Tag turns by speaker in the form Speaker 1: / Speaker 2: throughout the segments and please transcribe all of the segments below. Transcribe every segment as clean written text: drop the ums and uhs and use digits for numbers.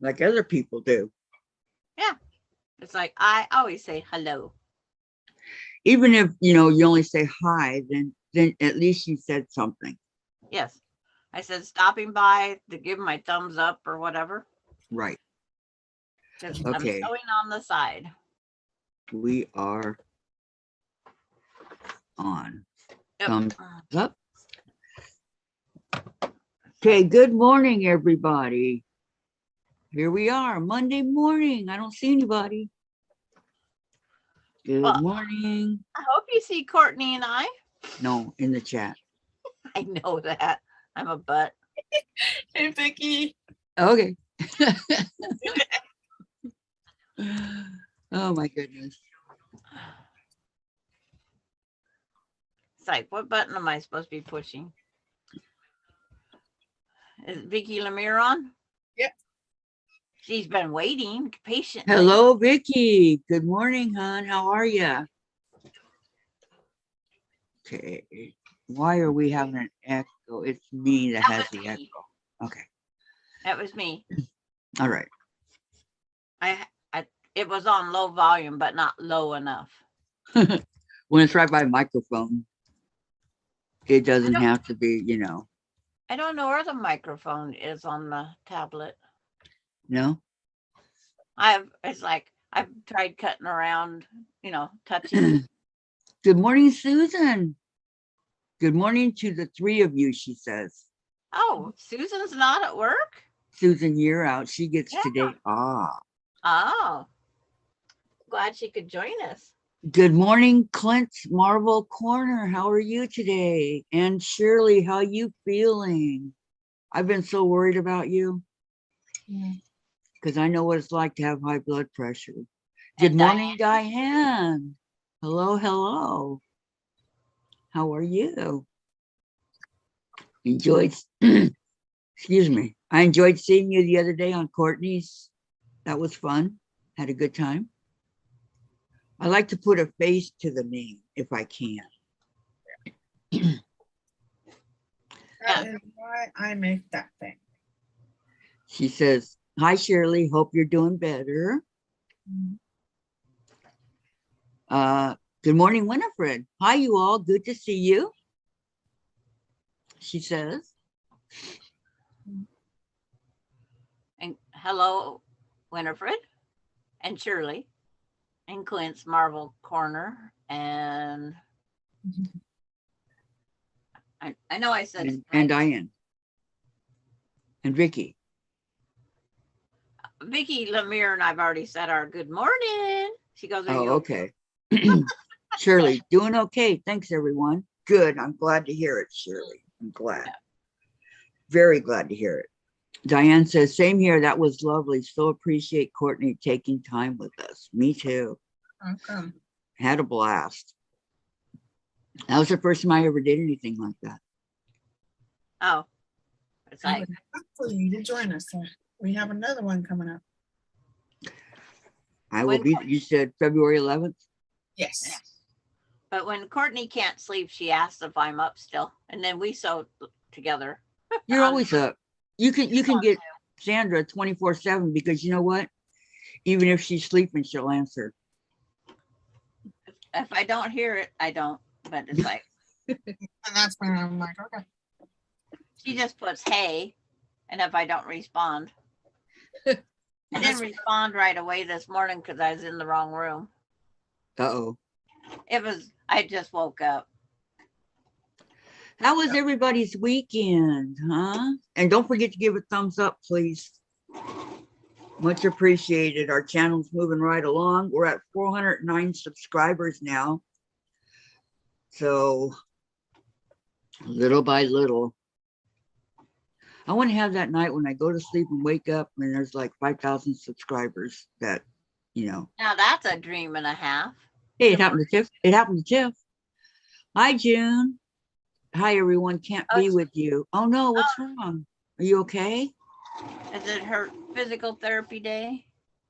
Speaker 1: like other people do.
Speaker 2: Yeah. It's like I always say hello.
Speaker 1: Even if, you know, you only say hi, then at least you said something.
Speaker 2: Yes. I said stopping by to give my thumbs up or whatever.
Speaker 1: Right.
Speaker 2: Because I'm
Speaker 1: Okay.
Speaker 2: sewing on the side.
Speaker 1: We are on.
Speaker 2: Yep.
Speaker 1: Thumbs up. Okay, good morning, everybody. Here we are, Monday morning. I don't see anybody. Good
Speaker 2: Well,
Speaker 1: morning.
Speaker 2: I hope you see Courtney and I.
Speaker 1: No, in the chat.
Speaker 2: I know that. I'm a butt.
Speaker 3: Hey, Vicki.
Speaker 1: Okay. Oh my goodness.
Speaker 2: It's like, what button am I supposed to be pushing? Is Vicki Lemire on?
Speaker 3: Yep.
Speaker 2: She's been waiting patiently.
Speaker 1: Hello, Vicki. Good morning, hon. How are you? Okay. Why are we having an echo? It's me that has the echo. Okay.
Speaker 2: That was me.
Speaker 1: All right.
Speaker 2: It was on low volume, but not low enough.
Speaker 1: When it's right by microphone, it doesn't have to be, you know.
Speaker 2: I don't know where the microphone is on the tablet.
Speaker 1: No?
Speaker 2: It's like I've tried cutting around, you know, touching.
Speaker 1: Good morning, Susan. Good morning to the three of you, she says.
Speaker 2: Oh, Susan's not at work?
Speaker 1: Susan, you're out. She gets today off.
Speaker 2: Oh, glad she could join us.
Speaker 1: Good morning, Clint Marvel Corner. How are you today? And Shirley, how you feeling? I've been so worried about you because I know what it's like to have high blood pressure. Good
Speaker 2: And
Speaker 1: morning, Diane. Hello, hello. How are you? Enjoyed, excuse me. I enjoyed seeing you the other day on Courtney's. That was fun. Had a good time. I like to put a face to the name if I can.
Speaker 3: That is why I make that thing.
Speaker 1: She says, hi, Shirley. Hope you're doing better. Good morning, Winifred. Hi, you all. Good to see you. She says.
Speaker 2: And hello, Winifred and Shirley and Clint's Marvel Corner. And I know I said
Speaker 1: and Diane and Vicki.
Speaker 2: Vicki Lemire and I've already said our good morning. She goes,
Speaker 1: oh, okay. Shirley, doing okay. Thanks, everyone. Good. I'm glad to hear it, Shirley. I'm glad. Very glad to hear it. Diane says, same here. That was lovely. So appreciate Courtney taking time with us. Me too.
Speaker 3: Okay.
Speaker 1: Had a blast. That was the first time I ever did anything like that.
Speaker 2: Oh, it's
Speaker 3: I
Speaker 2: like
Speaker 3: would love for you to join us. So we have another one coming up.
Speaker 1: I will be. You said February 11th?
Speaker 3: Yes.
Speaker 2: But when Courtney can't sleep, she asks if I'm up still, and then we sew together.
Speaker 1: You're always up. You can get Sandra 24/7 because you know what? Even if she's sleeping, she'll answer.
Speaker 2: If I don't hear it, I don't. But it's like
Speaker 3: And that's when I'm like, okay.
Speaker 2: she just puts hey, and if I don't respond, I didn't respond right away this morning because I was in the wrong room.
Speaker 1: Uh-oh.
Speaker 2: I just woke up.
Speaker 1: How was everybody's weekend, huh? And don't forget to give a thumbs up, please. Much appreciated. Our channel's moving right along. We're at 409 subscribers now. So little by little. I want to have that night when I go to sleep and wake up and there's like 5,000 subscribers that, you know.
Speaker 2: Now that's a dream and a half.
Speaker 1: Hey, it happened to Tiff. It happened to Tiff. Hi, June. Hi, everyone. Can't be with you. Oh, no. What's wrong? Are you okay?
Speaker 2: Is it her physical therapy day?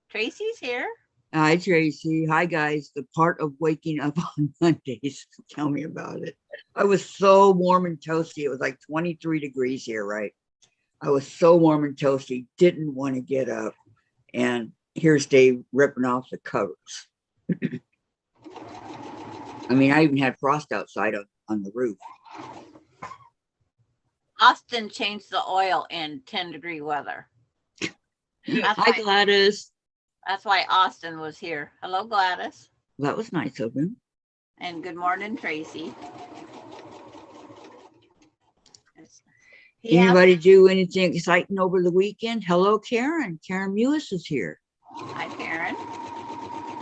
Speaker 2: Tracy's here.
Speaker 1: Hi, Tracy. Hi, guys. The part of waking up on Mondays. Tell me about it. I was so warm and toasty. It was like 23 degrees here, right? I was so warm and toasty. Didn't want to get up. And here's Dave ripping off the covers. I mean, I even had frost outside on the roof.
Speaker 2: Austin changed the oil in 10-degree weather.
Speaker 1: Hi, Gladys.
Speaker 2: That's why Austin was here. Hello, Gladys.
Speaker 1: That was nice of him.
Speaker 2: And good morning, Tracy. He has-
Speaker 1: Anybody do anything exciting over the weekend? Hello, Karen. Karen Mewis is here.
Speaker 2: Hi, Karen.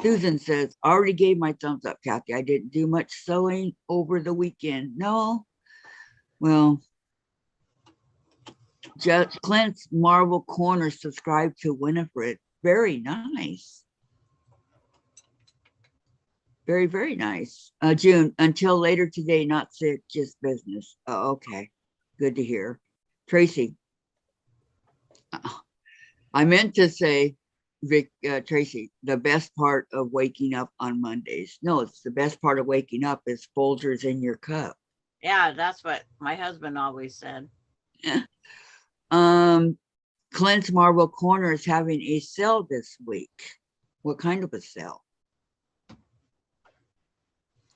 Speaker 1: Susan says, already gave my thumbs up, Kathy. I didn't do much sewing over the weekend. No. Well, just Clint's Marble Corner subscribed to Winifred. Very nice. Very, very nice. June, until later today, not sick, just business. Oh, okay. Good to hear. Tracy. I meant to say, Tracy, the best part of waking up on Mondays. No, it's the best part of waking up is Folgers in your cup.
Speaker 2: Yeah, that's what my husband always said.
Speaker 1: Clint's Marble Corner is having a sale this week. What kind of a sale?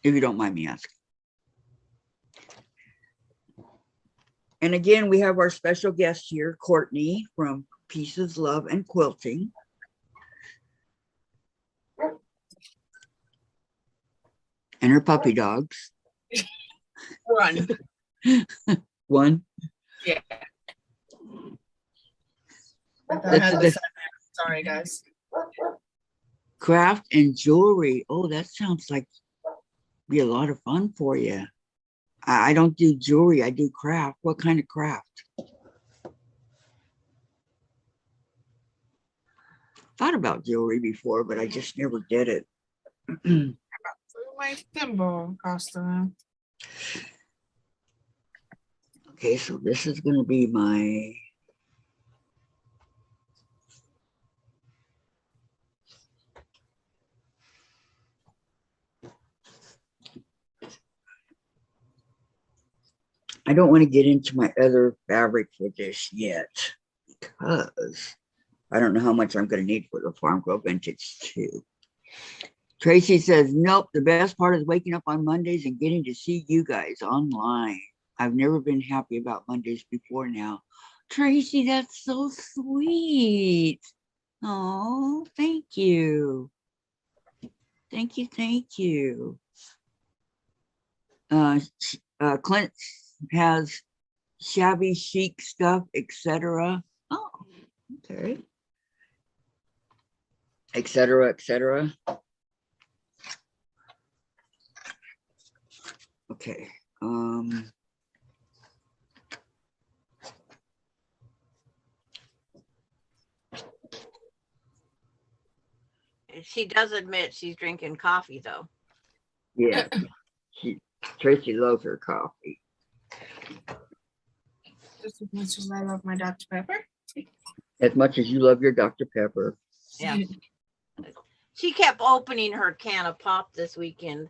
Speaker 1: If you don't mind me asking. And again, we have our special guest here, Courtney from Pieces, Love, and Quilting. And her puppy dogs.
Speaker 3: Run.
Speaker 1: One.
Speaker 3: Yeah. I had this. Sorry, guys.
Speaker 1: Craft and jewelry. Oh, that sounds like be a lot of fun for you. I don't do jewelry. I do craft. What kind of craft? Thought about jewelry before, but I just never did it.
Speaker 3: My thimble costume.
Speaker 1: Okay, so this is going to be my I don't want to get into my other fabric for this yet because I don't know how much I'm going to need for the Farm Girl Vintage 2. Tracy says, nope, the best part is waking up on Mondays and getting to see you guys online. I've never been happy about Mondays before now. Tracy, that's so sweet. Oh, thank you. Thank you, thank you. Clint has shabby chic stuff, etc. Oh, okay. Etc. etc. Okay.
Speaker 2: She does admit she's drinking coffee, though.
Speaker 1: Yeah. Tracy loves her coffee.
Speaker 3: Just as much as I love my Dr. Pepper.
Speaker 1: As much as you love your Dr. Pepper.
Speaker 2: Yeah. She kept opening her can of pop this weekend,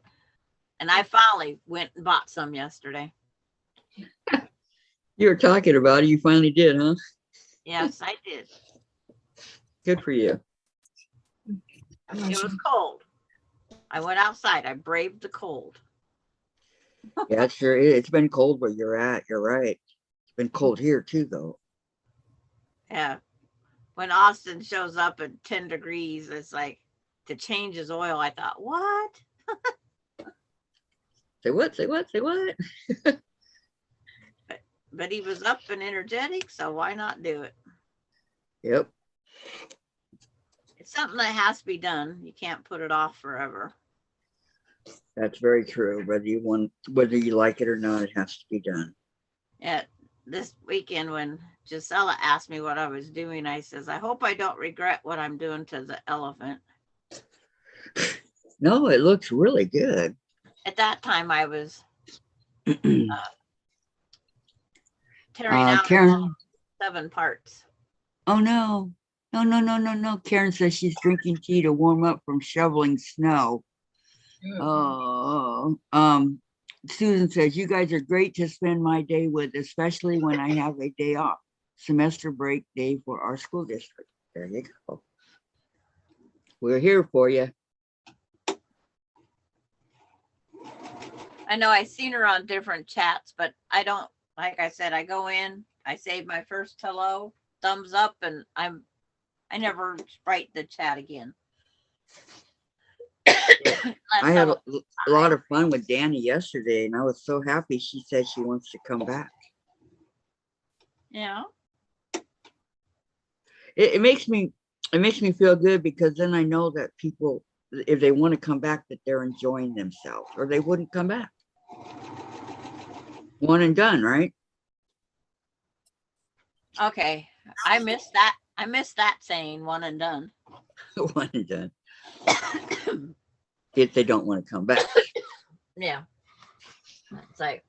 Speaker 2: and I finally went and bought some yesterday.
Speaker 1: You were talking about it. You finally did, huh?
Speaker 2: Yes, I did.
Speaker 1: Good for you.
Speaker 2: It was cold. I went outside. I braved the cold.
Speaker 1: Yeah, sure. It's been cold where you're at. You're right. It's been cold here too, though.
Speaker 2: Yeah. When Austin shows up at 10 degrees, it's like to change his oil. I thought, what?
Speaker 1: Say what? Say what? Say what?
Speaker 2: But he was up and energetic, so why not do it?
Speaker 1: Yep.
Speaker 2: It's something that has to be done. You can't put it off forever.
Speaker 1: That's very true. Whether you like it or not, it has to be done.
Speaker 2: Yeah. This weekend when Gisela asked me what I was doing, I says, I hope I don't regret what I'm doing to the elephant.
Speaker 1: No, it looks really good.
Speaker 2: At that time, I was tearing out
Speaker 1: Karen.
Speaker 2: 7 parts.
Speaker 1: Oh no. No. Karen says she's drinking tea to warm up from shoveling snow. Oh, Susan says, you guys are great to spend my day with, especially when I have a day off. Semester break day for our school district. There you go. We're here for you.
Speaker 2: I know I seen her on different chats, but I don't, like I said, I go in, I save my first hello, thumbs up, and I never write the chat again.
Speaker 1: I had a lot of fun with Danny yesterday, and I was so happy she said she wants to come back.
Speaker 2: Yeah.
Speaker 1: It makes me feel good, because then I know that people, if they want to come back, that they're enjoying themselves, or they wouldn't come back. One and done, right?
Speaker 2: Okay. I missed that. I missed that saying one and done.
Speaker 1: One and done. If they don't want to come back.
Speaker 2: Yeah. It's like,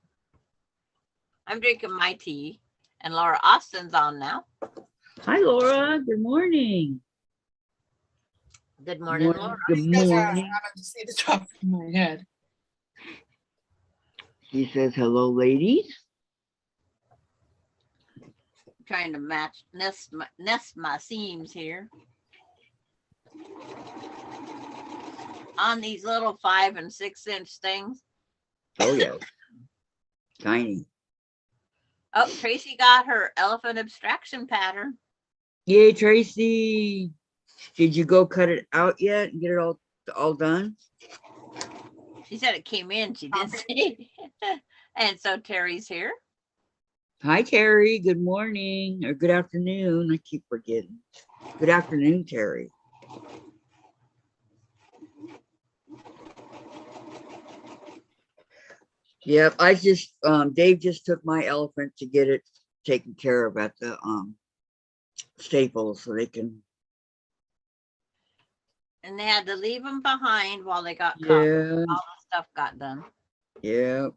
Speaker 2: I'm drinking my tea, and Laura Austin's on now.
Speaker 1: Hi, Laura. Good morning.
Speaker 2: Good morning, Laura.
Speaker 1: Good
Speaker 3: Because I
Speaker 1: morning.
Speaker 3: haven't to see the top of my head.
Speaker 1: She says, hello, ladies.
Speaker 2: Trying to nest my seams here on these little 5 and 6 inch things.
Speaker 1: Oh, yeah. Tiny.
Speaker 2: Oh, Tracy got her elephant abstraction pattern.
Speaker 1: Yay, Tracy. Did you go cut it out yet and get it all done?
Speaker 2: She said it came in. She did say. And so Terry's here.
Speaker 1: Hi, Terry. Good morning or good afternoon. I keep forgetting. Good afternoon, Terry. Yep, I just Dave just took my elephant to get it taken care of at the Staples, so they can.
Speaker 2: And they had to leave them behind while they got
Speaker 1: Yeah.
Speaker 2: covered. All the stuff got done.
Speaker 1: Yep.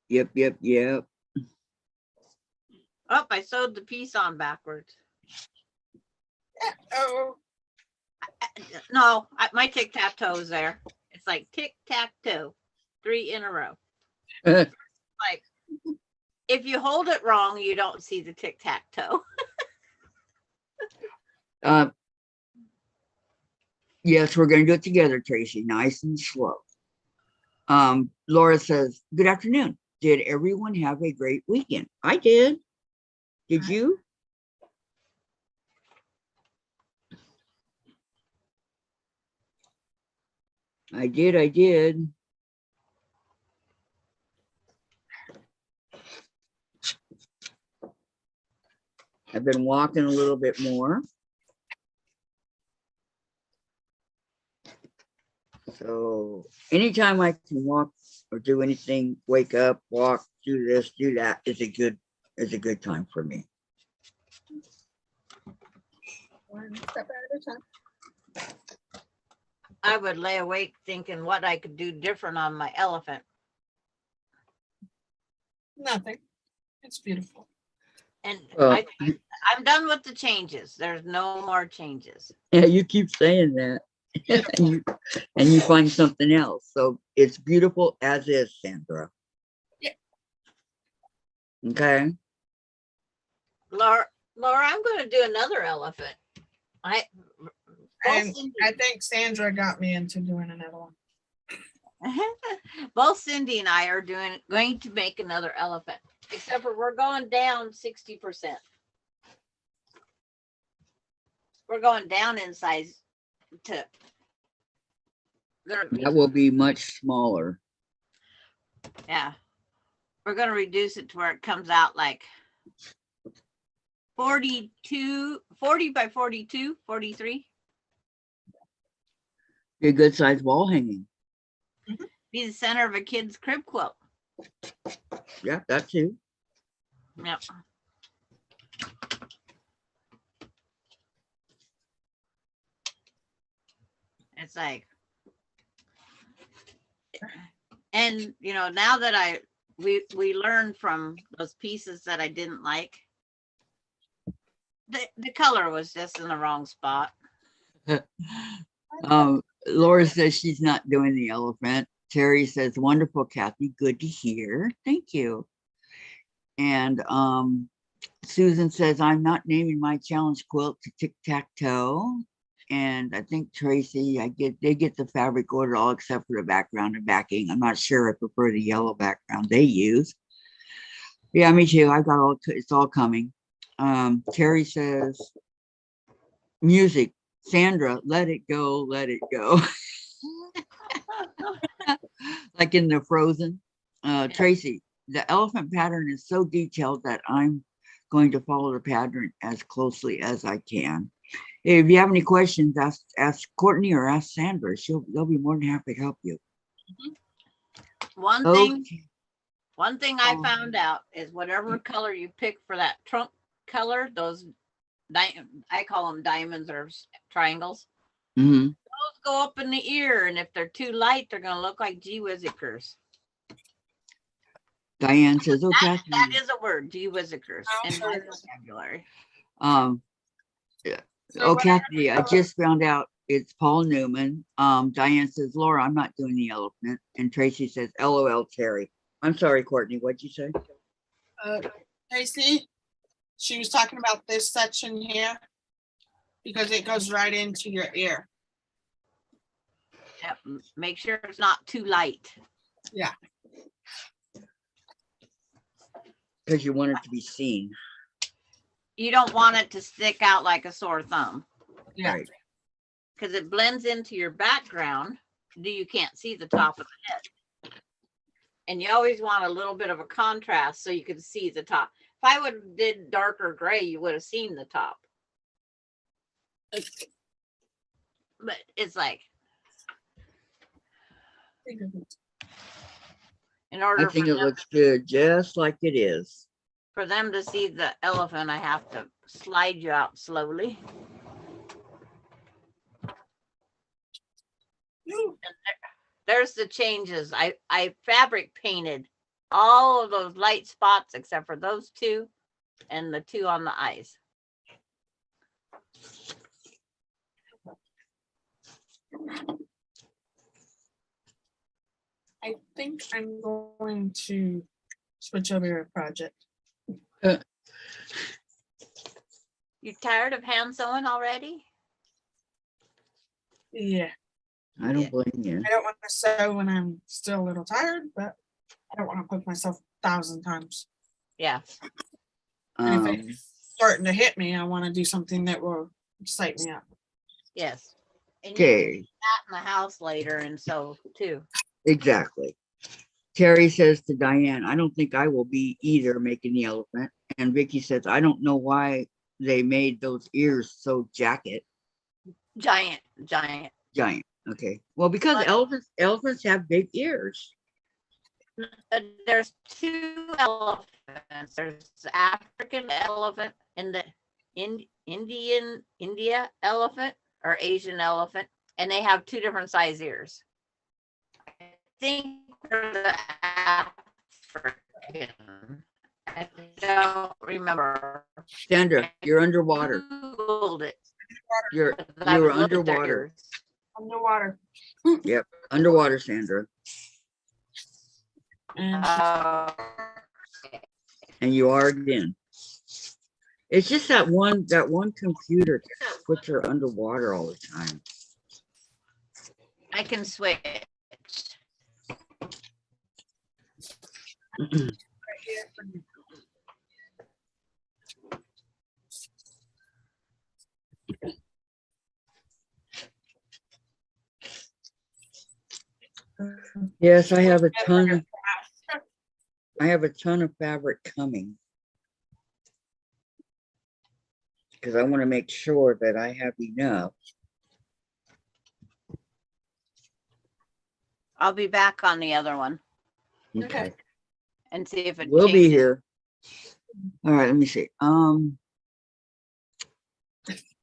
Speaker 1: Yep.
Speaker 2: Oh, I sewed the piece on backwards.
Speaker 3: Oh,
Speaker 2: No, my tic-tac-toe is there. It's like tic-tac-toe, 3 in a row. Like, if you hold it wrong, you don't see the tic-tac-toe.
Speaker 1: Yes, we're going to do it together, Tracy. Nice and slow. Laura says, good afternoon. Did everyone have a great weekend? I did. Did you? I did. I've been walking a little bit more. So anytime I can walk or do anything, wake up, walk, do this, do that, is a good time for me.
Speaker 3: one step at a time.
Speaker 2: I would lay awake thinking what I could do different on my elephant.
Speaker 3: Nothing. It's beautiful.
Speaker 2: And
Speaker 1: Well,
Speaker 2: I'm done with the changes. There's no more changes.
Speaker 1: yeah, you keep saying that. and you find something else. So it's beautiful as is, Sandra.
Speaker 3: Yeah.
Speaker 1: Okay.
Speaker 2: Laura, I'm going to do another elephant.
Speaker 3: And I think Sandra got me into doing another one.
Speaker 2: Both Cindy and I are going to make another elephant, except for we're going down 60%. We're going down in size to.
Speaker 1: That will be much smaller.
Speaker 2: Yeah. We're going to reduce it to where it comes out like 40 by 42, 43.
Speaker 1: Be a good sized wall hanging.
Speaker 2: Be the center of a kid's crib quilt.
Speaker 1: Yeah, that too.
Speaker 2: Yep. It's like, and you know, now that we learned from those pieces that I didn't like, the color was just in the wrong spot.
Speaker 1: Laura says she's not doing the elephant. Terry says, wonderful, Kathy. Good to hear. Thank you. And Susan says, I'm not naming my challenge quilt to tic-tac-toe. and I think Tracy, they get the fabric ordered all except for the background and backing. I'm not sure. I prefer the yellow background they use. Yeah, me too. I got all, it's all coming. Terry says, music, Sandra, let it go, let it go. Like in the Frozen. Tracy, the elephant pattern is so detailed that I'm going to follow the pattern as closely as I can. If you have any questions, ask Courtney or ask Sandra. They'll be more than happy to help you.
Speaker 2: One thing I found out is whatever color you pick for that trunk color, those I call them diamonds or triangles.
Speaker 1: Mm-hmm.
Speaker 2: Those go up in the ear, and if they're too light, they're going to look like gee whizzikers.
Speaker 1: Diane says, "Oh,
Speaker 2: that
Speaker 1: Kathy."
Speaker 2: is a word, gee whizzikers, in my vocabulary.
Speaker 1: Yeah. Oh, Kathy, I just found out it's Paul Newman. Diane says, "Laura, I'm not doing the elephant," and Tracy says, "LOL, Terry." I'm sorry, Courtney. What'd you say?
Speaker 3: Tracy, she was talking about this section here because it goes right into your ear.
Speaker 2: Yep. Make sure it's not too light.
Speaker 3: Yeah.
Speaker 1: Because you want it to be seen.
Speaker 2: You don't want it to stick out like a sore thumb.
Speaker 3: Yeah.
Speaker 1: Right.
Speaker 2: Because it blends into your background. You can't see the top of the head. And you always want a little bit of a contrast so you could see the top. If I would have did darker gray, you would have seen the top. But it's like, in order
Speaker 1: I think
Speaker 2: for
Speaker 1: it looks good just like it is.
Speaker 2: For them to see the elephant, I have to slide you out slowly. There's the changes. I fabric painted all of those light spots except for those two and the two on the eyes.
Speaker 3: I think I'm going to switch over your project.
Speaker 2: You tired of hand sewing already?
Speaker 3: Yeah.
Speaker 1: I don't blame you.
Speaker 3: I don't want to sew when I'm still a little tired, but I don't want to poke myself 1,000 times.
Speaker 2: Yeah.
Speaker 3: And if it's starting to hit me, I want to do something that will excite me up.
Speaker 2: Yes. And you
Speaker 1: Okay.
Speaker 2: can do that in the house later and sew too.
Speaker 1: Exactly. Terry says to Diane, "I don't think I will be either making the elephant." And Vicki says, "I don't know why they made those ears so giant. Okay. Well, because elephants have big ears.
Speaker 2: There's two elephants. There's the African elephant and the India elephant or Asian elephant, and they have two different size ears. I think for the African, I don't remember.
Speaker 1: Sandra, you're underwater.
Speaker 2: Googled it.
Speaker 1: You're
Speaker 2: I looked at
Speaker 1: underwater.
Speaker 2: yours.
Speaker 3: Underwater.
Speaker 1: Yep, underwater, Sandra.
Speaker 3: And
Speaker 1: And you are again. It's just that one computer puts her underwater all the time.
Speaker 2: I can switch.
Speaker 1: Yes, I have a ton of fabric coming. Because I want to make sure that I have enough.
Speaker 2: I'll be back on the other one
Speaker 1: Okay.
Speaker 2: and see if it
Speaker 1: We'll be
Speaker 2: changes.
Speaker 1: here. All right, let me see.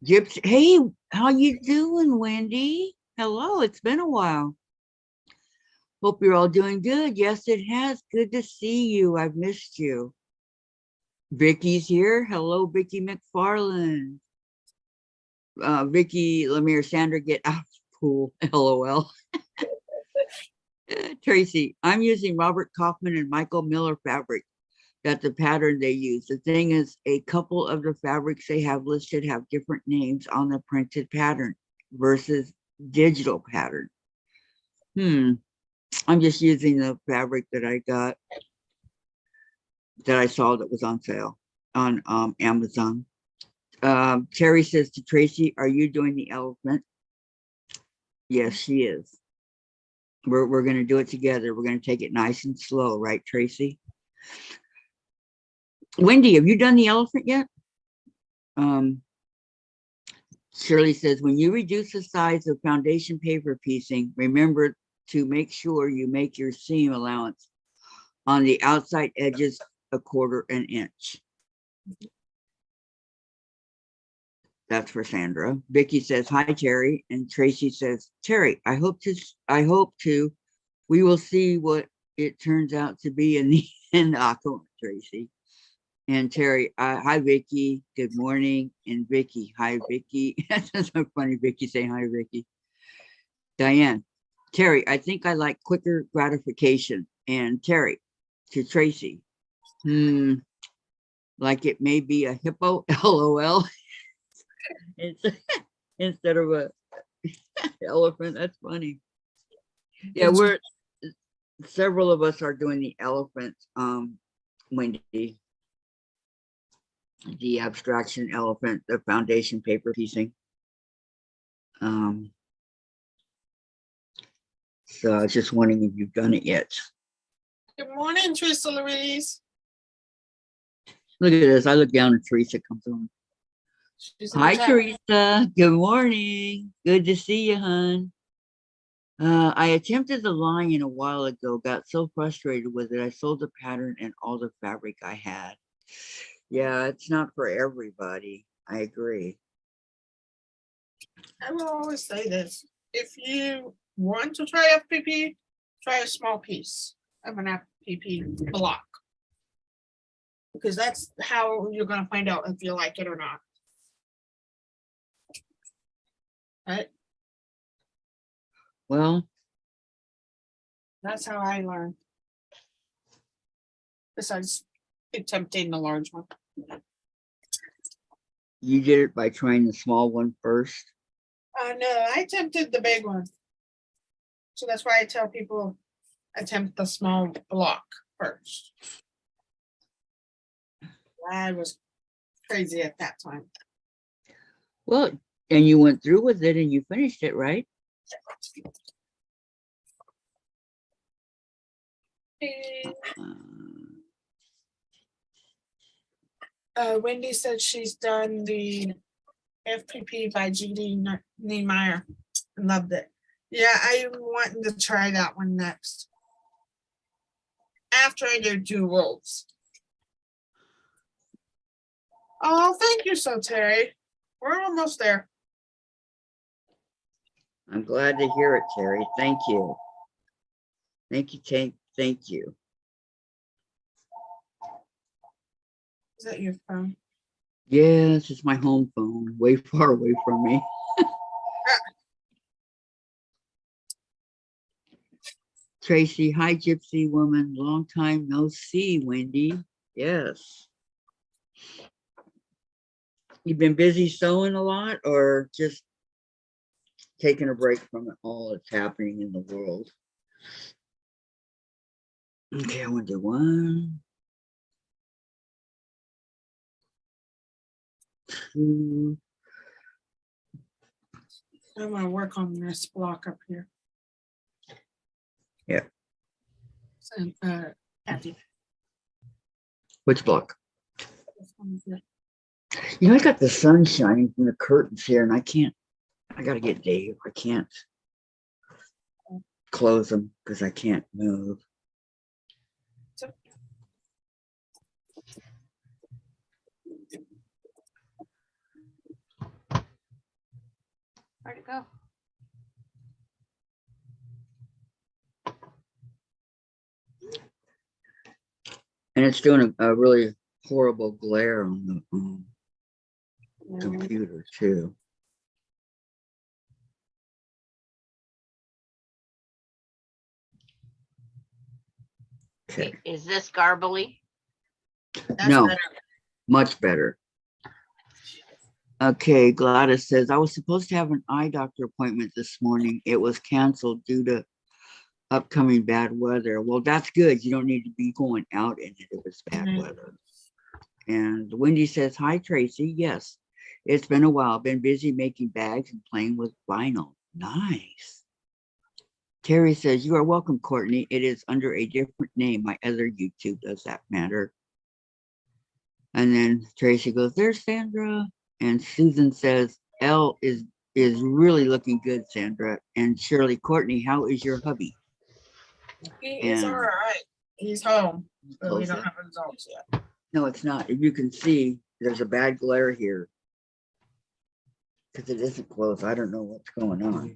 Speaker 1: Gypsy, hey, how you doing, Wendy? Hello, it's been a while. Hope you're all doing good. Yes, it has. Good to see you. I've missed you. Vicky's here. Hello, Vicki McFarland. Vicki, Lemire, Sandra, get out of the pool. LOL. Tracy, I'm using Robert Kaufman and Michael Miller fabric. That's the pattern they use. The thing is, a couple of the fabrics they have listed have different names on the printed pattern. versus digital pattern. I'm just using the fabric that I got, that I saw that was on sale on Amazon. Terry says to Tracy, are you doing the elephant? Yes, she is. We're going to do it together. We're going to take it nice and slow, right, Tracy? Wendy, have you done the elephant yet? Shirley says, when you reduce the size of foundation paper piecing, remember to make sure you make your seam allowance on the outside edges 1/4 inch. That's for Sandra. Vicki says, hi, Terry. And Tracy says, Terry, I hope to, we will see what it turns out to be in the end. Tracy. And Terry, hi, Vicki. Good morning. And Vicki, hi, Vicki. That's so funny, Vicki saying hi, Vicki. Diane, Terry, I think I like quicker gratification. And Terry, to Tracy, like it may be a hippo, LOL. Instead of a elephant. That's funny. Yeah, several of us are doing the elephant, Wendy. The abstraction elephant, the foundation paper piecing. So I was just wondering if you've done it yet.
Speaker 3: Good morning, Teresa Louise.
Speaker 1: Look at this. I look down and Teresa comes on.
Speaker 3: She's in the
Speaker 1: Hi,
Speaker 3: chat.
Speaker 1: Teresa. Good morning. Good to see you, hon. I attempted the lion a while ago, got so frustrated with it. I sold the pattern and all the fabric I had. Yeah, it's not for everybody. I agree.
Speaker 3: I will always say this. If you want to try FPP, try a small piece of an FPP block. Because that's how you're going to find out if you like it or not. Right?
Speaker 1: Well,
Speaker 3: That's how I learned. Besides attempting the large one.
Speaker 1: you did it by trying the small one first.
Speaker 3: No, I attempted the big one. So that's why I tell people attempt the small block first. I was crazy at that time.
Speaker 1: Well, and you went through with it and you finished it, right?
Speaker 3: Wendy said she's done the FPP by GD Niemeyer and loved it. Yeah, I'm wanting to try that one next. After I do wolves. Oh, thank you so, Terry. We're almost there.
Speaker 1: I'm glad to hear it, Terry. Thank you. Thank you, Tank. Thank you.
Speaker 3: Is that your phone?
Speaker 1: Yes, it's my home phone, way far away from me. Tracy, hi, Gypsy woman. Long time no see, Wendy. Yes. You've been busy sewing a lot or just taking a break from it all that's happening in the world? Okay, I want to do 1, 2.
Speaker 3: I'm gonna work on this block up here.
Speaker 1: Yeah.
Speaker 3: And Kathy.
Speaker 1: Which block?
Speaker 3: This one here.
Speaker 1: You know, I got the sun shining from the curtains here and I got to get Dave. I can't close them because I can't move.
Speaker 2: Where'd it go?
Speaker 1: And it's doing a really horrible glare on the computer too. Okay.
Speaker 2: Is this garbly?
Speaker 3: That's
Speaker 1: No,
Speaker 3: better.
Speaker 1: much better. Okay, Gladys says, I was supposed to have an eye doctor appointment this morning. It was canceled due to upcoming bad weather. Well, that's good. You don't need to be going out in it if it's bad weather. And Wendy says, hi, Tracy. Yes, it's been a while. Been busy making bags and playing with vinyl. Nice. Terry says, you are welcome, Courtney. It is under a different name. My other YouTube, does that matter? And then Tracy goes, there's Sandra. And Susan says, L is really looking good, Sandra. And Shirley, Courtney, how is your hubby?
Speaker 3: He is all right. He's home, but we
Speaker 1: Close
Speaker 3: don't
Speaker 1: it.
Speaker 3: have results yet.
Speaker 1: No, it's not. If you can see, there's a bad glare here. Because it isn't closed. I don't know what's going on.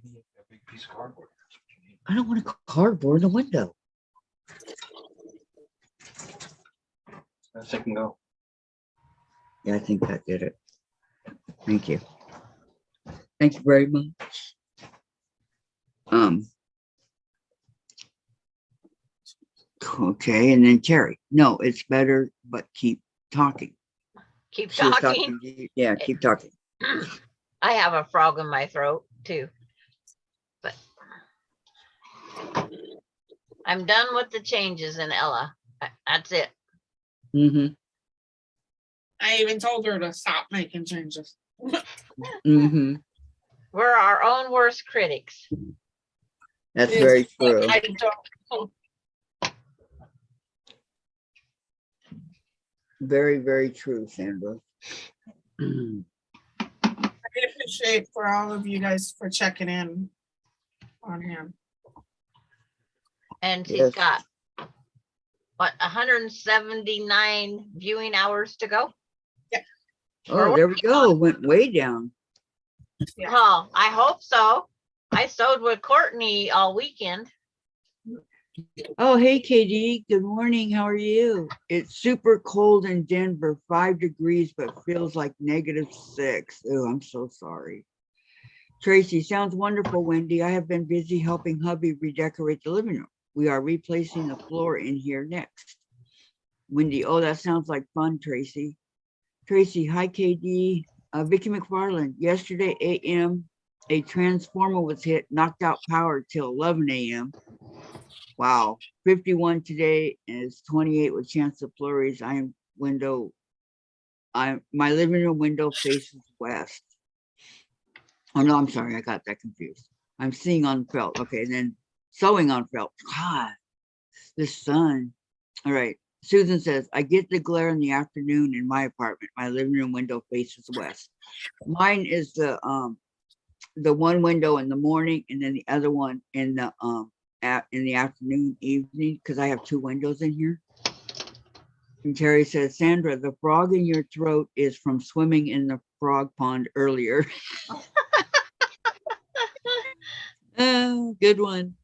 Speaker 1: I don't want a cardboard in the window.
Speaker 4: Let's take and go.
Speaker 1: Yeah, I think that did it. Thank you. Thank you very much. Okay, and then Terry. No, it's better, but keep talking.
Speaker 2: Keep
Speaker 1: She was
Speaker 2: talking.
Speaker 1: to you. Yeah, keep talking.
Speaker 2: I have a frog in my throat too. But I'm done with the changes in Ella. That's it.
Speaker 1: Mm-hmm.
Speaker 3: I even told her to stop making changes.
Speaker 1: Mm-hmm.
Speaker 2: We're our own worst critics.
Speaker 1: That's very true.
Speaker 3: I don't.
Speaker 1: Very, very true, Sandra.
Speaker 3: I appreciate for all of you guys for checking in on him.
Speaker 2: And he's
Speaker 1: Yes.
Speaker 2: got what 179 viewing hours to go.
Speaker 1: Oh, there we go. Went way down.
Speaker 3: Yeah.
Speaker 2: Oh, I hope so. I sewed with Courtney all weekend.
Speaker 1: Oh, hey, KD. Good morning. How are you? It's super cold in Denver, 5 degrees, but feels like -6. Oh, I'm so sorry. Tracy, sounds wonderful, Wendy. I have been busy helping hubby redecorate the living room. We are replacing the floor in here next. Wendy, oh, that sounds like fun, Tracy. Tracy, hi, KD. Vicki McFarland, yesterday AM, a transformer was hit, knocked out power till 11 AM. Wow, 51 today is 28 with chance of flurries. My living room window faces west. Oh no, I'm sorry, I got that confused. I'm seeing on felt. Okay, and then sewing on felt. God, the sun. All right. Susan says, I get the glare in the afternoon in my apartment. My living room window faces west. Mine is the one window in the morning and then the other one in the afternoon, evening, because I have 2 windows in here. And Terry says, Sandra, the frog in your throat is from swimming in the frog pond earlier. Oh, good one.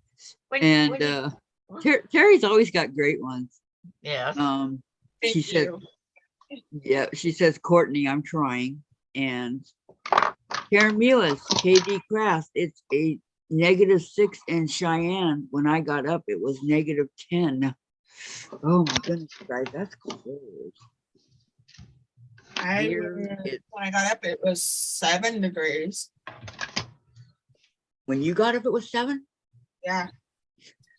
Speaker 1: And Terry's always got great ones.
Speaker 2: Yeah.
Speaker 1: She said, yeah, she says, Courtney, I'm trying. And Karen Milas, KD Craft, it's a -6 in Cheyenne. When I got up, it was -10. Oh my goodness, guys, that's cold.
Speaker 3: When I got up, it was 7 degrees.
Speaker 1: When you got up, it was 7?
Speaker 3: Yeah.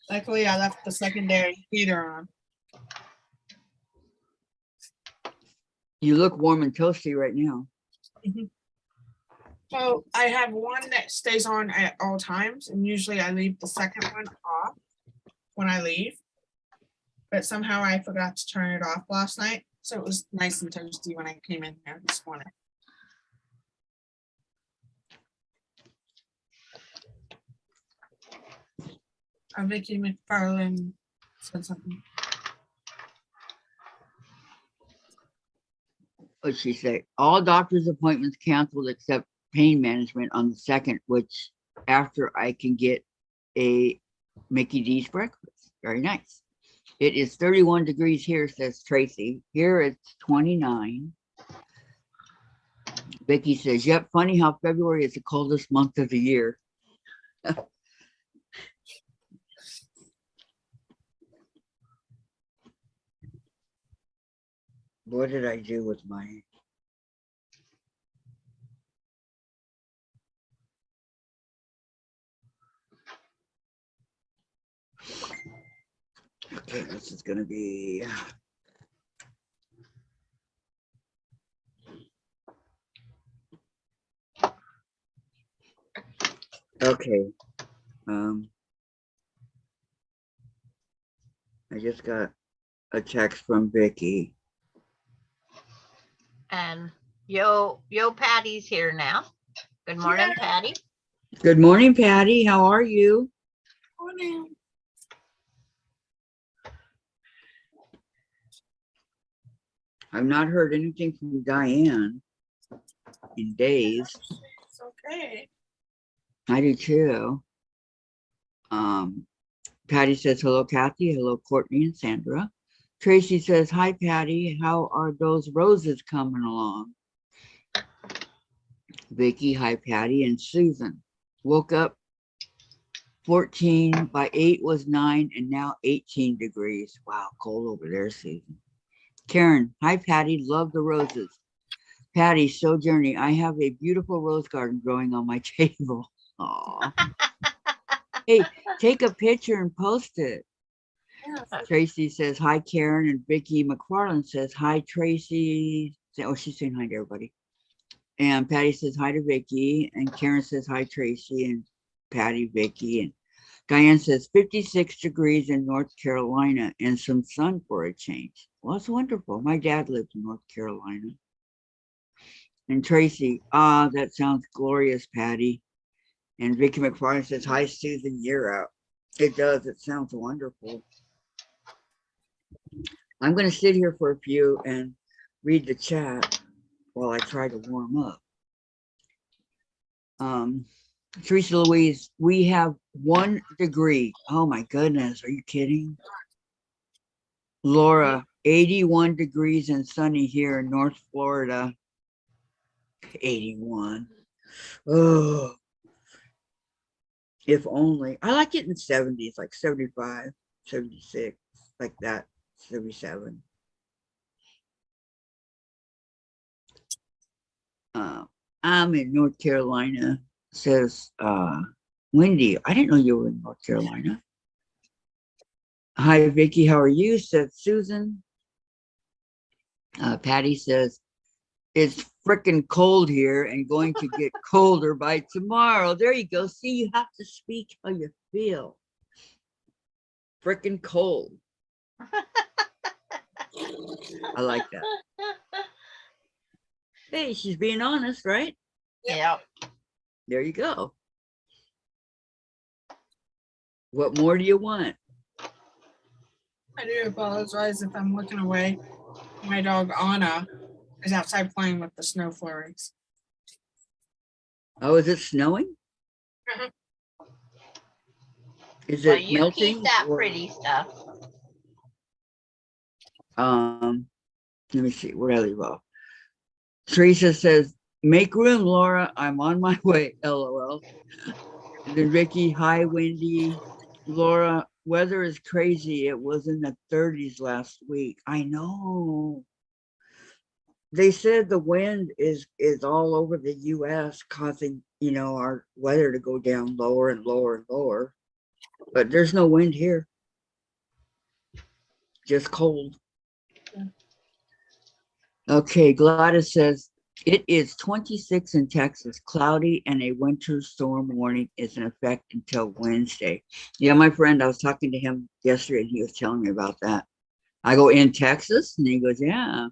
Speaker 3: Luckily, I left the secondary heater on.
Speaker 1: You look warm and toasty right now.
Speaker 3: Mm-hmm. So I have one that stays on at all times, and usually I leave the second one off when I leave. But somehow I forgot to turn it off last night, so it was nice and toasty when I came in here this morning. Vicki McFarland said something.
Speaker 1: What'd she say? All doctor's appointments canceled except pain management on the 2nd, which after I can get a Mickey D's breakfast. Very nice. It is 31 degrees here, says Tracy. Here it's 29. Vicki says, yep, funny how February is the coldest month of the year. What did I do with my Okay, this is gonna be. Okay. I just got a text from Vicki.
Speaker 5: And Yo Patty's here now. Good morning,
Speaker 3: Yeah.
Speaker 5: Patty.
Speaker 1: Good morning, Patty. How are you?
Speaker 3: Morning.
Speaker 1: I've not heard anything from Diane in days.
Speaker 3: It's okay.
Speaker 1: I do too. Patty says, hello, Kathy. Hello, Courtney and Sandra. Tracy says, hi, Patty. How are those roses coming along? Vicki, hi, Patty. And Susan woke up 14 by 8 was 9 and now 18 degrees. Wow, cold over there, Susan. Karen, hi, Patty. Love the roses. Patty, Sojourney, I have a beautiful rose garden growing on my table. Aw. Hey, take a picture and post it.
Speaker 3: Yeah.
Speaker 1: Tracy says, hi, Karen. And Vicki McFarland says, hi, Tracy. Oh, she's saying hi to everybody. And Patty says, hi to Vicki. And Karen says, hi, Tracy. And Patty, Vicki. And Diane says, 56 degrees in North Carolina and some sun for a change. Well, that's wonderful. My dad lived in North Carolina. And Tracy, that sounds glorious, Patty. And Vicki McFarland says, hi, Susan, you're out. It does. It sounds wonderful. I'm going to sit here for a few and read the chat while I try to warm up. Teresa Louise, we have 1 degree. Oh my goodness. Are you kidding? Laura, 81 degrees and sunny here in North Florida. 81. Oh, if only. I like it in the 70s, like 75, 76, like that, 77. I'm in North Carolina, says Wendy. I didn't know you were in North Carolina. Hi, Vicki. How are you? Says Susan. Patty says, it's freaking cold here and going to get colder by tomorrow. There you go. See, you have to speak how you feel. Freaking cold. I like that. Hey, she's being honest, right?
Speaker 5: Yeah.
Speaker 1: There you go. What more do you want?
Speaker 3: I do apologize if I'm looking away. My dog Anna is outside playing with the snow flurries.
Speaker 1: Oh, is it snowing?
Speaker 3: Uh-huh.
Speaker 1: Is
Speaker 5: Well,
Speaker 1: it
Speaker 5: you
Speaker 1: melting?
Speaker 5: keep that
Speaker 1: or-
Speaker 5: pretty stuff.
Speaker 1: Let me see, where I leave off. Teresa says, make room, Laura. I'm on my way. LOL. And then Ricky, hi, Wendy. Laura, weather is crazy. It was in the 30s last week. I know. They said the wind is all over the US causing, our weather to go down lower and lower and lower. But there's no wind here. Just cold.
Speaker 3: Yeah.
Speaker 1: Okay, Gladys says, it is 26 in Texas, cloudy, and a winter storm warning is in effect until Wednesday. Yeah, my friend, I was talking to him yesterday, and he was telling me about that. I go, in Texas? And he goes, yeah.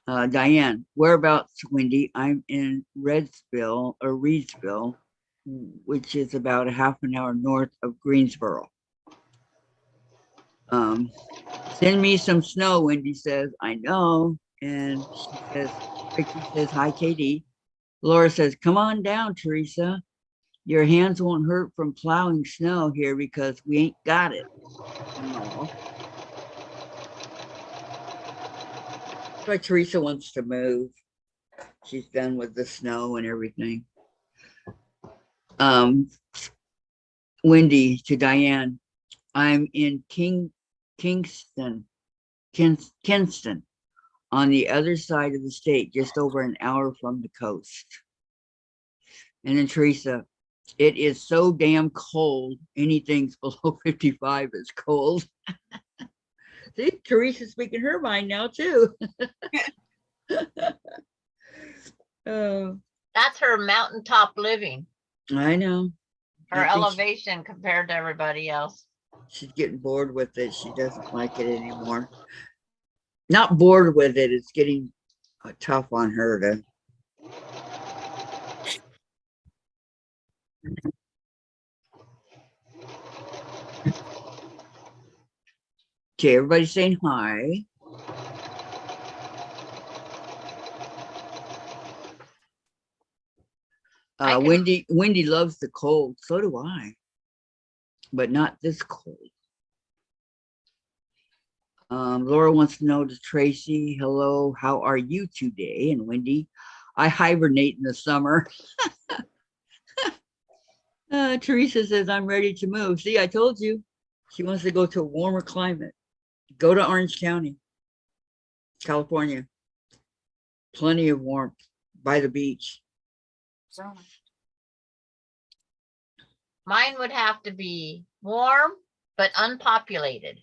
Speaker 1: Diane, whereabouts, Wendy? I'm in Reedsville, which is about a half an hour north of Greensboro. Send me some snow, Wendy says. I know. And she says, Vicki says, hi, Katie. Laura says, come on down, Teresa. Your hands won't hurt from plowing snow here because we ain't got it. No. But Teresa wants to move. She's done with the snow and everything. Wendy to Diane, I'm in Kinston, on the other side of the state, just over an hour from the coast. And then Teresa, It is so damn cold. Anything's below 55 is cold. See, Teresa's speaking her mind now too. Oh,
Speaker 5: That's her mountaintop living,
Speaker 1: I know.
Speaker 5: her
Speaker 1: I think
Speaker 5: elevation compared to everybody else.
Speaker 1: she's getting bored with it. She doesn't like it anymore. Not bored with it. It's getting tough on her to. Okay, everybody's saying hi.
Speaker 5: I can-
Speaker 1: Wendy loves the cold. So do I. But not this cold. Laura wants to know to Tracy, hello, how are you today? And Wendy, I hibernate in the summer. Teresa says, I'm ready to move. See, I told you. She wants to go to a warmer climate. Go to Orange County, California. Plenty of warmth by the beach.
Speaker 5: Mine would have to be warm, but unpopulated.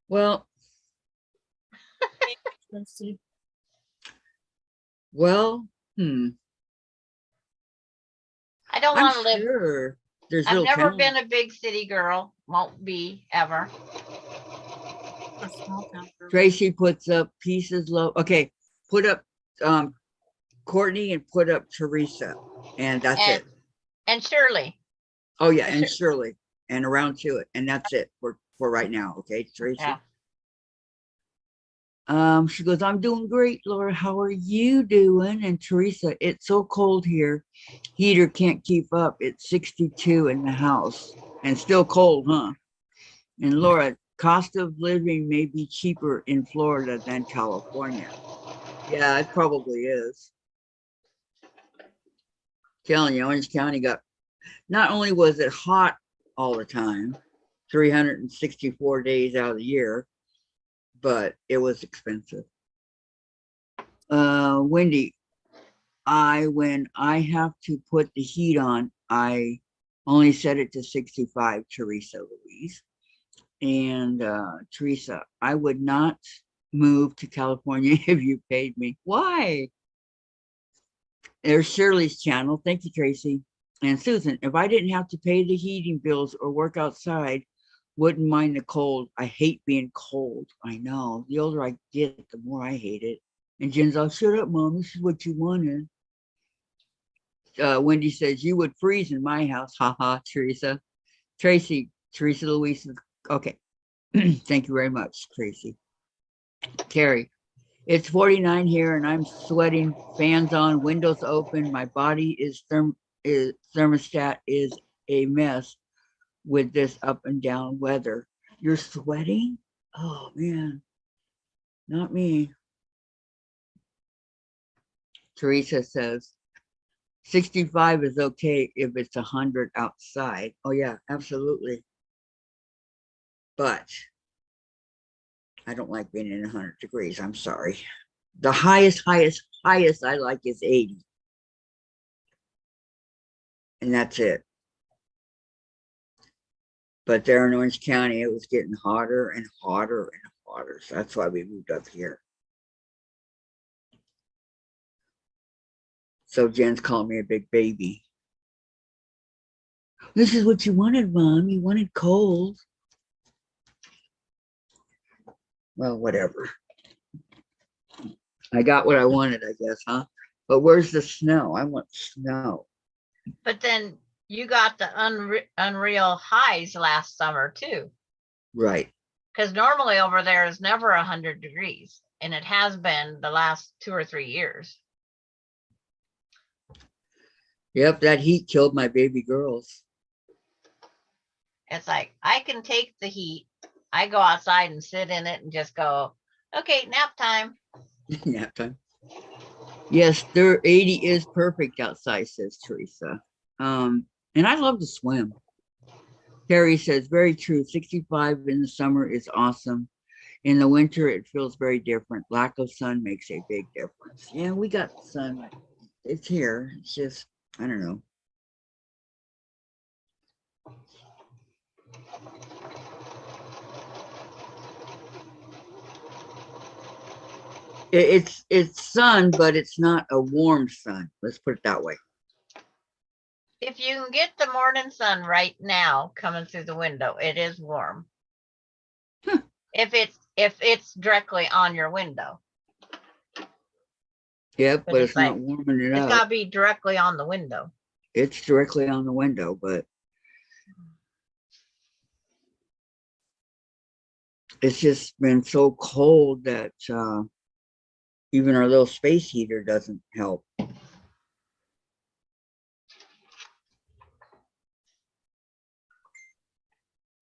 Speaker 1: Well,
Speaker 3: Let's see.
Speaker 1: well,
Speaker 5: I don't
Speaker 1: I'm
Speaker 5: want to live.
Speaker 1: sure there's
Speaker 5: I've
Speaker 1: little
Speaker 5: never
Speaker 1: towns.
Speaker 5: been a big city girl. Won't be ever.
Speaker 3: A small town girl.
Speaker 1: Tracy puts up pieces low. Okay, put up Courtney and put up Teresa, and that's
Speaker 5: And
Speaker 1: it.
Speaker 5: and Shirley.
Speaker 1: Oh yeah,
Speaker 5: and
Speaker 1: and
Speaker 5: Shir-
Speaker 1: Shirley, and around to it, and that's it for right now. Okay, Tracy.
Speaker 5: Yeah.
Speaker 1: She goes, I'm doing great, Laura. How are you doing? And Teresa, it's so cold here. Heater can't keep up. It's 62 in the house and still cold, huh? And Laura, cost of living may be cheaper in Florida than California. Yeah, it probably is. Telling you, Orange County got, not only was it hot all the time, 364 days out of the year, but it was expensive. Wendy, when I have to put the heat on, I only set it to 65, Teresa Louise. And Teresa, I would not move to California if you paid me. Why? There's Shirley's channel. Thank you, Tracy. And Susan, if I didn't have to pay the heating bills or work outside, wouldn't mind the cold. I hate being cold. I know. The older I get, the more I hate it. And Jen's all, shut up, Mom. This is what you wanted. Wendy says, you would freeze in my house. Ha ha, Teresa. Tracy, Teresa Louise. Okay. Thank you very much, Tracy. Carrie, it's 49 here and I'm sweating, fans on, windows open. My body is thermostat is a mess with this up and down weather. You're sweating? Oh man, not me. Teresa says, 65 is okay if it's 100 outside. Oh yeah, absolutely. But I don't like being in 100 degrees. I'm sorry. The highest I like is 80. And that's it. But there in Orange County, it was getting hotter and hotter and hotter. So that's why we moved up here. So Jen's calling me a big baby. This is what you wanted, Mom. You wanted cold. Well, whatever. I got what I wanted, I guess, huh? But where's the snow? I want snow.
Speaker 5: But then you got the unreal highs last summer too.
Speaker 1: Right.
Speaker 5: Because normally over there is never 100 degrees. And it has been the last 2 or 3 years.
Speaker 1: Yep, that heat killed my baby girls.
Speaker 5: It's like, I can take the heat. I go outside and sit in it and just go, okay, nap time.
Speaker 1: Nap time. Yes, 80 is perfect outside, says Teresa. And I love to swim. Carrie says, very true. 65 in the summer is awesome. In the winter, it feels very different. Lack of sun makes a big difference. Yeah, we got sun It's here. It's just, I don't know. It's sun, but it's not a warm sun. Let's put it that way.
Speaker 5: If you can get the morning sun right now coming through the window, it is warm.
Speaker 1: Huh.
Speaker 5: If it's directly on your window.
Speaker 1: Yep,
Speaker 5: But
Speaker 1: but
Speaker 5: it's
Speaker 1: it's not
Speaker 5: like-
Speaker 1: warming it
Speaker 5: It's
Speaker 1: up.
Speaker 5: gotta be directly on the window.
Speaker 1: It's directly on the window, but it's just been so cold that even our little space heater doesn't help.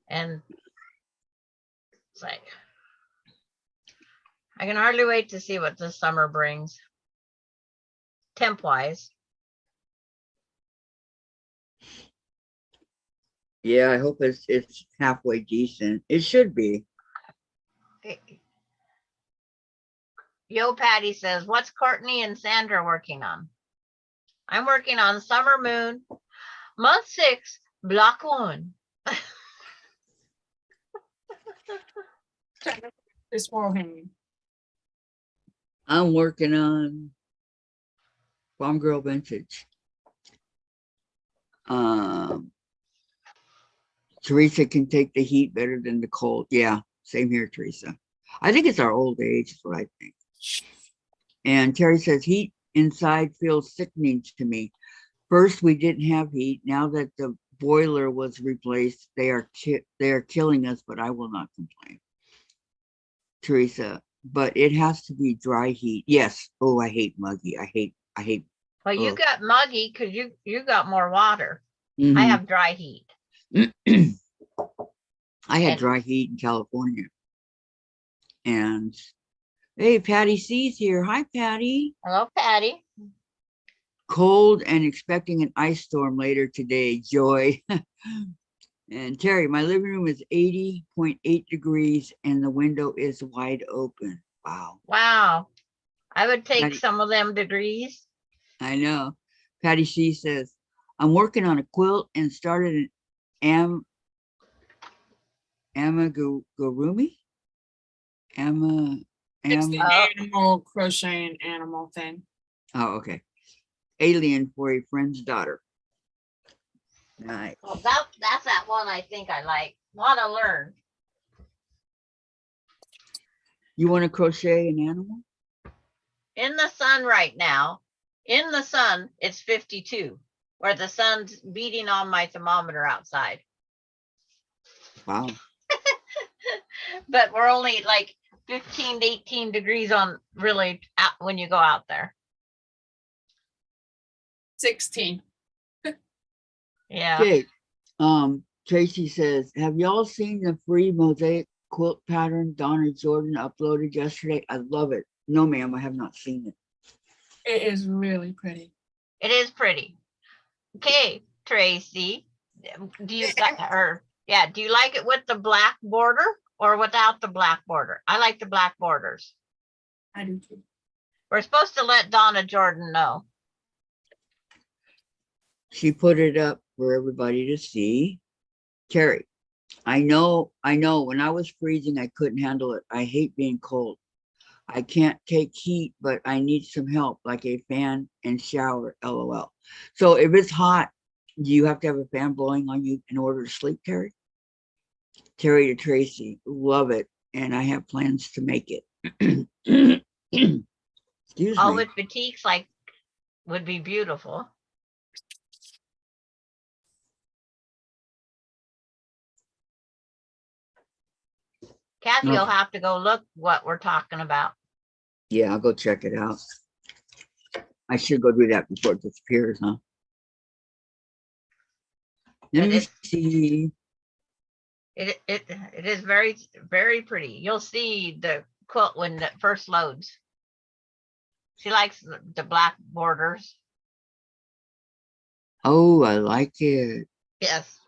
Speaker 5: And it's like, I can hardly wait to see what this summer brings. Temp wise.
Speaker 1: Yeah, I hope it's halfway decent. It should be.
Speaker 5: Yo Patty says, what's Courtney and Sandra working on? I'm working on Summer Moon, month 6, block 1.
Speaker 3: This wall hanging.
Speaker 1: I'm working on Farm Girl Vintage. Teresa can take the heat better than the cold. Yeah, same here, Teresa. I think it's our old age, is what I think. And Terry says, heat inside feels sickening to me. First, we didn't have heat. Now that the boiler was replaced, they are killing us, but I will not complain. Teresa, but it has to be dry heat. Yes. Oh, I hate muggy. I hate.
Speaker 5: Well, you
Speaker 1: Ugh.
Speaker 5: got muggy because you got more water. I
Speaker 1: Mhm.
Speaker 5: have dry heat.
Speaker 1: I had
Speaker 5: And-
Speaker 1: dry heat in California. And hey, Patty C's here. Hi, Patty.
Speaker 5: Hello, Patty.
Speaker 1: Cold and expecting an ice storm later today. Joy. And Terry, my living room is 80.8 degrees and the window is wide open. Wow.
Speaker 5: Wow. I would take
Speaker 1: Patty-
Speaker 5: some of them degrees.
Speaker 1: I know. Patty C says, I'm working on a quilt and started an amigurumi.
Speaker 3: It's the
Speaker 5: Oh.
Speaker 3: animal crocheting animal thing.
Speaker 1: Oh, okay. Alien for a friend's daughter. Nice.
Speaker 5: Well, that's that one I think I like. Want to learn.
Speaker 1: You want to crochet an animal?
Speaker 5: In the sun right now, in the sun, it's 52, where the sun's beating on my thermometer outside.
Speaker 1: Wow.
Speaker 5: But we're only like 15 to 18 degrees on really out when you go out there.
Speaker 3: 16.
Speaker 5: Yeah.
Speaker 1: Okay. Tracy says, have y'all seen the free mosaic quilt pattern Donna Jordan uploaded yesterday? I love it. No, ma'am, I have not seen it.
Speaker 3: It is really pretty.
Speaker 5: It is pretty. Okay, Tracy, do you like her? Yeah, do you like it with the black border or without the black border? I like the black borders.
Speaker 3: I do too.
Speaker 5: We're supposed to let Donna Jordan know.
Speaker 1: She put it up for everybody to see. Carrie, I know when I was freezing, I couldn't handle it. I hate being cold. I can't take heat, but I need some help, like a fan and shower, LOL. So if it's hot, do you have to have a fan blowing on you in order to sleep, Terry? Terry to Tracy, love it. And I have plans to make it. Excuse
Speaker 5: All
Speaker 1: me.
Speaker 5: with batiks like would be beautiful. Kathy will
Speaker 1: Okay.
Speaker 5: have to go look what we're talking about.
Speaker 1: Yeah, I'll go check it out. I should go do that before it disappears, huh? Let
Speaker 5: It
Speaker 1: me
Speaker 5: is-
Speaker 1: see.
Speaker 5: It is very, very pretty. You'll see the quilt when it first loads. She likes the black borders.
Speaker 1: Oh, I like it.
Speaker 5: Yes.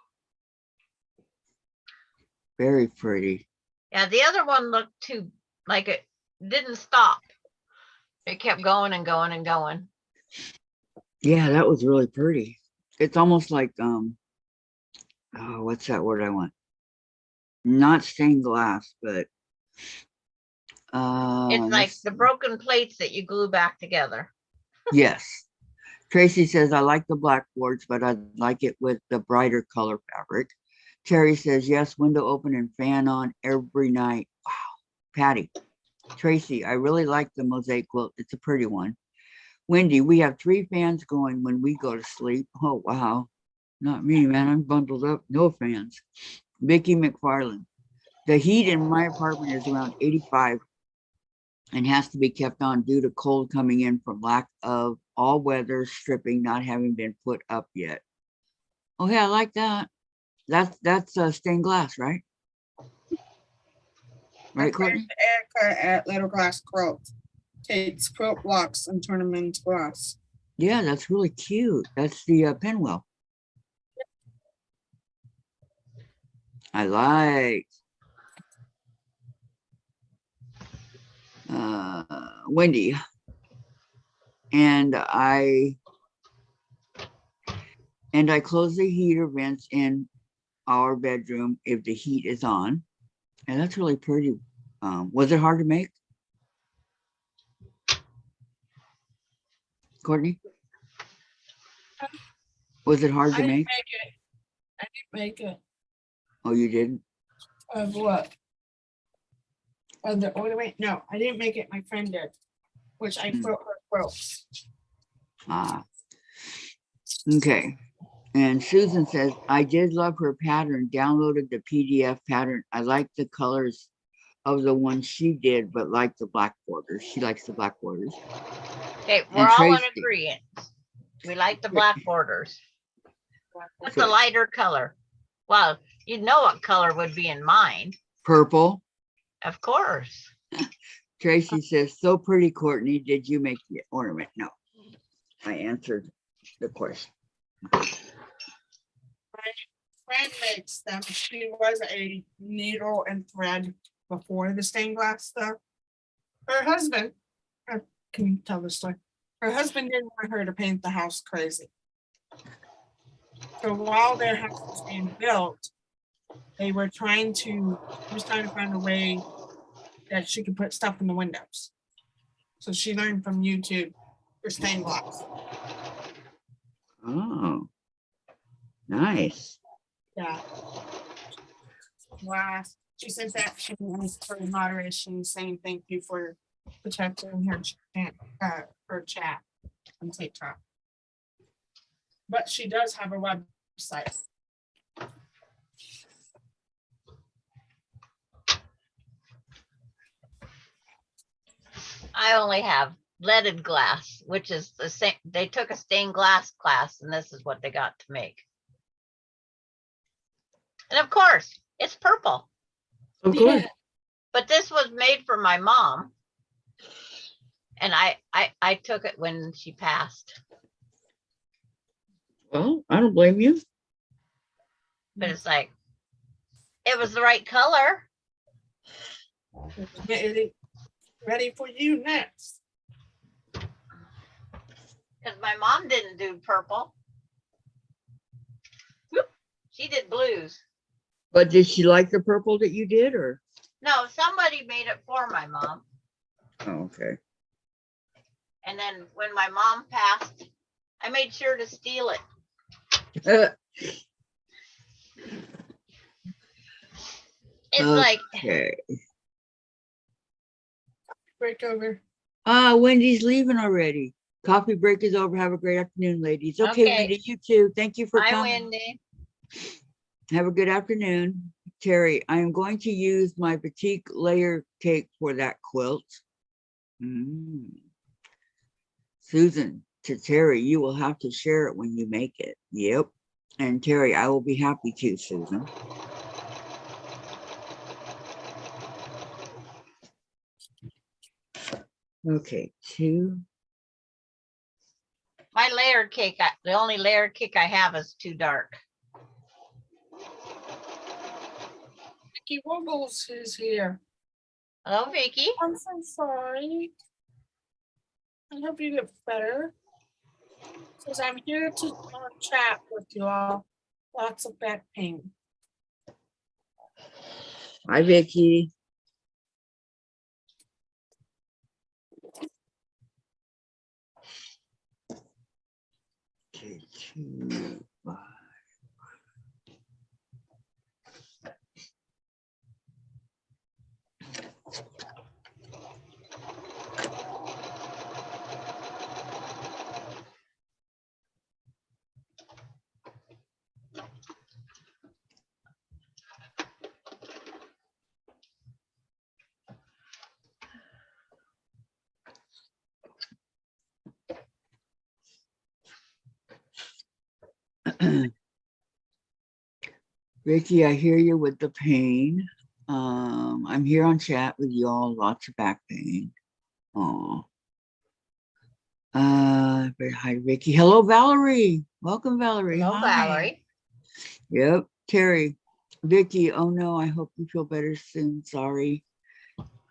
Speaker 1: Very pretty.
Speaker 5: Yeah, the other one looked too like it didn't stop. It kept going and going and going.
Speaker 1: Yeah, that was really pretty. It's almost like oh, what's that word I want? Not stained glass, but
Speaker 5: It's like
Speaker 1: let's
Speaker 5: the broken plates that you glue back together.
Speaker 1: yes. Tracy says I like the blackboards, but I'd like it with the brighter color fabric. Terry says yes, window open and fan on every night. Wow. Patty. Tracy, I really like the mosaic quilt. It's a pretty one. Wendy, we have 3 fans going when we go to sleep. Oh, wow. Not me, man. I'm bundled up. No fans. Vicki McFarland. The heat in my apartment is around 85 and has to be kept on due to cold coming in from lack of all weather stripping not having been put up yet. Oh, yeah, I like that. That's stained glass, right? Right, Courtney?
Speaker 3: Erica at Little Glass Quilt takes quilt blocks and turn them into glass.
Speaker 1: Yeah, that's really cute. That's the pinwheel. I like. Wendy. And I close the heater vents in our bedroom if the heat is on. And that's really pretty. Was it hard to make? Courtney? Was it hard
Speaker 3: I
Speaker 1: to
Speaker 3: didn't
Speaker 1: make?
Speaker 3: make it. I didn't make it.
Speaker 1: Oh, you didn't?
Speaker 3: Of what? Of the ornament? No, I didn't make it. My friend did, which I quilt her quilts.
Speaker 1: Ah, okay. And Susan says, I did love her pattern, downloaded the PDF pattern. I like the colors of the one she did, but like the black borders. She likes the black borders.
Speaker 5: Okay, we're
Speaker 1: And
Speaker 5: all in
Speaker 1: Tracy.
Speaker 5: agreement. We like the black borders. What's the
Speaker 1: Good.
Speaker 5: lighter color? Well, you know what color would be in mine,
Speaker 1: Purple.
Speaker 5: of course.
Speaker 1: Tracy says, so pretty, Courtney. Did you make the ornament? No. I answered the question.
Speaker 3: My friend makes them. She was a needle and thread before the stained glass stuff. Her husband, I can tell the story. Her husband didn't want her to paint the house crazy. So while their house was being built, he was trying to find a way that she could put stuff in the windows. So she learned from YouTube for stained glass.
Speaker 1: Oh, nice.
Speaker 3: Yeah. Wow. She sent that to me for moderation, saying thank you for protecting her chat on TikTok. But she does have a website.
Speaker 5: I only have leaded glass, which is the same. They took a stained glass class, and this is what they got to make. And of course, it's purple.
Speaker 1: Of course.
Speaker 5: But this was made for my mom. And I took it when she passed.
Speaker 1: Well, I don't blame you.
Speaker 5: But it's like, it was the right color.
Speaker 3: Ready for you next.
Speaker 5: Because my mom didn't do purple. She did blues.
Speaker 1: But did she like the purple that you did, or?
Speaker 5: No, somebody made it for my mom.
Speaker 1: Oh, okay.
Speaker 5: And then when my mom passed, I made sure to steal it. It's like,
Speaker 1: Okay.
Speaker 3: Break over.
Speaker 1: Wendy's leaving already. Coffee break is over. Have a great afternoon, ladies. Okay,
Speaker 5: Okay.
Speaker 1: Wendy, you too. Thank you for
Speaker 5: bye,
Speaker 1: coming.
Speaker 5: Wendy.
Speaker 1: Have a good afternoon. Terry, I am going to use my batik layer cake for that quilt. Susan, to Terry, you will have to share it when you make it. Yep. And Terry, I will be happy to, Susan. Okay, 2.
Speaker 5: My layer cake, the only layer cake I have is too dark.
Speaker 3: Vicki Wiggles is here.
Speaker 5: Hello, Vicki.
Speaker 3: I'm so sorry. I hope you get better. Says I'm here to chat with you all. Lots of back pain.
Speaker 1: Hi, Vicki. Okay, 2, 5. Vicki, I hear you with the pain. I'm here on chat with y'all, lots of back pain. Oh. Hi, Vicki. Hello, Valerie. Welcome, Valerie.
Speaker 5: Hello,
Speaker 1: Hi.
Speaker 5: Valerie.
Speaker 1: Yep, Terry. Vicki, oh no, I hope you feel better soon. Sorry.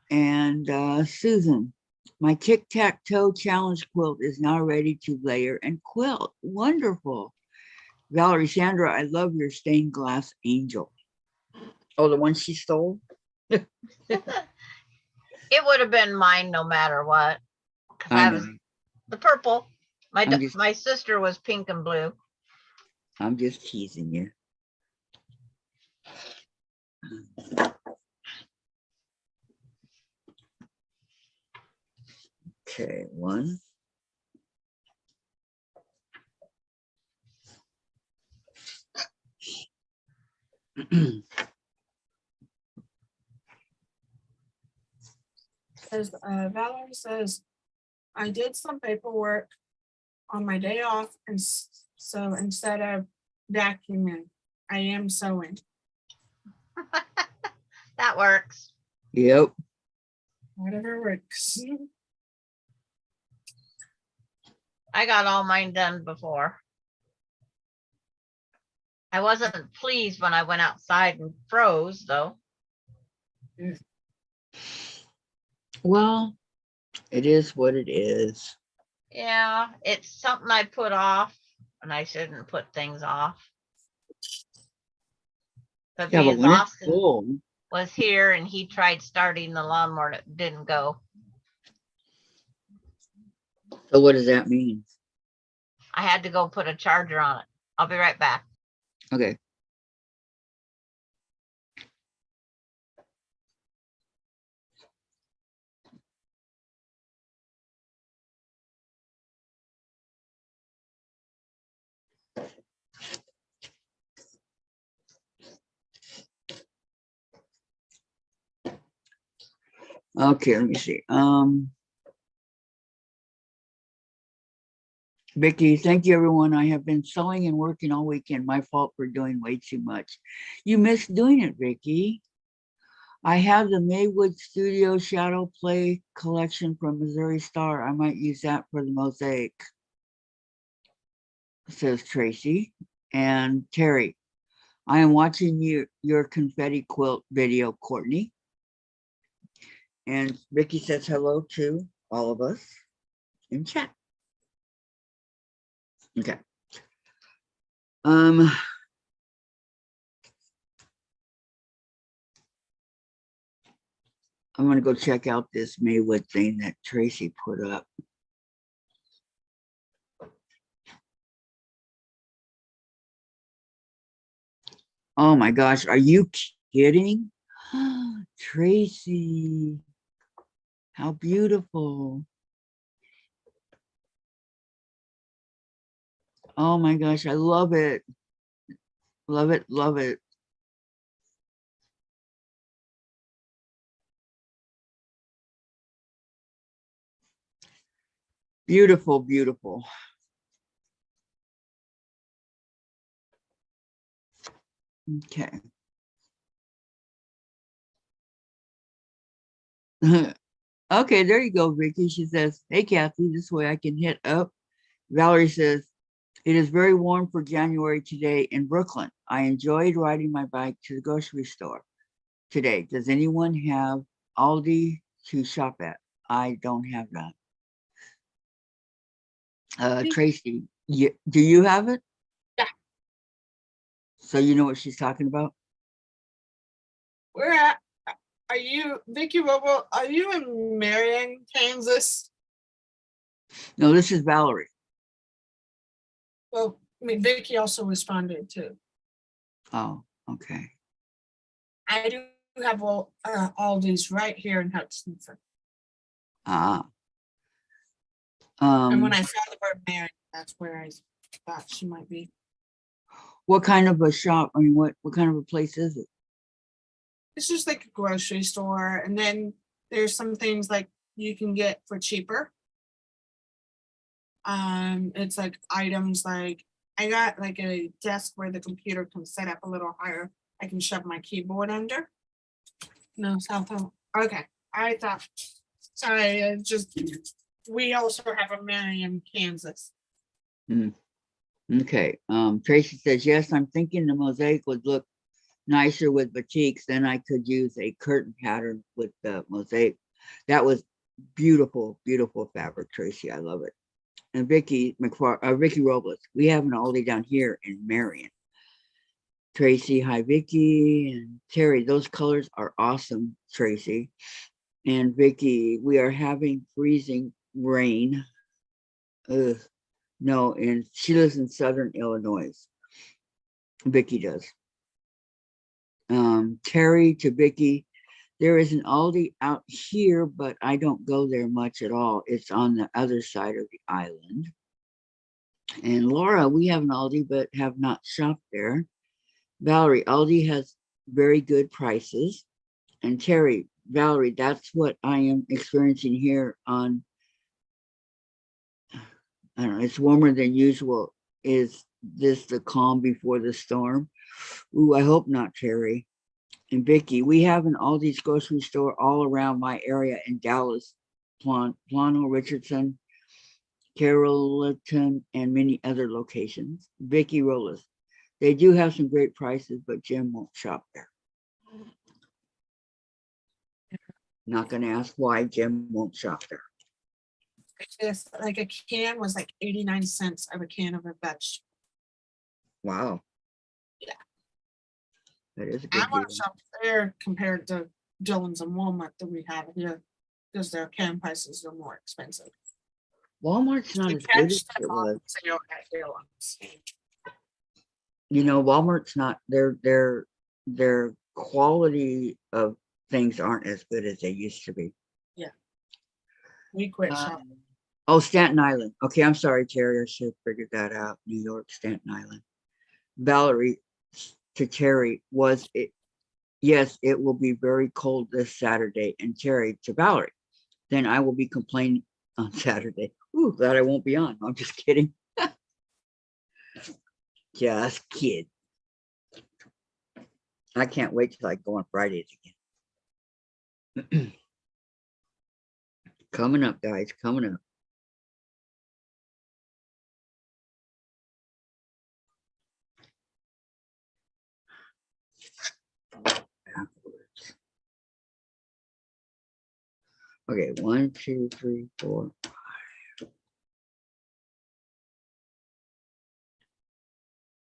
Speaker 1: And Susan, my tic-tac-toe challenge quilt is now ready to layer and quilt. Wonderful. Valerie, Sandra, I love your stained glass angel. Oh, the one she stole?
Speaker 5: It would have been mine no matter what. 'Cause
Speaker 1: I
Speaker 5: I
Speaker 1: know.
Speaker 5: was the purple.
Speaker 1: I'm just-
Speaker 5: My sister was pink and blue.
Speaker 1: I'm just teasing you. Okay, 1.
Speaker 3: Says Valerie says I did some paperwork on my day off, and so instead of vacuuming, I am sewing.
Speaker 5: That works.
Speaker 1: Yep.
Speaker 3: Whatever works.
Speaker 5: I got all mine done before. I wasn't pleased when I went outside and froze, though.
Speaker 1: Well, it is what it is.
Speaker 5: Yeah, it's something I put off, and I shouldn't put things off. But
Speaker 1: Yeah, but
Speaker 5: because
Speaker 1: when it's
Speaker 5: Austin
Speaker 1: full,
Speaker 5: was here and he tried starting the lawnmower and it didn't go.
Speaker 1: so what does that mean?
Speaker 5: I had to go put a charger on it. I'll be right back.
Speaker 1: Okay. Okay, let me see. Vicki, thank you, everyone. I have been sewing and working all weekend. My fault for doing way too much. You missed doing it, Vicki. I have the Maywood Studio Shadow Play collection from Missouri Star. I might use that for the mosaic, says Tracy. And Terry, I am watching your confetti quilt video, Courtney. And Vicki says hello to all of us in chat. Okay. I'm gonna go check out this Maywood thing that Tracy put up. Oh my gosh, are you kidding? Tracy, how beautiful. Oh my gosh, I love it. Love it, love it. Beautiful, beautiful. Okay. Okay, there you go, Vicki. She says, hey, Kathy, this way I can hit up. Valerie says, it is very warm for January today in Brooklyn. I enjoyed riding my bike to the grocery store today. Does anyone have Aldi to shop at? I don't have that. Tracy, do you have it?
Speaker 3: Yeah.
Speaker 1: So you know what she's talking about?
Speaker 3: Where at? Are you, Vicki Robo? Are you in Marion, Kansas?
Speaker 1: No, this is Valerie.
Speaker 3: Well, I mean, Vicki also responded too.
Speaker 1: Oh, okay.
Speaker 3: I do have all these right here in Hudson.
Speaker 1: Ah.
Speaker 3: And when I saw the word Marion, that's where I thought she might be.
Speaker 1: What kind of a shop? I mean, what kind of a place is it?
Speaker 3: It's just like a grocery store, and then there's some things like you can get for cheaper. It's like items like I got like a desk where the computer can set up a little higher. I can shove my keyboard under. No, South. Okay, I thought. Sorry, just we also have a Marion, Kansas.
Speaker 1: Okay. Tracy says, yes, I'm thinking the mosaic would look nicer with batiks. Then I could use a curtain pattern with the mosaic. That was beautiful, beautiful fabric, Tracy. I love it. And Vicki Robles, we have an Aldi down here in Marion. Tracy, hi Vicki and Terry. Those colors are awesome, Tracy. And Vicki, we are having freezing rain. Ugh. No, and she lives in Southern Illinois. Vicki does. Terry to Vicki, there is an Aldi out here, but I don't go there much at all. It's on the other side of the island. And Laura, we have an Aldi, but have not shopped there. Valerie, Aldi has very good prices. And Terry, Valerie, that's what I am experiencing here on, I don't know, it's warmer than usual. Is this the calm before the storm? Ooh, I hope not, Terry. And Vicki, we have an Aldi's grocery store all around my area in Dallas, Plano, Richardson, Carrollton, and many other locations. Vicki Rollins, they do have some great prices, but Jim won't shop there. Not going to ask why Jim won't shop there.
Speaker 3: It's like a can was like 89 cents of a can of a vegetable.
Speaker 1: Wow.
Speaker 3: Yeah.
Speaker 1: That is a
Speaker 3: I
Speaker 1: good
Speaker 3: want
Speaker 1: deal.
Speaker 3: to shop there compared to Dillon's and Walmart that we have here because their can prices are more expensive.
Speaker 1: Walmart's not
Speaker 3: You
Speaker 1: as good
Speaker 3: catch
Speaker 1: as
Speaker 3: them
Speaker 1: it
Speaker 3: on
Speaker 1: was.
Speaker 3: sale at Dillon's.
Speaker 1: You know, Walmart's not, their quality of things aren't as good as they used to be.
Speaker 3: We quit shopping.
Speaker 1: Oh, Staten Island. Okay, I'm sorry, Terry. I should have figured that out. New York, Staten Island. Valerie to Terry, was it? Yes, it will be very cold this Saturday. And Terry to Valerie, then I will be complaining on Saturday. Ooh, glad I won't be on. I'm just kidding. Just kid. I can't wait till I go on Fridays again. Coming up, guys, coming up. Afterwards. Okay, 1, 2, 3, 4.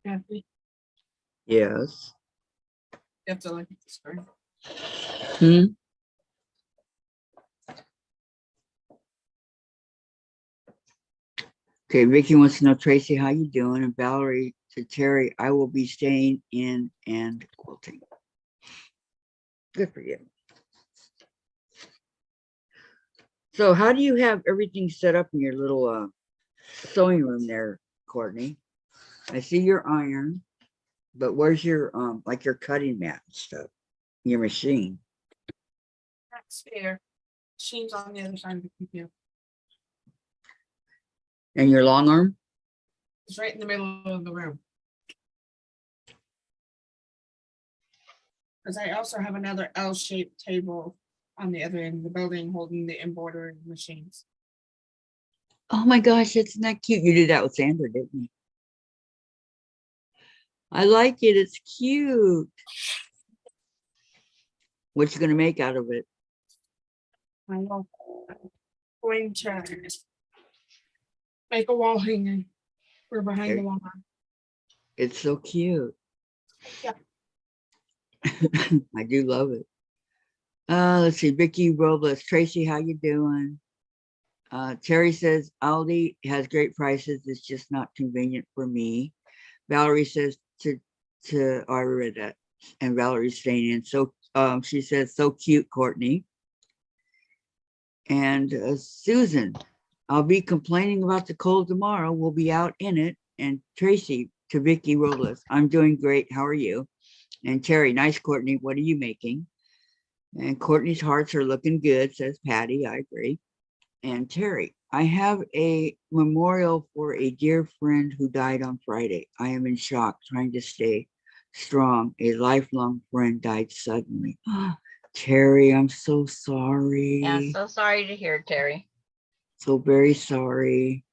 Speaker 3: Kathy,
Speaker 1: Yes.
Speaker 3: you have to look at the screen.
Speaker 1: Okay, Vicki wants to know, Tracy, how you doing? And Valerie to Terry, I will be staying in and quilting. Good for you. So how do you have everything set up in your little sewing room there, Courtney? I see your iron, but where's your like your cutting mat and stuff? Your machine.
Speaker 3: That's fair. Machine's on the other side of the computer.
Speaker 1: And your long arm?
Speaker 3: It's right in the middle of the room. Because I also have another L-shaped table on the other end of the building holding the embroidery machines.
Speaker 1: Oh my gosh, isn't that cute? You did that with Sandra, didn't you? I like it. It's cute. What you gonna make out of it?
Speaker 3: I'm going to make a wall hanging or behind
Speaker 1: Okay.
Speaker 3: the wall.
Speaker 1: It's so cute.
Speaker 3: Yeah.
Speaker 1: I do love it. Let's see, Vicki Robles, Tracy, how you doing? Terry says Aldi has great prices. It's just not convenient for me. Valerie says I read that, and Valerie's staying in. So she says, so cute, Courtney. And Susan, I'll be complaining about the cold tomorrow. We'll be out in it. And Tracy to Vicki Robles, I'm doing great. How are you? And Terry, nice, Courtney. What are you making? And Courtney's hearts are looking good, says Patty. I agree. And Terry, I have a memorial for a dear friend who died on Friday. I am in shock, trying to stay strong. A lifelong friend died suddenly. Terry, I'm so sorry.
Speaker 5: Yeah, so sorry to hear, Terry.
Speaker 1: So very sorry.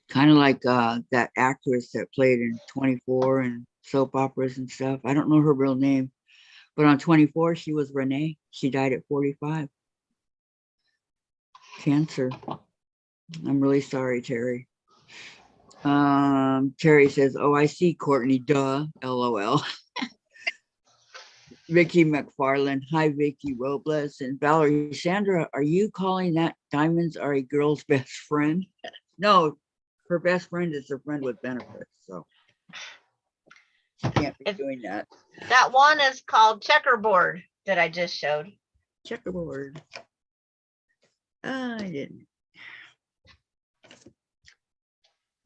Speaker 1: Kind of like that actress that played in 24 and soap operas and stuff. I don't know her real name, but on 24, she was Renee. She died at 45. Cancer. I'm really sorry, Terry. Terry says, oh, I see, Courtney, duh, LOL. Vicki McFarland, hi, Vicki Robles. And Valerie, Sandra, are you calling that diamonds are a girl's best friend? No, her best friend is a friend with benefits, so she can't be doing that.
Speaker 5: That one is called checkerboard that I just showed.
Speaker 1: Checkerboard. I didn't.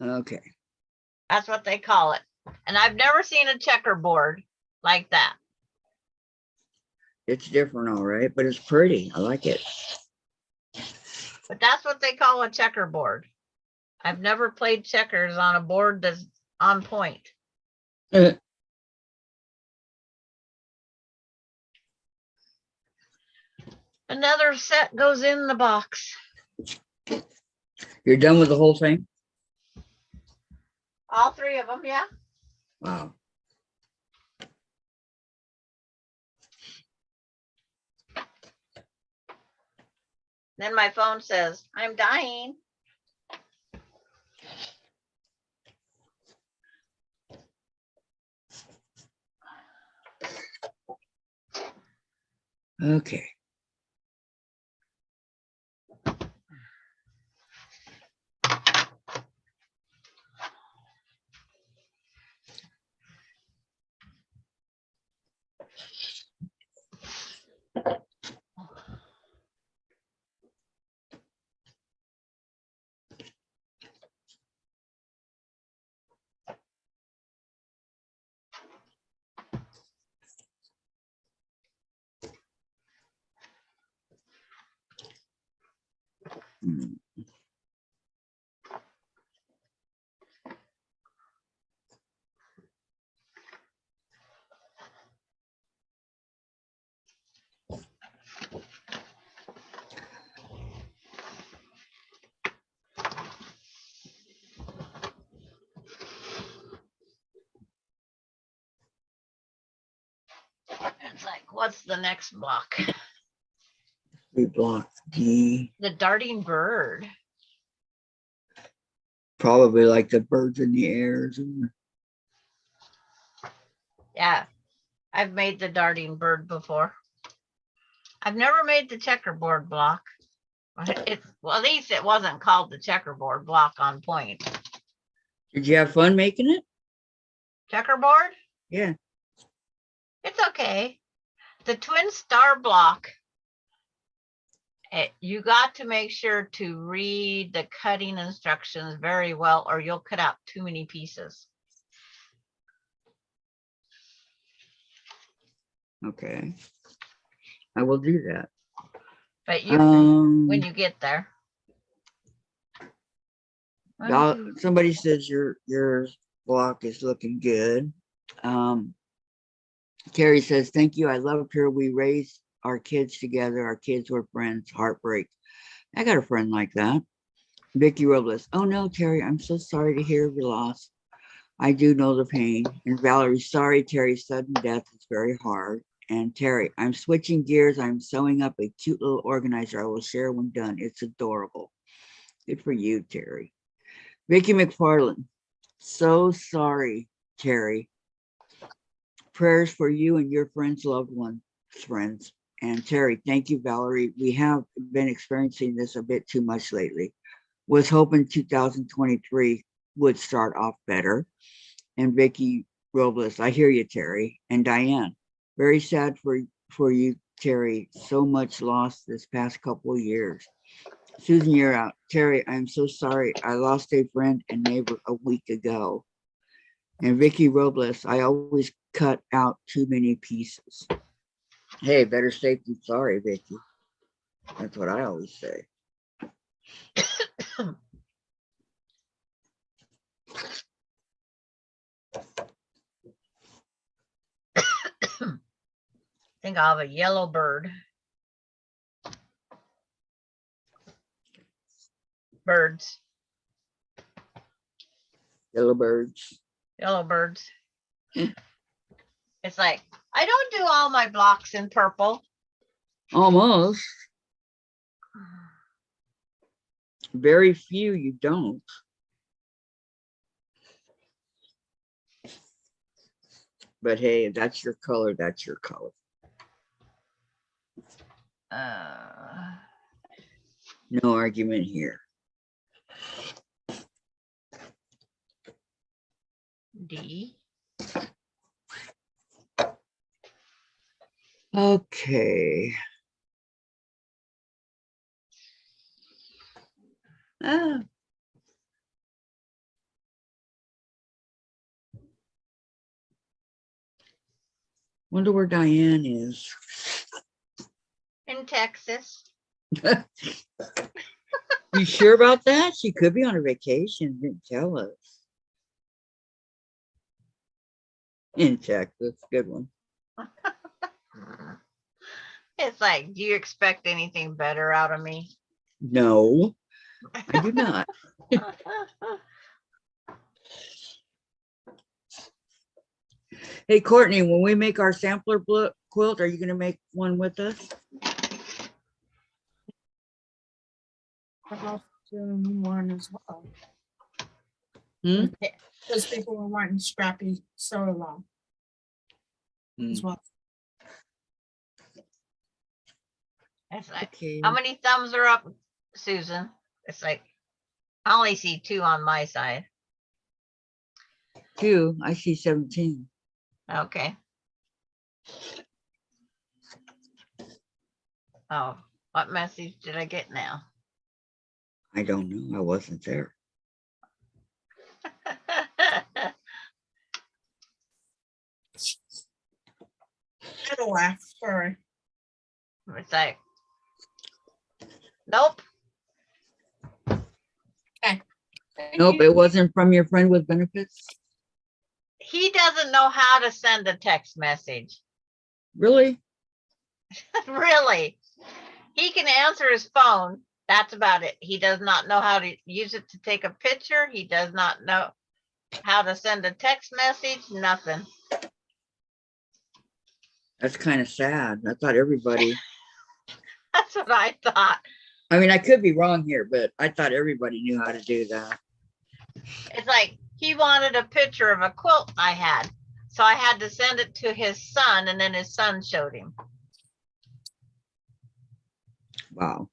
Speaker 1: Okay.
Speaker 5: That's what they call it. And I've never seen a checkerboard like that.
Speaker 1: It's different, all right, but it's pretty. I like it.
Speaker 5: But that's what they call a checkerboard. I've never played checkers on a board that's on point. Another set goes in the box.
Speaker 1: You're done with the whole thing?
Speaker 5: All three of them, yeah.
Speaker 1: Wow.
Speaker 5: Then my phone says, I'm dying.
Speaker 1: Okay. Hmm.
Speaker 5: It's like, what's the next block?
Speaker 1: We blocked D.
Speaker 5: The darting bird.
Speaker 1: Probably like the birds in the air.
Speaker 5: Yeah, I've made the darting bird before. I've never made the checkerboard block. Well, at least it wasn't called the checkerboard block on point.
Speaker 1: Did you have fun making it?
Speaker 5: Checkerboard?
Speaker 1: Yeah.
Speaker 5: It's okay. The twin star block, you got to make sure to read the cutting instructions very well, or you'll cut out too many pieces.
Speaker 1: Okay. I will do that.
Speaker 5: But you when you get there.
Speaker 1: Somebody says your block is looking good. Carrie says, thank you. I loved her. We raised our kids together. Our kids were friends. Heartbreak. I got a friend like that. Vicki Robles. Oh no, Terry, I'm so sorry to hear of your loss. I do know the pain. And Valerie, sorry, Terry's sudden death is very hard. And Terry, I'm switching gears. I'm sewing up a cute little organizer I will share when done. It's adorable. Good for you, Terry. Vicki McFarland. So sorry, Terry. Prayers for you and your friends, loved ones, friends. And Terry, thank you, Valerie. We have been experiencing this a bit too much lately. Was hoping 2023 would start off better. And Vicki Robles, I hear you, Terry. And Diane, very sad for you, Terry. So much loss this past couple of years. Susan, you're out. Terry, I'm so sorry. I lost a friend and neighbor a week ago. And Vicki Robles, I always cut out too many pieces. Hey, better safe than sorry, Vicki. That's what I always say.
Speaker 5: I think I'll have a yellow bird. Birds,
Speaker 1: Yellow birds.
Speaker 5: yellow birds. It's like, I don't do all my blocks in purple.
Speaker 1: Almost. Very few you don't. But hey, if that's your color, that's your color. No argument here.
Speaker 5: D.
Speaker 1: Okay. Ah. Wonder where Diane is.
Speaker 5: In Texas.
Speaker 1: You sure about that? She could be on a vacation. Didn't tell us. In Texas. Good one.
Speaker 5: It's like, do you expect anything better out of me?
Speaker 1: No, I do not. Hey, Courtney, when we make our sampler quilt, are you going to make one with us?
Speaker 3: I'll do one as well.
Speaker 1: Hmm?
Speaker 3: Because people were wanting scrappy so long as well.
Speaker 5: It's like,
Speaker 1: Okay.
Speaker 5: how many thumbs are up, Susan? It's like, I only see 2 on my side.
Speaker 1: 2. I see 17.
Speaker 5: Okay. Oh, what message did I get now?
Speaker 1: I don't know. I wasn't there.
Speaker 3: I had a laugh. Sorry.
Speaker 5: It's like, nope.
Speaker 1: Nope, it wasn't from your friend with benefits.
Speaker 5: He doesn't know how to send a text message.
Speaker 1: Really?
Speaker 5: Really. He can answer his phone. That's about it. He does not know how to use it to take a picture. He does not know how to send a text message. Nothing.
Speaker 1: That's kind of sad. I thought everybody.
Speaker 5: That's what I thought.
Speaker 1: I mean, I could be wrong here, but I thought everybody knew how to do that.
Speaker 5: It's like he wanted a picture of a quilt I had. So I had to send it to his son, and then his son showed him.
Speaker 1: Wow.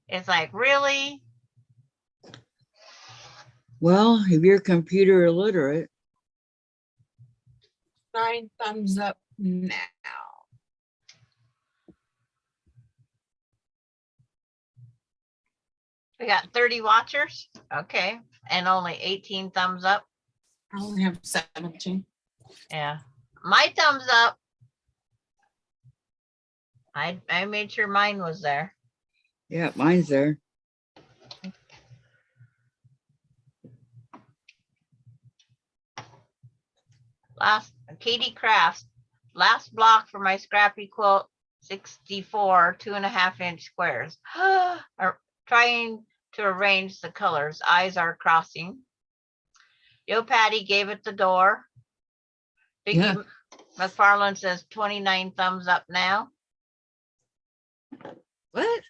Speaker 5: It's like, really?
Speaker 1: Well, if you're computer illiterate,
Speaker 3: 9 thumbs up now.
Speaker 5: We got 30 watchers. Okay. And only 18 thumbs up.
Speaker 3: I only have 17.
Speaker 5: Yeah. My thumbs up. I made sure mine was there.
Speaker 1: yeah, mine's there.
Speaker 5: Katie Crafts, last block for my scrappy quilt, 64 2.5-inch squares. Are trying to arrange the colors. Eyes are crossing. Yo Patty gave it the door. Vicki
Speaker 1: Yeah.
Speaker 5: McFarland says 29 thumbs up now.
Speaker 1: What?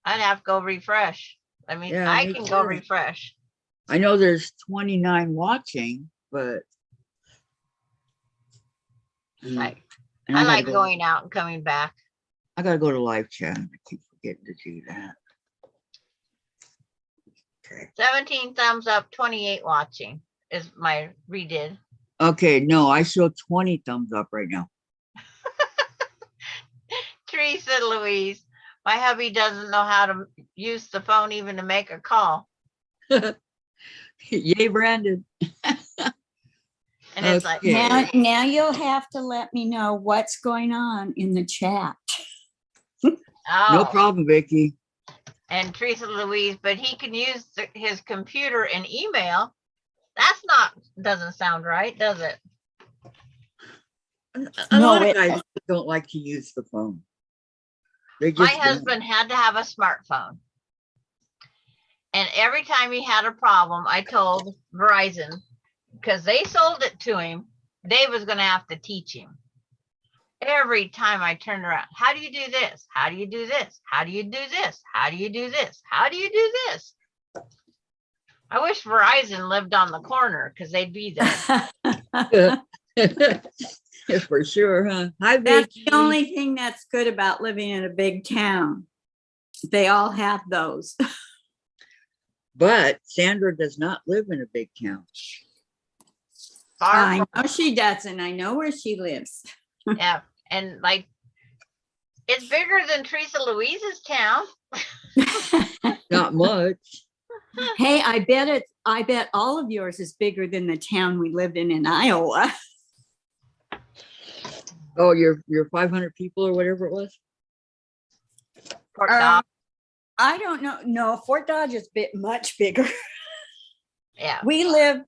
Speaker 5: I'd have to go refresh. I mean,
Speaker 1: Yeah,
Speaker 5: I
Speaker 1: me
Speaker 5: can go
Speaker 1: too.
Speaker 5: refresh.
Speaker 1: I know there's 29 watching, but.
Speaker 5: Like,
Speaker 1: And
Speaker 5: I
Speaker 1: gotta
Speaker 5: like
Speaker 1: go-
Speaker 5: going out and coming back.
Speaker 1: I gotta go to live chat. I keep forgetting to do that. Okay.
Speaker 5: 17 thumbs up, 28 watching is my redid.
Speaker 1: Okay, no, I show 20 thumbs up right now.
Speaker 5: Teresa Louise, my hubby doesn't know how to use the phone even to make a call.
Speaker 1: Yay, Brandon.
Speaker 5: And it's like,
Speaker 1: Okay.
Speaker 6: Now you'll have to let me know what's going on in the chat.
Speaker 1: No
Speaker 5: oh,
Speaker 1: problem, Vicki.
Speaker 5: and Teresa Louise, but he can use his computer and email. That's not, doesn't sound right, does it?
Speaker 1: A
Speaker 6: No,
Speaker 1: lot of
Speaker 6: it-
Speaker 1: guys don't like to use the phone. They
Speaker 5: My
Speaker 1: just don't.
Speaker 5: husband had to have a smartphone. And every time he had a problem, I told Verizon, because they sold it to him, Dave was going to have to teach him. Every time I turned around, how do you do this? How do you do this? How do you do this? How do you do this? How do you do this? I wish Verizon lived on the corner because they'd be there.
Speaker 1: For sure, huh? Hi,
Speaker 6: That's
Speaker 1: Vicki.
Speaker 6: the only thing that's good about living in a big town. They all have those.
Speaker 1: But Sandra does not live in a big town.
Speaker 5: Far
Speaker 6: I
Speaker 5: from,
Speaker 6: know she doesn't. I know where she lives.
Speaker 5: yeah, and like it's bigger than Teresa Louise's town.
Speaker 1: Not much.
Speaker 6: Hey, I bet all of yours is bigger than the town we lived in Iowa.
Speaker 1: Oh, you're 500 people or whatever it was.
Speaker 5: Fort
Speaker 6: Um,
Speaker 5: Dodge,
Speaker 6: I don't know. No, Fort Dodge is much bigger.
Speaker 5: yeah,
Speaker 6: We live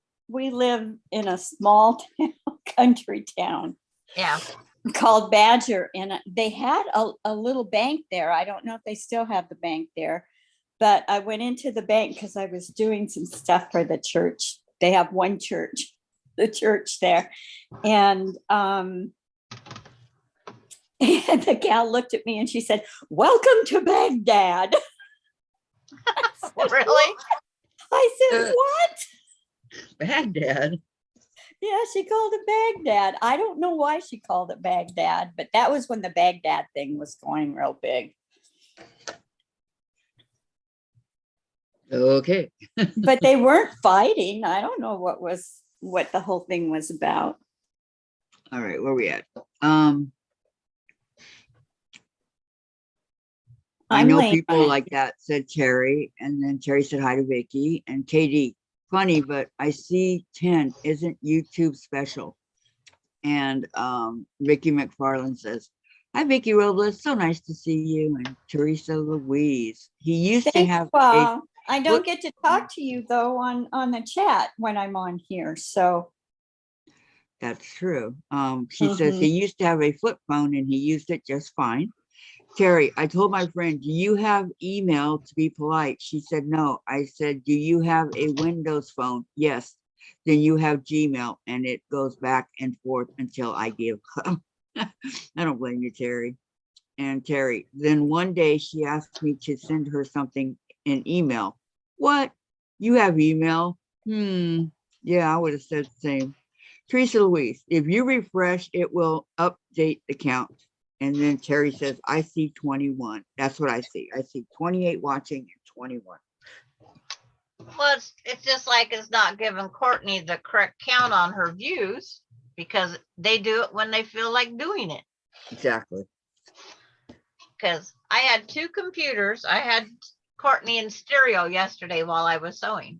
Speaker 6: in a small town, country town
Speaker 5: yeah.
Speaker 6: called Badger, and they had a little bank there. I don't know if they still have the bank there, but I went into the bank because I was doing some stuff for the church. They have one church, the church there, and and the gal looked at me and she said, "Welcome to Baghdad." I said,
Speaker 5: Really?
Speaker 6: I said, "What?"
Speaker 1: Baghdad.
Speaker 6: Yeah, she called it Baghdad. I don't know why she called it Baghdad, but that was when the Baghdad thing was going real big.
Speaker 1: Okay.
Speaker 6: But they weren't fighting. I don't know what the whole thing was about.
Speaker 1: All right, where we at? I
Speaker 6: I'm
Speaker 1: know
Speaker 6: late
Speaker 1: people
Speaker 6: on it.
Speaker 1: like that, said Terry, and then Terry said hi to Vicki and Katie. Funny, but I see 10 isn't YouTube special. And Vicki McFarland says, "Hi, Vicki Robles. So nice to see you." And Teresa Louise. He used to
Speaker 6: Thanks,
Speaker 1: have a
Speaker 6: Paul. I don't
Speaker 1: flip-
Speaker 6: get to talk to you though on the chat when I'm on here. So
Speaker 1: That's true. She says he used to have a flip phone and he used it just fine. Terry, I told my friend, "Do you have email to be polite?" She said, "No." I said, "Do you have a Windows phone?" "Yes." "Then you have Gmail," and it goes back and forth until I give up. I don't blame you, Terry. And Terry, then one day she asked me to send her something in email. "What? You have email?" Yeah, I would have said the same. Teresa Louise, if you refresh, it will update the count. And then Terry says, "I see 21. That's what I see. I see 28 watching and 21.
Speaker 5: Well, it's just like it's not giving Courtney the correct count on her views because they do it when they feel like doing it.
Speaker 1: Exactly.
Speaker 5: Because I had two computers. I had Courtney in stereo yesterday while I was sewing.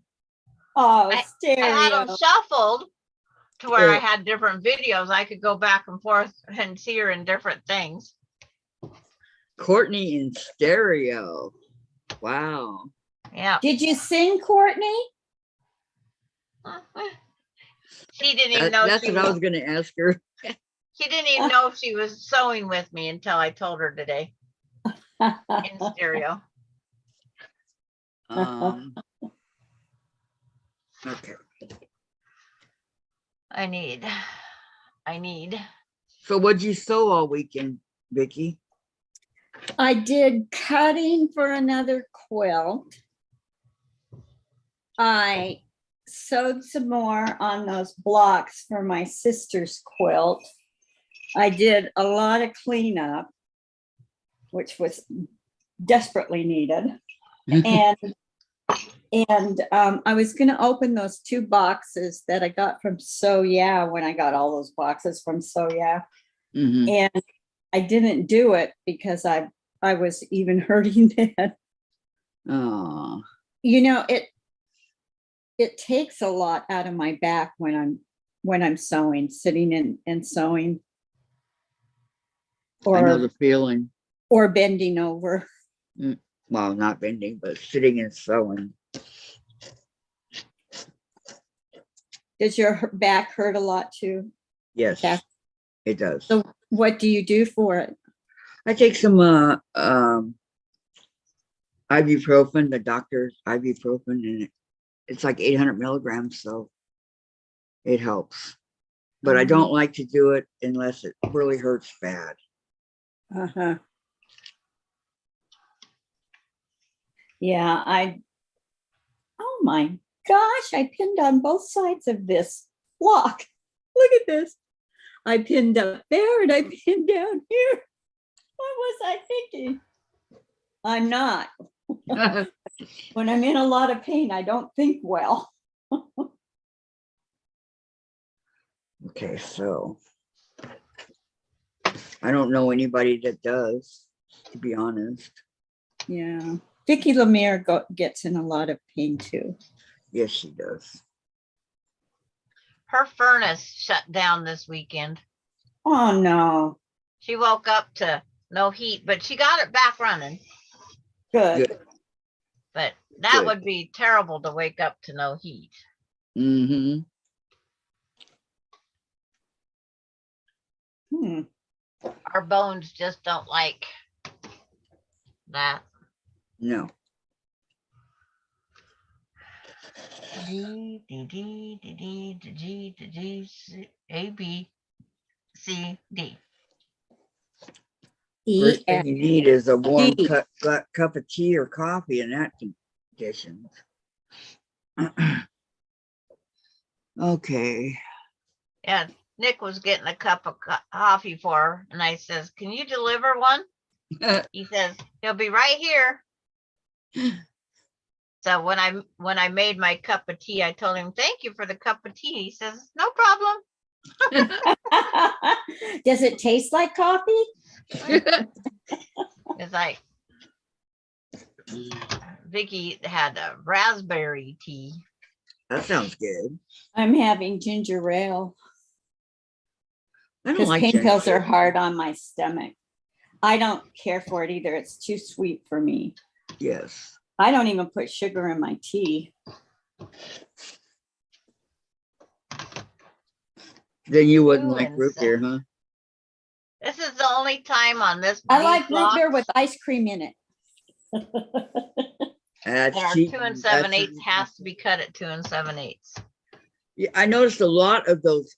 Speaker 6: oh,
Speaker 5: I had
Speaker 6: stereo.
Speaker 5: them shuffled to where I
Speaker 1: Uh,
Speaker 5: had different videos. I could go back and forth and see her in different things.
Speaker 1: Courtney in stereo. Wow.
Speaker 5: Yeah.
Speaker 6: Did you sing, Courtney?
Speaker 5: She didn't even know
Speaker 1: That's
Speaker 5: she
Speaker 1: what I
Speaker 5: was,
Speaker 1: was going to ask her.
Speaker 5: she didn't even know she was sewing with me until I told her today in stereo.
Speaker 1: Okay.
Speaker 5: I need.
Speaker 1: So what'd you sew all weekend, Vicki?
Speaker 6: I did cutting for another quilt. I sewed some more on those blocks for my sister's quilt. I did a lot of cleanup, which was desperately needed. And I was going to open those 2 boxes that I got from So Yeah when I got all those boxes from So Yeah.
Speaker 1: Mhm.
Speaker 6: And I didn't do it because I was even hurting that.
Speaker 1: Oh,
Speaker 6: You know, it takes a lot out of my back when I'm sewing, sitting and sewing,
Speaker 1: I know
Speaker 6: or
Speaker 1: the feeling.
Speaker 6: bending over.
Speaker 1: Well, not bending, but sitting and sewing.
Speaker 6: Does your back hurt a lot too?
Speaker 1: Yes,
Speaker 6: Kath?
Speaker 1: it does.
Speaker 6: So what do you do for it?
Speaker 1: I take some ibuprofen, the doctor's ibuprofen, and it's like 800 milligrams, so it helps. But I don't like to do it unless it really hurts bad.
Speaker 6: Uh-huh. Yeah, oh my gosh, I pinned on both sides of this block. Look at this. I pinned up there and I pinned down here. What was I thinking? I'm not. When I'm in a lot of pain, I don't think well.
Speaker 1: Okay, so I don't know anybody that does, to be honest.
Speaker 6: Yeah. Vicki Lemire gets in a lot of pain too.
Speaker 1: Yes, she does.
Speaker 5: Her furnace shut down this weekend.
Speaker 6: Oh no.
Speaker 5: She woke up to no heat, but she got it back running.
Speaker 6: Good.
Speaker 1: Good.
Speaker 5: But that
Speaker 1: Good.
Speaker 5: would be terrible to wake up to no heat.
Speaker 1: Mm-hmm.
Speaker 5: Our bones just don't like that.
Speaker 1: No.
Speaker 5: D D D D D D G D G C A B C D.
Speaker 1: First thing you need is a warm
Speaker 6: E.
Speaker 1: cup of tea or coffee in that condition. Okay.
Speaker 5: Yeah, Nick was getting a cup of coffee for her, and I says, "Can you deliver one?" He says, "He'll be right here." So when I made my cup of tea, I told him, "Thank you for the cup of tea." He says, "No problem."
Speaker 6: Does it taste like coffee?
Speaker 5: It's like Vicki had a raspberry tea.
Speaker 1: That sounds good.
Speaker 6: I'm having ginger ale
Speaker 1: I don't
Speaker 6: because
Speaker 1: like
Speaker 6: pain pills
Speaker 1: ginger.
Speaker 6: are hard on my stomach. I don't care for it either. It's too sweet for me.
Speaker 1: Yes.
Speaker 6: I don't even put sugar in my tea.
Speaker 1: Then you wouldn't
Speaker 5: Ooh,
Speaker 1: like
Speaker 5: and
Speaker 1: root beer, huh?
Speaker 5: This is the only time on this.
Speaker 6: I
Speaker 5: these
Speaker 6: like root beer
Speaker 5: blocks
Speaker 6: with ice cream in it.
Speaker 1: That's
Speaker 5: that are
Speaker 1: cheap.
Speaker 5: 2 7/8 has to be cut at 2 7/8.
Speaker 1: Yeah, I noticed a lot of those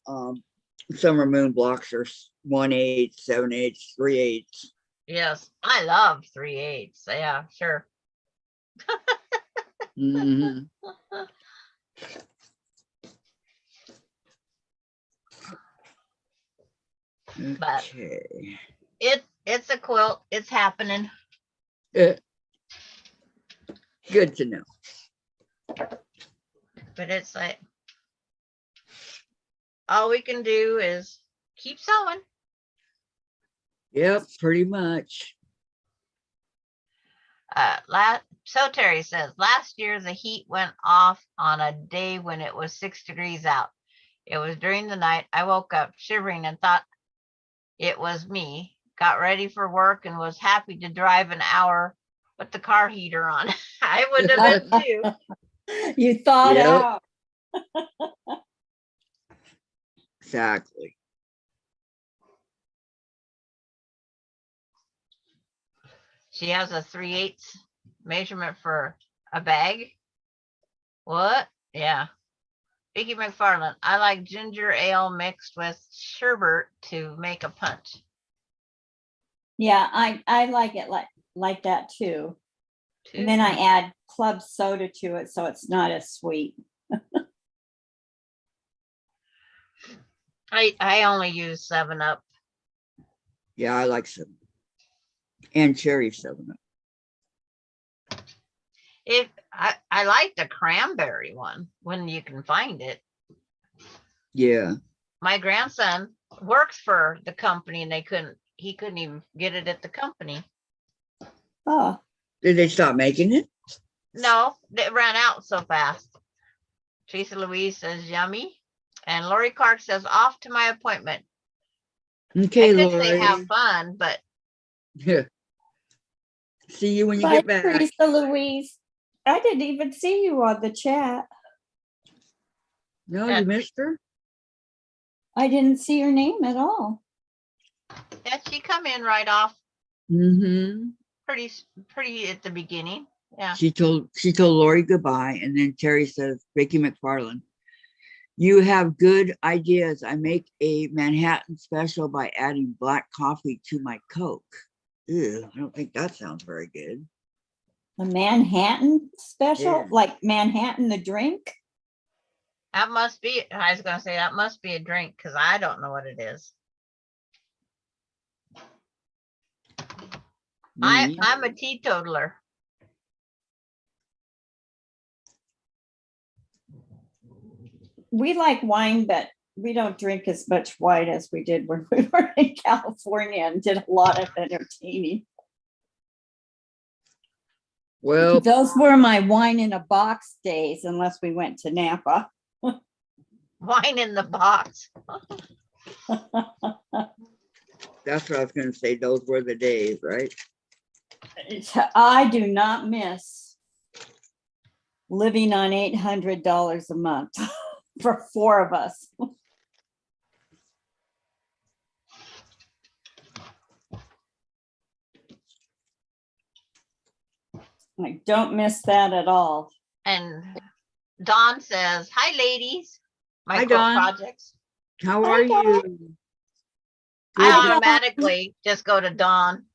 Speaker 1: summer moon blocks are 1/8, 7/8, 3/8.
Speaker 5: Yes, I love 3/8. Yeah, sure.
Speaker 1: Mm-hmm.
Speaker 5: But
Speaker 1: Okay.
Speaker 5: it's a quilt. It's happening.
Speaker 1: Good to know.
Speaker 5: But it's like all we can do is keep sewing.
Speaker 1: Yep, pretty much.
Speaker 5: So Terry says last year the heat went off on a day when it was 6 degrees out. It was during the night. I woke up shivering and thought it was me. Got ready for work and was happy to drive an hour with the car heater on. I would have been too.
Speaker 6: You thought
Speaker 1: Yep.
Speaker 6: out.
Speaker 1: Exactly.
Speaker 5: She has a 3/8 measurement for a bag. What? Yeah. Vicki McFarland, I like ginger ale mixed with sherbet to make a punch.
Speaker 6: Yeah, I like it like that too. And then I add club soda to it, so it's not as sweet.
Speaker 5: I only use 7-Up.
Speaker 1: Yeah, I like 7. And cherry 7.
Speaker 5: If I like the cranberry one when you can find it.
Speaker 1: Yeah.
Speaker 5: My grandson works for the company and he couldn't even get it at the company.
Speaker 6: Oh,
Speaker 1: Did they stop making it?
Speaker 5: No, it ran out so fast. Teresa Louise says yummy. And Lori Clark says off to my appointment.
Speaker 1: Okay,
Speaker 5: I could say
Speaker 1: Lori.
Speaker 5: have fun, but
Speaker 1: Yeah. See you when you
Speaker 6: bye,
Speaker 1: get back.
Speaker 6: Teresa Louise. I didn't even see you on the chat.
Speaker 1: No, you missed her?
Speaker 6: I didn't see your name at all.
Speaker 5: yeah, she come in right off
Speaker 1: Mm-hmm.
Speaker 5: pretty at the beginning. Yeah.
Speaker 1: She told Lori goodbye, and then Terry says, Vicki McFarland, you have good ideas. I make a Manhattan special by adding black coffee to my Coke. Ew, I don't think that sounds very good.
Speaker 6: A Manhattan special,
Speaker 1: Yeah.
Speaker 6: like Manhattan the drink.
Speaker 5: That must be, I was going to say that must be a drink because I don't know what it is.
Speaker 1: Me
Speaker 5: I'm a teetotaler.
Speaker 6: We like wine, but we don't drink as much wine as we did when we were in California and did a lot of entertaining.
Speaker 1: Well,
Speaker 6: Those were my wine in a box days, unless we went to Napa.
Speaker 5: Wine in the box.
Speaker 1: that's what I was going to say. Those were the days, right?
Speaker 6: I do not miss living on $800 a month for 4 of us. I don't miss that at all.
Speaker 5: And Dawn says, hi, ladies. My
Speaker 1: Hi,
Speaker 5: quilt
Speaker 1: Dawn.
Speaker 5: projects.
Speaker 1: How
Speaker 6: Hi,
Speaker 1: are
Speaker 6: Dawn.
Speaker 1: you?
Speaker 5: I
Speaker 6: Hi, Dawn.
Speaker 5: automatically just go to Dawn.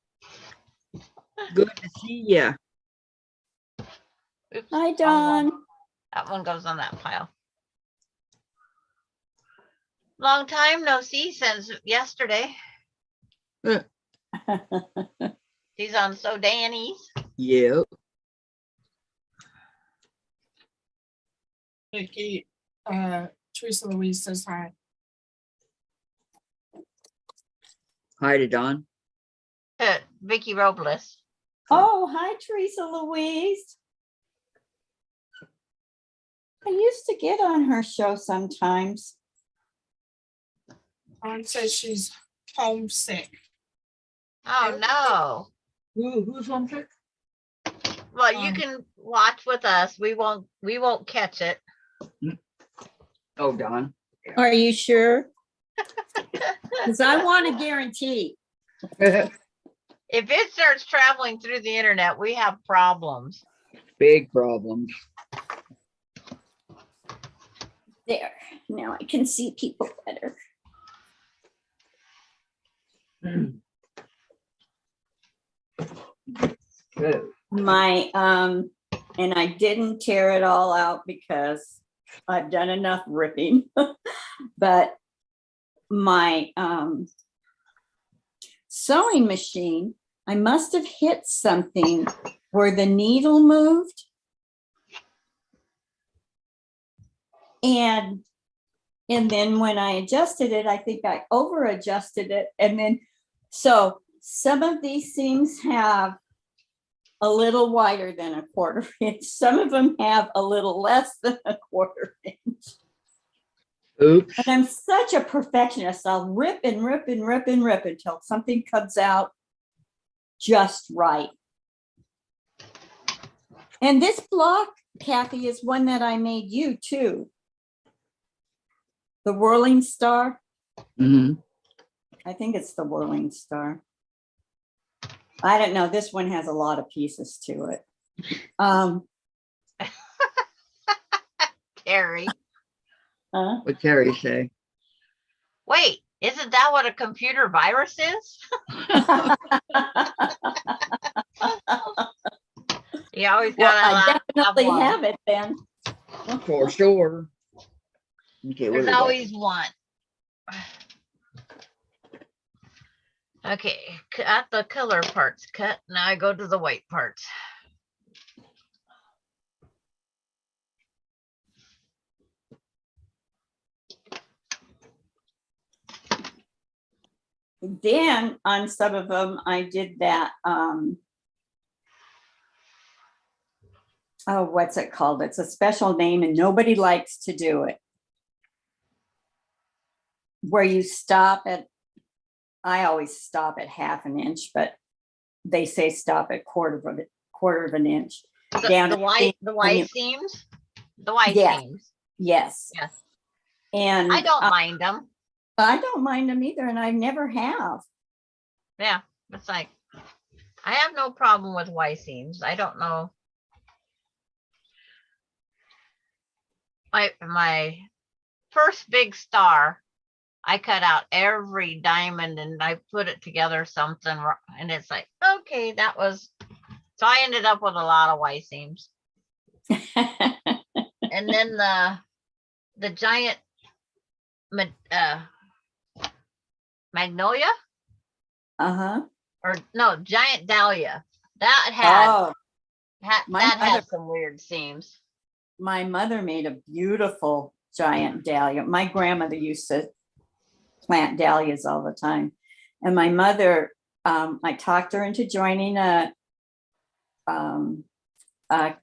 Speaker 1: Good to see you.
Speaker 5: Oops,
Speaker 6: Hi,
Speaker 5: wrong one.
Speaker 6: Dawn.
Speaker 5: That one goes on that pile. Long time no see since yesterday. She's on So Danny's.
Speaker 1: Yep.
Speaker 3: Vicki, Teresa Louise says hi.
Speaker 1: Hi to Don.
Speaker 5: Vicki Robles.
Speaker 6: Oh, hi, Teresa Louise. I used to get on her show sometimes.
Speaker 3: Dawn says she's homesick.
Speaker 5: Oh no.
Speaker 1: Who's homesick?
Speaker 5: Well, you can watch with us. We won't catch it.
Speaker 1: Oh, Don.
Speaker 6: Are you sure? Because I want a guarantee.
Speaker 5: If it starts traveling through the internet, we have problems.
Speaker 1: Big problems.
Speaker 6: There. Now I can see people better.
Speaker 1: Good.
Speaker 6: My and I didn't tear it all out because I've done enough ripping. But my sewing machine, I must have hit something where the needle moved. And then when I adjusted it, I think I over adjusted it. And then, so some of these seams have a little wider than a 1/4 inch. Some of them have a little less than a 1/4 inch.
Speaker 1: Oops.
Speaker 6: And I'm such a perfectionist. I'll rip and rip and rip and rip until something comes out just right. And this block, Kathy, is one that I made you too. The whirling star.
Speaker 1: Mm-hmm.
Speaker 6: I think it's the whirling star. I don't know. This one has a lot of pieces to it.
Speaker 5: Terry.
Speaker 1: What Terry say?
Speaker 5: Wait, isn't that what a computer virus is? You always
Speaker 6: Well,
Speaker 5: gotta
Speaker 6: I
Speaker 5: have
Speaker 6: definitely
Speaker 5: one.
Speaker 6: have it then.
Speaker 1: For sure. Okay, what
Speaker 5: There's
Speaker 1: do we got?
Speaker 5: always one. Okay, cut the color parts cut. Now I go to the white parts.
Speaker 6: Then on some of them, I did that, oh, what's it called? It's a special name and nobody likes to do it. Where you stop at, I always stop at half an inch, but they say stop at quarter of an inch. Down
Speaker 5: The
Speaker 6: at the
Speaker 5: white
Speaker 6: you-
Speaker 5: seams. The white
Speaker 6: Yeah.
Speaker 5: seams.
Speaker 6: Yes.
Speaker 5: Yes.
Speaker 6: And
Speaker 5: I don't mind them.
Speaker 6: I don't mind them either, and I never have.
Speaker 5: Yeah. It's like I have no problem with white seams. I don't know. My first big star, I cut out every diamond and I put it together something, and it's like, okay, that was, so I ended up with a lot of white seams. And then the giant magnolia,
Speaker 6: Uh-huh.
Speaker 5: or no, giant dahlia, that had,
Speaker 6: Oh, my
Speaker 5: that
Speaker 6: mother-
Speaker 5: had some weird seams.
Speaker 6: my mother made a beautiful giant dahlia. My grandmother used to plant dahlias all the time. And my mother, I talked her into joining a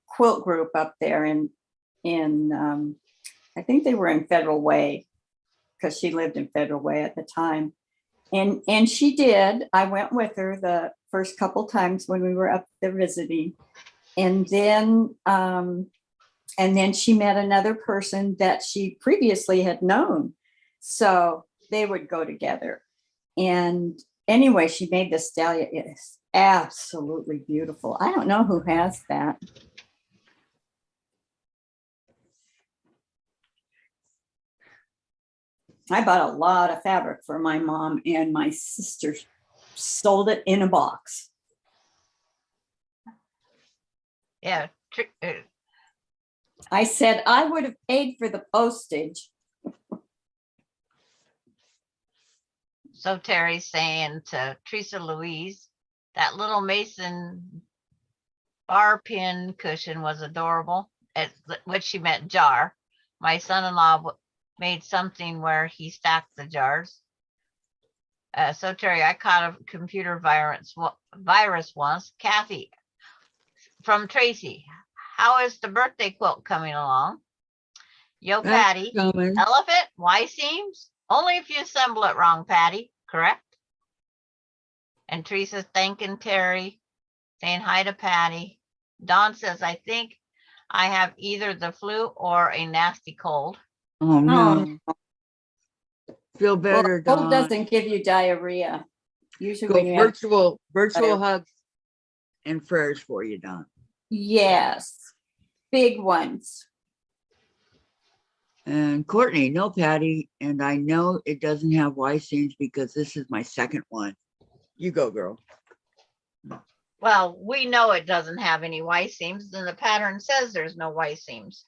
Speaker 6: quilt group up there in I think they were in Federal Way, because she lived in Federal Way at the time. And she did. I went with her the first couple times when we were up there visiting. And then she met another person that she previously had known. So they would go together. And anyway, she made this dahlia. It is absolutely beautiful. I don't know who has that. I bought a lot of fabric for my mom, and my sister sold it in a box.
Speaker 5: Yeah.
Speaker 6: I said I would have paid for the postage.
Speaker 5: So Terry's saying to Teresa Louise, that little Mason bar pin cushion was adorable, at which she meant jar. My son-in-law made something where he stacked the jars. So Terry, I caught a computer virus once. Kathy from Tracy, how is the birthday quilt coming along? Yo,
Speaker 1: That's
Speaker 5: Patty,
Speaker 1: coming.
Speaker 5: elephant, Y seams? Only if you assemble it wrong, Patty, correct? And Teresa's thanking Terry, saying hi to Patty. Dawn says, I think I have either the flu or a nasty cold.
Speaker 1: Oh, no. Feel better,
Speaker 6: Well, cold
Speaker 1: Dawn.
Speaker 6: doesn't give you diarrhea. Usually
Speaker 1: Go
Speaker 6: when you have,
Speaker 1: virtual
Speaker 6: Better.
Speaker 1: hugs and prayers for you, Dawn.
Speaker 6: yes, big ones.
Speaker 1: And Courtney, no, Patty. And I know it doesn't have Y seams because this is my second one. You go, girl.
Speaker 5: Well, we know it doesn't have any Y seams, and the pattern says there's no Y seams.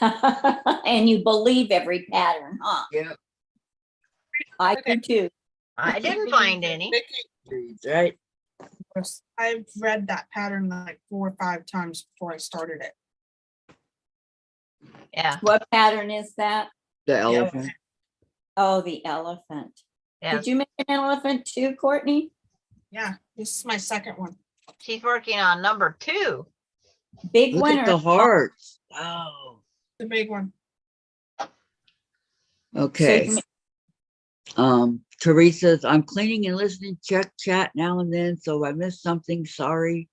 Speaker 6: And you believe every pattern, huh?
Speaker 1: Yeah.
Speaker 6: I
Speaker 3: Okay.
Speaker 6: do too.
Speaker 5: I didn't find any.
Speaker 3: Vicki,
Speaker 1: Right.
Speaker 3: I've read that pattern like 4 or 5 times before I started it.
Speaker 5: Yeah,
Speaker 6: What pattern is that?
Speaker 1: The elephant.
Speaker 6: Oh, the elephant.
Speaker 5: yeah.
Speaker 6: Did you make an elephant too, Courtney?
Speaker 3: Yeah, this is my second one.
Speaker 5: She's working on number 2.
Speaker 6: Big
Speaker 1: Look
Speaker 6: one
Speaker 1: at
Speaker 6: or
Speaker 1: the hearts. Wow.
Speaker 3: The big one.
Speaker 1: Okay.
Speaker 6: So
Speaker 1: Teresa's, I'm cleaning and listening, check chat now and then, so if I missed something, sorry.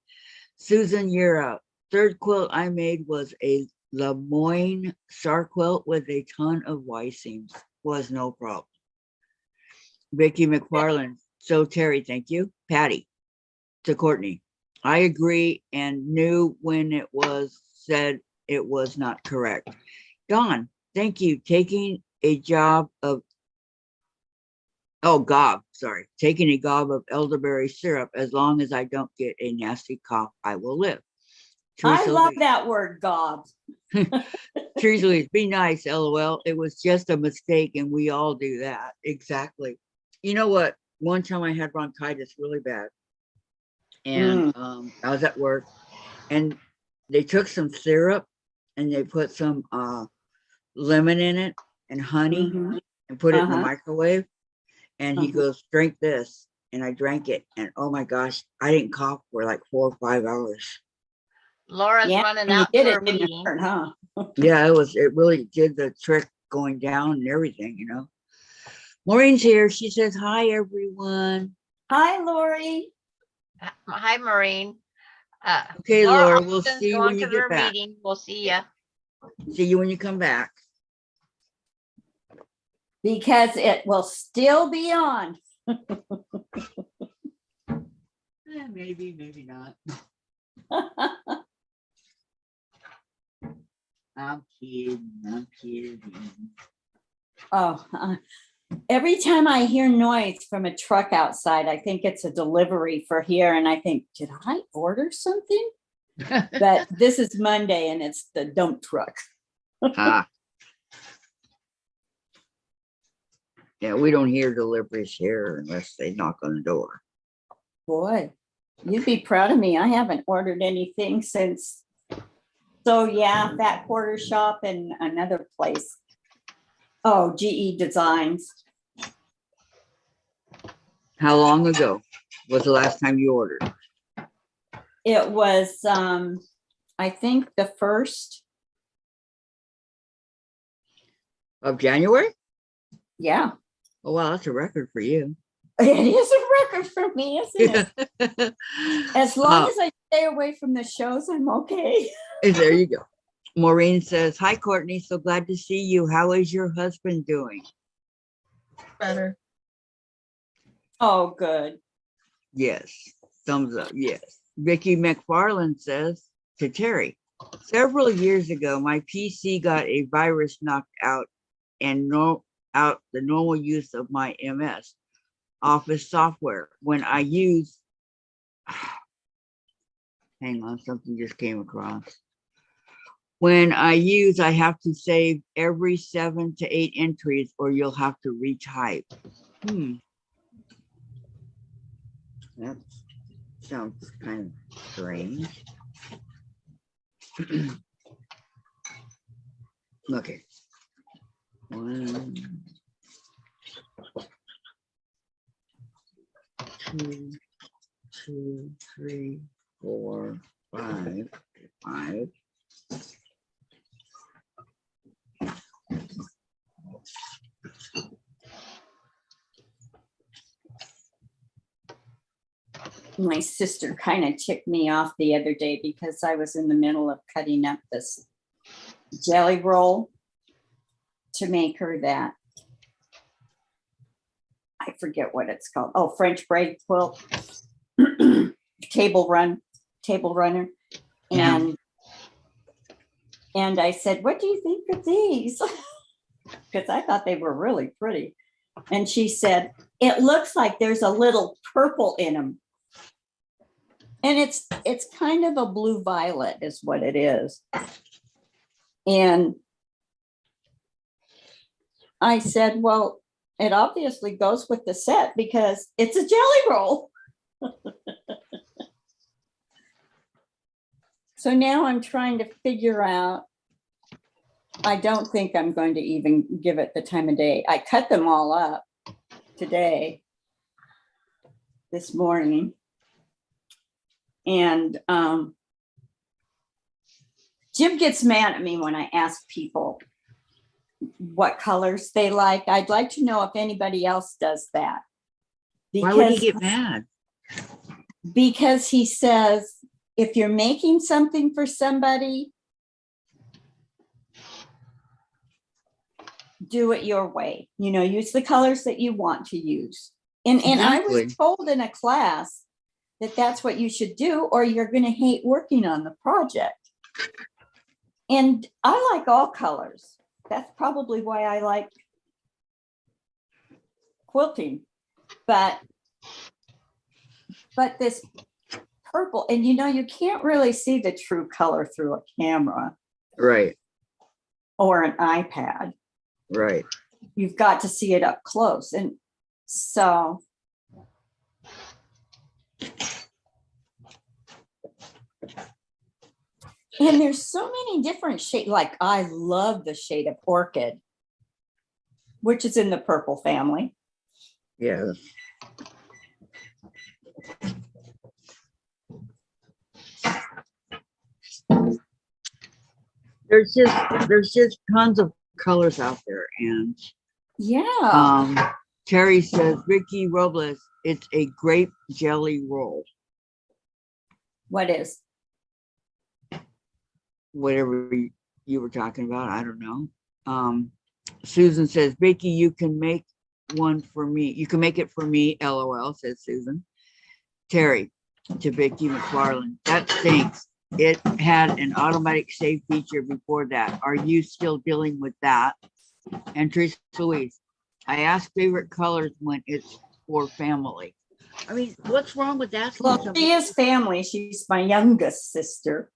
Speaker 1: Susan, you're up. Third quilt I made was a Lemoyne star quilt with a ton of Y seams. Was no problem. Vicki McFarland. So Terry, thank you. Patty to Courtney. I agree and knew when it was said it was not correct. Dawn, thank you. Taking a gob of elderberry syrup. As long as I don't get a nasty cough, I will live.
Speaker 6: I
Speaker 1: Teresa
Speaker 6: love
Speaker 1: Lee.
Speaker 6: that word, gob.
Speaker 1: Teresa Lee, be nice, LOL. It was just a mistake, and we all do that. Exactly. You know what? One time I had bronchitis really bad, and I was at work, and they took some syrup and they put some lemon in it and honey
Speaker 6: Mhm.
Speaker 1: and put it in the
Speaker 6: Uh-huh.
Speaker 1: microwave. And he
Speaker 6: Uh-huh.
Speaker 1: goes, drink this. And I drank it. And oh my gosh, I didn't cough for like 4 or 5 hours.
Speaker 5: Laura's
Speaker 6: Yeah,
Speaker 5: running
Speaker 6: when you
Speaker 5: out
Speaker 6: did
Speaker 5: to her
Speaker 6: it, didn't it
Speaker 5: meeting.
Speaker 6: hurt, huh?
Speaker 1: Yeah, it really did the trick going down and everything, you know. Maureen's here. She says, hi, everyone.
Speaker 6: Hi, Lori.
Speaker 5: Hi, Maureen.
Speaker 1: Okay, Laura, we'll
Speaker 5: Austin's
Speaker 1: see you
Speaker 5: going
Speaker 1: when you
Speaker 5: to their
Speaker 1: get back.
Speaker 5: meeting. We'll see ya.
Speaker 1: See you when you come back.
Speaker 6: Because it will still be on.
Speaker 1: Maybe, maybe not. I'm kidding.
Speaker 6: Oh, every time I hear noise from a truck outside, I think it's a delivery for here. And I think, did I order something? But this is Monday and it's the dump truck.
Speaker 1: Ah. Yeah, we don't hear deliveries here unless they knock on the door.
Speaker 6: Boy, you'd be proud of me. I haven't ordered anything since. So yeah, Fat Quarter Shop and another place. Oh, GE Designs.
Speaker 1: How long ago was the last time you ordered?
Speaker 6: It was, I think the 1st.
Speaker 1: Of January?
Speaker 6: Yeah,
Speaker 1: Oh, wow, that's a record for you.
Speaker 6: it is a record for me, isn't it? As long as I stay away from the shows, I'm okay.
Speaker 1: There you go. Maureen says, hi, Courtney. So glad to see you. How is your husband doing?
Speaker 3: Better.
Speaker 6: Oh, good.
Speaker 1: Yes. Thumbs up. Yes. Vicki McFarland says to Terry, several years ago, my PC got a virus knocked out and out the normal use of my MS Office software. When I use, hang on, something just came across. When I have to save every 7 to 8 entries or you'll have to retype. That sounds kind of strange. Okay. 1, 2, 2, 3, 4, 5, 5.
Speaker 6: My sister kind of ticked me off the other day because I was in the middle of cutting up this jelly roll to make her that. I forget what it's called. Oh, French braid quilt, table runner.
Speaker 1: Yeah.
Speaker 6: And I said, what do you think of these? Because I thought they were really pretty. And she said, it looks like there's a little purple in them. And it's kind of a blue violet is what it is. And I said, well, it obviously goes with the set because it's a jelly roll. So now I'm trying to figure out, I don't think I'm going to even give it the time of day. I cut them all up today, this morning. And Jim gets mad at me when I ask people what colors they like. I'd like to know if anybody else does that.
Speaker 1: Why would he get mad?
Speaker 6: Because he says, if you're making something for somebody, do it your way. You know, use the colors that you want to use. And I
Speaker 1: Exactly.
Speaker 6: was told in a class that that's what you should do, or you're going to hate working on the project. And I like all colors. That's probably why I like quilting. But this purple. And you know, you can't really see the true color through a camera
Speaker 1: Right,
Speaker 6: or an iPad.
Speaker 1: right.
Speaker 6: You've got to see it up close. And so and there's so many different shades. Like I love the shade of orchid, which is in the purple family.
Speaker 1: Yeah. There's just tons of colors out there, and
Speaker 6: Yeah.
Speaker 1: Terry says, Vicki Robles, it's a grape jelly roll.
Speaker 6: What is?
Speaker 1: Whatever you were talking about, I don't know. Susan says, Vicki, you can make one for me. You can make it for me, LOL, says Susan. Terry to Vicki McFarland, that stinks. It had an automatic save feature before that. Are you still dealing with that? And Trish Louise, I ask favorite colors when it's for family. I mean, what's wrong with asking
Speaker 6: Well,
Speaker 1: somebody?
Speaker 6: she is family. She's my youngest sister.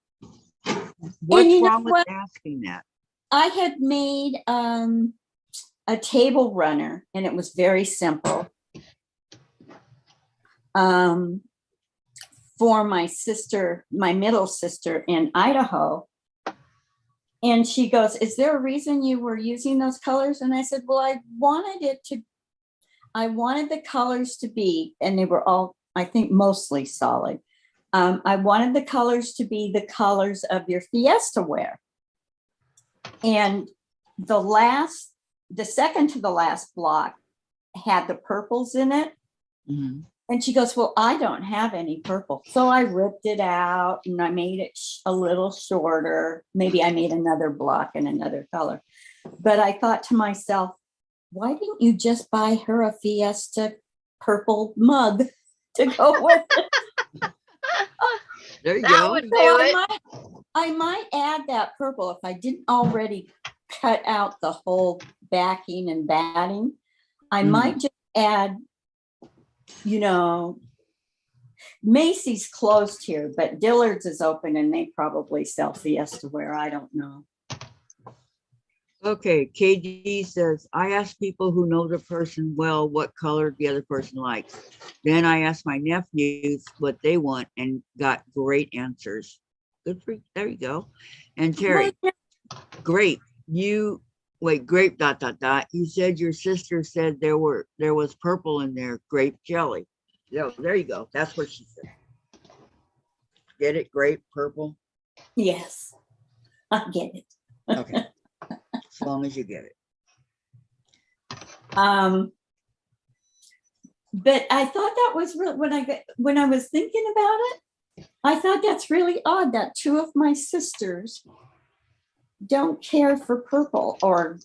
Speaker 1: What's
Speaker 6: you know
Speaker 1: wrong with
Speaker 6: what?
Speaker 1: asking that?
Speaker 6: I had made a table runner, and it was very simple. For my sister, my middle sister in Idaho. And she goes, is there a reason you were using those colors? And I said, well, I wanted the colors to be, and they were all, I think, mostly solid. I wanted the colors to be the colors of your Fiesta wear. And the second to the last block had the purples in it.
Speaker 1: Mhm.
Speaker 6: And she goes, well, I don't have any purple. So I ripped it out and I made it a little shorter. Maybe I made another block in another color. But I thought to myself, why didn't you just buy her a Fiesta purple mug to go with it?
Speaker 1: There you
Speaker 5: That
Speaker 1: go.
Speaker 5: would do
Speaker 6: So
Speaker 5: it.
Speaker 6: I might add that purple if I didn't already cut out the whole backing and batting. I might just add, you know, Macy's closed here, but Dillard's is open and they probably sell Fiesta wear. I don't know.
Speaker 1: Okay, KG says, I ask people who know the person well what color the other person likes. Then I ask my nephews what they want and got great answers. Good for you. There you go. And Terry, great. Grape ... You said your sister said there was purple in there, grape jelly. Yeah, there you go. That's what she said. Get it? Grape, purple.
Speaker 6: Yes, I get it.
Speaker 1: Okay. As long as you get it.
Speaker 6: But I thought that was real when I was thinking about it, I thought that's really odd that two of my sisters don't care for purple, or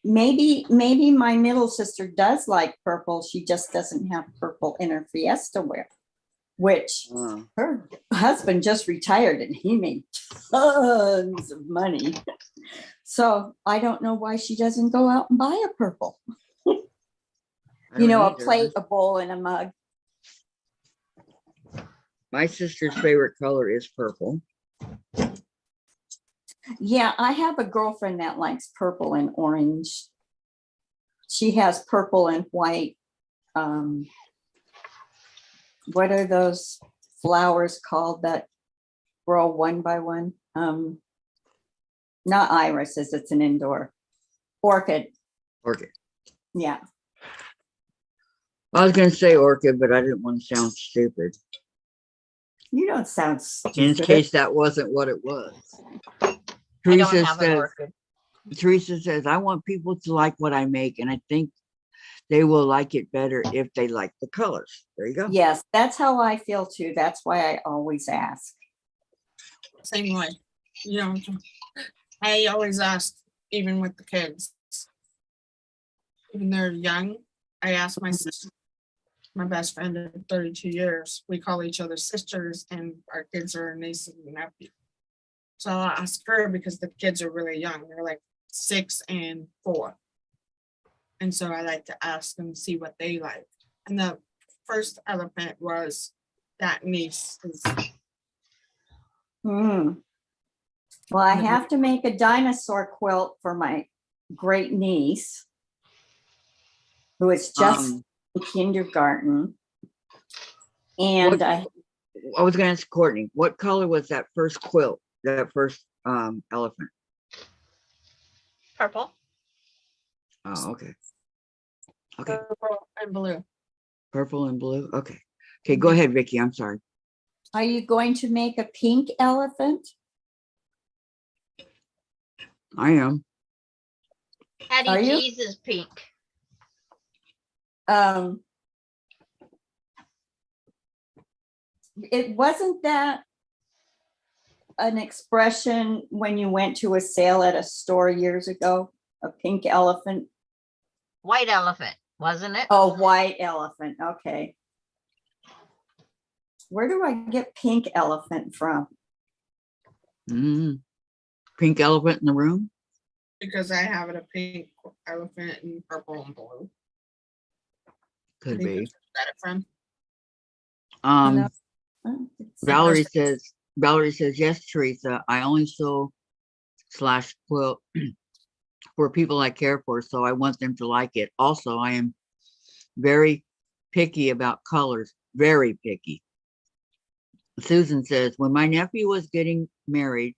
Speaker 6: maybe my middle sister does like purple. She just doesn't have purple in her Fiesta wear, which her husband just retired and he made tons of money. So I don't know why she doesn't go out and buy a purple.
Speaker 1: I
Speaker 6: You
Speaker 1: don't
Speaker 6: know, a
Speaker 1: either.
Speaker 6: plate, a bowl, and a mug.
Speaker 1: My sister's favorite color is purple.
Speaker 6: Yeah, I have a girlfriend that likes purple and orange. She has purple and white. What are those flowers called that grow one by one? Not irises, it's an indoor. Orchid.
Speaker 1: Orchid.
Speaker 6: Yeah.
Speaker 1: I was going to say orchid, but I didn't want to sound stupid.
Speaker 6: You don't sound
Speaker 1: In
Speaker 6: stupid.
Speaker 1: case that wasn't what it was.
Speaker 5: I don't
Speaker 1: Teresa
Speaker 5: have an
Speaker 1: says,
Speaker 5: orchid.
Speaker 1: Teresa says, I want people to like what I make, and I think they will like it better if they like the colors. There you go.
Speaker 6: Yes, that's how I feel too. That's why I always ask.
Speaker 3: Same way. You know, I always ask, even with the kids, even they're young, I ask my sister, my best friend of 32 years, we call each other sisters, and our kids are nieces and nephews. So I'll ask her because the kids are really young. They're like 6 and 4. And so I like to ask them, see what they like. And the first elephant was that niece is.
Speaker 6: Hmm. Well, I have to make a dinosaur quilt for my great niece, who is just in kindergarten. And
Speaker 1: I was gonna ask Courtney, what color was that first quilt, that first elephant?
Speaker 5: Purple.
Speaker 1: Oh, okay. Okay,
Speaker 3: Purple and blue.
Speaker 1: purple and blue, okay. Okay, go ahead, Vicki, I'm sorry.
Speaker 6: are you going to make a pink elephant?
Speaker 1: I am.
Speaker 5: Hattie
Speaker 6: Are you?
Speaker 5: cheese is pink.
Speaker 6: It wasn't that an expression when you went to a sale at a store years ago, a pink elephant?
Speaker 5: White elephant, wasn't it?
Speaker 6: Oh, white elephant. Okay. Where do I get pink elephant from?
Speaker 1: Pink elephant in the room?
Speaker 3: Because I have it a pink elephant and purple and blue. I
Speaker 1: Could
Speaker 3: think
Speaker 1: be.
Speaker 3: that's where I got it from.
Speaker 6: No.
Speaker 1: Valerie says, yes, Teresa, I only sew / quilt for people I care for, so I want them to like it. Also, I am very picky about colors, very picky. Susan says, when my nephew was getting married,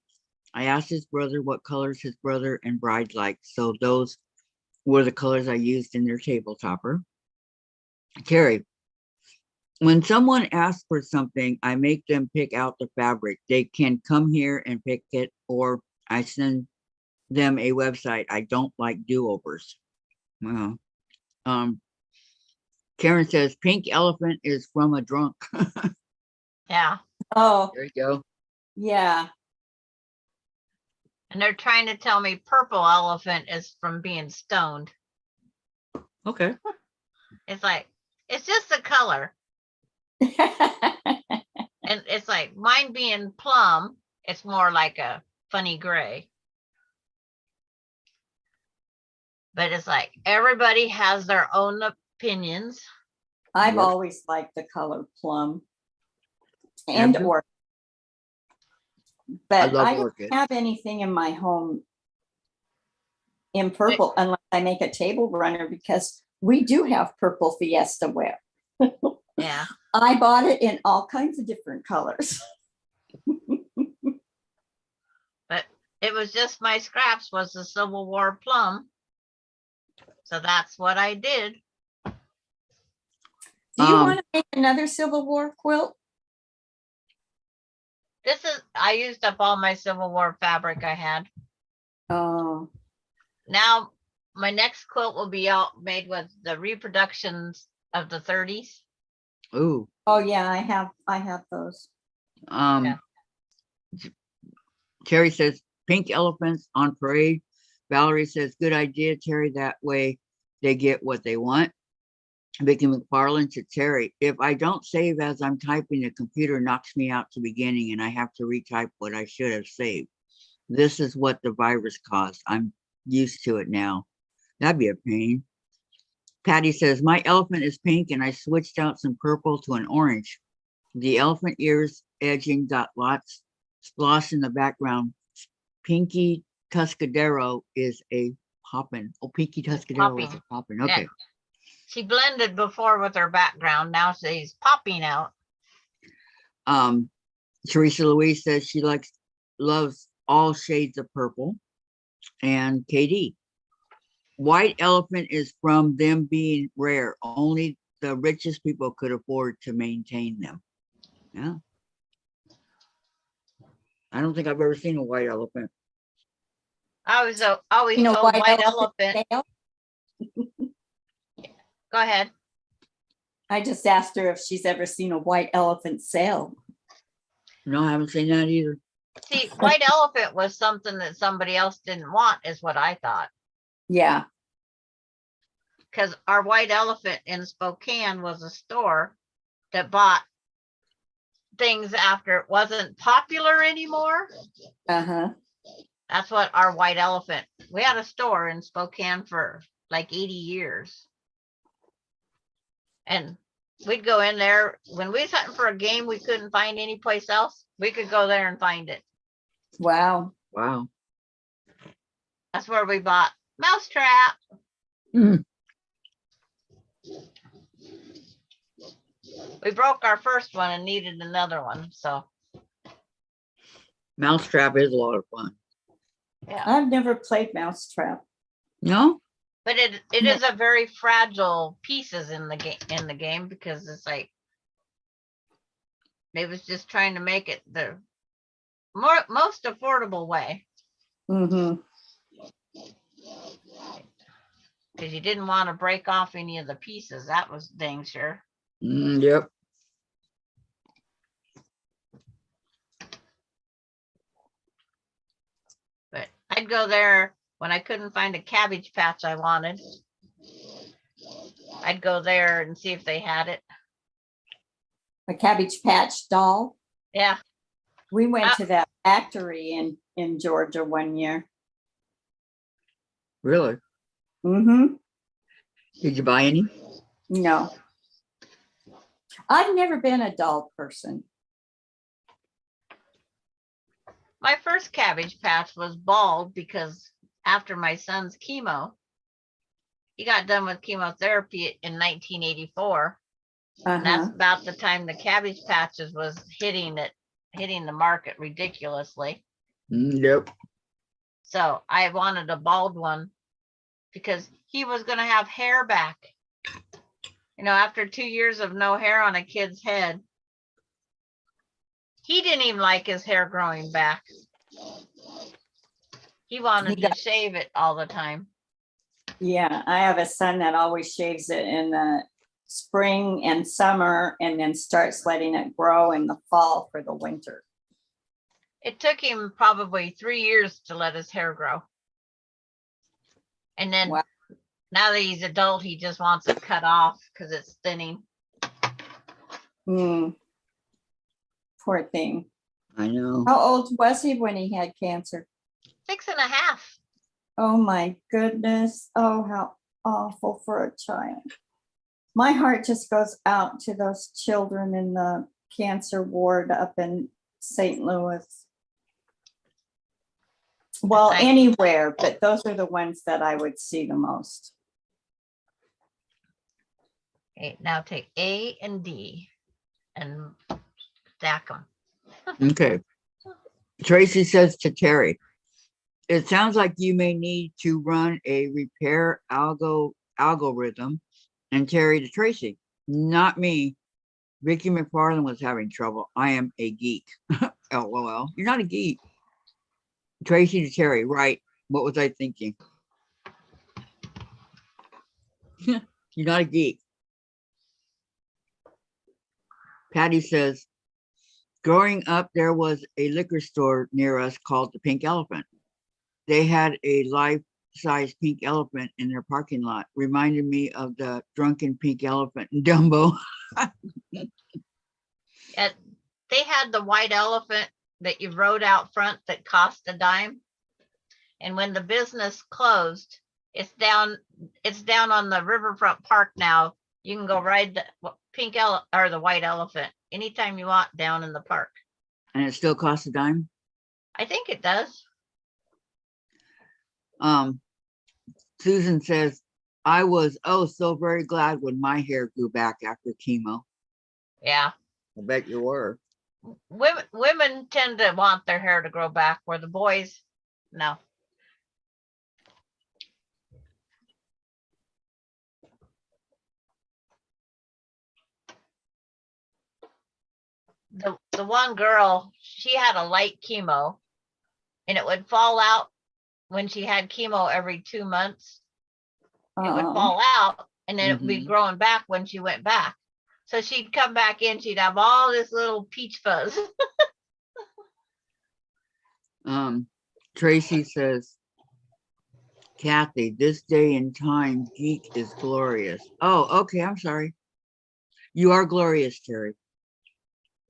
Speaker 1: I asked his brother what colors his brother and bride liked, so those were the colors I used in their table topper. Carrie, when someone asks for something, I make them pick out the fabric. They can come here and pick it, or I send them a website. I don't like do-overs. Well, Karen says, pink elephant is from a drunk.
Speaker 5: Yeah.
Speaker 6: Oh,
Speaker 1: There you go.
Speaker 6: yeah.
Speaker 5: And they're trying to tell me purple elephant is from being stoned.
Speaker 1: Okay.
Speaker 5: It's like, it's just the color. And it's like mine being plum, it's more like a funny gray. But it's like everybody has their own opinions.
Speaker 6: I've
Speaker 1: Yep.
Speaker 6: always liked the color plum and
Speaker 1: Andrew?
Speaker 6: orchid. But
Speaker 1: love
Speaker 6: I don't
Speaker 1: orchid.
Speaker 6: have anything in my home in purple unless I make a table runner, because we do have purple Fiesta wear.
Speaker 5: Yeah.
Speaker 6: I bought it in all kinds of different colors.
Speaker 5: But it was just my scraps was the Civil War plum. So that's what I did.
Speaker 6: Do you want to make another Civil War quilt?
Speaker 5: This is, I used up all my Civil War fabric I had.
Speaker 6: Oh,
Speaker 5: Now my next quilt will be out made with the reproductions of the 30s.
Speaker 1: Ooh.
Speaker 6: oh yeah, I have those.
Speaker 5: Yeah.
Speaker 1: Terry says, pink elephants on parade. Valerie says, good idea, Terry. That way they get what they want. Vicki McFarland to Terry, if I don't save as I'm typing, the computer knocks me out to beginning and I have to retype what I should have saved. This is what the virus caused. I'm used to it now. That'd be a pain. Patty says, my elephant is pink and I switched out some purple to an orange. The elephant ears edging got lots gloss in the background. Pinky Tuscadero is a poppin'. Oh, Pinky Tuscadero is a poppin'. Okay.
Speaker 5: Yeah. She blended before with her background. Now she's popping out.
Speaker 1: Teresa Louise says she loves all shades of purple. And KD, white elephant is from them being rare. Only the richest people could afford to maintain them. Yeah. I don't think I've ever seen a white elephant.
Speaker 5: I was always
Speaker 6: You know,
Speaker 5: told white elephant.
Speaker 6: tail?
Speaker 5: Go ahead.
Speaker 6: I just asked her if she's ever seen a white elephant sail.
Speaker 1: No, I haven't seen that either.
Speaker 5: See, white elephant was something that somebody else didn't want, is what I thought.
Speaker 6: Yeah.
Speaker 5: Because our white elephant in Spokane was a store that bought things after it wasn't popular anymore.
Speaker 6: Uh-huh.
Speaker 5: That's what our white elephant, we had a store in Spokane for like 80 years. And we'd go in there when we was hunting for a game we couldn't find any place else. We could go there and find it.
Speaker 6: Wow.
Speaker 1: Wow.
Speaker 5: That's where we bought Mousetrap.
Speaker 1: Mm.
Speaker 5: We broke our first one and needed another one. So
Speaker 1: Mousetrap is a lot of fun.
Speaker 5: yeah,
Speaker 6: I've never played Mousetrap.
Speaker 1: No?
Speaker 5: but it
Speaker 6: No.
Speaker 5: is a very fragile pieces in the game because it's like they was just trying to make it the most affordable way
Speaker 6: Mm-hmm.
Speaker 5: because you didn't want to break off any of the pieces. That was dang sure.
Speaker 1: Yep.
Speaker 5: But I'd go there when I couldn't find a cabbage patch I wanted. I'd go there and see if they had it.
Speaker 6: A Cabbage Patch doll.
Speaker 5: Yeah.
Speaker 6: We went
Speaker 5: Ah.
Speaker 6: to that factory in Georgia one year.
Speaker 1: Really?
Speaker 6: Mm-hmm.
Speaker 1: Did you buy any?
Speaker 6: No. I've never been a doll person.
Speaker 5: My first cabbage patch was bald because after my son's chemo, he got done with chemotherapy in 1984. And that's
Speaker 6: Uh-huh.
Speaker 5: about the time the cabbage patches was hitting the market ridiculously.
Speaker 1: Yep.
Speaker 5: So I wanted a bald one because he was going to have hair back. You know, after 2 years of no hair on a kid's head, he didn't even like his hair growing back. He wanted
Speaker 6: He
Speaker 5: to
Speaker 6: got-
Speaker 5: shave it all the time.
Speaker 6: Yeah, I have a son that always shaves it in the spring and summer and then starts letting it grow in the fall for the winter.
Speaker 5: It took him probably 3 years to let his hair grow. And then
Speaker 6: Wow.
Speaker 5: now that he's adult, he just wants it cut off because it's thinning.
Speaker 6: Hmm. Poor thing.
Speaker 1: I know.
Speaker 6: How old was he when he had cancer?
Speaker 5: 6.5.
Speaker 6: Oh my goodness. Oh, how awful for a child. My heart just goes out to those children in the cancer ward up in St. Louis. Well,
Speaker 5: I-
Speaker 6: anywhere, but those are the ones that I would see the most.
Speaker 5: Okay, now take A and D and stack them.
Speaker 1: Okay. Tracy says to Terry, it sounds like you may need to run a repair algorithm. And Terry to Tracy, not me. Vicki McFarland was having trouble. I am a geek. LOL. You're not a geek. Tracy to Terry, right. What was I thinking? You're not a geek. Patty says, growing up, there was a liquor store near us called the Pink Elephant. They had a life-size pink elephant in their parking lot. Reminded me of the drunken pink elephant in Dumbo.
Speaker 5: They had the white elephant that you rode out front that cost a dime. And when the business closed, it's down on the riverfront park now. You can go ride the or the white elephant anytime you want down in the park.
Speaker 1: And it still costs a dime.
Speaker 5: I think it does.
Speaker 1: Susan says, I was so very glad when my hair grew back after chemo.
Speaker 5: Yeah.
Speaker 1: I bet you were.
Speaker 5: Women tend to want their hair to grow back, where the boys, no. The one girl, she had a light chemo and it would fall out when she had chemo every 2 months. It would
Speaker 6: Oh,
Speaker 5: fall out and then it would be growing back when she went back. So she'd come back in, she'd have all this little peach fuzz.
Speaker 1: Tracy says, Kathy, this day and time, geek is glorious. Oh, okay. I'm sorry. You are glorious, Terry.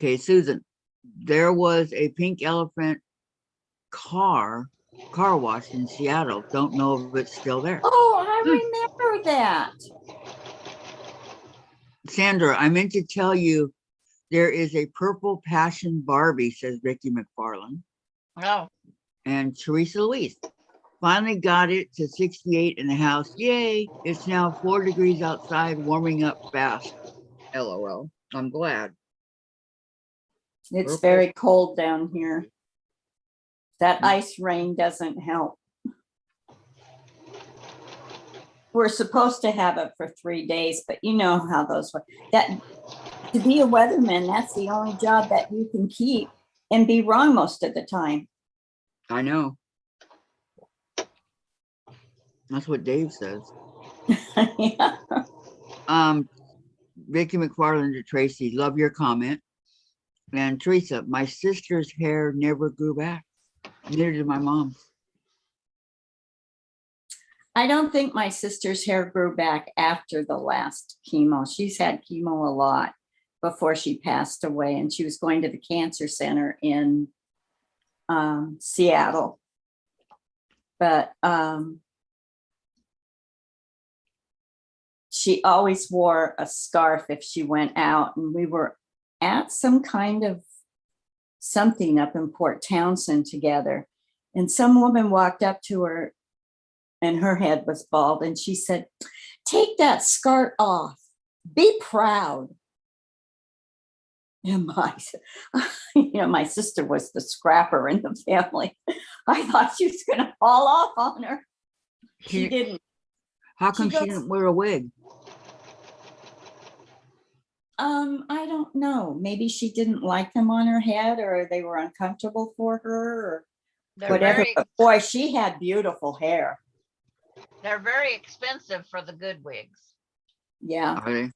Speaker 1: Okay, Susan, there was a pink elephant car wash in Seattle. Don't know if it's still there.
Speaker 6: I remember that.
Speaker 1: Sandra, I meant to tell you, there is a purple passion Barbie, says Vicki McFarland.
Speaker 5: Oh,
Speaker 1: And Teresa Louise finally got it to 68 in the house. Yay. It's now 4 degrees outside, warming up fast. LOL. I'm glad.
Speaker 6: It's
Speaker 1: Purple.
Speaker 6: very cold down here. That ice rain doesn't help. We're supposed to have it for 3 days, but you know how those work. That to be a weatherman, that's the only job that you can keep and be wrong most of the time.
Speaker 1: I know. That's what Dave says.
Speaker 6: Yeah.
Speaker 1: Vicki McFarland to Tracy, love your comment. And Teresa, my sister's hair never grew back. Neither did my mom's.
Speaker 6: I don't think my sister's hair grew back after the last chemo. She's had chemo a lot before she passed away, and she was going to the cancer center in Seattle. But she always wore a scarf if she went out, and we were at some kind of something up in Port Townsend together, and some woman walked up to her and her head was bald, and she said, "Take that scarf off, be proud." And my sister was the scrapper in the family. I thought she was going to fall off on her. She didn't.
Speaker 1: How come she
Speaker 6: goes,
Speaker 1: didn't wear a wig?
Speaker 6: I don't know. Maybe she didn't like them on her head, or they were uncomfortable for her, or
Speaker 5: they're
Speaker 6: whatever.
Speaker 5: very,
Speaker 6: But boy, she had beautiful hair.
Speaker 5: they're very expensive for the good wigs.
Speaker 6: Yeah.
Speaker 1: Are they?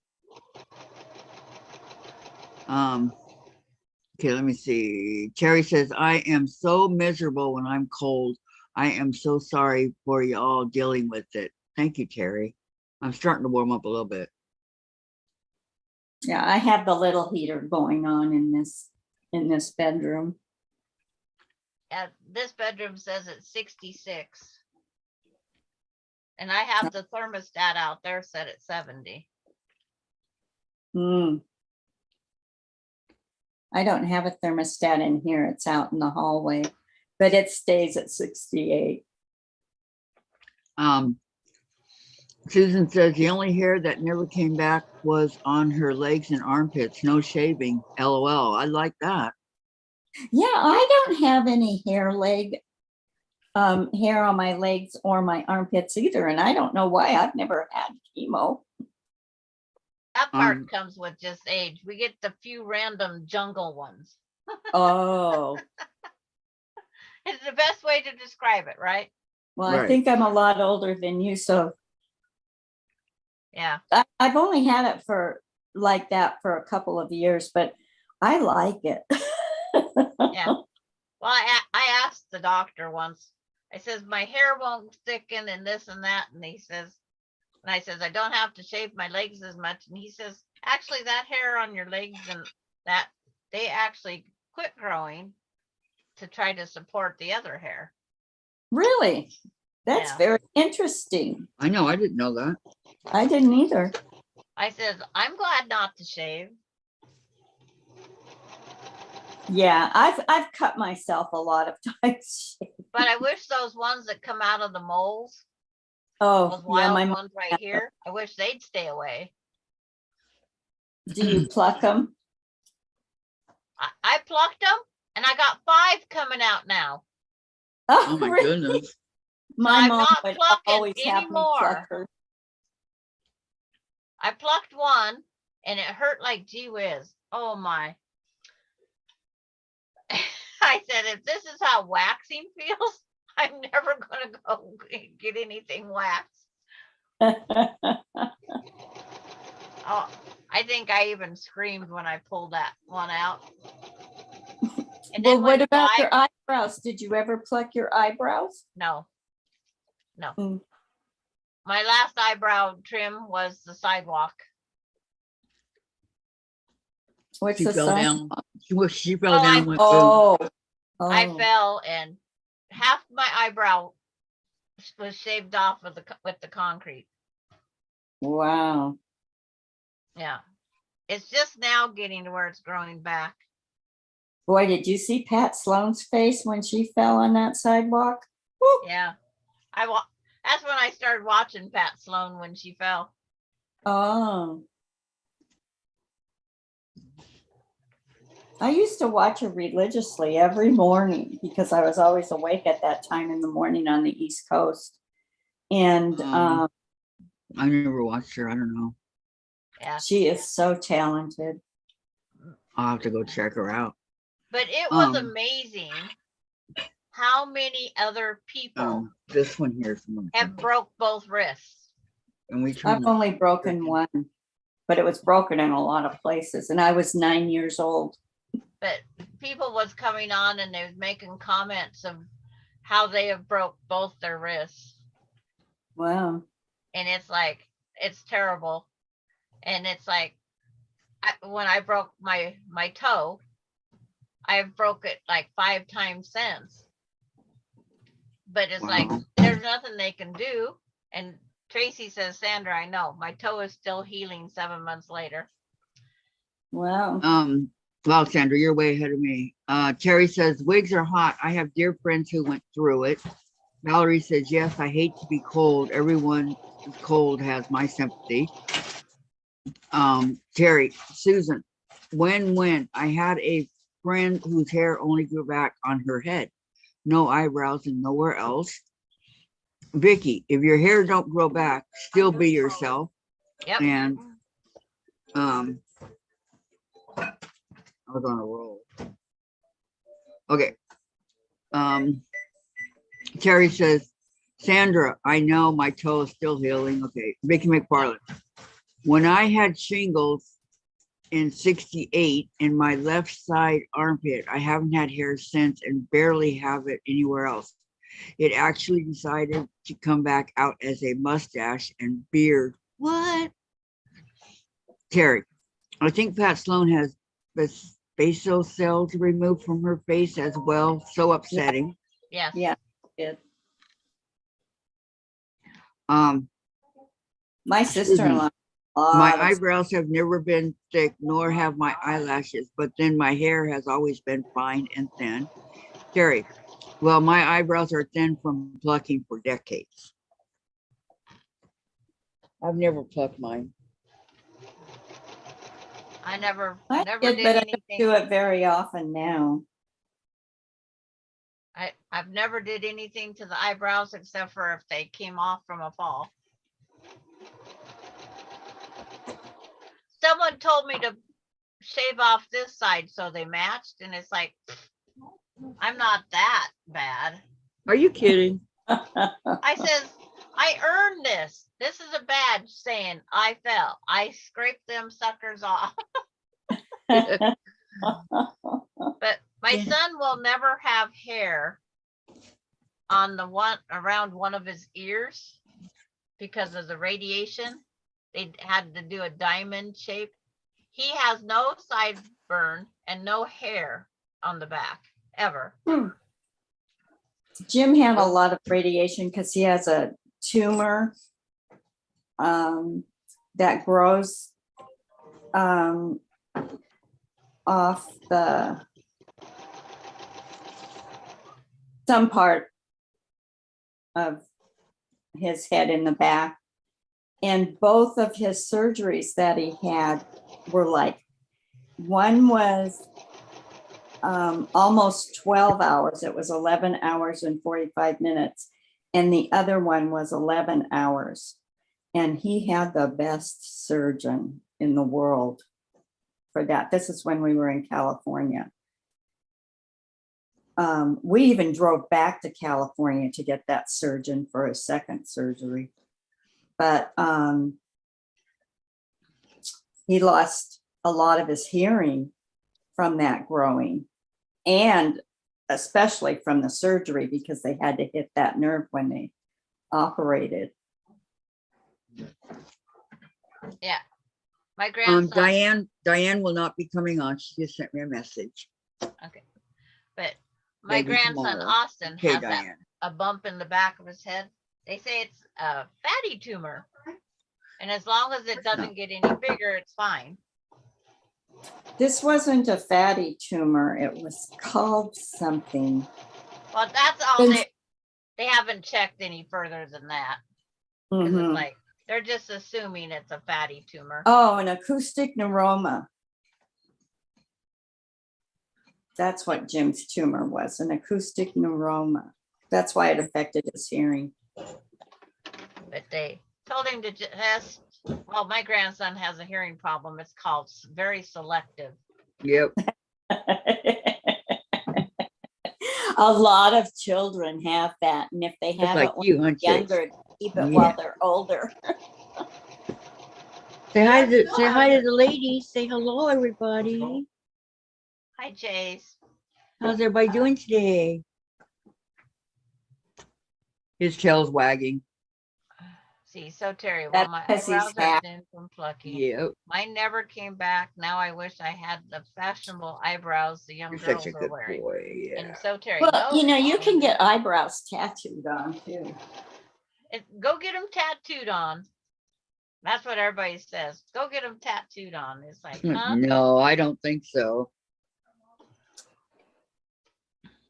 Speaker 1: Okay, let me see. Terry says, I am so miserable when I'm cold. I am so sorry for you all dealing with it. Thank you, Terry. I'm starting to warm up a little bit.
Speaker 6: Yeah, I have the little heater going on in this bedroom.
Speaker 5: This bedroom says it's 66. And I have the thermostat out there set at 70.
Speaker 6: I don't have a thermostat in here. It's out in the hallway, but it stays at 68.
Speaker 1: Susan says the only hair that never came back was on her legs and armpits. No shaving. LOL. I like that.
Speaker 6: Yeah, I don't have any hair on my legs or my armpits either. And I don't know why. I've never had chemo.
Speaker 5: That part comes with just age. We get the few random jungle ones.
Speaker 6: Oh,
Speaker 5: It's the best way to describe it, right?
Speaker 6: well,
Speaker 1: Right.
Speaker 6: I think I'm a lot older than you. So
Speaker 5: Yeah.
Speaker 6: I've only had it for like that for a couple of years, but I like it.
Speaker 5: Yeah. Well, I asked the doctor once. I says, my hair won't thicken and this and that. And he says, and I says, I don't have to shave my legs as much. And he says, actually, that hair on your legs and that they actually quit growing to try to support the other hair.
Speaker 6: Really? That's
Speaker 5: Yeah.
Speaker 6: very interesting.
Speaker 1: I know. I didn't know that.
Speaker 6: I didn't either.
Speaker 5: I says, I'm glad not to shave.
Speaker 6: Yeah, I've cut myself a lot of times.
Speaker 5: But I wish those ones that come out of the moles,
Speaker 6: Oh,
Speaker 5: those
Speaker 6: yeah,
Speaker 5: wild
Speaker 6: my mom.
Speaker 5: ones right here, I wish they'd stay away.
Speaker 6: Do you pluck them?
Speaker 5: I plucked them and I got 5 coming out now.
Speaker 1: Oh my
Speaker 6: really?
Speaker 1: goodness.
Speaker 6: My
Speaker 5: I'm
Speaker 6: mom
Speaker 5: not
Speaker 6: would
Speaker 5: plucking
Speaker 6: always have me
Speaker 5: anymore.
Speaker 6: pluck her.
Speaker 5: I plucked one and it hurt like gee whiz. Oh my. I said, if this is how waxing feels, I'm never going to go get anything waxed. Oh, I think I even screamed when I pulled that one out. And
Speaker 6: Well,
Speaker 5: then
Speaker 6: what
Speaker 5: when
Speaker 6: about
Speaker 5: Di-
Speaker 6: your eyebrows? Did you ever pluck your eyebrows?
Speaker 5: No.
Speaker 6: Mm.
Speaker 5: My last eyebrow trim was the sidewalk.
Speaker 6: What's
Speaker 1: She
Speaker 6: the
Speaker 1: fell
Speaker 6: size?
Speaker 1: down. She fell
Speaker 5: Oh,
Speaker 1: down. And went boom.
Speaker 6: Oh,
Speaker 5: I
Speaker 6: oh.
Speaker 5: fell and half my eyebrow was shaved off with the concrete.
Speaker 6: Wow.
Speaker 5: Yeah. It's just now getting to where it's growing back.
Speaker 6: Boy, did you see Pat Sloan's face when she fell on that sidewalk? Woo.
Speaker 5: Yeah. That's when I started watching Pat Sloan when she fell.
Speaker 6: Oh. I used to watch her religiously every morning because I was always awake at that time in the morning on the East Coast. And
Speaker 1: I never watched her. I don't know.
Speaker 5: Yeah.
Speaker 6: she is so talented.
Speaker 1: I'll have to go check her out.
Speaker 5: But it was
Speaker 1: Um,
Speaker 5: amazing how many other people
Speaker 1: This one here is the one.
Speaker 5: have broke both wrists.
Speaker 1: And we
Speaker 6: I've
Speaker 1: turned
Speaker 6: only broken one, but it was broken in a lot of places. And I was 9 years old.
Speaker 5: But people was coming on and they was making comments of how they have broke both their wrists.
Speaker 6: Wow.
Speaker 5: And it's like, it's terrible. And it's like, when I broke my toe, I've broke it like 5 times since. But it's like,
Speaker 1: Wow.
Speaker 5: there's nothing they can do. And Tracy says, Sandra, I know my toe is still healing 7 months later.
Speaker 6: Wow.
Speaker 1: Well, Sandra, you're way ahead of me. Terry says wigs are hot. I have dear friends who went through it. Valerie says, yes, I hate to be cold. Everyone cold has my sympathy. Terry, Susan, when I had a friend whose hair only grew back on her head, no eyebrows and nowhere else. Vicki, if your hair don't grow back, still be yourself.
Speaker 5: Yep.
Speaker 1: And I was on a roll. Okay. Terry says, Sandra, I know my toe is still healing. Okay. Vicki McFarland. When I had shingles in 68 in my left side armpit, I haven't had hair since and barely have it anywhere else. It actually decided to come back out as a mustache and beard. What? Terry, I think Pat Sloan has this basal cells removed from her face as well. So upsetting.
Speaker 5: Yes.
Speaker 6: Yeah. It,
Speaker 1: Um,
Speaker 6: my sister-in-law.
Speaker 1: my eyebrows have never been thick, nor have my eyelashes, but then my hair has always been fine and thin. Terry, well, my eyebrows are thin from plucking for decades. I've never plucked mine.
Speaker 5: I never
Speaker 6: I
Speaker 5: did
Speaker 6: did, but I
Speaker 5: anything.
Speaker 6: don't do it very often now.
Speaker 5: I've never did anything to the eyebrows except for if they came off from a fall. Someone told me to shave off this side so they matched, and it's like, I'm not that bad.
Speaker 1: Are you kidding?
Speaker 5: I says, I earned this. This is a badge saying I fell. I scraped them suckers off. But my son will never have hair on the one around one of his ears because of the radiation. They had to do a diamond shape. He has no sideburn and no hair on the back ever.
Speaker 6: Jim had a lot of radiation because he has a tumor that grows off some part of his head in the back. And both of his surgeries that he had were like, one was almost 12 hours. It was 11 hours and 45 minutes. And the other one was 11 hours. And he had the best surgeon in the world for that. This is when we were in California. We even drove back to California to get that surgeon for a second surgery. But he lost a lot of his hearing from that growing, and especially from the surgery because they had to hit that nerve when they operated.
Speaker 5: Yeah. My grandson.
Speaker 1: Diane will not be coming on. She just sent me a message.
Speaker 5: Okay. But my
Speaker 1: Maybe
Speaker 5: grandson
Speaker 1: tomorrow.
Speaker 5: Austin
Speaker 1: Okay,
Speaker 5: has
Speaker 1: Diane.
Speaker 5: a bump in the back of his head. They say it's a fatty tumor. And as long as it doesn't get any bigger, it's fine.
Speaker 6: This wasn't a fatty tumor. It was called something.
Speaker 5: Well, that's all
Speaker 6: It's-
Speaker 5: they haven't checked any further than that. Because it's
Speaker 6: Mhm.
Speaker 5: like, they're just assuming it's a fatty tumor.
Speaker 6: Oh, an acoustic neuroma. That's what Jim's tumor was, an acoustic neuroma. That's why it affected his hearing.
Speaker 5: But they told him to just, well, my grandson has a hearing problem. It's called very selective.
Speaker 1: Yep.
Speaker 6: A lot of children have that, and if they
Speaker 1: Just
Speaker 6: have
Speaker 1: like
Speaker 6: it when
Speaker 1: you, huh,
Speaker 6: they're
Speaker 1: Chase?
Speaker 6: younger, keep it
Speaker 1: Yeah.
Speaker 6: while they're older.
Speaker 1: Say hi to the ladies. Say hello, everybody.
Speaker 5: Hi, Chase.
Speaker 1: How's everybody doing today? His tail's wagging.
Speaker 5: See, so Terry, well,
Speaker 6: That's
Speaker 5: my
Speaker 6: 'cause he's
Speaker 5: eyebrows are
Speaker 6: happy.
Speaker 5: thin from plucking.
Speaker 1: Yep.
Speaker 5: Mine never came back. Now I wish I had the fashionable eyebrows the young
Speaker 1: You're
Speaker 5: girls
Speaker 1: such a
Speaker 5: are
Speaker 1: good
Speaker 5: wearing.
Speaker 1: boy. Yeah.
Speaker 5: And so Terry,
Speaker 6: Well,
Speaker 5: no,
Speaker 6: you know, you can get eyebrows tattooed on too.
Speaker 5: go get them tattooed on. That's what everybody says. Go get them tattooed on. It's like, huh?
Speaker 1: No, I don't think so.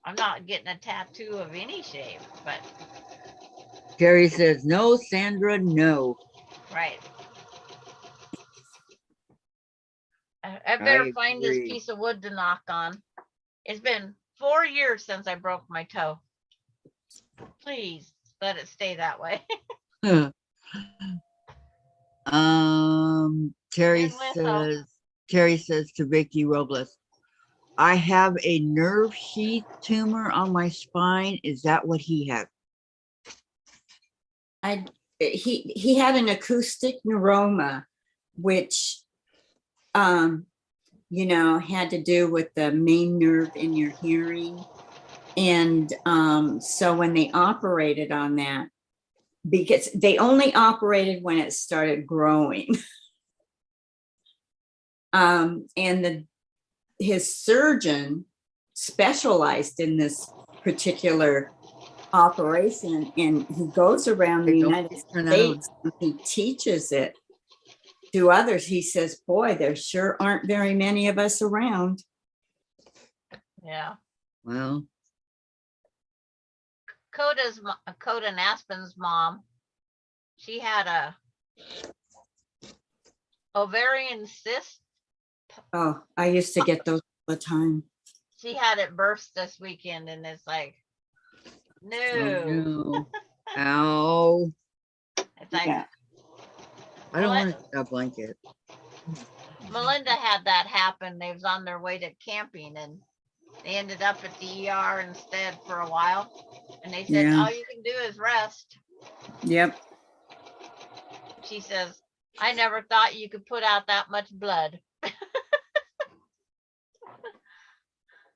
Speaker 5: I'm not getting a tattoo of any shape, but
Speaker 1: Terry says, no, Sandra, no.
Speaker 5: right. I better find this
Speaker 1: agree.
Speaker 5: piece of wood to knock on. It's been 4 years since I broke my toe. Please let it stay that way.
Speaker 1: Terry
Speaker 5: And whistle.
Speaker 1: says to Vicki Robles, I have a nerve sheath tumor on my spine. Is that what he had?
Speaker 6: He had an acoustic neuroma, which you know, had to do with the main nerve in your hearing. And so when they operated on that, because they only operated when it started growing. And his surgeon specialized in this particular operation, and he goes around the
Speaker 1: They don't
Speaker 6: United
Speaker 1: turn that
Speaker 6: States and he teaches it to others. He says, boy, there sure aren't very many of us around.
Speaker 5: Yeah.
Speaker 1: Well,
Speaker 5: Coda and Aspen's mom, she had a ovarian cyst.
Speaker 6: Oh, I used to get those all the time.
Speaker 5: She had it burst this weekend, and it's like, no.
Speaker 1: oh, no. Ow.
Speaker 5: It's like,
Speaker 6: Yeah.
Speaker 1: I don't want a blanket.
Speaker 5: Melinda had that happen. They was on their way to camping, and they ended up at the ER instead for a while. And they said,
Speaker 6: Yeah.
Speaker 5: all you can do is rest.
Speaker 6: Yep.
Speaker 5: She says, I never thought you could put out that much blood.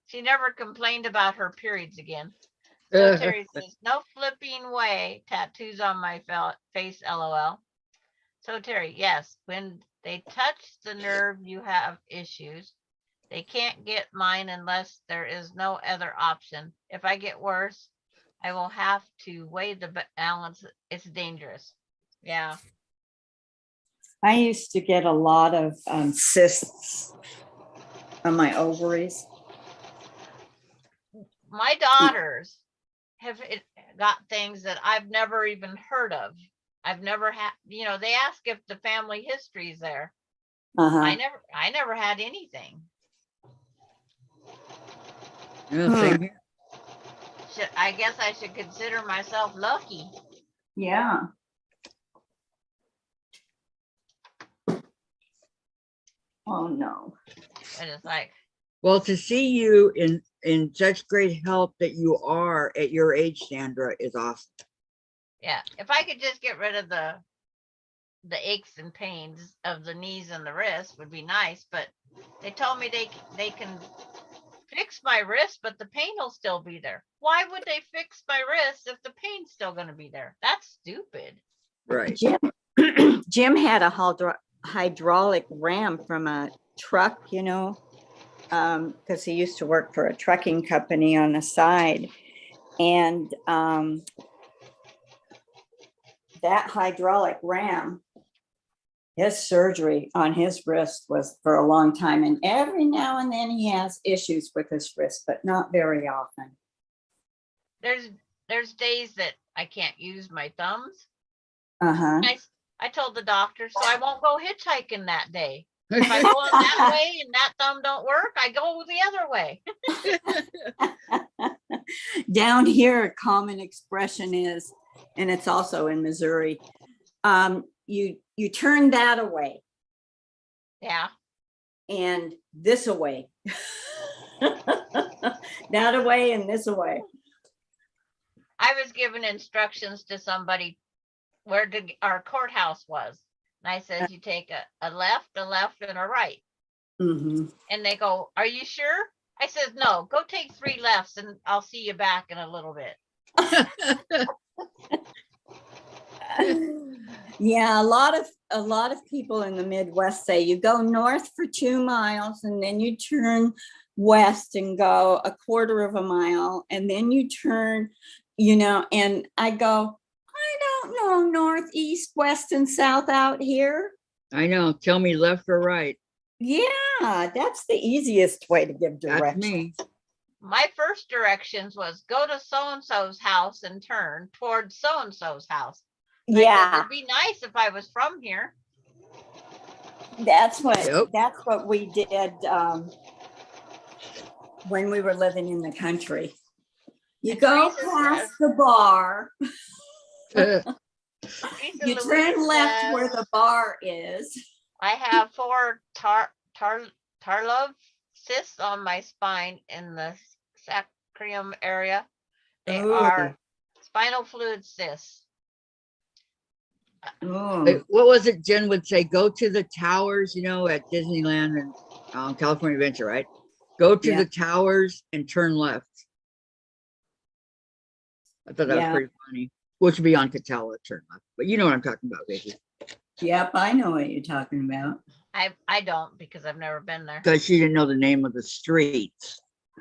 Speaker 5: She never complained about her periods again. So Terry says, no flipping way, tattoos on my face, LOL. So Terry, yes, when they touch the nerve, you have issues. They can't get mine unless there is no other option. If I get worse, I will have to weigh the balance. It's dangerous. Yeah.
Speaker 6: I used to get a lot of cysts on my ovaries.
Speaker 5: My daughters have got things that I've never even heard of. I've never had, you know, they ask if the family history is there.
Speaker 6: Uh-huh.
Speaker 5: I never had anything.
Speaker 1: Yeah, same here.
Speaker 5: I guess I should consider myself lucky.
Speaker 6: Yeah. Oh no.
Speaker 5: And it's like,
Speaker 1: Well, to see you in such great health that you are at your age, Sandra, is awesome.
Speaker 5: yeah, if I could just get rid of the aches and pains of the knees and the wrist would be nice, but they told me they can fix my wrist, but the pain will still be there. Why would they fix my wrist if the pain's still going to be there? That's stupid.
Speaker 1: Right.
Speaker 6: Jim had a hydraulic ram from a truck, you know, because he used to work for a trucking company on the side. And that hydraulic ram his surgery on his wrist was for a long time. And every now and then he has issues with his wrist, but not very often.
Speaker 5: There's days that I can't use my thumbs.
Speaker 6: Uh-huh.
Speaker 5: I told the doctor, so I won't go hitchhiking that day. If I go on that way and that thumb don't work, I go the other way.
Speaker 6: Down here, a common expression is, and it's also in Missouri, you turn that away
Speaker 5: Yeah.
Speaker 6: and this away. That away and this away.
Speaker 5: I was given instructions to somebody where our courthouse was. And I said, you take a left, and a right.
Speaker 6: Mhm.
Speaker 5: And they go, are you sure? I said, no, go take 3 lefts and I'll see you back in a little bit.
Speaker 6: Yeah, a lot of people in the Midwest say you go north for 2 miles and then you turn west and go a quarter of a mile and then you turn, and I go, I don't know north, east, west, and south out here.
Speaker 1: I know. Tell me left or right.
Speaker 6: Yeah, that's the easiest way to give
Speaker 1: That's
Speaker 6: directions.
Speaker 1: me.
Speaker 5: My first directions was go to so-and-so's house and turn towards so-and-so's house. And I said,
Speaker 6: Yeah,
Speaker 5: it'd be nice if I was from here.
Speaker 6: that's
Speaker 1: Yep.
Speaker 6: what we did when we were living in the country. You
Speaker 5: And
Speaker 6: go
Speaker 5: Teresa
Speaker 6: past
Speaker 5: says-
Speaker 6: the bar,
Speaker 5: Teresa
Speaker 6: you
Speaker 5: Louise
Speaker 6: turn left where
Speaker 5: says,
Speaker 6: the bar is.
Speaker 5: I have 4 Tarlov cysts on my spine in the sacrum area. They
Speaker 6: Ooh.
Speaker 5: are spinal fluid cysts.
Speaker 6: Ooh.
Speaker 1: Hey, what was it Jen would say? Go to the towers, at Disneyland and California Adventure, right? Go to
Speaker 6: Yeah.
Speaker 1: the towers and turn left. I thought that was
Speaker 6: Yeah.
Speaker 1: pretty funny. Which would be on Catella, turn left. But you know what I'm talking about, Vicki.
Speaker 6: Yep, I know what you're talking about.
Speaker 5: I don't because I've never been there.
Speaker 1: Because she didn't know the name of the streets.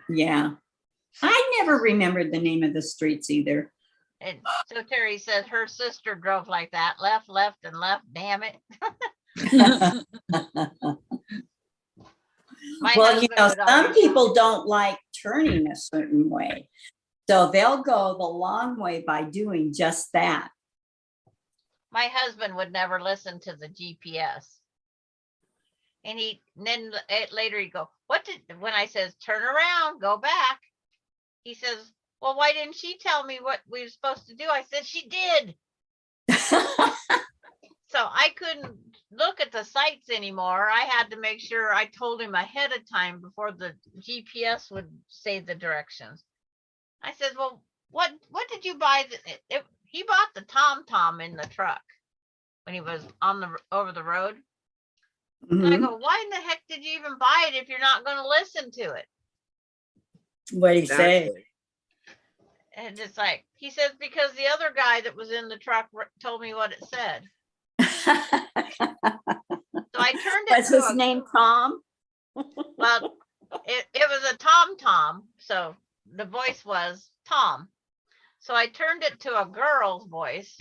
Speaker 6: Yeah. I never remembered the name of the streets either.
Speaker 5: And so Terry says her sister drove like that, left, and left. Damn it. My
Speaker 6: Well,
Speaker 5: husband would
Speaker 6: some
Speaker 5: always-
Speaker 6: people don't like turning a certain way. So they'll go the long way by doing just that.
Speaker 5: my husband would never listen to the GPS. And then later he'd go, when I says, turn around, go back. He says, well, why didn't she tell me what we were supposed to do? I said, she did. So I couldn't look at the sites anymore. I had to make sure I told him ahead of time before the GPS would say the directions. I said, well, what did you buy? He bought the TomTom in the truck when he was over the road. And I
Speaker 6: Mhm.
Speaker 5: go, why in the heck did you even buy it if you're not going to listen to it?
Speaker 6: What do you say?
Speaker 1: Exactly.
Speaker 5: And it's like, he says, because the other guy that was in the truck told me what it said. So I turned it
Speaker 6: What's
Speaker 5: to
Speaker 6: his name, Tom?
Speaker 5: well, it was a TomTom. So the voice was Tom. So I turned it to a girl's voice.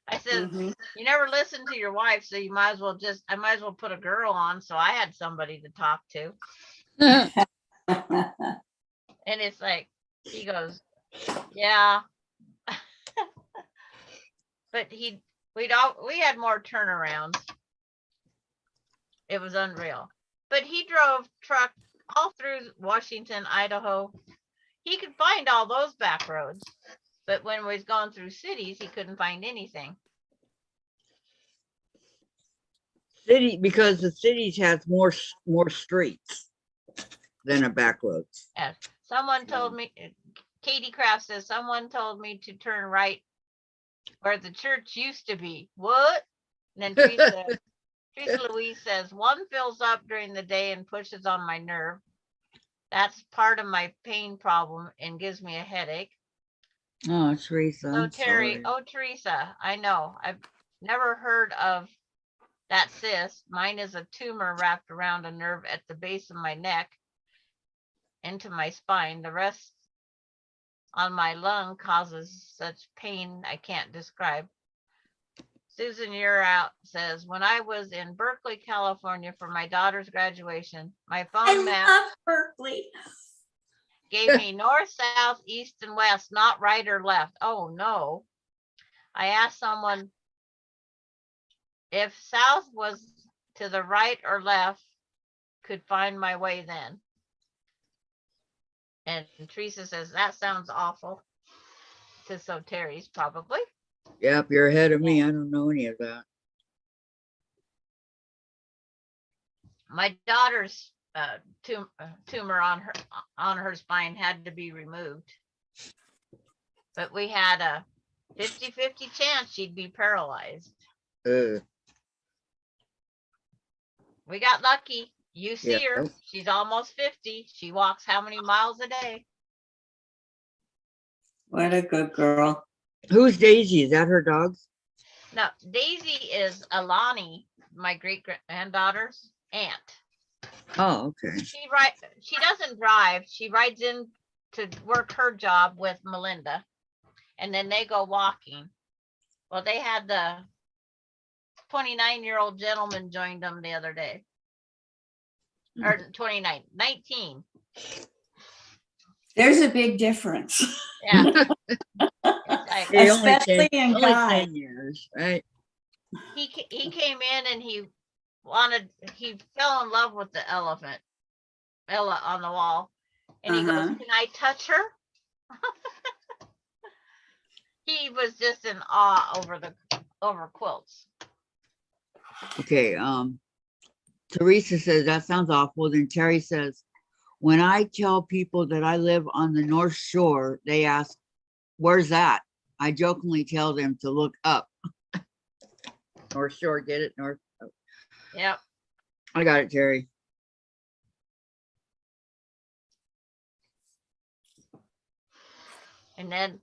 Speaker 5: I said,
Speaker 6: Mhm.
Speaker 5: you never listen to your wife, so I might as well put a girl on. So I had somebody to talk to. And it's like, he goes, yeah. But we had more turnarounds. It was unreal. But he drove truck all through Washington, Idaho. He could find all those back roads. But when we was going through cities, he couldn't find anything.
Speaker 1: Because the cities has more streets than a back roads.
Speaker 5: Yes. Someone told me, Katie Kraft says, someone told me to turn right where the church used to be. What? And then Teresa Louise says, one fills up during the day and pushes on my nerve. That's part of my pain problem and gives me a headache.
Speaker 1: Oh, Teresa.
Speaker 5: So
Speaker 1: I'm
Speaker 5: Terry,
Speaker 1: sorry.
Speaker 5: Teresa, I know. I've never heard of that cyst. Mine is a tumor wrapped around a nerve at the base of my neck into my spine. The rest on my lung causes such pain I can't describe. Susan, you're out, says, when I was in Berkeley, California for my daughter's graduation, my
Speaker 6: I
Speaker 5: phone map
Speaker 6: love Berkeley.
Speaker 5: gave me north, south, east, and west, not right or left. Oh, no. I asked someone if south was to the right or left, could find my way then. And Teresa says, that sounds awful. So Terry's probably.
Speaker 1: Yep, you're ahead of me. I don't know any of that.
Speaker 5: My daughter's tumor on her spine had to be removed. But we had a 50-50 chance she'd be paralyzed.
Speaker 1: Uh,
Speaker 5: We got lucky. You see her.
Speaker 1: Yep.
Speaker 5: She's almost 50. She walks how many miles a day?
Speaker 6: What a good girl.
Speaker 1: who's Daisy? Is that her dog?
Speaker 5: No, Daisy is Alani, my great granddaughter's aunt.
Speaker 1: Oh, okay.
Speaker 5: She doesn't drive. She rides in to work her job with Melinda, and then they go walking. Well, they had the 29-year-old gentleman joined them the other day. Or 19.
Speaker 6: There's a big difference.
Speaker 5: Yeah. It's
Speaker 1: Hey,
Speaker 6: Especially in
Speaker 1: only
Speaker 6: guys.
Speaker 1: 10 years, right?
Speaker 5: he came in and he fell in love with the elephant, Ella, on the wall. And he goes,
Speaker 6: Uh-huh.
Speaker 5: can I touch her? He was just in awe over quilts.
Speaker 1: Okay, Teresa says that sounds awful. Then Terry says, when I tell people that I live on the North Shore, they ask, where's that? I jokingly tell them to look up. North Shore, get it? North.
Speaker 5: Yep.
Speaker 1: I got it, Terry.
Speaker 5: And then,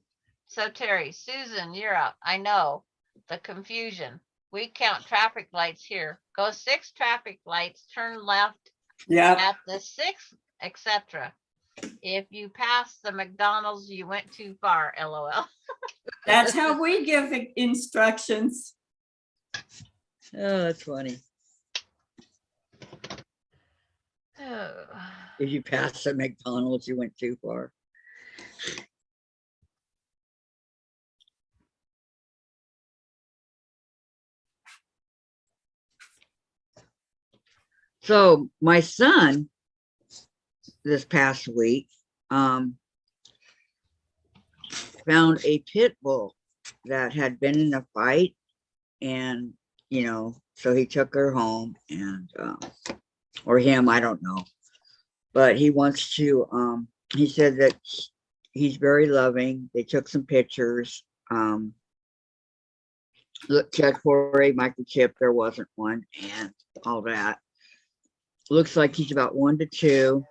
Speaker 5: so Terry, Susan, you're up. I know the confusion. We count traffic lights here. Go 6 traffic lights, turn left
Speaker 6: Yep.
Speaker 5: at the 6th, etc. If you pass the McDonald's, you went too far, LOL.
Speaker 6: That's how we give instructions.
Speaker 1: Oh, that's funny.
Speaker 5: Oh.
Speaker 1: If you pass the McDonald's, you went too far. So my son this past week found a pit bull that had been in a fight, and so he took her home, and or him, I don't know, but he wants to he said that he's very loving. They took some pictures, checked for a microchip, there wasn't one, and all that. Looks like he's about 1 to 2.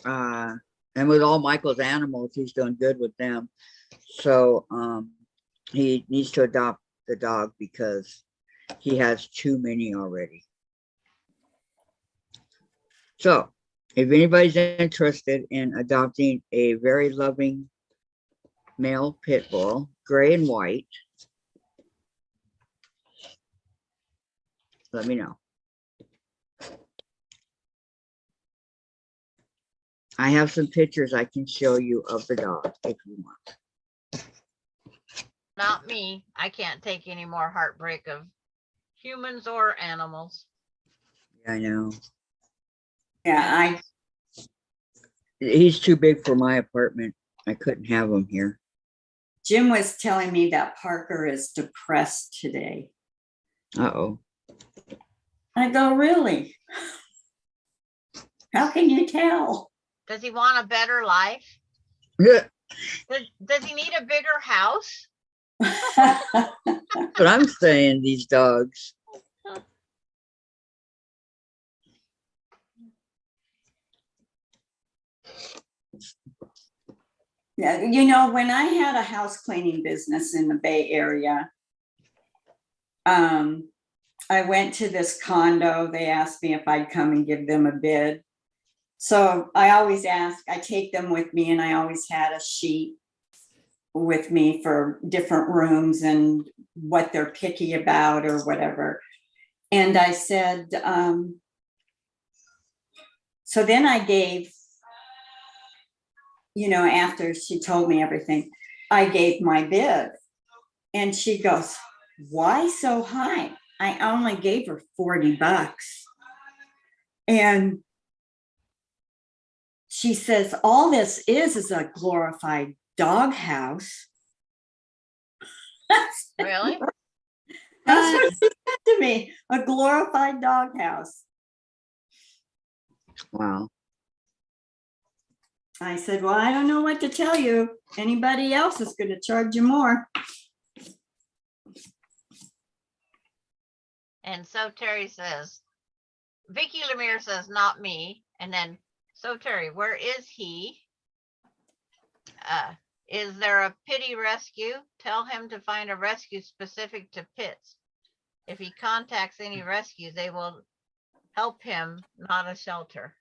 Speaker 1: And with all Michael's animals, he's doing good with them. So he needs to adopt the dog because he has too many already. So if anybody's interested in adopting a very loving male pit bull, gray and white, let me know. I have some pictures I can show you of the dog if you want.
Speaker 5: Not me. I can't take any more heartbreak of humans or animals.
Speaker 1: I know.
Speaker 6: Yeah,
Speaker 1: He's too big for my apartment. I couldn't have him here.
Speaker 6: Jim was telling me that Parker is depressed today.
Speaker 1: Uh-oh.
Speaker 6: I go, really? How can you tell?
Speaker 5: Does he want a better life?
Speaker 1: Yeah,
Speaker 5: Does he need a bigger house?
Speaker 1: but I'm saying these dogs.
Speaker 6: Yeah, when I had a house cleaning business in the Bay Area, I went to this condo. They asked me if I'd come and give them a bid. So I always ask, I take them with me, and I always had a sheet with me for different rooms and what they're picky about or whatever. And I said, so then I gave, after she told me everything, I gave my bid. And she goes, why so high? I only gave her $40. And she says, all this is a glorified doghouse.
Speaker 5: Really?
Speaker 6: That's what she said to me, a glorified doghouse.
Speaker 1: Wow.
Speaker 6: I said, well, I don't know what to tell you. Anybody else is going to charge you more.
Speaker 5: And so Terry says, Vicki Lemire says, not me. And then, so Terry, where is he? Is there a pity rescue? Tell him to find a rescue specific to pits. If he contacts any rescue, they will help him, not a shelter.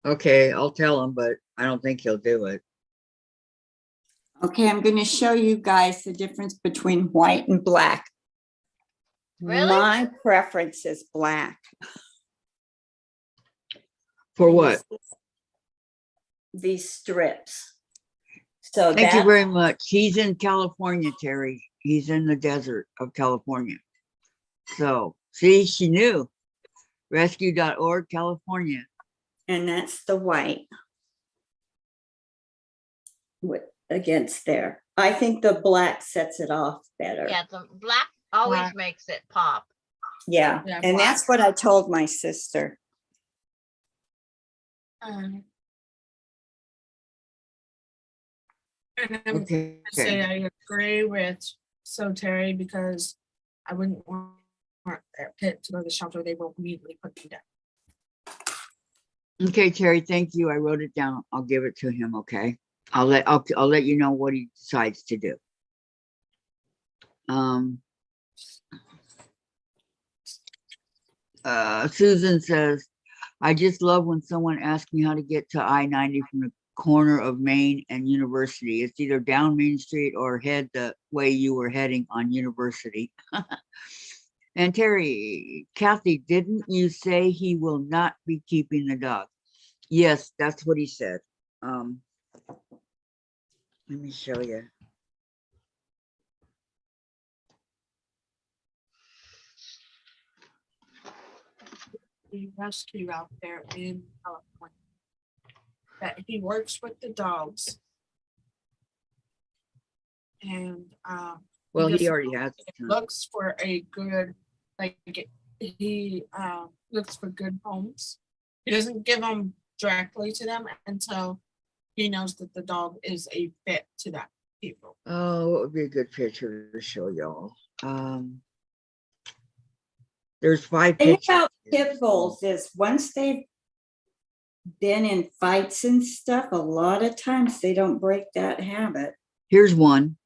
Speaker 1: Okay, I'll tell him, but I don't think he'll do it.
Speaker 6: Okay, I'm going to show you guys the difference between white and black.
Speaker 5: Really?
Speaker 6: My preference is black.
Speaker 1: For what?
Speaker 6: These strips. So
Speaker 1: Thank you
Speaker 6: that's
Speaker 1: very much. He's in California, Terry. He's in the desert of California. So, see, she knew. Rescue.org, California.
Speaker 6: and that's the white with against there. I think the black sets it off better.
Speaker 5: Yeah, the black always
Speaker 3: Black.
Speaker 5: makes it pop.
Speaker 6: Yeah,
Speaker 3: Yeah,
Speaker 6: and
Speaker 3: black.
Speaker 6: that's what I told my sister.
Speaker 3: And I'm
Speaker 1: Okay.
Speaker 3: to say I agree with Terry, because I wouldn't want that pit to go to the shelter. They will immediately put me down.
Speaker 1: Okay, Terry, thank you. I wrote it down. I'll give it to him, okay? I'll let you know what he decides to do. Susan says, I just love when someone asks me how to get to I-90 from the corner of Main and University. It's either down Main Street or head the way you were heading on University. And Terry, Kathy, didn't you say he will not be keeping the dog? Yes, that's what he said. Let me show you.
Speaker 3: The rescue out there in California, that he works with the dogs. And
Speaker 1: Well, he
Speaker 3: just
Speaker 1: already has. a ton.
Speaker 3: looks for a good, he looks for good homes. He doesn't give them directly to them until he knows that the dog is a fit to that people.
Speaker 1: Oh, what would be a good picture to show y'all? There's 5
Speaker 6: The thing
Speaker 1: pictures.
Speaker 6: about pit bulls is once they've been in fights and stuff, a lot of times they don't break that habit.
Speaker 1: Here's one.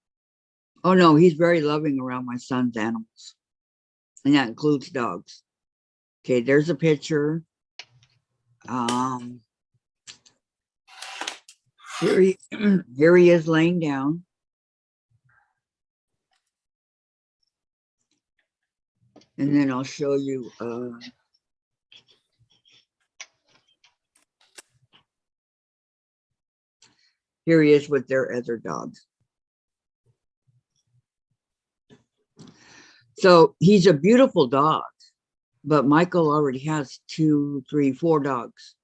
Speaker 1: Oh no, he's very loving around my son's animals. And that includes dogs. Okay, there's a picture. Here he is laying down. And then I'll show you here he is with their other dogs. So he's a beautiful dog, but Michael already has 2, 3, 4 dogs.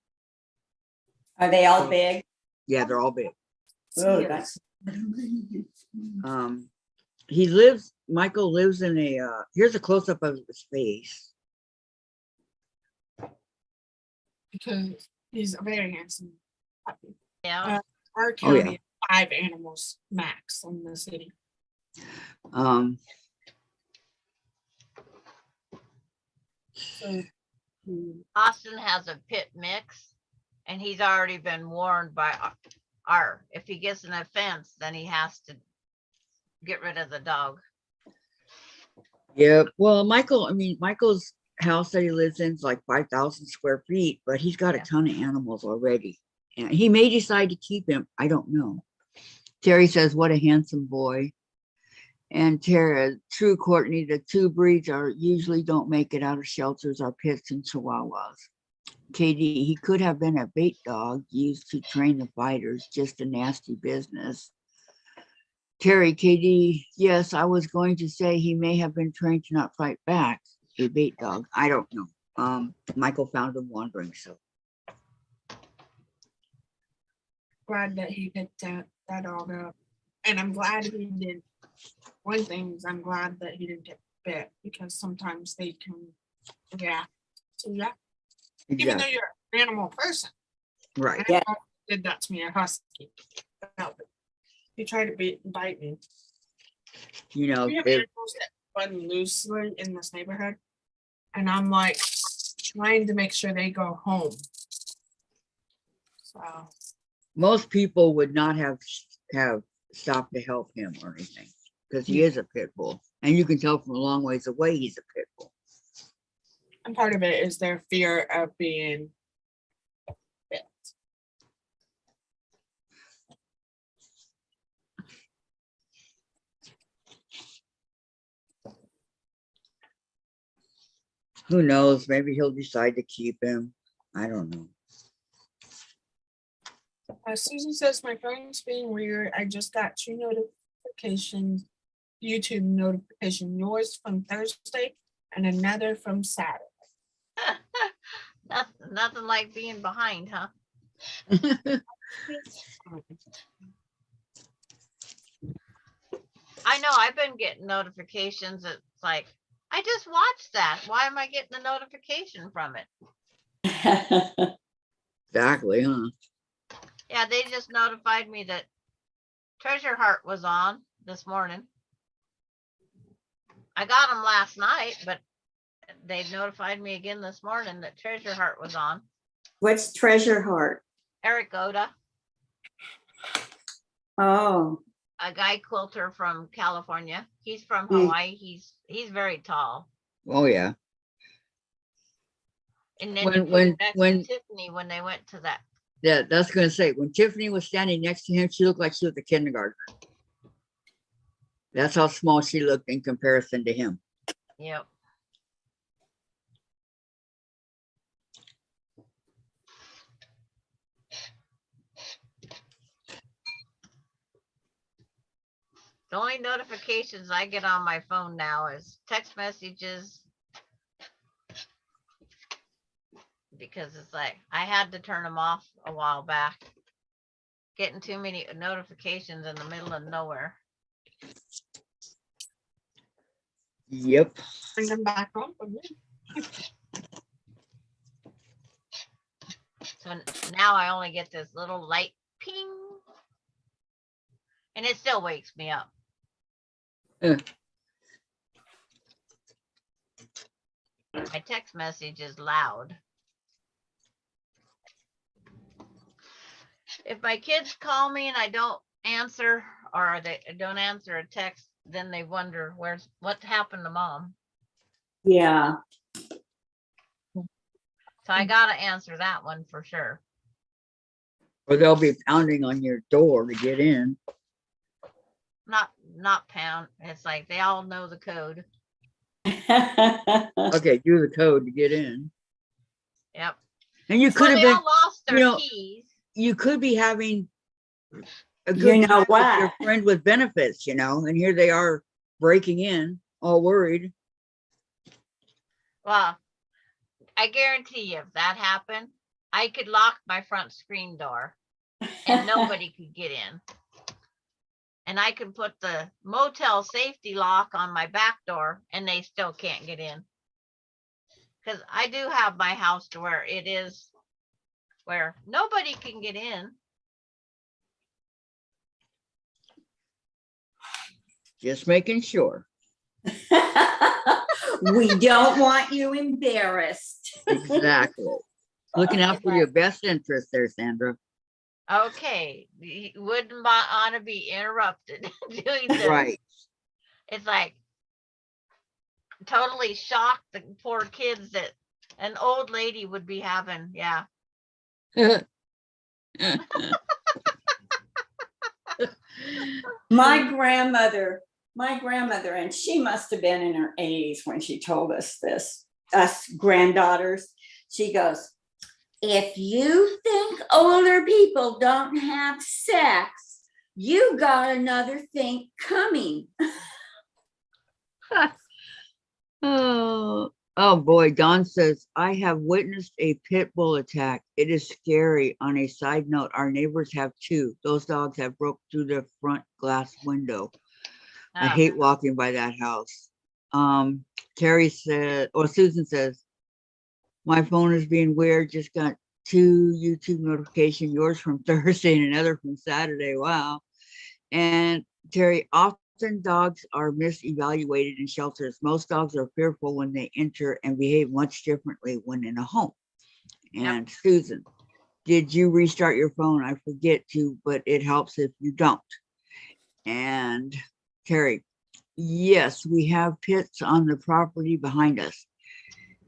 Speaker 6: Are they all big?
Speaker 1: Yeah, they're all big.
Speaker 6: Oh, that's
Speaker 1: Michael lives in a, here's a close-up of his face.
Speaker 3: Because he's a very handsome puppy.
Speaker 5: Yeah.
Speaker 3: Our
Speaker 1: Oh, yeah.
Speaker 3: county has 5 animals max in the city. So
Speaker 5: Austin has a pit mix, and he's already been warned by if he gets an offense, then he has to get rid of the dog.
Speaker 1: Yeah, well, Michael's house that he lives in is like 5,000 square feet, but he's got a
Speaker 5: Yeah.
Speaker 1: ton of animals already. And he may decide to keep him. I don't know. Terry says, what a handsome boy. And Tara, true, Courtney, the two breeds are usually don't make it out of shelters are pits and chihuahuas. KD, he could have been a bait dog used to train the fighters, just a nasty business. Terry, KD, yes, I was going to say he may have been trained to not fight back, a bait dog. I don't know. Michael found him wandering, so.
Speaker 3: Glad that he picked that dog up. And I'm glad he did. One thing is I'm glad that he didn't get bit because sometimes they can react to that. Even though
Speaker 1: Exactly.
Speaker 3: you're an animal person.
Speaker 1: Right.
Speaker 3: My dog did that to me, a husky. He tried to bite me.
Speaker 1: You know,
Speaker 3: We have
Speaker 1: if,
Speaker 3: animals that run loosely in this neighborhood. And I'm like trying to make sure they go home. So
Speaker 1: most people would not have stopped to help him or anything because he is a pit bull. And you can tell from a long ways away he's a pit bull.
Speaker 3: and part of it is their fear of being bit.
Speaker 1: Who knows? Maybe he'll decide to keep him. I don't know.
Speaker 3: Susan says my phone's being weird. I just got 2 notifications, YouTube notification, yours from Thursday and another from Saturday.
Speaker 5: Nothing like being behind, huh? I know I've been getting notifications. It's like, I just watched that. Why am I getting a notification from it?
Speaker 1: Exactly, huh?
Speaker 5: Yeah, they just notified me that Treasure Heart was on this morning. I got them last night, but they notified me again this morning that Treasure Heart was on.
Speaker 6: What's Treasure Heart?
Speaker 5: Eric Oda,
Speaker 6: Oh,
Speaker 5: a guy quilter from California. He's from
Speaker 6: Hmm.
Speaker 5: Hawaii. He's very tall.
Speaker 1: Oh yeah.
Speaker 5: And then
Speaker 1: When-
Speaker 5: he put
Speaker 1: when-
Speaker 5: him next
Speaker 1: when-
Speaker 5: to Tiffany when they went to that.
Speaker 1: Yeah, that's gonna say when Tiffany was standing next to him, she looked like she was a kindergartner. That's how small she looked in comparison to him.
Speaker 5: Yep. The only notifications I get on my phone now is text messages. Because it's like, I had to turn them off a while back. Getting too many notifications in the middle of nowhere.
Speaker 1: Yep.
Speaker 3: Bring them back up.
Speaker 5: So now I only get this little light ping. And it still wakes me up. My text message is loud. If my kids call me and I don't answer, or they don't answer a text, then they wonder what happened to mom.
Speaker 6: yeah.
Speaker 5: So I gotta answer that one for sure.
Speaker 1: Or they'll be pounding on your door to get in.
Speaker 5: Not pound. It's like they all know the code.
Speaker 1: Okay, do the code to get in.
Speaker 5: Yep.
Speaker 1: And you could
Speaker 5: Well,
Speaker 1: have
Speaker 5: they
Speaker 1: been,
Speaker 5: all lost their
Speaker 1: you know,
Speaker 5: keys.
Speaker 1: you could be having a
Speaker 6: You
Speaker 1: good
Speaker 6: know
Speaker 1: time with your
Speaker 6: what?
Speaker 1: friend with benefits, you know, and here they are breaking in, all worried.
Speaker 5: Well, I guarantee you, if that happened, I could lock my front screen door and nobody could get in. And I could put the motel safety lock on my back door and they still can't get in. Because I do have my house to where it is where nobody can get in.
Speaker 1: Just making sure.
Speaker 6: We don't want you embarrassed.
Speaker 1: Exactly. Looking out for your best interest there, Sandra.
Speaker 5: Okay, you wouldn't want to be interrupted doing this.
Speaker 1: Right.
Speaker 5: It's like totally shocked the poor kids that an old lady would be having. Yeah.
Speaker 6: My grandmother, and she must have been in her 80s when she told us this, us granddaughters. She goes, if you think older people don't have sex, you got another thing coming.
Speaker 1: Oh boy, Don says, I have witnessed a pit bull attack. It is scary. On a side note, our neighbors have two. Those dogs have broke through the front glass window. I
Speaker 5: Oh,
Speaker 1: hate walking by that house. Terry said, or Susan says, my phone is being weird. Just got 2 YouTube notifications, yours from Thursday and another from Saturday. Wow. And Terry, often dogs are misevaluated in shelters. Most dogs are fearful when they enter and behave much differently when in a home. And Susan, did you restart your phone? I forget to, but it helps if you don't. And Terry, yes, we have pits on the property behind us.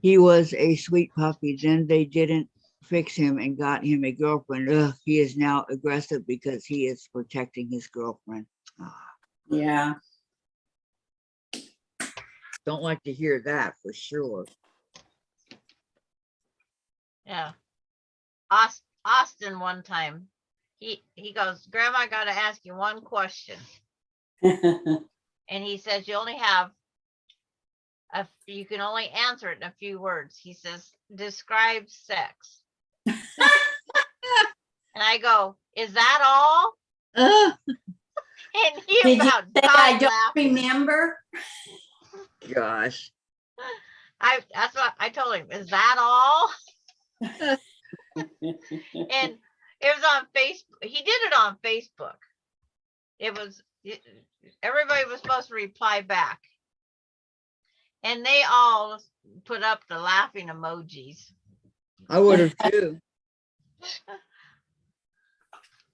Speaker 1: He was a sweet puppy. Then they didn't fix him and got him a girlfriend. Ugh, he is now aggressive because he is protecting his girlfriend.
Speaker 6: Yeah.
Speaker 1: Don't like to hear that for sure.
Speaker 5: yeah. Austin one time, he goes, Grandma, I got to ask you one question. And he says, you only have, you can only answer it in a few words. He says, describe sex. And I go, is that all? And he
Speaker 6: Did you
Speaker 5: about
Speaker 6: say I
Speaker 5: died
Speaker 6: don't
Speaker 5: laughing.
Speaker 6: remember?
Speaker 1: Gosh.
Speaker 5: That's what I told him. Is that all? And it was on Facebook. He did it on Facebook. Everybody was supposed to reply back. And they all put up the laughing emojis.
Speaker 1: I would have too.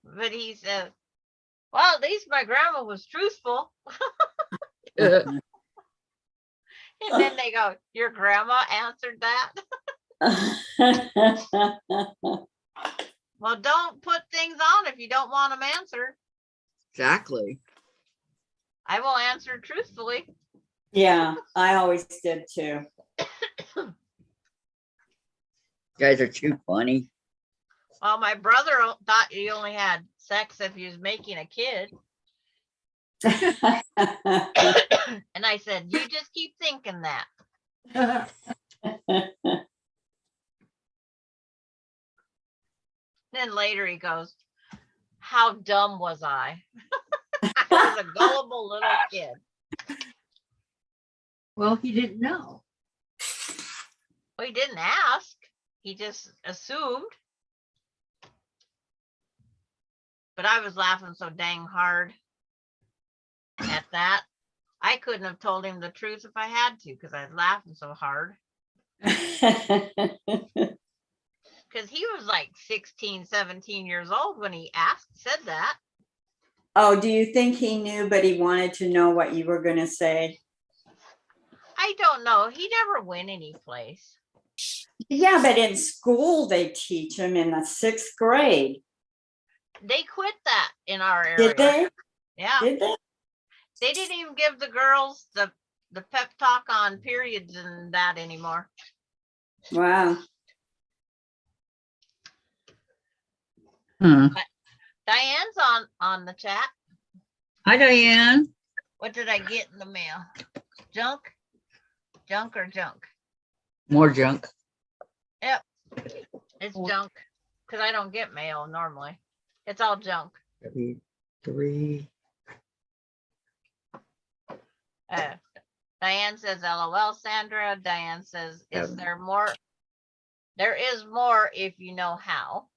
Speaker 5: But he said, well, at least my grandma was truthful.
Speaker 1: Uh,
Speaker 5: And then they go, your grandma answered that? Well, don't put things on if you don't want them answered.
Speaker 1: exactly.
Speaker 5: I will answer truthfully.
Speaker 6: Yeah, I always did too.
Speaker 1: You guys are too funny.
Speaker 5: Well, my brother thought you only had sex if you was making a kid. And I said, you just keep thinking that. Then later he goes, how dumb was I? I was a gullible little kid.
Speaker 1: Well, he didn't know.
Speaker 5: Well, he didn't ask. He just assumed. But I was laughing so dang hard at that. I couldn't have told him the truth if I had to, because I was laughing so hard. Because he was like 16, 17 years old when he said that.
Speaker 6: Oh, do you think he knew, but he wanted to know what you were going to say?
Speaker 5: I don't know. He never went anyplace.
Speaker 6: Yeah, but in school they teach him in the 6th grade.
Speaker 5: They quit that in our area.
Speaker 6: Did they?
Speaker 5: Yeah.
Speaker 6: Did they?
Speaker 5: They didn't even give the girls the pep talk on periods and that anymore.
Speaker 6: Wow.
Speaker 5: Diane's on the chat.
Speaker 1: Hi, Diane.
Speaker 5: What did I get in the mail? Junk? Junk or junk?
Speaker 1: More junk.
Speaker 5: Yep. It's junk. Because I don't get mail normally. It's all junk.
Speaker 1: 3.
Speaker 5: Diane says, LOL, Sandra. Diane says, is
Speaker 1: 7.
Speaker 5: there more? There is more if you know how.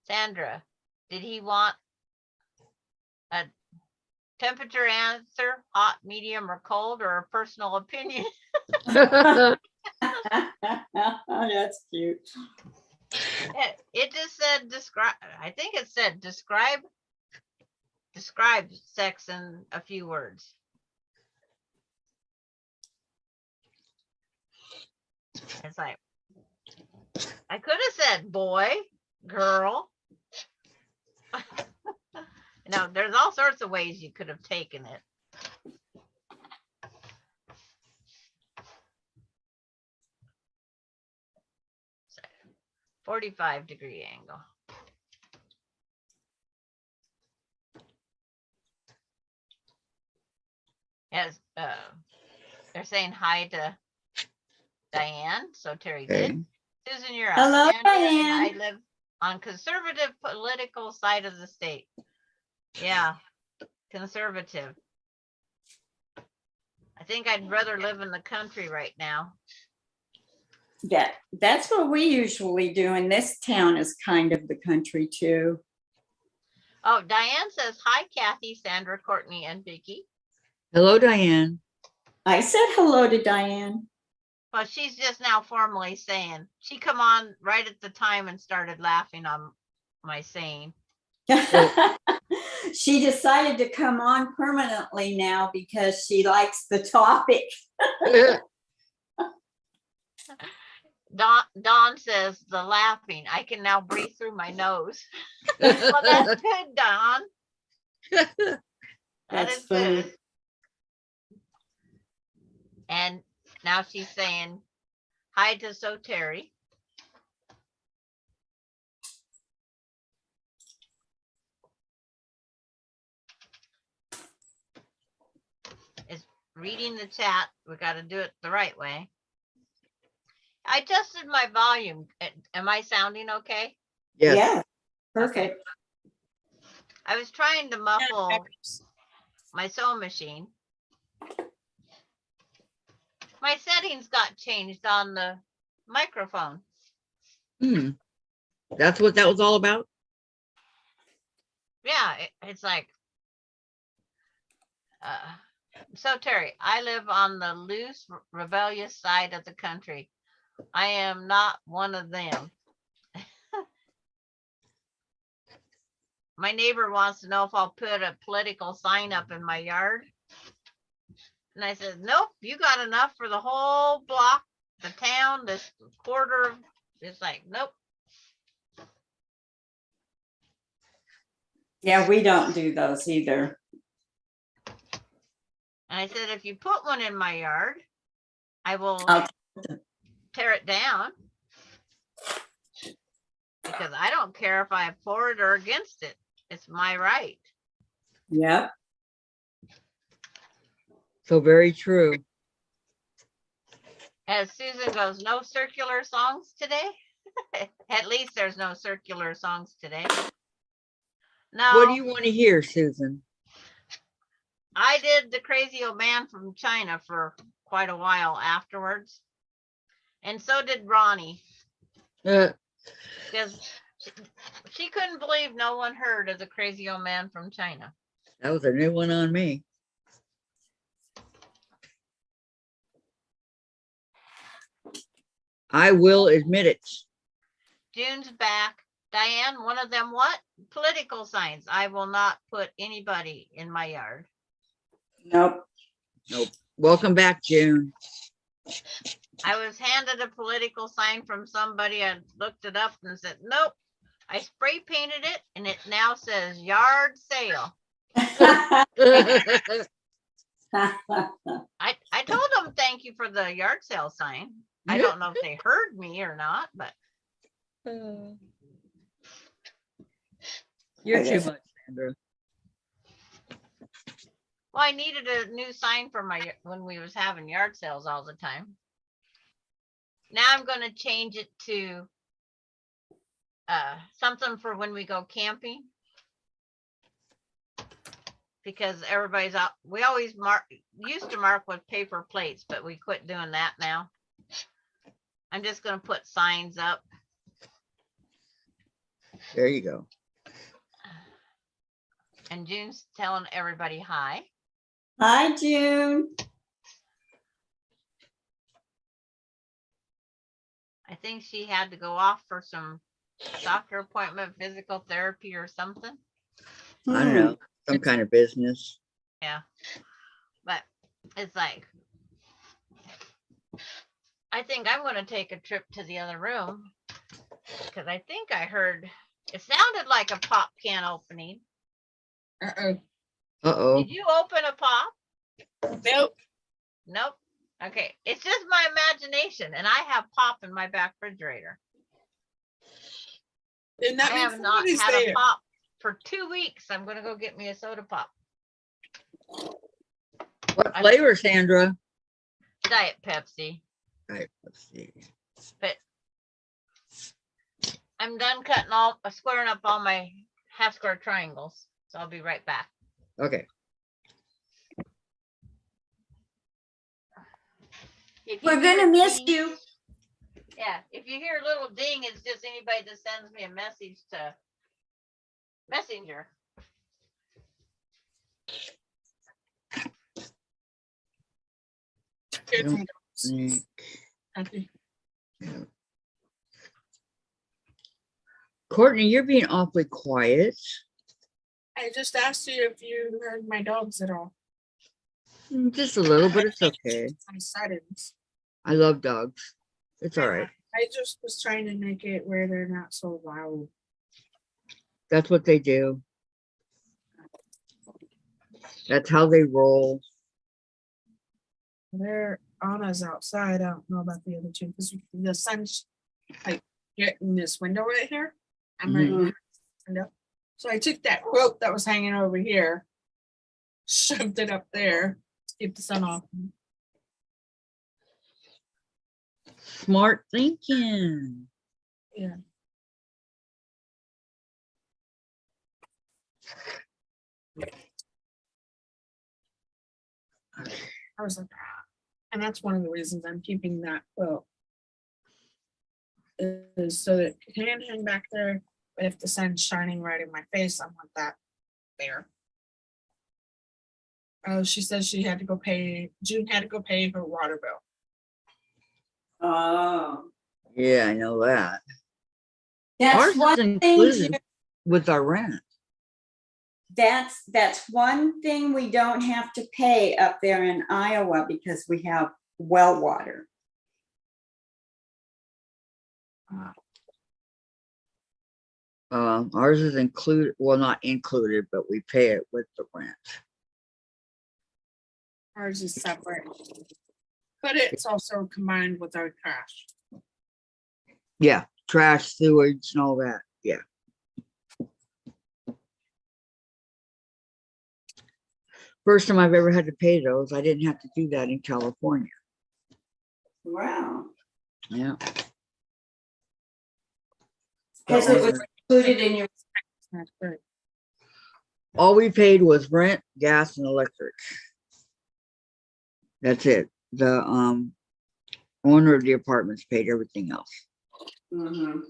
Speaker 5: Sandra, did he want a temperature answer, hot, medium, or cold, or a personal opinion?
Speaker 6: That's cute.
Speaker 5: It just said describe. I think it said describe sex in a few words. It's like, I could have said boy, girl, You know, there's all sorts of ways you could have taken it. 45-degree angle. As they're saying hi to Diane, so Terry
Speaker 1: Okay.
Speaker 5: did. Susan, you're up.
Speaker 6: Hello,
Speaker 5: Sandra and I
Speaker 6: Diane.
Speaker 5: live on conservative political side of the state. Yeah, conservative. I think I'd rather live in the country right now.
Speaker 6: That's what we usually do. And this town is kind of the country too.
Speaker 5: Oh, Diane says, hi, Kathy, Sandra, Courtney, and Vicki.
Speaker 1: Hello, Diane.
Speaker 6: I said hello to Diane.
Speaker 5: Well, she's just now formally saying, she come on right at the time and started laughing on my saying.
Speaker 6: She decided to come on permanently now because she likes the topic.
Speaker 5: Dawn says, the laughing, I can now breathe through my nose. Well, that's good, Dawn. That
Speaker 6: That's
Speaker 5: is
Speaker 6: funny.
Speaker 5: good. And now she's saying hi to So Terry. Is reading the chat. We got to do it the right way. I adjusted my volume. Am I sounding okay?
Speaker 1: Yes.
Speaker 6: Yeah, perfect.
Speaker 5: I was trying to muffle my sewing machine. My settings got changed on the microphone.
Speaker 1: Hmm. That's what that was all about?
Speaker 5: Yeah, it's like, so Terry, I live on the loose, rebellious side of the country. I am not one of them. My neighbor wants to know if I'll put a political sign up in my yard. And I said, nope, you got enough for the whole block, the town, this quarter. It's like, nope.
Speaker 6: Yeah, we don't do those either.
Speaker 5: And I said, if you put one in my yard, I will
Speaker 6: I'll-
Speaker 5: tear it down. Because I don't care if I'm for it or against it. It's my right.
Speaker 6: Yep.
Speaker 1: So very true.
Speaker 5: As Susan goes, no circular songs today? At least there's no circular songs today. No.
Speaker 1: What do you want to hear, Susan?
Speaker 5: I did the crazy old man from China for quite a while afterwards. And so did Ronnie. Because she couldn't believe no one heard of the crazy old man from China.
Speaker 1: That was a new one on me. I will admit it.
Speaker 5: June's back. Diane, one of them what? Political signs. I will not put anybody in my yard.
Speaker 6: Nope.
Speaker 1: Nope. Welcome back, June.
Speaker 5: I was handed a political sign from somebody. I looked it up and said, nope. I spray painted it and it now says yard sale. I told them thank you for the yard sale sign. I don't know if they heard me or not, but
Speaker 1: You're too much, Sandra.
Speaker 5: well, I needed a new sign for my when we was having yard sales all the time. Now I'm going to change it to something for when we go camping. Because everybody's out. We always used to mark with paper plates, but we quit doing that now. I'm just going to put signs up.
Speaker 1: There you go.
Speaker 5: And June's telling everybody hi.
Speaker 6: Hi, June.
Speaker 5: I think she had to go off for some doctor appointment, physical therapy or something.
Speaker 1: I don't know. Some kind of business.
Speaker 5: Yeah. But it's like, I think I'm going to take a trip to the other room because I think I heard, it sounded like a pop can opening.
Speaker 3: Uh-oh.
Speaker 1: Uh-oh.
Speaker 5: Did you open a pop?
Speaker 3: Nope.
Speaker 5: Nope. Okay, it's just my imagination, and I have pop in my back refrigerator.
Speaker 3: And that
Speaker 5: I
Speaker 3: means
Speaker 5: have not
Speaker 3: somebody's
Speaker 5: had a
Speaker 3: there.
Speaker 5: pop for 2 weeks. I'm gonna go get me a soda pop.
Speaker 1: What flavor, Sandra?
Speaker 5: Diet Pepsi.
Speaker 1: Right, let's see.
Speaker 5: But I'm done cutting all, squaring up all my half square triangles. So I'll be right back.
Speaker 1: Okay.
Speaker 5: If you
Speaker 6: We're
Speaker 5: hear
Speaker 6: gonna
Speaker 5: a
Speaker 6: miss
Speaker 5: ding-
Speaker 6: you.
Speaker 5: Yeah, if you hear a little ding, it's just anybody that sends me a message to Messenger.
Speaker 3: Good
Speaker 1: Don't
Speaker 3: thing.
Speaker 1: think-
Speaker 3: Okay.
Speaker 1: yeah. Courtney, you're being awfully quiet.
Speaker 3: I just asked you if you heard my dogs at all.
Speaker 1: Just a little, but it's okay.
Speaker 3: On silence.
Speaker 1: I love dogs. It's all right.
Speaker 3: I just was trying to make it where they're not so loud.
Speaker 1: That's what they do. That's how they roll.
Speaker 3: They're Anna's outside. I don't know about the other two because the sun's like getting this window right here. I'm right in the window. So I took that quilt that was hanging over here, shoved it up there to keep the sun off.
Speaker 1: Smart thinking.
Speaker 3: Yeah. I was like, ah. And that's one of the reasons I'm keeping that quilt. Is so that it can hang back there, but if the sun's shining right in my face, I want that there. Oh, she says she had to go pay, June had to go pay her water bill.
Speaker 6: Oh.
Speaker 1: Yeah, I know that.
Speaker 6: That's
Speaker 1: Ours is
Speaker 6: one thing.
Speaker 1: included with our rent.
Speaker 6: That's one thing we don't have to pay up there in Iowa because we have well water.
Speaker 1: Ours is included, well, not included, but we pay it with the rent.
Speaker 3: Ours is separate. But it's also combined with our trash.
Speaker 1: Yeah, trash, sewage, and all that. Yeah. First time I've ever had to pay those. I didn't have to do that in California.
Speaker 6: Wow.
Speaker 1: Yeah.
Speaker 6: Because it was included in your.
Speaker 3: That's great.
Speaker 1: All we paid was rent, gas, and electric. That's it. The owner of the apartments paid everything else.
Speaker 6: Mhm.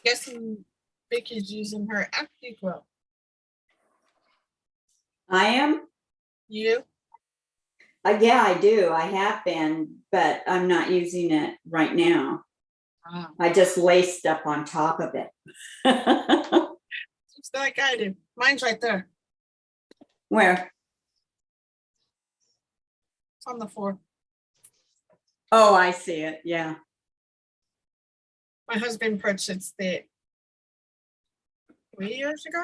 Speaker 3: Guessing Vicky's using her empty quilt.
Speaker 6: I am.
Speaker 3: You?
Speaker 6: Yeah, I do. I have been, but I'm not using it right now.
Speaker 3: Oh,
Speaker 6: I just lay stuff on top of it.
Speaker 3: it's like I do. Mine's right there.
Speaker 6: Where?
Speaker 3: It's on the floor.
Speaker 6: Oh, I see it. Yeah.
Speaker 3: My husband purchased it 3 years ago.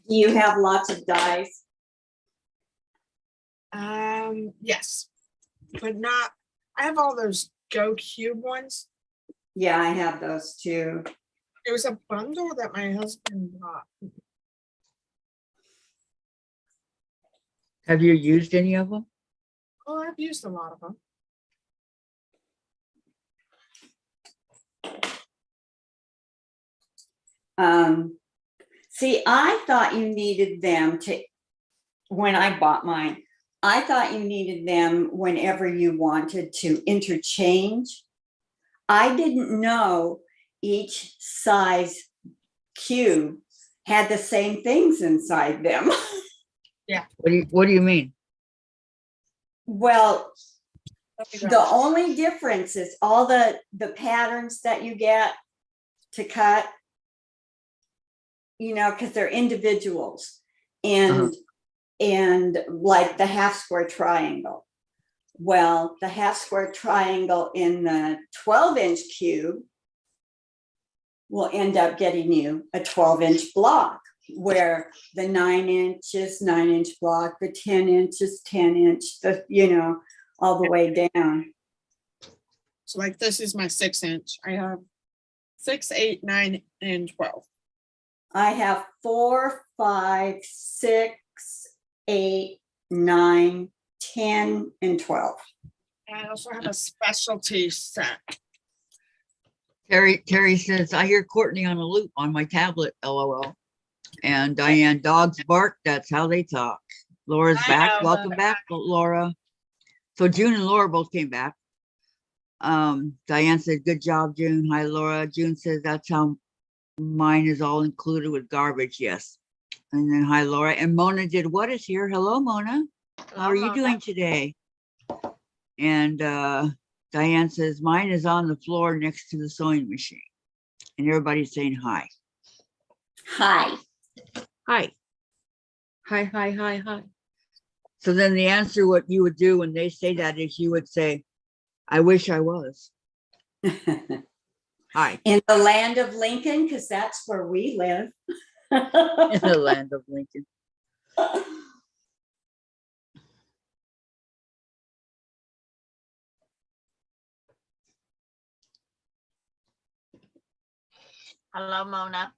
Speaker 6: Do you have lots of dyes?
Speaker 3: Yes, but not. I have all those Go Cube ones.
Speaker 6: Yeah, I have those too.
Speaker 3: It was a bundle that my husband bought.
Speaker 1: Have you used any of them?
Speaker 3: Oh, I've used a lot of them.
Speaker 6: See, I thought you needed them to, when I bought mine, I thought you needed them whenever you wanted to interchange. I didn't know each size cube had the same things inside them.
Speaker 1: What do you mean?
Speaker 6: Well,
Speaker 3: Let me go.
Speaker 6: the only difference is all the patterns that you get to cut, you know, because they're individuals. and like the half square triangle. Well, the half square triangle in the 12-inch cube will end up getting you a 12-inch block, where the 9-inch is 9-inch block, the 10-inch is 10-inch, all the way down.
Speaker 3: So like this is my 6-inch. I have 6, 8, 9, and 12.
Speaker 6: I have 4, 5, 6, 8, 9, 10, and 12.
Speaker 3: I also have a specialty set.
Speaker 1: Terry says, I hear Courtney on a loop on my tablet, LOL. And Diane, dogs bark, that's how they talk. Laura's
Speaker 3: I
Speaker 1: back.
Speaker 3: know.
Speaker 1: Welcome back, Laura. So June and Laura both came back. Diane said, good job, June. Hi, Laura. June says, that's how mine is all included with garbage. Yes. And then hi, Laura. And Mona did what is here. Hello, Mona. How are you doing today? And Diane says, mine is on the floor next to the sewing machine. And everybody's saying hi.
Speaker 6: Hi.
Speaker 1: Hi. Hi, hi, hi, hi. So then the answer, what you would do when they say that is you would say, I wish I was. Hi.
Speaker 6: In the land of Lincoln, because that's where we live.
Speaker 1: In the land of Lincoln.
Speaker 5: Hello, Mona.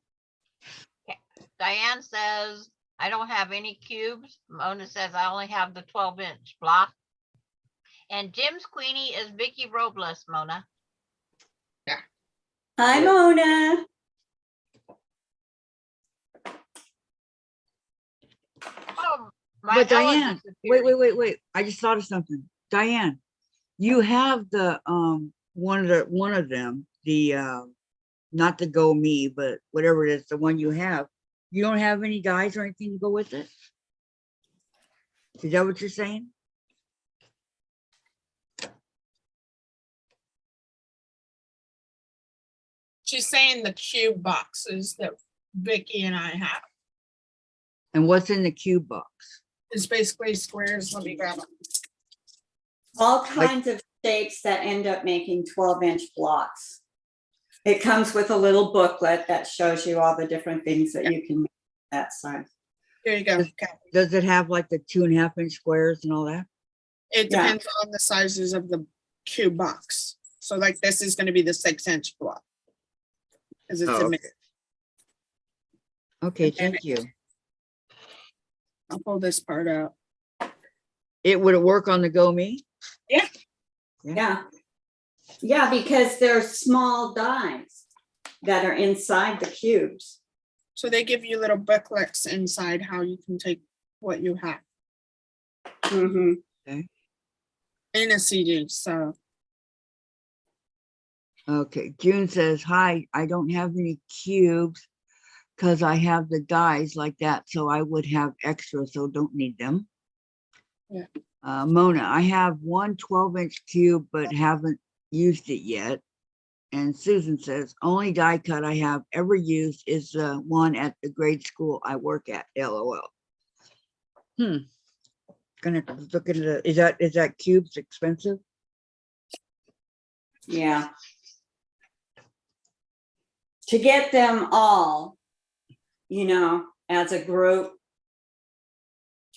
Speaker 5: Okay. Diane says, I don't have any cubes. Mona says, I only have the 12-inch block. And Jim's Queenie is Vicki Robles, Mona.
Speaker 6: Hi, Mona.
Speaker 5: Oh, my
Speaker 1: But
Speaker 5: Ella
Speaker 1: Diane,
Speaker 5: disappeared.
Speaker 1: wait. I just thought of something. Diane, you have the one of them, the not the Go Me, but whatever it is, the one you have. You don't have any dies or anything to go with it? Is that what you're saying?
Speaker 3: She's saying the cube boxes that Vicki and I have.
Speaker 1: And what's in the cube box?
Speaker 3: It's basically squares. Let me grab them.
Speaker 6: All kinds of shapes that end up making 12-inch blocks. It comes with a little booklet that shows you all the different things that you can make that size.
Speaker 3: Here you go.
Speaker 1: Does it have like the 2.5-inch squares and all that?
Speaker 3: It
Speaker 6: Yeah.
Speaker 3: depends on the sizes of the cube box. So like this is going to be the 6-inch block. Because it's a
Speaker 1: Oh,
Speaker 3: mix.
Speaker 1: okay, thank you.
Speaker 3: I'll pull this part out.
Speaker 1: It would work on the Go Me?
Speaker 6: Yeah, because they're small dies that are inside the cubes.
Speaker 3: So they give you little booklets inside how you can take what you have
Speaker 6: Mhm.
Speaker 3: in a CD. So
Speaker 1: Okay, June says, hi, I don't have any cubes because I have the dies like that, so I would have extra, so don't need them.
Speaker 3: Yeah.
Speaker 1: Mona, I have one 12-inch cube, but haven't used it yet. And Susan says, only die cut I have ever used is the one at the grade school I work at, LOL. Gonna have to look into the, is that cubes expensive?
Speaker 6: Yeah. To get them all, as a group,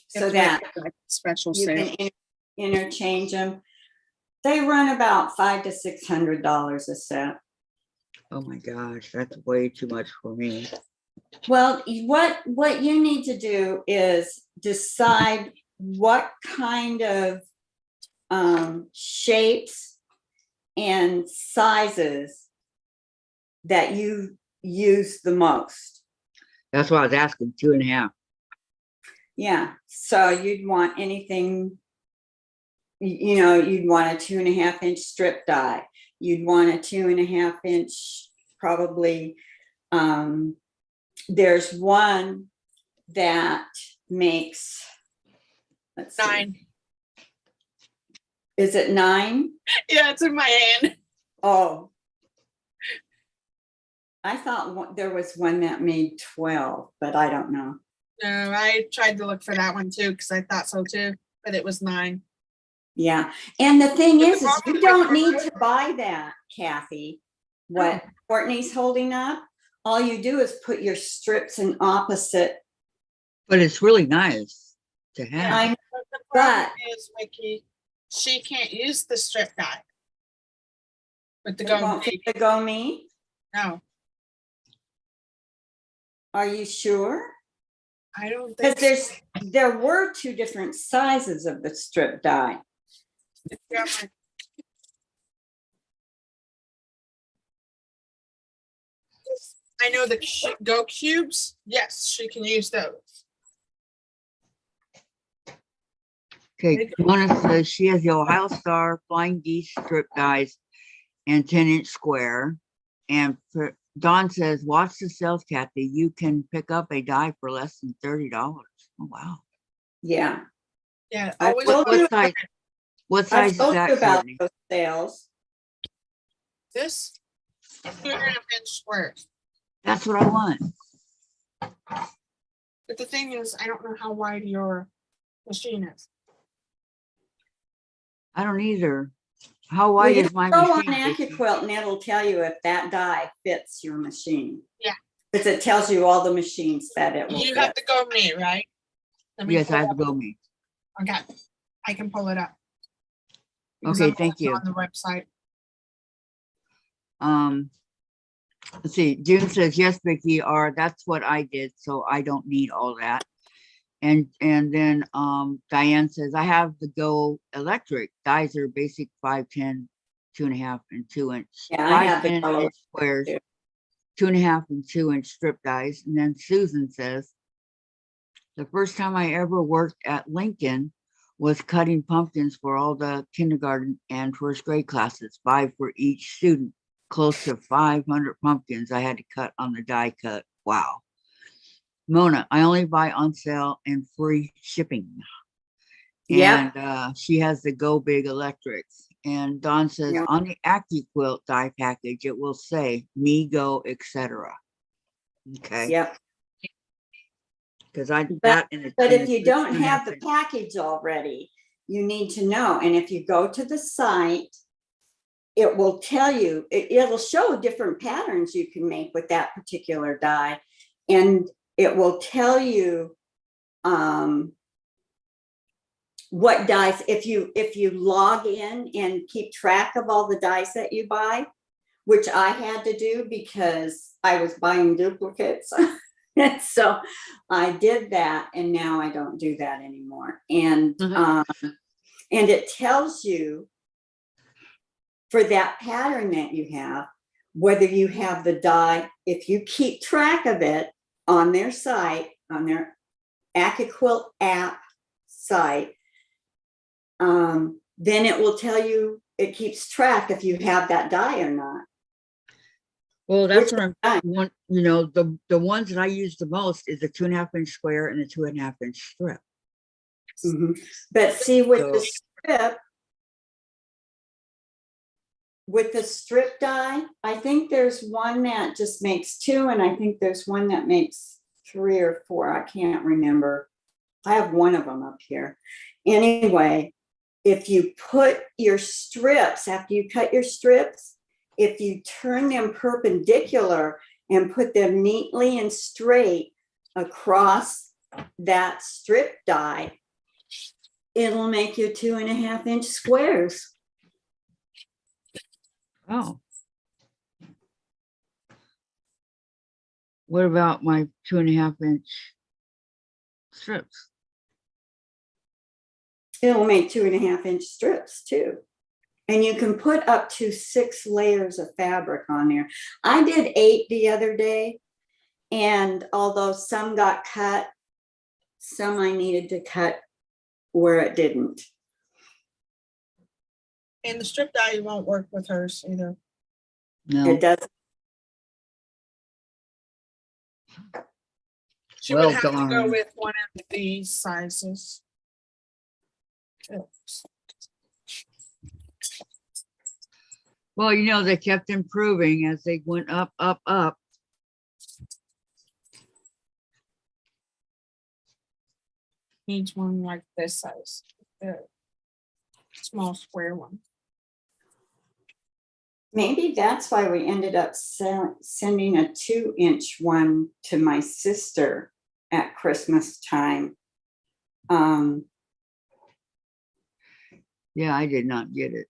Speaker 6: so that
Speaker 3: like special
Speaker 6: you
Speaker 3: sale.
Speaker 6: can interchange them. They run about $500 to $600 a set.
Speaker 1: Oh my gosh, that's way too much for me.
Speaker 6: Well, what you need to do is decide what kind of shapes and sizes that you use the most.
Speaker 1: That's why I was asking, 2.5.
Speaker 6: Yeah, so you'd want anything, you'd want a 2.5-inch strip die. You'd want a 2.5-inch, probably. There's one that makes, let's see.
Speaker 3: 9.
Speaker 6: Is it 9?
Speaker 3: Yeah, it's in my hand.
Speaker 6: Oh. I thought there was one that made 12, but I don't know.
Speaker 3: No, I tried to look for that one too, because I thought so too, but it was 9.
Speaker 6: Yeah, and the thing
Speaker 3: But the
Speaker 6: is
Speaker 3: problem
Speaker 6: you
Speaker 3: with
Speaker 6: don't need
Speaker 3: yours-
Speaker 6: to buy that, Kathy. What Courtney's holding up, all you do is put your strips in opposite.
Speaker 1: But it's really nice to have.
Speaker 6: I
Speaker 3: But the problem
Speaker 6: But-
Speaker 3: is, Vicki, she can't use the strip die. With the
Speaker 6: It
Speaker 3: go
Speaker 6: won't fit
Speaker 3: me.
Speaker 6: the Go Me.
Speaker 3: No,
Speaker 6: Are you sure?
Speaker 3: I don't
Speaker 6: Because
Speaker 3: think.
Speaker 6: there were 2 different sizes of the strip die.
Speaker 3: Yeah, I know the Go cubes. Yes, she can use those.
Speaker 1: Okay, Mona says she has the Ohio Star Flying Geese strip dies and 10-inch square. And Dawn says, watch the sales, Kathy. You can pick up a die for less than $30. Oh, wow.
Speaker 6: Yeah.
Speaker 3: Yeah,
Speaker 6: I
Speaker 3: always
Speaker 6: told
Speaker 1: What
Speaker 6: you-
Speaker 1: size? What
Speaker 6: I
Speaker 1: size is
Speaker 6: told
Speaker 1: that,
Speaker 6: you about
Speaker 1: Courtney?
Speaker 6: those sales.
Speaker 3: this 2.5-inch squares.
Speaker 1: That's what I want.
Speaker 3: But the thing is, I don't know how wide your machine is.
Speaker 1: I don't either. How
Speaker 6: Well,
Speaker 1: wide
Speaker 6: you
Speaker 1: is my
Speaker 6: go on
Speaker 1: machine? Vicki?
Speaker 6: AccuQuilt and it'll tell you if that die fits your machine.
Speaker 3: Yeah.
Speaker 6: Because it tells you all the machines that it will
Speaker 3: You have
Speaker 6: fit.
Speaker 3: to go me, right? Let me
Speaker 1: Yes,
Speaker 3: pull
Speaker 1: I
Speaker 3: it
Speaker 1: have
Speaker 3: up.
Speaker 1: to go me.
Speaker 3: Okay, I can pull it up. Because
Speaker 1: Okay,
Speaker 3: I'm
Speaker 1: thank you.
Speaker 3: on the website.
Speaker 1: Let's see. June says, yes, Vicki, or that's what I did, so I don't need all that. And then Diane says, I have the Go electric. Dies are basic 5, 10, 2.5, and 2-inch.
Speaker 6: Yeah, I
Speaker 1: 5,
Speaker 6: have the
Speaker 1: 10
Speaker 6: yellow
Speaker 1: inch squares,
Speaker 6: too.
Speaker 1: 2.5 and 2-inch strip dies. And then Susan says, the first time I ever worked at Lincoln was cutting pumpkins for all the kindergarten and first grade classes, 5 for each student. Close to 500 pumpkins I had to cut on the die cut. Wow. Mona, I only buy on sale and free shipping.
Speaker 6: Yeah.
Speaker 1: And she has the Go Big Electrics. And Dawn says,
Speaker 6: Yeah.
Speaker 1: on the AccuQuilt die package, it will say me, go, etc. Okay.
Speaker 6: Yep.
Speaker 1: Because I
Speaker 6: But-
Speaker 1: that in
Speaker 6: But
Speaker 1: in
Speaker 6: if
Speaker 1: the
Speaker 6: you don't
Speaker 1: 2.5
Speaker 6: have the
Speaker 1: inch.
Speaker 6: package already, you need to know. And if you go to the site, it will tell you, it'll show different patterns you can make with that particular die. And it will tell you what dies, if you log in and keep track of all the dies that you buy, which I had to do because I was buying duplicates. And so I did that, and now I don't do that anymore. And it tells you for that pattern that you have, whether you have the die, if you keep track of it on their site, on their AccuQuilt app site, then it will tell you, it keeps track if you have that die or not.
Speaker 1: Well, that's
Speaker 6: Which
Speaker 1: what
Speaker 6: die?
Speaker 1: I'm one, the ones that I use the most is the 2.5 inch square and the 2.5 inch strip.
Speaker 6: Mhm. But see, with the
Speaker 1: So-
Speaker 6: strip, with the strip die, I think there's one that just makes 2, and I think there's one that makes 3 or 4. I can't remember. I have one of them up here. Anyway, if you put your strips, after you cut your strips, if you turn them perpendicular and put them neatly and straight across that strip die, it'll make you 2.5 inch squares.
Speaker 1: Oh. What about my 2.5 inch strips?
Speaker 6: It'll make 2.5 inch strips too. And you can put up to 6 layers of fabric on there. I did 8 the other day. And although some got cut, some I needed to cut where it didn't.
Speaker 3: And the strip die won't work with hers either.
Speaker 1: No.
Speaker 6: It doesn't.
Speaker 3: She
Speaker 1: Well,
Speaker 3: would have to go
Speaker 1: darn.
Speaker 3: with one of these sizes. Oops.
Speaker 1: Well, they kept improving as they went up, up, up.
Speaker 3: needs one like this size, the small square one.
Speaker 6: Maybe that's why we ended up sending a 2-inch one to my sister at Christmas time.
Speaker 1: Yeah, I did not get it.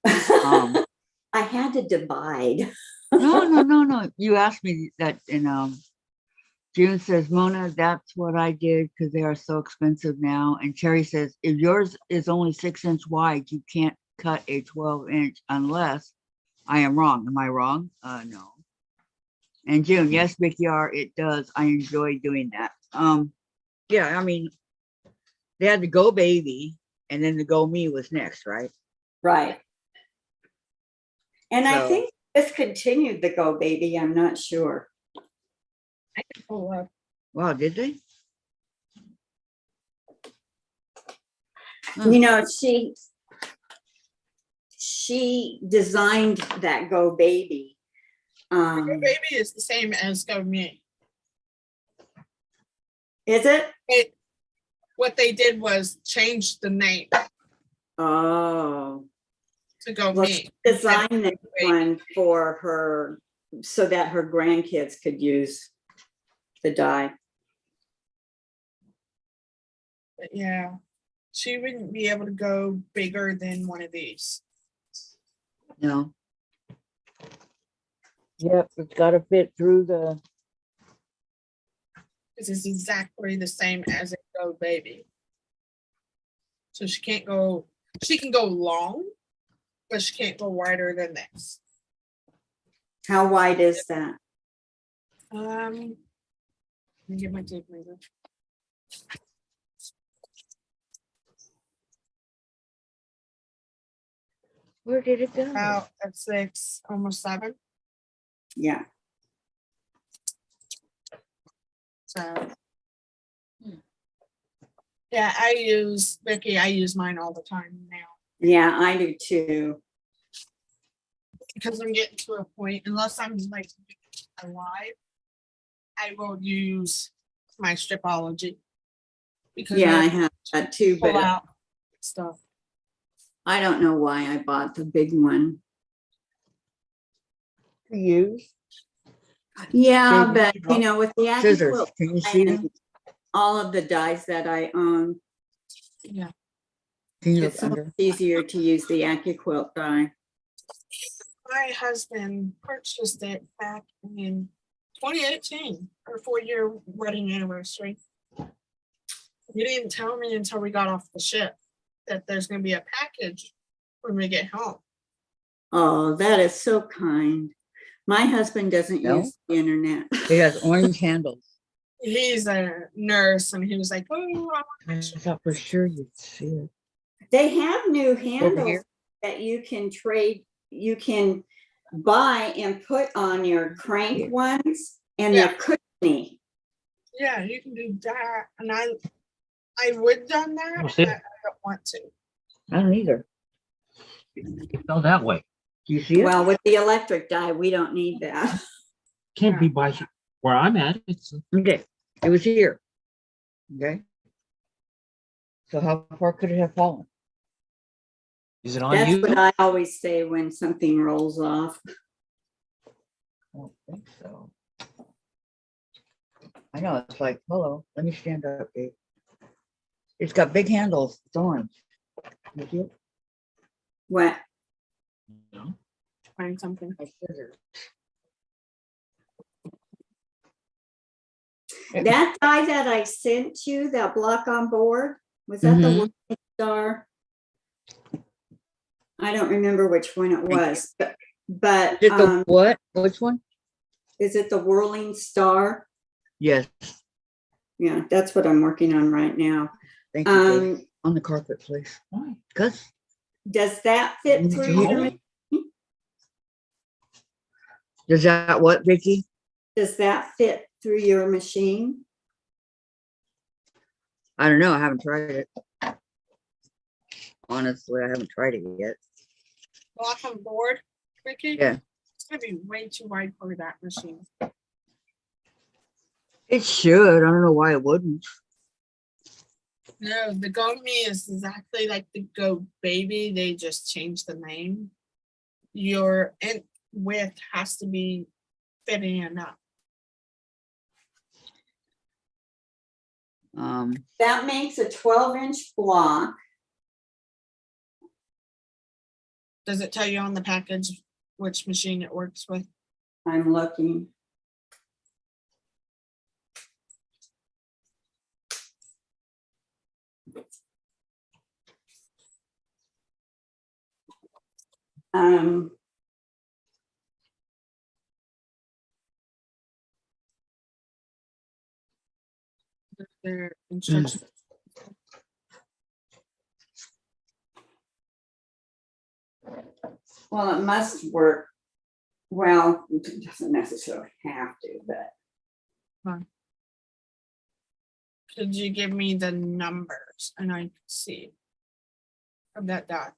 Speaker 6: I had to divide.
Speaker 1: No. You asked me that, and June says, Mona, that's what I did because they are so expensive now. And Terry says, if yours is only 6 inch wide, you can't cut a 12-inch unless I am wrong. Am I wrong? No. And June, yes, Vicki, it does. I enjoy doing that. Yeah, I mean, they had the Go Baby, and then the Go Me was next, right?
Speaker 6: Right. And I
Speaker 1: So-
Speaker 6: think this continued the Go Baby. I'm not sure.
Speaker 3: I can pull up.
Speaker 1: Wow, did they?
Speaker 6: You know, she designed that Go Baby.
Speaker 3: Go Baby is the same as Go Me.
Speaker 6: Is it?
Speaker 3: What they did was change the name
Speaker 6: Oh,
Speaker 3: to Go
Speaker 6: well,
Speaker 3: Me.
Speaker 6: she designed this one for her so that her grandkids could use the dye.
Speaker 3: But yeah, she wouldn't be able to go bigger than one of these.
Speaker 1: No. Yep, it's got to fit through the.
Speaker 3: This is exactly the same as a Go Baby. So she can go long, but she can't go wider than this.
Speaker 6: How wide is that?
Speaker 3: Let me get my tape measure.
Speaker 1: Where did it go?
Speaker 3: About at 6, almost 7.
Speaker 6: Yeah.
Speaker 3: So yeah, Vicki, I use mine all the time now.
Speaker 6: Yeah, I do too.
Speaker 3: Because I'm getting to a point, unless I'm like alive, I will use my stripology. Because
Speaker 6: Yeah, I
Speaker 3: I
Speaker 6: have that too,
Speaker 3: pull
Speaker 6: but
Speaker 3: out stuff.
Speaker 6: I don't know why I bought the big one.
Speaker 1: Use
Speaker 6: Yeah,
Speaker 1: Baby,
Speaker 6: but
Speaker 1: oh,
Speaker 6: you know, with the
Speaker 1: scissors.
Speaker 6: quilt
Speaker 1: Can you see them?
Speaker 6: and all of the dyes that I own,
Speaker 3: Yeah.
Speaker 1: Can you look
Speaker 6: it's so much
Speaker 1: under?
Speaker 6: easier to use the AccuQuilt dye.
Speaker 3: My husband purchased it back in 2018, our 4-year wedding anniversary. He didn't tell me until we got off the ship that there's going to be a package when we get home.
Speaker 6: Oh, that is so kind. My husband doesn't
Speaker 1: No?
Speaker 6: use the internet.
Speaker 1: It has orange handles.
Speaker 3: He's a nurse, and he was like, "Oh, I want
Speaker 1: I
Speaker 3: that shit."
Speaker 1: thought for sure you'd see it.
Speaker 6: They have new
Speaker 1: Over
Speaker 6: handles
Speaker 1: here.
Speaker 6: that you can buy and put on your crank ones, and
Speaker 3: Yeah.
Speaker 6: they're cushiony.
Speaker 3: Yeah, you can do that, and I would done that,
Speaker 4: Oh, see?
Speaker 3: but I don't want to.
Speaker 1: I don't either.
Speaker 4: It fell that way.
Speaker 1: Do you see it?
Speaker 6: Well, with the electric dye, we don't need that.
Speaker 4: Can't be by where I'm at. It's
Speaker 1: Okay, it was here. Okay. So how far could it have fallen?
Speaker 4: is it on
Speaker 6: That's
Speaker 4: you?
Speaker 6: what I always say when something rolls off.
Speaker 1: I don't think so. I know, it's like, hello, let me stand up, Dave. It's got big handles, it's orange. You see it?
Speaker 6: What?
Speaker 4: No.
Speaker 3: Find something.
Speaker 1: My scissors.
Speaker 6: That dye that I sent you, that block on board, was that the
Speaker 1: Mhm.
Speaker 6: Whirling Star? I don't remember which one it was, but
Speaker 1: Is it the what? Which one?
Speaker 6: is it the Whirling Star?
Speaker 1: Yes,
Speaker 6: Yeah, that's what I'm working on right now.
Speaker 1: thank you, Dave. On the carpet, please.
Speaker 4: Why?
Speaker 6: Does that
Speaker 1: Mm,
Speaker 6: fit through
Speaker 1: yeah.
Speaker 6: your,
Speaker 1: Does that what, Vicki?
Speaker 6: does that fit through your machine?
Speaker 1: I don't know, I haven't tried it. Honestly, I haven't tried it yet.
Speaker 3: Block on board, Vicki?
Speaker 1: Yeah.
Speaker 3: It's gonna be way too wide for that machine.
Speaker 1: It should. I don't know why it wouldn't.
Speaker 3: No, the goat me is exactly like the goat baby. They just changed the name. Your width has to be fitting enough.
Speaker 6: That makes a 12-inch block.
Speaker 3: Does it tell you on the package which machine it works with?
Speaker 6: I'm looking. Um,
Speaker 3: Their instructions.
Speaker 6: well, it must work. Well, it doesn't necessarily have to, but
Speaker 3: Could you give me the numbers and I can see of that dot?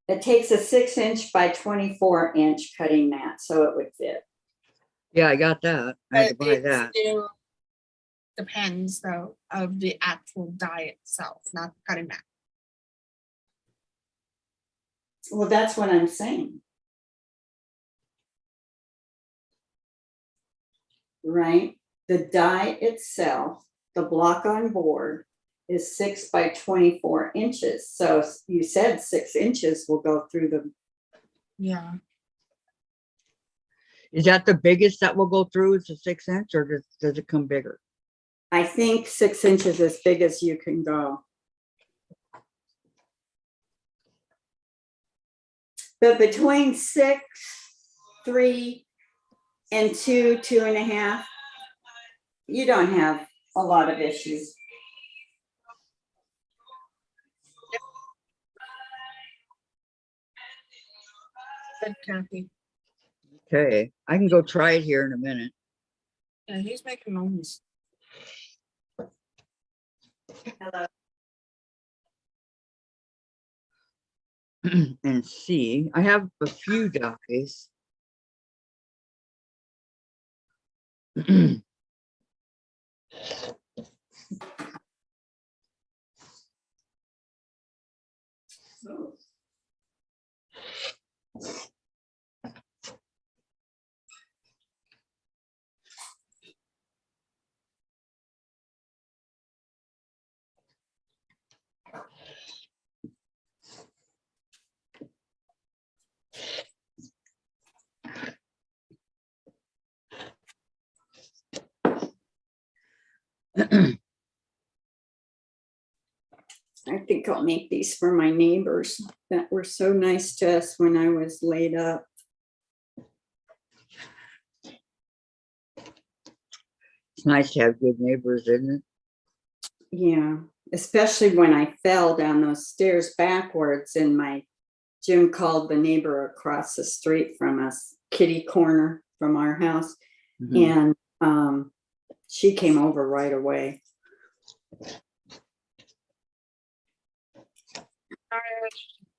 Speaker 6: it takes a 6-inch by 24-inch cutting mat, so it would fit.
Speaker 1: Yeah, I got that. I had to
Speaker 3: But
Speaker 1: buy
Speaker 3: it
Speaker 1: that.
Speaker 3: still depends though of the actual die itself, not the cutting mat.
Speaker 6: Well, that's what I'm saying. Right? The die itself, the block on board, is 6 by 24 inches. So you said 6 inches will go through the,
Speaker 3: Yeah.
Speaker 1: Is that the biggest that will go through? Is a 6-inch, or does it come bigger?
Speaker 6: I think 6 inches as big as you can go. But between 6, 3, and 2, 2.5, you don't have a lot of issues.
Speaker 3: Good, Kathy.
Speaker 1: Okay, I can go try it here in a minute.
Speaker 3: Yeah, he's making noise.
Speaker 6: Hello.
Speaker 1: And see, I have a few dies.
Speaker 6: I think I'll make these for my neighbors that were so nice to us when I was laid up.
Speaker 1: It's nice to have good neighbors, isn't it?
Speaker 6: Yeah, especially when I fell down those stairs backwards and Jim called the neighbor across the street from us, kitty corner from our house.
Speaker 1: Mhm.
Speaker 6: And she came over right away.
Speaker 3: I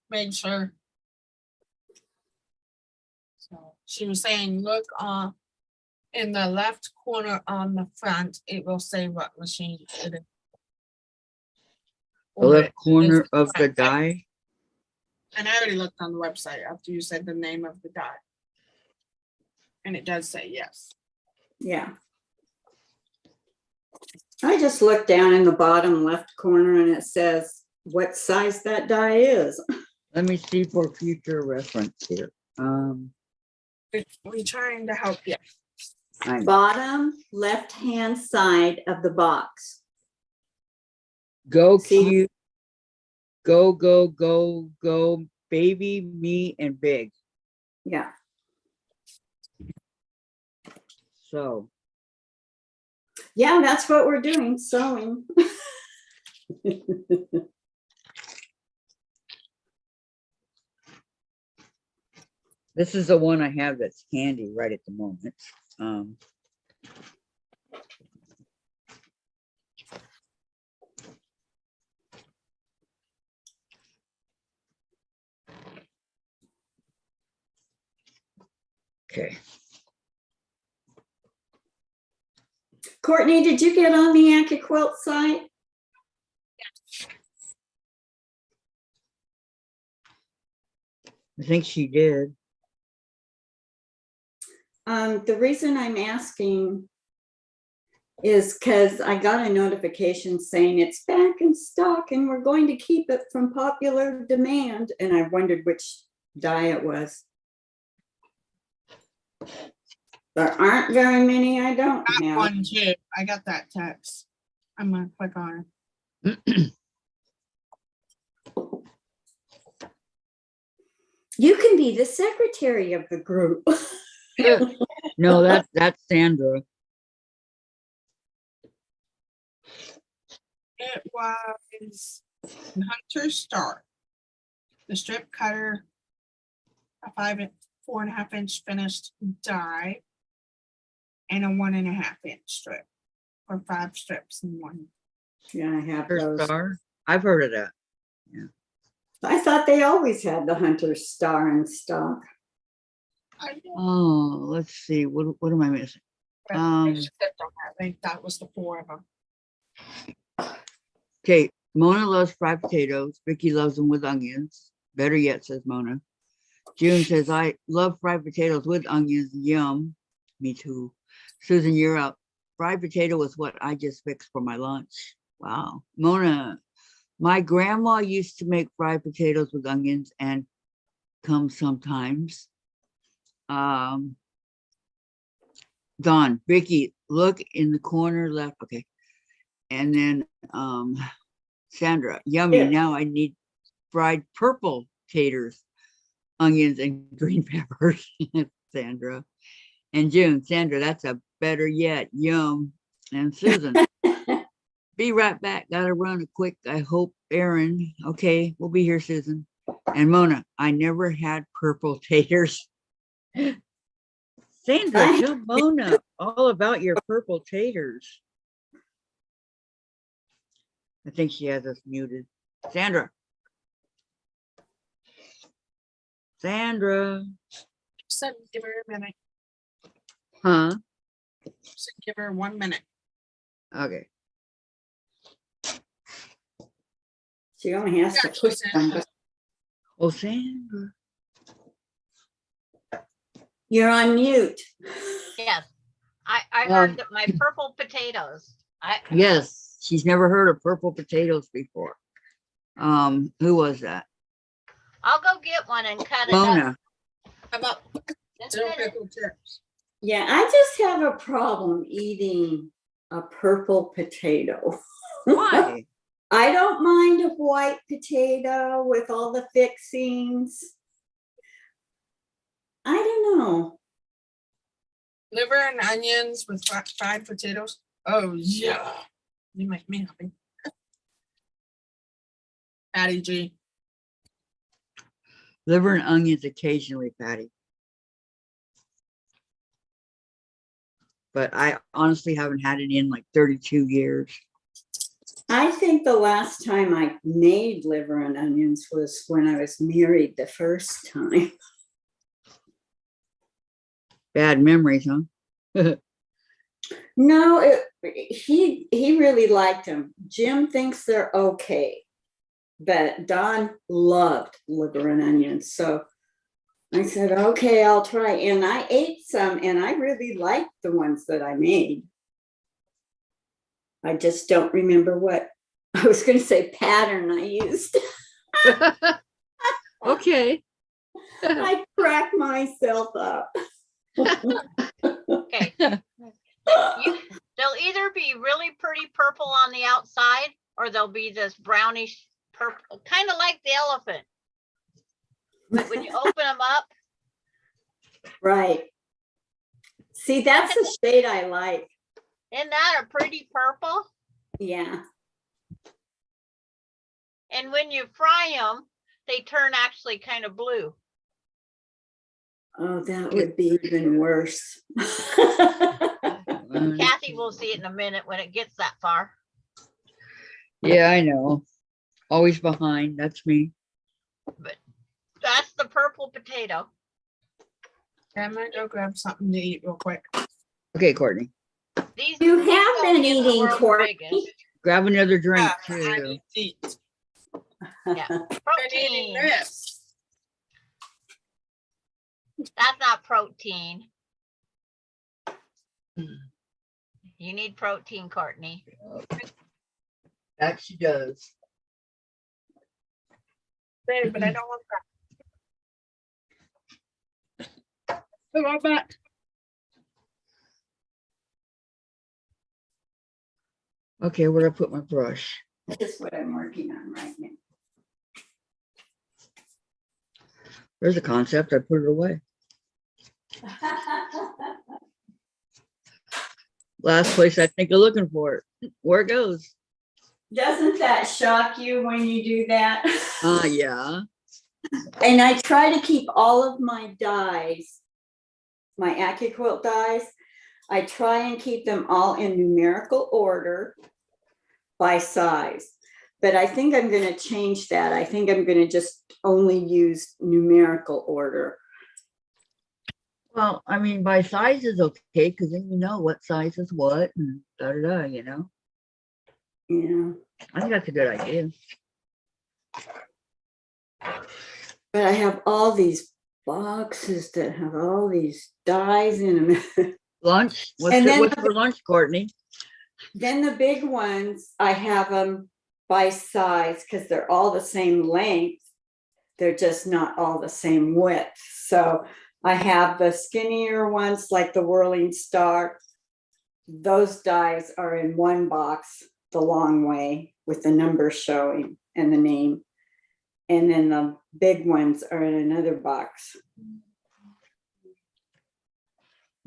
Speaker 3: made sure. So she was saying, look in the left corner on the front, it will say what machine it is.
Speaker 1: The
Speaker 3: Or
Speaker 1: left
Speaker 3: it
Speaker 1: corner
Speaker 3: is
Speaker 1: of the
Speaker 3: right.
Speaker 1: die.
Speaker 3: And I already looked on the website after you said the name of the die. And it does say yes.
Speaker 6: Yeah. I just looked down in the bottom left corner and it says what size that die is.
Speaker 1: Let me see for future reference here.
Speaker 3: We're trying to help you.
Speaker 6: Bottom left-hand side of the box.
Speaker 1: Go
Speaker 6: See?
Speaker 1: cute. Go, go, go, go, baby, me, and big.
Speaker 6: Yeah.
Speaker 1: So
Speaker 6: Yeah, that's what we're doing, sewing.
Speaker 1: this is the one I have that's handy right at the moment. Okay.
Speaker 6: Courtney, did you get on the Quilt site?
Speaker 1: I think she did.
Speaker 6: The reason I'm asking is because I got a notification saying it's back in stock and we're going to keep it from popular demand. And I wondered which die it was. There aren't very many I don't
Speaker 3: That
Speaker 6: have.
Speaker 3: one too. I got that text. I'm gonna click on it.
Speaker 6: You can be the secretary of the group.
Speaker 1: No, that's Sandra.
Speaker 3: It was Hunter Star, the strip cutter, a 4.5 inch finished die, and a 1.5 inch strip, or 5 strips in one.
Speaker 6: Yeah, I have
Speaker 1: Her
Speaker 6: those.
Speaker 1: star. I've heard of that.
Speaker 6: I thought they always had the Hunter Star in stock.
Speaker 3: I don't
Speaker 1: Oh, let's see. What am I missing?
Speaker 3: know. They stepped on that. I think that was the 4 of them.
Speaker 1: Okay, Mona loves fried potatoes. Vicki loves them with onions. Better yet, says Mona. June says, I love fried potatoes with onions. Yum. Me too. Susan, you're up. Fried potato was what I just fixed for my lunch. Wow. Mona, my grandma used to make fried potatoes with onions and come sometimes. Don, Vicki, look in the corner left. Okay. And then Sandra, yummy.
Speaker 6: Yeah.
Speaker 1: Now I need fried purple taters, onions, and green peppers. Sandra. And June, Sandra, that's a better yet. Yum. And Susan, be right back. Gotta run a quick. I hope Aaron. Okay, we'll be here, Susan. And Mona, I never had purple taters. Sandra, tell Mona all about your purple taters. I think she has us muted. Sandra. Sandra.
Speaker 3: Said give her a minute.
Speaker 1: Huh?
Speaker 3: Said give her 1 minute.
Speaker 1: Okay.
Speaker 6: She only has to
Speaker 3: Yeah, she
Speaker 6: push
Speaker 3: said-
Speaker 6: one.
Speaker 1: Oh, Sandra.
Speaker 6: You're on mute.
Speaker 5: Yes. I heard that my purple potatoes.
Speaker 1: Yes, she's never heard of purple potatoes before. Who was that?
Speaker 5: I'll go get one and cut it up.
Speaker 1: Mona.
Speaker 3: How about
Speaker 5: Just
Speaker 3: dill
Speaker 5: a minute.
Speaker 3: pickle chips?
Speaker 6: Yeah, I just have a problem eating a purple potato.
Speaker 1: Why?
Speaker 6: I don't mind a white potato with all the fixings. I don't know.
Speaker 3: Liver and onions with fried potatoes. Oh yeah, you make me happy. Patty G.
Speaker 1: Liver and onions occasionally, Patty. But I honestly haven't had it in like 32 years.
Speaker 6: I think the last time I made liver and onions was when I was married the first time.
Speaker 1: Bad memories, huh?
Speaker 6: No, he really liked them. Jim thinks they're okay, but Don loved liver and onions. So I said, okay, I'll try. And I ate some and I really liked the ones that I made. I just don't remember what I was going to say pattern I used.
Speaker 1: Okay.
Speaker 6: I cracked myself up.
Speaker 5: Okay. They'll either be really pretty purple on the outside or they'll be this brownish purple, kind of like the elephant. But when you open them up,
Speaker 6: Right. See, that's the shade I like.
Speaker 5: isn't that a pretty purple?
Speaker 6: Yeah.
Speaker 5: And when you fry them, they turn actually kind of blue.
Speaker 6: Oh, that would be even worse.
Speaker 5: Kathy will see it in a minute when it gets that far.
Speaker 1: Yeah, I know. Always behind. That's me.
Speaker 5: But that's the purple potato.
Speaker 3: I'm gonna go grab something to eat real quick.
Speaker 1: Okay, Courtney.
Speaker 6: You
Speaker 5: these
Speaker 6: have
Speaker 5: don't
Speaker 6: been
Speaker 5: get the
Speaker 6: eating,
Speaker 5: world's
Speaker 6: Courtney.
Speaker 5: biggest.
Speaker 1: Grab another drink
Speaker 3: Yeah, I
Speaker 1: too.
Speaker 3: need to eat.
Speaker 5: Yeah.
Speaker 3: I'm eating
Speaker 5: Protein.
Speaker 3: this.
Speaker 5: That's not protein. You need protein, Courtney.
Speaker 1: That she does.
Speaker 3: Babe, but I don't want that. I want that.
Speaker 1: Okay, where do I put my brush?
Speaker 6: This is what I'm working on right now.
Speaker 1: There's a concept. I put it away. Last place I think of looking for it. Where it goes.
Speaker 6: Doesn't that shock you when you do that?
Speaker 1: Yeah.
Speaker 6: And I try to keep all of my dies, my AccuQuilt dies, I try and keep them all in numerical order by size. But I think I'm going to change that. I think I'm going to just only use numerical order.
Speaker 1: Well, I mean, by size is okay, because then you know what size is what and da da da, you know.
Speaker 6: Yeah.
Speaker 1: I think that's a good idea.
Speaker 6: But I have all these boxes that have all these dies in them.
Speaker 1: Lunch? What's,
Speaker 6: And then
Speaker 1: what's for lunch, Courtney?
Speaker 6: Then the big ones, I have them by size because they're all the same length. They're just not all the same width. So I have the skinnier ones like the whirling star. Those dies are in one box the long way with the number showing and the name. And then the big ones are in another box.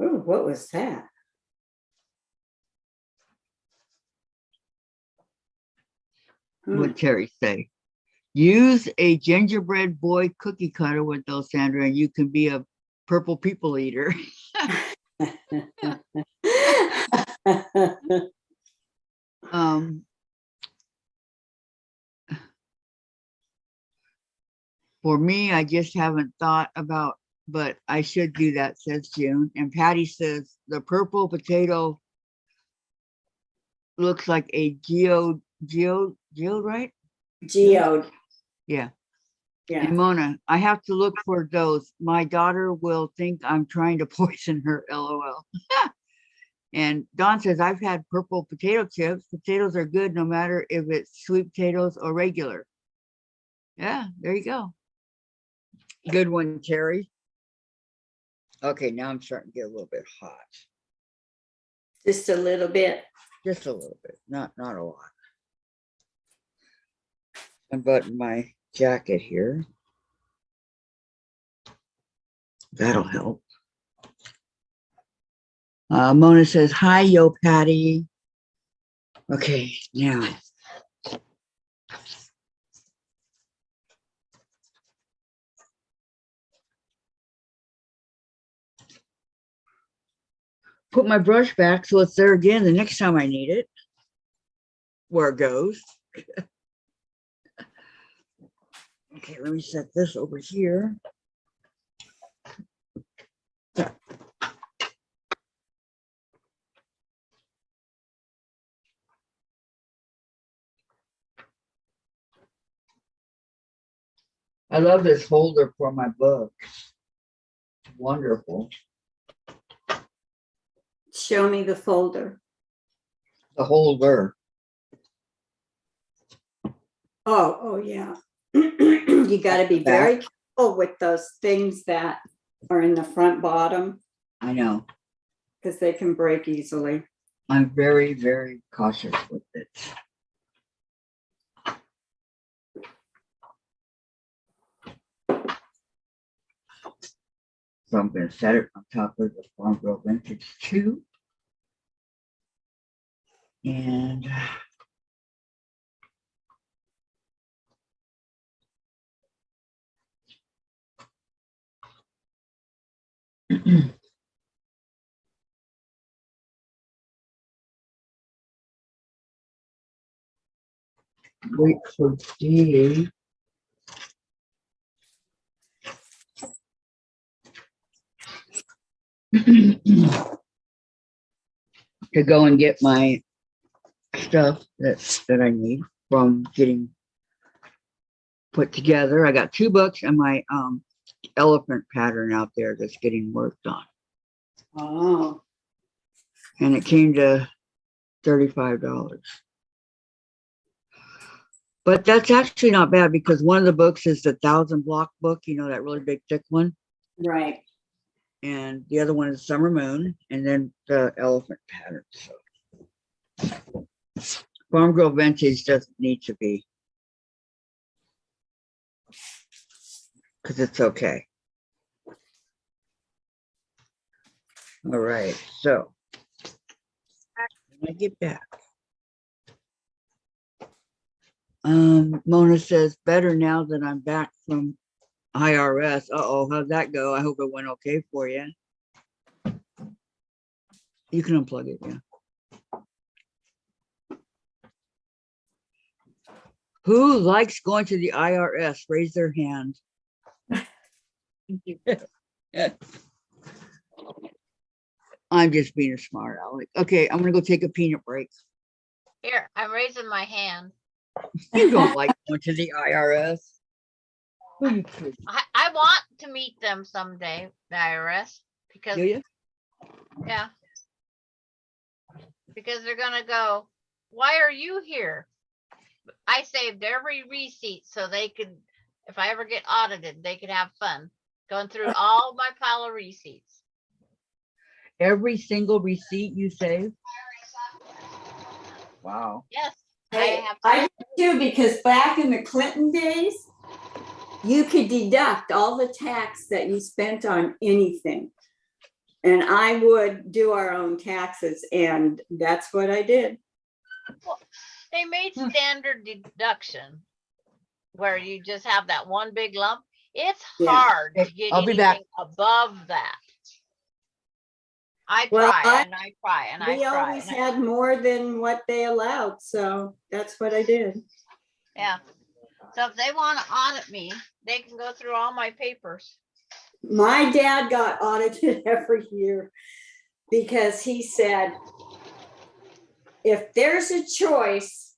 Speaker 6: Ooh, what was that?
Speaker 1: What Terry say? Use a gingerbread boy cookie cutter with those, Sandra, and you can be a purple people eater. For me, I just haven't thought about, but I should do that, says June. And Patty says the purple potato looks like a geode, right?
Speaker 6: Geode.
Speaker 1: Yeah.
Speaker 6: Yeah.
Speaker 1: And Mona, I have to look for those. My daughter will think I'm trying to poison her, LOL. And Don says, I've had purple potato chips. Potatoes are good no matter if it's sweet potatoes or regular. Yeah, there you go. Good one, Terry. Okay, now I'm starting to get a little bit hot.
Speaker 6: Just a little bit.
Speaker 1: Just a little bit, not a lot. Unbutton my jacket here. That'll help. Mona says, hi, yo, Patty. Okay, now. Put my brush back so it's there again the next time I need it. Where it goes. Okay, let me set this over here. I love this holder for my books. Wonderful.
Speaker 6: Show me the folder.
Speaker 1: The holder.
Speaker 6: Oh, yeah. You got to be very careful with those things that are in the front bottom
Speaker 1: I know.
Speaker 6: because they can break easily.
Speaker 1: I'm very, very cautious with it. So I'm going to set it on top of the Farm Girl Vintage 2. And wait for Dave. to go and get my stuff that I need from getting put together. I got 2 books and my elephant pattern out there that's getting worked on.
Speaker 6: Oh,
Speaker 1: And it came to $35. But that's actually not bad because one of the books is the 1,000-block book, you know, that really big, thick one.
Speaker 6: right.
Speaker 1: And the other one is Summer Moon, and then the elephant pattern. So Farm Girl Vintage doesn't need to be, because it's okay. All right, so when I get back. Mona says, better now that I'm back from IRS. Uh-oh, how'd that go? I hope it went okay for you. You can unplug it, yeah. Who likes going to the IRS? Raise their hand. I'm just being a smart aleck. Okay, I'm gonna go take a peanut break.
Speaker 5: Here, I'm raising my hand.
Speaker 1: You don't like going to the IRS. Who you kidding?
Speaker 5: I want to meet them someday, the IRS, because
Speaker 1: Do you?
Speaker 5: yeah, because they're gonna go, why are you here? I saved every receipt so they could, if I ever get audited, they could have fun going through all my pile of receipts.
Speaker 1: Every single receipt you save? Wow.
Speaker 5: Yes,
Speaker 6: Hey,
Speaker 5: I have.
Speaker 6: I do, because back in the Clinton days, you could deduct all the tax that you spent on anything. And I would do our own taxes, and that's what I did.
Speaker 5: Well, they made standard deduction where you just have that one big lump. It's
Speaker 6: Yeah.
Speaker 5: hard to
Speaker 1: Okay,
Speaker 5: get
Speaker 1: I'll be back.
Speaker 5: anything above that. I
Speaker 6: Well,
Speaker 5: try and I try and I
Speaker 6: We
Speaker 5: try.
Speaker 6: always had more than what they allowed, so that's what I did.
Speaker 5: Yeah. So if they want to audit me, they can go through all my papers.
Speaker 6: My dad got audited every year because he said, if there's a choice,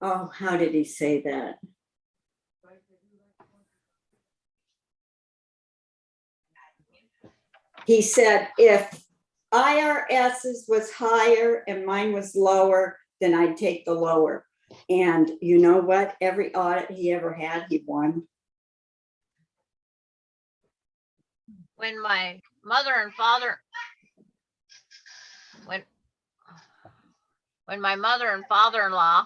Speaker 6: oh, how did he say that? He said, if IRS's was higher and mine was lower, then I'd take the lower. And you know what? Every audit he ever had, he won.
Speaker 5: When my mother and father, when my mother and father-in-law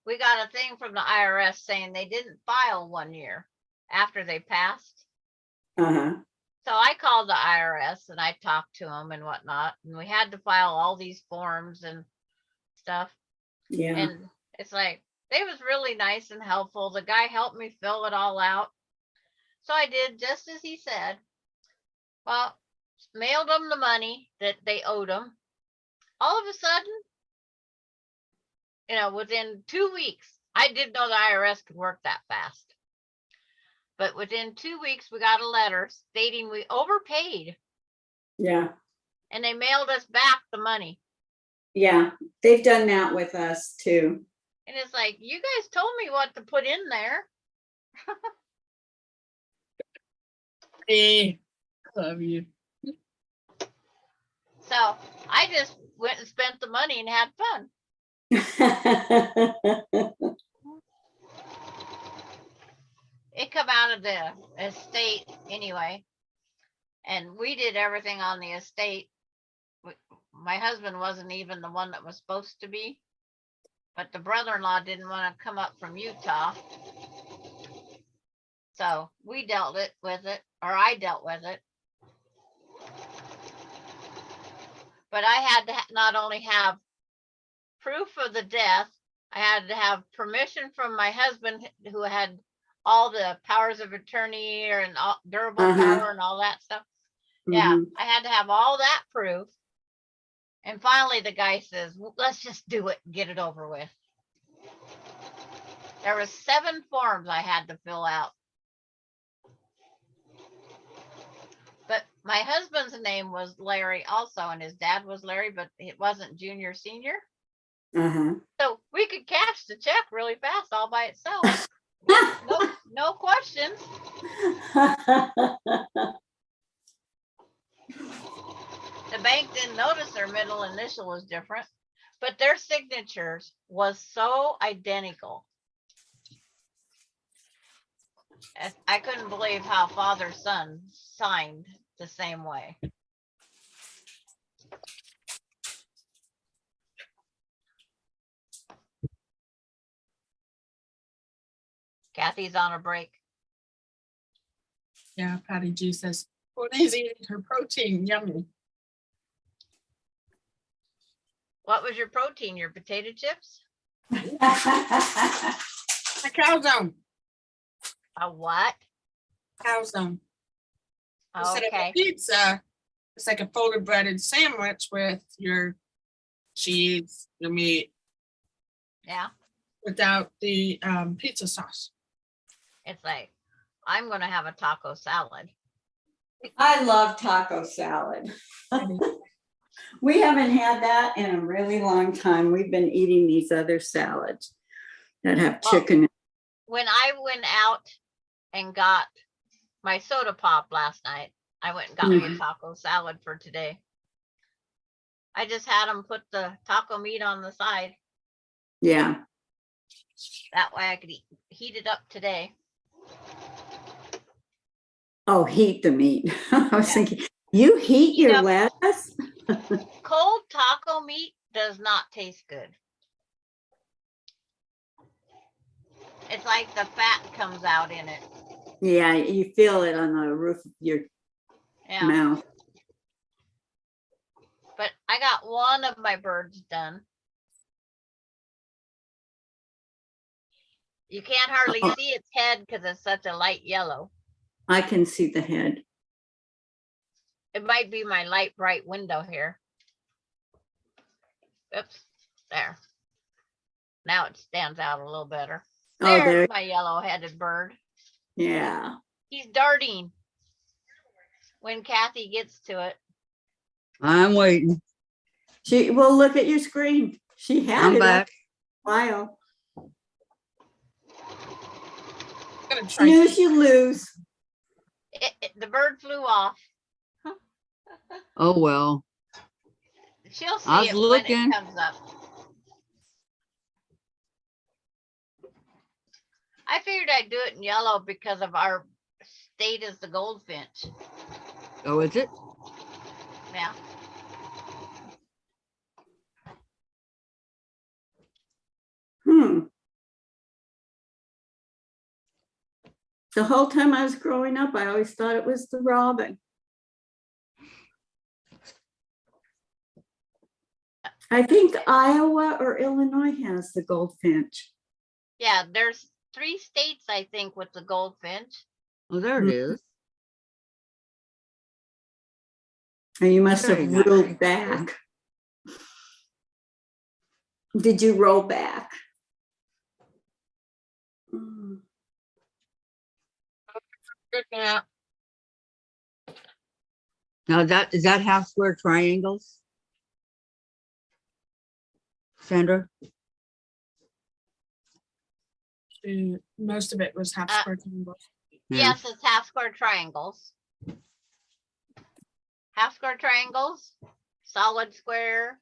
Speaker 5: we got a thing from the IRS saying they didn't file 1 year after they passed.
Speaker 6: Uh-huh.
Speaker 5: So I called the IRS and I talked to them and whatnot, and we had to file all these forms and stuff.
Speaker 6: Yeah.
Speaker 5: And it's like, they was really nice and helpful. The guy helped me fill it all out. So I did just as he said. Well, mailed them the money that they owed them. All of a sudden, within 2 weeks, I didn't know the IRS could work that fast. But within 2 weeks, we got a letter stating we overpaid.
Speaker 6: Yeah.
Speaker 5: And they mailed us back the money.
Speaker 6: Yeah. They've done that with us too.
Speaker 5: And it's like, you guys told me what to put in there.
Speaker 1: Love you.
Speaker 5: So I just went and spent the money and had fun. It come out of the estate anyway. And we did everything on the estate. My husband wasn't even the one that was supposed to be. But the brother-in-law didn't want to come up from Utah. So we dealt with it, or I dealt with it. But I had to not only have proof of the death, I had to have permission from my husband, who had all the powers of attorney and all, durable power and all that stuff. Yeah, I had to have all that proof. And finally the guy says, well, let's just do it and get it over with. There were 7 forms I had to fill out. My husband's name was Larry also, and his dad was Larry, but it wasn't junior, senior.
Speaker 6: Uh-huh.
Speaker 5: So we could cash the check really fast all by itself. No questions. The bank didn't notice their middle initial was different, but their signatures was so identical. I couldn't believe how father son signed the same way. Kathy's on a break.
Speaker 3: Yeah, Patty G says, Courtney's eating her protein, yummy.
Speaker 5: What was your protein? Your potato chips?
Speaker 3: A calzone,
Speaker 5: A what?
Speaker 3: calzone. Instead of a
Speaker 5: Okay.
Speaker 3: pizza, it's like a folded breaded sandwich with your cheese, your meat,
Speaker 5: Yeah.
Speaker 3: without the pizza sauce.
Speaker 5: It's like, I'm going to have a taco salad.
Speaker 6: I love taco salad. We haven't had that in a really long time. We've been eating these other salads that have
Speaker 5: Oh.
Speaker 6: chicken.
Speaker 5: When I went out and got my soda pop last night, I went and got me a taco salad for today. I just had them put the taco meat on the side.
Speaker 6: Yeah.
Speaker 5: That way I could heat it up today.
Speaker 6: Oh, heat the meat. I was
Speaker 5: Yeah.
Speaker 6: thinking, you heat your
Speaker 5: Yep.
Speaker 6: lettuce?
Speaker 5: Cold taco meat does not taste good. It's like the fat comes out in it.
Speaker 6: Yeah, you feel it on the roof of your
Speaker 5: Yeah.
Speaker 6: mouth.
Speaker 5: But I got one of my birds done. You can't hardly
Speaker 6: Oh.
Speaker 5: see its head because it's such a light yellow.
Speaker 6: I can see the head.
Speaker 5: It might be my light bright window here. Oops, there. Now it stands out a little better.
Speaker 6: Oh,
Speaker 5: There's
Speaker 6: there.
Speaker 5: my yellow-headed bird.
Speaker 6: Yeah.
Speaker 5: He's darting when Kathy gets to it.
Speaker 1: I'm waiting.
Speaker 6: Well, look at your screen. She had
Speaker 1: I'm
Speaker 6: it up
Speaker 1: back.
Speaker 6: a while.
Speaker 3: I'm gonna try.
Speaker 6: Snooze, you lose.
Speaker 5: The bird flew off.
Speaker 1: Oh, well.
Speaker 5: She'll see
Speaker 1: I was
Speaker 5: it
Speaker 1: looking.
Speaker 5: when it comes up. I figured I'd do it in yellow because of our state is the goldfinch.
Speaker 1: Oh, is it?
Speaker 5: Yeah.
Speaker 6: The whole time I was growing up, I always thought it was the robin. I think Iowa or Illinois has the goldfinch.
Speaker 5: Yeah, there's 3 states, I think, with the goldfinch.
Speaker 1: Oh, there it is.
Speaker 6: And you must have
Speaker 1: Very nice.
Speaker 6: rolled back. Did you roll back?
Speaker 3: Good nap.
Speaker 1: Now is that half square triangles? Sandra?
Speaker 3: Most of it was half square triangles.
Speaker 1: Yeah.
Speaker 5: Yes, it's half square triangles. Half square triangles, solid square.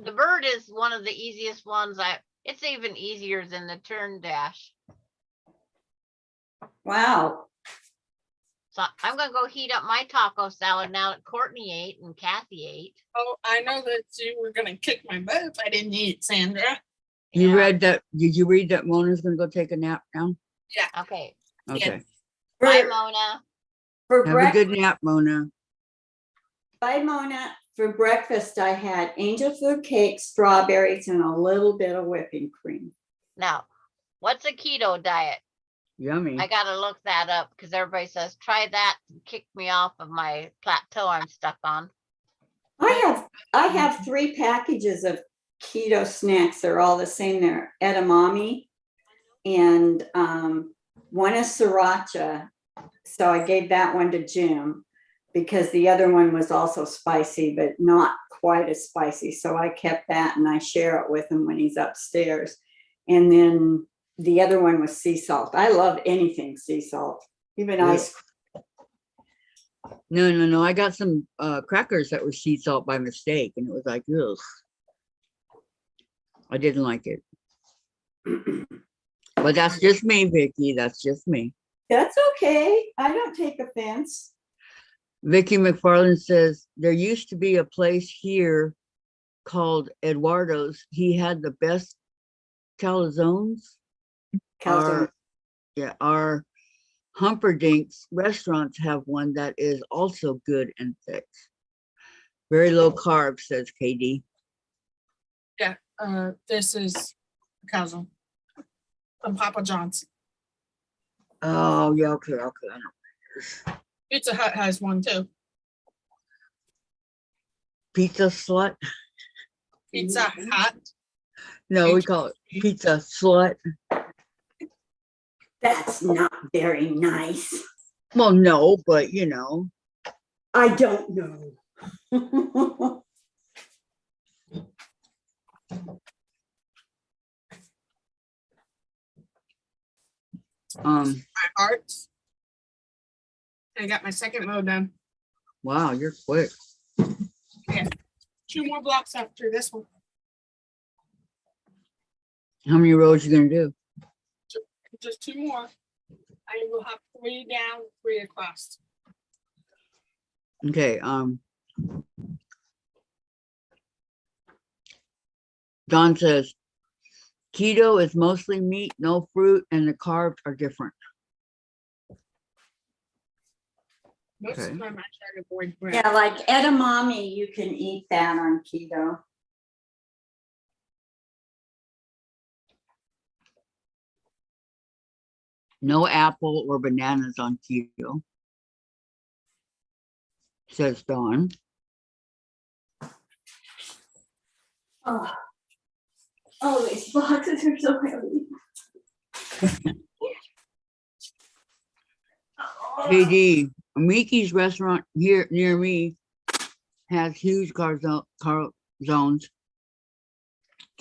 Speaker 5: The bird is one of the easiest ones. It's even easier than the turn dash.
Speaker 6: Wow.
Speaker 5: So I'm gonna go heat up my taco salad now that Courtney ate and Kathy ate.
Speaker 3: Oh, I know that you were gonna kick my butt if I didn't eat, Sandra.
Speaker 1: You
Speaker 5: Yeah.
Speaker 1: read that? Did you read that Mona's gonna go take a nap now?
Speaker 5: Okay.
Speaker 1: Okay.
Speaker 5: Bye, Mona.
Speaker 6: For
Speaker 1: Have a good
Speaker 6: breakfast,
Speaker 1: nap, Mona.
Speaker 6: bye, Mona. For breakfast, I had angel food cake, strawberries, and a little bit of whipping cream.
Speaker 5: Now, what's a keto diet?
Speaker 1: Yummy.
Speaker 5: I gotta look that up because everybody says try that and kick me off of my plateau I'm stuck on.
Speaker 6: I have 3 packages of keto snacks. They're all the same. They're edamame, and one is sriracha, So I gave that one to Jim because the other one was also spicy, but not quite as spicy. So I kept that and I share it with him when he's upstairs. And then the other one was sea salt. I love anything sea salt, even
Speaker 1: Yeah.
Speaker 6: ice cream.
Speaker 1: No. I got some crackers that were sea salt by mistake, and it was like, ugh. I didn't like it. But that's just me, Vicki. That's just me.
Speaker 6: That's okay. I don't take offense.
Speaker 1: Vicki McFarland says there used to be a place here called Eduardo's. He had the best calzones.
Speaker 6: Calzone.
Speaker 1: Our Humperdinck's restaurants have one that is also good and thick. Very low carb, says KD.
Speaker 3: Yeah, this is calzone from Papa John's.
Speaker 1: Oh, yeah, okay. I know.
Speaker 3: Pizza Hut has one too.
Speaker 1: Pizza slut?
Speaker 3: Pizza Hut.
Speaker 1: No, we call it pizza slut.
Speaker 6: That's not very nice.
Speaker 1: Well, no, but you know.
Speaker 6: I don't know.
Speaker 3: My hearts. I got my second load done.
Speaker 1: Wow, you're quick.
Speaker 3: 2 more blocks after this one.
Speaker 1: How many rows you gonna do?
Speaker 3: Just 2 more. I will have 3 down, 3 across.
Speaker 1: Okay, Don says keto is mostly meat, no fruit, and the carbs are different.
Speaker 3: Most of
Speaker 1: Okay.
Speaker 3: the time I try to avoid bread.
Speaker 6: Yeah, like edamame, you can eat that on keto.
Speaker 1: No apple or bananas on keto, says Dawn.
Speaker 6: Oh, these boxes are so heavy.
Speaker 1: KD, Miki's restaurant here near me has huge car zones.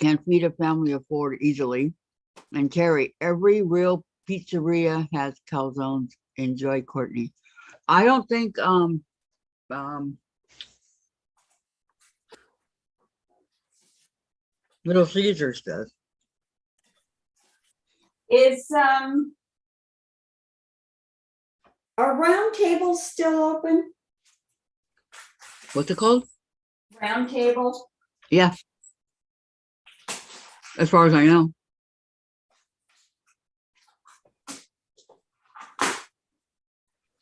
Speaker 1: Can feed a family of 4 easily. And Terry, every real pizzeria has calzones. Enjoy, Courtney. I don't think Little Caesars does.
Speaker 6: Is are round tables still open?
Speaker 1: What's it called?
Speaker 6: Round table?
Speaker 1: Yeah. As far as I know.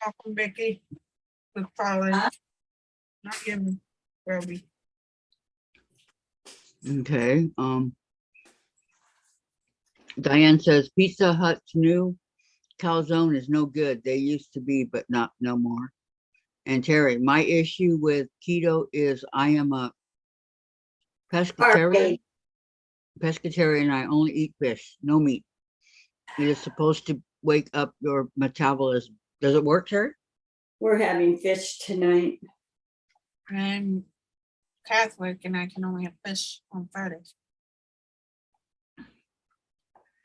Speaker 3: Welcome, Vicki. McFarland.
Speaker 6: Huh?
Speaker 3: Not you, Roby.
Speaker 1: Okay. Diane says Pizza Hut's new calzone is no good. They used to be, but not no more. And Terry, my issue with keto is I am a pescatarian. Pescatarian, I only eat fish, no meat. It is supposed to wake up your metabolism. Does it work, Terry?
Speaker 6: We're having fish tonight.
Speaker 3: I'm Catholic and I can only have fish on Fridays.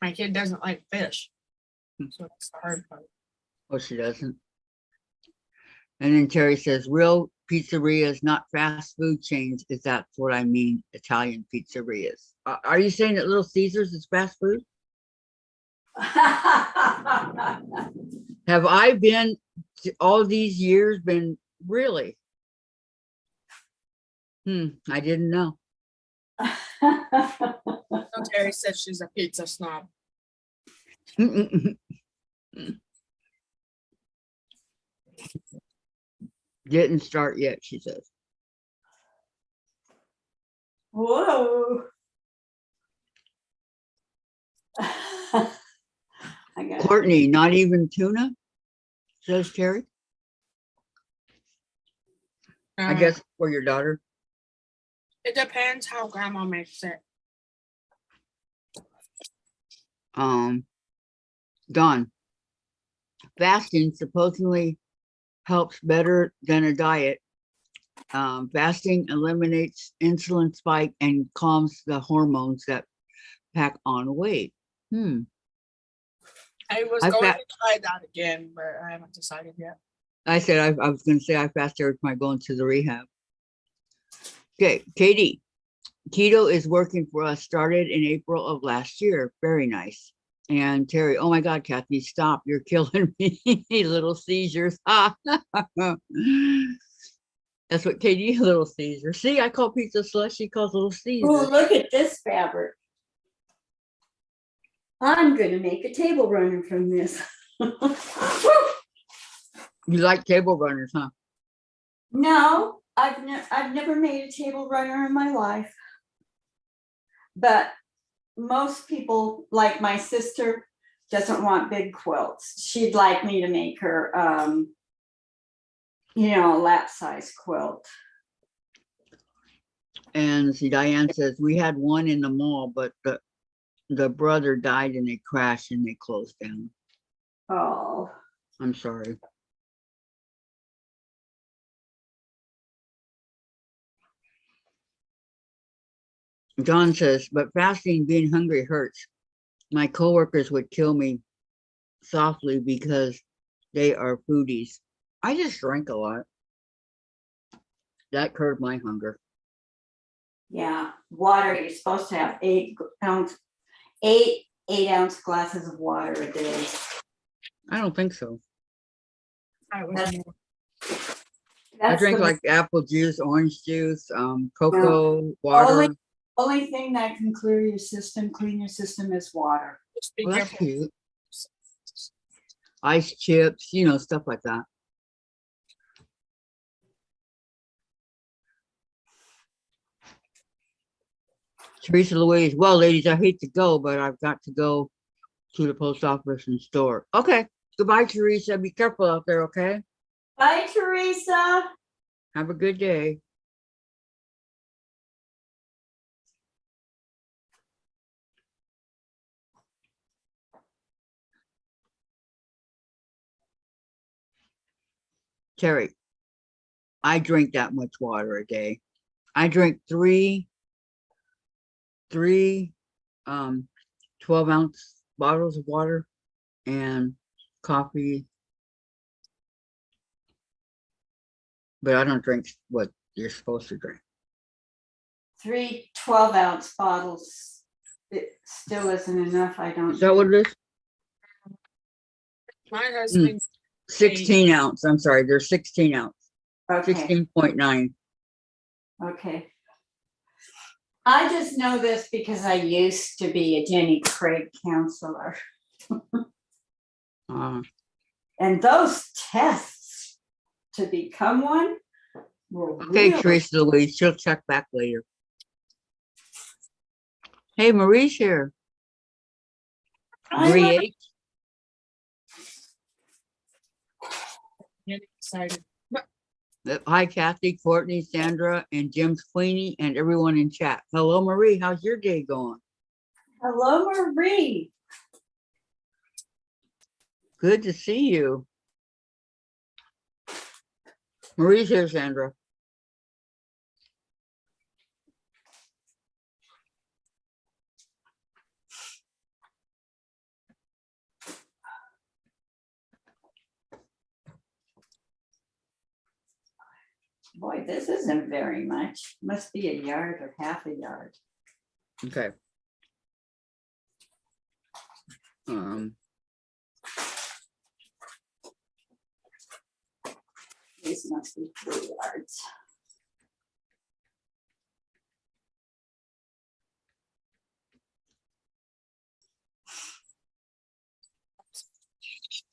Speaker 3: My kid doesn't like fish. So that's the hard part.
Speaker 1: Oh, she doesn't. And then Terry says, real pizzerias, not fast food chains, is that's what I mean, Italian pizzerias. Are you saying that Little Caesars is fast food? Have I been all these years been really? I didn't know.
Speaker 3: So Terry says she's a pizza snob.
Speaker 1: Didn't start yet, she says.
Speaker 6: Whoa. I got
Speaker 1: Courtney, not even tuna, says Terry. I guess for your daughter.
Speaker 3: It depends how grandma makes it.
Speaker 1: Dawn, fasting supposedly helps better than a diet. Fasting eliminates insulin spike and calms the hormones that pack on weight.
Speaker 3: I was
Speaker 1: I
Speaker 3: going
Speaker 1: fa-
Speaker 3: to try that again, but I haven't decided yet.
Speaker 1: I said I was going to say I fast every time I go into the rehab. Okay, Katie, keto is working for us. Started in April of last year. Very nice. And Terry, oh my God, Kathy, stop! You're killing me. Little seizures. That's what Katie, little Caesar. See, I call pizza slush. She calls little Caesar.
Speaker 6: Oh, look at this fabric. I'm gonna make a table runner from this.
Speaker 1: You like table runners, huh?
Speaker 6: No, I've never made a table runner in my life. But most people, like my sister, doesn't want big quilts. She'd like me to make her, a lap size quilt.
Speaker 1: And see, Diane says we had one in the mall, but the brother died and they crashed and they closed down.
Speaker 6: Oh,
Speaker 1: I'm sorry. John says, but fasting, being hungry hurts. My coworkers would kill me softly because they are foodies. I just drank a lot. That curbed my hunger.
Speaker 6: yeah. Water, you're supposed to have 8-ounce glasses of water a day.
Speaker 1: I don't think so.
Speaker 3: I was
Speaker 6: That's-
Speaker 3: more-
Speaker 1: I
Speaker 6: That's
Speaker 1: drink
Speaker 6: the
Speaker 1: like apple juice, orange juice, cocoa, water.
Speaker 6: only thing that can clean your system is water.
Speaker 3: just be
Speaker 1: Well, that's
Speaker 3: careful.
Speaker 1: cute. Ice chips, stuff like that. Teresa Louise, well, ladies, I hate to go, but I've got to go to the post office and store. Okay. Goodbye, Teresa. Be careful out there, okay?
Speaker 6: Bye, Teresa.
Speaker 1: Have a good day. Terry, I drink that much water a day. I drink three 12-ounce bottles of water and coffee. But I don't drink what you're supposed to drink.
Speaker 6: 3 12-ounce bottles. It still isn't enough. I don't.
Speaker 1: Is that what it is?
Speaker 3: My husband,
Speaker 1: 16 ounce. I'm sorry, they're 16 ounce.
Speaker 6: Okay.
Speaker 1: 16.9.
Speaker 6: Okay. I just know this because I used to be a Jenny Craig counselor. And those tests to become one were
Speaker 1: Okay,
Speaker 6: really.
Speaker 1: Teresa Louise, she'll check back later. Hey, Marie's here.
Speaker 6: I
Speaker 1: Marie
Speaker 6: know.
Speaker 1: H.
Speaker 3: getting excited.
Speaker 1: Hi, Kathy, Courtney, Sandra, and Jim's Queenie, and everyone in chat. Hello, Marie. How's your day going?
Speaker 6: Hello, Marie.
Speaker 1: Good to see you. Marie's here, Sandra.
Speaker 6: Boy, this isn't very much. Must be a yard or half a yard.
Speaker 1: Okay.
Speaker 6: These must be 3 yards.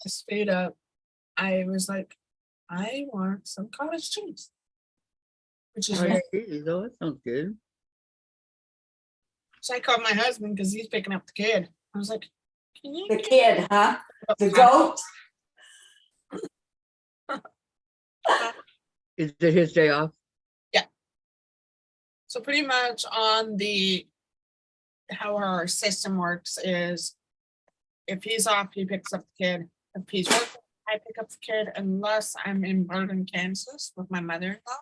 Speaker 3: Straight up, I was like, I want some cottage cheese, which is
Speaker 1: Oh,
Speaker 3: very.
Speaker 1: geez, oh, that sounds good.
Speaker 3: So I called my husband because he's picking up the kid. I was like, can you
Speaker 6: The
Speaker 3: get
Speaker 6: kid, huh?
Speaker 3: up
Speaker 6: The
Speaker 3: my-
Speaker 6: goat.
Speaker 1: Is it his day off?
Speaker 3: So pretty much on how our system works is if he's off, he picks up the kid. If he's working, I pick up the kid unless I'm in Berlin, Kansas with my mother-in-law.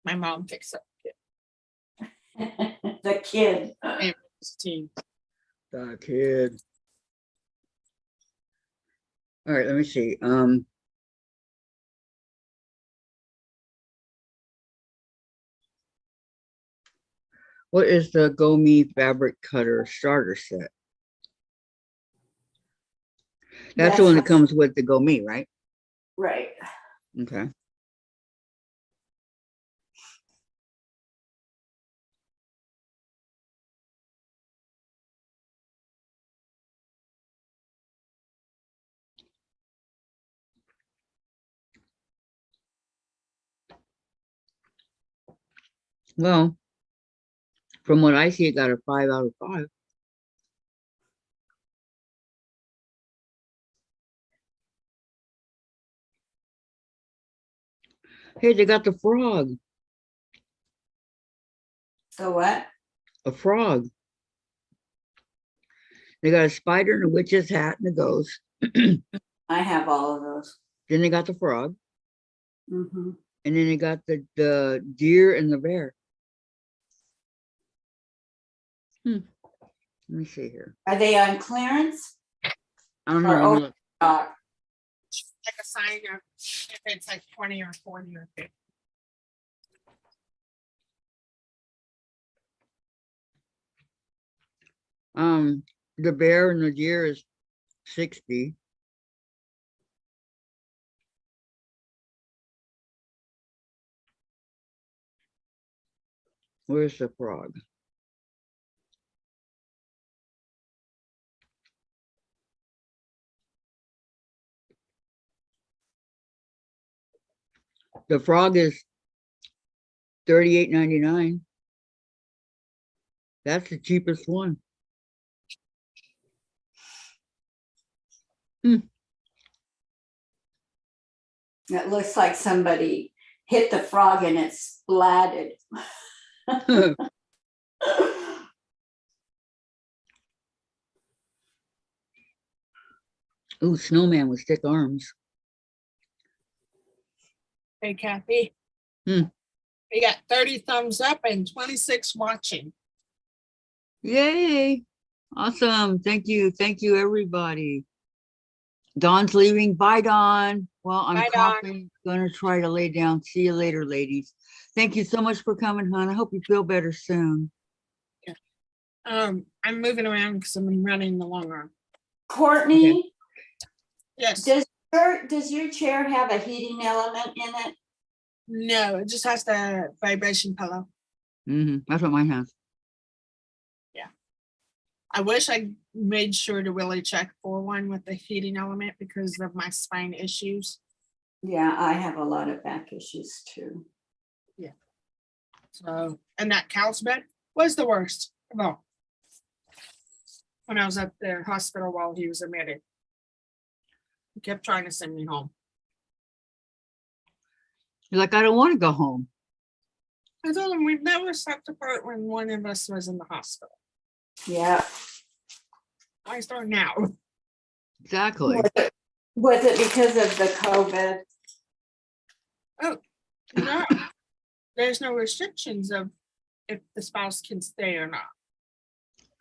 Speaker 3: My mom picks up the
Speaker 6: The kid.
Speaker 3: kid. Team.
Speaker 1: The kid. All right, let me see. What is the Go Me fabric cutter starter set? That's the one that comes with the Go Me, right?
Speaker 6: Right.
Speaker 1: Okay. Well, from what I see, it got a 5 out of 5. Hey, they got the frog.
Speaker 6: So what?
Speaker 1: A frog. They got a spider and a witch's hat and a ghost.
Speaker 6: I have all of those.
Speaker 1: Then they got the frog.
Speaker 6: Mm-hmm.
Speaker 1: And then they got the deer and the bear. Let me see here.
Speaker 6: Are they on clearance?
Speaker 1: I don't
Speaker 6: Or
Speaker 1: know.
Speaker 6: over stock?
Speaker 3: Like a sign of if it's like 20 or 40 or 50.
Speaker 1: The bear and the deer is 60. Where's the frog? The frog is $38.99. That's the cheapest one.
Speaker 6: It looks like somebody hit the frog and it splatted.
Speaker 1: Ooh, snowman with stick arms.
Speaker 3: Hey, Kathy.
Speaker 1: Hmm.
Speaker 3: We got 30 thumbs up and 26 watching.
Speaker 1: Yay. Awesome. Thank you. Thank you, everybody. Dawn's leaving. Bye, Dawn. Well, I'm
Speaker 3: Bye, Dawn.
Speaker 1: coughing. Gonna try to lay down. See you later, ladies. Thank you so much for coming, hon. I hope you feel better soon.
Speaker 3: I'm moving around because I'm running the long run.
Speaker 6: Courtney,
Speaker 3: Yes.
Speaker 6: does your chair have a heating element in it?
Speaker 3: No, it just has the vibration pillow.
Speaker 1: That's what mine has.
Speaker 3: I wish I made sure to really check for one with the heating element because of my spine issues.
Speaker 6: Yeah, I have a lot of back issues too.
Speaker 3: So, and that cow's bed was the worst of all. When I was at the hospital while he was admitted. He kept trying to send me home.
Speaker 1: You're like, I don't want to go home.
Speaker 3: I told him we've never slept apart when one of us was in the hospital.
Speaker 6: Yeah.
Speaker 3: Why start now?
Speaker 1: Exactly.
Speaker 6: Was it because of the COVID?
Speaker 3: No, there's no restrictions of if the spouse can stay or not.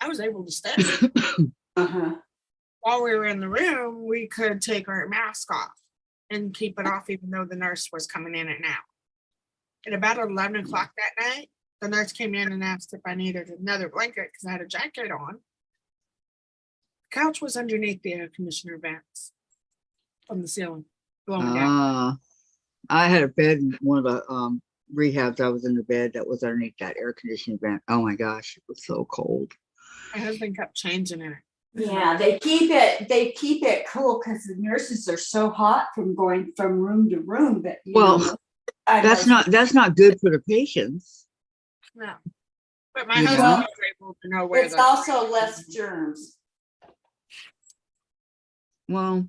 Speaker 3: I was able to stay.
Speaker 6: Uh-huh.
Speaker 3: While we were in the room, we could take our mask off and keep it off even though the nurse was coming in and out. At about 11 o'clock that night, the nurse came in and asked if I needed another blanket because I had a jacket on. The couch was underneath the air conditioner vents from the ceiling, blowing down.
Speaker 1: I had a bed in one of the rehabs. I was in the bed that was underneath that air conditioning vent. Oh my gosh, it was so cold.
Speaker 3: My husband kept changing it.
Speaker 6: Yeah, they keep it cool because the nurses are so hot from going from room to room. But
Speaker 1: that's not good for the patients.
Speaker 3: No. But my
Speaker 1: You
Speaker 3: husband
Speaker 1: know?
Speaker 3: was able to know where
Speaker 6: It's also less germs.
Speaker 1: Well,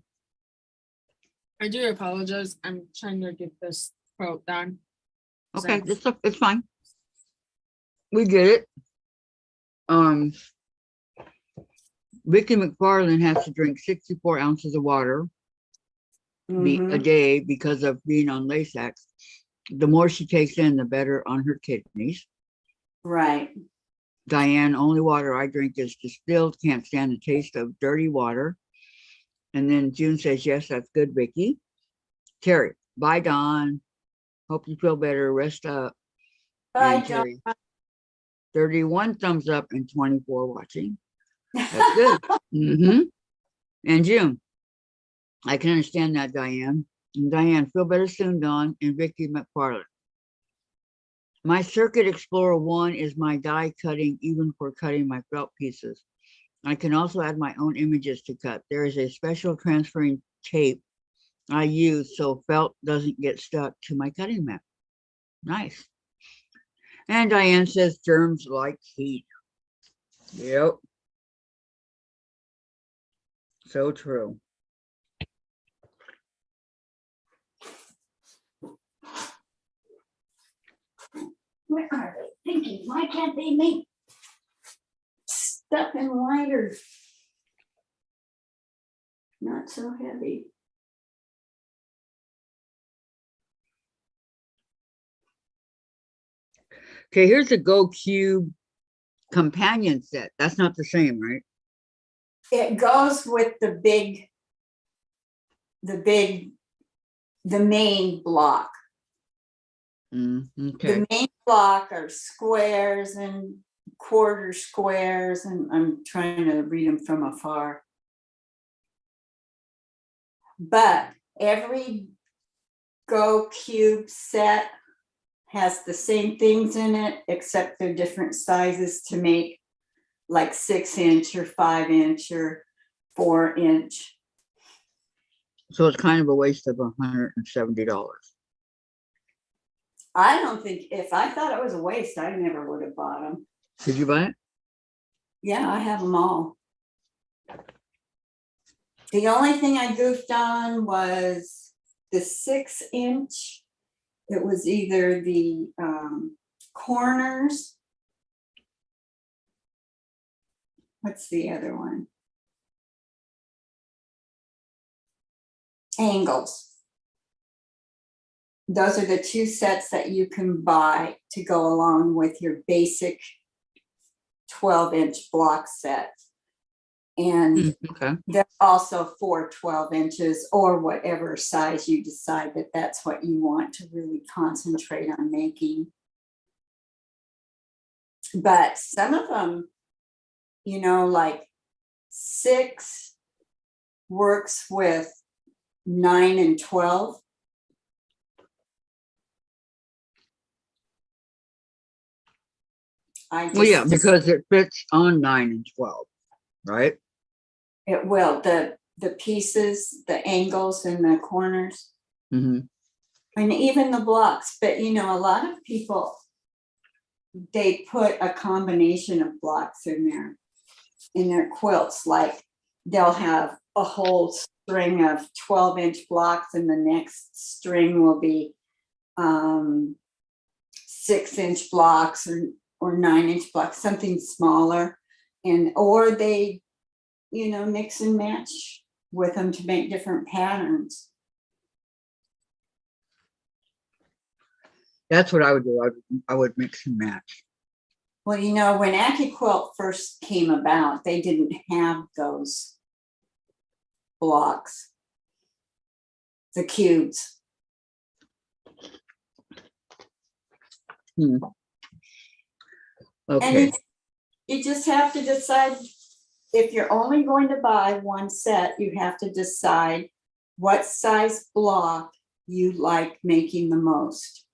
Speaker 3: I do apologize. I'm trying to get this quote done.
Speaker 1: okay,
Speaker 3: So-
Speaker 1: it's fine. We get it. Vicki McFarland has to drink 64 ounces of water a
Speaker 6: Mhm.
Speaker 1: day because of being on Lasix. The more she takes in, the better on her kidneys.
Speaker 6: Right.
Speaker 1: Diane, only water I drink is distilled, can't stand the taste of dirty water. And then June says, yes, that's good, Vicki. Terry, bye, Don. Hope you feel better. Rest up.
Speaker 6: Bye,
Speaker 1: And
Speaker 6: John.
Speaker 1: Terry, 31 thumbs up and 24 watching. That's good. Mm-hmm. And June, I can understand that, Diane. And Diane, feel better soon, Dawn. And Vicki McFarland. My Circuit Explorer 1 is my die cutting, even for cutting my felt pieces. I can also add my own images to cut. There is a special transferring tape I use so felt doesn't get stuck to my cutting mat. Nice. And Diane says germs like heat. Yep. So true.
Speaker 6: Where are they thinking? Why can't they make stuff in lighter? Not so heavy.
Speaker 1: Okay, here's a Go Cube companion set. That's not the same, right?
Speaker 6: It goes with the main block.
Speaker 1: Okay.
Speaker 6: The main block are squares and quarter squares, and I'm trying to read them from afar. But every Go Cube set has the same things in it, except they're different sizes to make, like 6-inch or 5-inch or 4-inch.
Speaker 1: So it's kind of a waste of $170.
Speaker 6: I don't think, if I thought it was a waste, I never would have bought them.
Speaker 1: Did you buy it?
Speaker 6: Yeah, I have them all. The only thing I goofed on was the 6-inch. It was either the corners. What's the other one? Angles. Those are the two sets that you can buy to go along with your basic 12-inch block set. And
Speaker 1: Okay.
Speaker 6: they're also for 12 inches or whatever size you decide that that's what you want to really concentrate on making. But some of them, you know, like 6 works with 9 and 12.
Speaker 1: Well, yeah, because it fits on 9 and 12, right?
Speaker 6: It will, the pieces, the angles and the corners.
Speaker 1: Mm-hmm.
Speaker 6: And even the blocks, but you know, a lot of people, they put a combination of blocks in their quilts. Like they'll have a whole string of 12-inch blocks and the next string will be 6-inch blocks or 9-inch blocks, something smaller. And or they, you know, mix and match with them to make different patterns.
Speaker 1: That's what I would do. I would mix and match.
Speaker 6: Well, you know, when AccuQuilt first came about, they didn't have those blocks, the cubes.
Speaker 1: Okay.
Speaker 6: And you just have to decide, if you're only going to buy one set, you have to decide what size block you like making the most.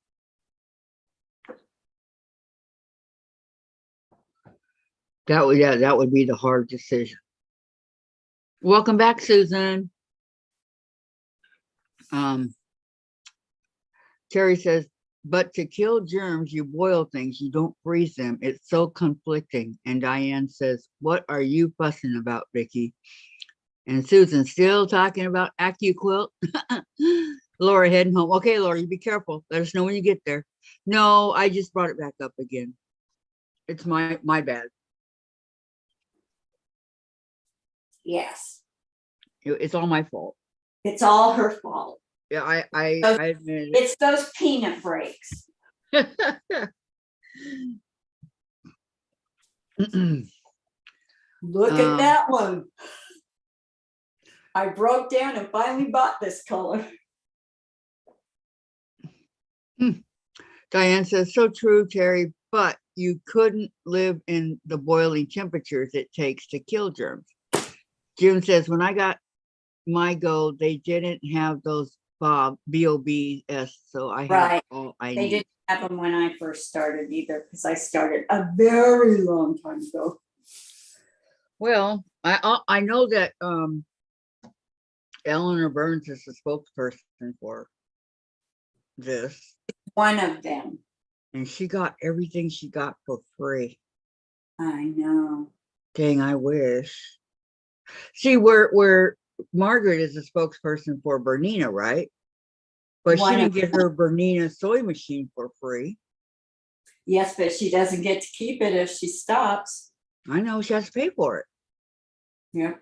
Speaker 1: That would be the hard decision. Welcome back, Susan. Terry says, but to kill germs, you boil things, you don't freeze them. It's so conflicting. And Diane says, what are you fussing about, Vicki? And Susan still talking about AccuQuilt. Laura heading home. Okay, Laura, you be careful. Let us know when you get there. No, I just brought it back up again. It's my bad.
Speaker 6: Yes.
Speaker 1: It's all my fault.
Speaker 6: It's all her fault.
Speaker 1: Yeah, I admit it.
Speaker 6: It's those peanut breaks. Look at
Speaker 1: Um,
Speaker 6: that one. I broke down and finally bought this color.
Speaker 1: Diane says, so true, Terry, but you couldn't live in the boiling temperatures it takes to kill germs. June says, when I got my gold, they didn't have those BOBs, so I have
Speaker 6: Right.
Speaker 1: all I
Speaker 6: They
Speaker 1: need.
Speaker 6: didn't have them when I first started either, because I started a very long time ago.
Speaker 1: Well, I know that Eleanor Burns is the spokesperson for this,
Speaker 6: One of them.
Speaker 1: and she got everything she got for free.
Speaker 6: I know.
Speaker 1: Dang, I wish. See, where Margaret is a spokesperson for Bernina, right? But she
Speaker 6: One
Speaker 1: didn't
Speaker 6: of
Speaker 1: get her Bernina soy machine for free.
Speaker 6: Yes, but she doesn't get to keep it if she stops.
Speaker 1: I know she has to pay for it.
Speaker 6: Yeah.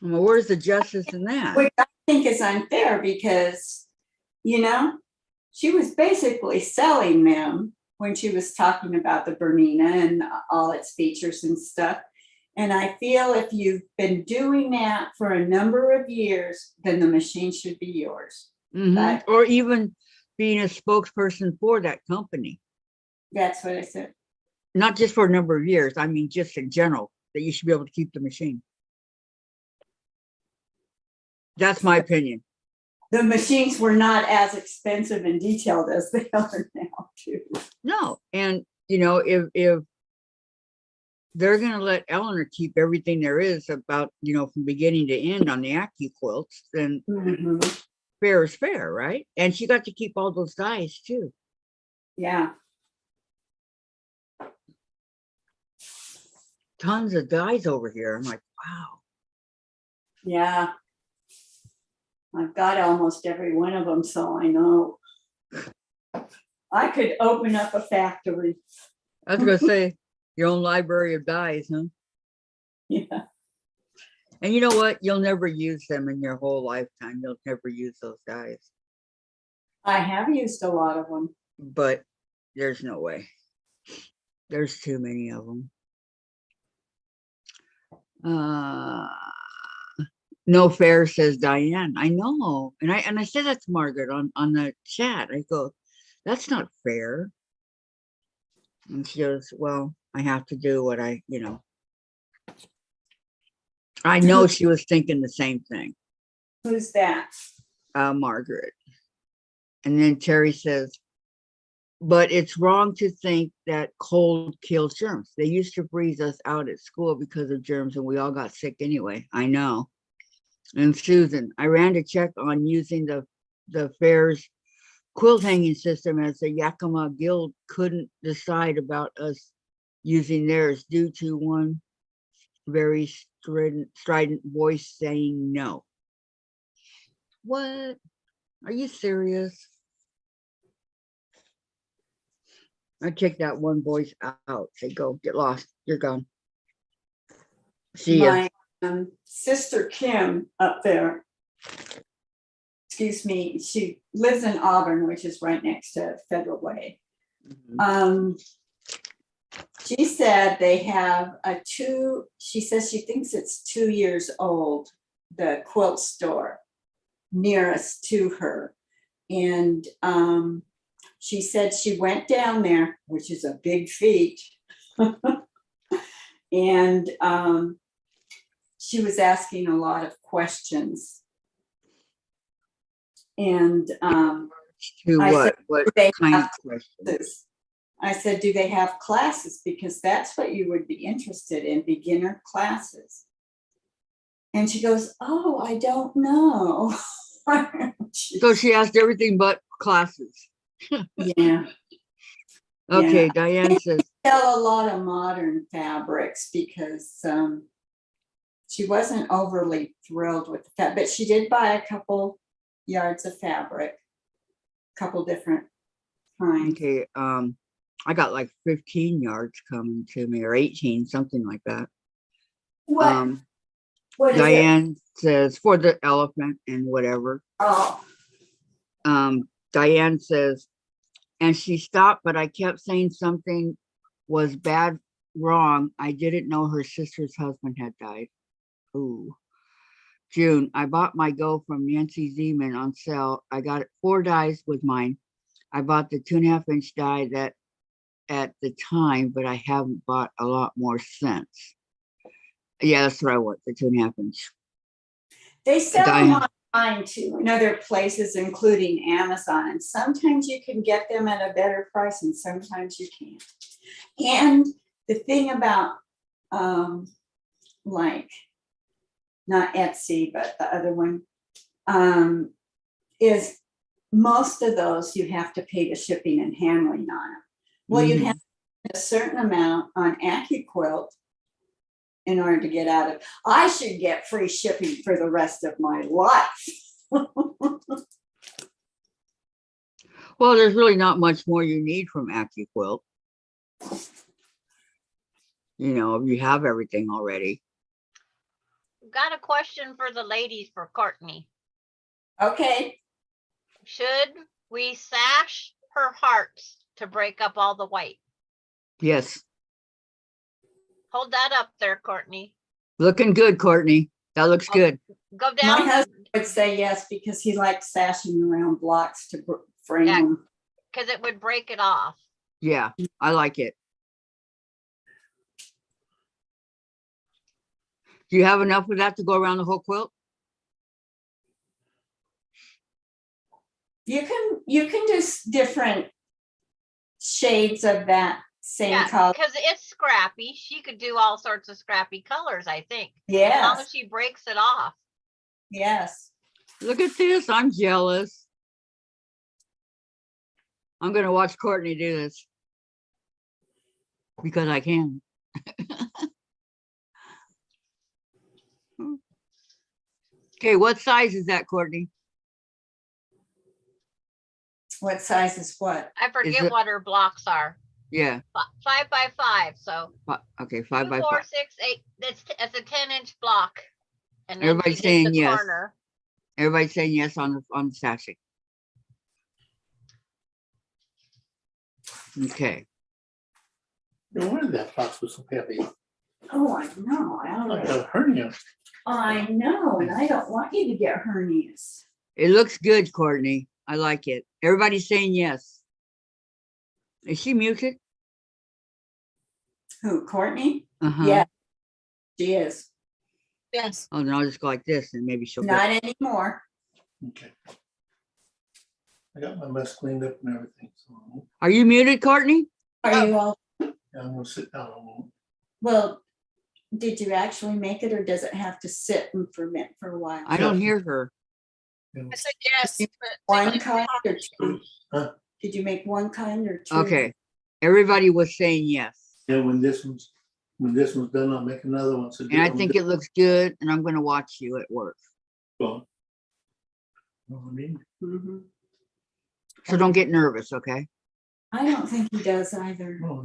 Speaker 1: Well, where's the justice in that?
Speaker 6: Which I think is unfair because, you know, she was basically selling them when she was talking about the Bernina and all its features and stuff. And I feel if you've been doing that for a number of years, then the machine should be yours.
Speaker 1: Mhm. Or even being a spokesperson for that company.
Speaker 6: That's what I said.
Speaker 1: Not just for a number of years, I mean, just in general, that you should be able to keep the machine. That's my opinion.
Speaker 6: The machines were not as expensive and detailed as they are now, too.
Speaker 1: No, and you know, if they're gonna let Eleanor keep everything there is about, you know, from beginning to end on the Aki quilts, then
Speaker 6: Mhm.
Speaker 1: fair is fair, right? And she got to keep all those dies too.
Speaker 6: Yeah.
Speaker 1: Tons of dies over here. I'm like, wow.
Speaker 6: Yeah. I've got almost every one of them, so I know. I could open up a factory.
Speaker 1: I was gonna say your own library of dies, huh?
Speaker 6: Yeah.
Speaker 1: And you know what? You'll never use them in your whole lifetime. You'll never use those dies.
Speaker 6: I have used a lot of them.
Speaker 1: But there's no way. There's too many of them. No fair, says Diane. I know. And I said that to Margaret on the chat. I go, that's not fair. And she goes, well, I have to do what I, you know. I know she was thinking the same thing,
Speaker 6: Who's that?
Speaker 1: Margaret. And then Terry says, but it's wrong to think that cold kills germs. They used to freeze us out at school because of germs and we all got sick anyway. I know. And Susan, I ran to check on using the fair's quilt hanging system as the Yakima Guild couldn't decide about us using theirs due to one very strident voice saying no. What? Are you serious? I take that one voice out. Say, go, get lost. You're gone. See ya.
Speaker 6: My sister Kim up there, excuse me, she lives in Auburn, which is right next to Federal Way. She said they have she says she thinks it's 2 years old, the quilt store nearest to her. And she said she went down there, which is a big feat. And she was asking a lot of questions. And
Speaker 1: To
Speaker 6: I
Speaker 1: what?
Speaker 6: said,
Speaker 1: What
Speaker 6: they
Speaker 1: kind of
Speaker 6: have
Speaker 1: question?
Speaker 6: I said, do they have classes? Because that's what you would be interested in, beginner classes. And she goes, oh, I don't know.
Speaker 1: So she asked everything but classes.
Speaker 6: Yeah.
Speaker 1: Okay,
Speaker 6: Yeah.
Speaker 1: Diane says,
Speaker 6: Sell a lot of modern fabrics because she wasn't overly thrilled with that, but she did buy a couple yards of fabric, a couple different kinds.
Speaker 1: okay, I got like 15 yards coming to me or 18, something like that.
Speaker 6: What? What is it?
Speaker 1: Diane says for the elephant and whatever.
Speaker 6: Oh,
Speaker 1: Diane says, and she stopped, but I kept saying something was bad, wrong. I didn't know her sister's husband had died. Ooh. June, I bought my go from Nancy Zeman on sale. I got 4 dies with mine. I bought the 2.5-inch die that at the time, but I haven't bought a lot more since. Yeah, that's what I want, the 2.5-inch.
Speaker 6: they sell them
Speaker 1: Diane.
Speaker 6: online too, in other places, including Amazon. And sometimes you can get them at a better price and sometimes you can't. And the thing about like, not Etsy, but the other one, is most of those you have to pay the shipping and handling on them. Well, you have a certain amount on AccuQuilt in order to get out of. I should get free shipping for the rest of my life.
Speaker 1: Well, there's really not much more you need from AccuQuilt. You know, you have everything already.
Speaker 5: Got a question for the ladies for Courtney.
Speaker 6: Okay,
Speaker 5: Should we sash her hearts to break up all the white?
Speaker 1: Yes,
Speaker 5: Hold that up there, Courtney.
Speaker 1: looking good, Courtney. That looks good.
Speaker 5: Go
Speaker 6: my
Speaker 5: down,
Speaker 6: husband would say yes because he likes sashing around blocks to frame
Speaker 5: Yeah.
Speaker 6: them.
Speaker 5: because it would break it off.
Speaker 1: Yeah, I like it. Do you have enough of that to go around the whole quilt?
Speaker 6: You can do different shades of that same
Speaker 5: Yeah,
Speaker 6: color.
Speaker 5: because it's scrappy. She could do all sorts of scrappy colors, I think. As long as
Speaker 6: Yes,
Speaker 5: she breaks it off.
Speaker 6: yes.
Speaker 1: Look at this. I'm jealous. I'm going to watch Courtney do this because I can. Okay, what size is that, Courtney?
Speaker 6: What size is what?
Speaker 5: I forget
Speaker 1: it-
Speaker 5: what her blocks are.
Speaker 1: Yeah.
Speaker 5: 5 by 5. So
Speaker 1: Okay,
Speaker 5: 2,
Speaker 1: 5 by
Speaker 5: 4,
Speaker 1: 5.
Speaker 5: 6, 8. It's a 10-inch block. And then
Speaker 1: Everybody's
Speaker 5: she did
Speaker 1: saying
Speaker 5: the
Speaker 1: yes.
Speaker 5: corner.
Speaker 1: Everybody's saying yes on the sashing. Okay.
Speaker 7: No wonder that box was so heavy.
Speaker 6: Oh, I know.
Speaker 7: Like a hernia.
Speaker 6: I know, and I don't want you to get hernias.
Speaker 1: It looks good, Courtney. I like it. Everybody's saying yes. Is she muted?
Speaker 6: Who, Courtney?
Speaker 1: Uh-huh.
Speaker 6: Yeah, she is.
Speaker 3: Yes.
Speaker 1: Oh, then I'll just go like this and maybe she'll get.
Speaker 6: Not anymore.
Speaker 7: Okay. I got my mess cleaned up and everything, so
Speaker 1: Are you muted, Courtney?
Speaker 6: Are you all,
Speaker 7: I'm gonna sit down a moment.
Speaker 6: well, did you actually make it or does it have to sit and ferment for a while?
Speaker 1: I don't hear her.
Speaker 3: I said yes. but-
Speaker 6: One kind or two?
Speaker 7: Huh?
Speaker 6: Did you make one kind or two?
Speaker 1: Okay. Everybody was saying yes.
Speaker 7: Yeah, when this one's done, I'll make another one. So
Speaker 1: And I think it looks good and I'm going to watch you at work.
Speaker 7: well. You know what I mean?
Speaker 6: Mhm.
Speaker 1: So don't get nervous, okay?
Speaker 6: I don't think he does either.
Speaker 7: No,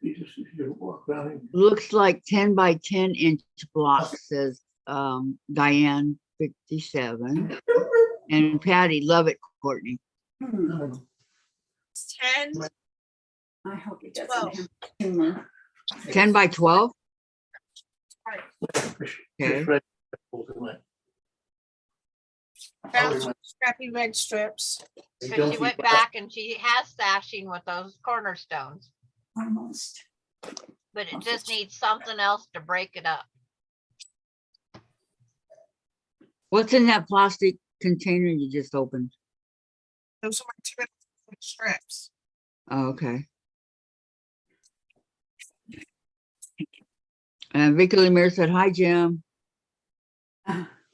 Speaker 7: he just you walk around and
Speaker 1: Looks like 10 by 10 inch block, says Diane 57. And Patty, love it, Courtney.
Speaker 6: Hmm,
Speaker 7: I don't know.
Speaker 3: 10.
Speaker 6: I hope he
Speaker 3: 12.
Speaker 6: doesn't have tumor.
Speaker 1: 10 by 12?
Speaker 7: Just
Speaker 1: Okay.
Speaker 7: right- hold it like-
Speaker 3: Found scrappy red strips.
Speaker 7: They
Speaker 5: Because
Speaker 7: don't
Speaker 5: she went
Speaker 7: keep-
Speaker 5: back and she has sashing with those cornerstones.
Speaker 6: Almost.
Speaker 5: But it just needs something else to break it up.
Speaker 1: What's in that plastic container you just opened?
Speaker 3: Those are my 2 strips.
Speaker 1: Oh, okay. And Vicki Lemire said, hi, Jim.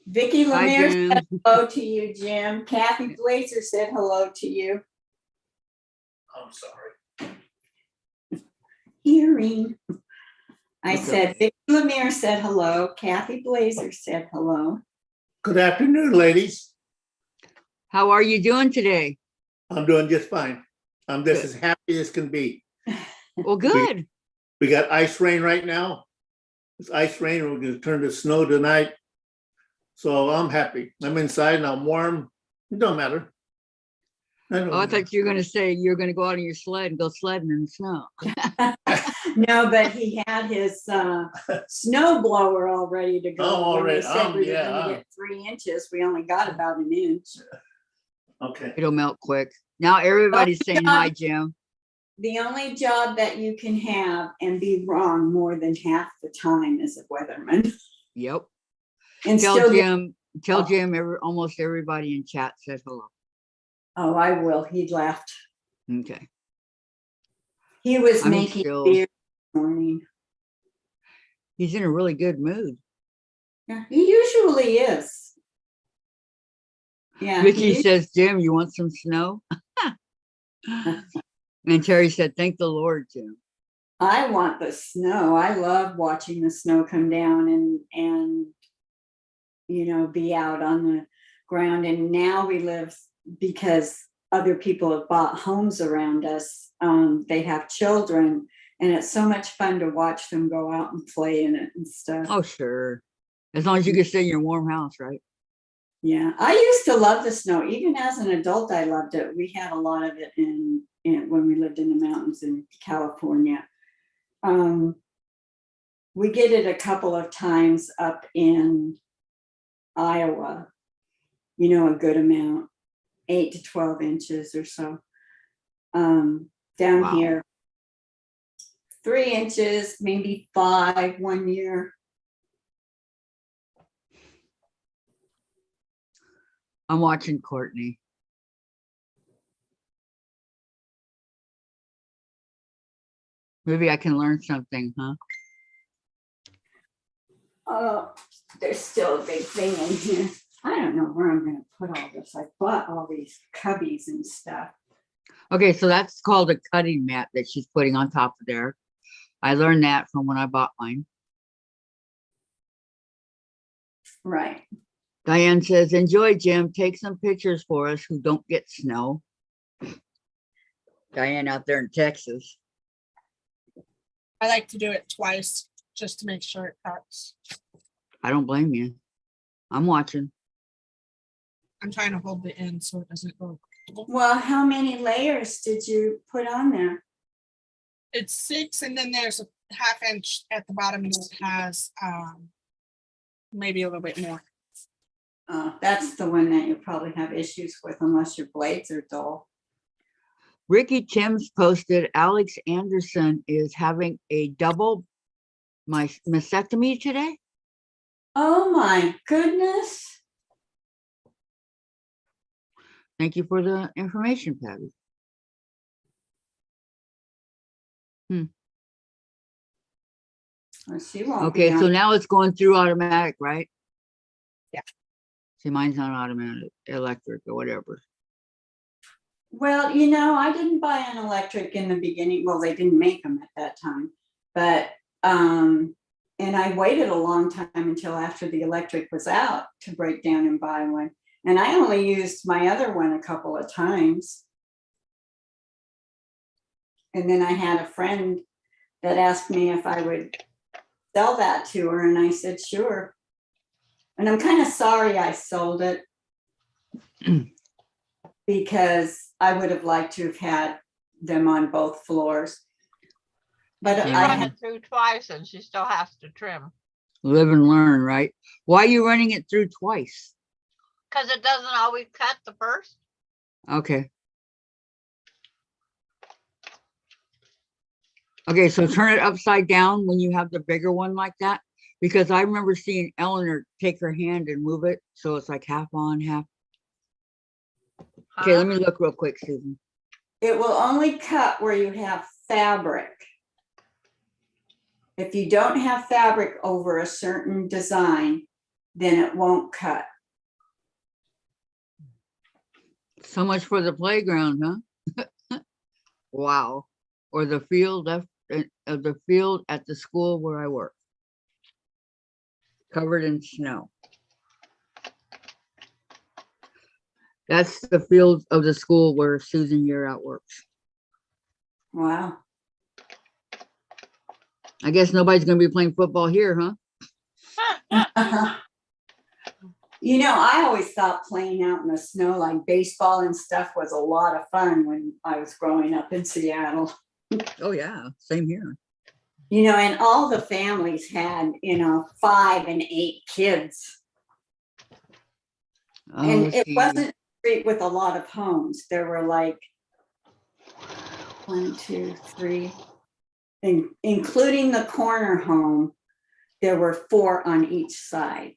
Speaker 6: Vicki
Speaker 1: Hi,
Speaker 6: Lemire
Speaker 1: Jim.
Speaker 6: said hello to you, Jim. Kathy Blazer said hello to you.
Speaker 7: I'm sorry.
Speaker 6: Hearing. I
Speaker 1: What's up?
Speaker 6: said, Vicki Lemire said hello. Kathy Blazer said hello.
Speaker 7: Good afternoon, ladies.
Speaker 1: How are you doing today?
Speaker 7: I'm doing just fine. I'm just
Speaker 1: Good.
Speaker 7: as happy as can be.
Speaker 1: Well, good.
Speaker 7: We got ice rain right now. This ice rain, we're gonna turn to snow tonight. So I'm happy. I'm inside and I'm warm. It don't matter.
Speaker 1: Oh, I thought you were gonna say you're gonna go out on your sled and go sledding in the snow.
Speaker 6: No, but he had his snow blower all ready to go.
Speaker 7: Oh,
Speaker 6: When they
Speaker 7: already.
Speaker 6: said we were
Speaker 7: Yeah.
Speaker 6: gonna get 3 inches, we only got about an inch.
Speaker 7: Okay.
Speaker 1: It'll melt quick. Now everybody's saying hi, Jim.
Speaker 6: The only job that you can have and be wrong more than half the time is a weatherman.
Speaker 1: Yep.
Speaker 6: And
Speaker 1: Tell
Speaker 6: still get-
Speaker 1: Jim, tell
Speaker 6: Oh.
Speaker 1: Jim, almost everybody in chat said hello.
Speaker 6: Oh, I will. He left.
Speaker 1: Okay.
Speaker 6: He was
Speaker 1: I'm
Speaker 6: making
Speaker 1: still-
Speaker 6: beer this morning.
Speaker 1: He's in a really good mood.
Speaker 6: Yeah, he usually is. Yeah.
Speaker 1: Vicki
Speaker 6: he-
Speaker 1: says, Jim, you want some snow? And Terry said, thank the Lord, Jim.
Speaker 6: I want the snow. I love watching the snow come down and be out on the ground. And now we live, because other people have bought homes around us. They have children, and it's so much fun to watch them go out and play in it and stuff.
Speaker 1: Oh, sure. As long as you can stay in your warm house, right?
Speaker 6: Yeah, I used to love the snow. Even as an adult, I loved it. We had a lot of it in when we lived in the mountains in California. We get it a couple of times up in Iowa, a good amount, 8 to 12 inches or so. Down
Speaker 1: Wow.
Speaker 6: here, 3 inches, maybe 5 one year.
Speaker 1: I'm watching Courtney. Maybe I can learn something, huh?
Speaker 6: There's still a big thing in here. I don't know where I'm gonna put all this. I bought all these cubbies and stuff.
Speaker 1: Okay, so that's called a cutting mat that she's putting on top of there. I learned that from when I bought mine.
Speaker 6: Right.
Speaker 1: Diane says, enjoy, Jim. Take some pictures for us who don't get snow. Diane out there in Texas.
Speaker 3: I like to do it twice just to make sure it cuts.
Speaker 1: I don't blame you. I'm watching.
Speaker 3: I'm trying to hold the end so it doesn't go.
Speaker 6: Well, how many layers did you put on there?
Speaker 3: It's 6, and then there's a 1/2 inch at the bottom that has maybe a little bit more.
Speaker 6: That's the one that you probably have issues with unless your blades are dull.
Speaker 1: Ricky Timms posted Alex Anderson is having a double mastectomy today.
Speaker 6: Oh my goodness.
Speaker 1: Thank you for the information, Patty.
Speaker 6: Well, she won't
Speaker 1: Okay,
Speaker 6: be
Speaker 1: so
Speaker 6: on.
Speaker 1: now it's going through automatic, right?
Speaker 3: Yeah.
Speaker 1: See, mine's not automatic, electric or whatever.
Speaker 6: Well, I didn't buy an electric in the beginning. Well, they didn't make them at that time, but and I waited a long time until after the electric was out to break down and buy one. And I only used my other one a couple of times. And then I had a friend that asked me if I would sell that to her, and I said, sure. And I'm kind of sorry I sold it because I would have liked to have had them on both floors. But
Speaker 5: She
Speaker 1: Yeah.
Speaker 5: run it through twice and she still has to trim
Speaker 1: Live and learn, right? Why are you running it through twice?
Speaker 5: because it doesn't always cut the first.
Speaker 1: Okay. Okay, so turn it upside down when you have the bigger one like that, because I remember seeing Eleanor take her hand and move it, so it's like half on, half. Okay,
Speaker 5: Huh?
Speaker 1: let me look real quick, Susan.
Speaker 6: it will only cut where you have fabric. If you don't have fabric over a certain design, then it won't cut.
Speaker 1: So much for the playground, huh? Wow. Or the field of the field at the school where I work. Covered in snow. That's the field of the school where Susan Year Out works.
Speaker 6: Wow.
Speaker 1: I guess nobody's gonna be playing football here, huh?
Speaker 6: You know, I always thought playing out in the snow like baseball and stuff was a lot of fun when I was growing up in Seattle.
Speaker 1: Oh, yeah, same here.
Speaker 6: You know, and all the families had, 5 and 8 kids. And
Speaker 1: let's
Speaker 6: it
Speaker 1: see.
Speaker 6: wasn't a street with a lot of homes. There were like 1, 2, 3, including the corner home, there were 4 on each side.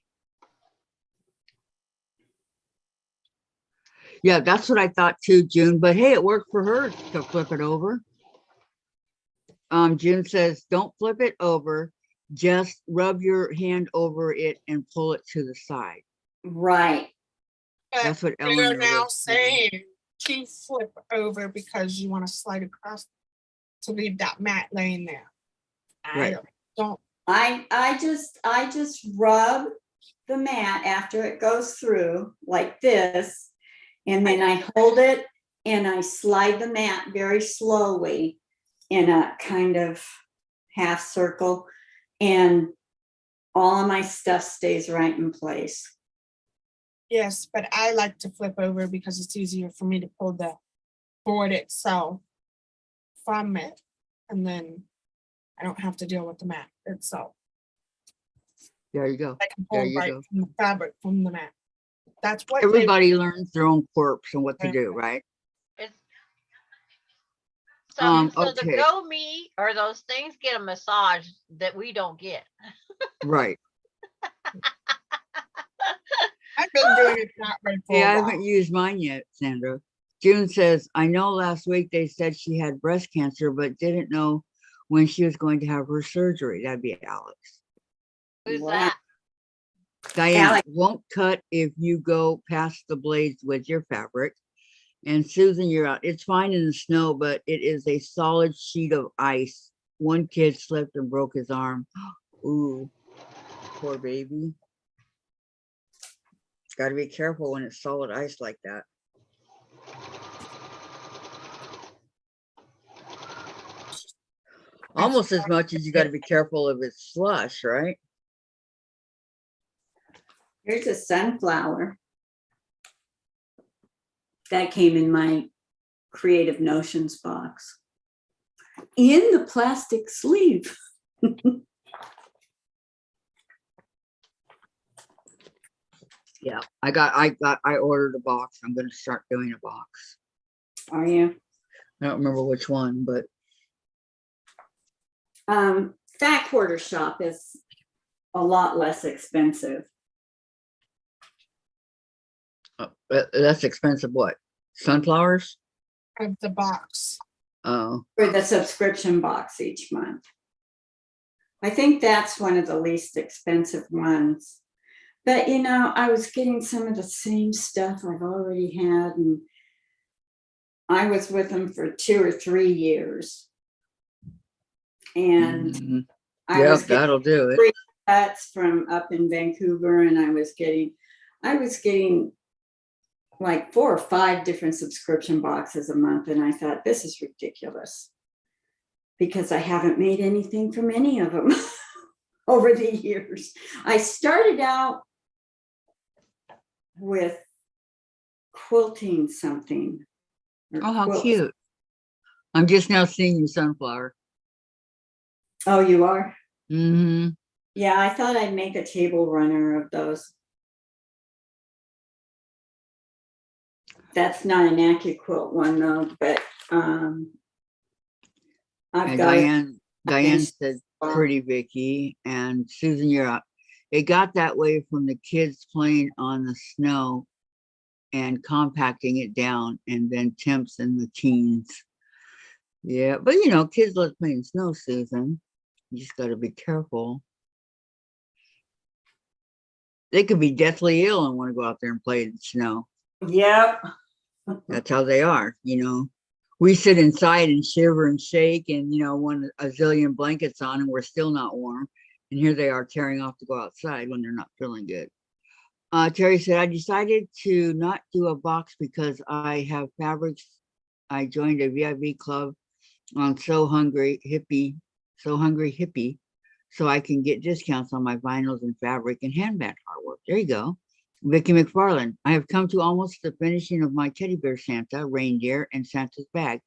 Speaker 1: Yeah, that's what I thought too, June, but hey, it worked for her to flip it over. June says, don't flip it over, just rub your hand over it and pull it to the side.
Speaker 6: Right.
Speaker 3: But
Speaker 1: That's what
Speaker 3: they're
Speaker 1: Eleanor
Speaker 3: now
Speaker 1: was saying.
Speaker 3: saying to flip over because you want to slide across to leave that mat laying there.
Speaker 1: Right.
Speaker 3: I don't.
Speaker 6: I just rub the mat after it goes through like this, and then I hold it and I slide the mat very slowly in a kind of half circle, and all of my stuff stays right in place.
Speaker 3: Yes, but I like to flip over because it's easier for me to pull the board itself from it, and then I don't have to deal with the mat itself.
Speaker 1: There you go.
Speaker 3: I can
Speaker 1: There
Speaker 3: pull
Speaker 1: you
Speaker 3: right
Speaker 1: go.
Speaker 3: from the fabric from the mat. That's what
Speaker 1: Everybody learns their own quirks and what to
Speaker 3: Yeah.
Speaker 1: do, right?
Speaker 5: It's so the
Speaker 1: Okay.
Speaker 5: Go Me or those things get a massage that we don't get.
Speaker 1: Right.
Speaker 3: I've been doing it that way for
Speaker 1: Hey,
Speaker 3: a
Speaker 1: I
Speaker 3: while.
Speaker 1: haven't used mine yet, Sandra. June says, I know last week they said she had breast cancer, but didn't know when she was going to have her surgery. That'd be Alex.
Speaker 5: Who's
Speaker 6: Wow.
Speaker 5: that?
Speaker 1: Diane,
Speaker 6: Alex.
Speaker 1: won't cut if you go past the blades with your fabric. And Susan, you're out. It's fine in the snow, but it is a solid sheet of ice. One kid slipped and broke his arm. Ooh, poor baby. Got to be careful when it's solid ice like that. Almost as much as you got to be careful if it's slush, right?
Speaker 6: Here's a sunflower that came in my Creative Notions box in the plastic sleeve.
Speaker 1: Yeah, I ordered a box. I'm going to start doing a box.
Speaker 6: Are you?
Speaker 1: I don't remember which one, but
Speaker 6: Fat Quarter Shop is a lot less expensive.
Speaker 1: that's expensive. What? Sunflowers?
Speaker 3: Of the box.
Speaker 1: Oh,
Speaker 6: For the subscription box each month. I think that's one of the least expensive ones. But I was getting some of the same stuff I've already had, and I was with them for 2 or 3 years. And
Speaker 1: mhm.
Speaker 6: I
Speaker 1: Yep,
Speaker 6: was getting
Speaker 1: that'll do it.
Speaker 6: free cuts from up in Vancouver, and I was getting like 4 or 5 different subscription boxes a month, and I thought, this is ridiculous because I haven't made anything from any of them over the years. I started out with quilting something. or
Speaker 1: Oh, how
Speaker 6: quilts.
Speaker 1: cute. I'm just now seeing your sunflower.
Speaker 6: Oh, you are?
Speaker 1: Mm-hmm.
Speaker 6: Yeah, I thought I'd make a table runner of those. That's not an AccuQuilt one though, but I've
Speaker 1: And
Speaker 6: got
Speaker 1: Diane
Speaker 6: finished
Speaker 1: said,
Speaker 6: box.
Speaker 1: pretty Vicki, and Susan, you're up. It got that way from the kids playing on the snow and compacting it down, and then temps and the teens. Yeah, but kids love playing snow, Susan. You just got to be careful. They could be deathly ill and want to go out there and play in the snow.
Speaker 6: Yep.
Speaker 1: That's how they are, We sit inside and shiver and shake and, want a zillion blankets on and we're still not warm. And here they are tearing off to go outside when they're not feeling good. Terry said, I decided to not do a box because I have fabrics. I joined a VIV club on So Hungry Hippie so hungry hippie, so I can get discounts on my vinyls and fabric and handbag artwork. There you go. Vicki McFarland, I have come to almost the finishing of my teddy bear Santa, reindeer, and Santa's bag.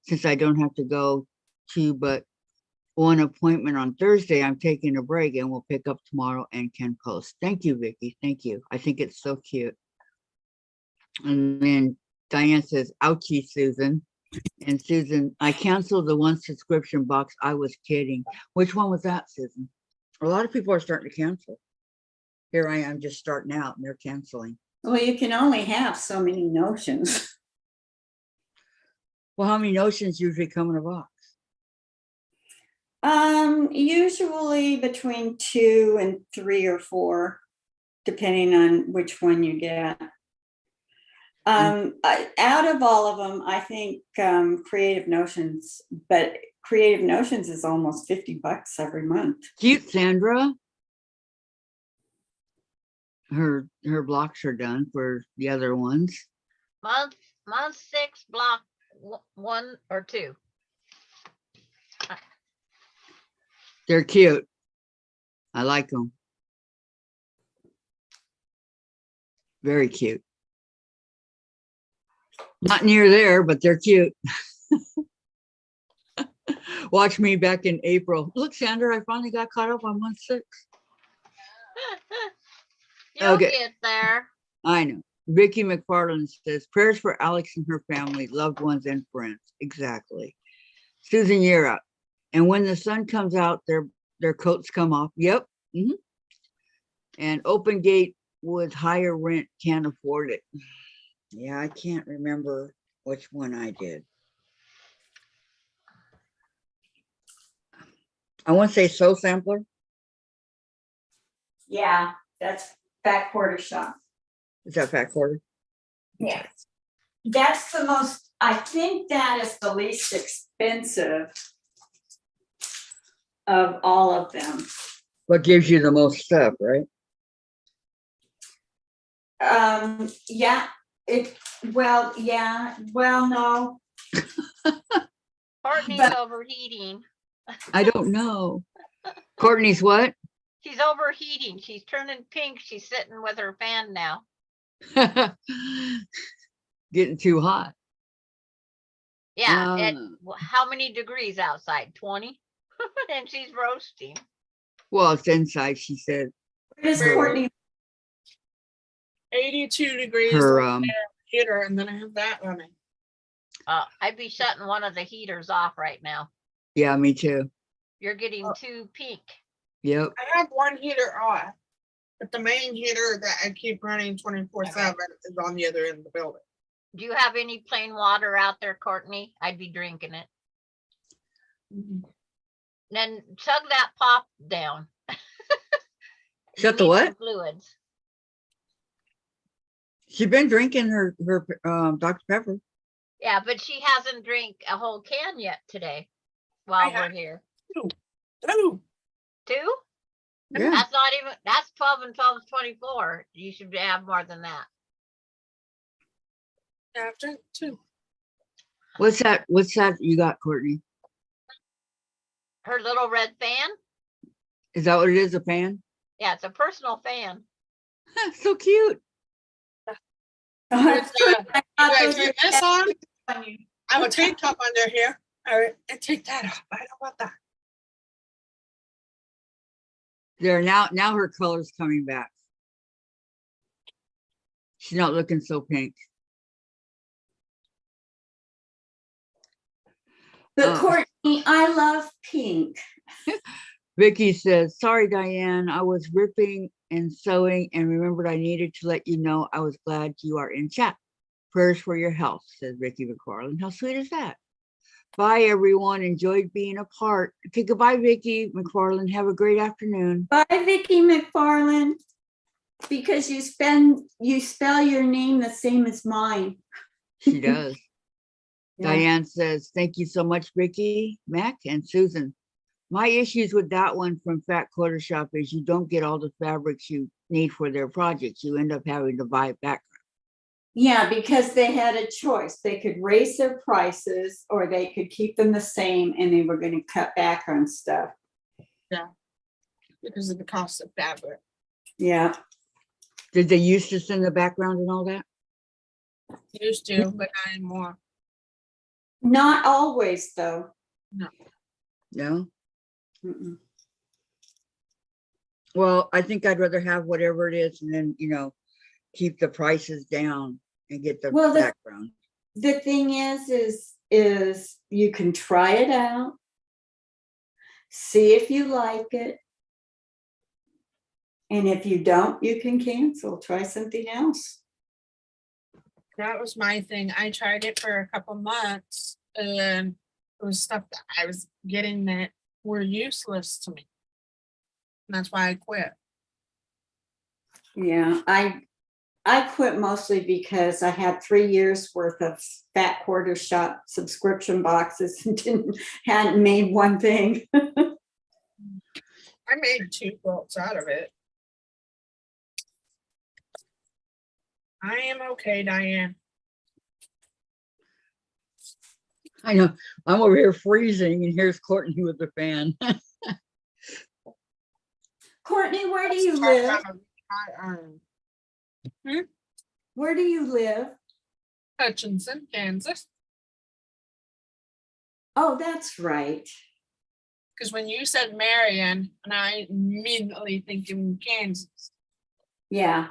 Speaker 1: Since I don't have to go to but one appointment on Thursday, I'm taking a break and will pick up tomorrow and can post. Thank you, Vicki. Thank you. I think it's so cute. And then Diane says, ouchie, Susan. And Susan, I canceled the one subscription box. I was kidding. Which one was that, Susan? A lot of people are starting to cancel. Here I am just starting out and they're canceling.
Speaker 6: Well, you can only have so many notions.
Speaker 1: Well, how many notions usually come in a box?
Speaker 6: Usually between 2 and 3 or 4, depending on which one you get. Out of all of them, I think Creative Notions, but Creative Notions is almost $50 every month.
Speaker 1: Cute, Sandra. Her blocks are done for the other ones.
Speaker 5: Month 6, block 1 or 2.
Speaker 1: They're cute. I like them. Very cute. Not near there, but they're cute. Watch me back in April. Look, Sandra, I finally got caught up on month 6.
Speaker 5: You'll
Speaker 1: Okay.
Speaker 5: get there.
Speaker 1: I know. Vicki McFarland says, prayers for Alex and her family, loved ones, and friends. Exactly. Susan, you're up. And when the sun comes out, their coats come off. Yep. And open gate with higher rent can't afford it. Yeah, I can't remember which one I did. I want to say Soul Sampler.
Speaker 6: Yeah, that's Fat Quarter Shop.
Speaker 1: Is that Fat Quarter?
Speaker 6: Yeah. That's the most, I think that is the least expensive of all of them.
Speaker 1: What gives you the most stuff, right?
Speaker 6: Yeah, no.
Speaker 5: Courtney's
Speaker 6: But-
Speaker 5: overheating.
Speaker 1: I don't know. Courtney's what?
Speaker 5: She's overheating. She's turning pink. She's sitting with her fan now.
Speaker 1: Getting too hot.
Speaker 5: Yeah. At
Speaker 1: Uh,
Speaker 5: how many degrees outside? 20? And she's roasting.
Speaker 1: Well, it's inside, she said.
Speaker 6: Where does
Speaker 3: Really?
Speaker 6: Courtney?
Speaker 3: 82 degrees
Speaker 1: Her
Speaker 3: heater, and then I have that running.
Speaker 5: I'd be shutting one of the heaters off right now.
Speaker 1: yeah, me too.
Speaker 5: You're getting too pink.
Speaker 1: Yep.
Speaker 3: I have one heater off, but the main heater that I keep running 24/7 is on the other end of the building.
Speaker 5: Do you have any plain water out there, Courtney? I'd be drinking it. Then chug that pop down.
Speaker 1: Shut
Speaker 5: You
Speaker 1: the
Speaker 5: need
Speaker 1: what?
Speaker 5: some fluids.
Speaker 1: She's been drinking her Dr. Pepper.
Speaker 5: Yeah, but she hasn't drank a whole can yet today while
Speaker 3: I have.
Speaker 5: we're here.
Speaker 3: Oh,
Speaker 5: 2?
Speaker 1: Yeah.
Speaker 5: That's not even, that's 12 and 12 is 24. You should have more than that.
Speaker 3: yeah, I've drank 2.
Speaker 1: What's that you got, Courtney?
Speaker 5: Her little red fan.
Speaker 1: Is that what it is, a fan?
Speaker 5: Yeah, it's a personal fan.
Speaker 1: So cute.
Speaker 3: It's,
Speaker 6: I
Speaker 3: you
Speaker 6: thought
Speaker 3: guys
Speaker 6: those
Speaker 3: turn
Speaker 6: were
Speaker 3: this on.
Speaker 6: funny.
Speaker 3: I have a tank top under here. All right, and take that off. I don't want that.
Speaker 1: There now her color's coming back. She's not looking so pink.
Speaker 6: But Courtney, I love pink.
Speaker 1: Vicki says, sorry, Diane, I was ripping and sewing and remembered I needed to let you know I was glad you are in chat. Prayers for your health, says Vicki McFarland. How sweet is that? Bye, everyone. Enjoyed being a part. Okay, goodbye, Vicki McFarland. Have a great afternoon.
Speaker 6: Bye, Vicki McFarland. Because you spell your name the same as mine.
Speaker 1: She does.
Speaker 6: Yeah.
Speaker 1: Diane says, thank you so much, Vicki, Mac, and Susan. My issues with that one from Fat Quarter Shop is you don't get all the fabrics you need for their projects. You end up having to buy background.
Speaker 6: Yeah, because they had a choice. They could raise their prices or they could keep them the same and they were going to cut back on stuff.
Speaker 3: Because of the cost of fabric.
Speaker 6: Yeah.
Speaker 1: Did they use this in the background and all that?
Speaker 3: Used to, but not anymore.
Speaker 6: Not always, though.
Speaker 1: No?
Speaker 6: Mm-mm.
Speaker 1: Well, I think I'd rather have whatever it is and then, keep the prices down and get the
Speaker 6: Well,
Speaker 1: background.
Speaker 6: The thing is you can try it out, see if you like it. And if you don't, you can cancel, try something else.
Speaker 3: That was my thing. I tried it for a couple months and it was stuff that I was getting that were useless to me. And that's why I quit.
Speaker 6: Yeah, I quit mostly because I had 3 years worth of Fat Quarter Shop subscription boxes and hadn't made one thing.
Speaker 3: I made 2 quilts out of it. I am okay, Diane.
Speaker 1: I know. I'm over here freezing and here's Courtney with the fan.
Speaker 6: Courtney, where do you
Speaker 3: Talk
Speaker 6: live?
Speaker 3: about a hot iron.
Speaker 6: Where do you live?
Speaker 3: Hutchinson, Kansas.
Speaker 6: Oh, that's right.
Speaker 3: Because when you said Marion, and I immediately thinking Kansas.
Speaker 6: Yeah.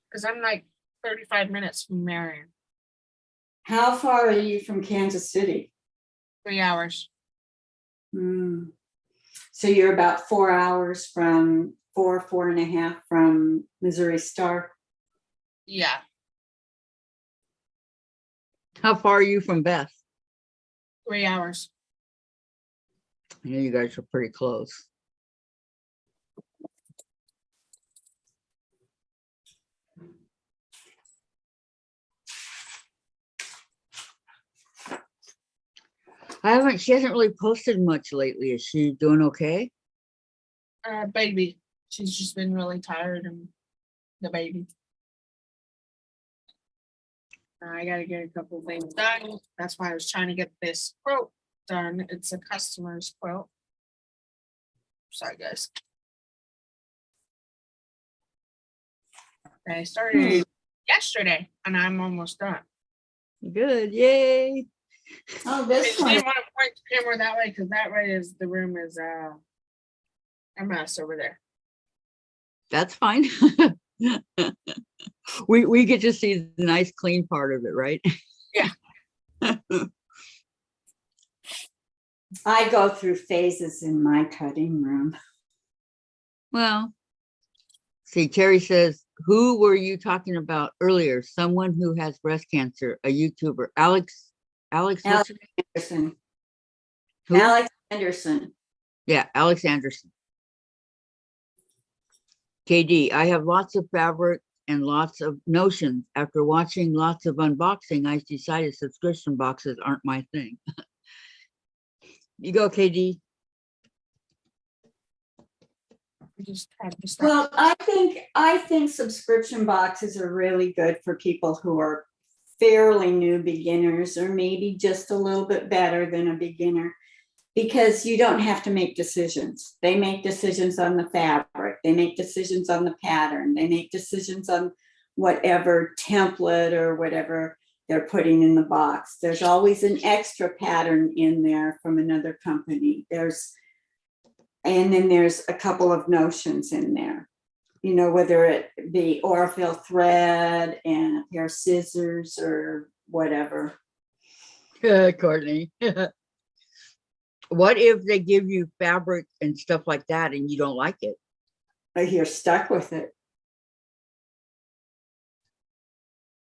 Speaker 3: Because I'm like 35 minutes from Marion.
Speaker 6: How far are you from Kansas City?
Speaker 3: 3 hours.
Speaker 6: Hmm. So you're about 4 hours from 4.5 from Missouri Star.
Speaker 3: Yeah.
Speaker 1: How far are you from Beth?
Speaker 3: 3 hours.
Speaker 1: I know you guys are pretty close. She hasn't really posted much lately. Is she doing okay?
Speaker 3: Baby. She's just been really tired and the baby. I got to get a couple of things done. That's why I was trying to get this quilt done. It's a customer's quilt. Sorry, guys. I started yesterday and I'm almost done.
Speaker 1: Good, yay.
Speaker 6: Oh,
Speaker 3: I
Speaker 6: this one.
Speaker 3: didn't want to point the camera that way because that way is the room is a mess over there.
Speaker 1: That's fine. We get to see the nice clean part of it, right?
Speaker 3: Yeah.
Speaker 6: I go through phases in my cutting room.
Speaker 1: Well, see, Terry says, who were you talking about earlier? Someone who has breast cancer, a YouTuber. Alex, what's
Speaker 6: Alex
Speaker 1: her name?
Speaker 6: Anderson.
Speaker 1: Who?
Speaker 6: Alex Anderson.
Speaker 1: Yeah, Alex Anderson. KD, I have lots of fabric and lots of notions. After watching lots of unboxing, I decided subscription boxes aren't my thing. You go, KD.
Speaker 3: Just had to stop.
Speaker 6: Well, I think subscription boxes are really good for people who are fairly new beginners or maybe just a little bit better than a beginner, because you don't have to make decisions. They make decisions on the fabric. They make decisions on the pattern. They make decisions on whatever template or whatever they're putting in the box. There's always an extra pattern in there from another company. And then there's a couple of notions in there, whether it be Orfil thread and a pair of scissors or whatever.
Speaker 1: Courtney. What if they give you fabric and stuff like that and you don't like it?
Speaker 6: But you're stuck with it.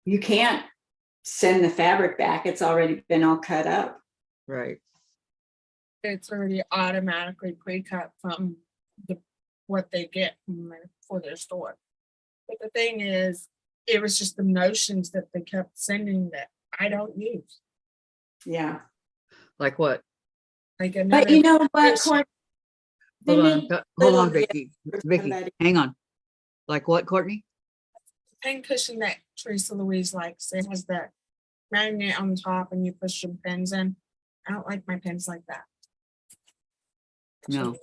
Speaker 6: You can't send the fabric back. It's already been all cut up.
Speaker 1: Right.
Speaker 3: It's already automatically pre-cut from what they get for their store. But the thing is, it was just the notions that they kept sending that I don't use.
Speaker 6: Yeah.
Speaker 1: Like what?
Speaker 3: Like
Speaker 6: But you know what,
Speaker 3: Courtney?
Speaker 6: Courtney?
Speaker 1: Hold on, Vicki. Vicki, hang on. Like what, Courtney?
Speaker 3: pen cushion that Teresa Louise likes. It has that magnet on top and you push your pens in. I don't like my pens like that.
Speaker 1: No,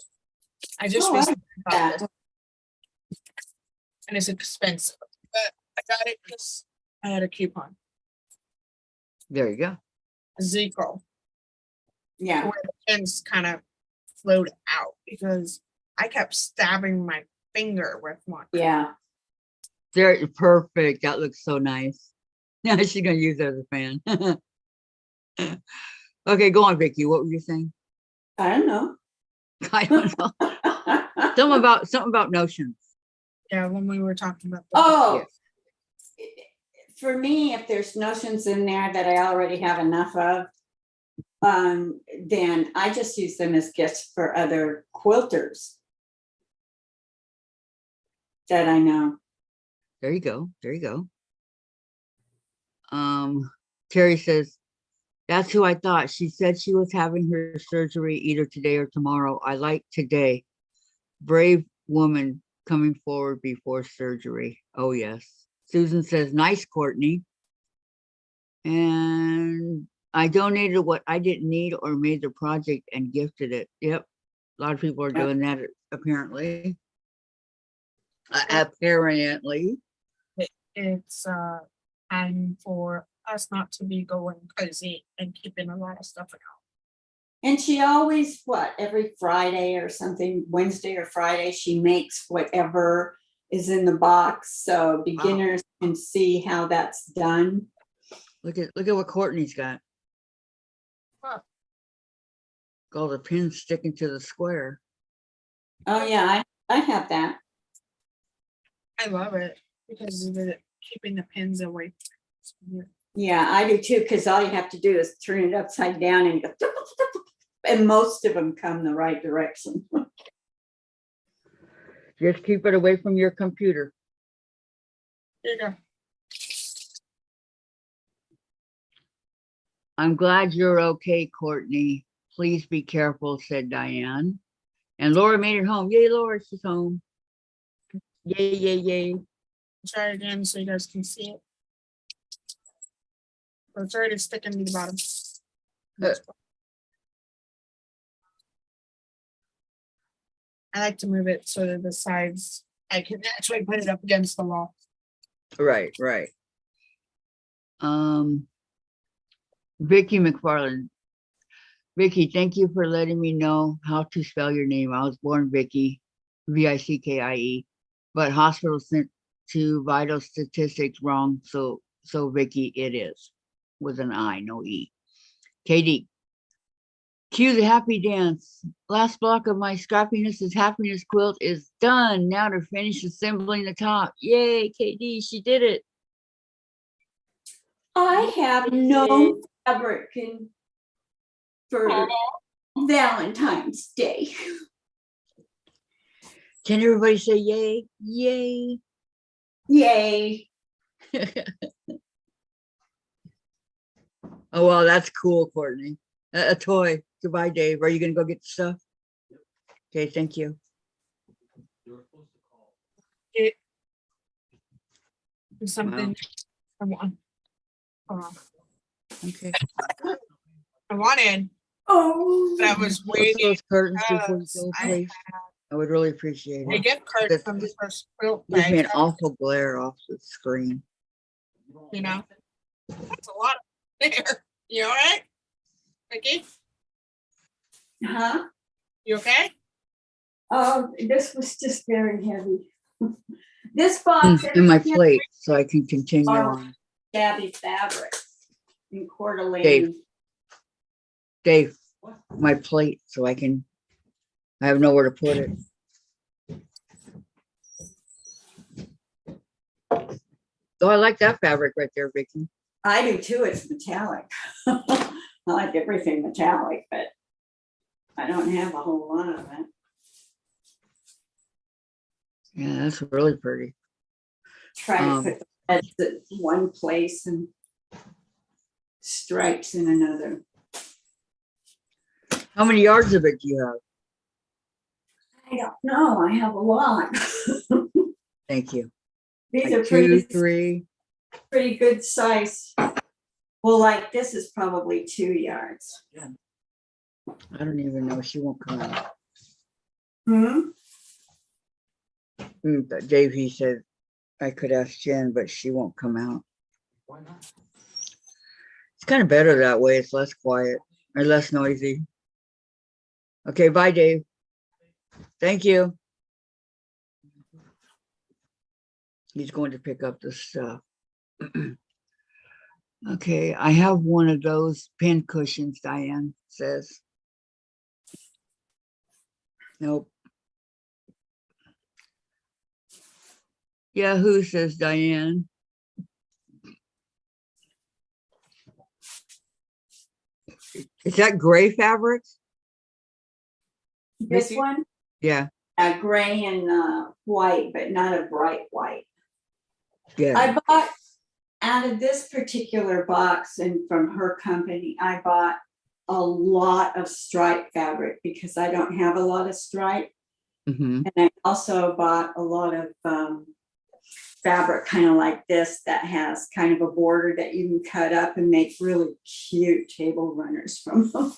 Speaker 3: I just
Speaker 6: Oh, I
Speaker 3: recently bought
Speaker 6: that.
Speaker 3: this. And it's expensive, but I got it because I had a coupon.
Speaker 1: there you go.
Speaker 3: Zico,
Speaker 6: Yeah,
Speaker 3: where the pens kind of flowed out because I kept stabbing my finger with one.
Speaker 6: yeah.
Speaker 1: There, perfect. That looks so nice. Yeah, she's gonna use it as a fan. Okay, go on, Vicki. What were you saying?
Speaker 6: I don't know.
Speaker 1: I don't know. Something about notions.
Speaker 3: Yeah, when we were talking about.
Speaker 6: Oh,
Speaker 1: Yes.
Speaker 6: for me, if there's notions in there that I already have enough of, then I just use them as gifts for other quilters that I know.
Speaker 1: There you go. There you go. Terry says, that's who I thought. She said she was having her surgery either today or tomorrow. I like today. Brave woman coming forward before surgery. Oh, yes. Susan says, nice, Courtney. And I donated what I didn't need or made the project and gifted it. Yep. A lot of people are
Speaker 6: Yep.
Speaker 1: doing that apparently. Apparently.
Speaker 3: It's time for us not to be going crazy and keeping a lot of stuff out.
Speaker 6: And she always, every Friday or something, Wednesday or Friday, she makes whatever is in the box. So beginners can see how that's done.
Speaker 1: Look at what Courtney's got.
Speaker 3: Huh.
Speaker 1: All the pins sticking to the square.
Speaker 6: Oh, yeah, I have that.
Speaker 3: I love it because of it keeping the pins away.
Speaker 6: Yeah, I do too, because all you have to do is turn it upside down and go, and most of them come the right direction.
Speaker 1: Just keep it away from your computer.
Speaker 3: There you go.
Speaker 1: I'm glad you're okay, Courtney. Please be careful, said Diane. And Laura made it home. Yay, Laura, she's home. Yay, yay, yay.
Speaker 3: Try it again so you guys can see it. So it's already sticking to the bottom. I like to move it so that the sides, I can actually put it up against the wall.
Speaker 1: Right, right. Vicki McFarland. Vicki, thank you for letting me know how to spell your name. I was born Vicki, Vickie, but hospital sent to vital statistics wrong. So Vicki, it is with an I, no E. Katie, cue the happy dance. Last block of my Scrappiness is Happiness quilt is done. Now to finish assembling the top. Yay, KD, she did it.
Speaker 6: I have no fabric for Valentine's Day.
Speaker 1: Can everybody say yay? Yay.
Speaker 6: Yay.
Speaker 1: Oh, well, that's cool, Courtney. A toy. Goodbye, Dave. Are you going to go get the stuff? Okay, thank you.
Speaker 3: It is something I want. Hold on.
Speaker 1: Okay.
Speaker 3: I wanted,
Speaker 6: Oh.
Speaker 3: but I was
Speaker 1: Close
Speaker 3: waiting.
Speaker 1: those curtains before you
Speaker 3: because
Speaker 1: go,
Speaker 3: I
Speaker 1: please. I would really appreciate
Speaker 3: had a
Speaker 1: it.
Speaker 3: gift card
Speaker 1: This-
Speaker 3: from the first quilt
Speaker 1: Gives me an
Speaker 3: bag,
Speaker 1: awful glare off the screen.
Speaker 3: you know. That's a lot there. You all right, Vicki?
Speaker 6: Huh?
Speaker 3: You okay?
Speaker 6: Oh, this was just very heavy. This box
Speaker 1: In my plate, so I can continue
Speaker 6: Oh.
Speaker 1: on.
Speaker 6: shabby fabric in Coeur d'Alene.
Speaker 1: Dave, my plate, so I have nowhere to put it. Oh, I like that fabric right there, Vicki.
Speaker 6: I do too. It's metallic. I like everything metallic, but I don't have a whole lot of it.
Speaker 1: Yeah, that's really pretty.
Speaker 6: Try to put the threads at one place and stripes in another.
Speaker 1: How many yards of it do you have?
Speaker 6: I don't know. I have a lot.
Speaker 1: Thank you.
Speaker 6: These
Speaker 1: like
Speaker 6: are
Speaker 1: 2, 3.
Speaker 6: pretty good size. Well, like this is probably 2 yards.
Speaker 1: I don't even know. She won't come out.
Speaker 6: Hmm.
Speaker 1: But Dave, he said I could ask Jen, but she won't come out.
Speaker 4: Why not?
Speaker 1: It's kind of better that way. It's less quiet or less noisy. Okay, bye, Dave. Thank you. He's going to pick up the stuff. Okay, I have one of those pin cushions, Diane says. Nope. Yahoo says Diane. Is that gray fabric?
Speaker 6: This
Speaker 1: Vicki?
Speaker 6: one,
Speaker 1: Yeah,
Speaker 6: gray and white, but not a bright white.
Speaker 1: yeah.
Speaker 6: I bought out of this particular box and from her company, I bought a lot of stripe fabric because I don't have a lot of stripe.
Speaker 1: Mm-hmm.
Speaker 6: And I also bought a lot of fabric kind of like this that has kind of a border that you can cut up and make really cute table runners from them.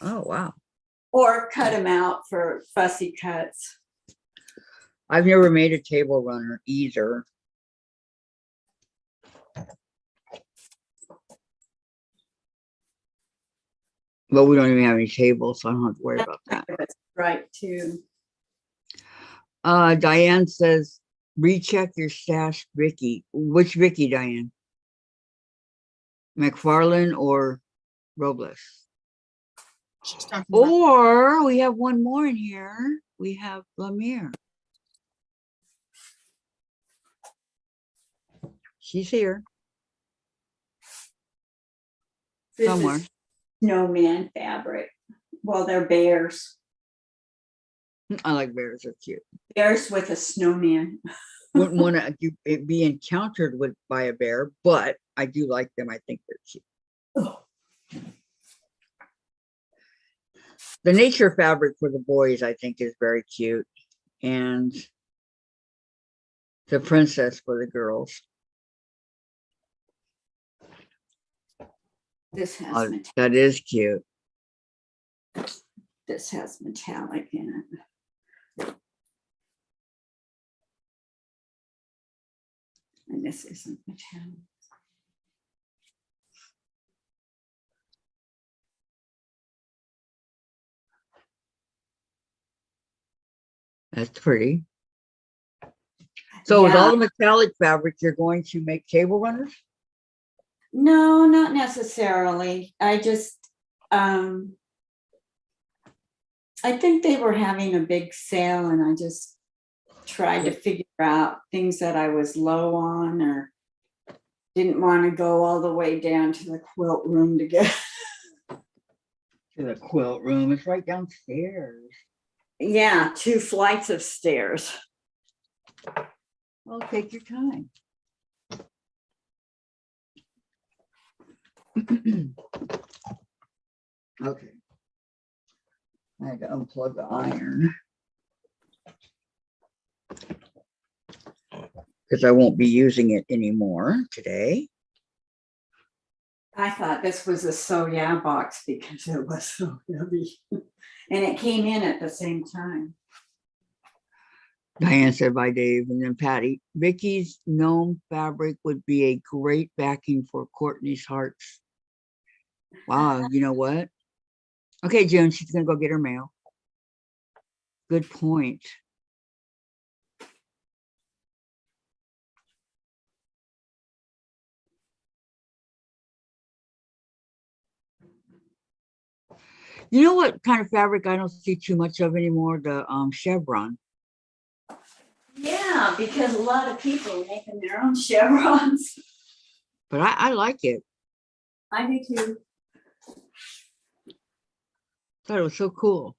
Speaker 1: Oh, wow.
Speaker 6: Or cut them out for fussy cuts.
Speaker 1: I've never made a table runner either. But we don't even have any tables, so I don't have to worry about that.
Speaker 6: Right, too.
Speaker 1: Diane says, recheck your stash, Vicki. Which Vicki, Diane? McFarlane or Robles?
Speaker 3: She's talking about
Speaker 1: Or we have one more in here. We have Lemire. She's here
Speaker 6: This
Speaker 1: somewhere.
Speaker 6: is snowman fabric. Well, they're bears.
Speaker 1: I like bears, they're cute.
Speaker 6: Bears with a snowman.
Speaker 1: Wouldn't want to be encountered with by a bear, but I do like them. I think they're cute. The nature fabric for the boys, I think, is very cute. And the princess for the girls.
Speaker 6: This has
Speaker 1: That is cute.
Speaker 6: this has metallic in it. And this isn't metallic.
Speaker 1: That's pretty. So with
Speaker 6: Yeah.
Speaker 1: all the metallic fabric, you're going to make table runners?
Speaker 6: No, not necessarily. I just, I think they were having a big sale and I just tried to figure out things that I was low on or didn't want to go all the way down to the quilt room to get.
Speaker 1: To the quilt room. It's right downstairs.
Speaker 6: Yeah, 2 flights of stairs.
Speaker 1: Well, take your time. Okay. I had to unplug the iron. Because I won't be using it anymore today.
Speaker 6: I thought this was a So Yeah box because it was so heavy. And it came in at the same time.
Speaker 1: Diane said bye, Dave, and then Patty. Vicki's gnome fabric would be a great backing for Courtney's hearts. Wow, you know what? Okay, June, she's gonna go get her mail. Good point. You know what kind of fabric I don't see too much of anymore? The chevron.
Speaker 6: Yeah, because a lot of people are making their own chevrons.
Speaker 1: But I like it.
Speaker 6: I do too.
Speaker 1: Thought it was so cool.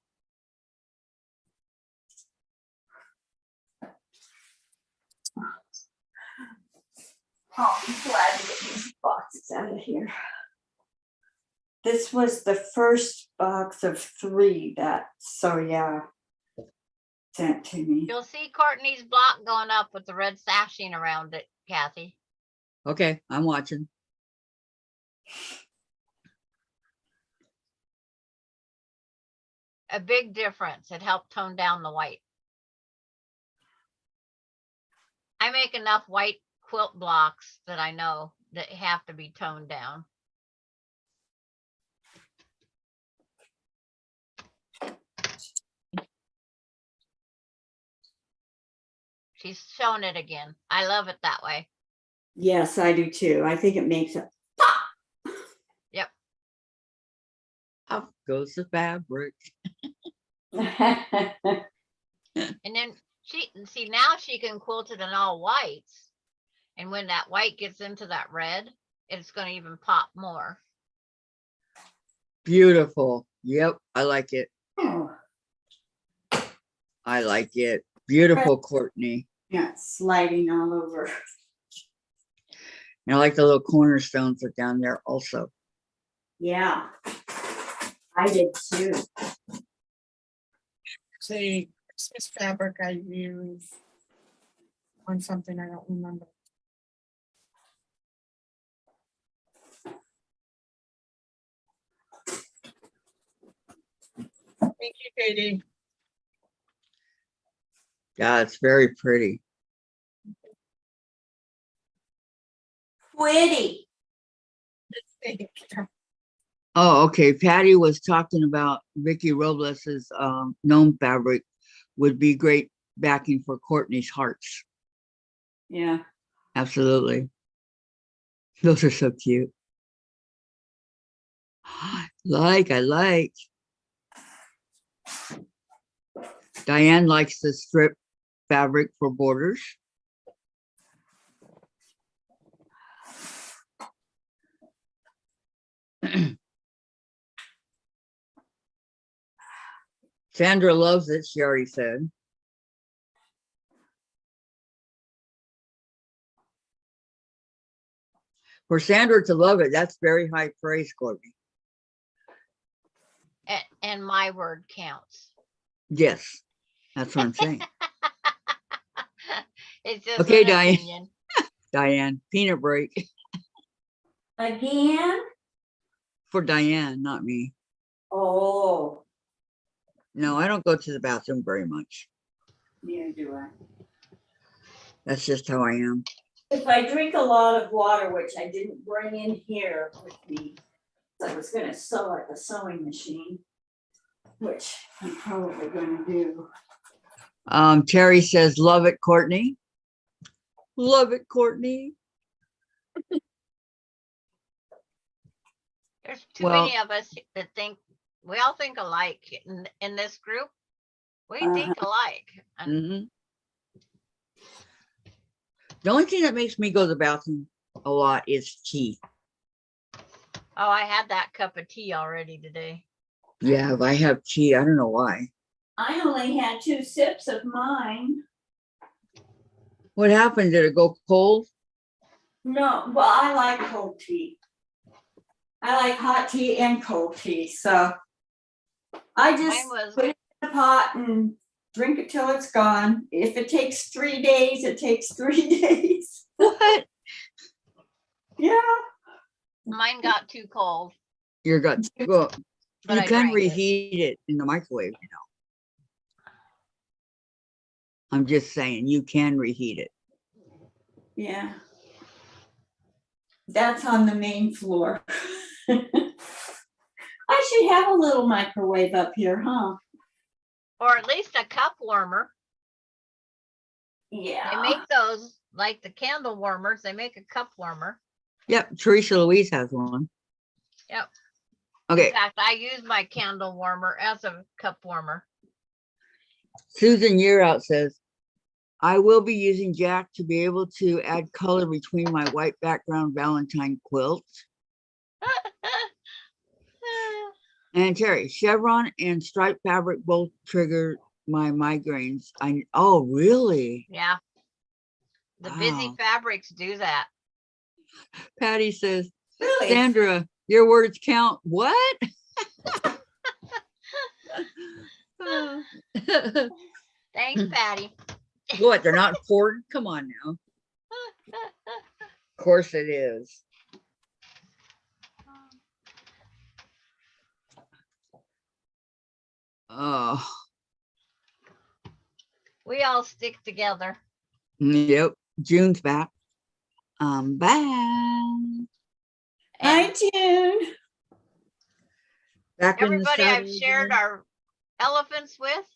Speaker 6: Oh, I'm glad to get these boxes out of here. This was the first box of 3 that So Yeah sent to me.
Speaker 5: You'll see Courtney's block going up with the red sashing around it, Kathy.
Speaker 1: Okay, I'm watching.
Speaker 5: A big difference. It helped tone down the white. I make enough white quilt blocks that I know that have to be toned down. She's showing it again. I love it that way.
Speaker 6: Yes, I do too. I think it makes it.
Speaker 5: Yep.
Speaker 1: Up goes the fabric.
Speaker 5: And then see now she can quilt it in all whites. And when that white gets into that red, it's going to even pop more.
Speaker 1: Beautiful. Yep, I like it.
Speaker 6: Oh,
Speaker 1: I like it. Beautiful, Courtney.
Speaker 6: yeah, it's sliding all over.
Speaker 1: And I like the little cornerstones that down there also.
Speaker 6: Yeah, I did too.
Speaker 3: Say Christmas fabric I use on something I don't remember. Thank you, Katie.
Speaker 1: Yeah, it's very pretty.
Speaker 6: Pretty.
Speaker 3: Thank you.
Speaker 1: Oh, okay. Patty was talking about Vicki Robles's gnome fabric would be great backing for Courtney's hearts.
Speaker 6: Yeah.
Speaker 1: Absolutely. Those are so cute. I like. Diane likes the strip fabric for borders. Sandra loves it, she already said. For Sandra to love it, that's very high praise, Courtney.
Speaker 5: And my word counts.
Speaker 1: Yes, that's what I'm saying.
Speaker 5: It's just
Speaker 1: Okay,
Speaker 5: an
Speaker 1: Diane.
Speaker 5: opinion.
Speaker 1: Diane, peanut break
Speaker 6: Again?
Speaker 1: for Diane, not me.
Speaker 6: Oh,
Speaker 1: No, I don't go to the bathroom very much.
Speaker 6: neither do I.
Speaker 1: That's just how I am.
Speaker 6: If I drink a lot of water, which I didn't bring in here with me, I was gonna sew at the sewing machine, which I'm probably gonna do.
Speaker 1: Terry says, love it, Courtney. Love it, Courtney.
Speaker 5: There's too
Speaker 1: Well-
Speaker 5: many of us that think we all think alike in this group. We think alike. And
Speaker 1: Mhm. The only thing that makes me go to the bathroom a lot is tea.
Speaker 5: oh, I had that cup of tea already today.
Speaker 1: Yeah, if I have tea, I don't know why.
Speaker 6: I only had 2 sips of mine.
Speaker 1: What happened? Did it go cold?
Speaker 6: No, well, I like cold tea. I like hot tea and cold tea, so I just
Speaker 5: Mine was-
Speaker 6: put it in the pot and drink it till it's gone. If it takes 3 days, it takes 3 days.
Speaker 1: What?
Speaker 6: Yeah.
Speaker 5: Mine got too cold,
Speaker 1: You're got well,
Speaker 5: but
Speaker 1: you
Speaker 5: I
Speaker 1: can
Speaker 5: drank it.
Speaker 1: reheat it in the microwave, you know. I'm just saying you can reheat it.
Speaker 6: Yeah. That's on the main floor. I should have a little microwave up here, huh?
Speaker 5: Or at least a cup warmer. They
Speaker 6: Yeah.
Speaker 5: make those like the candle warmers. They make a cup warmer.
Speaker 1: Yep, Teresa Louise has one.
Speaker 5: Yep.
Speaker 1: Okay,
Speaker 5: In fact, I use my candle warmer as a cup warmer.
Speaker 1: Susan Yearout says, I will be using Jack to be able to add color between my white background Valentine quilt. And Terry, chevron and striped fabric both trigger my migraines. Oh, really?
Speaker 5: Yeah. The busy
Speaker 1: Wow.
Speaker 5: fabrics do that.
Speaker 1: Patty says,
Speaker 6: Really?
Speaker 1: Sandra, your words count. What?
Speaker 5: Thanks, Patty.
Speaker 1: What, they're not important? Come on now. Of course it is. Oh,
Speaker 5: We all stick together.
Speaker 1: yep. June's back. I'm back.
Speaker 6: Hi, June.
Speaker 1: Back in the
Speaker 5: Everybody I've
Speaker 1: saddle
Speaker 5: shared
Speaker 1: again.
Speaker 5: our elephants with,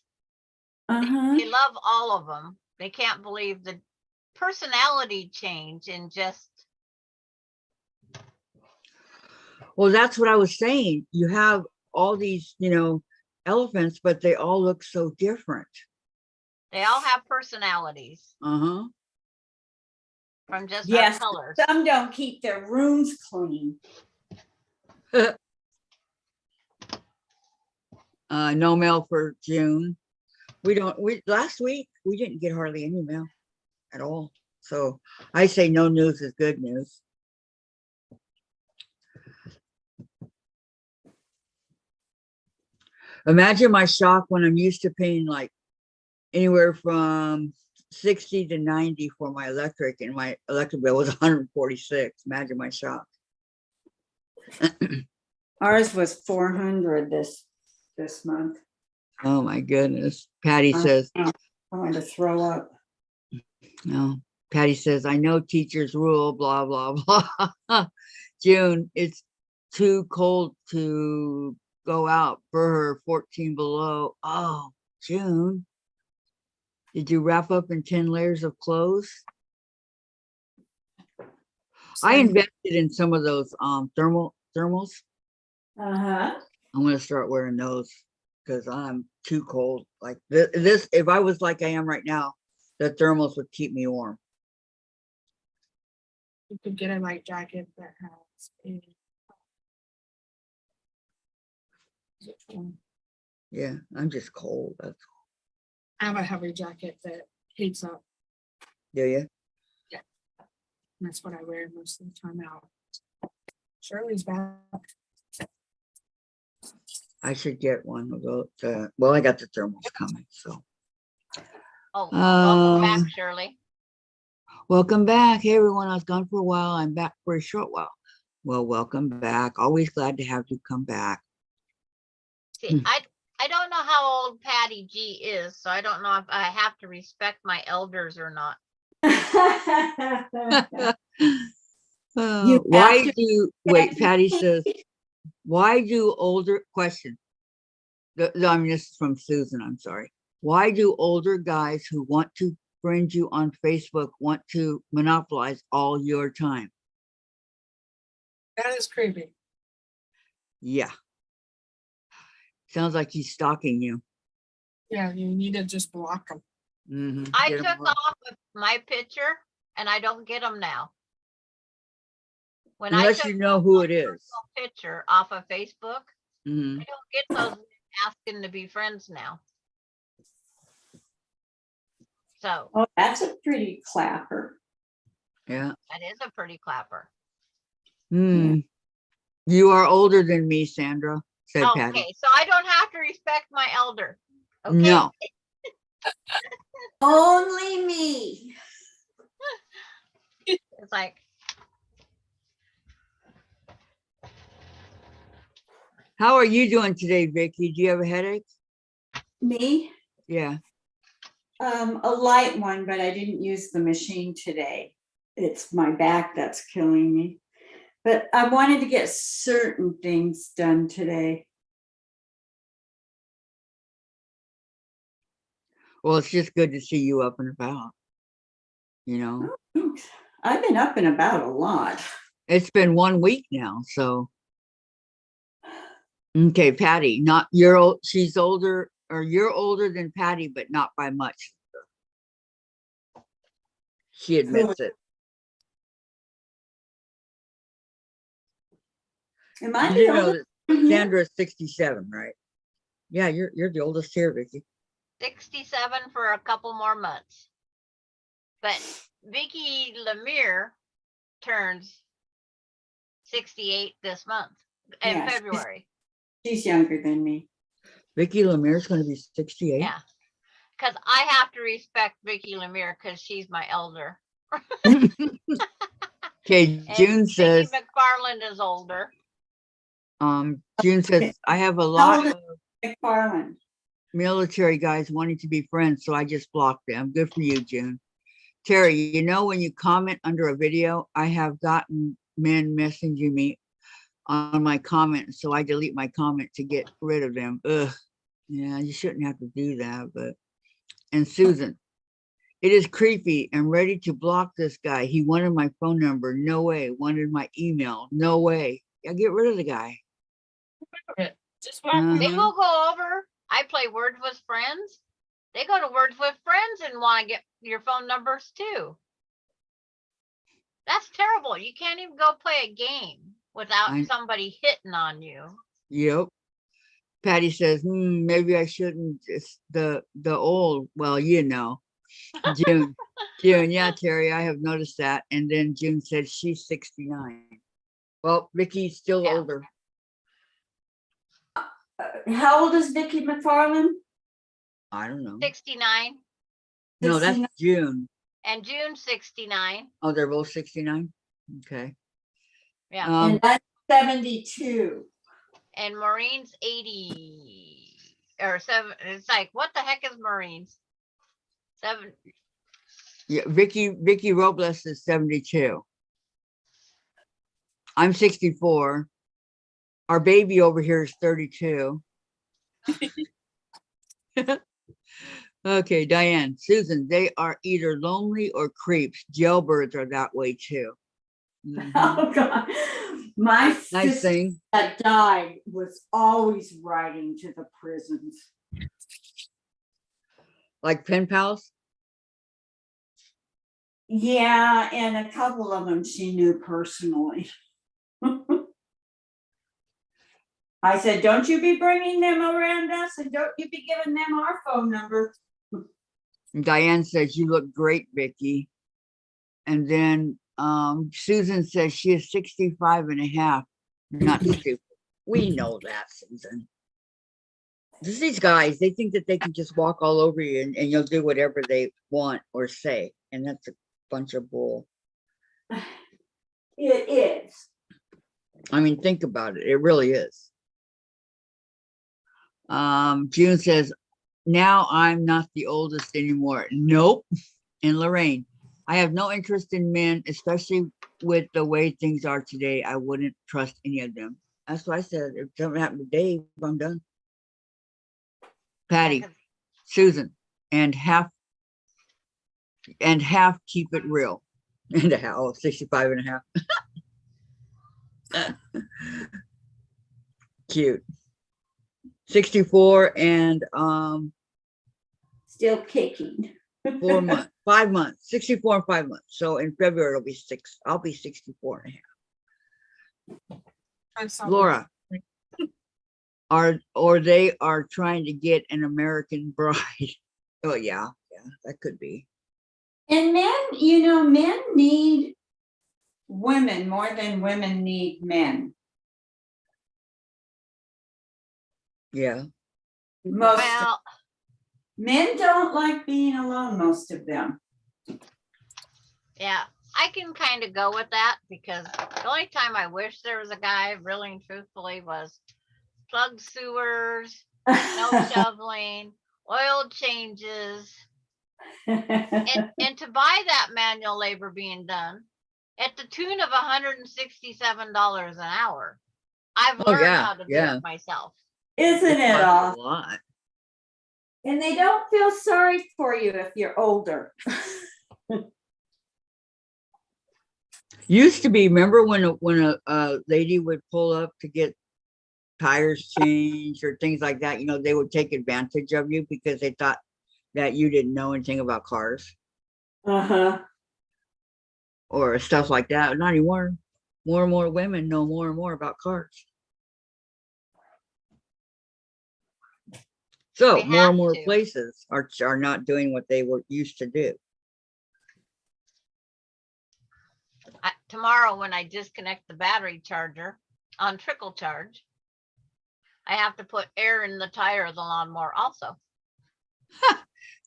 Speaker 6: Uh-huh.
Speaker 5: they love all of them. They can't believe the personality change in just,
Speaker 1: Well, that's what I was saying. You have all these, elephants, but they all look so different.
Speaker 5: they all have personalities
Speaker 1: Uh-huh.
Speaker 5: from just
Speaker 6: Yes,
Speaker 5: our colors.
Speaker 6: some don't keep their rooms clean.
Speaker 1: No mail for June. Last week we didn't get hardly any mail at all. So I say no news is good news. Imagine my shock when I'm used to paying like anywhere from 60 to 90 for my electric, and my electric bill was 146. Imagine my shock.
Speaker 6: Ours was 400 this month.
Speaker 1: Oh my goodness. Patty says,
Speaker 6: I'm going to throw up.
Speaker 1: no. Patty says, I know teachers rule, blah, blah, blah. June, it's too cold to go out for her, 14 below. Oh, June. Did you wrap up in 10 layers of clothes? I invested in some of those thermals.
Speaker 6: Uh-huh.
Speaker 1: I'm gonna start wearing those because I'm too cold. Like this, if I was like I am right now, the thermals would keep me warm.
Speaker 3: You could get a light jacket that has a.
Speaker 1: Yeah, I'm just cold.
Speaker 3: I have a heavy jacket that heats up.
Speaker 1: Do you?
Speaker 3: That's what I wear most of the time out. Shirley's back.
Speaker 1: I should get one of those. Well, I got the thermals coming, so.
Speaker 5: Oh, welcome back,
Speaker 1: Uh,
Speaker 5: Shirley.
Speaker 1: Welcome back. Hey, everyone. I was gone for a while. I'm back for a short while. Well, welcome back. Always glad to have you come back.
Speaker 5: See, I don't know how old Patty G is, so I don't know if I have to respect my elders or not.
Speaker 6: You
Speaker 1: Why
Speaker 6: have to-
Speaker 1: do, wait, Patty says, why do older, question. I mean, this is from Susan, I'm sorry. Why do older guys who want to friend you on Facebook want to monopolize all your time?
Speaker 3: That is creepy.
Speaker 1: Yeah. Sounds like he's stalking you.
Speaker 3: Yeah, you need to just block them.
Speaker 1: Mhm.
Speaker 5: I
Speaker 1: Get 'em
Speaker 5: took
Speaker 1: off.
Speaker 5: off of my picture and I don't get them now. When
Speaker 1: Unless
Speaker 5: I took
Speaker 1: you know who it is.
Speaker 5: my picture off of Facebook,
Speaker 1: Mhm.
Speaker 5: I don't get those asking to be friends now. So
Speaker 6: Oh, that's a pretty clapper.
Speaker 1: Yeah.
Speaker 5: that is a pretty clapper.
Speaker 1: Hmm. You are older than me, Sandra, said Patty.
Speaker 5: Okay, so I don't have to respect my elder. Okay.
Speaker 1: No.
Speaker 6: Only me.
Speaker 5: It's like,
Speaker 1: How are you doing today, Vicki? Do you have a headache?
Speaker 6: Me?
Speaker 1: Yeah.
Speaker 6: A light one, but I didn't use the machine today. It's my back that's killing me. But I wanted to get certain things done today.
Speaker 1: Well, it's just good to see you up and about. You know,
Speaker 6: I've been up and about a lot.
Speaker 1: it's been 1 week now, so. Okay, Patty, not you're old. She's older, or you're older than Patty, but not by much. She admits it.
Speaker 6: Am I
Speaker 1: You
Speaker 6: the
Speaker 1: know
Speaker 6: oldest
Speaker 1: that
Speaker 6: one here?
Speaker 1: Sandra's 67, right? Yeah, you're the oldest here, Vicki.
Speaker 5: 67 for a couple more months. But Vicki Lemire turns 68 this month in
Speaker 6: Yes.
Speaker 5: February.
Speaker 6: She's younger than me.
Speaker 1: Vicki Lemire's going to be 68.
Speaker 5: Yeah. because I have to respect Vicki Lemire because she's my elder.
Speaker 1: Okay,
Speaker 5: And
Speaker 1: June
Speaker 5: Vicki
Speaker 1: says,
Speaker 5: McFarland is older.
Speaker 1: June says, I have a
Speaker 6: How
Speaker 1: lot
Speaker 6: old is
Speaker 1: of
Speaker 6: McFarland?
Speaker 1: military guys wanting to be friends, so I just blocked them. Good for you, June. Terry, you know, when you comment under a video, I have gotten men messaging me on my comment, so I delete my comment to get rid of them. Ugh. Yeah, you shouldn't have to do that, but. And Susan, it is creepy and ready to block this guy. He wanted my phone number. No way. Wanted my email. No way. Yeah, get rid of the guy.
Speaker 3: Just walk
Speaker 1: Mhm.
Speaker 5: They will go over. I play Words with Friends. They go to Words with Friends and want to get your phone numbers too. That's terrible. You can't even go play a game without
Speaker 1: I-
Speaker 5: somebody hitting on you.
Speaker 1: Yep. Patty says, maybe I shouldn't. It's the old. Well, you know, June. June, yeah, Terry, I have noticed that. And then June said she's 69. Well, Vicky's still
Speaker 5: Yeah.
Speaker 1: older.
Speaker 6: How old is Vicki McFarland?
Speaker 1: I don't know.
Speaker 5: 69
Speaker 1: No, that's
Speaker 6: 69.
Speaker 1: June.
Speaker 5: and June 69.
Speaker 1: Oh, they're both 69. Okay.
Speaker 5: Yeah.
Speaker 6: And that's 72.
Speaker 5: And Maureen's 80 or 7. It's like, what the heck is Maureen's? 7.
Speaker 1: Yeah, Vicki Robles is 72. I'm 64. Our baby over here is 32. Okay, Diane, Susan, they are either lonely or creeps. Jailbirds are that way too. Mhm.
Speaker 6: Oh, God. My
Speaker 1: Nice
Speaker 6: sister
Speaker 1: thing.
Speaker 6: that died was always writing to the prisons.
Speaker 1: Like pen pals.
Speaker 6: Yeah, and a couple of them she knew personally. I said, don't you be bringing them around us and don't you be giving them our phone number.
Speaker 1: And Diane says, you look great, Vicki. And then Susan says she is 65 and a half. Not stupid. We know that, Susan. Just these guys, they think that they can just walk all over you and you'll do whatever they want or say. And that's a bunch of bull.
Speaker 6: It is.
Speaker 1: I mean, think about it. It really is. June says, now I'm not the oldest anymore. Nope. And Lorraine, I have no interest in men, especially with the way things are today. I wouldn't trust any of them. That's what I said. If something happened to Dave, I'm done. Patty, Susan, and half keep it real. And a half, 65 and a half. Cute. 64 and
Speaker 6: Still kicking.
Speaker 1: 4 months, 5 months, 64 and 5 months. So in February it'll be 6. I'll be 64 and a half.
Speaker 3: I saw
Speaker 1: Laura, or they are trying to get an American bride. Oh yeah, that could be.
Speaker 6: And men, you know, men need women more than women need men.
Speaker 1: Yeah.
Speaker 6: Most
Speaker 5: Well,
Speaker 6: men don't like being alone, most of them.
Speaker 5: yeah, I can kind of go with that because the only time I wish there was a guy, really and truthfully, was plug sewers, snow shoveling, oil changes, and to buy that manual labor being done at the tune of $167 an hour. I've
Speaker 1: Oh,
Speaker 5: learned
Speaker 1: yeah,
Speaker 5: how to do
Speaker 1: yeah.
Speaker 5: it myself.
Speaker 6: Isn't it
Speaker 1: That's
Speaker 6: all?
Speaker 1: a lot.
Speaker 6: And they don't feel sorry for you if you're older.
Speaker 1: Used to be, remember when a lady would pull up to get tires changed or things like that, you know, they would take advantage of you because they thought that you didn't know anything about cars
Speaker 6: Uh-huh.
Speaker 1: or stuff like that. Not anymore. More and more women know more and more about cars. So
Speaker 5: We
Speaker 1: more
Speaker 5: have
Speaker 1: and more
Speaker 5: to.
Speaker 1: places are not doing what they were used to do.
Speaker 5: Tomorrow, when I disconnect the battery charger on trickle charge, I have to put air in the tire of the lawnmower also.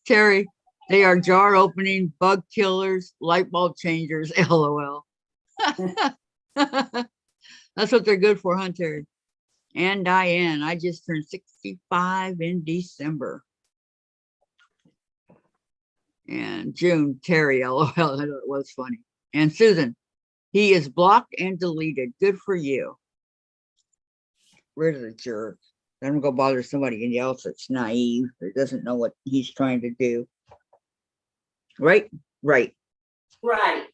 Speaker 1: Terry, they are jar opening, bug killers, light bulb changers, LOL. That's what they're good for, huh, Terry? And Diane, I just turned 65 in December. And June, Terry, LOL, I thought it was funny. And Susan, he is blocked and deleted. Good for you. Rid of the jerk. Don't go bother somebody else that's naive or doesn't know what he's trying to do. Right? Right.
Speaker 6: Right.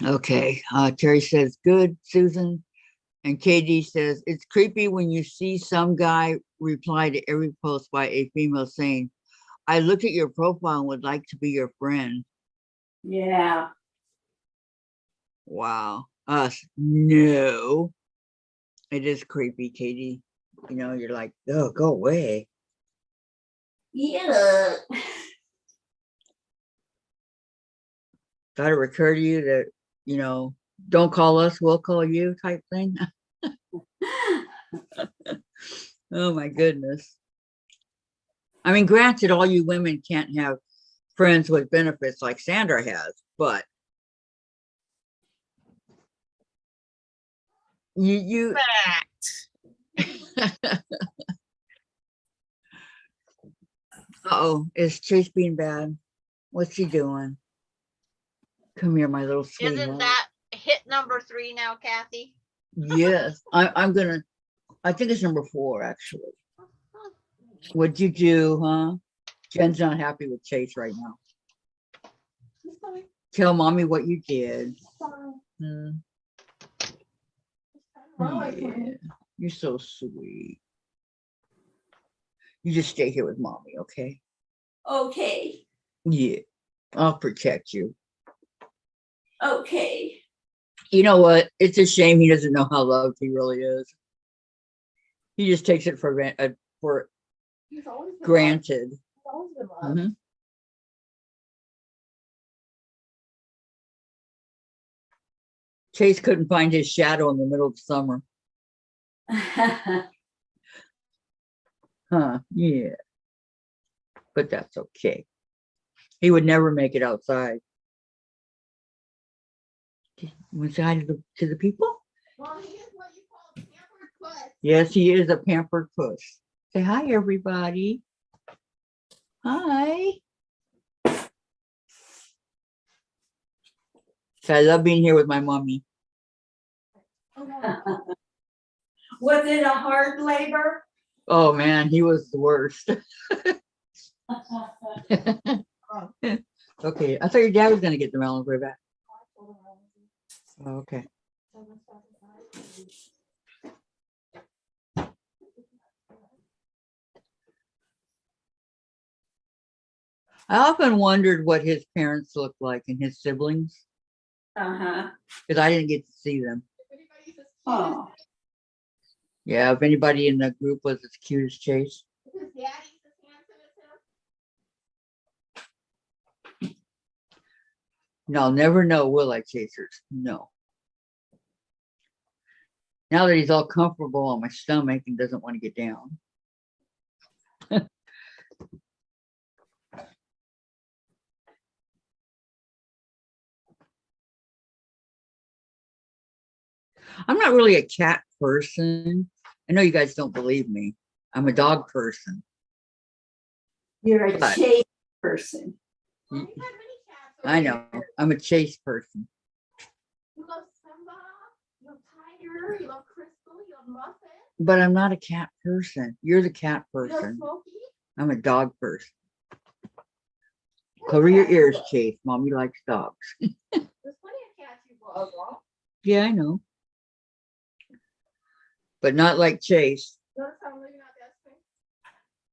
Speaker 1: Okay. Terry says, good, Susan. And KD says, it's creepy when you see some guy reply to every post by a female saying, I looked at your profile and would like to be your friend.
Speaker 6: Yeah.
Speaker 1: Wow. Us. No. It is creepy, Katie. You know, you're like, oh, go away.
Speaker 6: Yeah.
Speaker 1: Got to recur to you that, you know, don't call us, we'll call you type thing. Oh my goodness. I mean, granted, all you women can't have friends with benefits like Sandra has, but you Uh-oh, is Chase being bad? What's he doing? Come here, my little sweetheart.
Speaker 5: Isn't that hit number 3 now, Kathy?
Speaker 1: Yes, I think it's number 4, actually. What'd you do, huh? Jen's not happy with Chase right now. Tell mommy what you did. Hmm. Yeah, you're so sweet. You just stay here with mommy, okay?
Speaker 6: Okay.
Speaker 1: Yeah, I'll protect you.
Speaker 6: Okay.
Speaker 1: You know what? It's a shame he doesn't know how loved he really is. He just takes it for granted. Mhm. Chase couldn't find his shadow in the middle of summer. Huh, yeah. But that's okay. He would never make it outside. Was hi to the people?
Speaker 2: Well, he is what you call a pampered puss.
Speaker 1: Yes, he is a pampered puss. Say hi, everybody. Hi. So I love being here with my mommy.
Speaker 6: Was it a hard labor?
Speaker 1: Oh man, he was the worst. Okay, I thought your dad was gonna get the melon back. Oh, okay. I often wondered what his parents looked like and his siblings,
Speaker 6: Uh-huh.
Speaker 1: because I didn't get to see them.
Speaker 6: Oh.
Speaker 1: Yeah, if anybody in the group was as cute as Chase.
Speaker 2: His daddy's as handsome as him.
Speaker 1: No, I'll never know, will I, Chasers? No. Now that he's all comfortable on my stomach and doesn't want to get down. I'm not really a cat person. I know you guys don't believe me. I'm a dog person.
Speaker 6: You're a
Speaker 1: But-
Speaker 6: Chase person.
Speaker 2: Well, we had many cats over
Speaker 1: I know.
Speaker 2: here.
Speaker 1: I'm a Chase person.
Speaker 2: You love Simba, you love Tiger, you love Crystal, you love Muffin,
Speaker 1: But I'm not a cat person. You're the cat
Speaker 2: you love
Speaker 1: person.
Speaker 2: Smokey.
Speaker 1: I'm a dog person. Cover your ears, Chase. Mommy likes dogs.
Speaker 2: There's plenty of cats you love.
Speaker 1: Yeah, I know. But not like Chase.
Speaker 2: Notice how I'm leaving out Destiny?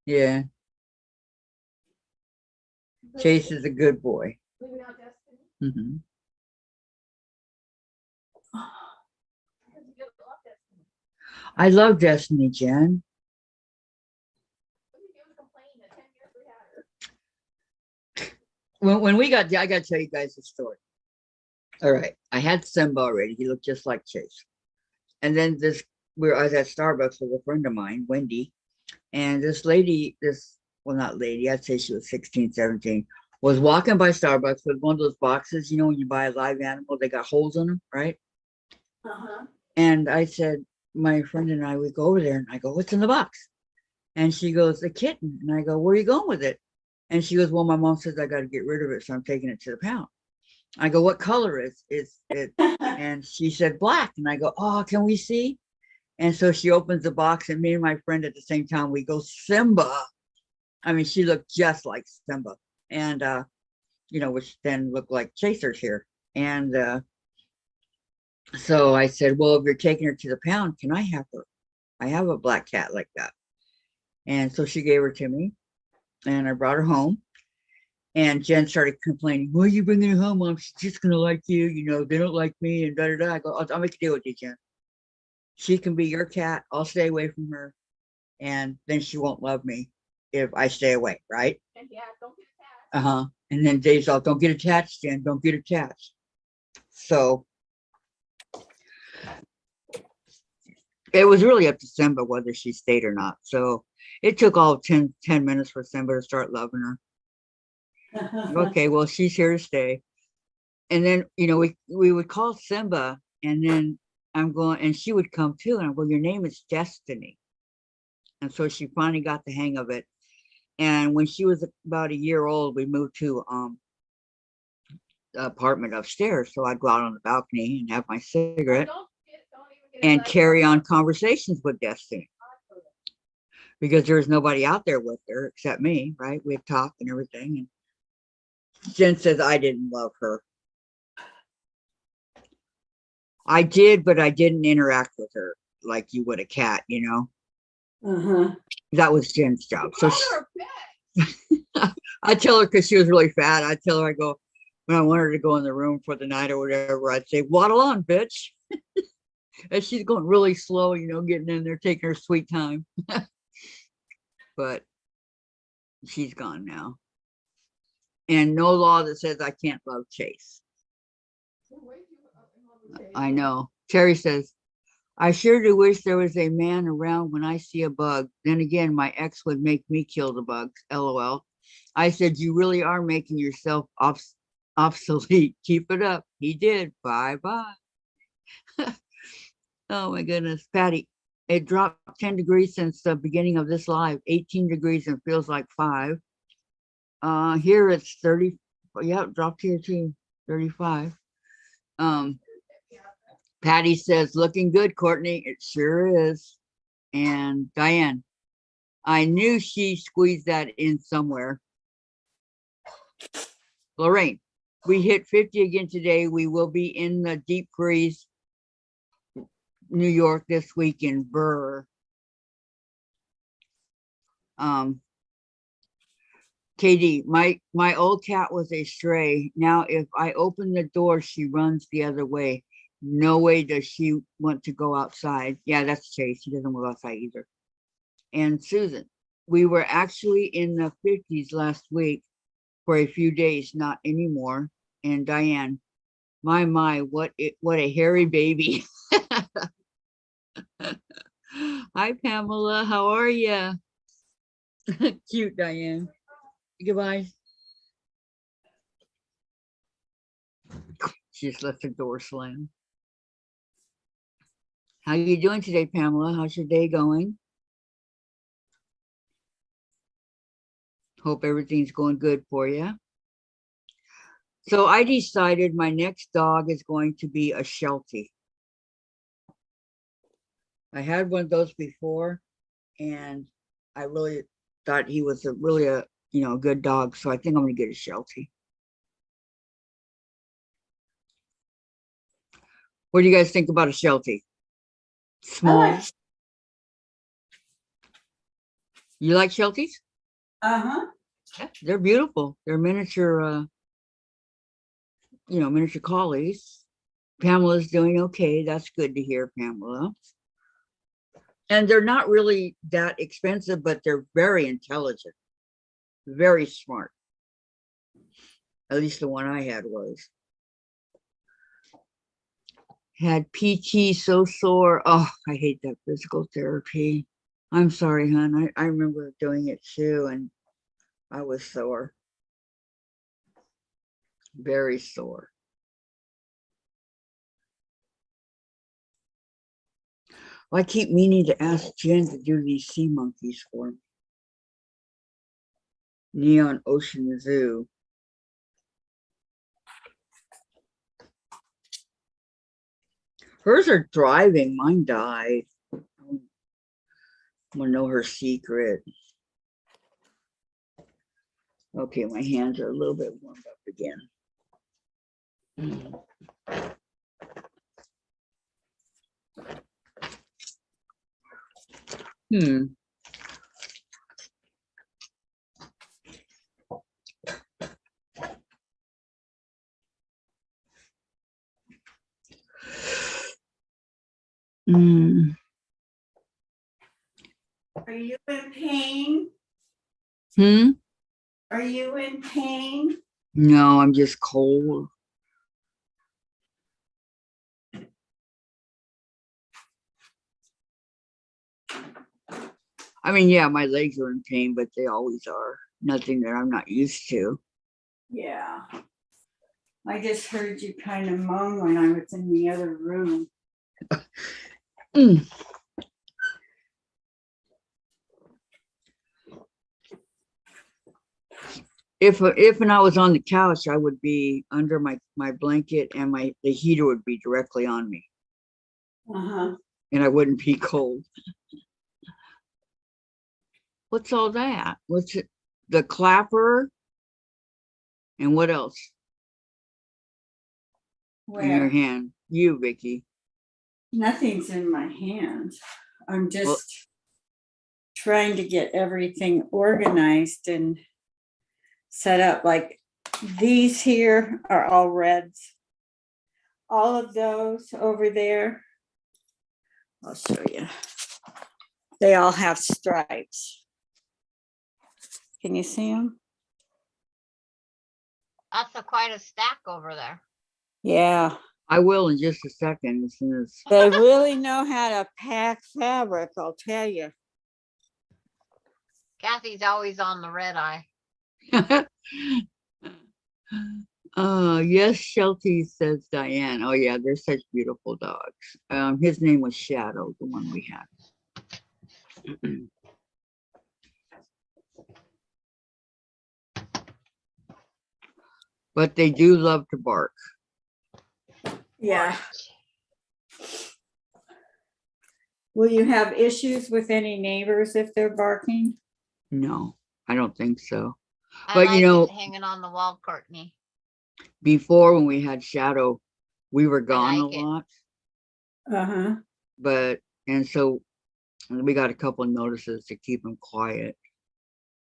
Speaker 1: Yeah, Chase is a good boy.
Speaker 2: Leaving out Destiny?
Speaker 1: Mhm.
Speaker 2: Because you love Destiny.
Speaker 1: I love Destiny, Jen.
Speaker 2: What did you do to complain that 10 years we had her?
Speaker 1: When we got, I got to tell you guys a story. All right, I had Simba already. He looked just like Chase. And then I was at Starbucks with a friend of mine, Wendy, and this lady, this well, not lady, I'd say she was 16, 17, was walking by Starbucks with one of those boxes, you know, when you buy a live animal, they got holes in them, right? And I said, my friend and I would go over there and I go, what's in the box? And she goes, a kitten. And I go, where are you going with it? And she goes, well, my mom says I got to get rid of it, so I'm taking it to the pound. I go, what color is it? And she said black. And I go, oh, can we see? And so she opens the box, and me and my friend at the same time, we go, Simba. I mean, she looked just like Simba. And, you know, which then looked like Chasers here. And so I said, well, if you're taking her to the pound, can I have her? I have a black cat like that. And so she gave her to me, and I brought her home. And Jen started complaining, why are you bringing her home, Mom? She's just going to like you. You know, they don't like me, and da da da. I go, I'll make a deal with you, Jen. She can be your cat. I'll stay away from her. And then she won't love me if I stay away, right?
Speaker 2: And yeah, don't get attached.
Speaker 1: Uh-huh. And then Dave's all, don't get attached, Jen. Don't get attached. So it was really up to Simba whether she stayed or not. So it took all 10 minutes for Simba to start loving her. Okay, well, she's here to stay. And then, you know, we would call Simba, and then I'm going, and she would come too. And I'm going, your name is Destiny. And so she finally got the hang of it. And when she was about a year old, we moved to the apartment upstairs. So I'd go out on the balcony and have my cigarette and carry on conversations with Destiny, because there was nobody out there with her except me, right? We'd talk and everything. And Jen says I didn't love her. I did, but I didn't interact with her like you would a cat, you know? That was Jen's job. So I tell her, because she was really fat, I tell her, I go, when I want her to go in the room for the night or whatever, I'd say, waddle on, bitch. And she's going really slow, you know, getting in there, taking her sweet time. But she's gone now. And no law that says I can't love Chase. I know. Terry says, I sure do wish there was a man around when I see a bug. Then again, my ex would make me kill the bugs. LOL. I said, you really are making yourself obsolete. Keep it up. He did. Bye-bye. Oh my goodness. Patty, it dropped 10 degrees since the beginning of this live. 18 degrees and feels like 5. Here it's 30. Yeah, it dropped here too. 35. Patty says, looking good, Courtney. It sure is. And Diane, I knew she squeezed that in somewhere. Lorraine, we hit 50 again today. We will be in the deep freeze, New York, this week in Burr. KD, my old cat was a stray. Now, if I open the door, she runs the other way. No way does she want to go outside. Yeah, that's Chase. He doesn't go outside either. And Susan, we were actually in the 50s last week for a few days, not anymore. And Diane, my, what a hairy baby. Hi, Pamela. How are you? Cute, Diane. Goodbye. She just left the door slam. How you doing today, Pamela? How's your day going? Hope everything's going good for you. So I decided my next dog is going to be a Sheltie. I had one of those before, and I really thought he was a good dog. So I think I'm gonna get a Sheltie. What do you guys think about a Sheltie? Small. You like Shelties?
Speaker 6: Uh-huh.
Speaker 1: Yeah, they're beautiful. They're miniature, miniature collies. Pamela's doing okay. That's good to hear, Pamela. And they're not really that expensive, but they're very intelligent, very smart. At least the one I had was. Had PT so sore. Oh, I hate that physical therapy. I'm sorry, hon. I remember doing it too. And I was sore. Very sore. Well, I keep meaning to ask Jen to do these sea monkeys for me. Neon Ocean Zoo. Hers are thriving. Mine died. I want to know her secret. Okay, my hands are a little bit warmed up again. Hmm. Hmm.
Speaker 6: Are you in pain?
Speaker 1: Hmm.
Speaker 6: Are you in pain?
Speaker 1: No, I'm just cold. I mean, yeah, my legs are in pain, but they always are. Nothing that I'm not used to.
Speaker 6: Yeah. I just heard you kind of moan when I was in the other room.
Speaker 1: Mm. If and I was on the couch, I would be under my blanket, and the heater would be directly on me,
Speaker 6: Uh-huh.
Speaker 1: and I wouldn't be cold. What's all that? What's it? The clapper? And what else in your
Speaker 6: Where?
Speaker 1: hand? You, Vicki.
Speaker 6: Nothing's in my hand. I'm
Speaker 1: Well,
Speaker 6: just trying to get everything organized and set up. Like these here are all reds. All of those over there, I'll show you. They all have stripes. Can you see them?
Speaker 5: That's quite a stack over there.
Speaker 6: Yeah.
Speaker 1: I will in just a second, as soon as.
Speaker 6: They really know how to pack fabric, I'll tell you.
Speaker 5: Kathy's always on the red eye.
Speaker 1: Yes, Shelty, says Diane. Oh yeah, they're such beautiful dogs. His name was Shadow, the one we had. But they do love to bark.
Speaker 6: Yeah. Will you have issues with any neighbors if they're barking?
Speaker 1: No, I don't think so.
Speaker 5: I
Speaker 1: But
Speaker 5: like
Speaker 1: you know,
Speaker 5: it hanging on the wall, Courtney.
Speaker 1: before when we had Shadow, we were gone
Speaker 5: like
Speaker 1: a
Speaker 5: it.
Speaker 1: lot.
Speaker 6: Uh-huh.
Speaker 1: And so we got a couple of notices to keep him quiet.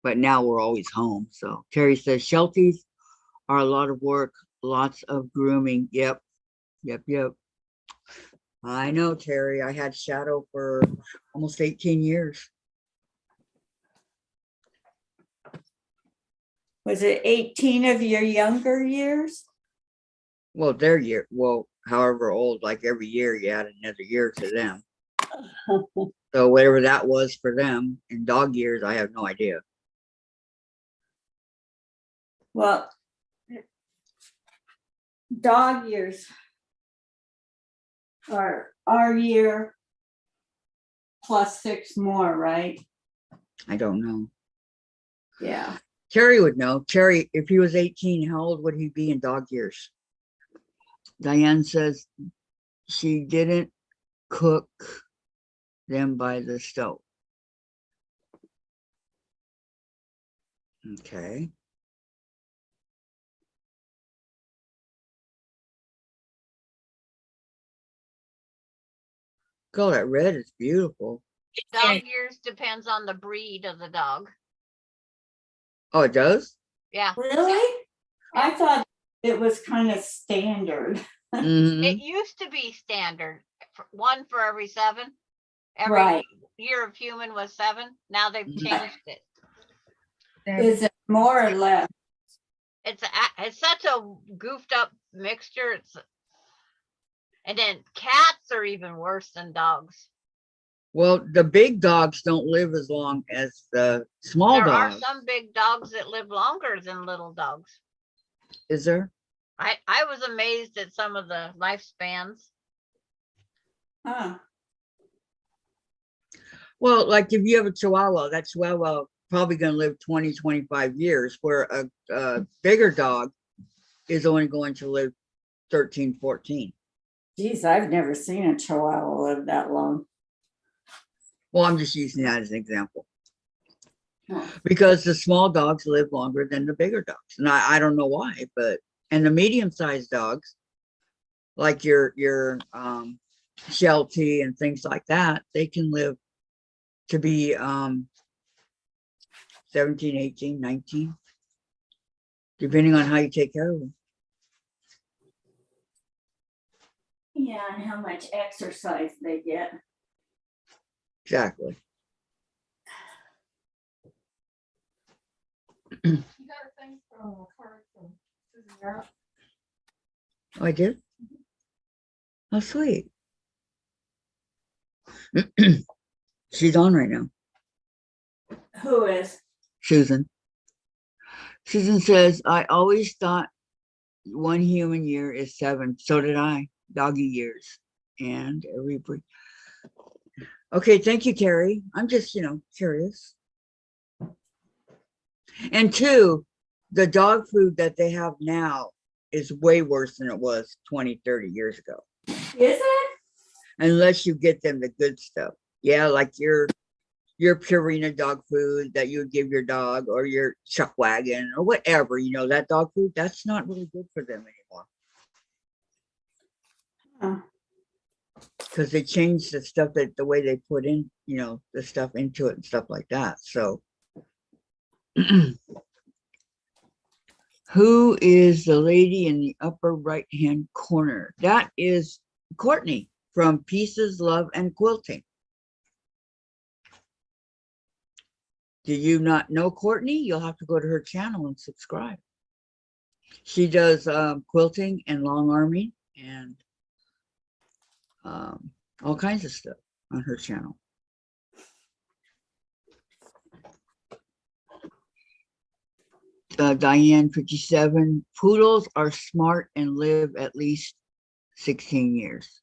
Speaker 1: But now we're always home. So Terry says Shelties are a lot of work, lots of grooming. Yep. I know, Terry. I had Shadow for almost 18 years.
Speaker 6: Was it 18 of your younger years?
Speaker 1: Well, however old, like every year you add another year to them. So whatever that was for them in dog years, I have no idea.
Speaker 6: Well, dog years are our year plus 6 more, right?
Speaker 1: I don't know.
Speaker 6: Yeah.
Speaker 1: Terry would know. Terry, if he was 18, how old would he be in dog years? Diane says she didn't cook them by the stove. Okay. God, that red is beautiful.
Speaker 5: Dog years depends on the breed of the dog.
Speaker 1: Oh, it does?
Speaker 5: Yeah.
Speaker 6: Really? I thought it was kind of standard.
Speaker 1: Mhm.
Speaker 5: It used to be standard, one for every 7. Every
Speaker 6: Right.
Speaker 5: year of human was 7. Now they've
Speaker 1: Mhm.
Speaker 5: changed it.
Speaker 6: Is it more or less?
Speaker 5: It's such a goofed up mixture. And then cats are even worse than dogs.
Speaker 1: Well, the big dogs don't live as long as the small
Speaker 5: There are
Speaker 1: dogs.
Speaker 5: some big dogs that live longer than little dogs.
Speaker 1: Is there?
Speaker 5: I was amazed at some of the lifespans.
Speaker 6: Huh.
Speaker 1: Well, like if you have a Chihuahua, that Chihuahua probably going to live 20, 25 years, where a bigger dog is only going to live 13, 14.
Speaker 6: Geez, I've never seen a Chihuahua live that long.
Speaker 1: Well, I'm just using that as an example
Speaker 6: Huh.
Speaker 1: because the small dogs live longer than the bigger dogs. And I don't know why, but, and the medium-sized dogs, like your Sheltie and things like that, they can live to be 17, 18, 19, depending on how you take care of them.
Speaker 6: Yeah, and how much exercise they get.
Speaker 1: Exactly.
Speaker 3: You got a thing from a card from Susan Europe?
Speaker 1: Oh, I did? Oh, sweet. She's on right now.
Speaker 6: Who is?
Speaker 1: Susan. Susan says, I always thought 1 human year is 7. So did I. Doggy years. And every breed. Okay, thank you, Terry. I'm just, curious. And 2, the dog food that they have now is way worse than it was 20, 30 years ago.
Speaker 6: Is it?
Speaker 1: Unless you get them the good stuff. Yeah, like your Purina dog food that you would give your dog, or your Chuck Wagon or whatever, that dog food, that's not really good for them anymore.
Speaker 6: Huh.
Speaker 1: Because they changed the stuff, that the way they put in, the stuff into it and stuff like that. So who is the lady in the upper right hand corner? That is Courtney from Pieces, Love, and Quilting. Do you not know Courtney? You'll have to go to her channel and subscribe. She does quilting and long arming and all kinds of stuff on her channel. Diane 57, poodles are smart and live at least 16 years.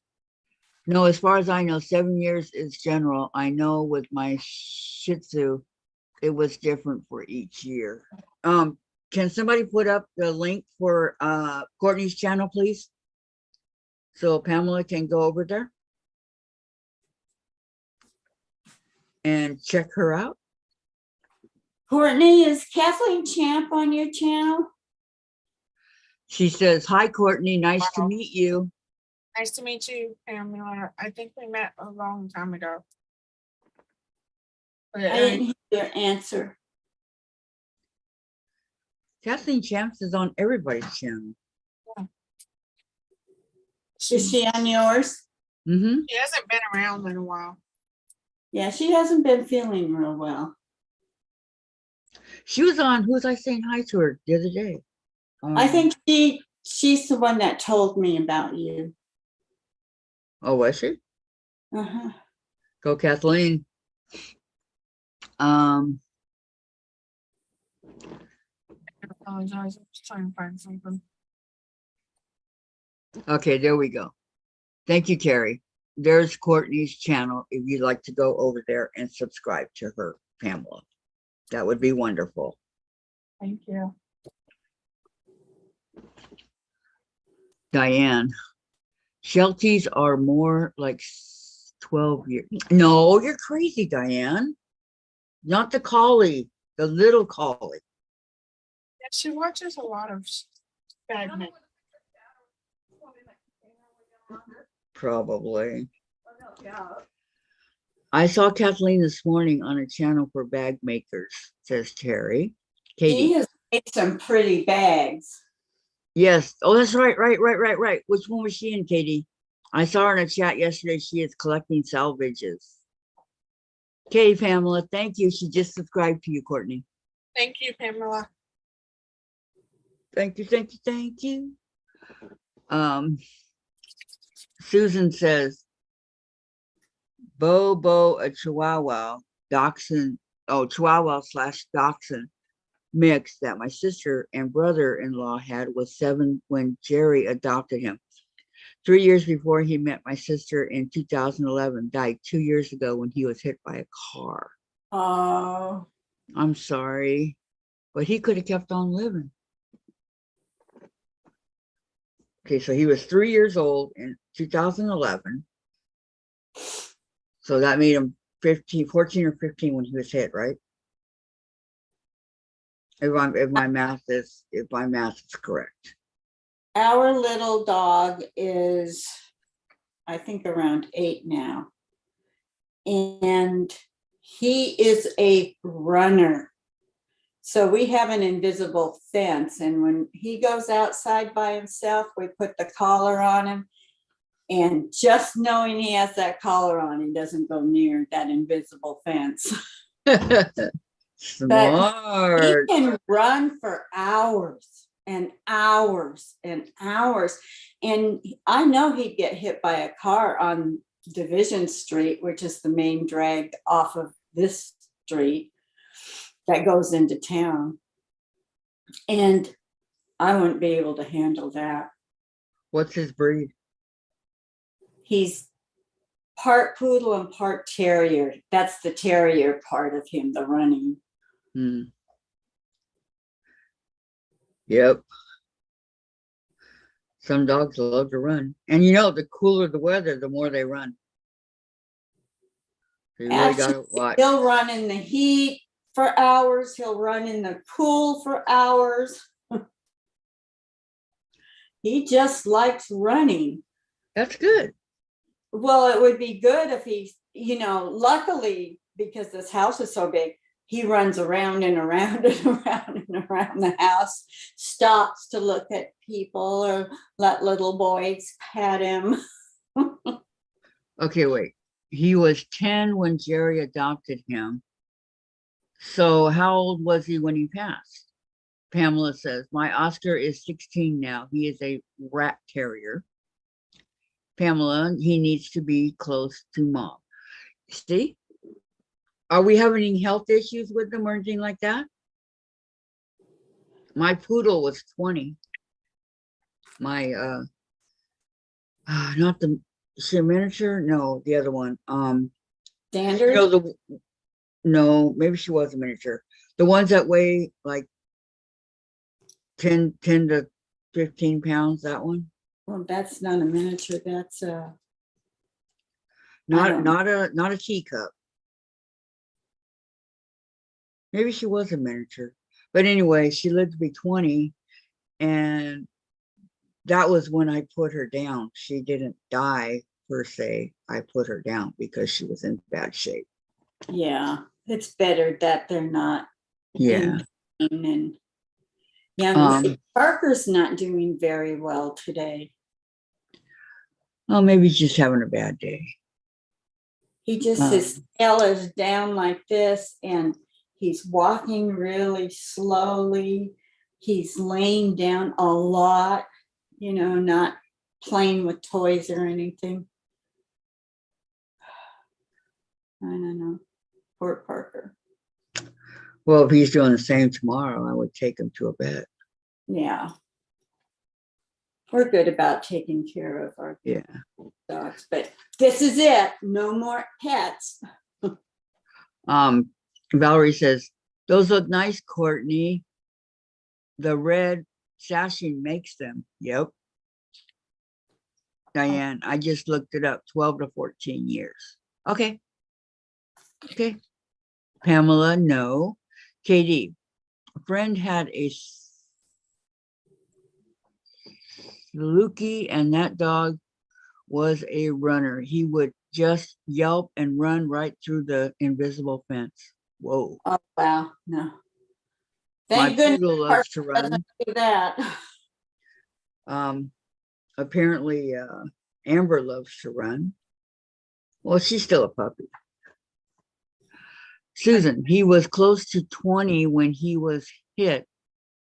Speaker 1: No, as far as I know, 7 years is general. I know with my Shih Tzu, it was different for each year. Can somebody put up the link for Courtney's channel, please? So Pamela can go over there and check her out.
Speaker 6: Courtney, is Kathleen Champ on your channel?
Speaker 1: She says, hi, Courtney, nice to meet you.
Speaker 3: Nice to meet you, Pamela. I think we met a long time ago. But,
Speaker 6: I didn't hear your answer.
Speaker 1: Kathleen Champs is on everybody's channel.
Speaker 6: Is she on yours?
Speaker 1: Mm-hmm.
Speaker 3: She hasn't been around in a while.
Speaker 6: Yeah, she hasn't been feeling real well.
Speaker 1: She was on, who was I saying hi to her the other day?
Speaker 6: I think she's the one that told me about you.
Speaker 1: Oh, was she?
Speaker 6: Uh-huh.
Speaker 1: Go Kathleen.
Speaker 3: I apologize. I'm just trying to find something.
Speaker 1: Okay, there we go. Thank you, Terry. There's Courtney's channel if you'd like to go over there and subscribe to her, Pamela. That would be wonderful.
Speaker 3: Thank you.
Speaker 1: Diane, Shelties are more like 12 years. No, you're crazy, Diane. Not the collie, the little collie.
Speaker 3: Yeah, she watches a lot of Bagman.
Speaker 1: Probably. I saw Kathleen this morning on a channel for bag makers, says Terry.
Speaker 6: She
Speaker 1: Katie.
Speaker 6: has made some pretty bags.
Speaker 1: Yes. Oh, that's right. Right. Which one was she in, Katie? I saw her in a chat yesterday. She is collecting salvages. Okay, Pamela, thank you. She just subscribed to you, Courtney.
Speaker 3: Thank you, Pamela.
Speaker 1: Thank you. Susan says, Bobo, a Chihuahua, Dachshund, Chihuahua/Dachshund mix that my sister and brother-in-law had was 7 when Jerry adopted him. 3 years before he met my sister in 2011, died 2 years ago when he was hit by a car.
Speaker 6: Oh,
Speaker 1: I'm sorry, but he could have kept on living. Okay, so he was 3 years old in 2011. So that made him 14 or 15 when he was hit, right? If my math is correct.
Speaker 6: our little dog is, I think, around 8 now. And he is a runner. So we have an invisible fence. And when he goes outside by himself, we put the collar on him. And just knowing he has that collar on, he doesn't go near that invisible fence.
Speaker 1: Smart.
Speaker 6: He can run for hours and hours and hours. And I know he'd get hit by a car on Division Street, which is the main drag off of this street that goes into town. And I wouldn't be able to handle that.
Speaker 1: What's his breed?
Speaker 6: He's part poodle and part terrier. That's the terrier part of him, the running.
Speaker 1: Yep. Some dogs love to run. And you know, the cooler the weather, the more they run. So you really got to watch.
Speaker 6: He'll run in the heat for hours. He'll run in the cool for hours. He just likes running.
Speaker 1: That's good.
Speaker 6: Well, it would be good if he, luckily, because this house is so big, he runs around and around and around and around the house, stops to look at people or let little boys pet him.
Speaker 1: Okay, wait. He was 10 when Jerry adopted him. So how old was he when he passed? Pamela says, my Oscar is 16 now. He is a rat terrier. Pamela, he needs to be close to mom. See? Are we having any health issues with them or anything like that? My poodle was 20. My, not the, is she a miniature? No, the other one.
Speaker 6: Sandra?
Speaker 1: No, maybe she was a miniature. The ones that weigh like 10 to 15 pounds, that one.
Speaker 6: Well, that's not a miniature. That's
Speaker 1: not a teacup. Maybe she was a miniature. But anyway, she lived to be 20. And that was when I put her down. She didn't die per se. I put her down because she was in bad shape.
Speaker 6: yeah. It's better that they're not.
Speaker 1: Yeah.
Speaker 6: And yeah, Parker's not doing very well today.
Speaker 1: Oh, maybe he's just having a bad day.
Speaker 6: He just, his tail is down like this, and he's walking really slowly. He's laying down a lot, not playing with toys or anything. I don't know. Poor Parker.
Speaker 1: Well, if he's doing the same tomorrow, I would take him to a vet.
Speaker 6: Yeah. We're good about taking care of our dogs, but this is it. No more pets.
Speaker 1: Valerie says, those look nice, Courtney. The red sashing makes them. Yep. Diane, I just looked it up. 12 to 14 years. Okay. Pamela, no. Katie, a friend had a Luki, and that dog was a runner. He would just yelp and run right through the invisible fence. Whoa.
Speaker 6: Oh, wow. No.
Speaker 1: My
Speaker 6: Thank goodness
Speaker 1: poodle loves to
Speaker 6: Parker
Speaker 1: run.
Speaker 6: doesn't do that.
Speaker 1: Apparently, Amber loves to run. Well, she's still a puppy. Susan, he was close to 20 when he was hit.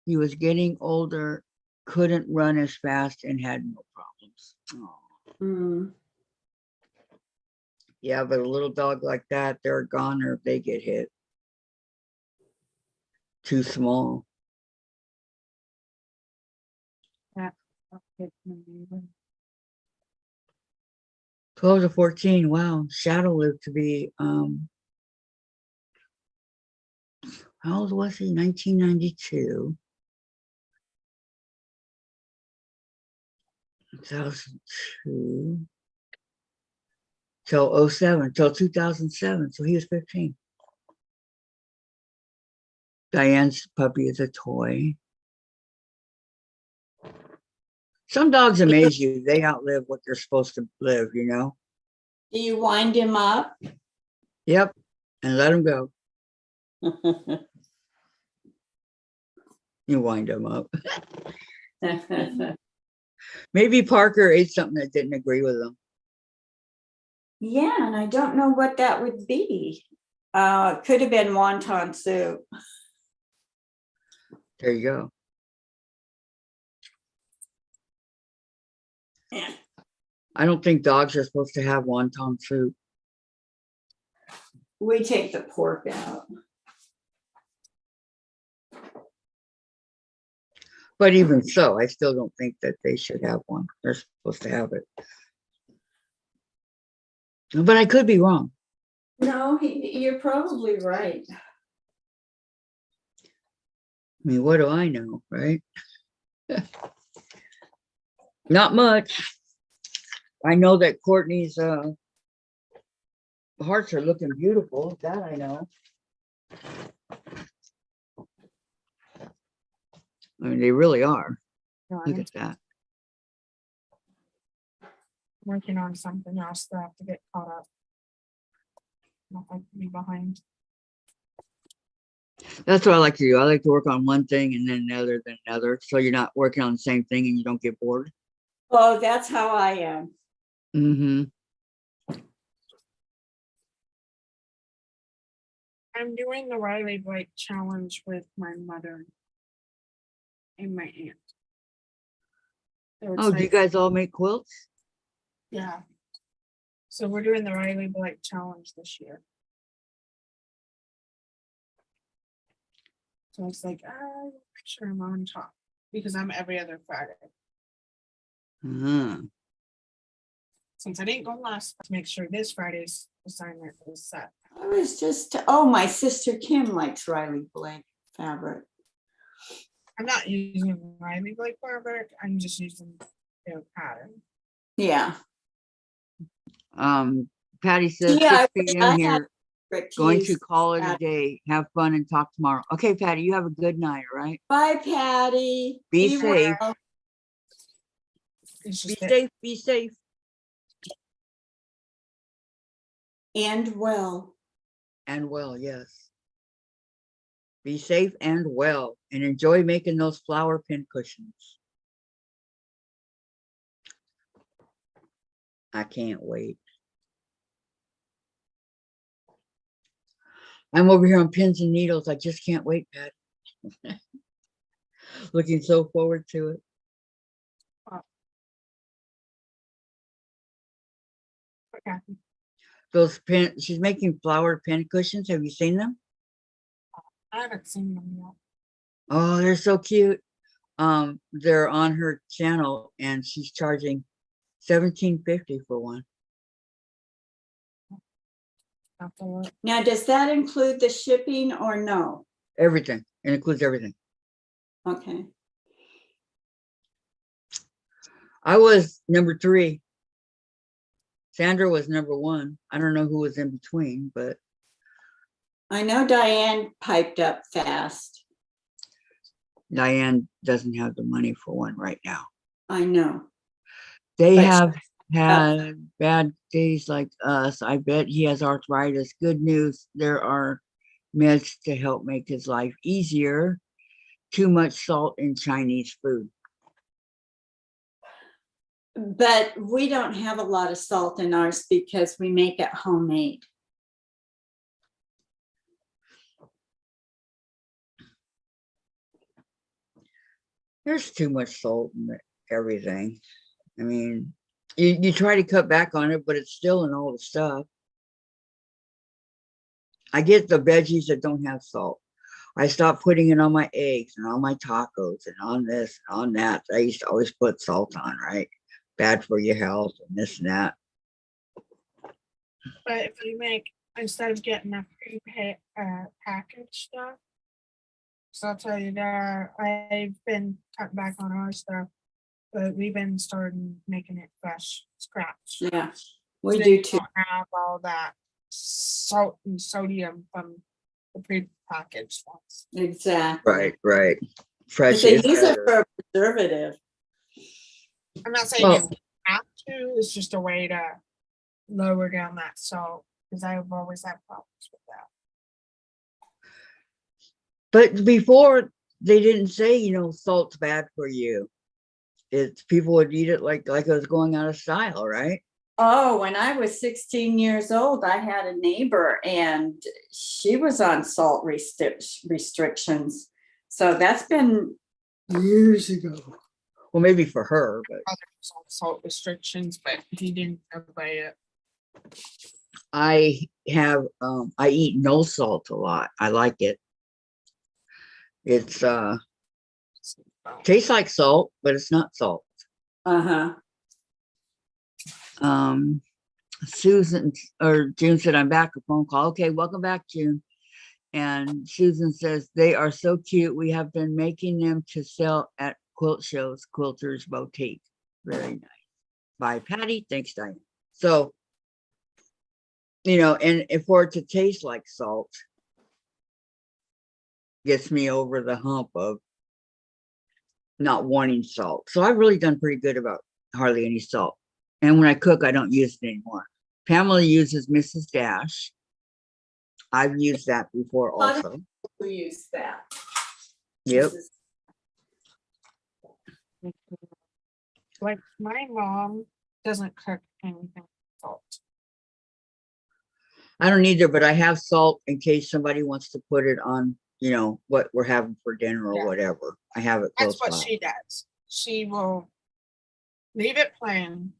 Speaker 1: He was getting older, couldn't run as fast, and had no problems. Oh. Yeah, but a little dog like that, they're a goner if they get hit. Too small.
Speaker 3: Okay, maybe.
Speaker 1: 12 to 14. Wow. Shadow lived to be how old was he? 1992. 2002. Till 07, till 2007. So he was 15. Diane's puppy is a toy. Some dogs amaze you. They outlive what they're supposed to live, you know?
Speaker 6: Do you wind him up?
Speaker 1: Yep. And let him go. You wind him up. Maybe Parker ate something that didn't agree with him.
Speaker 6: Yeah, and I don't know what that would be. Could have been wonton soup.
Speaker 1: There you go.
Speaker 6: Yeah.
Speaker 1: I don't think dogs are supposed to have wonton soup.
Speaker 6: We take the pork out.
Speaker 1: But even so, I still don't think that they should have one. They're supposed to have it. But I could be wrong.
Speaker 6: No, you're probably right.
Speaker 1: I mean, what do I know, right? Not much. I know that Courtney's hearts are looking beautiful. That I know. I mean, they really are.
Speaker 3: No,
Speaker 1: Look
Speaker 3: I'm
Speaker 1: at that.
Speaker 3: working on something else that I have to get caught up. Not like be behind.
Speaker 1: That's what I like to do. I like to work on one thing and then another, then another. So you're not working on the same thing and you don't get bored.
Speaker 6: Oh, that's how I am.
Speaker 1: Mm-hmm.
Speaker 3: I'm doing the Riley Blake challenge with my mother and my aunt. So it's
Speaker 1: Oh, do you
Speaker 3: like-
Speaker 1: guys all make quilts?
Speaker 3: Yeah. So we're doing the Riley Blake challenge this year. So it's like, I'm sure I'm on top because I'm every other Friday.
Speaker 1: Uh-huh.
Speaker 3: Since I didn't go last, to make sure this Friday's assignment was set.
Speaker 6: I was just, oh, my sister Kim likes Riley Blake fabric.
Speaker 3: I'm not using Riley Blake fabric. I'm just using their pattern.
Speaker 6: Yeah.
Speaker 1: Patty says
Speaker 6: Yeah,
Speaker 1: 6
Speaker 6: I
Speaker 1: p.m.
Speaker 6: had
Speaker 1: here.
Speaker 6: Rick
Speaker 1: Going
Speaker 6: use
Speaker 1: to call it a
Speaker 6: that.
Speaker 1: day. Have fun and talk tomorrow. Okay, Patty, you have a good night, all right?
Speaker 6: Bye, Patty.
Speaker 1: Be safe.
Speaker 6: well.
Speaker 3: It's
Speaker 1: Be
Speaker 3: just that
Speaker 1: safe. Be safe.
Speaker 6: And well.
Speaker 1: And well, yes. Be safe and well. And enjoy making those flower pin cushions. I can't wait. I'm over here on pins and needles. I just can't wait, Pat. Looking so forward to it.
Speaker 3: okay.
Speaker 1: Those pin, she's making flower pin cushions. Have you seen them?
Speaker 3: I haven't seen them yet.
Speaker 1: Oh, they're so cute. They're on her channel and she's charging $17.50 for one.
Speaker 3: Have to look.
Speaker 6: Now, does that include the shipping or no?
Speaker 1: Everything. It includes everything.
Speaker 6: Okay.
Speaker 1: I was number 3. Sandra was number 1. I don't know who was in between, but
Speaker 6: I know Diane piped up fast.
Speaker 1: Diane doesn't have the money for one right now.
Speaker 6: I know.
Speaker 1: They
Speaker 6: But
Speaker 1: have had bad days like us. I bet he has arthritis. Good news, there are meds to help make his life easier. Too much salt in Chinese food.
Speaker 6: But we don't have a lot of salt in ours because we make it homemade.
Speaker 1: There's too much salt in everything. I mean, you try to cut back on it, but it's still in all the stuff. I get the veggies that don't have salt. I stopped putting it on my eggs and on my tacos and on this and on that. I used to always put salt on, right? Bad for your health and this and that.
Speaker 3: But if you make, instead of getting a packaged stuff, so I'll tell you that I've been cutting back on our stuff, but we've been starting making it fresh, scratch.
Speaker 6: Yeah,
Speaker 3: So
Speaker 6: we
Speaker 3: then
Speaker 6: do
Speaker 3: you
Speaker 6: too.
Speaker 3: don't have all that salt and sodium from the pre-packaged ones.
Speaker 6: Exactly.
Speaker 1: Right. Fresh
Speaker 6: They
Speaker 1: is
Speaker 6: use it
Speaker 1: better.
Speaker 6: for a preservative.
Speaker 3: I'm not saying
Speaker 1: Well-
Speaker 3: you have to, it's just a way to lower down that salt, because I've always had problems with that.
Speaker 1: But before they didn't say, salt's bad for you. It's people would eat it like it was going out of style, right?
Speaker 6: Oh, when I was 16 years old, I had a neighbor and she was on salt restrictions. So that's been years ago.
Speaker 1: Well, maybe for her, but
Speaker 3: Salt restrictions, but he didn't obey it.
Speaker 1: I eat no salt a lot. I like it. It's tastes like salt, but it's not salt.
Speaker 6: Uh-huh.
Speaker 1: Susan or June said, I'm back, a phone call. Okay, welcome back, June. And Susan says, they are so cute. We have been making them to sell at quilt shows, Quilters Boutique. Very nice. Bye, Patty. Thanks, Diane. So, and if for it to taste like salt, gets me over the hump of not wanting salt. So I've really done pretty good about hardly any salt. And when I cook, I don't use it anymore. Pamela uses Mrs. Dash. I've used that before also.
Speaker 6: We use that.
Speaker 1: Yep.
Speaker 3: Like my mom doesn't cook anything with salt.
Speaker 1: I don't either, but I have salt in case somebody wants to put it on, what we're having for dinner or
Speaker 3: Yeah.
Speaker 1: whatever. I have it
Speaker 3: That's
Speaker 1: close
Speaker 3: what
Speaker 1: by.
Speaker 3: she does. She will leave it plain,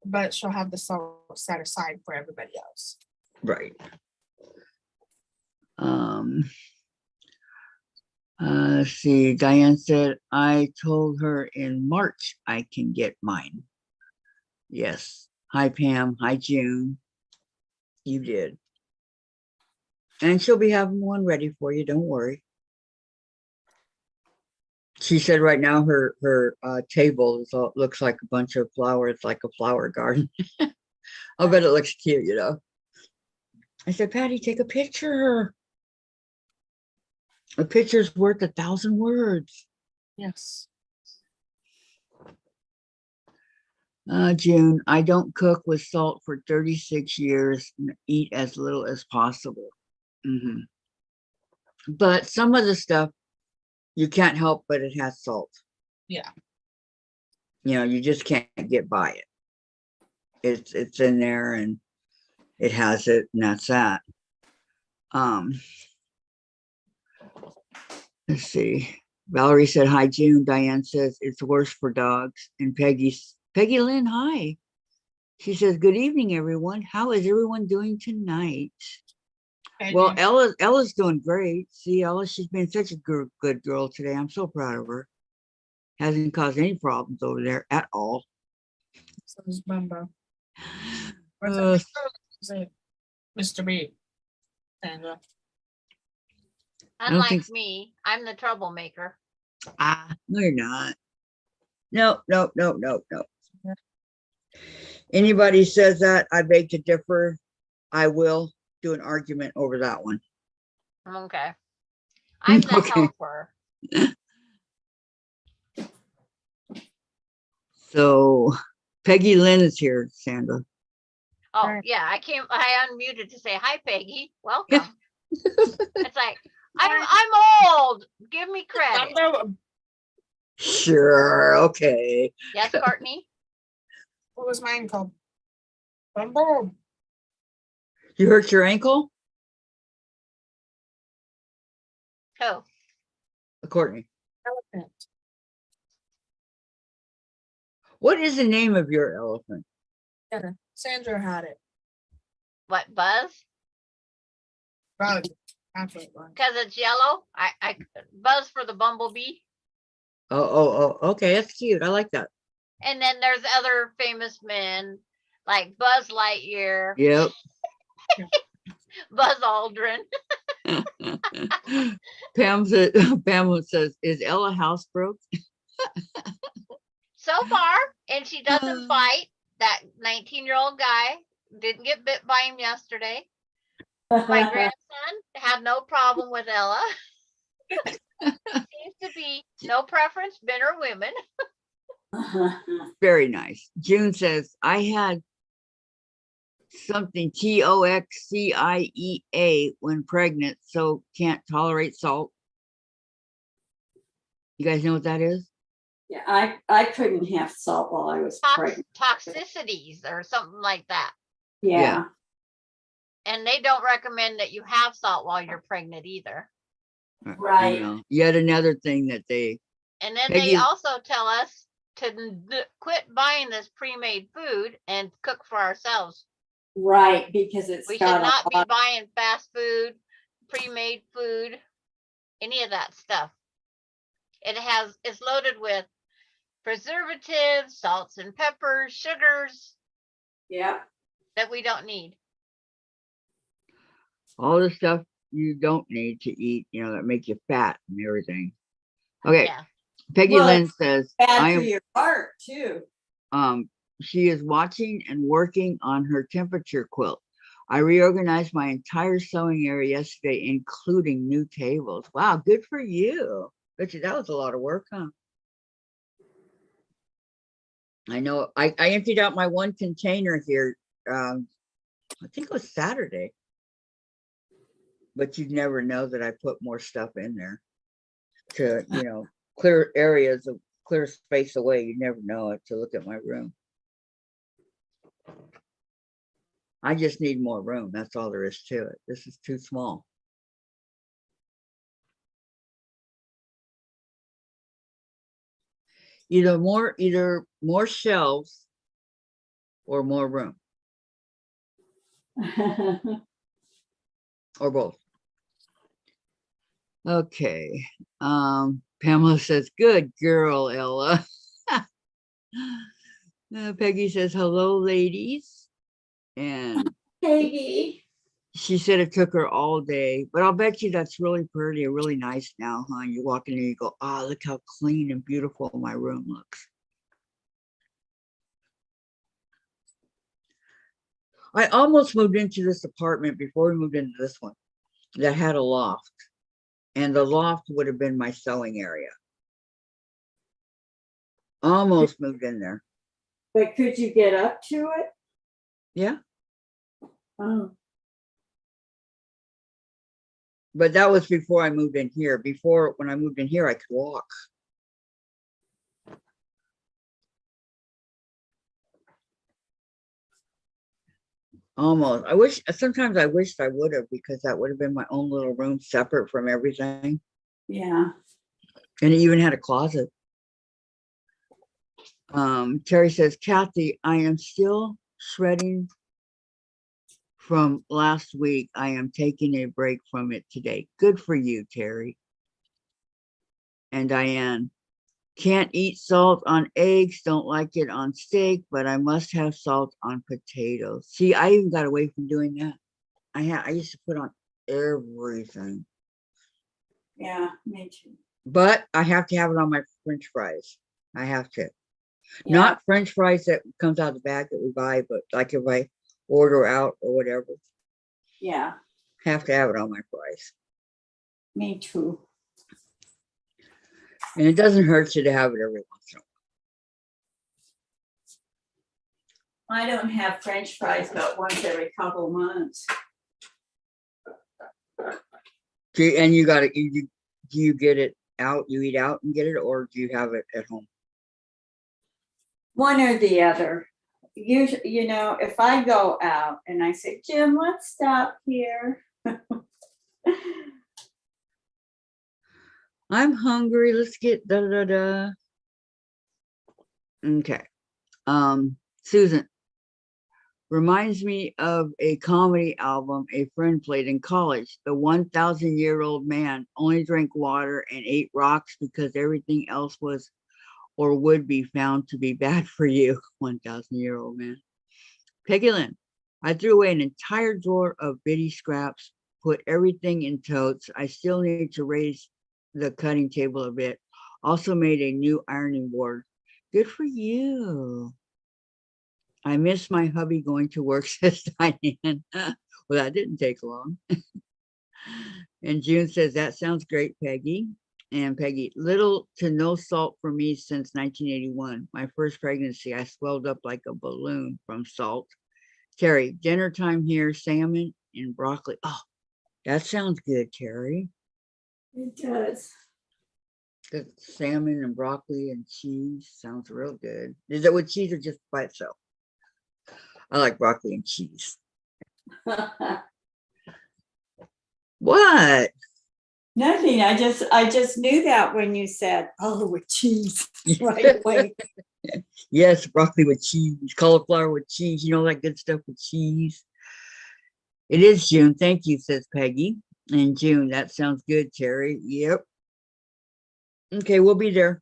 Speaker 3: but she'll have the salt set aside for everybody else.
Speaker 1: Right. Let's see. Diane said, I told her in March I can get mine. Yes. Hi, Pam. Hi, June. You did. And she'll be having one ready for you. Don't worry. She said right now her table looks like a bunch of flowers, like a flower garden. I bet it looks cute, I said, Patty, take a picture. A picture's worth 1,000 words.
Speaker 3: Yes.
Speaker 1: June, I don't cook with salt for 36 years and eat as little as possible. But some of the stuff you can't help, but it has salt.
Speaker 3: Yeah.
Speaker 1: You just can't get by it. It's in there and it has it, and that's that. Let's see. Valerie said, hi, June. Diane says, it's worse for dogs. And Peggy Lynn, hi. She says, good evening, everyone. How is everyone doing tonight? Well, Ella's doing great. See, Ella, she's been such a good girl today. I'm so proud of her. Hasn't caused any problems over there at all.
Speaker 3: So is Bumbo.
Speaker 1: Uh,
Speaker 3: Is it Mr. B? Sandra.
Speaker 1: don't
Speaker 5: Unlike
Speaker 1: think-
Speaker 5: me, I'm the troublemaker.
Speaker 1: No, you're not. No. Anybody says that, I beg to differ. I will do an argument over that one.
Speaker 5: Okay. I'm the
Speaker 1: Okay.
Speaker 5: helper.
Speaker 1: So Peggy Lynn is here, Sandra.
Speaker 5: Oh,
Speaker 3: Right.
Speaker 5: yeah, I unmuted to say, hi, Peggy, welcome. It's like, I'm old. Give me credit.
Speaker 3: Bumbo,
Speaker 1: Sure, okay.
Speaker 5: Yes, Courtney?
Speaker 3: what was mine called? Bumbo.
Speaker 1: You hurt your ankle,
Speaker 5: Who?
Speaker 1: Courtney?
Speaker 3: Elephant.
Speaker 1: What is the name of your elephant?
Speaker 3: Yeah, Sandra had it.
Speaker 5: What, Buzz?
Speaker 3: Bug. That's what it was.
Speaker 5: because it's yellow. I buzz for the bumblebee.
Speaker 1: Oh, okay, that's cute. I like that.
Speaker 5: And then there's other famous men like Buzz Lightyear,
Speaker 1: Yep.
Speaker 5: Buzz Aldrin.
Speaker 1: Pamela says, is Ella housebroke?
Speaker 5: So far, and she doesn't fight. That 19-year-old guy didn't get bit by him yesterday. My grandson had no problem with Ella. Seems to be no preference, men or women.
Speaker 1: Very nice. June says, I had something TOXCIEA when pregnant, so can't tolerate salt. You guys know what that is?
Speaker 6: Yeah, I couldn't have salt while I was pregnant.
Speaker 5: Toxicities or something like that.
Speaker 6: Yeah.
Speaker 5: And they don't recommend that you have salt while you're pregnant either.
Speaker 6: Right.
Speaker 1: Yet another thing that they,
Speaker 5: And then
Speaker 1: Peggy-
Speaker 5: they also tell us to quit buying this pre-made food and cook for ourselves.
Speaker 6: Right, because it's
Speaker 5: We should
Speaker 6: got
Speaker 5: not
Speaker 6: a
Speaker 5: be
Speaker 6: lot.
Speaker 5: buying fast food, pre-made food, any of that stuff. It's loaded with preservatives, salts and peppers, sugars
Speaker 6: Yeah.
Speaker 5: that we don't need.
Speaker 1: all the stuff you don't need to eat, that make you fat and everything. Okay.
Speaker 5: Yeah.
Speaker 1: Peggy
Speaker 6: Well,
Speaker 1: Lynn says,
Speaker 6: Bad
Speaker 1: I
Speaker 6: for
Speaker 1: am,
Speaker 6: your heart too.
Speaker 1: she is watching and working on her temperature quilt. I reorganized my entire sewing area yesterday, including new tables. Wow, good for you. Bet you that was a lot of work, huh? I know. I emptied out my one container here. I think it was Saturday. But you'd never know that I put more stuff in there to, clear areas of clear space away. You never know it to look at my room. I just need more room. That's all there is to it. This is too small. Either more shelves or more room or both. Okay. Pamela says, good girl, Ella. Peggy says, hello, ladies. And
Speaker 6: Peggy.
Speaker 1: she said it took her all day, but I'll bet you that's really pretty and really nice now, huh? You walk in and you go, oh, look how clean and beautiful my room looks. I almost moved into this apartment before we moved into this one that had a loft, and the loft would have been my sewing area. Almost moved in there.
Speaker 6: But could you get up to it?
Speaker 1: Yeah.
Speaker 6: Oh.
Speaker 1: But that was before I moved in here. Before, when I moved in here, I could walk. Almost. Sometimes I wished I would have, because that would have been my own little room separate from everything.
Speaker 6: Yeah.
Speaker 1: And it even had a closet. Terry says, Kathy, I am still shredding from last week. I am taking a break from it today. Good for you, Terry. And Diane, can't eat salt on eggs, don't like it on steak, but I must have salt on potatoes. See, I even got away from doing that. I used to put on everything.
Speaker 6: Yeah, me too.
Speaker 1: But I have to have it on my French fries. I have to.
Speaker 6: Yeah.
Speaker 1: Not French fries that comes out of the bag that we buy, but like if I order out or whatever,
Speaker 6: Yeah,
Speaker 1: have to have it on my fries.
Speaker 6: me too.
Speaker 1: And it doesn't hurt you to have it every once in a while.
Speaker 6: I don't have French fries but once every couple of months.
Speaker 1: And you got it. Do you get it out? You eat out and get it, or do you have it at home?
Speaker 6: One or the other. Usually, if I go out and I say, Jim, let's stop here.
Speaker 1: I'm hungry. Let's get da da da. Okay. Susan, Reminds me of a comedy album a friend played in college. The 1,000-year-old man only drank water and ate rocks because everything else was or would be found to be bad for you. 1,000-year-old man. Peggy Lynn, I threw away an entire drawer of bitty scraps, put everything in totes. I still need to raise the cutting table a bit. Also made a new ironing board. Good for you. I miss my hubby going to work, says Diane. Well, that didn't take long. And June says, that sounds great, Peggy. And Peggy, little to no salt for me since 1981. My first pregnancy, I swelled up like a balloon from salt. Terry, dinner time here, salmon and broccoli. Oh, that sounds good, Terry.
Speaker 6: It does.
Speaker 1: The salmon and broccoli and cheese sounds real good. Is it with cheese or just by itself? I like broccoli and cheese. What?
Speaker 6: Nothing. I just knew that when you said, oh, with cheese right away.
Speaker 1: Yes, broccoli with cheese, cauliflower with cheese, you know, that good stuff with cheese. It is June. Thank you, says Peggy. And June, that sounds good, Terry. Yep. Okay, we'll be there.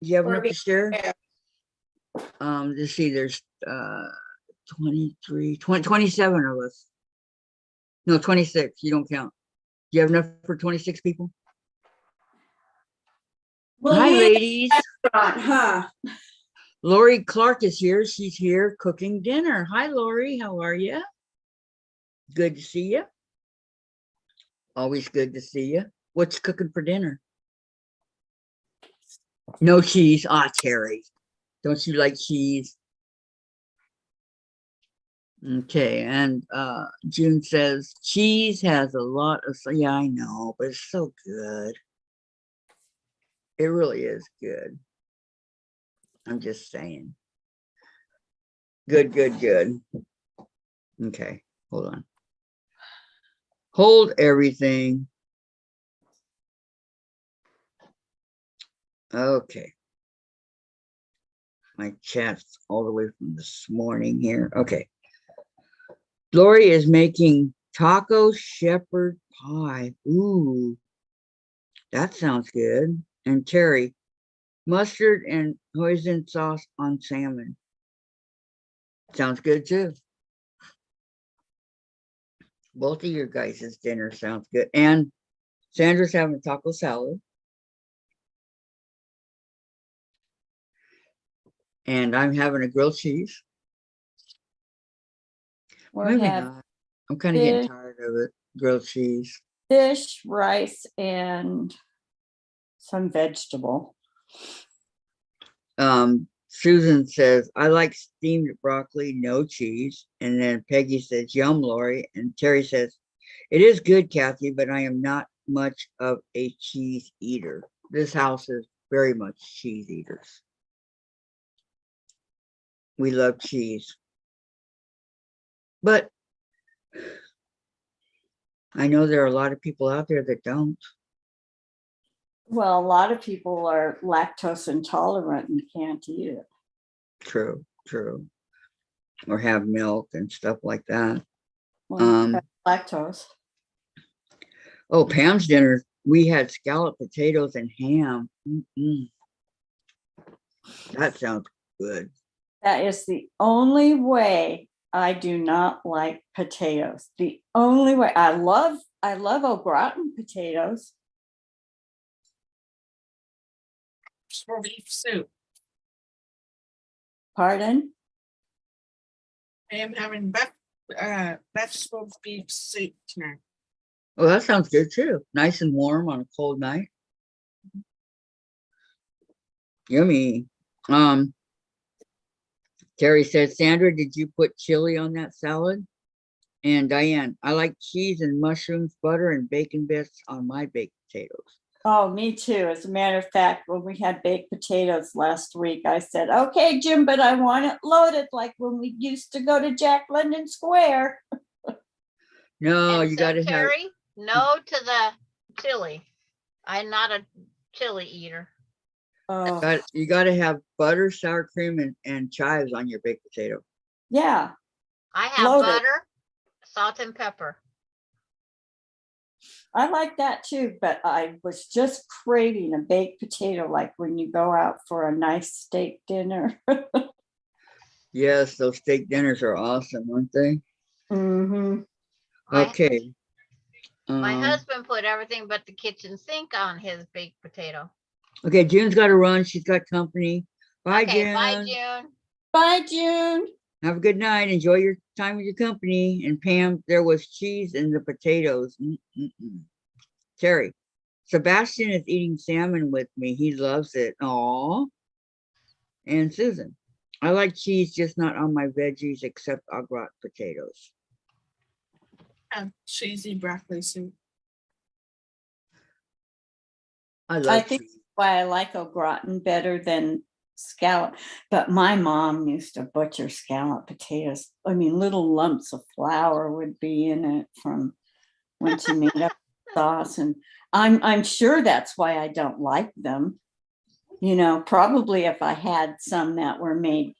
Speaker 1: Do you have enough to share? Let's see, there's 23, 20, 27 of us. No, 26. You don't count. Do you have enough for 26 people?
Speaker 6: Well,
Speaker 1: Hi,
Speaker 6: yeah,
Speaker 1: ladies.
Speaker 6: huh?
Speaker 1: Lori Clark is here. She's here cooking dinner. Hi, Lori. How are you? Good to see you. Always good to see you. What's cooking for dinner? No cheese. Ah, Terry. Don't you like cheese? Okay, and June says cheese has a lot of, yeah, I know, but it's so good. It really is good. I'm just saying. Good, good, good. Okay, hold on. Hold everything. Okay. My chat's all the way from this morning here. Okay. Lori is making taco shepherd pie. Ooh, that sounds good. And Terry, mustard and hoisin sauce on salmon. Sounds good too. Both of your guys' dinner sounds good. And Sandra's having taco salad. And I'm having a grilled cheese.
Speaker 6: We're
Speaker 1: Maybe
Speaker 6: having
Speaker 1: not. I'm kind of getting
Speaker 6: fish.
Speaker 1: tired of it. Grilled cheese.
Speaker 6: Fish, rice, and some vegetable.
Speaker 1: Susan says, I like steamed broccoli, no cheese. And then Peggy says, yum, Lori. And Terry says, it is good, Kathy, but I am not much of a cheese eater. This house is very much cheese eaters. We love cheese. But I know there are a lot of people out there that don't.
Speaker 6: Well, a lot of people are lactose intolerant and can't eat it.
Speaker 1: True, true. Or have milk and stuff like that.
Speaker 6: Well, lactose.
Speaker 1: Oh, Pam's dinner, we had scalloped potatoes and ham. That sounds good.
Speaker 6: That is the only way I do not like potatoes. The only way. I love au gratin potatoes.
Speaker 3: For beef soup.
Speaker 6: Pardon?
Speaker 3: I am having vegetable beef soup tonight.
Speaker 1: Oh, that sounds good too. Nice and warm on a cold night. Yummy. Terry says, Sandra, did you put chili on that salad? And Diane, I like cheese and mushrooms, butter, and bacon bits on my baked potatoes.
Speaker 6: Oh, me too. As a matter of fact, when we had baked potatoes last week, I said, okay, Jim, but I want it loaded like when we used to go to Jack London Square.
Speaker 1: No,
Speaker 5: And
Speaker 1: you
Speaker 5: so,
Speaker 1: got to have.
Speaker 5: Terry, no to the chili. I'm not a chili eater.
Speaker 6: Oh,
Speaker 1: You got to have butter, sour cream, and chives on your baked potato.
Speaker 6: Yeah,
Speaker 5: I have
Speaker 6: Loaded.
Speaker 5: butter, salt and pepper.
Speaker 6: I like that too, but I was just craving a baked potato, like when you go out for a nice steak dinner.
Speaker 1: Yes, those steak dinners are awesome, aren't they?
Speaker 6: Hmm.
Speaker 5: My,
Speaker 1: Okay.
Speaker 5: my
Speaker 1: Um,
Speaker 5: husband put everything but the kitchen sink on his baked potato.
Speaker 1: okay, June's got to run. She's got company. Bye,
Speaker 5: Okay, bye,
Speaker 1: June.
Speaker 5: June.
Speaker 6: Bye, June.
Speaker 1: Have a good night. Enjoy your time with your company. And Pam, there was cheese in the potatoes. Terry, Sebastian is eating salmon with me. He loves it. Aw. And Susan, I like cheese, just not on my veggies except au gratin potatoes.
Speaker 3: And cheesy broccoli soup.
Speaker 1: I love
Speaker 6: think-
Speaker 1: cheese.
Speaker 6: Why I like au gratin better than scallop, but my mom used to butcher scallop potatoes. I mean, little lumps of flour would be in it from when she made up sauce, and I'm sure that's why I don't like them. You know, probably if I had some that were made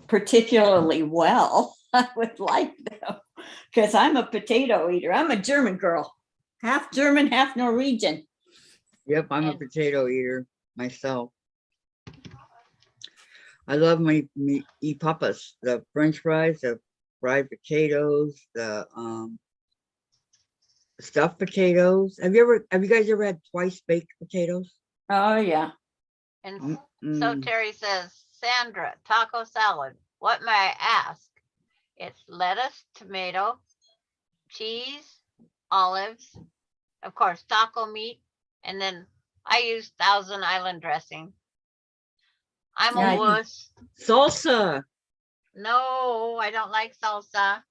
Speaker 6: particularly well, I would like them, because I'm a potato eater. I'm a German girl, half German, half Norwegian.
Speaker 1: Yep, I'm a
Speaker 5: And-
Speaker 1: potato eater myself. I love my papas, the French fries, the fried potatoes, the stuffed potatoes. Have you guys ever had twice baked potatoes?
Speaker 6: Oh yeah.
Speaker 5: And so
Speaker 1: Mm-mm.
Speaker 5: Terry says, Sandra, taco salad. What may I ask? It's lettuce, tomato, cheese, olives, of course, taco meat, and then I use Thousand Island dressing. I'm
Speaker 6: Yeah,
Speaker 5: a
Speaker 6: I do.
Speaker 5: wuss.
Speaker 1: Salsa.
Speaker 5: No, I don't like salsa.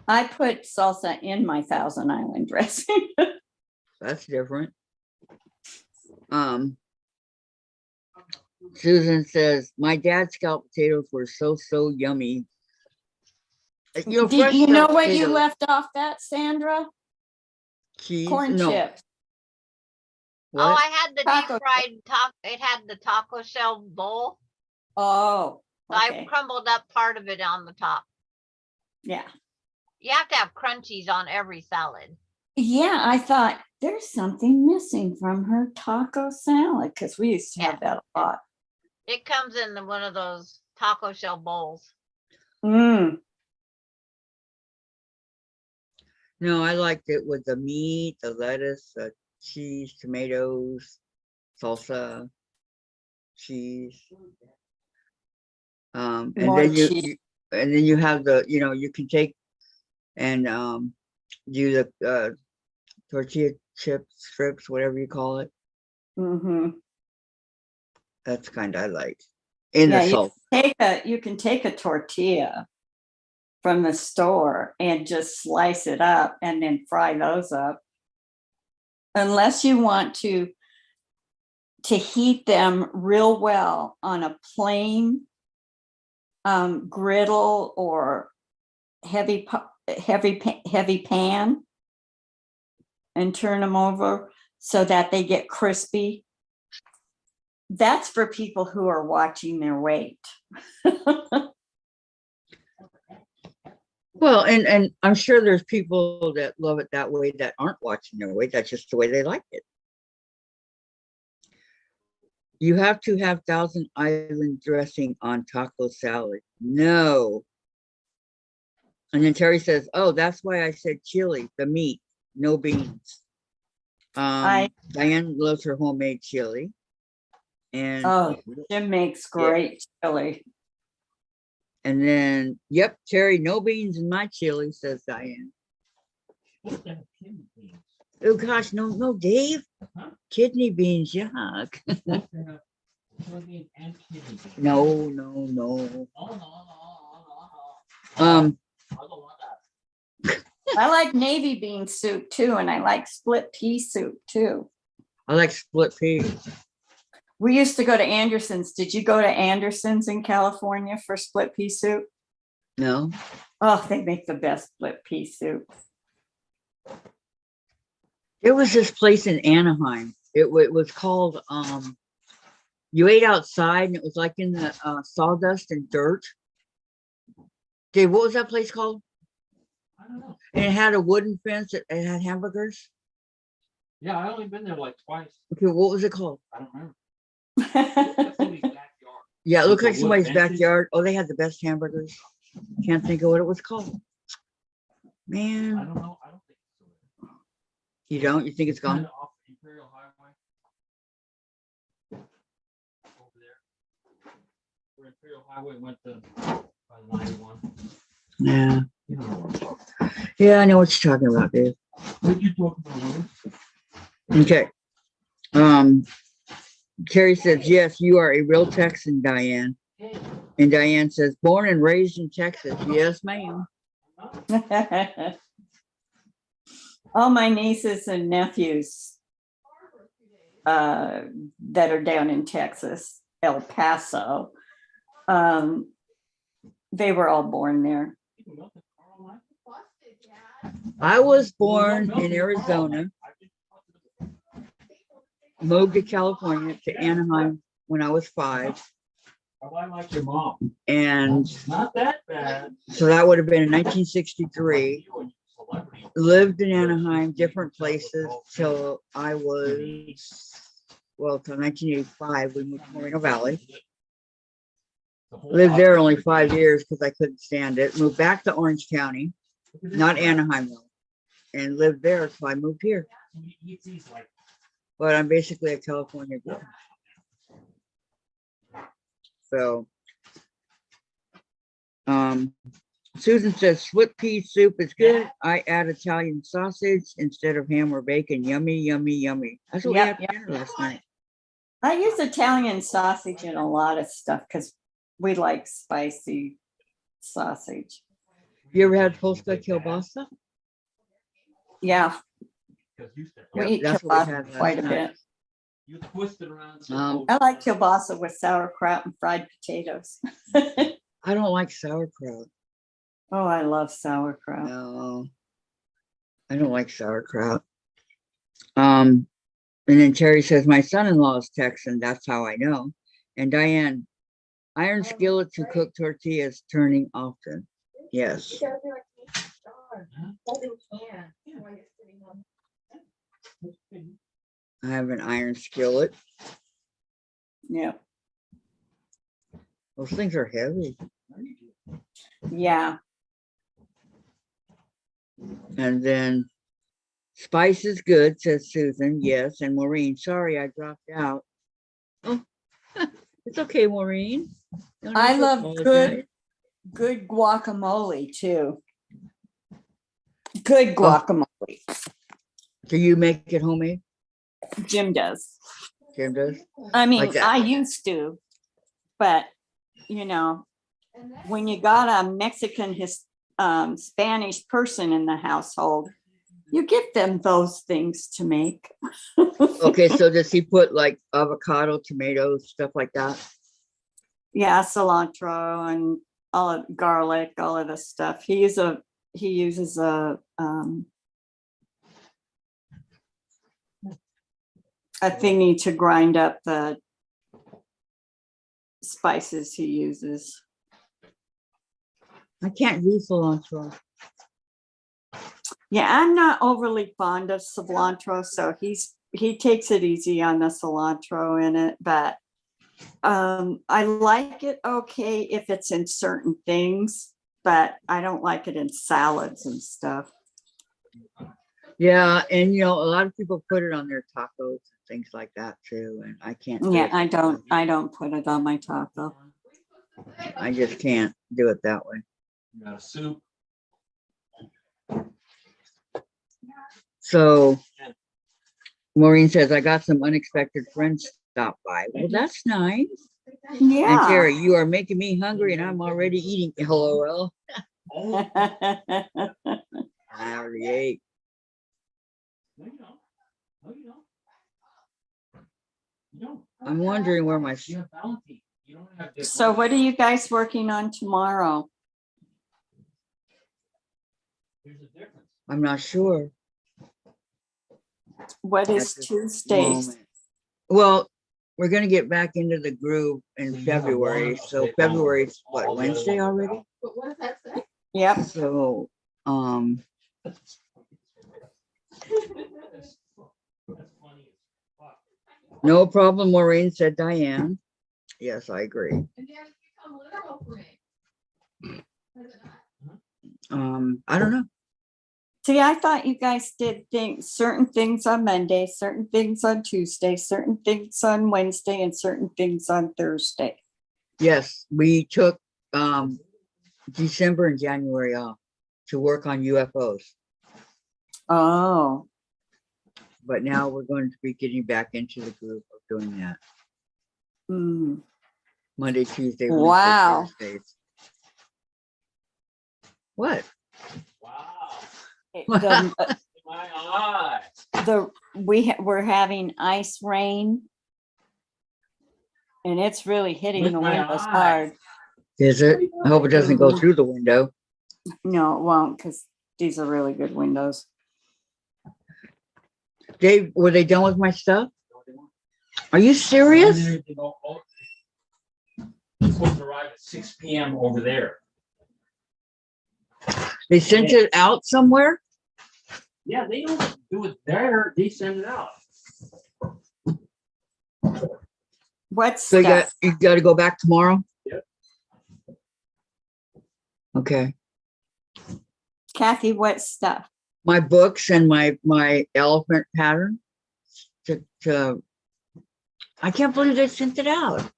Speaker 6: I put salsa in my Thousand Island dressing.
Speaker 1: That's different. Susan says, my dad's scalloped potatoes were so yummy. You know,
Speaker 6: Do
Speaker 1: fresh
Speaker 6: you know
Speaker 1: scalloped
Speaker 6: what you
Speaker 1: potatoes,
Speaker 6: left off that, Sandra?
Speaker 1: cheese.
Speaker 6: Corn
Speaker 1: No,
Speaker 6: chips.
Speaker 1: what?
Speaker 5: Oh, I had the
Speaker 6: Taco
Speaker 5: deep fried taco. It had the taco shell bowl.
Speaker 6: Oh,
Speaker 5: So I
Speaker 6: okay.
Speaker 5: crumbled up part of it on the top.
Speaker 6: Yeah.
Speaker 5: You have to have crunchies on every salad.
Speaker 6: Yeah, I thought there's something missing from her taco salad, because we used to have that a lot.
Speaker 5: It comes in one of those taco shell bowls.
Speaker 6: Mm.
Speaker 1: No, I liked it with the meat, the lettuce, the cheese, tomatoes, salsa, cheese. And
Speaker 6: More
Speaker 1: then
Speaker 6: cheese.
Speaker 1: and then you have the, you can take and do the tortilla chip strips, whatever you call it.
Speaker 6: Mm-hmm.
Speaker 1: That's kind I like. In
Speaker 6: Yeah,
Speaker 1: the salt.
Speaker 6: you can take a tortilla from the store and just slice it up and then fry those up. Unless you want to heat them real well on a plain griddle or heavy pan, and turn them over so that they get crispy. That's for people who are watching their weight.
Speaker 1: Well, and I'm sure there's people that love it that way that aren't watching their weight. That's just the way they like it. You have to have Thousand Island dressing on taco salad. No. And then Terry says, oh, that's why I said chili, the meat, no beans. Diane loves her homemade chili. And
Speaker 6: Oh, Jim makes great chili.
Speaker 1: and then, yep, Terry, no beans in my chili, says Diane. Oh gosh, no, Dave.
Speaker 4: Huh?
Speaker 1: Kidney beans, yuck. No.
Speaker 6: I like navy bean soup too, and I like split pea soup too.
Speaker 1: I like split peas.
Speaker 6: We used to go to Anderson's. Did you go to Anderson's in California for split pea soup?
Speaker 1: No,
Speaker 6: Oh, they make the best split pea soup.
Speaker 1: there was this place in Anaheim. It was called, you ate outside and it was like in the sawdust and dirt. Dave, what was that place called?
Speaker 4: I don't know.
Speaker 1: And it had a wooden fence. It had hamburgers.
Speaker 4: Yeah, I only been there like twice.
Speaker 1: Okay, what was it called?
Speaker 4: I don't remember. It's somebody's backyard.
Speaker 1: Yeah, it looked
Speaker 4: With
Speaker 1: like
Speaker 4: the wood
Speaker 1: somebody's
Speaker 4: benches?
Speaker 1: backyard. Oh, they had the best hamburgers. Can't think of what it was called.
Speaker 4: I
Speaker 1: Man,
Speaker 4: don't know. I don't think it's still there.
Speaker 1: you don't? You think it's gone?
Speaker 4: Kinda off Imperial Highway. Over there. Where Imperial Highway went to by 91.
Speaker 1: Yeah.
Speaker 4: You know what I'm talking about.
Speaker 1: Yeah, I know what you're talking about, Dave.
Speaker 4: What you talking about, Louis?
Speaker 1: Okay. Carrie says, yes, you are a real Texan, Diane. And Diane says, born and raised in Texas. Yes, ma'am.
Speaker 6: All my nieces and nephews that are down in Texas, El Paso, they were all born there.
Speaker 1: I was born in Arizona, moved to California, to Anaheim when I was 5.
Speaker 4: Oh, I like your mom.
Speaker 1: And
Speaker 4: Not that bad.
Speaker 1: so that would have been in 1963. Lived in Anaheim, different places till I was, well, till 1985, we moved to Moreno Valley. Lived there only 5 years because I couldn't stand it. Moved back to Orange County, not Anaheim though, and lived there till I moved here. But I'm basically a California girl. So, Susan says split pea soup is good. I add Italian sausage instead of ham or bacon. Yummy, yummy, yummy. That's what we had for dinner last night.
Speaker 6: I use Italian sausage in a lot of stuff because we like spicy sausage.
Speaker 1: You ever had Polska kielbasa?
Speaker 6: Yeah, we eat
Speaker 1: that's what we had
Speaker 6: kielbasa
Speaker 1: last
Speaker 6: quite a
Speaker 1: night.
Speaker 6: bit.
Speaker 4: You twist it around.
Speaker 6: I like kielbasa with sauerkraut and fried potatoes.
Speaker 1: I don't like sauerkraut.
Speaker 6: Oh, I love sauerkraut.
Speaker 1: No, I don't like sauerkraut. And then Terry says, my son-in-law is Texan. That's how I know. And Diane, iron skillet to cook tortillas, turning often. Yes. I have an iron skillet.
Speaker 6: Yeah.
Speaker 1: Those things are heavy.
Speaker 6: Yeah.
Speaker 1: And then spice is good, says Susan. Yes. And Maureen, sorry, I dropped out. Oh, it's okay, Maureen. Don't
Speaker 6: I
Speaker 1: have to
Speaker 6: love
Speaker 1: apologize.
Speaker 6: good guacamole too. Good guacamole.
Speaker 1: Do you make it homemade?
Speaker 6: Jim does.
Speaker 1: Jim does?
Speaker 6: I mean,
Speaker 1: Like that.
Speaker 6: I used to, but you know, when you got a Mexican, Spanish person in the household, you give them those things to make.
Speaker 1: Okay, so does he put like avocado, tomatoes, stuff like that?
Speaker 6: Yeah, cilantro and all of garlic, all of this stuff. He uses a thingy to grind up the spices he uses.
Speaker 1: I can't do cilantro.
Speaker 6: Yeah, I'm not overly fond of cilantro, so he takes it easy on the cilantro in it, but I like it okay if it's in certain things, but I don't like it in salads and stuff.
Speaker 1: Yeah, and you know, a lot of people put it on their tacos and things like that too, and I can't do
Speaker 6: Yeah,
Speaker 1: it.
Speaker 6: I don't put it on my taco.
Speaker 1: I just can't do it that way.
Speaker 4: You got a soup.
Speaker 1: So Maureen says, I got some unexpected friends stop by. Well, that's nice. And
Speaker 6: Yeah.
Speaker 1: Terry, you are making me hungry and I'm already eating. LOL. I already ate.
Speaker 4: No, you don't. No, you don't. You don't.
Speaker 1: I'm wondering where my
Speaker 4: You have bounty. You don't have this.
Speaker 6: So what are you guys working on tomorrow?
Speaker 4: There's a difference.
Speaker 1: I'm not sure.
Speaker 6: What is
Speaker 1: At this
Speaker 6: Tuesdays?
Speaker 1: moment. Well, we're gonna get back into the groove in February. So February's what, Wednesday already?
Speaker 8: But what does that say?
Speaker 6: Yep.
Speaker 1: So,
Speaker 4: That's funny as fuck.
Speaker 1: no problem, Maureen, said Diane. Yes, I agree. I don't know.
Speaker 6: See, I thought you guys did things, certain things on Monday, certain things on Tuesday, certain things on Wednesday, and certain things on Thursday.
Speaker 1: Yes, we took December and January off to work on UFOs,
Speaker 6: Oh,
Speaker 1: but now we're going to be getting back into the group of doing that
Speaker 6: hmm.
Speaker 1: Monday, Tuesday, Wednesday,
Speaker 6: Wow.
Speaker 1: Thursdays. What?
Speaker 4: Wow,
Speaker 6: The,
Speaker 4: my eyes.
Speaker 6: we're having ice rain. And it's really hitting
Speaker 4: With
Speaker 6: the
Speaker 4: my
Speaker 6: windows
Speaker 4: eyes.
Speaker 6: hard.
Speaker 1: Is it? I hope it doesn't go through the window.
Speaker 6: No, it won't, because these are really good windows.
Speaker 1: Dave, were they done with my stuff? Are you serious?
Speaker 4: It's supposed to arrive at 6 p.m. over there.
Speaker 1: They sent it out somewhere?
Speaker 4: Yeah, they don't do it there. They send it out.
Speaker 6: What
Speaker 1: So
Speaker 6: stuff?
Speaker 1: you got to go back tomorrow?
Speaker 4: Yep.
Speaker 1: Okay.
Speaker 6: Kathy, what stuff?
Speaker 1: My books and my elephant pattern. I can't believe they sent it out.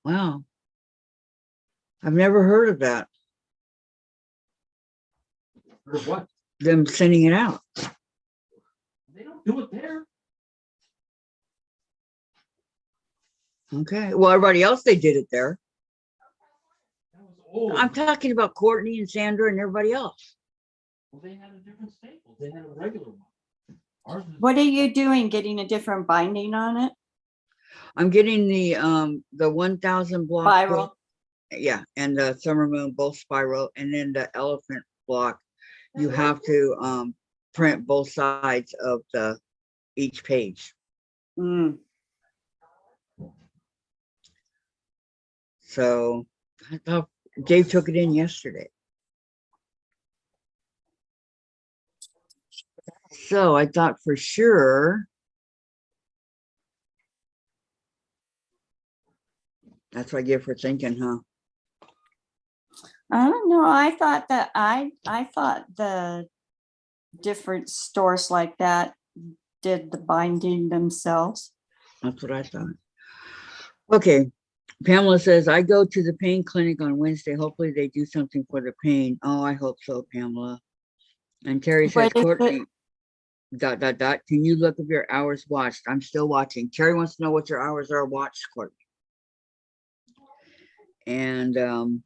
Speaker 1: Wow. I've never heard of that.
Speaker 4: Or what?
Speaker 1: Them sending it out.
Speaker 4: They don't do it there.
Speaker 1: Okay. Well, everybody else, they did it there.
Speaker 4: That was old.
Speaker 1: I'm talking about Courtney and Sandra and everybody else.
Speaker 4: Well, they had a different staple. They had a regular one. Ours is
Speaker 6: What are you doing? Getting a different binding on it?
Speaker 1: I'm getting the 1000 block.
Speaker 6: Spiral?
Speaker 1: Yeah, and the summer moon, both spiral, and then the elephant block. You have to print both sides of each page.
Speaker 6: Mm.
Speaker 1: So I thought Dave took it in yesterday. So I thought for sure. That's what I get for thinking, huh?
Speaker 6: I don't know. I thought that I thought the different stores like that did the binding themselves.
Speaker 1: That's what I thought. Okay. Pamela says, I go to the pain clinic on Wednesday. Hopefully they do something for the pain. Oh, I hope so, Pamela. And Terry says,
Speaker 6: What is
Speaker 1: Courtney,
Speaker 6: it?
Speaker 1: Can you look up your hours watched? I'm still watching. Terry wants to know what your hours are watched, Courtney. And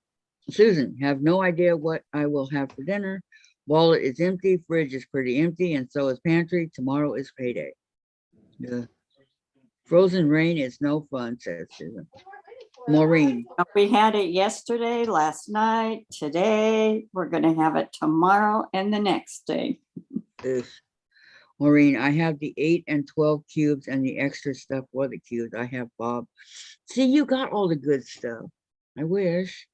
Speaker 1: Susan, have no idea what I will have for dinner. Wallet is empty. Fridge is pretty empty. And so is pantry. Tomorrow is payday. The frozen rain is no fun, says Susan. Maureen.
Speaker 6: We had it yesterday, last night, today. We're going to have it tomorrow and the next day.
Speaker 1: Ugh. Maureen, I have the 8 and 12 cubes and the extra stuff for the cubes. I have Bob. See, you got all the good stuff. I wish.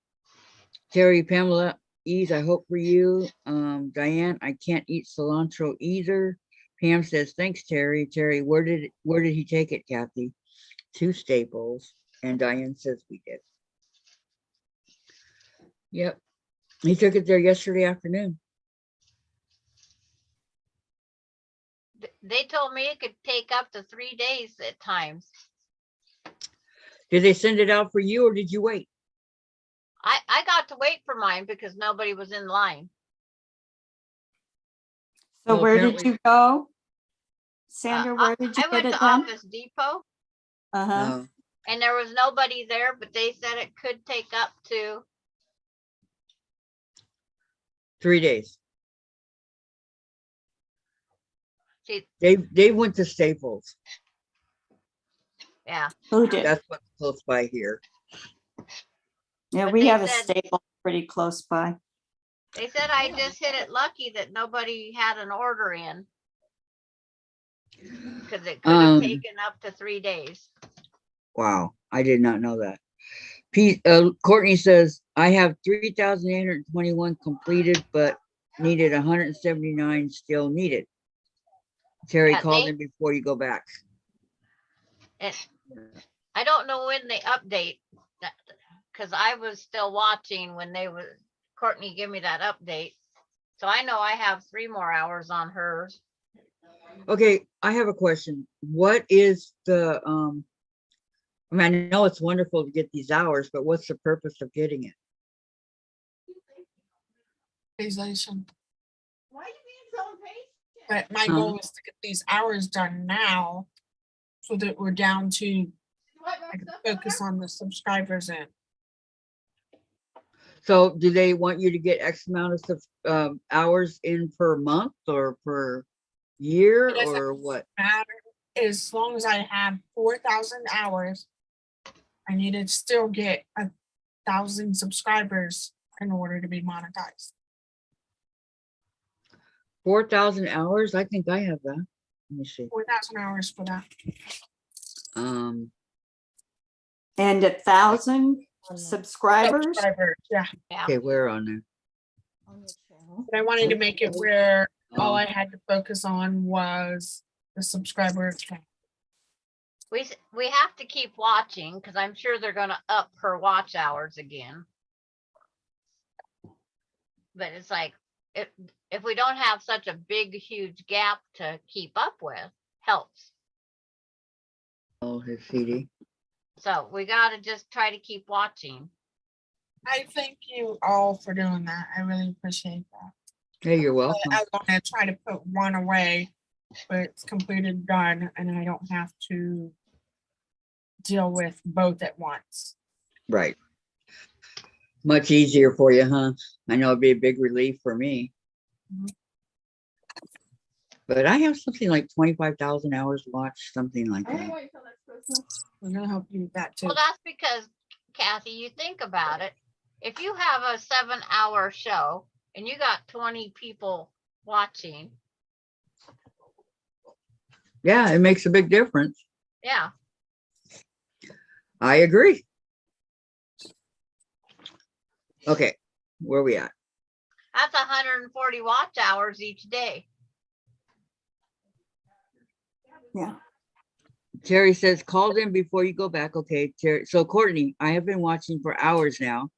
Speaker 1: Terry, Pamela, Ease, I hope for you. Diane, I can't eat cilantro either. Pam says, thanks, Terry. Terry, where did he take it, Kathy? To Staples. And Diane says we did. Yep. He took it there yesterday afternoon.
Speaker 5: They told me it could take up to 3 days at times.
Speaker 1: Did they send it out for you or did you wait?
Speaker 5: I got to wait for mine because nobody was in line.
Speaker 6: So
Speaker 1: Well,
Speaker 6: where did
Speaker 1: apparently-
Speaker 6: you go? Sandra, where did you
Speaker 5: I
Speaker 6: get
Speaker 5: went
Speaker 6: it
Speaker 5: to
Speaker 6: done?
Speaker 5: Office Depot
Speaker 6: Uh-huh.
Speaker 1: No.
Speaker 5: and there was nobody there, but they said it could take up to
Speaker 1: 3 days.
Speaker 5: see,
Speaker 1: They went to Staples.
Speaker 5: yeah.
Speaker 6: Who did?
Speaker 1: That's what's close by here.
Speaker 6: Yeah,
Speaker 5: But
Speaker 6: we
Speaker 5: they
Speaker 6: have a
Speaker 5: said-
Speaker 6: staple pretty close by.
Speaker 5: They said I just hit it lucky that nobody had an order in. Because it could have taken up to 3 days.
Speaker 1: Wow, I did not know that. Courtney says, I have 3,821 completed, but needed 179 still needed. Terry
Speaker 5: Yeah,
Speaker 1: called
Speaker 5: they-
Speaker 1: in before you go back.
Speaker 5: I don't know when they update, because I was still watching when they were, Courtney give me that update. So I know I have 3 more hours on hers.
Speaker 1: Okay, I have a question. What is the, I mean, I know it's wonderful to get these hours, but what's the purpose of getting it?
Speaker 3: Organization.
Speaker 2: Why are you being so impatient?
Speaker 3: But my goal is to get these hours done now so that we're down to I can focus on the subscribers and
Speaker 1: So do they want you to get X amount of hours in per month or per year
Speaker 3: It doesn't
Speaker 1: or what?
Speaker 3: matter. As long as I have 4,000 hours, I need to still get 1,000 subscribers in order to be monetized.
Speaker 1: 4,000 hours? I think I have that. Let me see.
Speaker 3: 4,000 hours for that.
Speaker 1: Um,
Speaker 6: And 1,000 subscribers?
Speaker 3: Subscribers, yeah.
Speaker 5: Yeah.
Speaker 1: okay, where on there?
Speaker 3: But I wanted to make it where all
Speaker 1: Oh,
Speaker 3: I had to focus on was the subscriber count.
Speaker 5: We have to keep watching, because I'm sure they're gonna up her watch hours again. But it's like, if we don't have such a big, huge gap to keep up with, helps.
Speaker 1: oh, his CD.
Speaker 5: So we gotta just try to keep watching.
Speaker 3: I thank you all for doing that. I really appreciate that.
Speaker 1: Hey, you're
Speaker 3: But
Speaker 1: welcome.
Speaker 3: I was gonna try to put one away, but it's completed, done, and I don't have to deal with both at once.
Speaker 1: Right. Much easier for you, huh? I know it'd be a big relief for me.
Speaker 3: Mhm.
Speaker 1: But I have something like 25,000 hours watched, something like that.
Speaker 3: I'm gonna help you with that too.
Speaker 5: Well, that's because, Kathy, you think about it. If you have a 7-hour show and you got 20 people watching,
Speaker 1: Yeah, it makes a big difference.
Speaker 5: yeah,
Speaker 1: I agree. Okay, where we at?
Speaker 5: that's 140 watch hours each day.
Speaker 6: Yeah.
Speaker 1: Terry says, called in before you go back. Okay, Terry. So Courtney, I have been watching for hours now.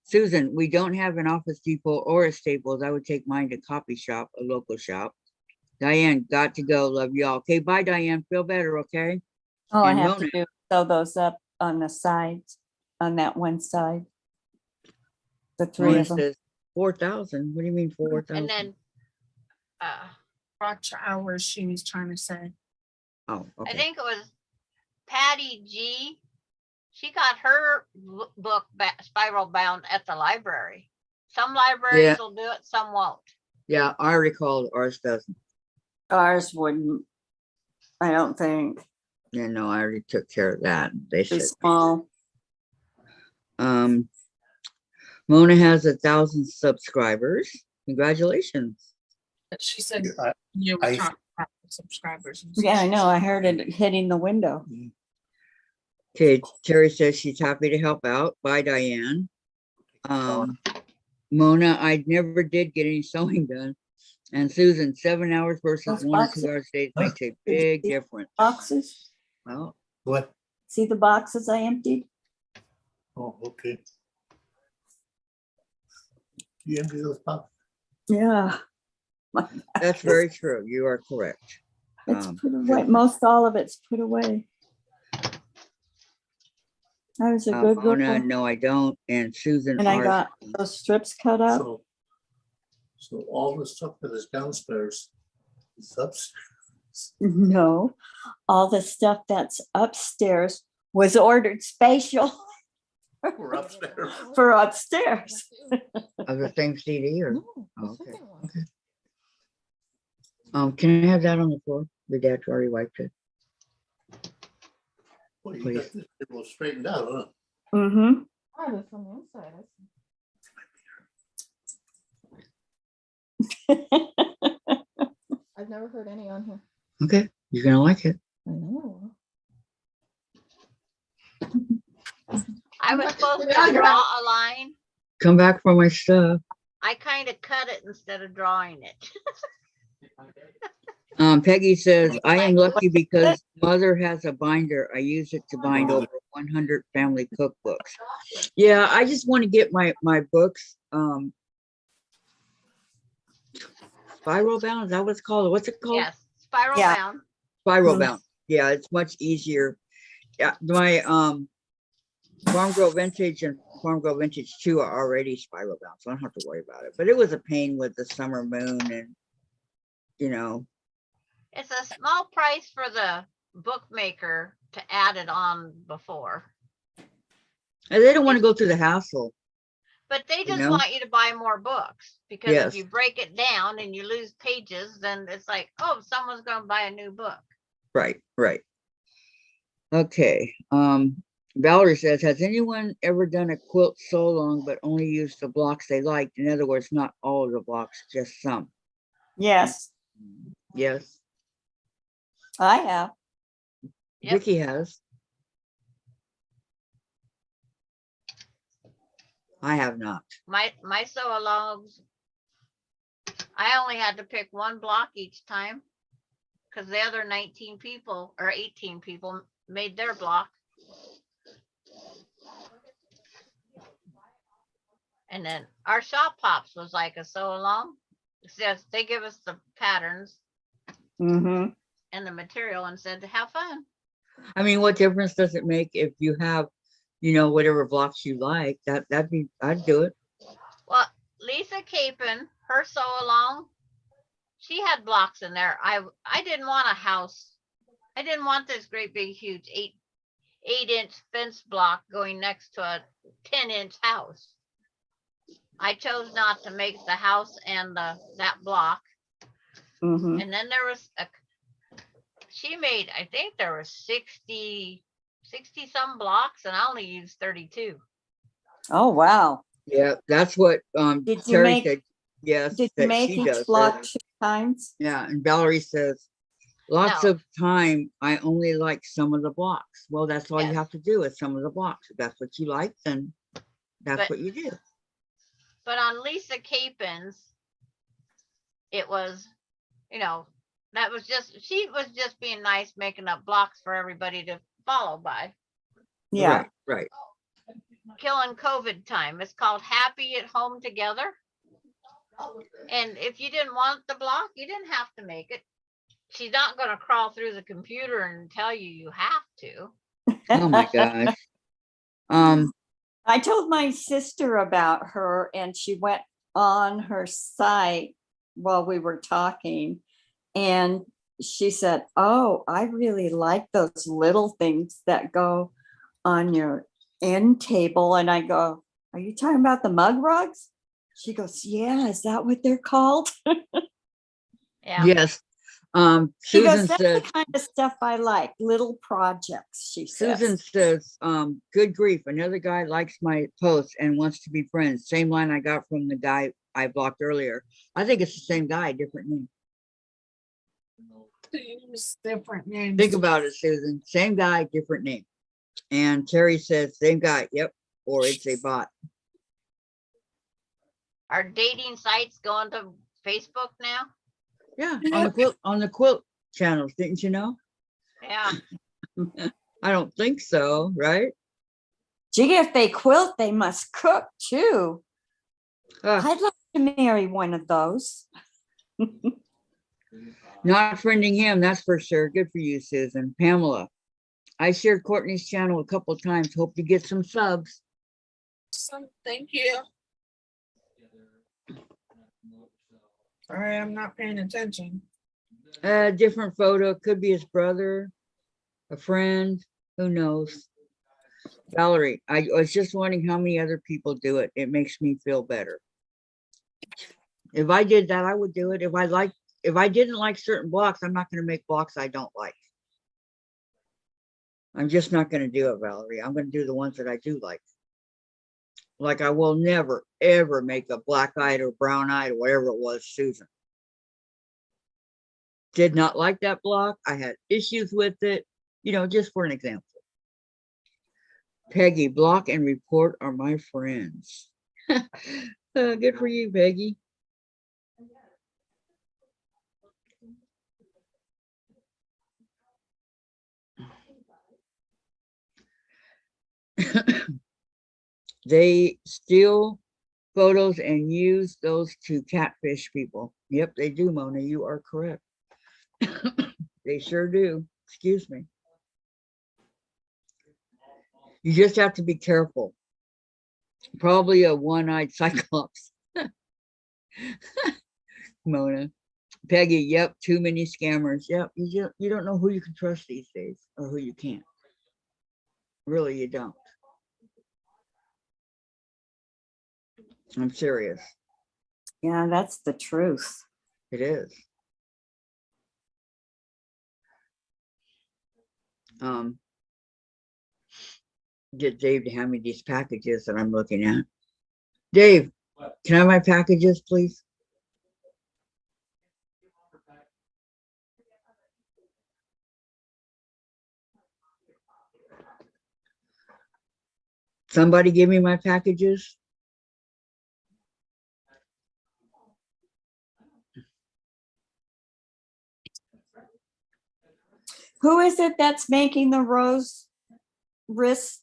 Speaker 1: Susan, we don't have an Office Depot or a Staples. I would take mine to Copy Shop, a local shop. Diane, got to go. Love y'all. Okay, bye, Diane. Feel better, okay?
Speaker 6: Oh, I
Speaker 1: And
Speaker 6: have
Speaker 1: Mona.
Speaker 6: to sew those up on the sides, on that one side. The 3
Speaker 1: Mona
Speaker 6: of them.
Speaker 1: says 4,000. What do you mean 4,000?
Speaker 5: And then
Speaker 3: Watch hours she was trying to say.
Speaker 1: Oh,
Speaker 5: I
Speaker 1: okay.
Speaker 5: think it was Patty G. She got her book spiral bound at the library. Some libraries
Speaker 1: Yeah.
Speaker 5: will do it, some won't.
Speaker 1: Yeah, I recall ours doesn't.
Speaker 6: Ours wouldn't, I don't think,
Speaker 1: Yeah, no, I already took care of that. They
Speaker 6: be
Speaker 1: said,
Speaker 6: small.
Speaker 1: Mona has 1,000 subscribers. Congratulations.
Speaker 3: But she said
Speaker 7: I-
Speaker 3: you were
Speaker 7: I-
Speaker 3: talking about the subscribers. and
Speaker 6: Yeah, I
Speaker 3: stuff.
Speaker 6: know. I heard it hitting the window.
Speaker 1: Okay, Terry says she's happy to help out. Bye, Diane. Mona, I never did get any sewing done. And Susan, 7 hours versus
Speaker 6: Those
Speaker 1: 1 or
Speaker 6: boxes-
Speaker 1: 2 hours days makes a big difference.
Speaker 6: Boxes,
Speaker 1: Well,
Speaker 7: What?
Speaker 6: see the boxes I emptied?
Speaker 7: Oh, okay. You empty those boxes?
Speaker 6: Yeah.
Speaker 1: that's very true. You are correct.
Speaker 6: It's
Speaker 1: Um,
Speaker 6: put away. Most all of it's put away. I was a good
Speaker 1: Mona,
Speaker 6: girl.
Speaker 1: no, I don't. And Susan,
Speaker 6: And I
Speaker 1: ours-
Speaker 6: got those strips cut up.
Speaker 7: So all the stuff that is downstairs is upstairs.
Speaker 6: No, all the stuff that's upstairs was ordered spatial
Speaker 7: We're upstairs.
Speaker 6: for upstairs.
Speaker 1: of the same CD or? Oh, okay. Can I have that on the floor? Your dad already wiped it.
Speaker 7: Well, you got this table straightened out, huh?
Speaker 6: Mm-hmm.
Speaker 8: I've never heard any on here.
Speaker 1: Okay, you're gonna like it.
Speaker 8: I know.
Speaker 5: I was supposed to draw a line.
Speaker 1: Come back for my stuff.
Speaker 5: I kind of cut it instead of drawing it.
Speaker 1: Peggy says, I am
Speaker 5: Like-
Speaker 1: lucky because mother has a binder. I use it to bind over 100 family cookbooks. Yeah, I just want to get my books, spiral bound. Is that what it's called? What's it called?
Speaker 5: Yes, spiral
Speaker 6: Yeah.
Speaker 5: bound.
Speaker 1: Spiral
Speaker 6: Mhm.
Speaker 1: bound. Yeah, it's much easier. Yeah, my Farm Girl Vintage and Farm Girl Vintage 2 are already spiral bound, so I don't have to worry about it. But it was a pain with the summer moon and, you know,
Speaker 5: It's a small price for the bookmaker to add it on before,
Speaker 1: and they don't want to go through the hassle.
Speaker 5: but they just
Speaker 1: know?
Speaker 5: want you to buy more books because
Speaker 1: Yes.
Speaker 5: if you break it down and you lose pages, then it's like, oh, someone's going to buy a new book.
Speaker 1: Right, right. Okay. Valerie says, has anyone ever done a quilt so long but only used the blocks they liked? In other words, not all of the blocks, just some.
Speaker 6: Yes,
Speaker 1: Yes,
Speaker 6: I have.
Speaker 5: Yep.
Speaker 1: Vicki has. I have not.
Speaker 5: My sew alongs, I only had to pick one block each time because the other 19 people or 18 people made their block. And then our shop pops was like a sew along. It's just they give us the patterns
Speaker 6: Mm-hmm.
Speaker 5: and the material and said to have fun.
Speaker 1: I mean, what difference does it make if you have, you know, whatever blocks you like? I'd do it.
Speaker 5: Well, Lisa Capon, her sew along, she had blocks in there. I didn't want a house. I didn't want this great big huge 8-inch fence block going next to a 10-inch house. I chose not to make the house and that block.
Speaker 6: Mm-hmm.
Speaker 5: And then there was she made, I think there were 60 some blocks and I only used 32.
Speaker 6: Oh, wow.
Speaker 1: Yeah, that's what
Speaker 6: Did you
Speaker 1: Terry
Speaker 6: make-
Speaker 1: said. Yes,
Speaker 6: Did you
Speaker 1: that
Speaker 6: make
Speaker 1: she
Speaker 6: each
Speaker 1: does
Speaker 6: block
Speaker 1: that.
Speaker 6: 2 times?
Speaker 1: Yeah, and Valerie says, lots
Speaker 5: No.
Speaker 1: of time, I only like some of the blocks. Well, that's all
Speaker 5: Yes.
Speaker 1: you have to do is some of the blocks. If that's what you like, then that's
Speaker 5: But-
Speaker 1: what you do.
Speaker 5: But on Lisa Capon's, it was, you know, that was just, she was just being nice, making up blocks for everybody to follow by.
Speaker 6: Yeah.
Speaker 1: Right, right.
Speaker 5: Killing COVID time. It's called Happy at Home Together. And if you didn't want the block, you didn't have to make it. She's not going to crawl through the computer and tell you you have to.
Speaker 1: Oh my gosh.
Speaker 6: I told my sister about her and she went on her site while we were talking and she said, oh, I really like those little things that go on your end table. And I go, are you talking about the mug rugs? She goes, yeah, is that what they're called?
Speaker 5: Yeah.
Speaker 1: Yes.
Speaker 6: She goes,
Speaker 1: Susan
Speaker 6: that's
Speaker 1: says,
Speaker 6: the kind of stuff I like, little projects, she says.
Speaker 1: Susan says, good grief, another guy likes my post and wants to be friends. Same line I got from the guy I blocked earlier. I think it's the same guy, different name.
Speaker 3: They use different names.
Speaker 1: Think about it, Susan. Same guy, different name. And Terry says, same guy. Yep. Or it's a bot.
Speaker 5: Are dating sites going to Facebook now?
Speaker 1: Yeah, on the quilt channels, didn't you know?
Speaker 5: Yeah.
Speaker 1: I don't think so, right?
Speaker 6: Gee, if they quilt, they must cook too.
Speaker 1: Ah,
Speaker 6: I'd like to marry one of those.
Speaker 1: not friending him, that's for sure. Good for you, Susan. Pamela, I shared Courtney's channel a couple of times. Hope to get some subs.
Speaker 3: Thank you. Sorry, I'm not paying attention.
Speaker 1: Different photo, could be his brother, a friend, who knows? Valerie, I was just wondering how many other people do it. It makes me feel better. If I did that, I would do it. If I didn't like certain blocks, I'm not going to make blocks I don't like. I'm just not going to do it, Valerie. I'm going to do the ones that I do like. Like I will never, ever make a black-eyed or brown-eyed or whatever it was, Susan. Did not like that block. I had issues with it, you know, just for an example. Peggy, block and report are my friends. Good for you, Peggy. They steal photos and use those to catfish people. Yep, they do, Mona. You are correct. They sure do. Excuse me. You just have to be careful. Probably a one-eyed cyclops. Mona. Peggy, yep, too many scammers. Yep, you don't know who you can trust these days or who you can't. Really, you don't. I'm serious.
Speaker 6: Yeah, that's the truth.
Speaker 1: It is. Get Dave to hand me these packages that I'm looking at. Dave, can I have my packages, please? Somebody give me my packages.
Speaker 6: Who is it that's making the rose wrist?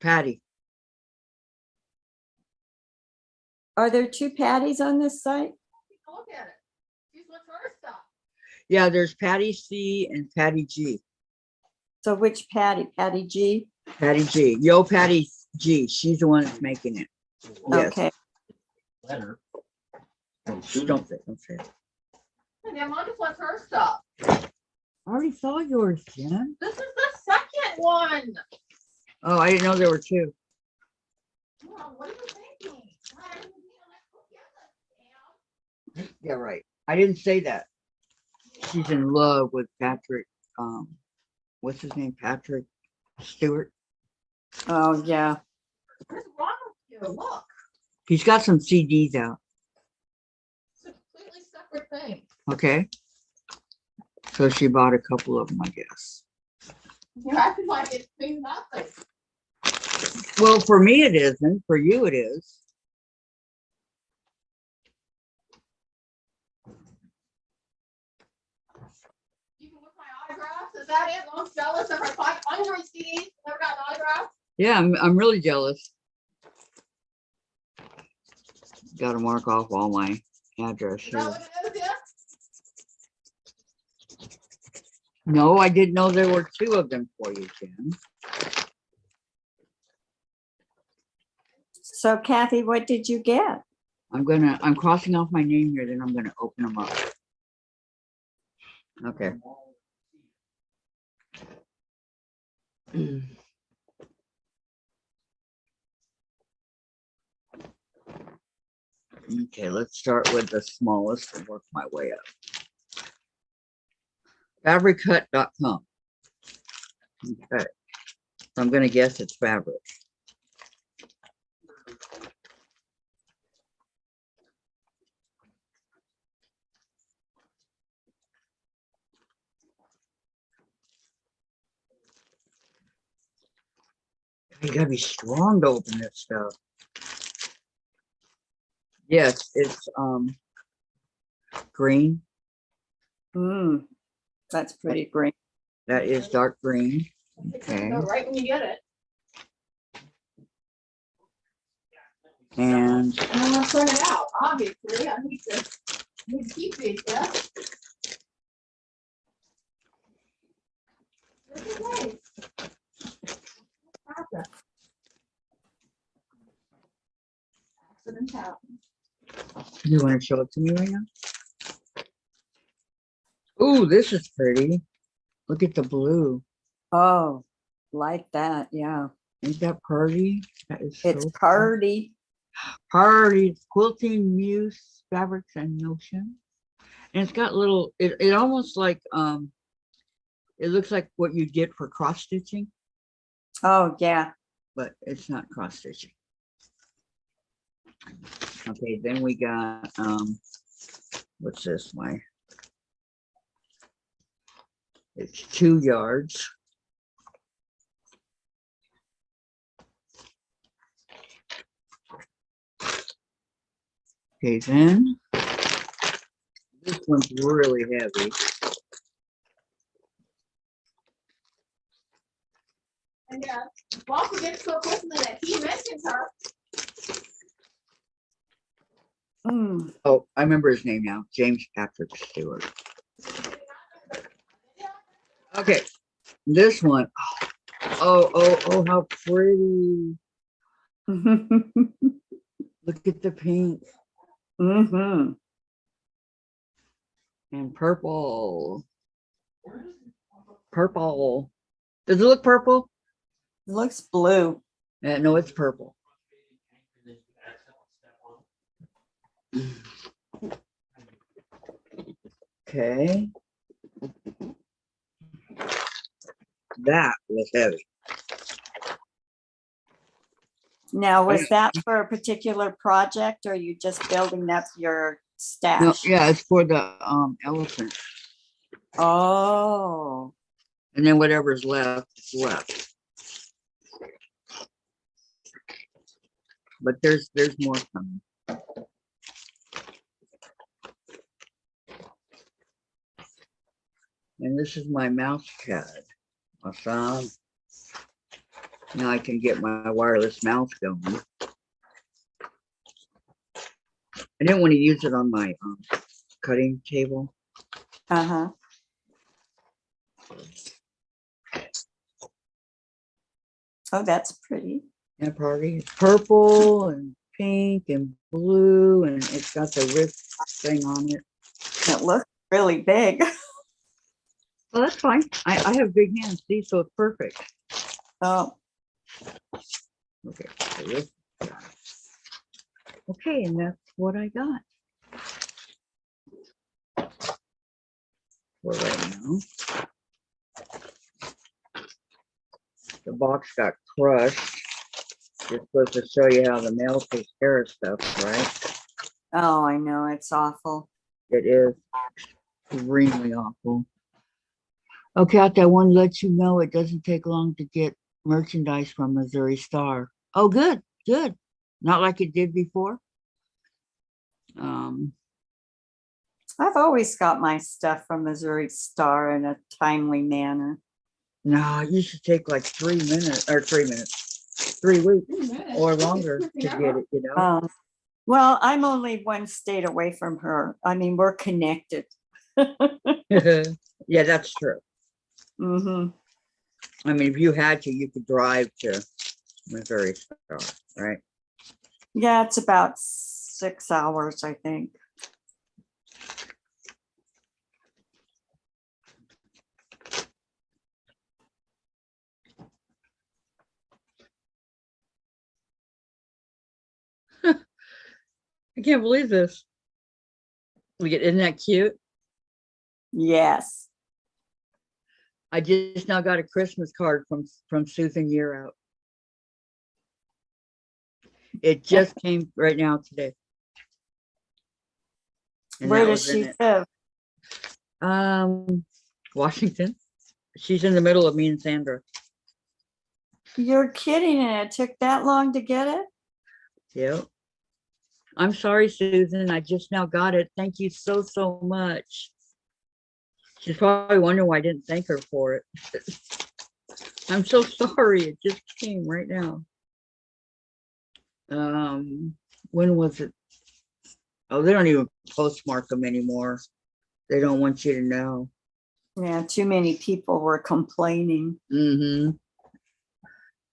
Speaker 1: Patty.
Speaker 6: Are there two Patties on this site?
Speaker 8: Look at it. She's what's her stuff.
Speaker 1: Yeah, there's Patty C and Patty G.
Speaker 6: So which Patty? Patty G?
Speaker 1: Patty G. Yo, Patty G. She's the one that's making it. Yes.
Speaker 6: Okay.
Speaker 4: Letter.
Speaker 1: Don't say it.
Speaker 8: And then Mom just wants her stuff.
Speaker 1: I already saw yours, Jen.
Speaker 8: This is the second one.
Speaker 1: Oh, I didn't know there were two.
Speaker 8: Mom, what are you thinking? Why are you being like, oh, yeah, that's
Speaker 1: Yeah, right. I didn't say that. She's in love with Patrick. What's his name? Patrick Stewart.
Speaker 6: Oh, yeah.
Speaker 8: What's wrong with you? Look,
Speaker 1: He's got some CDs out.
Speaker 8: it's a completely separate thing.
Speaker 1: Okay. So she bought a couple of them, I guess.
Speaker 8: You're acting like it's been nothing.
Speaker 1: Well, for me it isn't. For you it is.
Speaker 8: You can look at my autographs. Is that it? I'm jealous of her 500 CDs. Never got an autograph.
Speaker 1: Yeah, I'm really jealous. Got to mark off all my address
Speaker 8: Is that
Speaker 1: here.
Speaker 8: what it is? Yeah.
Speaker 1: No, I didn't know there were two of them for you, Jen.
Speaker 6: So Kathy, what did you get?
Speaker 1: I'm crossing off my name here, then I'm gonna open them up. Okay. Okay, let's start with the smallest and work my way up. Fabrichut.com. Okay. So I'm gonna guess it's fabric. You gotta be strong to open this stuff. Yes, it's green.
Speaker 6: That's pretty green.
Speaker 1: That is dark green. Okay.
Speaker 8: So right when you get it.
Speaker 1: And
Speaker 8: I'm gonna print it out. Obviously, I need to keep these. Yeah. This is nice. Accident happens.
Speaker 1: you want to show it to me right now? Ooh, this is pretty. Look at the blue.
Speaker 6: Oh, like that. Yeah.
Speaker 1: Ain't that pretty? That is
Speaker 6: It's
Speaker 1: so
Speaker 6: party.
Speaker 1: party. It's Quilting Muse Fabrics and Notion. And it's got little, it almost like, it looks like what you get for cross stitching,
Speaker 6: Oh, yeah.
Speaker 1: but it's not cross stitching. Okay, then we got, what's this? It's 2 yards. Okay, then. This one's really heavy.
Speaker 8: And Walter gets so close to that he mentions her.
Speaker 6: Mm.
Speaker 1: Oh, I remember his name now, James Patrick Stewart. Okay, this one. Oh, how pretty. Look at the pink
Speaker 6: Mm-hmm.
Speaker 1: and purple. Purple. Does it look purple?
Speaker 6: Looks blue.
Speaker 1: No, it's purple. Okay. That was heavy.
Speaker 6: Now, was that for a particular project or are you just building up your
Speaker 1: No,
Speaker 6: stash?
Speaker 1: yeah, it's for the elephant.
Speaker 6: Oh,
Speaker 1: And then whatever's left is left. But there's more coming. And this is my mouse pad. Awesome. Now I can get my wireless mouse going. I didn't want to use it on my cutting table.
Speaker 6: uh-huh. Oh, that's pretty.
Speaker 1: That party. It's purple and pink and blue, and it's got the wrist thing on it.
Speaker 6: It looks really big.
Speaker 1: Well, that's fine. I have big hands, see, so it's perfect.
Speaker 6: Oh,
Speaker 1: Okay. So this guy. Okay, and that's what I got. For right now. The box got crushed. It's supposed to show you how the mail takes care of stuff, right?
Speaker 6: oh, I know, it's awful.
Speaker 1: It is extremely awful. Okay, I want to let you know it doesn't take long to get merchandise from Missouri Star. Oh, good, good. Not like it did before.
Speaker 6: I've always got my stuff from Missouri Star in a timely manner.
Speaker 1: No, it used to take like 3 minutes or 3 minutes, 3 weeks or longer to get it, you know?
Speaker 6: Well, I'm only one state away from her. I mean, we're connected.
Speaker 1: Yeah, that's true.
Speaker 6: Mm-hmm.
Speaker 1: I mean, if you had to, you could drive to Missouri Star, right?
Speaker 6: Yeah, it's about 6 hours, I think.
Speaker 1: I can't believe this. Isn't that cute?
Speaker 6: Yes.
Speaker 1: I just now got a Christmas card from Susan Year Out. It just came right now today. And
Speaker 6: Where
Speaker 1: that
Speaker 6: does
Speaker 1: was in
Speaker 6: she
Speaker 1: it.
Speaker 6: live?
Speaker 1: Washington. She's in the middle of me and Sandra.
Speaker 6: You're kidding, and it took that long to get it?
Speaker 1: Yep. I'm sorry, Susan. I just now got it. Thank you so much. She's probably wondering why I didn't thank her for it. I'm so sorry. It just came right now. When was it? Oh, they don't even postmark them anymore. They don't want you to know.
Speaker 6: Yeah, too many people were complaining.
Speaker 1: Mm-hmm.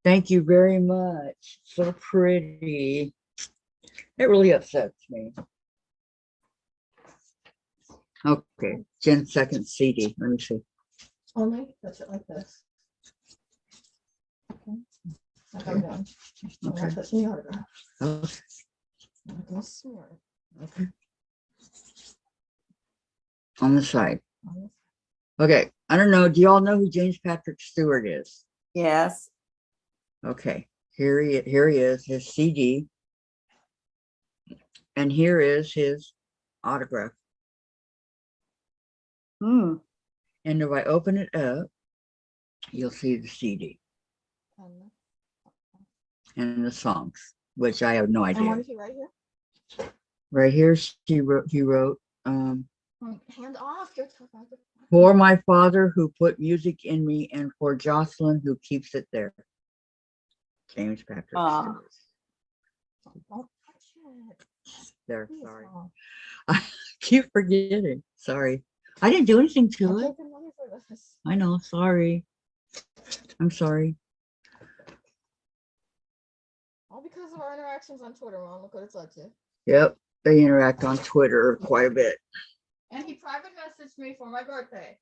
Speaker 1: Thank you very much. So pretty. It really upsets me. Okay, Jen's second CD. Let me see.
Speaker 8: Only touch it like this. Okay. Like I'm done. I'm not touching the autograph.
Speaker 1: Okay.
Speaker 8: I'm gonna smear it.
Speaker 1: Okay. On the side.
Speaker 8: on this.
Speaker 1: Okay. I don't know. Do y'all know who James Patrick Stewart is?
Speaker 6: Yes.
Speaker 1: Okay. Here he is, his CD. And here is his autograph.
Speaker 6: Hmm.
Speaker 1: And if I open it up, you'll see the CD
Speaker 8: And
Speaker 1: and the songs, which I have no
Speaker 8: what
Speaker 1: idea.
Speaker 8: is he right here?
Speaker 1: Right here, he wrote,
Speaker 8: Hand off. You're too far.
Speaker 1: for my father who put music in me and for Jocelyn who keeps it there. James Patrick.
Speaker 6: Aw.
Speaker 1: Stewart.
Speaker 8: Don't touch it.
Speaker 1: There,
Speaker 8: Please
Speaker 1: sorry.
Speaker 8: don't.
Speaker 1: I keep forgetting. Sorry. I didn't do anything to
Speaker 8: I'm
Speaker 1: it.
Speaker 8: taking money for this.
Speaker 1: I know, sorry. I'm sorry.
Speaker 8: All because of our interactions on Twitter, Mom. Look what it's led to.
Speaker 1: Yep, they interact on Twitter quite a bit.
Speaker 8: And he private messaged me for my birthday.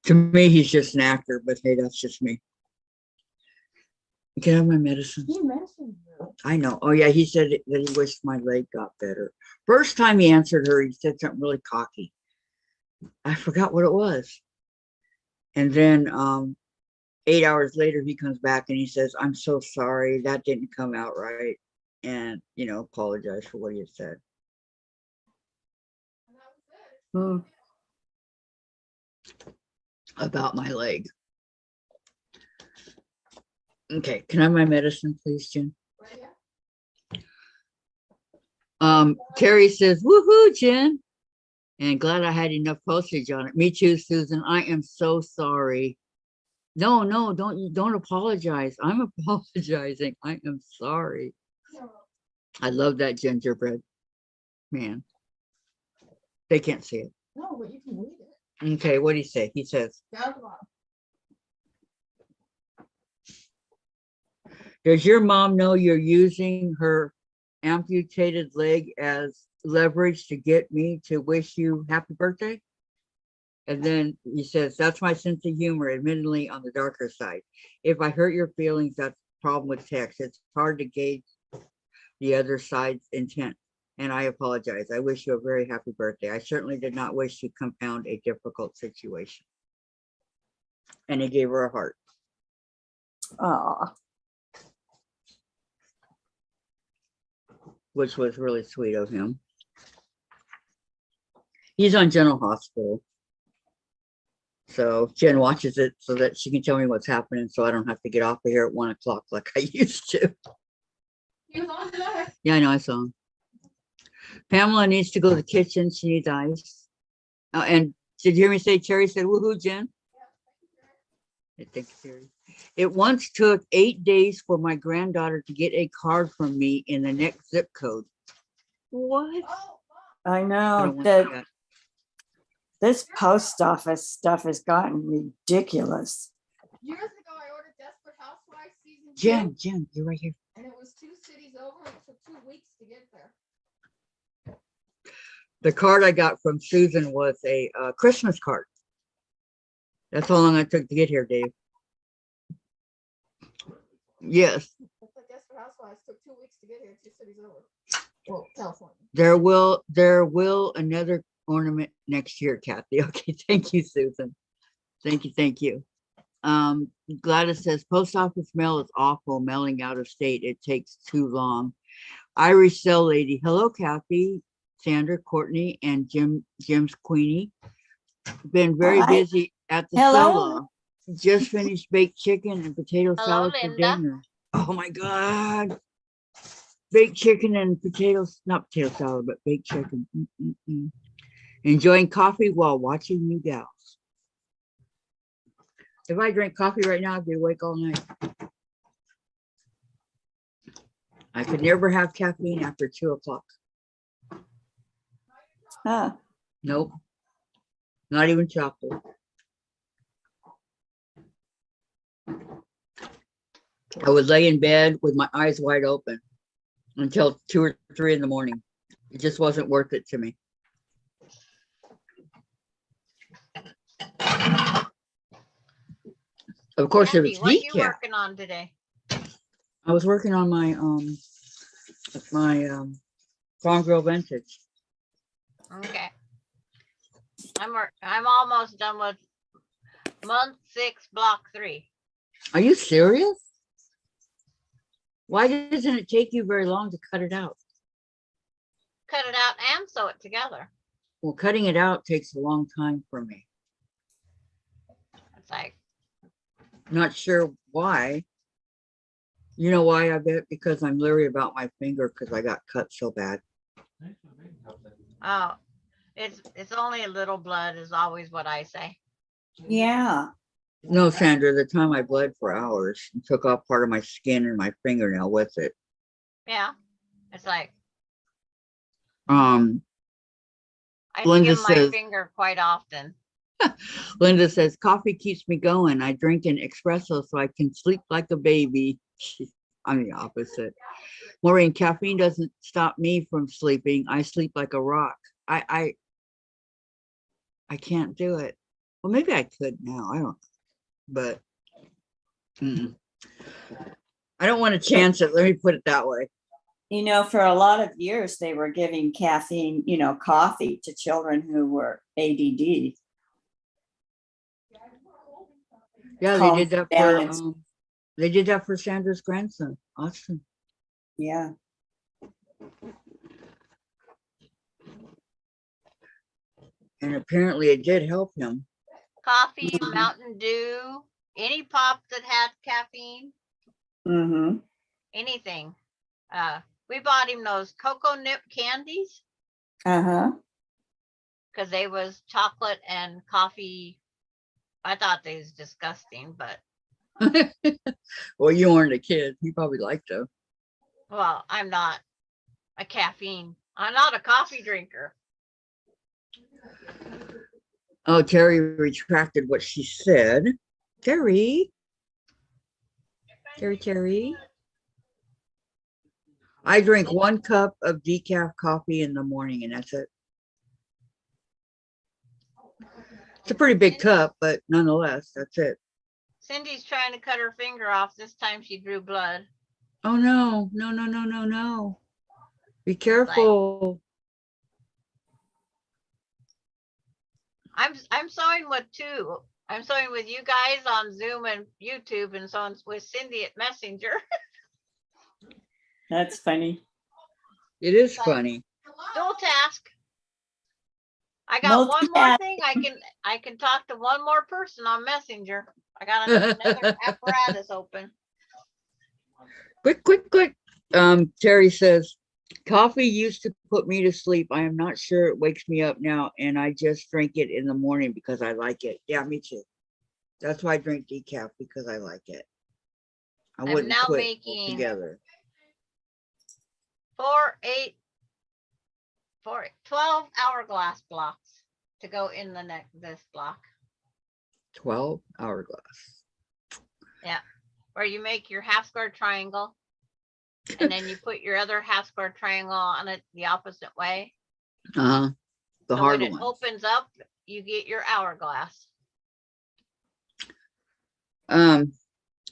Speaker 1: To me, he's just an actor, but hey, that's just me. Can I have my medicine?
Speaker 8: He mentioned you.
Speaker 1: I know. Oh yeah, he said that he wished my leg got better. First time he answered her, he said something really cocky. I forgot what it was. And then 8 hours later, he comes back and he says, "I'm so sorry, that didn't come out right," and apologize for what he had said.
Speaker 8: And that was it.
Speaker 1: About my leg. Okay, can I have my medicine, please, Jen?
Speaker 8: Right here.
Speaker 1: Terry says, "Woohoo, Jen." And glad I had enough postage on it. Me too, Susan. I am so sorry. No, don't apologize. I'm apologizing. I am sorry.
Speaker 8: No,
Speaker 1: I love that gingerbread. Man. They can't see it.
Speaker 8: no, but you can read it.
Speaker 1: Okay, what do you say? He says,
Speaker 8: Down at the bottom.
Speaker 1: "Does your mom know you're using her amputated leg as leverage to get me to wish you happy birthday?" And then he says, "That's my sense of humor, admittedly on the darker side. If I hurt your feelings, that's the problem with text. It's hard to gauge the other side's intent. And I apologize. I wish you a very happy birthday. I certainly did not wish to compound a difficult situation." And he gave her a heart.
Speaker 6: Aw.
Speaker 1: Which was really sweet of him. He's on General Hospital. So Jen watches it so that she can tell me what's happening so I don't have to get off of here at 1 o'clock like I used to.
Speaker 8: He was on today.
Speaker 1: Yeah, I know, I saw him. Pamela needs to go to the kitchen. She needs ice. And did you hear me say Terry said, "Woohoo, Jen"? Thank you, Terry. It once took 8 days for my granddaughter to get a card from me in the next zip code. What?
Speaker 8: Oh,
Speaker 6: I
Speaker 1: I
Speaker 6: know
Speaker 1: don't want
Speaker 6: that
Speaker 1: that.
Speaker 6: this post office stuff has gotten ridiculous.
Speaker 8: years ago, I ordered Desperate Housewives season 2,
Speaker 1: Jen, you're right here.
Speaker 8: and it was 2 cities over. And it took 2 weeks to get there.
Speaker 1: The card I got from Susan was a Christmas card. That's how long it took to get here, Dave. Yes,
Speaker 8: But the Desperate Housewives took 2 weeks to get here. 2 cities over. Well, California.
Speaker 1: there will another ornament next year, Kathy. Okay, thank you, Susan. Thank you. Gladys says, "Post office mail is awful. Mailing out of state, it takes too long." Irish Cell Lady, hello, Kathy, Sandra, Courtney, and Jim's Queenie. Been very
Speaker 6: Hi.
Speaker 1: busy at the
Speaker 6: Hello.
Speaker 1: cellar. Just finished baked chicken and potato
Speaker 5: Hello,
Speaker 1: salad for
Speaker 5: Linda.
Speaker 1: dinner. Oh my God. Baked chicken and potatoes, not potato salad, but baked chicken. Enjoying coffee while watching you gals. If I drank coffee right now, I'd be awake all night. I could never have caffeine after 2 o'clock.
Speaker 6: Huh.
Speaker 1: Nope. Not even chocolate. I would lay in bed with my eyes wide open until 2 or 3 in the morning. It just wasn't worth it to me. Of course, it
Speaker 5: Kathy,
Speaker 1: was
Speaker 5: what you
Speaker 1: decaf.
Speaker 5: working on today?
Speaker 1: I was working on my Farm Girl Vintage.
Speaker 5: Okay. I'm almost done with month 6, block 3.
Speaker 1: Are you serious? Why doesn't it take you very long to cut it out?
Speaker 5: Cut it out and sew it together.
Speaker 1: Well, cutting it out takes a long time for me.
Speaker 5: It's like,
Speaker 1: Not sure why. You know why I bet? Because I'm leery about my finger because I got cut so bad.
Speaker 5: Oh, it's only a little blood is always what I say.
Speaker 6: Yeah.
Speaker 1: No, Sandra, the time I bled for hours and took off part of my skin and my fingernail with it.
Speaker 5: Yeah. It's like
Speaker 1: Um,
Speaker 5: I
Speaker 1: Linda
Speaker 5: skim my
Speaker 1: says-
Speaker 5: finger quite often.
Speaker 1: Linda says, coffee keeps me going. I drink an espresso so I can sleep like a baby. I'm the opposite. Maureen, caffeine doesn't stop me from sleeping. I sleep like a rock. I can't do it. Well, maybe I could now. I don't, but I don't want to chance it. Let me put it that way.
Speaker 6: You know, for a lot of years, they were giving caffeine, coffee to children who were ADD.
Speaker 1: Yeah,
Speaker 6: Calm
Speaker 1: they did that
Speaker 6: down
Speaker 1: for
Speaker 6: and-
Speaker 1: they did that for Sandra's grandson, Austin.
Speaker 6: Yeah.
Speaker 1: And apparently it did help him.
Speaker 5: Coffee, Mountain Dew, any pop that had caffeine,
Speaker 6: Mm-hmm.
Speaker 5: anything. We bought him those cocoa nip candies
Speaker 6: Uh-huh.
Speaker 5: because they was chocolate and coffee. I thought they was disgusting, but
Speaker 1: Well, you weren't a kid. You probably liked them.
Speaker 5: well, I'm not I'm not a coffee drinker.
Speaker 1: Oh, Terry retracted what she said. Terry. I drink 1 cup of decaf coffee in the morning, and that's it. It's a pretty big cup, but nonetheless, that's it.
Speaker 5: Cindy's trying to cut her finger off. This time she drew blood.
Speaker 1: Oh no, no, no, no, no, no. Be careful.
Speaker 5: I'm sewing with two. I'm sewing with you guys on Zoom and YouTube, and so with Cindy at Messenger.
Speaker 6: That's funny.
Speaker 1: It is funny.
Speaker 5: Dual task. I got one more
Speaker 6: Multitask.
Speaker 5: thing. I can talk to one more person on Messenger. I got another apparatus open.
Speaker 1: Quick. Terry says, coffee used to put me to sleep. I am not sure it wakes me up now, and I just drink it in the morning because I like it. Yeah, me too. That's why I drink decaf, because I like it. I
Speaker 5: I'm
Speaker 1: wouldn't
Speaker 5: now
Speaker 1: quit
Speaker 5: making
Speaker 1: together.
Speaker 5: 12 hourglass blocks to go in this block.
Speaker 1: 12 hourglass.
Speaker 5: Where you make your half square triangle and then you put your other half square triangle on it the opposite way.
Speaker 1: The
Speaker 5: So
Speaker 1: hard
Speaker 5: when it
Speaker 1: one.
Speaker 5: opens up, you get your hourglass.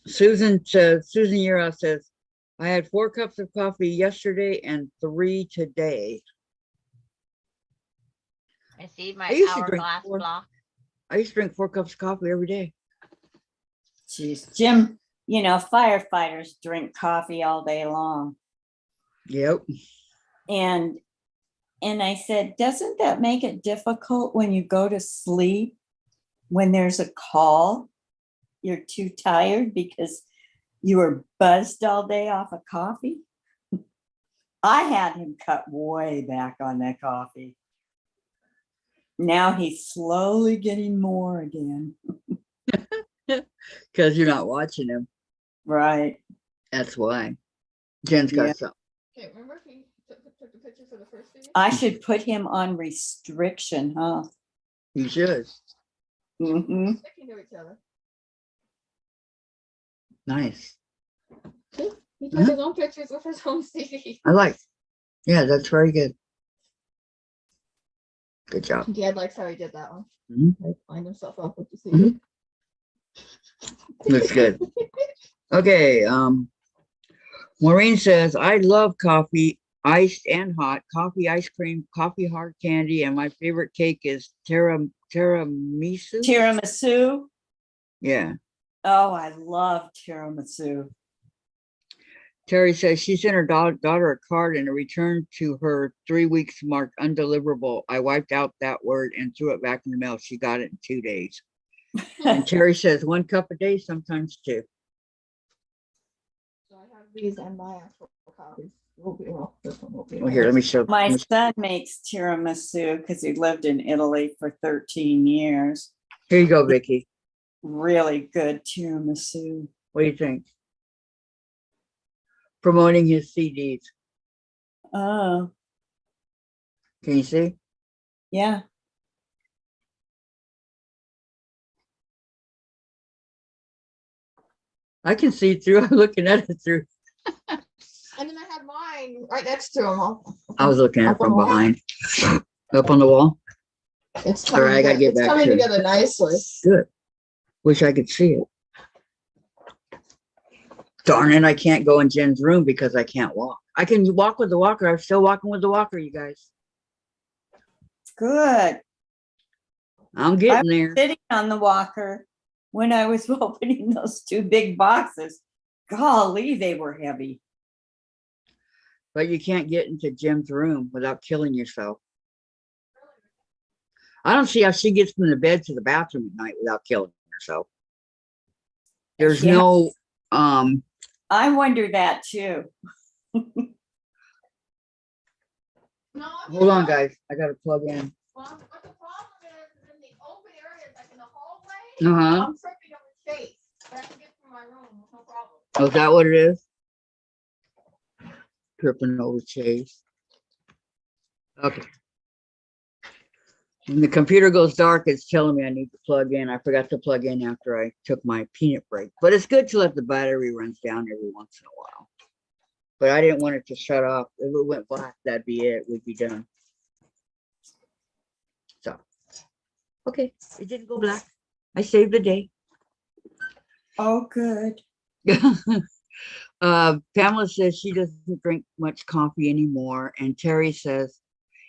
Speaker 1: Susan Yura says, I had 4 cups of coffee yesterday and 3 today.
Speaker 5: I see my
Speaker 1: I used to drink
Speaker 5: hourglass
Speaker 1: 4.
Speaker 5: block.
Speaker 1: I used to drink 4 cups of coffee every day.
Speaker 6: Jeez, Jim, firefighters drink coffee all day long.
Speaker 1: Yep.
Speaker 6: And I said, doesn't that make it difficult when you go to sleep? When there's a call, you're too tired because you were buzzed all day off of coffee? I had him cut way back on that coffee. Now he's slowly getting more again.
Speaker 1: Because you're not watching him.
Speaker 6: Right.
Speaker 1: That's why. Jen's got
Speaker 6: Yeah.
Speaker 1: something.
Speaker 8: Okay, remember if he took the picture for the first video?
Speaker 6: I should put him on restriction, huh?
Speaker 1: You should.
Speaker 6: Mm-hmm.
Speaker 8: Sticking to each other.
Speaker 1: Nice.
Speaker 8: See? He took his own pictures with his own CD.
Speaker 1: I like. Yeah, that's very good. Good job.
Speaker 8: Dad likes how he did that one.
Speaker 1: Mhm.
Speaker 8: Like, lined himself up with the CD.
Speaker 1: Mhm. That's good. Okay. Maureen says, I love coffee, iced and hot, coffee ice cream, coffee hard candy, and my favorite cake is tiramisu.
Speaker 6: Tiramisu.
Speaker 1: Yeah.
Speaker 6: Oh, I love tiramisu.
Speaker 1: Terry says she sent her daughter a card and a return to her 3 weeks marked undeliverable. I wiped out that word and threw it back in the mail. She got it in 2 days. And Terry says 1 cup a day, sometimes 2.
Speaker 8: So I These and my actual copies will be, well, this one will be.
Speaker 1: Well, here, let me show.
Speaker 6: My
Speaker 1: let me-
Speaker 6: son makes tiramisu because he lived in Italy for 13 years.
Speaker 1: Here you go, Vicki.
Speaker 6: Really good tiramisu.
Speaker 1: What do you think? Promoting his CDs.
Speaker 6: Oh,
Speaker 1: Can you see?
Speaker 6: yeah.
Speaker 1: I can see through. I'm looking at it through.
Speaker 8: And then I had mine right next to them.
Speaker 1: I was looking at it
Speaker 8: Up on
Speaker 1: from
Speaker 8: the wall.
Speaker 1: behind. Up on the wall.
Speaker 8: It's
Speaker 1: All right, I gotta get
Speaker 8: it's
Speaker 1: back
Speaker 8: coming
Speaker 1: to it.
Speaker 8: together nicely.
Speaker 1: Good. Wish I could see it. Darn it, I can't go in Jen's room because I can't walk. I can walk with the walker. I'm still walking with the walker, you guys.
Speaker 6: Good.
Speaker 1: I'm getting there.
Speaker 6: Sitting on the walker when I was opening those two big boxes. Golly, they were heavy.
Speaker 1: But you can't get into Jim's room without killing yourself. I don't see how she gets from the bed to the bathroom at night without killing herself. There's
Speaker 6: Yeah.
Speaker 1: no
Speaker 6: I wonder that too.
Speaker 8: No, I'm
Speaker 1: hold on
Speaker 8: just-
Speaker 1: guys. I gotta plug in.
Speaker 8: Well, but the problem is in the open areas, like in the hallway,
Speaker 1: Uh-huh.
Speaker 8: I'm tripping over Chase, but I can get through my room, no problem.
Speaker 1: Oh, is that what it is? Tripping over Chase. Okay. When the computer goes dark, it's telling me I need to plug in. I forgot to plug in after I took my peanut break, but it's good to let the battery runs down every once in a while. But I didn't want it to shut off. If it went black, that'd be it. We'd be done. So, okay, it didn't go black. I saved the day.
Speaker 6: Oh, good.
Speaker 1: Pamela says she doesn't drink much coffee anymore. And Terry says,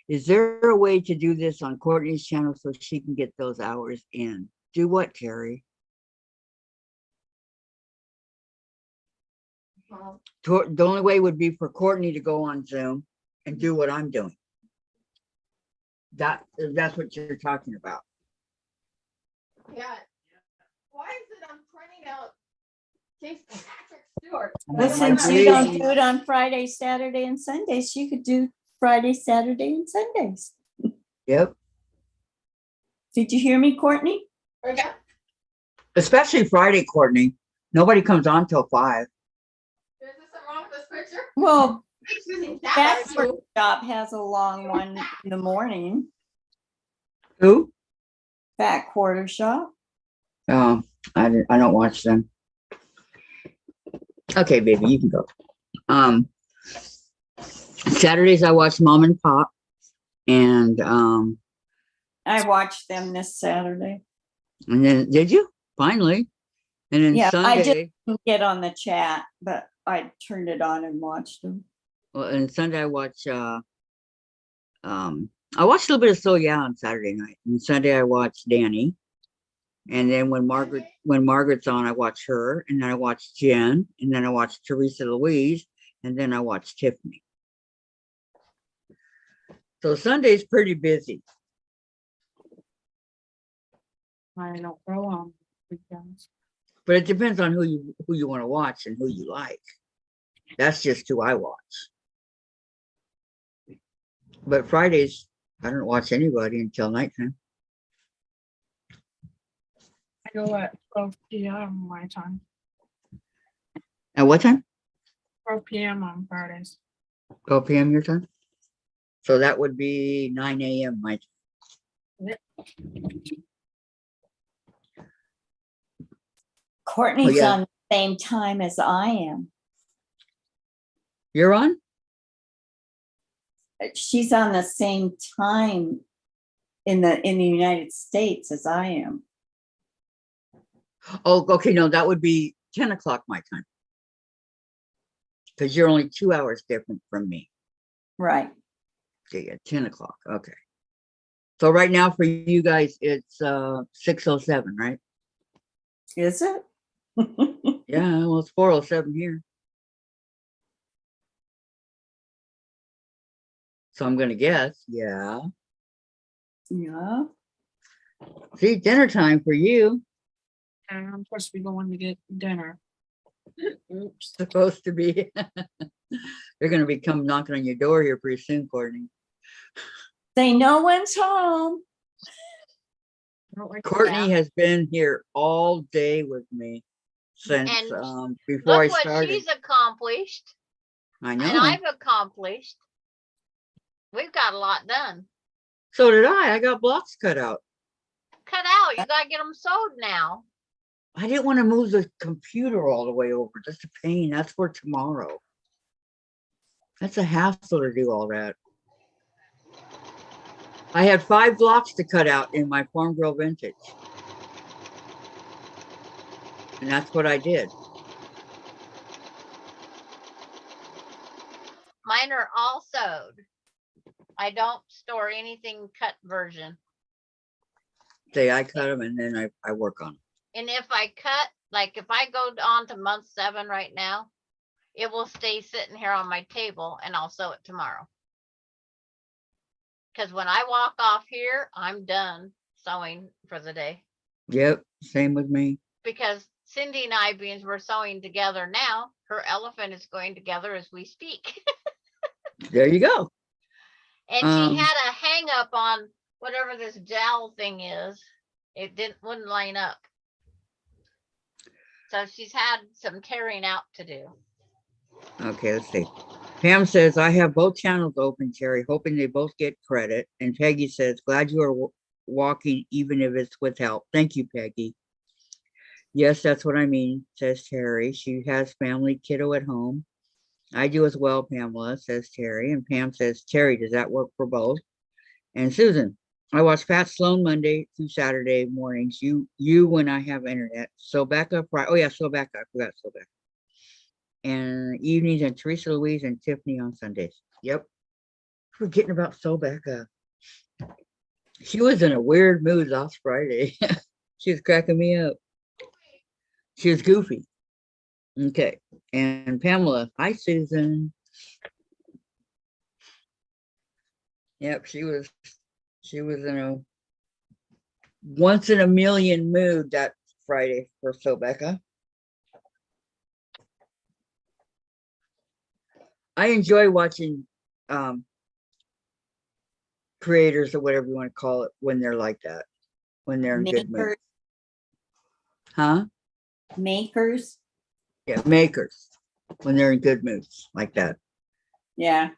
Speaker 1: is there a way to do this on Courtney's channel so she can get those hours in? Do what, Terry? The only way would be for Courtney to go on Zoom and do what I'm doing. That's what you're talking about.
Speaker 8: Yeah. Why is it I'm printing out Jason Patrick Stewart?
Speaker 6: Listen,
Speaker 1: my
Speaker 6: you don't
Speaker 1: baby.
Speaker 6: do it on Friday, Saturday, and Sundays. You could do Friday, Saturday, and Sundays.
Speaker 1: Yep.
Speaker 6: Did you hear me, Courtney?
Speaker 8: Okay.
Speaker 1: Especially Friday, Courtney. Nobody comes on till 5.
Speaker 8: Is there something wrong with this picture?
Speaker 6: Well,
Speaker 8: It's using
Speaker 6: that
Speaker 8: that too.
Speaker 6: shop has a long one in the morning.
Speaker 1: Who?
Speaker 6: Fat Quarter Shop.
Speaker 1: I don't watch them. Okay, baby, you can go. Saturdays I watch Mom and Pop, and
Speaker 6: I watched them this Saturday.
Speaker 1: then did you finally? And then
Speaker 6: Yeah, I just-
Speaker 1: Sunday,
Speaker 6: Didn't get on the chat, but I turned it on and watched them.
Speaker 1: well, and Sunday I watch. I watched a little bit of So Yeah on Saturday night, and Sunday I watch Danny, and then when Margaret's on, I watch her, and then I watch Jen, and then I watch Teresa Louise, and then I watch Tiffany. So Sunday's pretty busy.
Speaker 3: I don't go on weekends.
Speaker 1: But it depends on who you want to watch and who you like. That's just who I watch. But Fridays, I don't watch anybody until nighttime.
Speaker 3: I go at 12 p.m. my time.
Speaker 1: At what time?
Speaker 3: 12 p.m. on Fridays.
Speaker 1: 12 p.m. your time? So that would be 9 a.m. my time.
Speaker 6: Courtney's
Speaker 1: yeah.
Speaker 6: on the same time as I am.
Speaker 1: You're on?
Speaker 6: She's on the same time in the United States as I am.
Speaker 1: Oh, okay. No, that would be 10 o'clock my time. Because you're only 2 hours different from me.
Speaker 6: Right.
Speaker 1: Okay, yeah, 10 o'clock. Okay. So right now for you guys, it's 6:07, right?
Speaker 6: Is it?
Speaker 1: Yeah, well, it's 4:07 here. So I'm gonna guess, yeah.
Speaker 6: Yeah.
Speaker 1: See, dinner time for you.
Speaker 3: And I'm supposed to be going to get dinner.
Speaker 1: Supposed to be. They're gonna be come knocking on your door here pretty soon, Courtney.
Speaker 6: Say no one's home.
Speaker 1: Courtney has been here all day with me since
Speaker 5: And
Speaker 1: before I
Speaker 5: Look what
Speaker 1: started.
Speaker 5: she's accomplished
Speaker 1: I
Speaker 5: and
Speaker 1: know.
Speaker 5: I've accomplished. We've got a lot done.
Speaker 1: So did I. I got blocks cut out.
Speaker 5: Cut out. You gotta get them sewed now.
Speaker 1: I didn't want to move the computer all the way over. That's a pain. That's for tomorrow. That's a hassle to do all that. I had 5 blocks to cut out in my Farm Girl Vintage. And that's what I did.
Speaker 5: Mine are all sewed. I don't store anything cut version.
Speaker 1: Say I cut them and then I work on them.
Speaker 5: And if I cut, like if I go on to month 7 right now, it will stay sitting here on my table and I'll sew it tomorrow. Because when I walk off here, I'm done sewing for the day.
Speaker 1: Yep, same with me.
Speaker 5: Because Cindy and I, being we're sewing together now, her elephant is going together as we speak.
Speaker 1: There you go.
Speaker 5: And she had a hang up on whatever this jowl thing is. It wouldn't line up. So she's had some tearing out to do.
Speaker 1: Okay, let's see. Pam says, I have both channels open, Terry, hoping they both get credit. And Peggy says, glad you are walking, even if it's with help. Thank you, Peggy. Yes, that's what I mean, says Terry. She has family kiddo at home. I do as well, Pamela, says Terry. And Pam says, Terry, does that work for both? And Susan, I watch Pat Sloan Monday through Saturday mornings. You when I have internet. So back up, right? Oh yeah, so back up. I forgot so back. And evenings, and Teresa Louise and Tiffany on Sundays. Yep. Forgetting about Sobecca. She was in a weird mood last Friday. She was cracking me up. She was goofy. Okay. And Pamela, hi Susan. Yep, she was in a once in a million mood that Friday for Sobecca. I enjoy watching creators or whatever you want to call it when they're like that, when they're in good mood.
Speaker 6: Makers,
Speaker 1: Huh?
Speaker 6: makers.
Speaker 1: Yeah, makers when they're in good moods like that.
Speaker 6: Yeah.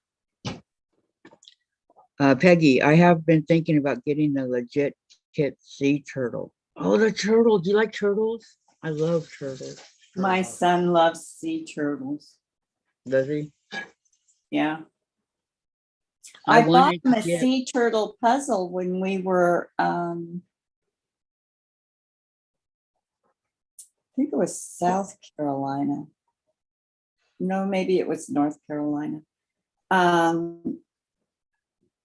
Speaker 1: Peggy, I have been thinking about getting the legit kit sea turtle. Oh, the turtle. Do you like turtles? I love turtles.
Speaker 6: My son loves sea turtles.
Speaker 1: Does he?
Speaker 6: Yeah.
Speaker 1: I
Speaker 6: I bought
Speaker 1: wanted
Speaker 6: him
Speaker 1: to
Speaker 6: a
Speaker 1: get-
Speaker 6: sea turtle puzzle when we were, I think it was South Carolina. No, maybe it was North Carolina.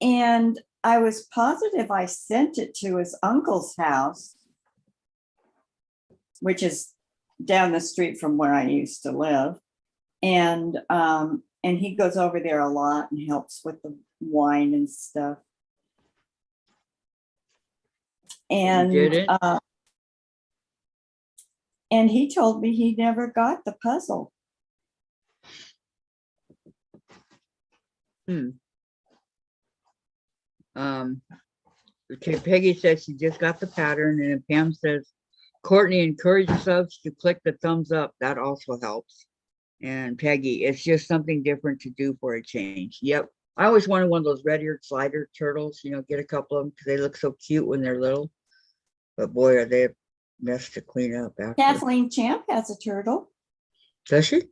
Speaker 6: And I was positive I sent it to his uncle's house, which is down the street from where I used to live. And he goes over there a lot and helps with the wine and stuff. And
Speaker 1: did it?
Speaker 6: and he told me he never got the puzzle.
Speaker 1: Okay, Peggy says she just got the pattern, and Pam says, Courtney, encourage subs to click the thumbs up. That also helps. And Peggy, it's just something different to do for a change. Yep. I always wanted one of those red-eared slider turtles, get a couple of them because they look so cute when they're little. But boy, are they a mess to clean up after.
Speaker 6: Kathleen Champ has a turtle,
Speaker 1: Does she?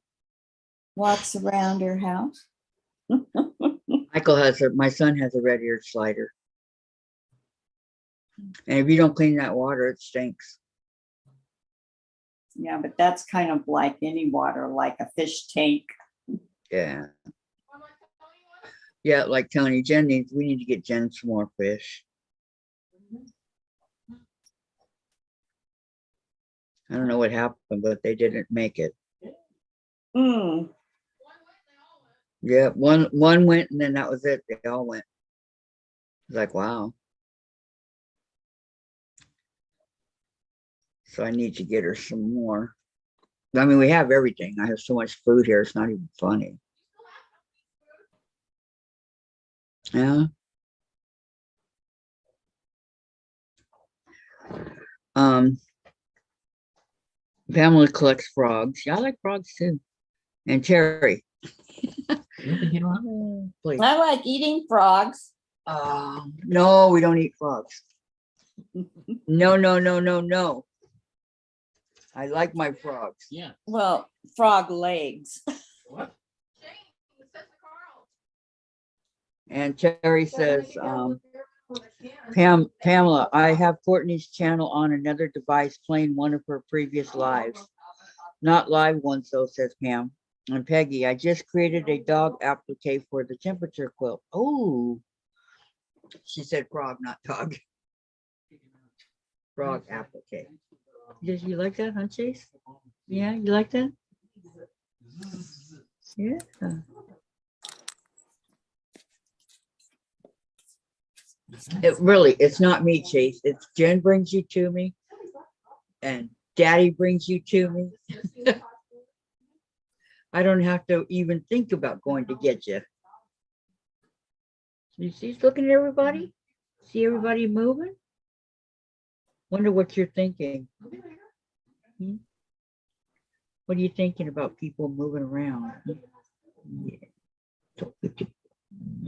Speaker 6: walks around her house.
Speaker 1: Michael my son has a red-eared slider. And if you don't clean that water, it stinks.
Speaker 6: Yeah, but that's kind of like any water, like a fish tank.
Speaker 1: Yeah. Yeah, like Tony, we need to get Jen some more fish. I don't know what happened, but they didn't make it.
Speaker 6: Mm.
Speaker 1: Yeah, one went and then that was it. They all went. It's like, wow. So I need to get her some more. I mean, we have everything. I have so much food here. It's not even funny. Yeah. Pamela collects frogs. Yeah, I like frogs too. And Terry. Please.
Speaker 6: I like eating frogs.
Speaker 1: No, we don't eat frogs. No, no, no, no, no. I like my frogs.
Speaker 4: Yeah.
Speaker 6: Well, frog legs.
Speaker 4: What?
Speaker 1: And Terry says, Pamela, I have Courtney's channel on another device playing one of her previous lives. Not live ones though, says Pam. And Peggy, I just created a dog applique for the temperature quilt. Oh, she said frog, not dog. Frog applique. Did you like that, huh, Chase? Yeah, you like that? Yeah. It really, it's not me, Chase. It's Jen brings you to me, and Daddy brings you to me. I don't have to even think about going to get you. You see, he's looking at everybody. See everybody moving. Wonder what you're thinking. Hmm? What are you thinking about people moving around? Yeah.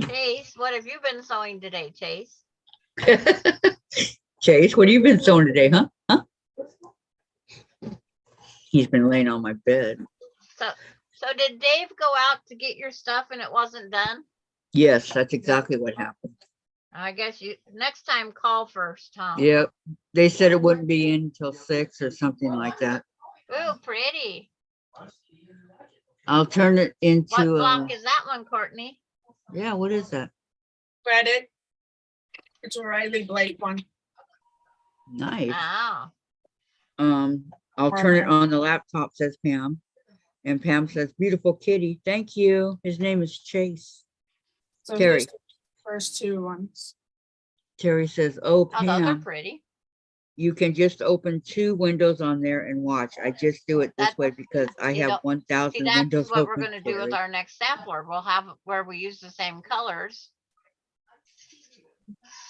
Speaker 5: Chase, what have you been sewing today, Chase?
Speaker 1: Chase, what have you been sewing today, huh? Huh? He's been laying on my bed.
Speaker 5: So did Dave go out to get your stuff and it wasn't done?
Speaker 1: Yes, that's exactly what happened.
Speaker 5: I guess you next time call first, huh?
Speaker 1: Yep. They said it wouldn't be in until 6 or something like that.
Speaker 5: Ooh, pretty.
Speaker 1: I'll turn it
Speaker 5: What
Speaker 1: into
Speaker 5: block is that one, Courtney?
Speaker 1: yeah, what is that?
Speaker 3: Threaded. It's a Riley Blake one.
Speaker 1: Nice.
Speaker 5: Oh,
Speaker 1: I'll turn it on the laptop, says Pam. And Pam says, beautiful kitty. Thank you. His name is Chase.
Speaker 3: So
Speaker 1: Terry.
Speaker 3: here's the first two ones.
Speaker 1: Terry says, oh,
Speaker 5: oh, those are
Speaker 1: Pam,
Speaker 5: pretty.
Speaker 1: you can just open 2 windows on there and watch. I just do it this
Speaker 5: That-
Speaker 1: way because I
Speaker 5: you
Speaker 1: have
Speaker 5: don't-
Speaker 1: 1,000
Speaker 5: See, that's
Speaker 1: windows
Speaker 5: what we're
Speaker 1: open.
Speaker 5: gonna do with
Speaker 1: Terry.
Speaker 5: our next sampler. We'll have where we use the same colors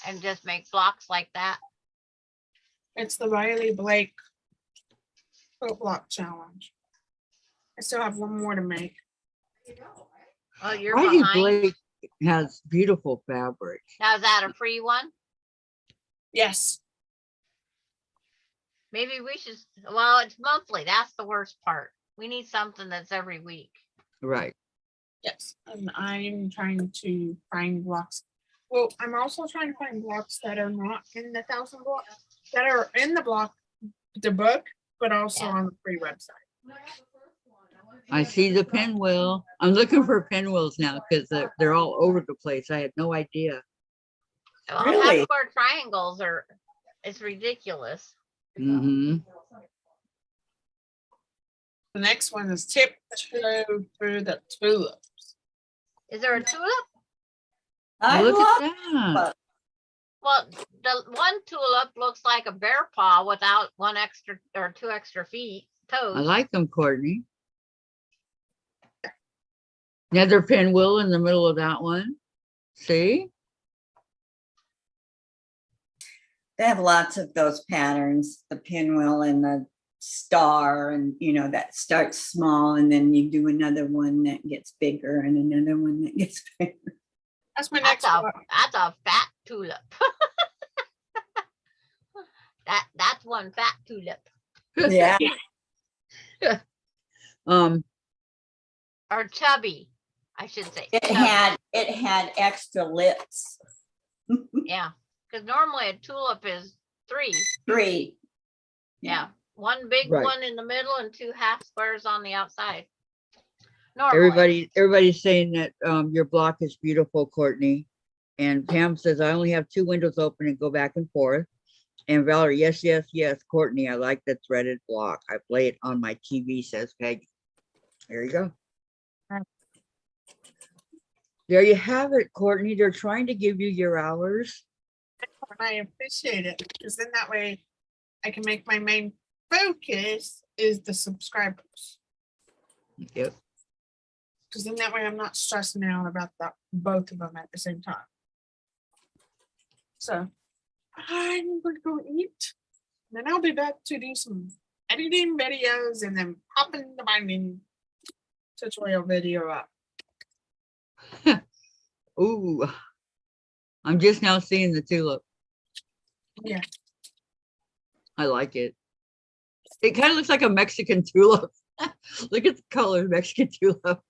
Speaker 5: and just make blocks like that.
Speaker 3: It's the Riley Blake quilt block challenge. I still have one more to make.
Speaker 5: Oh, you're
Speaker 1: Riley
Speaker 5: behind.
Speaker 1: Blake has beautiful fabric.
Speaker 5: Now, is that a free one?
Speaker 3: Yes.
Speaker 5: Maybe we should, well, it's monthly. That's the worst part. We need something that's every week.
Speaker 1: Right.
Speaker 3: Yes. And I'm trying to find blocks. Well, I'm also trying to find blocks that are not in the 1,000 blocks, that are in the block, the book, but also
Speaker 5: Yeah.
Speaker 3: on the free website.
Speaker 1: I see the pinwheel. I'm looking for pinwheels now because they're all over the place. I had no idea.
Speaker 5: Well,
Speaker 6: Really?
Speaker 5: half-square triangles are, it's ridiculous.
Speaker 1: Mm-hmm.
Speaker 3: The next one is tiptoe through the tulips.
Speaker 5: Is there a tulip?
Speaker 6: I
Speaker 1: Look
Speaker 6: love
Speaker 1: at that.
Speaker 5: Well, the one tulip looks like a bear paw without 1 extra or 2 extra feet, toes.
Speaker 1: I like them, Courtney. Another pinwheel in the middle of that one. See?
Speaker 6: They have lots of those patterns, the pinwheel and the star, and that starts small and then you do another one that gets bigger and another one that gets bigger.
Speaker 3: That's my
Speaker 5: That's
Speaker 3: next
Speaker 5: a
Speaker 3: one.
Speaker 5: that's a fat tulip. That's one fat tulip.
Speaker 6: Yeah.
Speaker 5: Or chubby, I should say.
Speaker 6: It
Speaker 5: chubby.
Speaker 6: had extra lips.
Speaker 5: Yeah, because normally a tulip is 3.
Speaker 6: 3.
Speaker 5: Yeah, 1 big
Speaker 1: Right.
Speaker 5: one in the middle and 2 half squares on the outside. Normally.
Speaker 1: Everybody's saying that your block is beautiful, Courtney. And Pam says, I only have 2 windows open and go back and forth. And Valerie, yes, yes, yes, Courtney, I like the threaded block. I play it on my TV, says Peggy. There you go. There you have it, Courtney. They're trying to give you your hours.
Speaker 3: And I appreciate it because then that way I can make my main focus is the subscribers.
Speaker 1: Yep.
Speaker 3: Because then that way I'm not stressing out about that, both of them at the same time. So I'm going to go eat. Then I'll be back to do some editing videos and then popping the binding tutorial video up.
Speaker 1: Ooh, I'm just now seeing the tulip.
Speaker 3: Yeah.
Speaker 1: I like it. It kind of looks like a Mexican tulip. Look at the color, Mexican tulip.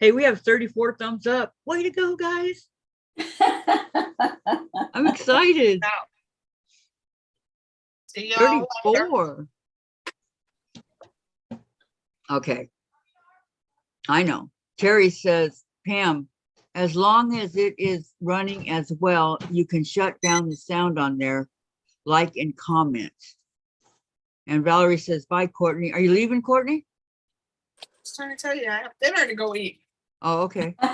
Speaker 1: Hey, we have 34 thumbs up. Way to go, guys. I'm excited.
Speaker 3: See y'all later.
Speaker 1: 34. Okay. I know. Terry says, Pam, as long as it is running as well, you can shut down the sound on there, like and comment. And Valerie says, bye, Courtney. Are you leaving, Courtney?
Speaker 3: I was trying to tell you, I have dinner to go eat.
Speaker 1: Oh, okay.
Speaker 3: And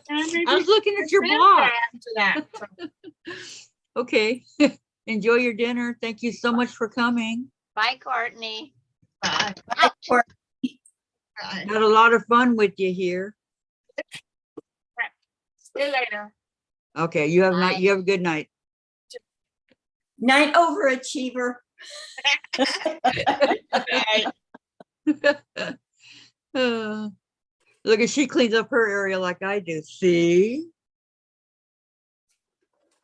Speaker 1: I
Speaker 3: maybe
Speaker 1: was looking at your
Speaker 3: Sandra
Speaker 1: blog.
Speaker 3: after that. So,
Speaker 1: Okay. Enjoy your dinner. Thank you so much for coming.
Speaker 5: Bye, Courtney.
Speaker 3: bye.
Speaker 6: Or-
Speaker 3: Bye.
Speaker 1: Had a lot of fun with you here.
Speaker 3: See you later.
Speaker 1: Okay, you have
Speaker 5: Bye.
Speaker 1: night. You have a good night.
Speaker 6: Night overachiever.
Speaker 1: Uh, look at she cleans up her area like I do. See?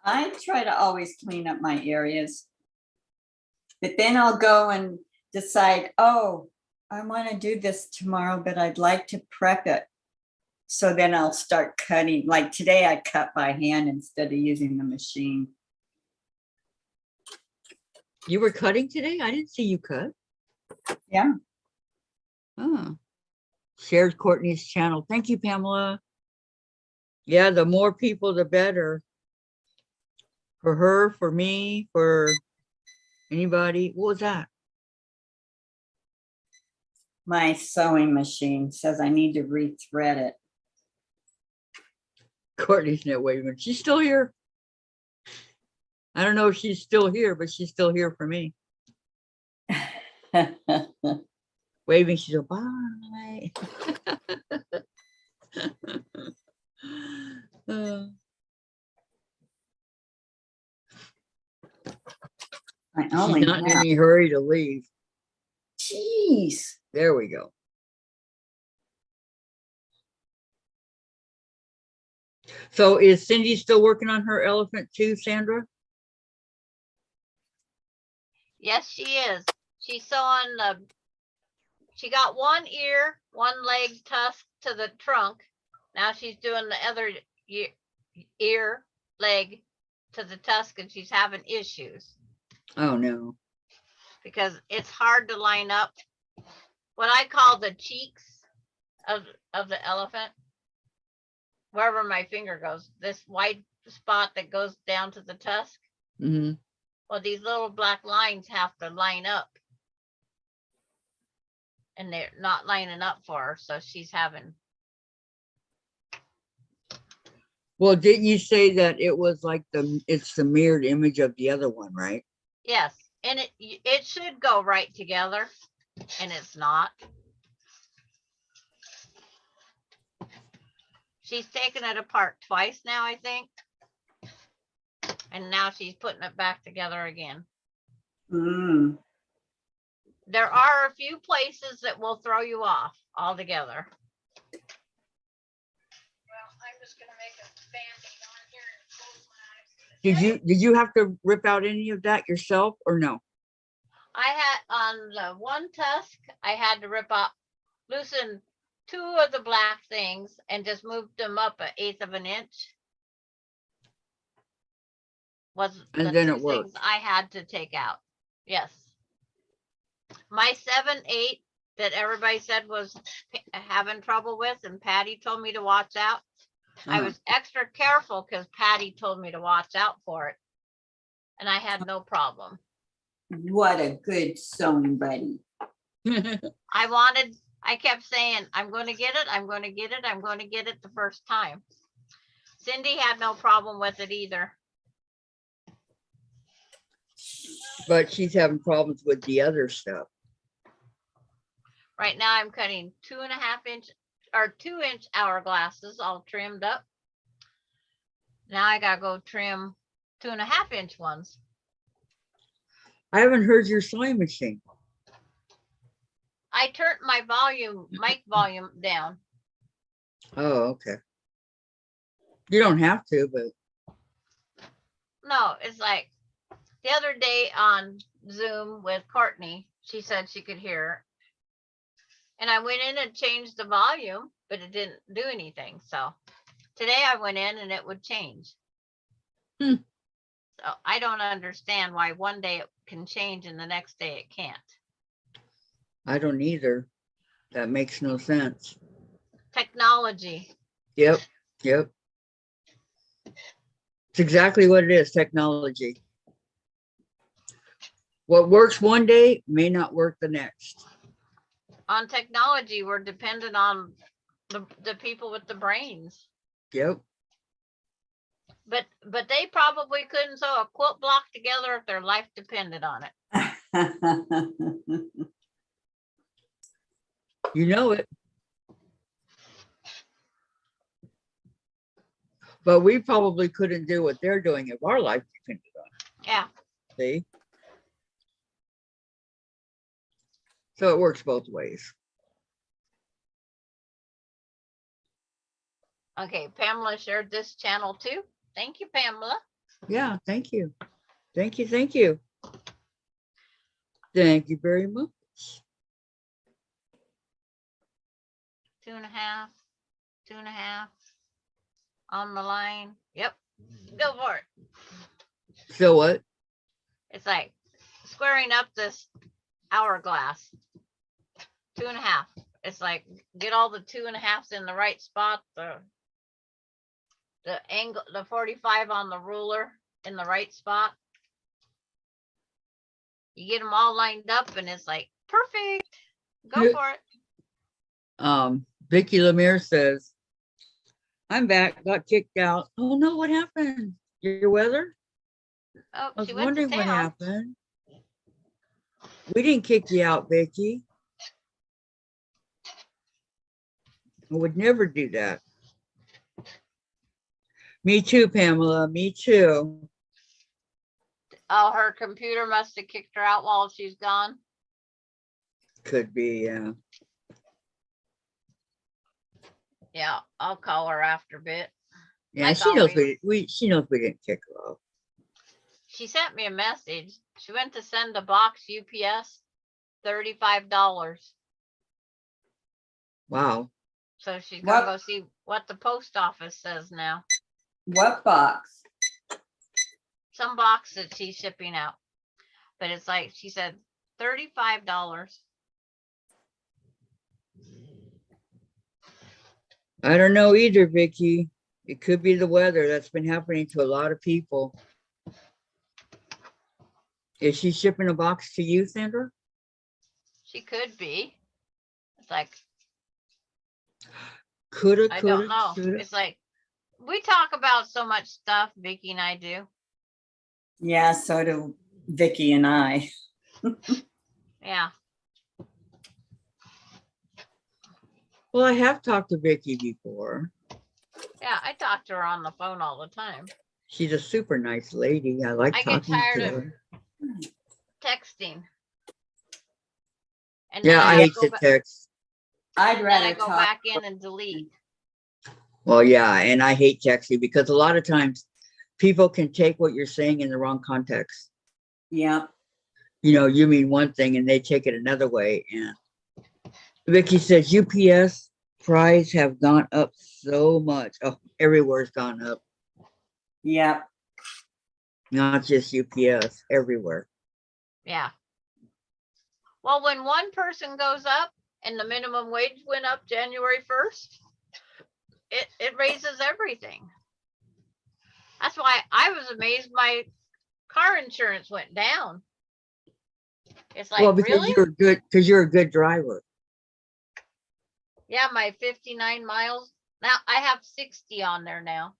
Speaker 6: I try to always clean up my areas. But then I'll go and decide, oh, I want to do this tomorrow, but I'd like to prep it. So then I'll start cutting. Like today I cut by hand instead of using the machine.
Speaker 1: You were cutting today? I didn't see you cut.
Speaker 6: Yeah.
Speaker 1: Oh. Shared Courtney's channel. Thank you, Pamela. Yeah, the more people, the better. For her, for me, for anybody. What was that?
Speaker 6: My sewing machine says I need to rethread it.
Speaker 1: Courtney's not waving. She's still here. I don't know if she's still here, but she's still here for me. Waving, she's like, bye.
Speaker 6: I
Speaker 1: She's
Speaker 6: only
Speaker 1: not in
Speaker 6: have.
Speaker 1: any hurry to leave.
Speaker 6: Jeez.
Speaker 1: There we go. So is Cindy still working on her elephant too, Sandra?
Speaker 5: Yes, she is. She's sewing the, she got one ear, one leg tusk to the trunk. Now she's doing the other ear, leg to the tusk, and she's having issues
Speaker 1: Oh, no.
Speaker 5: because it's hard to line up what I call the cheeks of the elephant. Wherever my finger goes, this white spot that goes down to the tusk.
Speaker 1: Hmm.
Speaker 5: Well, these little black lines have to line up. And they're not lining up for her, so she's having.
Speaker 1: Well, didn't you say that it was like it's the mirrored image of the other one, right?
Speaker 5: Yes, and it should go right together, and it's not. She's taken it apart twice now, I think. And now she's putting it back together again.
Speaker 6: Mm.
Speaker 5: There are a few places that will throw you off altogether.
Speaker 8: Well, I'm just gonna make a Band-Aid on here and close my eyes.
Speaker 1: Did you have to rip out any of that yourself or no?
Speaker 5: I had on the one tusk, I had to rip out, loosen two of the black things and just moved them up 1/8 of an inch. Was
Speaker 1: And
Speaker 5: the
Speaker 1: then
Speaker 5: two
Speaker 1: it worked.
Speaker 5: things I had to take out. Yes. My 7/8 that everybody said was having trouble with, and Patty told me to watch out. I
Speaker 1: Uh-huh.
Speaker 5: was extra careful because Patty told me to watch out for it. And I had no problem.
Speaker 6: What a good sewing buddy.
Speaker 5: I kept saying, I'm going to get it. I'm going to get it. I'm going to get it the first time. Cindy had no problem with it either.
Speaker 1: But she's having problems with the other stuff.
Speaker 5: Right now I'm cutting 2.5 inch or 2-inch hourglasses all trimmed up. Now I gotta go trim 2.5-inch ones.
Speaker 1: I haven't heard your sewing machine.
Speaker 5: I turned my mic volume down.
Speaker 1: Oh, okay. You don't have to, but
Speaker 5: No, it's like the other day on Zoom with Courtney, she said she could hear. And I went in and changed the volume, but it didn't do anything. So today I went in and it would change.
Speaker 1: Hmm.
Speaker 5: So I don't understand why one day it can change and the next day it can't.
Speaker 1: I don't either. That makes no sense.
Speaker 5: Technology.
Speaker 1: Yep. Yep. It's exactly what it is, technology. What works one day may not work the next.
Speaker 5: On technology, we're dependent on the people with the brains.
Speaker 1: Yep.
Speaker 5: But they probably couldn't sew a quilt block together if their life depended on it.
Speaker 1: You know it. But we probably couldn't do what they're doing if our life depended on it.
Speaker 5: Yeah.
Speaker 1: See? So it works both ways.
Speaker 5: Okay, Pamela shared this channel too. Thank you, Pamela.
Speaker 1: Yeah, thank you. Thank you, thank you. Thank you very much.
Speaker 5: 2.5, 2.5 on the line. Yep, go for it.
Speaker 1: So what?
Speaker 5: It's like squaring up this hourglass. 2.5. It's like get all the 2.5s in the right spot. The angle, the 45 on the ruler in the right spot. You get them all lined up and it's like perfect. Go for it.
Speaker 1: Vicki Lemire says, I'm back, got kicked out. Oh no, what happened? Your weather?
Speaker 5: Oh,
Speaker 1: I was
Speaker 5: she went to
Speaker 1: wondering what
Speaker 5: town.
Speaker 1: happened. We didn't kick you out, Vicki. I would never do that. Me too, Pamela. Me too.
Speaker 5: Oh, her computer must have kicked her out while she's gone.
Speaker 1: Could be, yeah.
Speaker 5: Yeah, I'll call her after a bit.
Speaker 1: Yeah,
Speaker 5: Like
Speaker 1: she knows
Speaker 5: always.
Speaker 1: she knows we didn't kick her off.
Speaker 5: She sent me a message. She went to send a box UPS, $35.
Speaker 1: Wow.
Speaker 5: So she's gonna
Speaker 6: What?
Speaker 5: go see what the post office says now.
Speaker 6: What box?
Speaker 5: Some box that she's shipping out. But it's like she said $35.
Speaker 1: I don't know either, Vicki. It could be the weather. That's been happening to a lot of people. Is she shipping a box to you, Sandra?
Speaker 5: She could be. It's like
Speaker 1: Coulda,
Speaker 5: I
Speaker 1: coulda,
Speaker 5: don't know.
Speaker 1: shoulda.
Speaker 5: It's like we talk about so much stuff, Vicki and I do.
Speaker 6: Yeah, so do Vicki and I.
Speaker 5: Yeah.
Speaker 1: Well, I have talked to Vicki before.
Speaker 5: Yeah, I talk to her on the phone all the time.
Speaker 1: She's a super nice lady. I like
Speaker 5: I get
Speaker 1: talking
Speaker 5: tired
Speaker 1: to
Speaker 5: of
Speaker 1: her.
Speaker 5: texting. And
Speaker 1: Yeah,
Speaker 5: then
Speaker 1: I hate
Speaker 5: go
Speaker 1: to text.
Speaker 6: I'd
Speaker 5: then I
Speaker 6: rather
Speaker 5: go
Speaker 6: talk.
Speaker 5: back in and delete.
Speaker 1: Well, yeah, and I hate texting because a lot of times people can take what you're saying in the wrong context.
Speaker 6: Yeah.
Speaker 1: You know, you mean one thing and they take it another way. And Vicki says UPS price have gone up so much. Oh, everywhere's gone up.
Speaker 6: Yeah.
Speaker 1: Not just UPS, everywhere.
Speaker 5: Yeah. Well, when one person goes up and the minimum wage went up January 1st, it raises everything. That's why I was amazed my car insurance went down. It's like,
Speaker 1: Well, because
Speaker 5: really?
Speaker 1: you're a good driver.
Speaker 5: Yeah, my 59 miles. Now I have 60 on there now.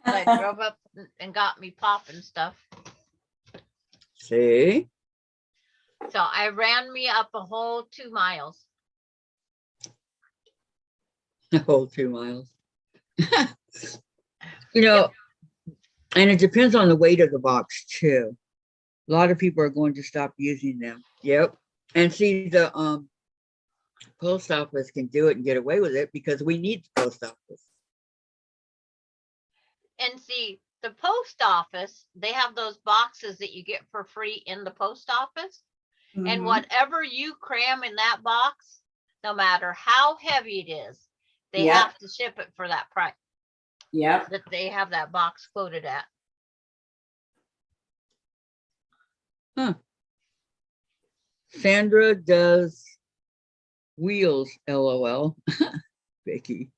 Speaker 5: I drove up and got me pop and stuff.
Speaker 1: See?
Speaker 5: So I ran me up a whole 2 miles.
Speaker 1: The whole 2 miles. You know, and it depends on the weight of the box too. A lot of people are going to stop using them. Yep. And see, the post office can do it and get away with it because we need the post office.
Speaker 5: And see, the post office, they have those boxes that you get for free in the post office. And
Speaker 6: Mhm.
Speaker 5: whatever you cram in that box, no matter how heavy it is, they
Speaker 6: Yep.
Speaker 5: have to ship it for that price
Speaker 6: Yep.
Speaker 5: that they have that box quoted at.
Speaker 1: Sandra does wheels, LOL. Vicki.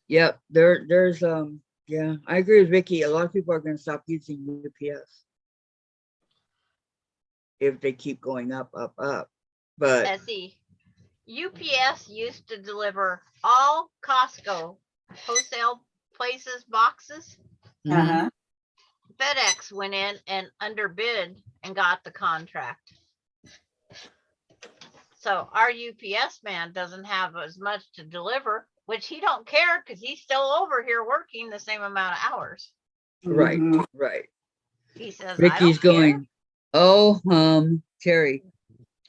Speaker 1: Yep, there's yeah, I agree with Vicki. A lot of people are going to stop using UPS if they keep going up. But
Speaker 5: Let's see, UPS used to deliver all Costco wholesale places boxes.
Speaker 1: mhm,
Speaker 6: Uh-huh.
Speaker 5: FedEx went in and underbid and got the contract. So our UPS man doesn't have as much to deliver, which he don't care because he's still over here working the same amount of hours.
Speaker 1: right,
Speaker 6: Mhm.
Speaker 1: right.
Speaker 5: He says, I
Speaker 1: Vicky's
Speaker 5: don't care.
Speaker 1: going, oh, Terry,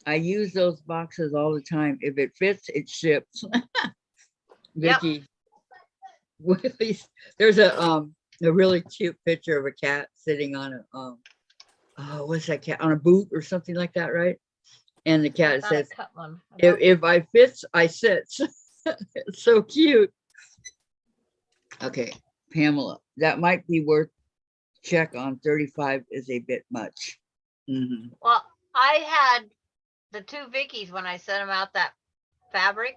Speaker 1: I use those boxes all the time. If it fits, it ships.
Speaker 5: Yep.
Speaker 1: Vicki, Willie's, there's a really cute picture of a cat sitting on a oh, what's that cat on a boot or something like that, right? And the cat
Speaker 5: Not a
Speaker 1: says,
Speaker 5: cut one.
Speaker 1: if I fits, I sits. It's so cute. Okay, Pamela, that might be worth check on. 35 is a bit much. Mhm.
Speaker 5: Well, I had the 2 Vickies when I sent them out that fabric.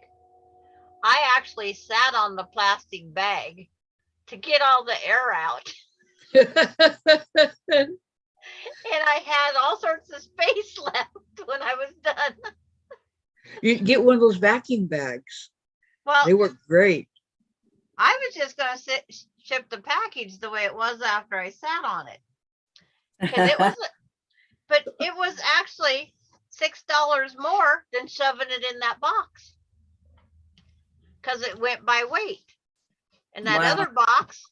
Speaker 5: I actually sat on the plastic bag to get all the air out. And I had all sorts of space left when I was done.
Speaker 1: You get one of those vacuum bags.
Speaker 5: Well,
Speaker 1: They work great.
Speaker 5: I was just going to ship the package the way it was after I sat on it. Because it was, but it was actually $6 more than shoving it in that box. Because it went by weight. And that
Speaker 6: Wow.
Speaker 5: other box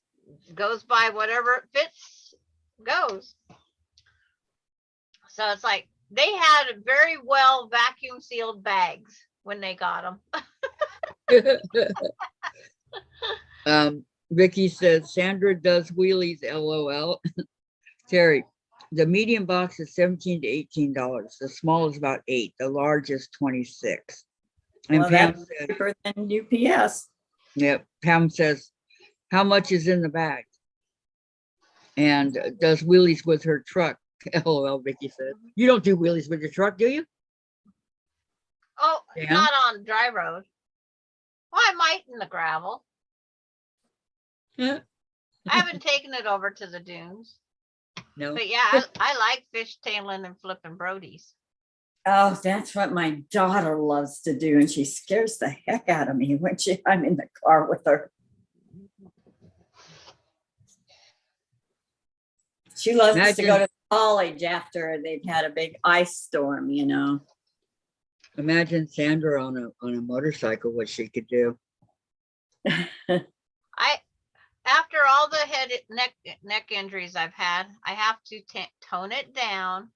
Speaker 5: goes by whatever it fits, goes. So it's like they had very well vacuum sealed bags when they got them.
Speaker 1: Vicki says Sandra does wheelies, LOL. Terry, the medium box is $17 to $18. The small is about $8. The large is $26. And
Speaker 6: Well,
Speaker 1: Pam
Speaker 6: that's
Speaker 1: said,
Speaker 6: cheaper than UPS.
Speaker 1: yep. Pam says, how much is in the bag? And does wheelies with her truck. LOL, Vicki said. You don't do wheelies with your truck, do you?
Speaker 5: Oh,
Speaker 1: Yeah.
Speaker 5: not on dry road. Well, I might in the gravel.
Speaker 1: Yeah.
Speaker 5: I haven't taken it over to the dunes.
Speaker 1: No.
Speaker 5: But yeah, I like fishtailing and flipping Brodies.
Speaker 6: Oh, that's what my daughter loves to do, and she scares the heck out of me when I'm in the car with her. She loves to go to college after they've had a big ice storm, you know.
Speaker 1: Imagine Sandra on a motorcycle, what she could do.
Speaker 5: After all the neck injuries I've had, I have to tone it down.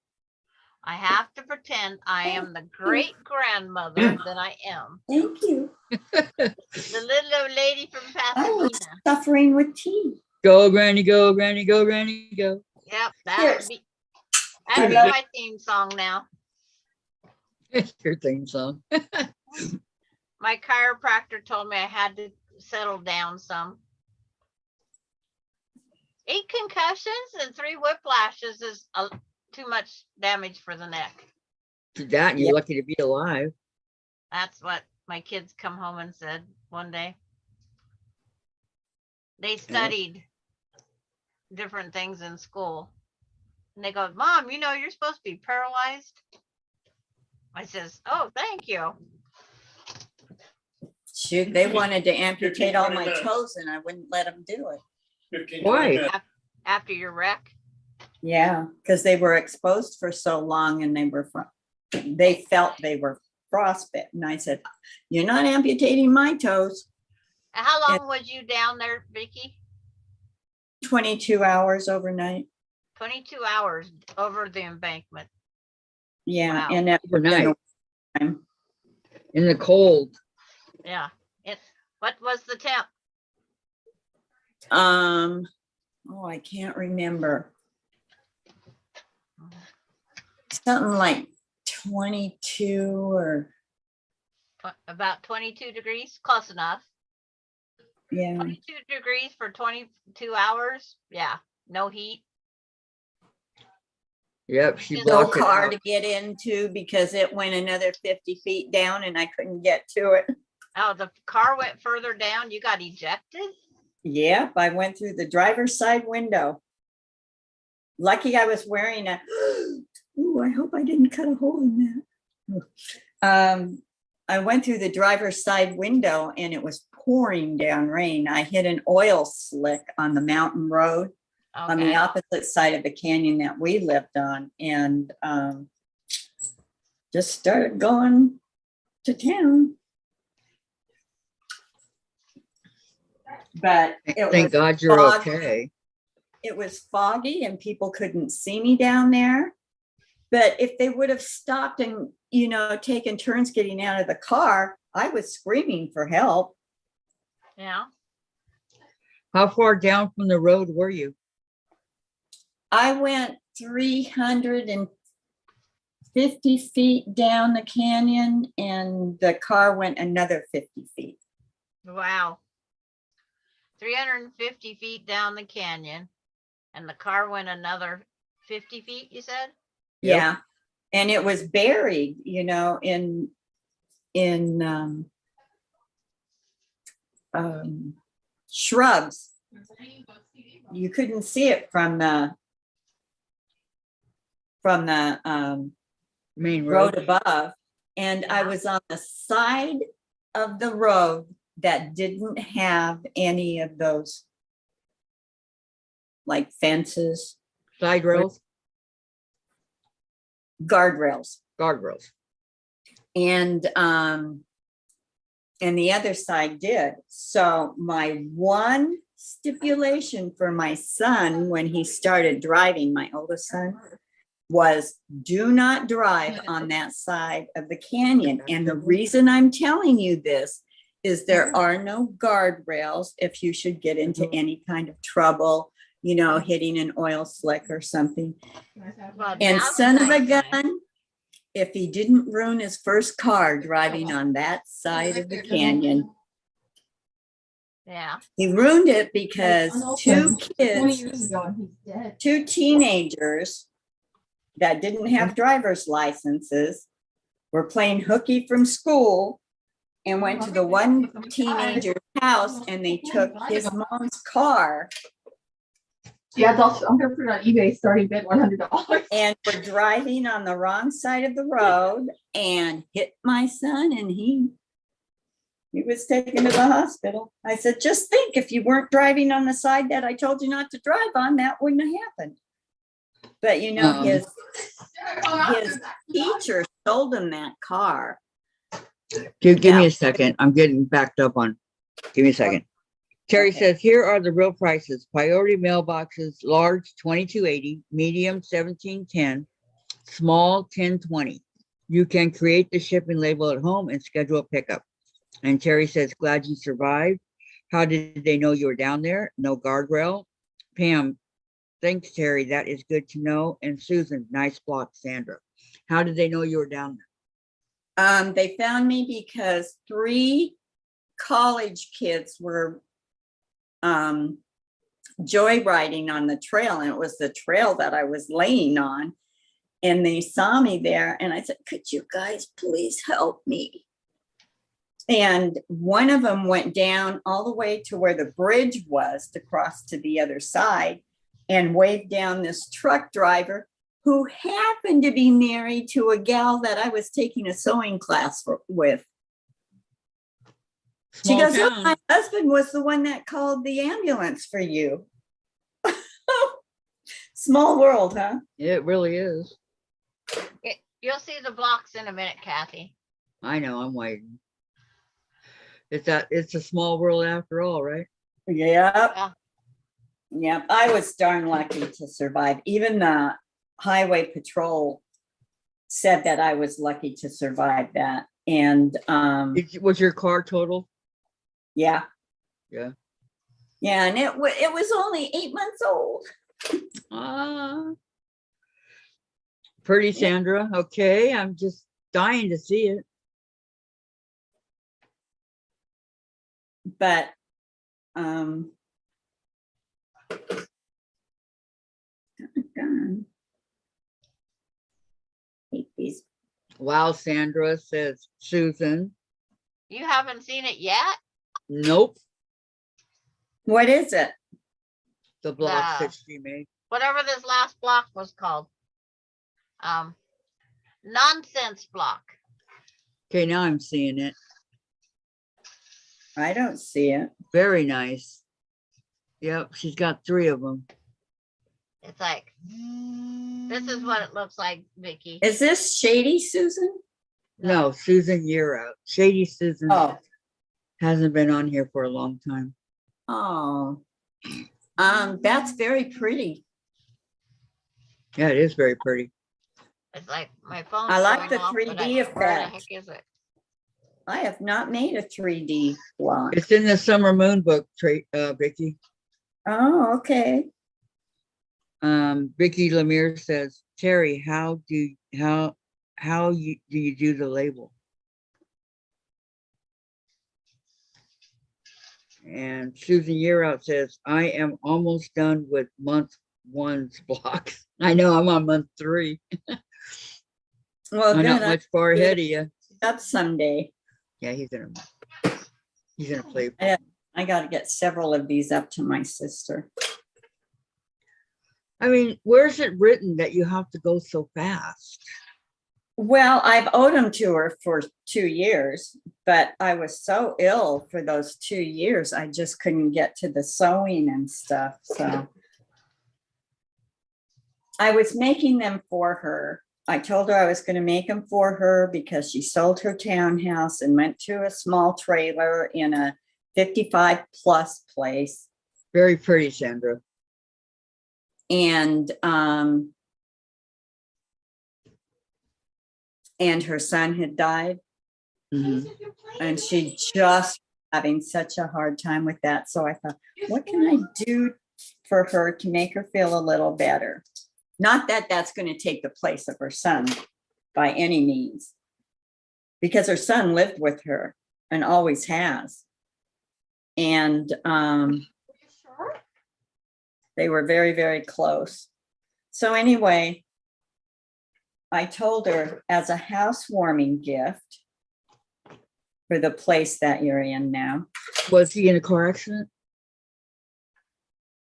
Speaker 5: I have to pretend I am the great grandmother that I am.
Speaker 6: Thank you.
Speaker 5: The little old lady from
Speaker 6: I was
Speaker 5: Pasadena.
Speaker 6: suffering with tea.
Speaker 1: Go, Granny, go, Granny, go, Granny, go.
Speaker 5: Yep,
Speaker 6: Cheers.
Speaker 5: that'd be my theme song now.
Speaker 1: It's your theme song.
Speaker 5: My chiropractor told me I had to settle down some. 8 concussions and 3 whiplashes is too much damage for the neck.
Speaker 1: To that, you're lucky to be alive.
Speaker 5: That's what my kids come home and said one day. They studied different things in school. And they go, Mom, you know, you're supposed to be paralyzed. I says, oh, thank you.
Speaker 6: Shoot, they wanted to amputate all my toes and I wouldn't let them do it.
Speaker 1: Why?
Speaker 5: After your wreck.
Speaker 6: Yeah, because they were exposed for so long and they felt they were frostbitten. I said, you're not amputating my toes.
Speaker 5: How long was you down there, Vicki?
Speaker 6: 22 hours overnight.
Speaker 5: 22 hours over the embankment.
Speaker 6: Yeah,
Speaker 5: Wow.
Speaker 6: and that was in
Speaker 1: Overnight.
Speaker 6: a time.
Speaker 1: In the cold.
Speaker 5: Yeah. What was the temp?
Speaker 6: Oh, I can't remember. Something like 22 or
Speaker 5: About 22 degrees, close enough.
Speaker 6: yeah.
Speaker 5: 22 degrees for 22 hours. Yeah, no heat.
Speaker 1: Yep, she
Speaker 5: No
Speaker 6: No
Speaker 1: blocked it
Speaker 6: car
Speaker 1: out.
Speaker 6: to get into because it went another 50 feet down and I couldn't get to it.
Speaker 5: Oh, the car went further down. You got ejected?
Speaker 6: Yep, I went through the driver's side window. Lucky I was wearing a, ooh, I hope I didn't cut a hole in that. I went through the driver's side window and it was pouring down rain. I hit an oil slick on the mountain road on the
Speaker 5: Okay.
Speaker 6: opposite side of the canyon that we lived on, and just started going to town. But it
Speaker 1: Thank
Speaker 6: was
Speaker 1: God you're
Speaker 6: foggy.
Speaker 1: okay.
Speaker 6: It was foggy and people couldn't see me down there. But if they would have stopped and, taken turns getting out of the car, I was screaming for help.
Speaker 5: Yeah.
Speaker 1: How far down from the road were you?
Speaker 6: I went 350 feet down the canyon and the car went another 50 feet.
Speaker 5: Wow. 350 feet down the canyon and the car went another 50 feet, you said?
Speaker 1: Yep.
Speaker 6: Yeah. And it was buried, in shrubs. You couldn't see it from the
Speaker 1: Main
Speaker 6: road
Speaker 1: road.
Speaker 6: above. And I was on the side of the road that didn't have any of those like fences,
Speaker 1: Side rails,
Speaker 6: guardrails.
Speaker 1: guardrails.
Speaker 6: And the other side did. So my one stipulation for my son when he started driving, my oldest son, was do not drive on that side of the canyon. And the reason I'm telling you this is there are no guardrails if you should get into any kind of trouble, hitting an oil slick or something.
Speaker 5: Well,
Speaker 6: And
Speaker 5: now's
Speaker 6: son of a
Speaker 5: nice time.
Speaker 6: gun, if he didn't ruin his first car driving on that side of the canyon,
Speaker 5: Yeah.
Speaker 6: he ruined it because two
Speaker 8: 20
Speaker 6: kids,
Speaker 8: years ago and he's dead.
Speaker 6: two teenagers that didn't have driver's licenses were playing hooky from school and went to the one teenager's house and they took his mom's car
Speaker 8: Yeah, I'm gonna put it on eBay, starting bid $100.
Speaker 6: and were driving on the wrong side of the road and hit my son, and he was taken to the hospital. I said, just think, if you weren't driving on the side that I told you not to drive on, that wouldn't have happened. But his teacher sold him that car.
Speaker 1: Give me a second. I'm getting backed up on. Give me a second. Terry
Speaker 6: Okay.
Speaker 1: says, here are the real prices. Priority mailboxes, large $22.80, medium $17.10, small $10.20. You can create the shipping label at home and schedule a pickup. And Terry says, glad you survived. How did they know you were down there? No guardrail. Pam, thanks, Terry. That is good to know. And Susan, nice block, Sandra. How did they know you were down there?
Speaker 6: They found me because 3 college kids were joyriding on the trail, and it was the trail that I was laying on, and they saw me there, and I said, could you guys please help me? And one of them went down all the way to where the bridge was to cross to the other side and waved down this truck driver who happened to be married to a gal that I was taking a sewing class with. She
Speaker 1: Small
Speaker 6: goes, oh,
Speaker 1: town.
Speaker 6: my husband was the one that called the ambulance for you. Small world, huh?
Speaker 1: It really is.
Speaker 5: You'll see the blocks in a minute, Kathy.
Speaker 1: I know, I'm waiting. It's a small world after all, right?
Speaker 6: Yep.
Speaker 5: Yeah.
Speaker 6: Yep. I was darn lucky to survive. Even the highway patrol said that I was lucky to survive that. And
Speaker 1: Was your car total?
Speaker 6: yeah.
Speaker 1: Yeah.
Speaker 6: Yeah, and it was only 8 months old.
Speaker 1: Ah. Pretty, Sandra. Okay, I'm just dying to see it.
Speaker 6: But doggone. Hate these.
Speaker 1: Wow, Sandra, says Susan.
Speaker 5: You haven't seen it yet?
Speaker 1: Nope.
Speaker 6: What is it?
Speaker 1: The blocks
Speaker 5: The-
Speaker 1: that she made.
Speaker 5: Whatever this last block was called. Nonsense block.
Speaker 1: Okay, now I'm seeing it.
Speaker 6: I don't see it.
Speaker 1: Very nice. Yep, she's got 3 of them.
Speaker 5: It's like, this is what it looks like, Vicki.
Speaker 6: Is this Shady Susan?
Speaker 1: No, Susan, you're out. Shady Susan
Speaker 6: Oh,
Speaker 1: hasn't been on here for a long time.
Speaker 6: oh. That's very pretty.
Speaker 1: Yeah, it is very pretty.
Speaker 5: It's like my phone.
Speaker 6: I like the 3D
Speaker 5: Where the
Speaker 6: effect.
Speaker 5: heck is it?
Speaker 6: I have not made a 3D block.
Speaker 1: It's in the Summer Moon book, Vicki.
Speaker 6: Oh, okay.
Speaker 1: Vicki Lemire says, Terry, how do you do the label? And Susan Yearout says, I am almost done with month 1's blocks. I know I'm on month 3.
Speaker 6: Well,
Speaker 1: I'm not
Speaker 6: good.
Speaker 1: much far ahead of you.
Speaker 6: Up someday.
Speaker 1: Yeah, he's gonna play.
Speaker 6: I got to get several of these up to my sister.
Speaker 1: I mean, where's it written that you have to go so fast?
Speaker 6: Well, I've owed them to her for 2 years, but I was so ill for those 2 years. I just couldn't get to the sewing and stuff. So I was making them for her. I told her I was going to make them for her because she sold her townhouse and went to a small trailer in a 55 plus place.
Speaker 1: Very pretty, Sandra.
Speaker 6: And her son had died.
Speaker 1: Mhm.
Speaker 6: And she just having such a hard time with that. So I thought, what can I do for her to make her feel a little better? Not that that's going to take the place of her son by any means, because her son lived with her and always has. And they were very, very close. So anyway, I told her as a housewarming gift for the place that you're in now.
Speaker 1: Was he in a car accident?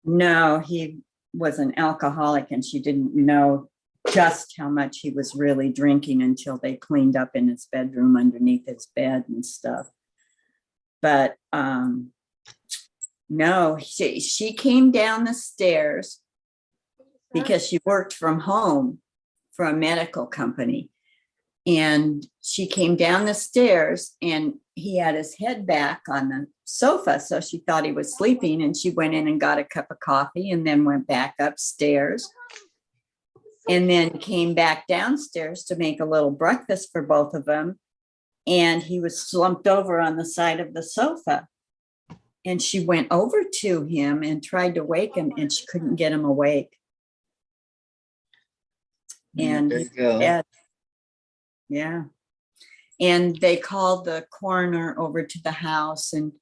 Speaker 6: No, he was an alcoholic and she didn't know just how much he was really drinking until they cleaned up in his bedroom underneath his bed and stuff. But no, she came down the stairs because she worked from home for a medical company. And she came down the stairs and he had his head back on the sofa. So she thought he was sleeping and she went in and got a cup of coffee and then went back upstairs and then came back downstairs to make a little breakfast for both of them. And he was slumped over on the side of the sofa. And she went over to him and tried to wake him and she couldn't get him awake. And
Speaker 1: There you go.
Speaker 6: yeah. And they called the coroner over to the house and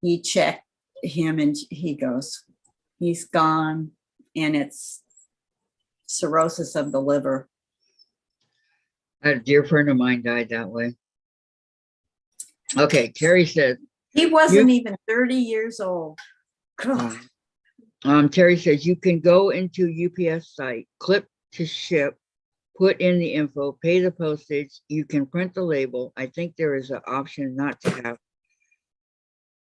Speaker 6: he checked him and he goes, he's gone. And it's cirrhosis of the liver.
Speaker 1: A dear friend of mine died that way. Okay, Terry says,
Speaker 6: He wasn't even 30 years old.
Speaker 1: Terry says, you can go into UPS site, click to ship, put in the info, pay the postage. You can print the label. I think there is an option not to have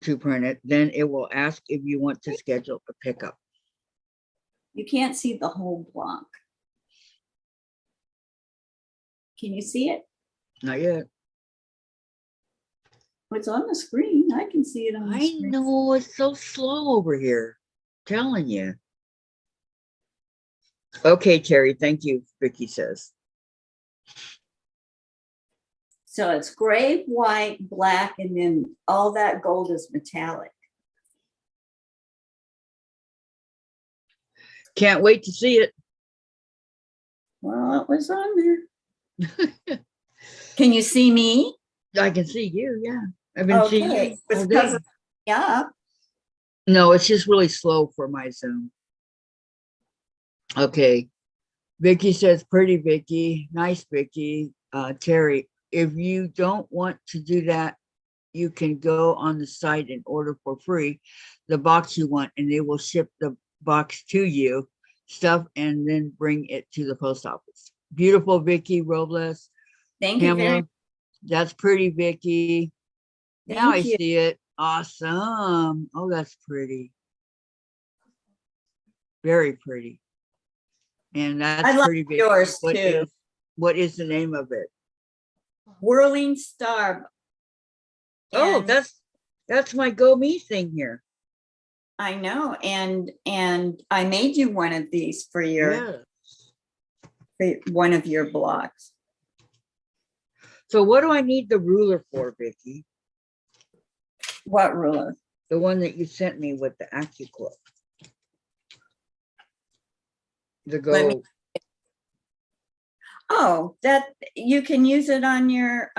Speaker 1: to print it. Then it will ask if you want to schedule a pickup.
Speaker 6: You can't see the whole block. Can you see it?
Speaker 1: Not yet.
Speaker 6: It's on the screen. I can see it on the
Speaker 1: I
Speaker 6: screen.
Speaker 1: know, it's so slow over here. Telling you. Okay, Terry, thank you, Vicki says.
Speaker 6: So it's gray, white, black, and then all that gold is metallic.
Speaker 1: Can't wait to see it.
Speaker 6: Well, it was on there. Can you see me?
Speaker 1: I can see you, yeah. I've been seeing
Speaker 6: Okay,
Speaker 1: you
Speaker 6: it's
Speaker 1: all day.
Speaker 6: covering me up.
Speaker 1: No, it's just really slow for my Zoom. Okay. Vicki says, pretty Vicki, nice Vicki. Terry, if you don't want to do that, you can go on the site and order for free the box you want, and they will ship the box to you, stuff, and then bring it to the post office. Beautiful Vicki Robles.
Speaker 6: Thank you very
Speaker 1: Pamela,
Speaker 6: much.
Speaker 1: that's pretty Vicki. Now I
Speaker 6: Thank you.
Speaker 1: see it. Awesome. Oh, that's pretty. Very pretty. And that's
Speaker 6: I like
Speaker 1: pretty Vicki.
Speaker 6: yours too.
Speaker 1: What is the name of it?
Speaker 6: Whirling Star.
Speaker 1: Oh,
Speaker 6: And
Speaker 1: that's my Go Me thing here.
Speaker 6: I know, and I made you one of these for
Speaker 1: Yeah.
Speaker 6: for one of your blocks.
Speaker 1: So what do I need the ruler for, Vicki?
Speaker 6: What ruler?
Speaker 1: The one that you sent me with the AccuQuilt. The
Speaker 6: Let me-
Speaker 1: Go.
Speaker 6: Oh, that you can use it on your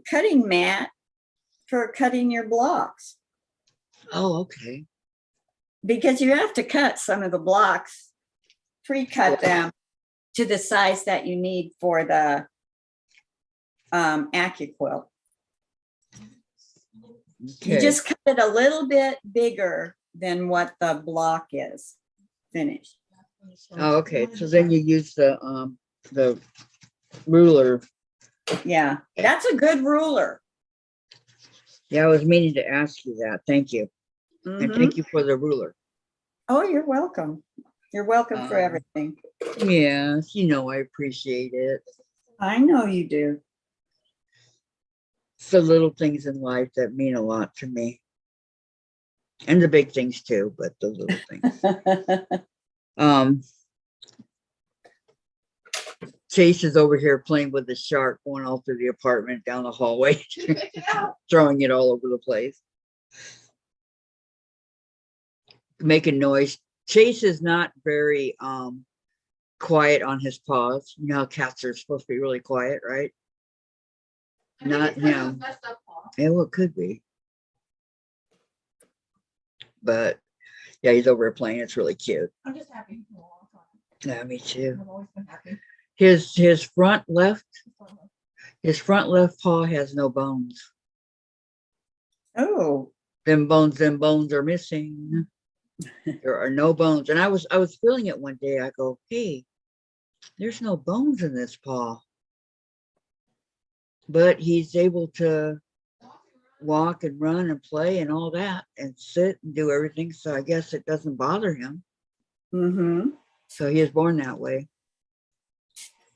Speaker 6: cutting mat for cutting your blocks,
Speaker 1: Oh, okay.
Speaker 6: because you have to cut some of the blocks, pre-cut them to the size that you need for the AccuQuilt. You
Speaker 1: Okay.
Speaker 6: just cut it a little bit bigger than what the block is finished.
Speaker 1: Oh, okay. So then you use the ruler.
Speaker 6: Yeah, that's a good ruler.
Speaker 1: Yeah, I was meaning to ask you that. Thank you. And
Speaker 6: Mhm.
Speaker 1: thank you for the ruler.
Speaker 6: Oh, you're welcome. You're welcome for everything.
Speaker 1: Yes, you know I appreciate it.
Speaker 6: I know you do.
Speaker 1: It's the little things in life that mean a lot to me. And the big things too, but the little things. Chase is over here playing with the shark, going all through the apartment, down the hallway, throwing it all over the place. Making noise. Chase is not very quiet on his paws. You know how cats are supposed to be really quiet, right? Not him. Yeah, well, it could be. But yeah, he's over here playing. It's really cute.
Speaker 8: I'm just happy. for a long time.
Speaker 1: Yeah, me too.
Speaker 8: I've always been happy.
Speaker 1: His front left paw has no bones.
Speaker 6: Oh,
Speaker 1: Them bones are missing. There are no bones. And I was feeling it one day. I go, hey, there's no bones in this paw. But he's able to walk and run and play and all that and sit and do everything. So I guess it doesn't bother him.
Speaker 6: mm-hmm.
Speaker 1: So he was born that way.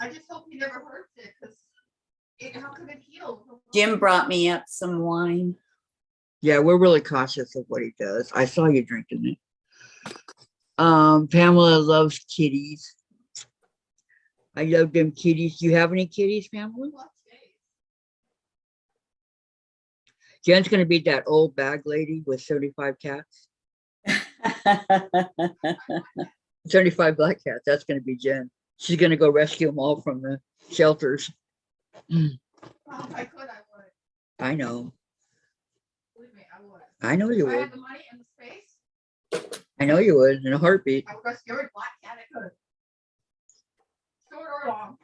Speaker 8: I just hope he never hurts it, because how could it heal?
Speaker 6: Jim brought me up some wine.
Speaker 1: Yeah, we're really cautious of what he does. I saw you drinking it. Pamela loves kitties. I love them kitties. Do you have any kitties, Pamela? Jen's gonna be that old bag lady with 75 cats. 75 black cats. That's gonna be Jen. She's gonna go rescue them all from the shelters.
Speaker 8: Well, if I could, I would.
Speaker 1: I know.
Speaker 8: Believe me, I would.
Speaker 1: I know you
Speaker 8: If I
Speaker 1: would.
Speaker 8: had the money and the space,
Speaker 1: I know you would in a heartbeat.
Speaker 8: I would rescue every black cat I could. Short or long.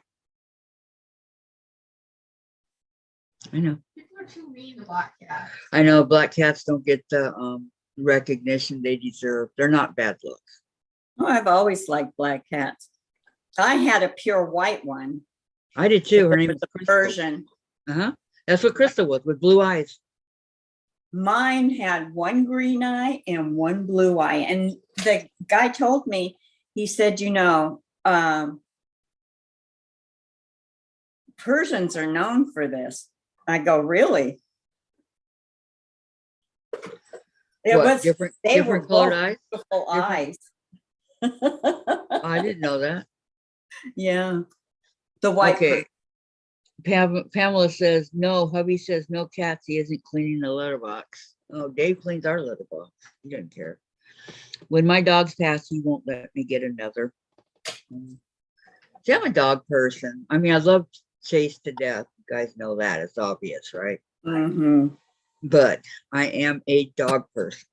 Speaker 1: I know.
Speaker 8: People are too mean to black cats.
Speaker 1: I know black cats don't get the recognition they deserve. They're not bad looks.
Speaker 6: Oh, I've always liked black cats. I had a pure white one.
Speaker 1: I did too. Her name is
Speaker 6: The
Speaker 1: Crystal.
Speaker 6: version.
Speaker 1: That's what Crystal was, with blue eyes.
Speaker 6: Mine had one green eye and one blue eye. And the guy told me, he said, Persians are known for this. I go, really?
Speaker 1: What, different
Speaker 6: they were
Speaker 1: colored
Speaker 6: both
Speaker 1: eyes?
Speaker 6: beautiful
Speaker 1: Different-
Speaker 6: eyes.
Speaker 1: I didn't know that.
Speaker 6: Yeah. The white
Speaker 1: Okay. Pamela says, no, hubby says no cats. He isn't cleaning the litter box. Oh, Dave cleans our litter box. He doesn't care. When my dogs pass, he won't let me get another. See, I'm a dog person. I mean, I love Chase to death. You guys know that. It's obvious, right?
Speaker 6: Mhm.
Speaker 1: But I am a dog person.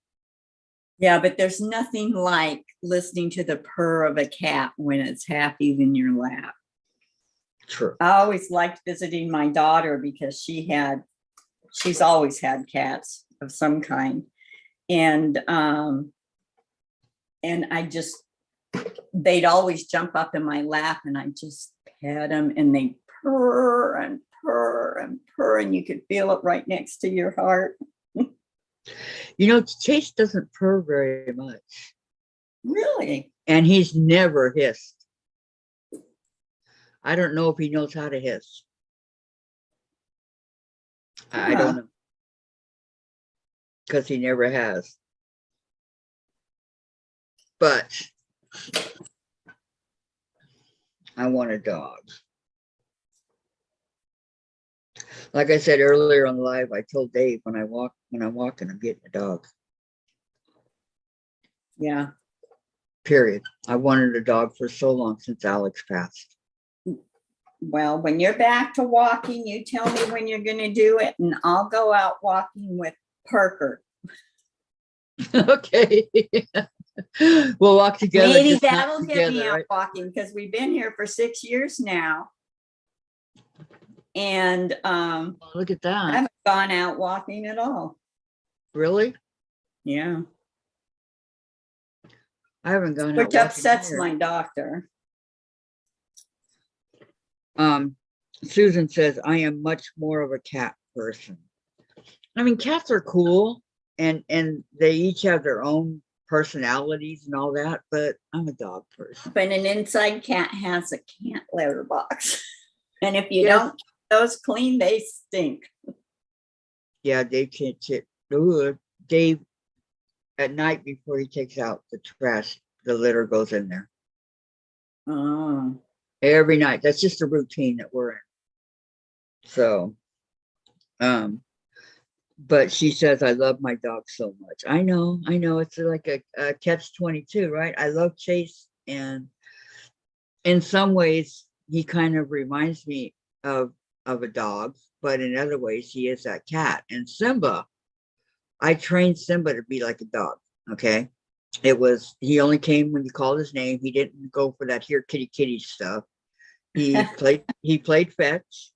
Speaker 6: Yeah, but there's nothing like listening to the purr of a cat when it's happy in your lap.
Speaker 1: True.
Speaker 6: I always liked visiting my daughter because she's always had cats of some kind. And they'd always jump up in my lap and I just pet them and they purr and purr and purr and you could feel it right next to your heart.
Speaker 1: Chase doesn't purr very much.
Speaker 6: Really?
Speaker 1: And he's never hissed. I don't know if he knows how to hiss. I don't know. Because he never has. But I want a dog. Like I said earlier on live, I told Dave when I'm walking, I'm getting a dog.
Speaker 6: Yeah.
Speaker 1: Period. I wanted a dog for so long since Alex passed.
Speaker 6: Well, when you're back to walking, you tell me when you're going to do it, and I'll go out walking with Parker.
Speaker 1: Okay. We'll walk together.
Speaker 6: Maybe
Speaker 1: just not
Speaker 6: that'll get me
Speaker 1: together,
Speaker 6: out
Speaker 1: right?
Speaker 6: walking because we've been here for 6 years now. And
Speaker 1: Oh, look at
Speaker 6: I
Speaker 1: that.
Speaker 6: haven't gone out walking at all.
Speaker 1: Really?
Speaker 6: Yeah.
Speaker 1: I haven't gone out
Speaker 6: Which
Speaker 1: walking
Speaker 6: upsets
Speaker 1: either.
Speaker 6: my doctor.
Speaker 1: Susan says, I am much more of a cat person. I mean, cats are cool and they each have their own personalities and all that, but I'm a dog person.
Speaker 6: But an inside cat has a cat litter box. And if you
Speaker 1: Yes.
Speaker 6: don't keep those clean, they stink.
Speaker 1: Yeah, Dave can't sit. Dave, at night before he takes out the trash, the litter goes in there.
Speaker 6: Oh.
Speaker 1: Every night. That's just a routine that we're in. So, but she says, I love my dog so much. I know. It's like a catch-22, right? I love Chase. And in some ways, he kind of reminds me of a dog, but in other ways, he is that cat. And Simba, I trained Simba to be like a dog. Okay. He only came when you called his name. He didn't go for that here kitty kitty stuff. He played fetch.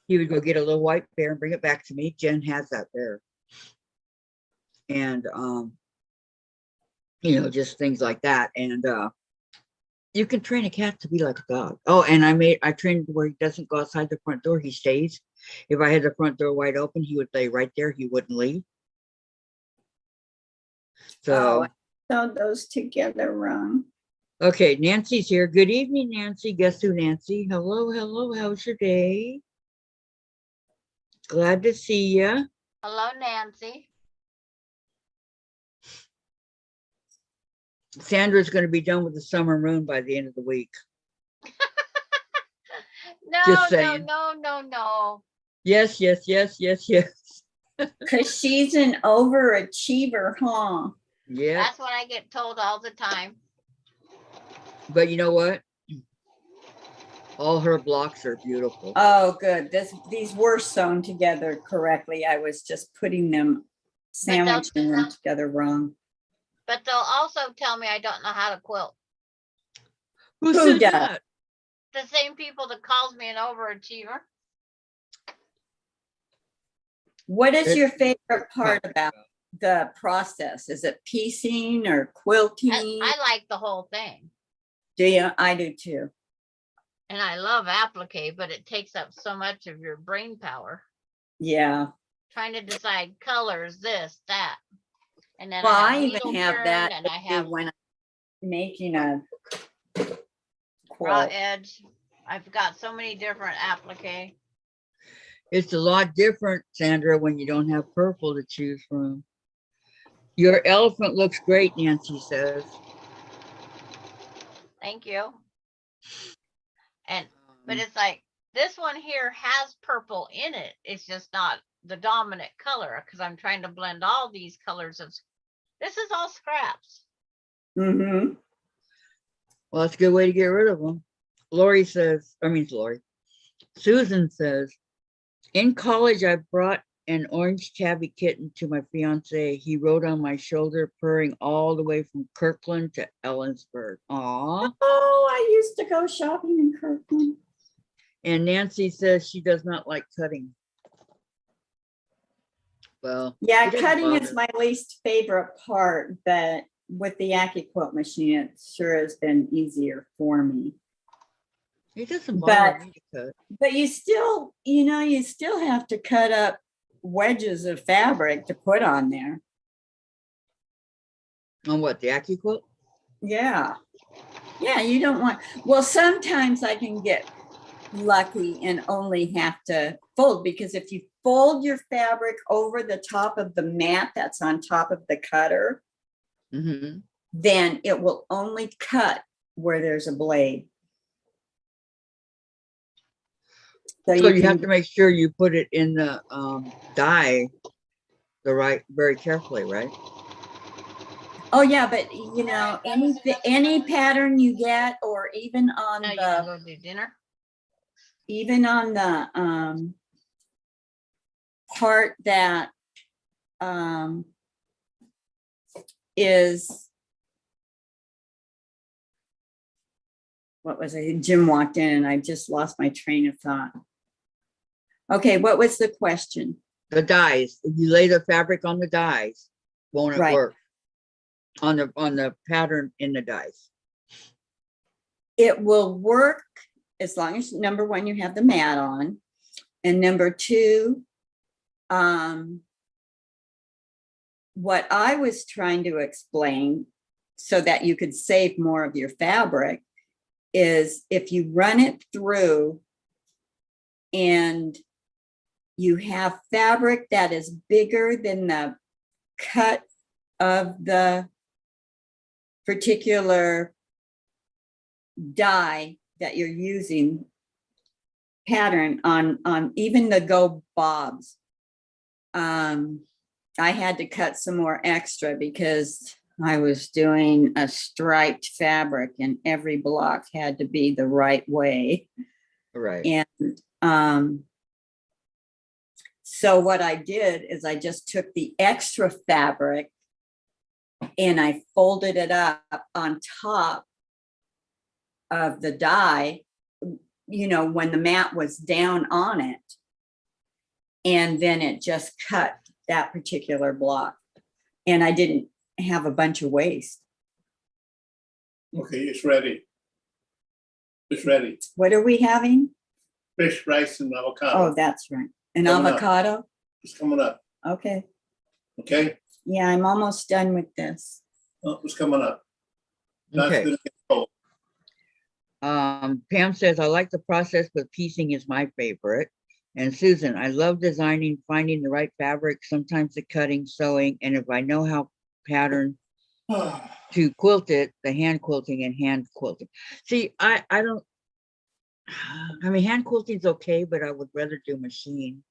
Speaker 1: He would go get a little white bear and bring it back to me. Jen has that bear. And just things like that. And you can train a cat to be like a dog. Oh, and I trained where he doesn't go outside the front door. He stays. If I had the front door wide open, he would lay right there. He wouldn't leave. So
Speaker 6: I sewed those together wrong.
Speaker 1: okay, Nancy's here. Good evening, Nancy. Guess who, Nancy? Hello. How's your day? Glad to see you.
Speaker 5: Hello, Nancy.
Speaker 1: Sandra's going to be done with the summer moon by the end of the week.
Speaker 5: No,
Speaker 1: Just
Speaker 5: no,
Speaker 1: saying.
Speaker 5: no.
Speaker 1: Yes.
Speaker 6: Because she's an overachiever, huh?
Speaker 1: Yeah.
Speaker 5: That's what I get told all the time.
Speaker 1: But you know what? All her blocks are beautiful.
Speaker 6: Oh, good. These were sewn together correctly. I was just putting them, sandwiching them together wrong.
Speaker 5: But they'll also tell me I don't know how to quilt.
Speaker 1: Who
Speaker 6: Who
Speaker 1: said
Speaker 6: does?
Speaker 1: that?
Speaker 5: The same people that calls me an overachiever.
Speaker 6: What is
Speaker 1: It's-
Speaker 6: your favorite part about the process? Is it piecing or quilting?
Speaker 5: I like the whole thing.
Speaker 6: Do you? I do too.
Speaker 5: And I love applique, but it takes up so much of your brain power.
Speaker 6: Yeah.
Speaker 5: Trying to decide colors, this, that. And then
Speaker 6: Well,
Speaker 5: I
Speaker 6: I
Speaker 5: have
Speaker 6: even
Speaker 5: needle
Speaker 6: have
Speaker 5: turn
Speaker 6: that
Speaker 5: and I have
Speaker 6: when making a
Speaker 5: Raw
Speaker 6: quilt.
Speaker 5: edge. I've got so many different applique.
Speaker 1: It's a lot different, Sandra, when you don't have purple to choose from. Your elephant looks great, Nancy says.
Speaker 5: Thank you. But it's like, this one here has purple in it. It's just not the dominant color because I'm trying to blend all these colors of, this is all scraps.
Speaker 6: Mm-hmm.
Speaker 1: Well, that's a good way to get rid of them. Lori says, Susan says, in college, I brought an orange tabby kitten to my fiance. He rode on my shoulder, purring all the way from Kirkland to Ellensburg. Aw.
Speaker 6: Oh, I used to go shopping in Kirkland.
Speaker 1: And Nancy says she does not like cutting. Well,
Speaker 6: Yeah,
Speaker 1: it doesn't
Speaker 6: cutting is
Speaker 1: bother.
Speaker 6: my least favorite part, but with the AccuQuilt machine, it sure has been easier for me.
Speaker 1: It doesn't bother
Speaker 6: But
Speaker 1: me to cut.
Speaker 6: But you still, you still have to cut up wedges of fabric to put on there.
Speaker 1: On what, the AccuQuilt?
Speaker 6: Yeah. Yeah, you don't want, well, sometimes I can get lucky and only have to fold, because if you fold your fabric over the top of the mat that's on top of the cutter,
Speaker 1: Mm-hmm.
Speaker 6: then it will only cut where there's a blade.
Speaker 1: So
Speaker 6: you
Speaker 1: you have
Speaker 6: can,
Speaker 1: to make sure you put it in the die very carefully, right?
Speaker 6: oh yeah, but any pattern you get, or even on
Speaker 5: Now you can
Speaker 6: the
Speaker 5: go do dinner.
Speaker 6: Part that is, what was it? Jim walked in and I just lost my train of thought. Okay, what was the question?
Speaker 1: The dies. If you lay the fabric on the dies, won't it
Speaker 6: Right.
Speaker 1: work? On the pattern in the dies.
Speaker 6: It will work as long as, number one, you have the mat on, and number two, what I was trying to explain so that you could save more of your fabric is if you run it through and you have fabric that is bigger than the cut of the particular die that you're using, pattern on even the Go Bobs. I had to cut some more extra because I was doing a striped fabric and every block had to be the right way.
Speaker 1: Right.
Speaker 6: And so what I did is I just took the extra fabric and I folded it up on top of the die, when the mat was down on it. And then it just cut that particular block. And I didn't have a bunch of waste.
Speaker 7: Okay, it's ready. It's ready.
Speaker 6: What are we having?
Speaker 7: Fish, rice, and avocado.
Speaker 6: Oh, that's right. An
Speaker 7: Coming up.
Speaker 6: avocado?
Speaker 7: It's coming up.
Speaker 6: Okay.
Speaker 7: Okay?
Speaker 6: Yeah, I'm almost done with this.
Speaker 7: Oh, it's coming up. That's
Speaker 1: Okay.
Speaker 7: gonna get cold.
Speaker 1: Pam says, I like the process, but piecing is my favorite. And Susan, I love designing, finding the right fabric, sometimes the cutting, sewing, and if I know how pattern to quilt it, the hand quilting and hand quilting. See, I don't, I mean, hand quilting is okay, but I would rather do machine.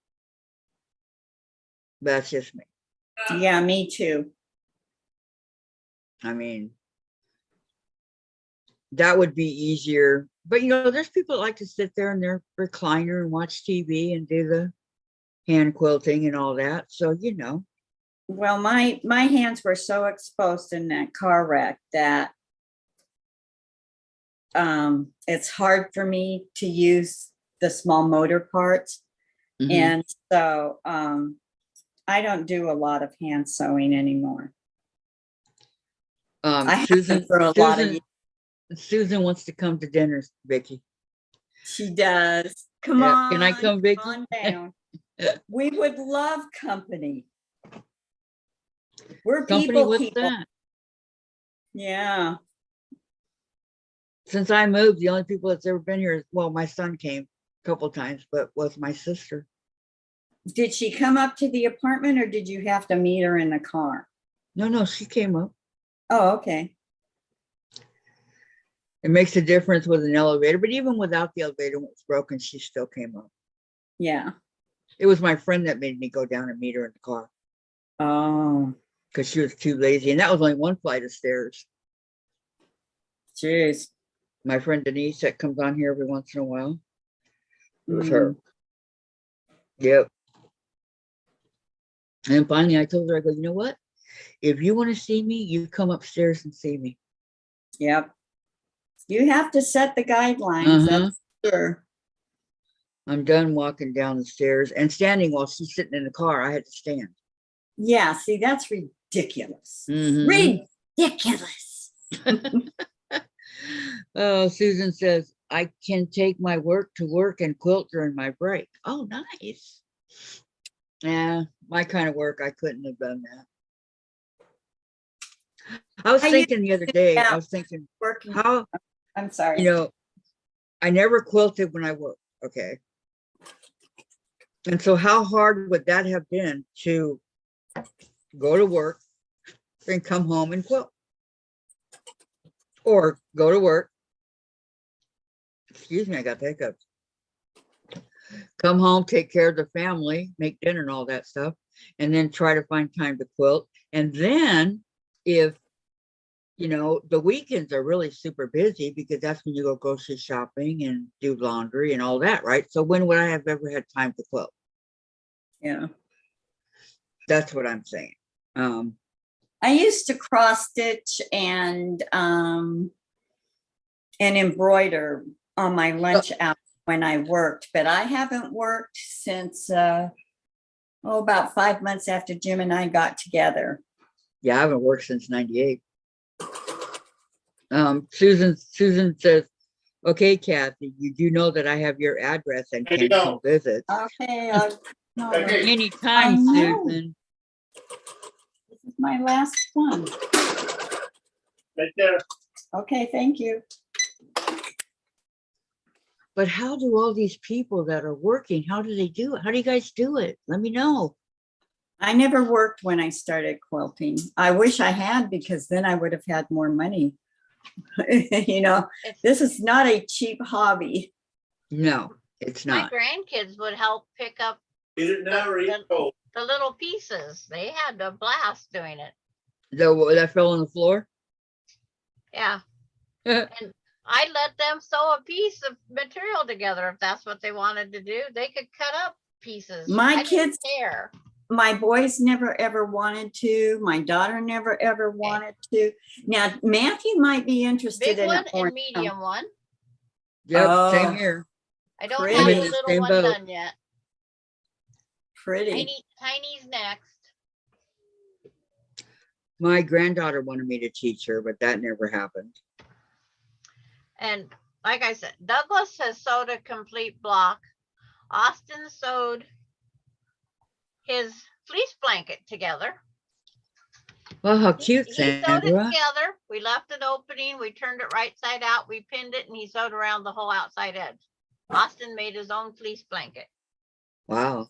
Speaker 1: But that's just me.
Speaker 6: Yeah, me too.
Speaker 1: I mean, that would be easier. But there's people that like to sit there in their recliner and watch TV and do the hand quilting and all that. So,
Speaker 6: Well, my hands were so exposed in that car wreck that it's hard for me to use the small motor parts.
Speaker 1: mhm.
Speaker 6: And so I don't do a lot of hand sewing anymore. I haven't for a lot of years.
Speaker 1: Susan wants to come to dinner, Vicki.
Speaker 6: She does. Come
Speaker 1: Yeah,
Speaker 6: on.
Speaker 1: can I come, Vicki?
Speaker 6: on down. We would love company. We're
Speaker 1: Company,
Speaker 6: people.
Speaker 1: what's that?
Speaker 6: Yeah.
Speaker 1: Since I moved, the only people that's ever been here is, well, my son came a couple times, but was my sister.
Speaker 6: Did she come up to the apartment or did you have to meet her in the car?
Speaker 1: No, she came up.
Speaker 6: Oh, okay.
Speaker 1: It makes a difference with an elevator, but even without the elevator, when it was broken, she still came up.
Speaker 6: Yeah.
Speaker 1: It was my friend that made me go down and meet her in the car
Speaker 6: Oh,
Speaker 1: because she was too lazy. And that was only one flight of stairs.
Speaker 6: jeez.
Speaker 1: My friend Denise that comes on here every once in a while. It was her. Yep. And finally I told her, I go, you know what? If you want to see me, you come upstairs and see me.
Speaker 6: Yep. You have to set the guidelines.
Speaker 1: Uh-huh.
Speaker 6: That's sure.
Speaker 1: I'm done walking down the stairs and standing while she's sitting in the car. I had to stand.
Speaker 6: Yeah. See, that's ridiculous.
Speaker 1: Mhm.
Speaker 6: Ridiculous.
Speaker 1: Oh, Susan says, I can take my work to work and quilt during my break. Oh, nice. Yeah, my kind of work, I couldn't have done that. I was
Speaker 6: I
Speaker 1: thinking the other day,
Speaker 6: yeah.
Speaker 1: I was thinking,
Speaker 6: Working.
Speaker 1: how,
Speaker 6: I'm sorry.
Speaker 1: you know, I never quilted when I worked, okay? And so how hard would that have been to go to work and come home and quilt? Or go to work, excuse me, I got the hiccups. Come home, take care of the family, make dinner and all that stuff, and then try to find time to quilt. And then if, you know, the weekends are really super busy because that's when you go grocery shopping and do laundry and all that, right? So when would I have ever had time to quilt?
Speaker 6: Yeah.
Speaker 1: That's what I'm saying.
Speaker 6: I used to cross stitch and embroider on my lunch hour when I worked, but I haven't worked since about 5 months after Jim and I got together.
Speaker 1: Yeah, I haven't worked since '98. Susan says, okay, Kathy, you do know that I have your address and
Speaker 7: There you
Speaker 1: can
Speaker 7: go.
Speaker 1: come visit.
Speaker 6: Okay. No,
Speaker 7: Okay.
Speaker 6: this
Speaker 1: Anytime,
Speaker 6: I know.
Speaker 1: Susan.
Speaker 6: is my last one.
Speaker 7: Right there.
Speaker 6: Okay, thank you.
Speaker 1: But how do all these people that are working, how do they do it? How do you guys do it? Let me know.
Speaker 6: I never worked when I started quilting. I wish I had because then I would have had more money. You know,
Speaker 5: It's,
Speaker 6: this is not a cheap hobby.
Speaker 1: No, it's
Speaker 5: my
Speaker 1: not.
Speaker 5: grandkids would help pick up
Speaker 7: Eat it now or eat it cold.
Speaker 5: the little pieces. They had a blast doing it.
Speaker 1: That fell on the floor?
Speaker 5: Yeah. And I let them sew a piece of material together if that's what they wanted to do. They could cut up pieces.
Speaker 6: My
Speaker 5: I didn't
Speaker 6: kids-
Speaker 5: care.
Speaker 6: My boys never ever wanted to. My daughter never ever wanted to. Now Matthew might be interested
Speaker 5: Big
Speaker 6: in
Speaker 5: one
Speaker 6: it more
Speaker 5: and medium one.
Speaker 1: Yep,
Speaker 6: Oh.
Speaker 1: same here.
Speaker 5: I don't
Speaker 6: Pretty.
Speaker 5: have
Speaker 1: I'm in
Speaker 5: the
Speaker 1: the
Speaker 5: little
Speaker 1: same
Speaker 5: one
Speaker 1: boat.
Speaker 5: done yet.
Speaker 6: pretty.
Speaker 5: Tiny's next.
Speaker 1: My granddaughter wanted me to teach her, but that never happened.
Speaker 5: And like I said, Douglas has sewed a complete block. Austin sewed his fleece blanket together.
Speaker 1: Well, how cute,
Speaker 5: He sewed it
Speaker 1: Sandra.
Speaker 5: together. We left an opening. We turned it right side out. We pinned it and he sewed around the whole outside edge. Austin made his own fleece blanket.
Speaker 1: Wow.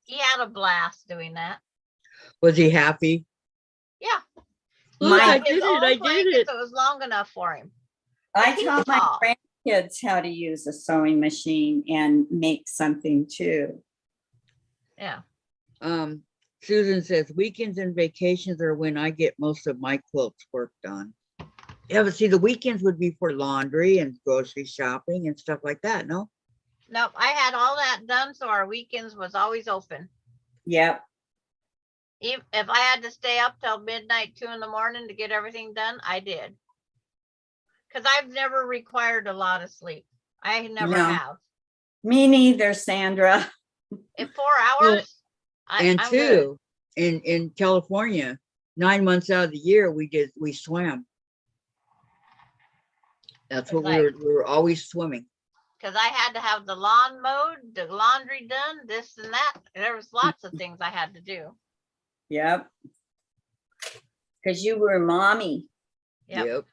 Speaker 5: He had a blast doing that.
Speaker 1: Was he happy?
Speaker 5: Yeah.
Speaker 1: Look,
Speaker 6: My-
Speaker 1: I did it. I did it.
Speaker 5: So it was long enough for him.
Speaker 6: I
Speaker 5: He's
Speaker 6: taught my
Speaker 5: tall.
Speaker 6: grandkids how to use a sewing machine and make something too.
Speaker 5: Yeah.
Speaker 1: Susan says weekends and vacations are when I get most of my quilts work done. Yeah, but see, the weekends would be for laundry and grocery shopping and stuff like that, no?
Speaker 5: Nope. I had all that done. So our weekends was always open.
Speaker 6: Yep.
Speaker 5: If I had to stay up till midnight, 2 in the morning to get everything done, I did. Because I've never required a lot of sleep. I never
Speaker 6: No.
Speaker 5: have.
Speaker 6: Me neither, Sandra.
Speaker 5: In 4 hours,
Speaker 1: And
Speaker 5: I'm good.
Speaker 1: two, in California, 9 months out of the year, we swam. That's what
Speaker 5: Like-
Speaker 1: we were always swimming.
Speaker 5: Because I had to have the lawn mowed, the laundry done, this and that. There was lots of things I had to do.
Speaker 6: Yep. Because you were mommy.
Speaker 5: Yep.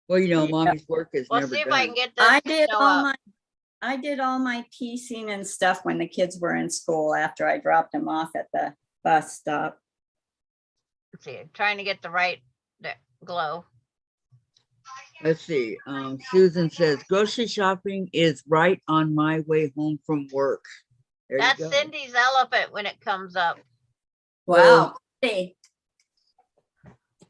Speaker 1: Well, you know,
Speaker 6: Yeah.
Speaker 1: mommy's work is
Speaker 5: We'll
Speaker 1: never
Speaker 5: see if I can
Speaker 1: done.
Speaker 5: get this
Speaker 6: I
Speaker 5: to
Speaker 6: did
Speaker 5: show
Speaker 6: all
Speaker 5: up.
Speaker 6: my, I did all my piecing and stuff when the kids were in school after I dropped them off at the bus stop.
Speaker 5: Let's see, I'm trying to get the right glow.
Speaker 1: Let's see. Susan says grocery shopping is right on my way home from work. There you
Speaker 5: That's
Speaker 1: go.
Speaker 5: Cindy's elephant when it comes up.
Speaker 6: Wow. Pretty.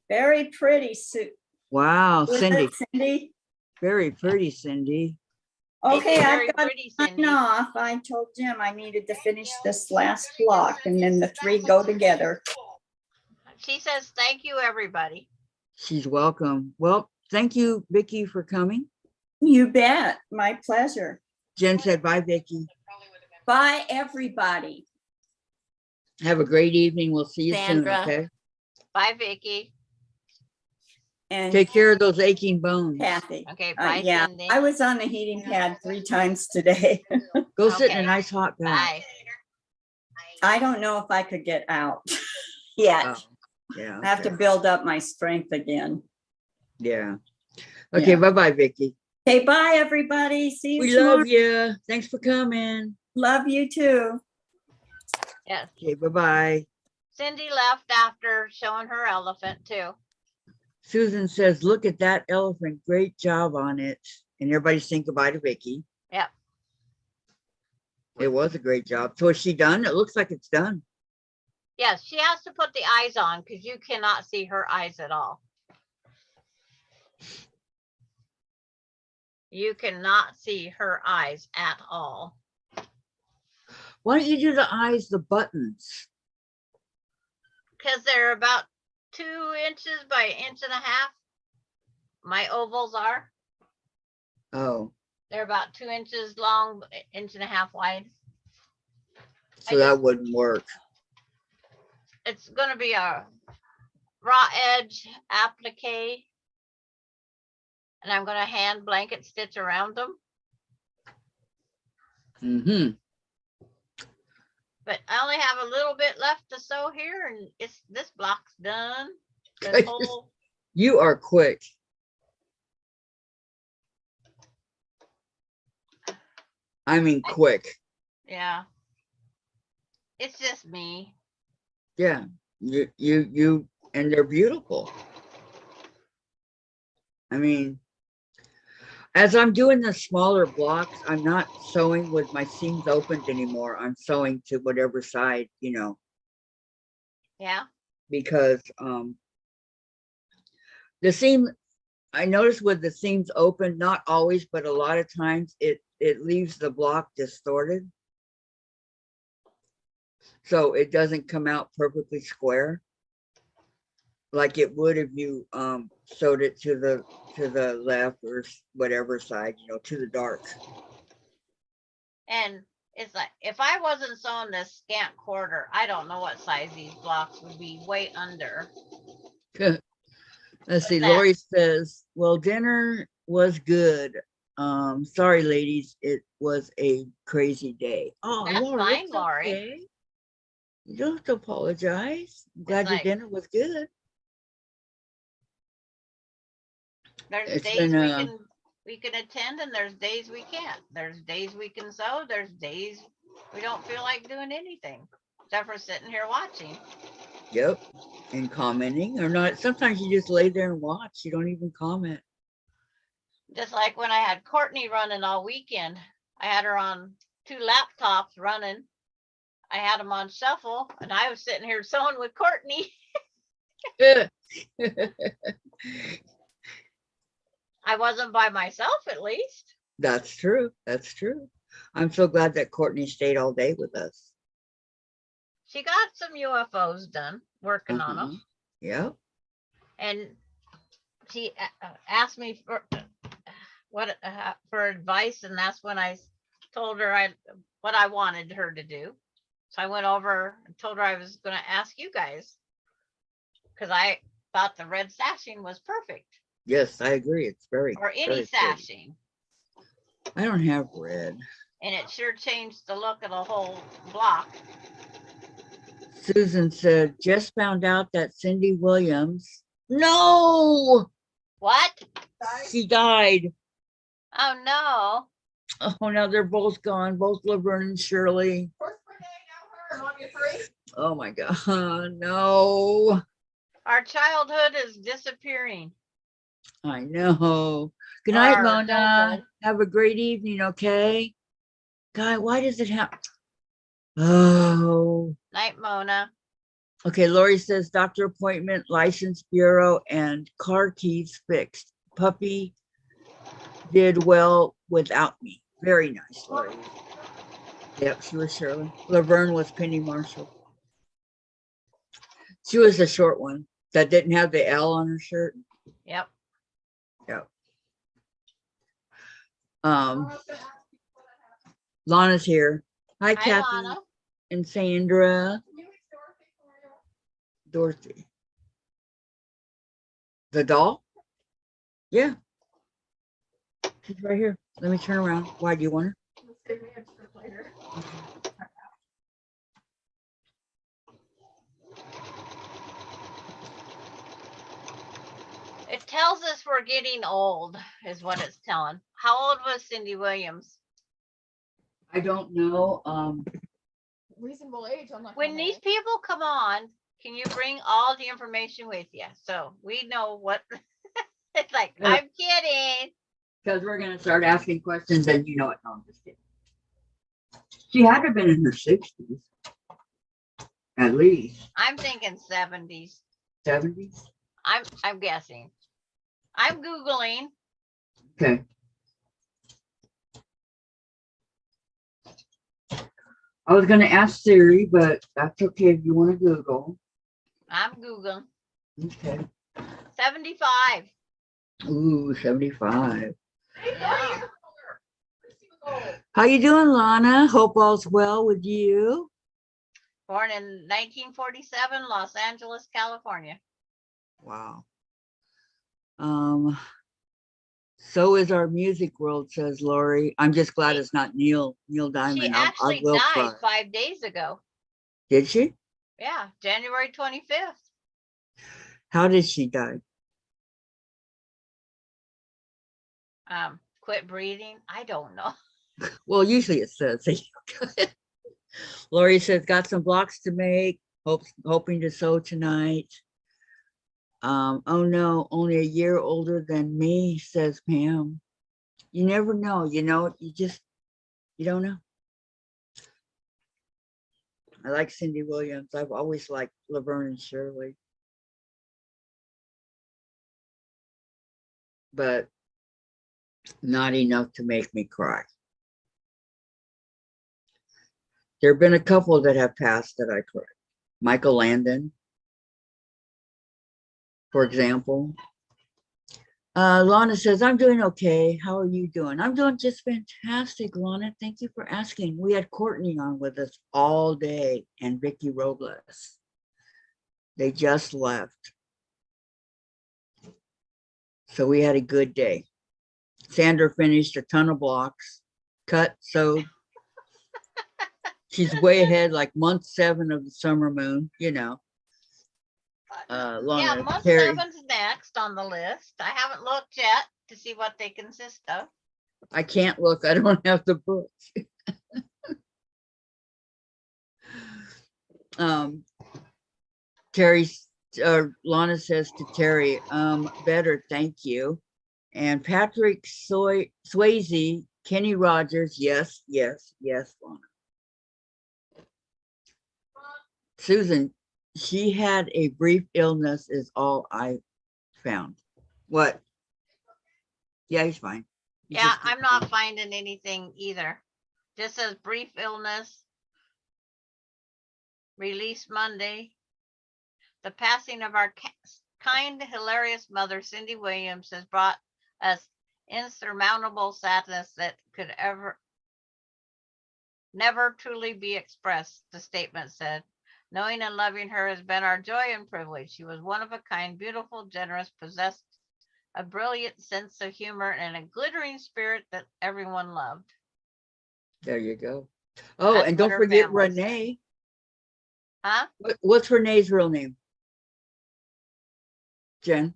Speaker 6: Very pretty, Sue.
Speaker 1: Wow,
Speaker 6: Was
Speaker 1: Cindy,
Speaker 6: it Cindy?
Speaker 1: very pretty, Cindy.
Speaker 6: Okay,
Speaker 5: Very
Speaker 6: I've got
Speaker 5: pretty,
Speaker 6: to
Speaker 5: Cindy.
Speaker 6: sign off. I told Jim I needed to finish this last block and then the three go together.
Speaker 5: She says, thank you, everybody.
Speaker 1: She's welcome. Well, thank you, Vicki, for coming.
Speaker 6: You bet. My pleasure.
Speaker 1: Jen said bye, Vicki.
Speaker 6: Bye, everybody.
Speaker 1: Have a great evening. We'll see you
Speaker 6: Sandra.
Speaker 1: soon, okay?
Speaker 5: Bye, Vicki.
Speaker 6: And
Speaker 1: Take care of those aching bones.
Speaker 6: Kathy.
Speaker 5: Okay, bye,
Speaker 6: Yeah,
Speaker 5: Cindy.
Speaker 6: I was on the heating pad 3 times today.
Speaker 1: Go sit in a
Speaker 5: Okay.
Speaker 1: nice hot bath.
Speaker 5: Bye.
Speaker 6: I don't know if I could get out yet.
Speaker 1: Oh, yeah.
Speaker 6: I have to
Speaker 1: okay.
Speaker 6: build up my strength again.
Speaker 1: Yeah. Okay,
Speaker 6: Yeah.
Speaker 1: bye-bye, Vicki.
Speaker 6: Okay, bye, everybody. See you
Speaker 1: We
Speaker 6: tomorrow.
Speaker 1: love you. Thanks for coming.
Speaker 6: Love you too.
Speaker 5: Yes,
Speaker 1: Okay, bye-bye.
Speaker 5: Cindy left after showing her elephant too.
Speaker 1: Susan says, look at that elephant. Great job on it. And everybody's saying goodbye to Vicki.
Speaker 5: Yep.
Speaker 1: It was a great job. So is she done? It looks like it's done.
Speaker 5: Yes, she has to put the eyes on because you cannot see her eyes at all. You cannot see her eyes at all.
Speaker 1: Why don't you do the eyes, the buttons?
Speaker 5: Because they're about 2 inches by 1.5 inches. My ovals are.
Speaker 1: Oh,
Speaker 5: They're about 2 inches long, 1.5 inches wide.
Speaker 1: so that wouldn't work.
Speaker 5: It's going to be a raw edge applique. And I'm going to hand blanket stitch around them.
Speaker 1: Mm-hmm.
Speaker 5: But I only have a little bit left to sew here, and this block's done. This whole,
Speaker 1: You are quick. I mean, quick.
Speaker 5: yeah. It's just me.
Speaker 1: Yeah. You, and they're beautiful. I mean, as I'm doing the smaller blocks, I'm not sewing with my seams opened anymore. I'm sewing to whatever side, you know,
Speaker 5: Yeah.
Speaker 1: because the seam, I notice with the seams open, not always, but a lot of times it leaves the block distorted. So it doesn't come out perfectly square like it would if you sewed it to the left or whatever side, you know, to the dark.
Speaker 5: And it's like, if I wasn't sewing this scant quarter, I don't know what size these blocks would be, way under.
Speaker 1: Let's see,
Speaker 5: that?
Speaker 1: Lori says, well, dinner was good. Sorry, ladies, it was a crazy day. Oh,
Speaker 5: That's
Speaker 1: Lori,
Speaker 5: fine,
Speaker 1: it's
Speaker 5: Lori.
Speaker 1: okay. You don't have to apologize. I'm glad your
Speaker 5: like-
Speaker 1: dinner was good.
Speaker 5: There's
Speaker 1: It's
Speaker 5: days
Speaker 1: been,
Speaker 5: we can attend, and there's days we can't. There's days we can sew. There's days we don't feel like doing anything except for sitting here watching.
Speaker 1: Yep, and commenting or not. Sometimes you just lay there and watch. You don't even comment.
Speaker 5: Just like when I had Courtney running all weekend, I had her on 2 laptops running. I had them on shuffle, and I was sitting here sewing with Courtney. I wasn't by myself, at least.
Speaker 1: That's true. That's true. I'm so glad that Courtney stayed all day with us.
Speaker 5: She got some UFOs done, working on them.
Speaker 1: Yep.
Speaker 5: And she asked me for for advice, and that's when I told her what I wanted her to do. So I went over and told her I was going to ask you guys, because I thought the red sashing was perfect,
Speaker 1: Yes, I agree. It's very,
Speaker 5: or any
Speaker 1: very pretty.
Speaker 5: sashing,
Speaker 1: I don't have red.
Speaker 5: and it sure changed the look of the whole block.
Speaker 1: Susan said, just found out that Cindy Williams. No,
Speaker 5: What?
Speaker 1: She died.
Speaker 5: Oh, no.
Speaker 1: Oh, now they're both gone, both Laverne and Shirley.
Speaker 8: First Renee, now her, and Mommy 3.
Speaker 1: Oh my God, no.
Speaker 5: Our childhood is disappearing.
Speaker 1: I know. Good night,
Speaker 5: Our
Speaker 1: Mona.
Speaker 5: adulthood.
Speaker 1: Have a great evening, okay? God, why does it happen? Oh,
Speaker 5: Night, Mona.
Speaker 1: okay. Lori says doctor appointment, license bureau, and car keys fixed. Puppy did well without me. Very nice, Lori. Yep, she was Shirley. Laverne was Penny Marshall. She was the short one that didn't have the L on her shirt.
Speaker 5: Yep.
Speaker 1: Yep.
Speaker 8: I was gonna ask you what happened.
Speaker 1: Lana's here. Hi,
Speaker 5: Hi,
Speaker 1: Kathy
Speaker 5: Lana.
Speaker 1: and Sandra.
Speaker 8: Can you meet Dorothy for real?
Speaker 1: Dorothy. The doll? Yeah. She's right here. Let me turn around. Why do you want her?
Speaker 8: We'll save me extra later.
Speaker 5: It tells us we're getting old, is what it's telling. How old was Cindy Williams?
Speaker 1: I don't know.
Speaker 8: Reasonable age, I'm not.
Speaker 5: When
Speaker 8: gonna
Speaker 5: these
Speaker 8: lie.
Speaker 5: people come on, can you bring all the information with you? So we know what it's like.
Speaker 1: Yeah.
Speaker 5: I'm kidding.
Speaker 1: Because we're gonna start asking questions and you know it. No, I'm just kidding. She had to have been in her 60s. At least.
Speaker 5: I'm thinking 70s.
Speaker 1: 70s.
Speaker 5: I'm guessing. I'm Googling.
Speaker 1: Okay. I was gonna ask Siri, but that's okay if you want to Google.
Speaker 5: I'm Googling.
Speaker 1: Okay.
Speaker 5: 75.
Speaker 1: Ooh, 75.
Speaker 5: Yeah.
Speaker 1: How you doing, Lana? Hope all's well with you.
Speaker 5: Born in 1947, Los Angeles, California.
Speaker 1: Wow. So is our music world, says Lori. I'm just glad it's not Neil Diamond.
Speaker 5: She
Speaker 1: I
Speaker 5: actually
Speaker 1: will
Speaker 5: died
Speaker 1: cry.
Speaker 5: 5 days ago.
Speaker 1: Did she?
Speaker 5: Yeah, January 25th.
Speaker 1: How did she die?
Speaker 5: Quit breathing. I don't know.
Speaker 1: Well, usually it says. Lori says, got some blocks to make. Hoping to sew tonight. Oh no, only a year older than me, says Pam. You never know, you don't know. I like Cindy Williams. I've always liked Laverne and Shirley. But not enough to make me cry. There have been a couple that have passed that I cried. Michael Landon, for example. Lana says, I'm doing okay. How are you doing? I'm doing just fantastic, Lana. Thank you for asking. We had Courtney on with us all day and Vicki Robles. They just left. So we had a good day. Sandra finished a ton of blocks, cut, sewed. She's way ahead, like month 7 of the summer moon, Lana,
Speaker 5: Yeah, month
Speaker 1: Terry.
Speaker 5: 7's next on the list. I haven't looked yet to see what they consist of.
Speaker 1: I can't look. I don't have the book. Terry, Lana says to Terry, better, thank you. And Patrick Swayze, Kenny Rogers, yes, Lana. Susan, she had a brief illness is all I found. What? Yeah, he's fine. He's
Speaker 5: Yeah,
Speaker 1: just-
Speaker 5: I'm not finding anything either. Just says brief illness. Released Monday. The passing of our kind, hilarious mother, Cindy Williams, has brought us insurmountable sadness that could never truly be expressed, the statement said. Knowing and loving her has been our joy and privilege. She was one of a kind, beautiful, generous, possessed a brilliant sense of humor and a glittering spirit that everyone loved.
Speaker 1: There you go. Oh,
Speaker 5: That's
Speaker 1: and
Speaker 5: what
Speaker 1: don't
Speaker 5: her
Speaker 1: forget
Speaker 5: family said.
Speaker 1: Renee.
Speaker 5: Huh?
Speaker 1: What's Renee's real name? Jen?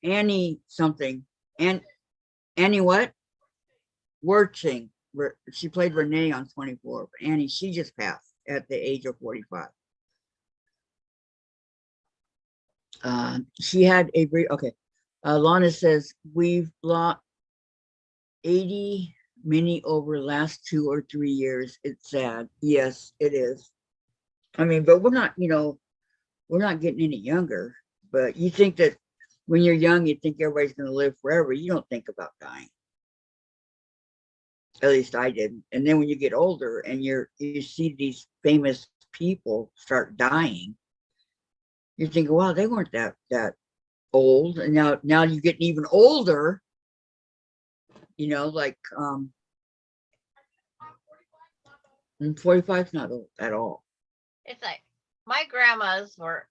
Speaker 1: Annie something. And Annie what? Werching. She played Renee on 24. But Annie, she just passed at the age of 45. She had a brief, okay. Lana says, we've lost 80 many over the last 2 or 3 years. It's sad. Yes, it is. I mean, but we're not, we're not getting any younger. But you think that when you're young, you think everybody's going to live forever. You don't think about dying. At least I didn't. And then when you get older and you see these famous people start dying, you're thinking, wow, they weren't that old. And now you're getting even older, like 45 is not old at all.
Speaker 5: It's like my grandmas were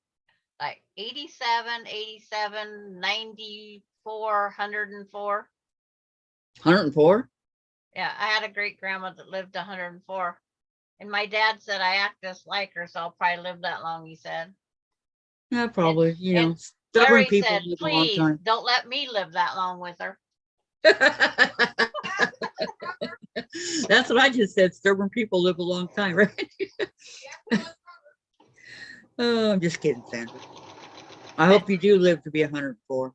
Speaker 5: like 87, 94, 104.
Speaker 1: 104?
Speaker 5: Yeah, I had a great grandma that lived 104. And my dad said I act just like her, so I'll probably live that long, he said.
Speaker 1: Yeah, probably.
Speaker 5: and
Speaker 1: Stubborn
Speaker 5: Larry
Speaker 1: people
Speaker 5: said,
Speaker 1: live a long
Speaker 5: please
Speaker 1: time.
Speaker 5: don't let me live that long with her.
Speaker 1: That's what I just said. Stubborn people live a long time, right? Oh, I'm just kidding, Sandra. I hope you do live to be 104.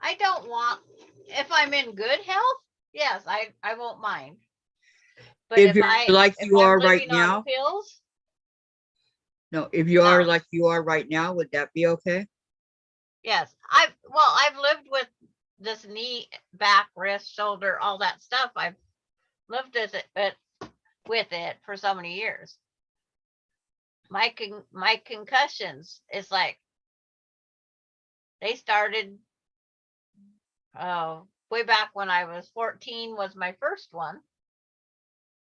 Speaker 5: I don't want, if I'm in good health, yes, I won't mind. But
Speaker 1: If you're like
Speaker 5: if
Speaker 1: you
Speaker 5: I'm
Speaker 1: are right
Speaker 5: living on
Speaker 1: now,
Speaker 5: pills,
Speaker 1: no, if you are
Speaker 5: No.
Speaker 1: like you are right now, would that be okay?
Speaker 5: yes, I've lived with this knee, back, wrist, shoulder, all that stuff. I've lived with it for so many years. My concussions, it's like they started way back when I was 14 was my first one.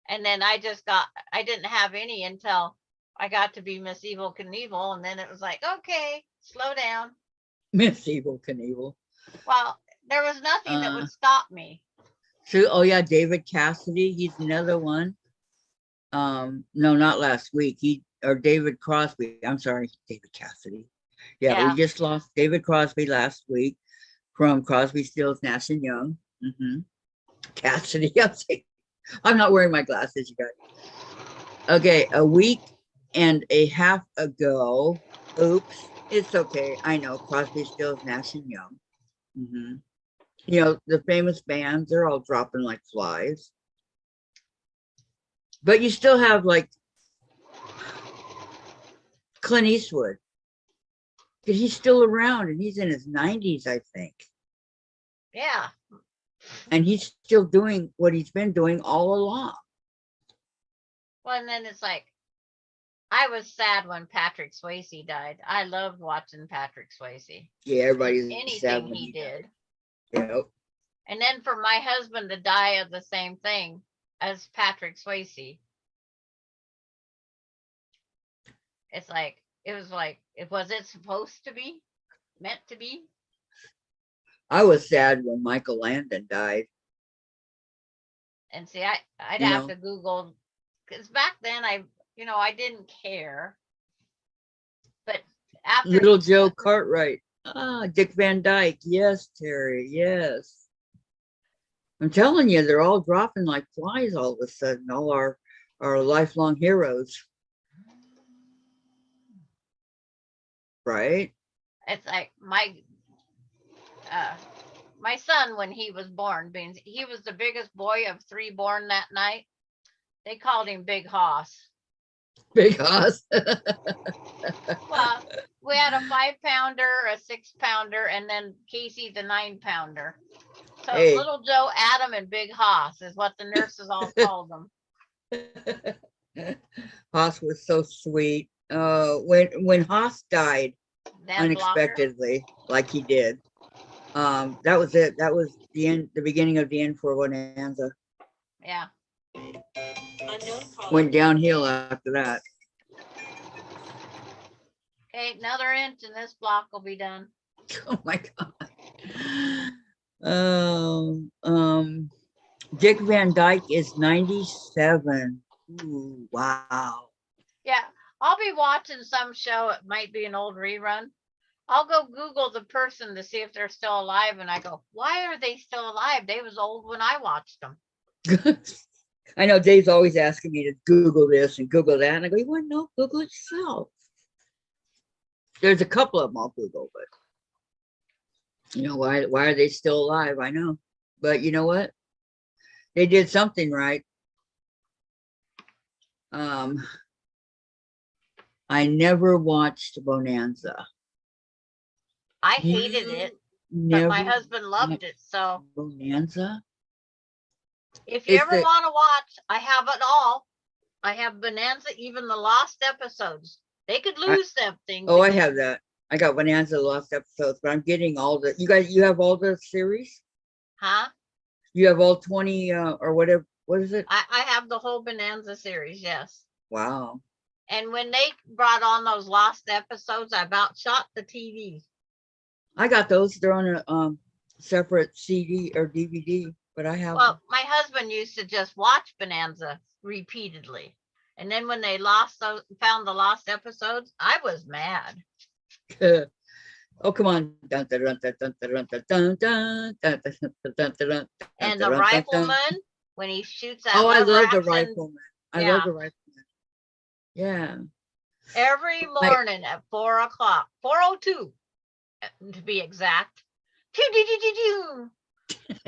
Speaker 5: And then I didn't have any until I got to be Miss Evil Knievel. And then it was like, okay, slow down.
Speaker 1: Miss Evil Knievel.
Speaker 5: Well, there was nothing that would stop me.
Speaker 1: True. Oh yeah, David Cassidy. He's another one. No, not last week. David Crosby. I'm sorry, David Cassidy. Yeah, we just lost David Crosby last week from Crosby, Stills, Nash and Young. Cassidy. I'm not wearing my glasses, you guys. Okay, a week and a half ago. Oops, it's okay. I know Crosby, Stills, Nash and Young. The famous bands, they're all dropping like flies. But you still have like Clint Eastwood. He's still around and he's in his 90s, I think.
Speaker 5: Yeah.
Speaker 1: And he's still doing what he's been doing all along.
Speaker 5: Well, and then it's like, I was sad when Patrick Swayze died. I loved watching Patrick Swayze.
Speaker 1: Yeah, everybody's
Speaker 5: anything he did.
Speaker 1: Yep.
Speaker 5: And then for my husband to die of the same thing as Patrick Swayze, it's like, was it supposed to be? Meant to be?
Speaker 1: I was sad when Michael Landon died.
Speaker 5: And see, I'd have to Google, because back then I didn't care. But after
Speaker 1: Little Joe Cartwright. Dick Van Dyke. Yes, Terry. Yes. I'm telling you, they're all dropping like flies all of a sudden. All our lifelong heroes. Right?
Speaker 5: It's like my son, when he was born, being he was the biggest boy of 3 born that night, they called him Big Hoss.
Speaker 1: Big Hoss.
Speaker 5: Well, we had a 5-pounder, a 6-pounder, and then Casey the 9-pounder. So Little Joe, Adam, and Big Hoss is what the nurses all called them.
Speaker 1: Hoss was so sweet. When Hoss died
Speaker 5: Dan
Speaker 1: unexpectedly,
Speaker 5: Blocker.
Speaker 1: like he did, that was it. That was the beginning of the end for Bonanza.
Speaker 5: Yeah.
Speaker 1: Went downhill after that.
Speaker 5: Okay, another inch and this block will be done.
Speaker 1: Oh my God. Dick Van Dyke is 97. Ooh, wow.
Speaker 5: Yeah, I'll be watching some show. It might be an old rerun, I'll go Google the person to see if they're still alive. And I go, why are they still alive? They was old when I watched them.
Speaker 1: I know Dave's always asking me to Google this and Google that. And I go, you want to know? Google it yourself. There's a couple of them I'll Google, but you know, why are they still alive? I know. But you know what? They did something right. I never watched Bonanza.
Speaker 5: I hated it, but my husband loved it. So
Speaker 1: Bonanza.
Speaker 5: if you
Speaker 1: It's
Speaker 5: ever
Speaker 1: the-
Speaker 5: want to watch, I have it all. I have Bonanza, even the lost episodes. They could lose something.
Speaker 1: Oh, I have that. I got Bonanza lost episodes, but I'm getting all the. You have all the series.
Speaker 5: Huh?
Speaker 1: You have all 20 or whatever. What is it?
Speaker 5: I have the whole Bonanza series, yes.
Speaker 1: Wow.
Speaker 5: And when they brought on those lost episodes, I about shot the TV.
Speaker 1: I got those. They're on a separate CD or DVD, but I have.
Speaker 5: Well, my husband used to just watch Bonanza repeatedly. And then when they found the lost episodes, I was mad.
Speaker 1: Oh, come on. And
Speaker 5: And the rifleman, when he shoots that
Speaker 1: Oh, I
Speaker 5: lever
Speaker 1: love the
Speaker 5: action
Speaker 1: rifleman. I
Speaker 5: Yeah.
Speaker 1: love the rifleman. Yeah.
Speaker 5: every morning at 4:00, 4:02 to be exact.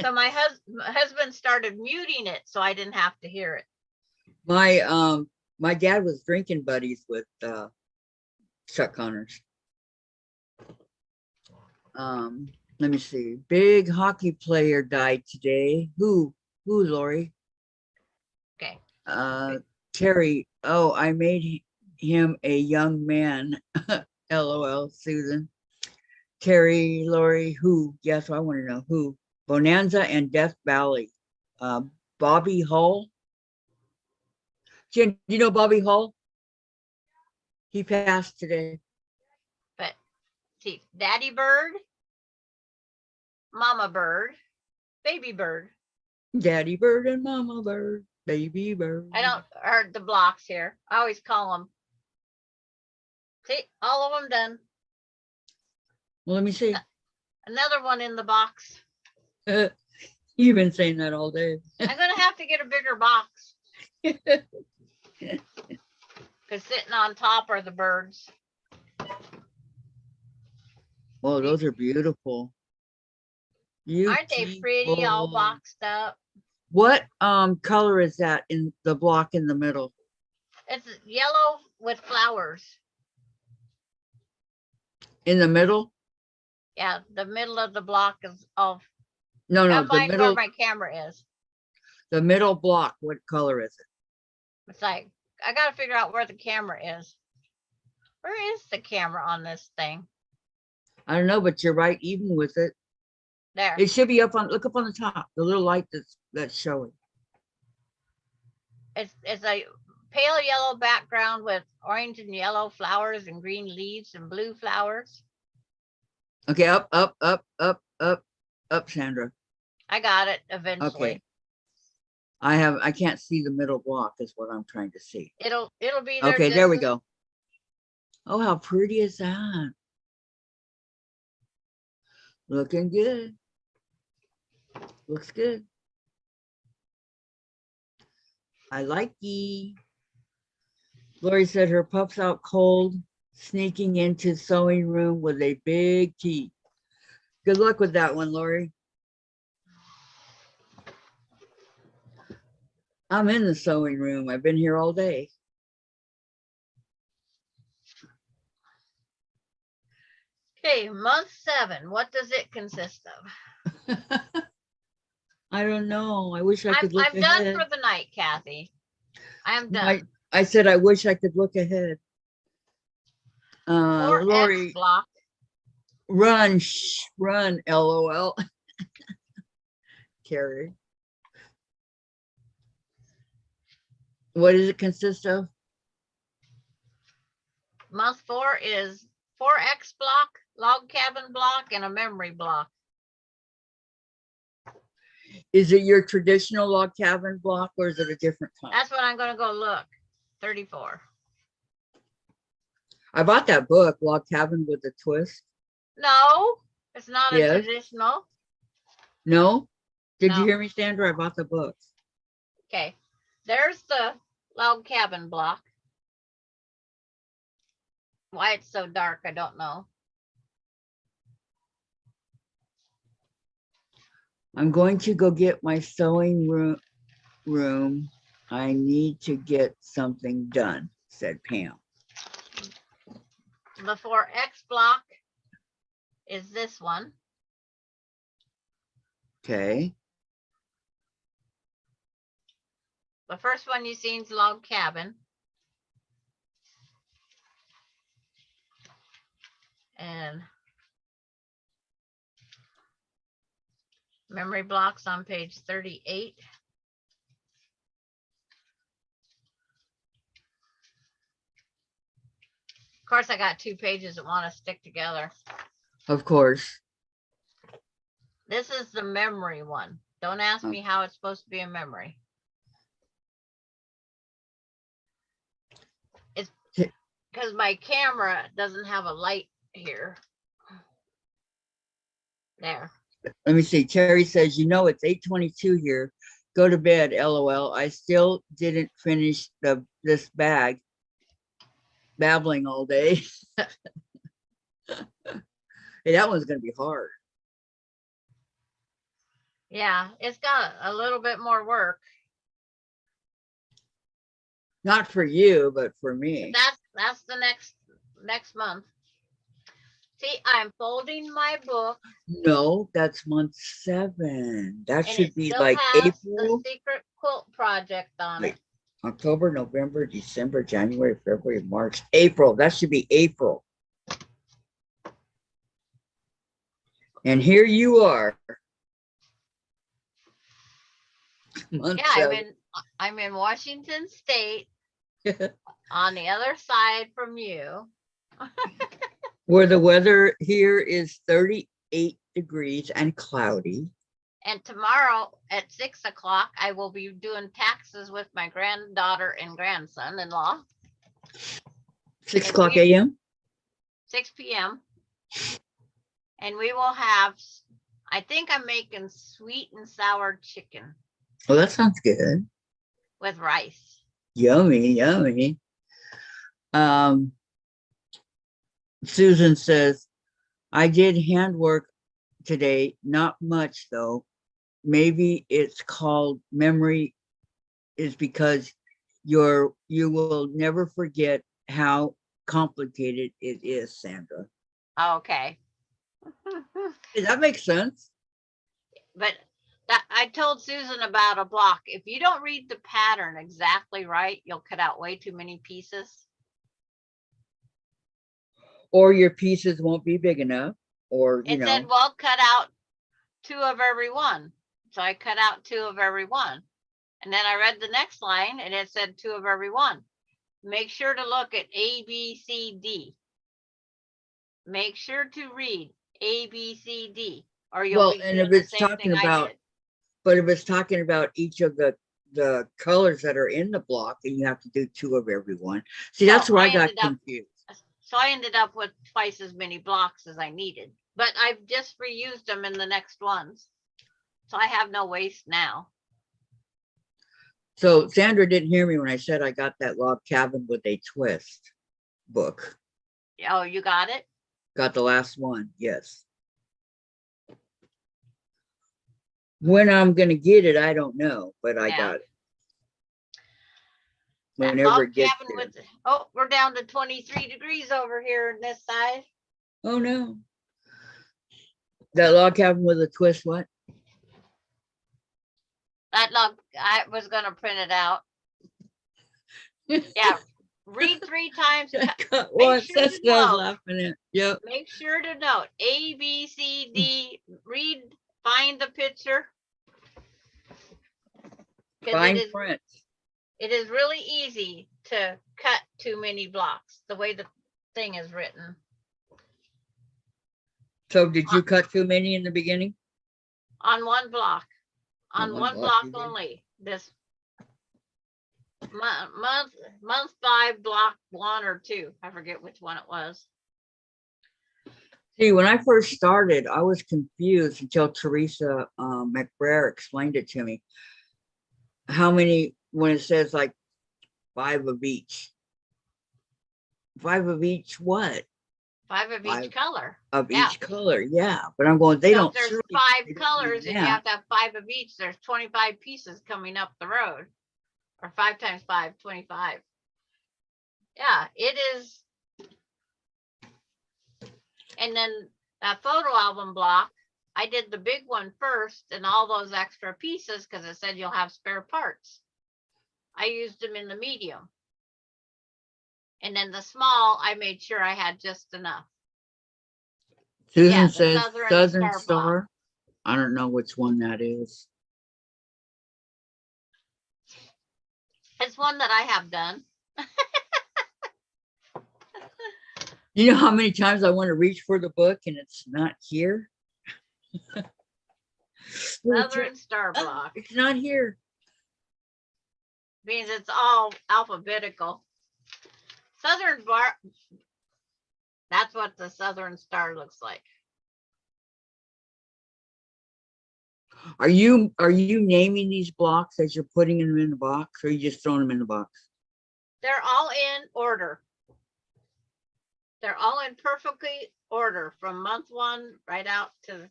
Speaker 5: So my husband started muting it so I didn't have to hear it.
Speaker 1: My dad was drinking buddies with Chuck Connors. Let me see. Big hockey player died today. Who, Lori?
Speaker 5: Okay.
Speaker 1: Terry. Oh, I made him a young man. LOL, Susan. Terry, Lori, who? Yes, I want to know who. Bonanza and Death Valley. Bobby Hull. Jen, do you know Bobby Hull? He passed today.
Speaker 5: But see, Daddy Bird, Mama Bird, Baby Bird.
Speaker 1: Daddy Bird and Mama Bird, Baby Bird.
Speaker 5: I don't heard the blocks here. I always call them. See, all of them done.
Speaker 1: Well, let me see.
Speaker 5: Another one in the box.
Speaker 1: You've been saying that all day.
Speaker 5: I'm gonna have to get a bigger box. Because sitting on top are the birds.
Speaker 1: Oh, those are beautiful.
Speaker 5: Aren't they pretty, all
Speaker 1: Beautiful.
Speaker 5: boxed up?
Speaker 1: What color is that in the block in the middle?
Speaker 5: It's yellow with flowers.
Speaker 1: In the middle?
Speaker 5: Yeah, the middle of the block is of.
Speaker 1: No,
Speaker 5: Gotta
Speaker 1: the
Speaker 5: find where
Speaker 1: middle,
Speaker 5: my camera is.
Speaker 1: the middle block. What color is it?
Speaker 5: It's like I gotta figure out where the camera is. Where is the camera on this thing?
Speaker 1: I don't know, but you're right even with it.
Speaker 5: There.
Speaker 1: It should be up on, look up on the top, the little light that's showing.
Speaker 5: It's a pale yellow background with orange and yellow flowers and green leaves and blue flowers.
Speaker 1: Okay, up, Sandra.
Speaker 5: I got it eventually.
Speaker 1: Okay. I can't see the middle block is what I'm trying to see.
Speaker 5: It'll be there.
Speaker 1: Okay, there we
Speaker 5: just-
Speaker 1: go. Oh, how pretty is that? Looking good. Looks good. I like ye. Lori said her pup's out cold, sneaking into sewing room with a big key. Good luck with that one, Lori. I'm in the sewing room. I've been here all day.
Speaker 5: Okay, month 7. What does it consist of?
Speaker 1: I don't know. I wish I
Speaker 5: I'm
Speaker 1: could look
Speaker 5: done
Speaker 1: ahead.
Speaker 5: for the night, Kathy. I am
Speaker 1: No,
Speaker 5: done.
Speaker 1: I said I wish I could look ahead.
Speaker 5: Or
Speaker 1: Lori,
Speaker 5: X block.
Speaker 1: run, run, LOL. Carrie. What does it consist of?
Speaker 5: Month 4 is 4X block, log cabin block, and a memory block.
Speaker 1: Is it your traditional log cabin block or is it a different kind?
Speaker 5: That's what I'm gonna go look. 34.
Speaker 1: I bought that book, Log Cabin with a Twist.
Speaker 5: No, it's not a
Speaker 1: Yes.
Speaker 5: traditional.
Speaker 1: No? Did you
Speaker 5: No.
Speaker 1: hear me, Sandra? I bought the book.
Speaker 5: Okay, there's the log cabin block. Why it's so dark, I don't know.
Speaker 1: I'm going to go get my sewing room. I need to get something done, said Pam.
Speaker 5: The 4X block is this one.
Speaker 1: Okay.
Speaker 5: The first one you seen is log cabin. And memory blocks on page 38. Of course, I got 2 pages that want to stick together.
Speaker 1: Of course.
Speaker 5: This is the memory one. Don't ask me how it's supposed to be a memory. It's because my camera doesn't have a light here. There.
Speaker 1: Let me see. Terry says, you know, it's 8:22 here. Go to bed, LOL. I still didn't finish this bag. Babbling all day. Hey, that one's going to be hard.
Speaker 5: Yeah, it's got a little bit more work.
Speaker 1: Not for you, but for me.
Speaker 5: That's the next month. See, I'm folding my book.
Speaker 1: No, that's month 7. That
Speaker 5: And
Speaker 1: should
Speaker 5: it
Speaker 1: be
Speaker 5: still
Speaker 1: like
Speaker 5: has
Speaker 1: April,
Speaker 5: the secret quilt project on
Speaker 1: Wait.
Speaker 5: it.
Speaker 1: October, November, December, January, February, March, April. That should be April. And here you are. Month
Speaker 5: Yeah,
Speaker 1: 7.
Speaker 5: I'm in Washington State on the other side from you.
Speaker 1: Where the weather here is 38 degrees and cloudy.
Speaker 5: And tomorrow at 6 o'clock, I will be doing taxes with my granddaughter and grandson-in-law.
Speaker 1: 6 o'clock a.m.
Speaker 5: 6 p.m. And we will have, I think I'm making sweet and sour chicken
Speaker 1: Well, that sounds good.
Speaker 5: with rice.
Speaker 1: Yummy, yummy. Susan says, I did handwork today, not much though. Maybe it's called memory is because you will never forget how complicated it is, Sandra.
Speaker 5: Okay.
Speaker 1: Does that make sense?
Speaker 5: But I told Susan about a block. If you don't read the pattern exactly right, you'll cut out way too many pieces.
Speaker 1: Or your pieces won't be big enough, or you
Speaker 5: It
Speaker 1: know.
Speaker 5: said, well, cut out 2 of every one. So I cut out 2 of every one. And then I read the next line and it said 2 of every one. Make sure to look at A, B, C, D. Make sure to read A, B, C, D, or you'll
Speaker 1: Well,
Speaker 5: be
Speaker 1: and
Speaker 5: doing
Speaker 1: if
Speaker 5: the
Speaker 1: it's
Speaker 5: same
Speaker 1: talking
Speaker 5: thing I
Speaker 1: about,
Speaker 5: did.
Speaker 1: but if it's talking about each of the colors that are in the block, and you have to do 2 of every one. See, that's
Speaker 5: So
Speaker 1: where
Speaker 5: I
Speaker 1: I got
Speaker 5: ended up-
Speaker 1: confused.
Speaker 5: So I ended up with twice as many blocks as I needed, but I've just reused them in the next ones. So I have no waste now.
Speaker 1: So Sandra didn't hear me when I said I got that log cabin with a twist book.
Speaker 5: Oh, you got it?
Speaker 1: Got the last one, yes. When I'm gonna get it, I don't know, but I
Speaker 5: Yeah.
Speaker 1: got it.
Speaker 5: That
Speaker 1: Whenever
Speaker 5: log
Speaker 1: it gets
Speaker 5: cabin
Speaker 1: there.
Speaker 5: with, oh, we're down to 23 degrees over here on this side.
Speaker 1: Oh no. That log cabin with a twist, what?
Speaker 5: That log, I was gonna print it out. Yeah, read 3 times.
Speaker 1: Once,
Speaker 5: sure
Speaker 1: that's
Speaker 5: to
Speaker 1: what I was
Speaker 5: know.
Speaker 1: laughing at. Yep.
Speaker 5: Make sure to note A, B, C, D, read, find the picture. 'Cause
Speaker 1: Fine print.
Speaker 5: it is really easy to cut too many blocks, the way the thing is written.
Speaker 1: So did you cut too many in the beginning?
Speaker 5: On one block,
Speaker 1: On
Speaker 5: on
Speaker 1: one
Speaker 5: one
Speaker 1: block
Speaker 5: block
Speaker 1: you did?
Speaker 5: only. This month 5, block 1 or 2. I forget which one it was.
Speaker 1: See, when I first started, I was confused until Teresa McBrayer explained it to me. How many, when it says like 5 of each. 5 of each what?
Speaker 5: 5 of
Speaker 1: Five
Speaker 5: each color.
Speaker 1: Of
Speaker 5: Yeah.
Speaker 1: each color, yeah. But I'm going, they
Speaker 5: So
Speaker 1: don't.
Speaker 5: if there's
Speaker 1: surely-
Speaker 5: 5
Speaker 1: they don't
Speaker 5: colors
Speaker 1: mean
Speaker 5: and you have
Speaker 1: that.
Speaker 5: to have 5 of each, there's 25 pieces coming up the road. Or 5 times 5, 25. Yeah, it is. And then that photo album block, I did the big one first and all those extra pieces because it said you'll have spare parts. I used them in the medium. And then the small, I made sure I had just enough.
Speaker 1: Susan
Speaker 5: Yeah, the
Speaker 1: says
Speaker 5: Southern
Speaker 1: Southern
Speaker 5: Star block.
Speaker 1: Star. I don't know which one that is.
Speaker 5: It's one that I have done.
Speaker 1: You know how many times I want to reach for the book and it's not here?
Speaker 5: Southern Star block
Speaker 1: It's not here.
Speaker 5: means it's all alphabetical. Southern bar. That's what the Southern Star looks like.
Speaker 1: Are you naming these blocks as you're putting them in the box, or are you just throwing them in the box?
Speaker 5: They're all in order. They're all in perfectly order from month 1 right out to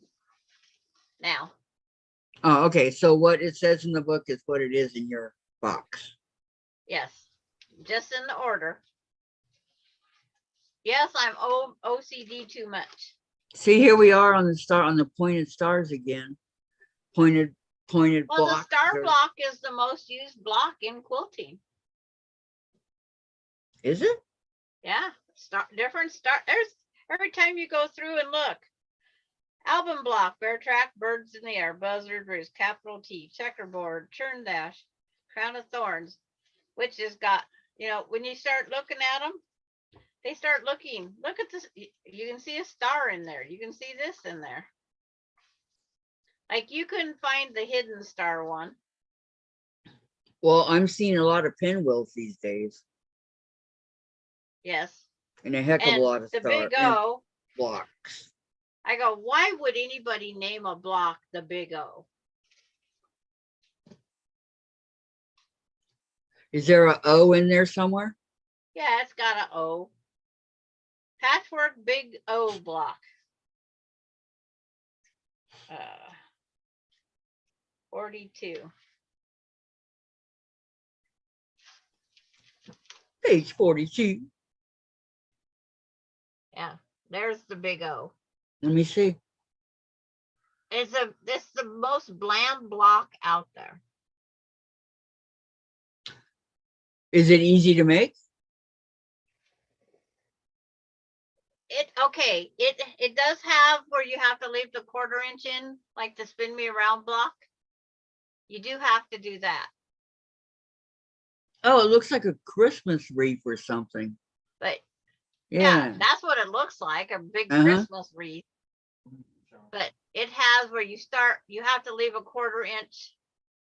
Speaker 5: now.
Speaker 1: Oh, okay. So what it says in the book is what it is in your box.
Speaker 5: Yes, just in the order. Yes, I'm OCD too much.
Speaker 1: See, here we are on the pointed stars again. Pointed
Speaker 5: Well, the
Speaker 1: blocks
Speaker 5: star
Speaker 1: are-
Speaker 5: block is the most used block in quilting.
Speaker 1: Is it?
Speaker 5: Yeah, different star. There's every time you go through and look. Album block, bear track, birds in the air, buzzard roost, capital T, checkerboard, churn dash, crown of thorns, which has got, you know, when you start looking at them, they start looking. Look at this. You can see a star in there. You can see this in there. Like you couldn't find the hidden star one.
Speaker 1: Well, I'm seeing a lot of pinwheels these days, and a heck of a
Speaker 5: And
Speaker 1: lot of
Speaker 5: the
Speaker 1: star
Speaker 5: big
Speaker 1: and
Speaker 5: O,
Speaker 1: blocks.
Speaker 5: I go, why would anybody name a block the big O?
Speaker 1: Is there a O in there somewhere?
Speaker 5: Yeah, it's got an O. Patchwork big O block. 42.
Speaker 1: Page 42.
Speaker 5: Yeah, there's the big O.
Speaker 1: Let me see.
Speaker 5: It's the most bland block out there.
Speaker 1: Is it easy to make?
Speaker 5: It does have where you have to leave the 1/4 inch in, like the spin me around block. You do have to do that.
Speaker 1: Oh, it looks like a Christmas wreath or something.
Speaker 5: But
Speaker 1: Yeah.
Speaker 5: yeah, that's what it looks like, a big
Speaker 1: Uh-huh.
Speaker 5: Christmas wreath. But it has where you have to leave a 1/4 inch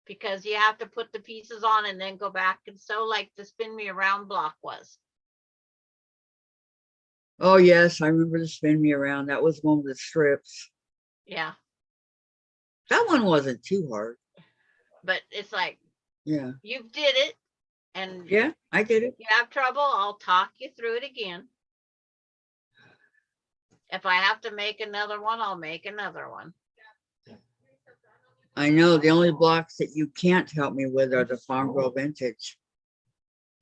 Speaker 5: because you have to put the pieces on and then go back and sew like the spin me around block was.
Speaker 1: Oh, yes. I remember the spin me around. That was one with the strips.
Speaker 5: Yeah,
Speaker 1: That one wasn't too hard.
Speaker 5: but it's like
Speaker 1: Yeah.
Speaker 5: you did it and
Speaker 1: Yeah, I did it.
Speaker 5: you have trouble, I'll talk you through it again. If I have to make another one, I'll make another one.
Speaker 1: I know the only blocks that you can't help me with are the Farm Girl Vintage.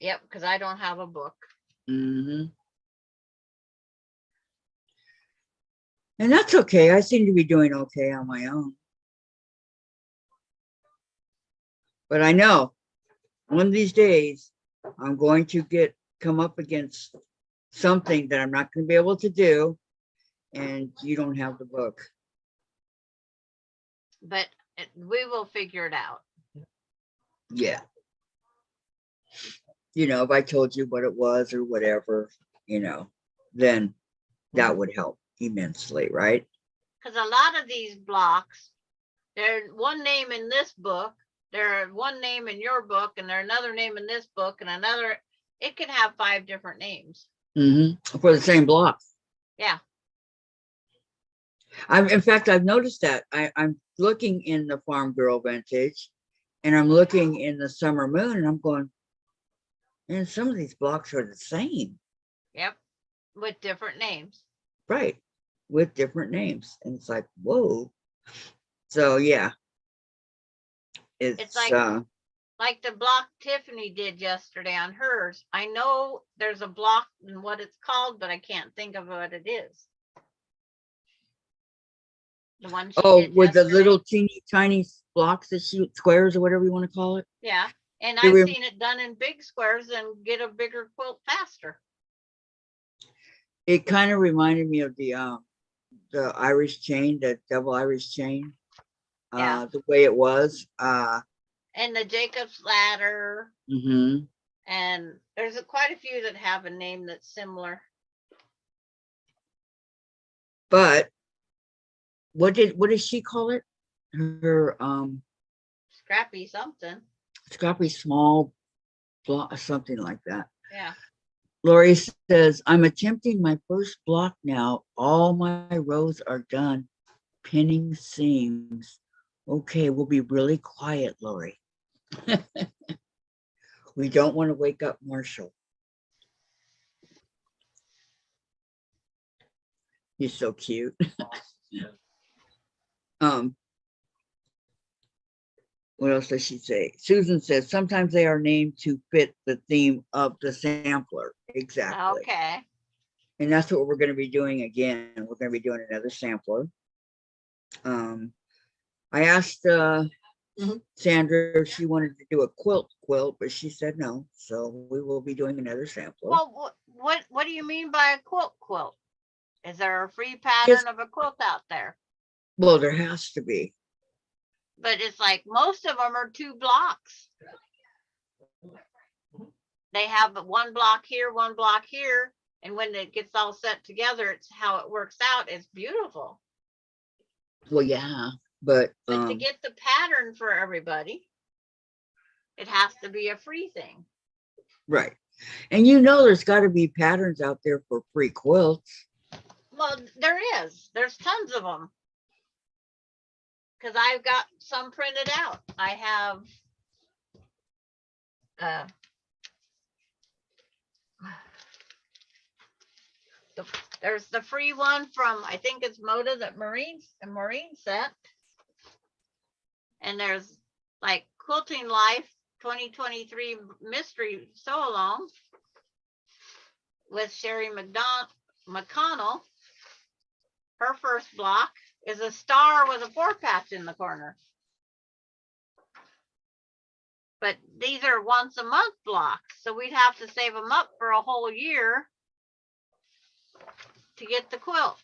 Speaker 5: Yep, because I don't have a book.
Speaker 1: Mm-hmm. And that's okay. I seem to be doing okay on my own. But I know one of these days I'm going to come up against something that I'm not going to be able to do, and you don't have the book.
Speaker 5: But we will figure it out.
Speaker 1: Yeah. You know, if I told you what it was or whatever, then that would help immensely, right?
Speaker 5: Because a lot of these blocks, they're one name in this book, they're one name in your book, and they're another name in this book, and another. It can have 5 different names.
Speaker 1: Mm-hmm. For the same block.
Speaker 5: Yeah.
Speaker 1: In fact, I've noticed that. I'm looking in the Farm Girl Vintage and I'm looking in the Summer Moon and I'm going, man, some of these blocks are the same.
Speaker 5: Yep, with different names.
Speaker 1: Right. With different names. And it's like, whoa. So yeah. It's
Speaker 5: like the block Tiffany did yesterday on hers. I know there's a block and what it's called, but I can't think of what it is. The one she
Speaker 1: oh,
Speaker 5: did
Speaker 1: with the
Speaker 5: yesterday.
Speaker 1: little teeny tiny blocks that shoot squares or whatever you want to call it.
Speaker 5: Yeah, and
Speaker 1: Do
Speaker 5: I've
Speaker 1: we-
Speaker 5: seen it done in big squares and get a bigger quilt faster.
Speaker 1: It kind of reminded me of the Irish chain, the double Irish chain.
Speaker 5: Yeah.
Speaker 1: The way it was.
Speaker 5: And the Jacob's ladder,
Speaker 1: Mhm.
Speaker 5: and there's quite a few that have a name that's similar.
Speaker 1: But what did she call it? Her
Speaker 5: Scrappy something.
Speaker 1: Scrappy small block, something like that.
Speaker 5: Yeah.
Speaker 1: Lori says, I'm attempting my first block now. All my rows are done. Pinning seams. Okay, we'll be really quiet, Lori. We don't want to wake up Marshall. He's so cute. What else does she say? Susan says, sometimes they are named to fit the theme of the sampler. Exactly.
Speaker 5: Okay.
Speaker 1: And that's what we're going to be doing again. We're going to be doing another sampler. I asked Sandra if she wanted to do a quilt, but she said no. So we will be doing another sampler.
Speaker 5: Well, what do you mean by a quilt? Is there a free pattern of a quilt out there?
Speaker 1: Well, there has to be.
Speaker 5: But it's like most of them are 2 blocks. They have one block here, one block here. And when it gets all set together, it's how it works out. It's beautiful.
Speaker 1: Well, yeah, but
Speaker 5: to get the pattern for everybody, it has to be a free thing.
Speaker 1: Right. And you know, there's got to be patterns out there for free quilts.
Speaker 5: Well, there's tons of them. Because I've got some printed out. I have there's the free one from, I think it's Moda that Maureen sent. And there's like Quilting Life 2023 Mystery Sew Along with Sherry McConnell. Her first block is a star with a 4-patch in the corner. But these are once a month blocks, so we'd have to save them up for a whole year to get the quilt.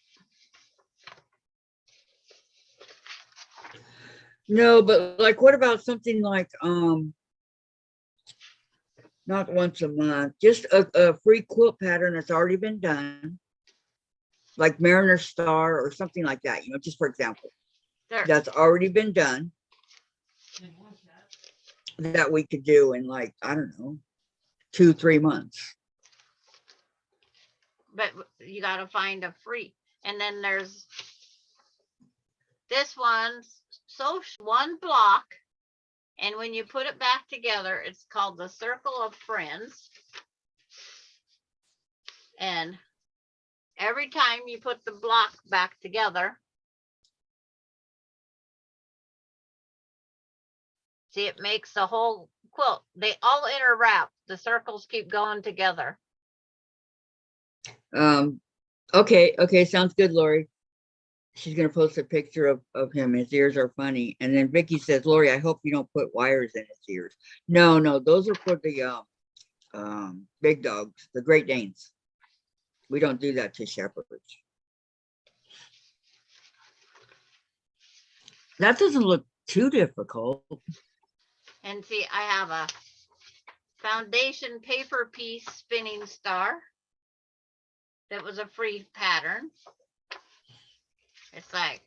Speaker 1: No, but like, what about something like, not once a month, just a free quilt pattern that's already been done, like Mariner Star or something like that, you know, just for example, that's already been done that we could do in like, I don't know, 2-3 months.
Speaker 5: But you got to find a free. And then there's this one's one block. And when you put it back together, it's called the Circle of Friends. And every time you put the block back together, see, it makes the whole quilt. They all interwrap. The circles keep going together.
Speaker 1: Okay, sounds good, Lori. She's gonna post a picture of him. His ears are funny. And then Vicki says, Lori, I hope you don't put wires in his ears. No, those are for the big dogs, the Great Danes. We don't do that to shepherds. That doesn't look too difficult.
Speaker 5: And see, I have a foundation paper piece spinning star that was a free pattern. It's like,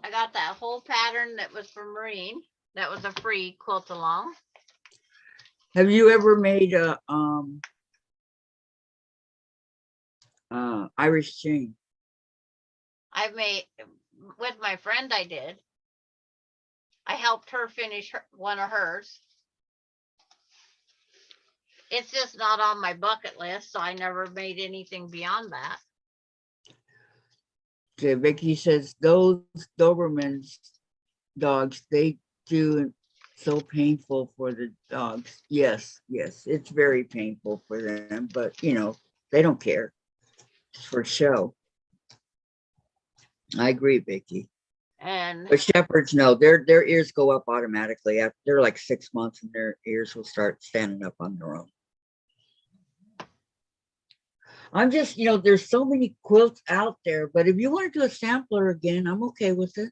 Speaker 5: I got that whole pattern that was from Marine. That was a free quilt along.
Speaker 1: Have you ever made Irish chain.
Speaker 5: I've made, with my friend I did. I helped her finish one of hers. It's just not on my bucket list, so I never made anything beyond that.
Speaker 1: Okay, Vicki says those Doberman's dogs, they do so painful for the dogs. Yes, yes, it's very painful for them, but you know, they don't care. It's for show. I agree, Vicki.
Speaker 5: And
Speaker 1: But shepherds, no, their ears go up automatically after they're like 6 months, and their ears will start standing up on their own. I'm just, you know, there's so many quilts out there, but if you want to do a sampler again, I'm okay with it.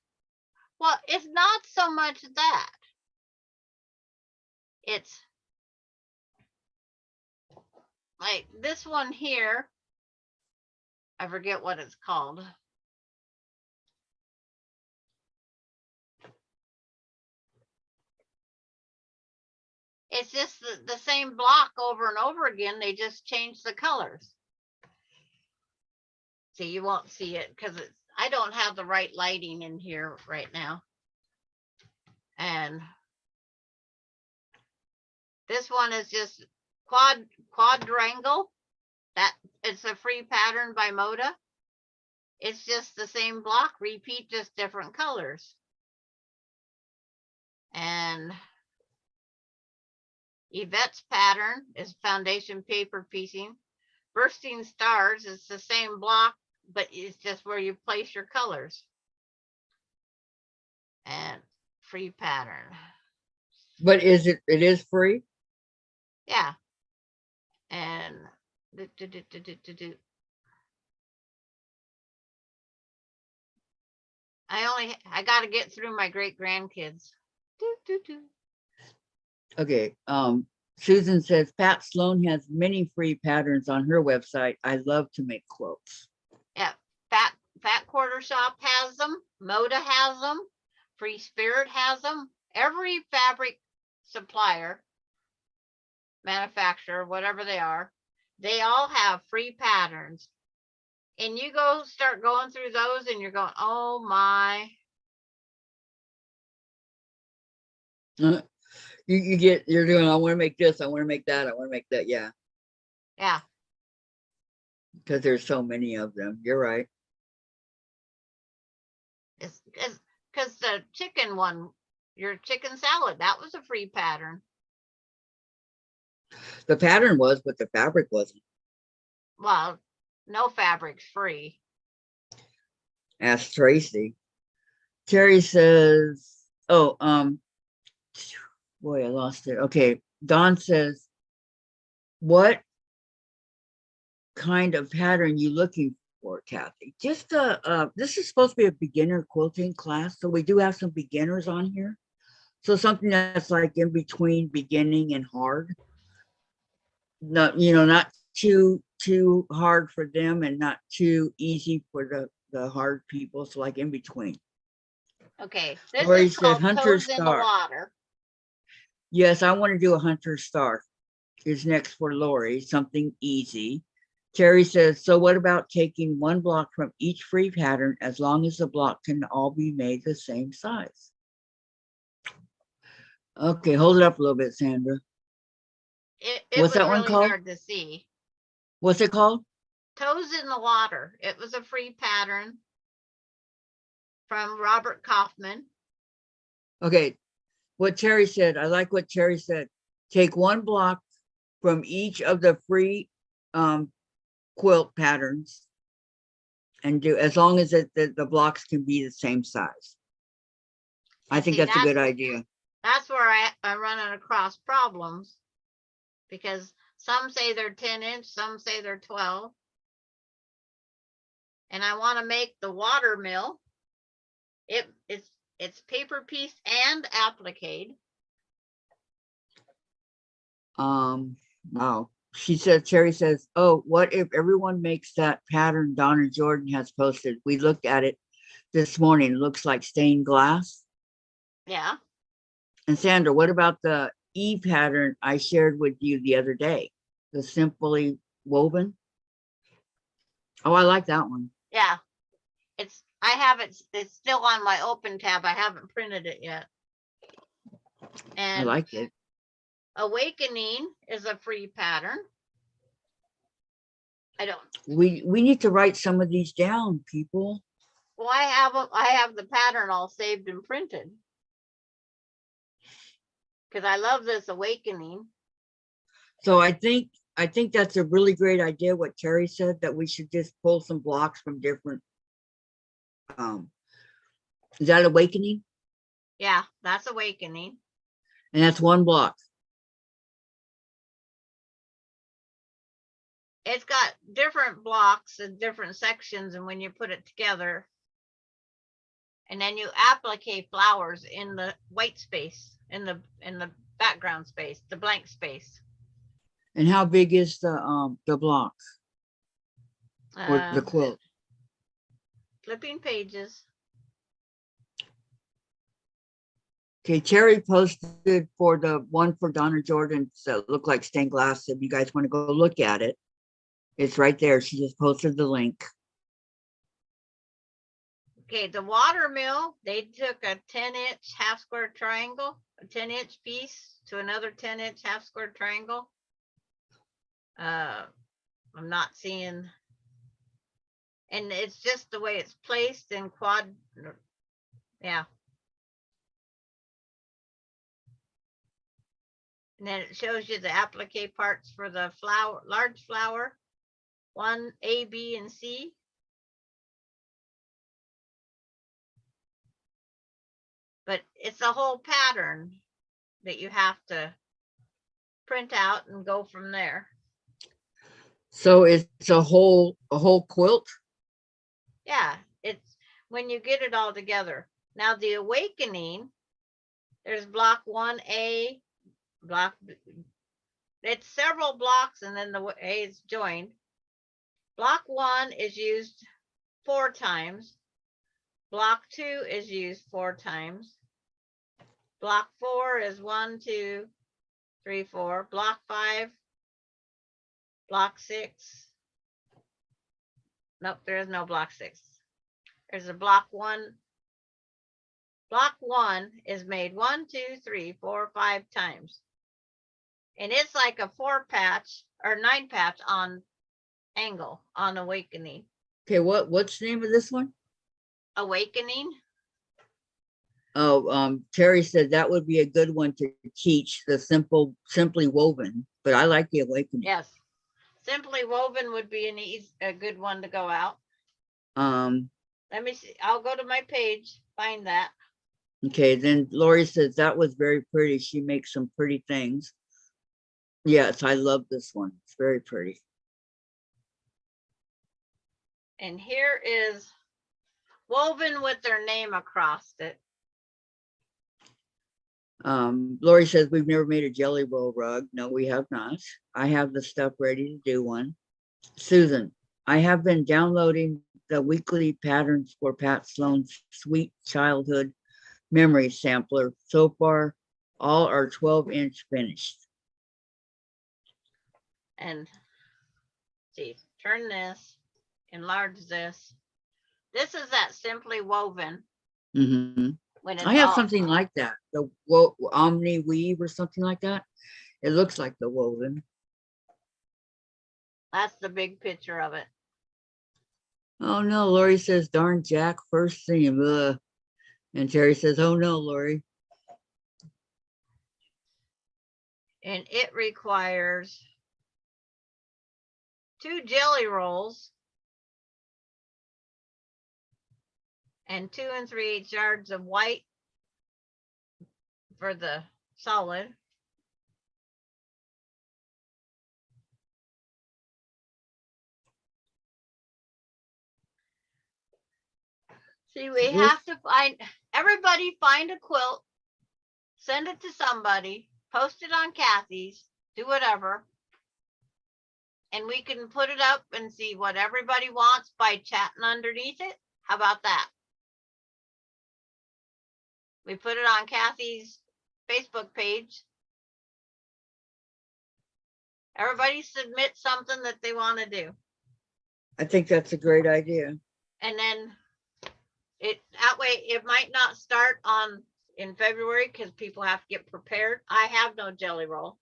Speaker 5: well, it's not so much that. It's like this one here. I forget what it's called. It's just the same block over and over again. They just change the colors. See, you won't see it because it's, I don't have the right lighting in here right now. And this one is just quadrangle. That it's a free pattern by Moda. It's just the same block, repeat, just different colors. And Yvette's pattern is foundation paper piecing. Bursting Stars is the same block, but it's just where you place your colors. And free pattern.
Speaker 1: But it is free?
Speaker 5: Yeah. And I got to get through my great grandkids.
Speaker 1: Okay. Susan says Pat Sloan has many free patterns on her website. I love to make quilts.
Speaker 5: Yeah, Fat Quarter Shop has them. Moda has them. Free Spirit has them. Every fabric supplier, manufacturer, whatever they are, they all have free patterns. And you go start going through those and you're going, oh my.
Speaker 1: You're doing, I want to make this, I want to make that, I want to make that. Yeah.
Speaker 5: Yeah.
Speaker 1: Because there's so many of them. You're right.
Speaker 5: It's because the chicken one, your chicken salad, that was a free pattern.
Speaker 1: The pattern was, but the fabric wasn't.
Speaker 5: Well, no fabric's free.
Speaker 1: Ask Tracy. Terry says, oh, boy, I lost it. Okay. Don says, what kind of pattern you looking for, Kathy? Just this is supposed to be a beginner quilting class, so we do have some beginners on here. So something that's like in between beginning and hard. Not, you know, not too hard for them and not too easy for the hard people. So like in between.
Speaker 5: Okay, this
Speaker 1: Lori
Speaker 5: is
Speaker 1: said
Speaker 5: called
Speaker 1: Hunter's
Speaker 5: Toes in the
Speaker 1: Star.
Speaker 5: Water.
Speaker 1: Yes, I want to do a Hunter Star. Is next for Lori, something easy. Terry says, so what about taking one block from each free pattern as long as the block can all be made the same size? Okay, hold it up a little bit, Sandra.
Speaker 5: It
Speaker 1: What's
Speaker 5: was
Speaker 1: that one
Speaker 5: really
Speaker 1: called?
Speaker 5: hard to see.
Speaker 1: What's it called?
Speaker 5: Toes in the Water. It was a free pattern from Robert Kaufman.
Speaker 1: Okay, what Terry said, I like what Terry said. Take one block from each of the free quilt patterns and do, as long as the blocks can be the same size. I think
Speaker 5: See,
Speaker 1: that's a good idea.
Speaker 5: That's where I'm running across problems because some say they're 10-inch, some say they're 12. And I want to make the water mill. It's paper piece and applique.
Speaker 1: Wow. She said, Terry says, oh, what if everyone makes that pattern Donna Jordan has posted? We looked at it this morning. It looks like stained glass.
Speaker 5: Yeah.
Speaker 1: And Sandra, what about the E pattern I shared with you the other day? The simply woven? Oh, I like that one.
Speaker 5: Yeah. I have it, it's still on my open tab. I haven't printed it yet.
Speaker 1: I
Speaker 5: And
Speaker 1: like it.
Speaker 5: Awakening is a free pattern. I don't,
Speaker 1: We need to write some of these down, people.
Speaker 5: well, I have the pattern all saved and printed. Because I love this Awakening.
Speaker 1: So I think that's a really great idea, what Terry said, that we should just pull some blocks from different. Is that Awakening?
Speaker 5: Yeah, that's Awakening.
Speaker 1: And that's one block.
Speaker 5: It's got different blocks and different sections, and when you put it together, and then you applique flowers in the white space, in the background space, the blank space.
Speaker 1: And how big is the block or the quilt?
Speaker 5: Flipping pages.
Speaker 1: Okay, Terry posted for the one for Donna Jordan, so it looked like stained glass. If you guys want to go look at it, it's right there. She just posted the link.
Speaker 5: Okay, the watermill, they took a 10-inch half square triangle, a 10-inch piece to another 10-inch half square triangle. I'm not seeing, and it's just the way it's placed in quad. Yeah. And then it shows you the applique parts for the flower, large flower, 1, A, B, and C. But it's a whole pattern that you have to print out and go from there.
Speaker 1: So it's a whole quilt.
Speaker 5: Yeah, it's when you get it all together. Now the Awakening, there's block 1A, block, it's several blocks and then the A is joined. Block 1 is used 4 times. Block 2 is used 4 times. Block 4 is 1, 2, 3, 4. Block 5, block 6. Nope, there is no block 6. There's a block 1. Block 1 is made 1, 2, 3, 4, 5 times. And it's like a 4-patch or 9-patch on angle on Awakening.
Speaker 1: Okay, what's the name of this one?
Speaker 5: Awakening.
Speaker 1: Oh, Terry said that would be a good one to teach, the simply woven, but I like the Awakening.
Speaker 5: Yes. Simply Woven would be a good one to go out. Let me see. I'll go to my page, find that.
Speaker 1: Okay, then Lori says that was very pretty. She makes some pretty things. Yes, I love this one. It's very pretty.
Speaker 5: And here is woven with their name across it.
Speaker 1: Lori says we've never made a jelly roll rug. No, we have not. I have the stuff ready to do one. Susan, I have been downloading the weekly patterns for Pat Sloan's Sweet Childhood Memory Sampler. So far, all are 12-inch finished.
Speaker 5: And see, turn this, enlarge this. This is that Simply Woven.
Speaker 1: Mm-hmm.
Speaker 5: When it's
Speaker 1: I have
Speaker 5: all,
Speaker 1: something like that, the Omni Weave or something like that. It looks like the woven.
Speaker 5: that's the big picture of it.
Speaker 1: Oh no, Lori says, darn Jack, first seam. Ugh. And Terry says, oh no, Lori.
Speaker 5: And it requires 2 jelly rolls and 2 3/8 yards of white for the solid. See, we have to everybody find a quilt, send it to somebody, post it on Kathy's, do whatever. And we can put it up and see what everybody wants by chatting underneath it. How about that? We put it on Kathy's Facebook page. Everybody submit something that they want to do.
Speaker 1: I think that's a great idea.
Speaker 5: And then that way it might not start in February because people have to get prepared. I have no jelly roll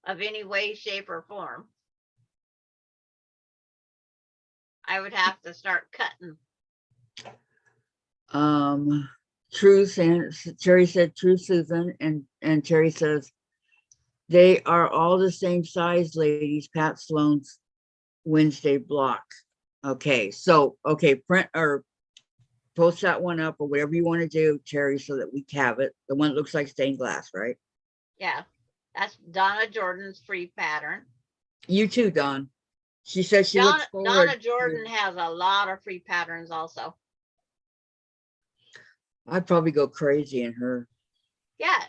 Speaker 5: of any way, shape, or form. I would have to start cutting.
Speaker 1: Truth, and Terry said, true, Susan, and Terry says, they are all the same size, ladies. Pat Sloan's Wednesday block. Okay, so, okay, print or post that one up or whatever you want to do, Terry, so that we have it. The one that looks like stained glass, right?
Speaker 5: Yeah, that's Donna Jordan's free pattern.
Speaker 1: You too, Don. She says she looks forward.
Speaker 5: Donna Jordan has a lot of free patterns also.
Speaker 1: I'd probably go crazy in her.
Speaker 5: Yeah,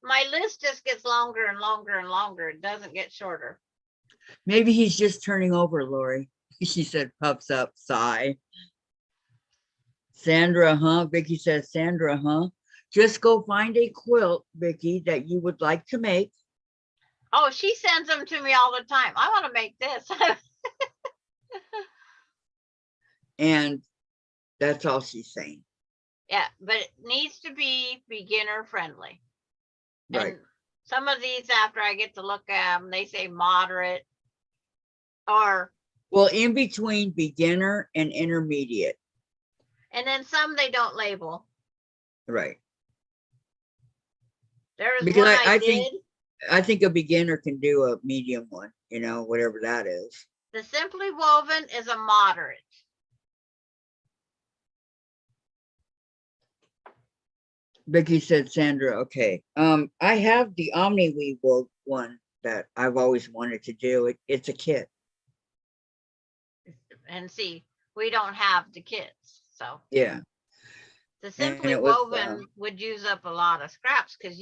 Speaker 5: my list just gets longer and longer and longer. It doesn't get shorter.
Speaker 1: Maybe he's just turning over, Lori. She said, puffs up, sigh. Sandra, huh? Vicki says, Sandra, huh? Just go find a quilt, Vicki, that you would like to make.
Speaker 5: Oh, she sends them to me all the time. I want to make this.
Speaker 1: And that's all she's saying.
Speaker 5: Yeah, but it needs to be beginner friendly.
Speaker 1: Right.
Speaker 5: And some of these, after I get to look at them, they say moderate or,
Speaker 1: Well, in between beginner and intermediate.
Speaker 5: and then some they don't label.
Speaker 1: Right.
Speaker 5: There's
Speaker 1: Because
Speaker 5: one
Speaker 1: I think a beginner can do a medium one, you know, whatever that is.
Speaker 5: The Simply Woven is a moderate.
Speaker 1: Vicki said, Sandra, okay. I have the OmniWeave one that I've always wanted to do. It's a kit.
Speaker 5: And see, we don't have the kits. So
Speaker 1: Yeah.
Speaker 5: the Simply
Speaker 1: it was,
Speaker 5: Woven would use up a lot of scraps because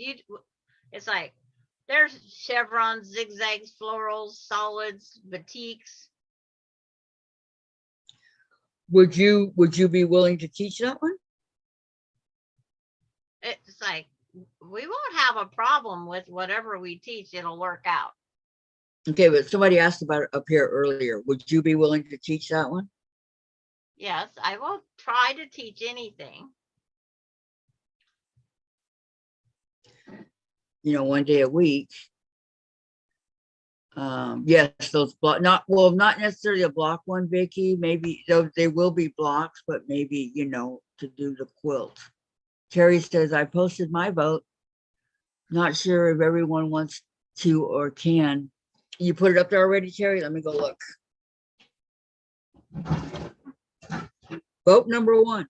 Speaker 5: it's like there's chevrons, zigzags, florals, solids, batiks.
Speaker 1: Would you be willing to teach that one?
Speaker 5: It's like we won't have a problem with whatever we teach. It'll work out.
Speaker 1: Okay, but somebody asked about it up here earlier. Would you be willing to teach that one?
Speaker 5: Yes, I will try to teach anything.
Speaker 1: You know, one day a week. Yes, those block, not necessarily a block one, Vicki. Maybe they will be blocks, but maybe, you know, to do the quilt. Terry says, I posted my vote. Not sure if everyone wants to or can. You put it up there already, Terry? Let me go look. Vote number 1.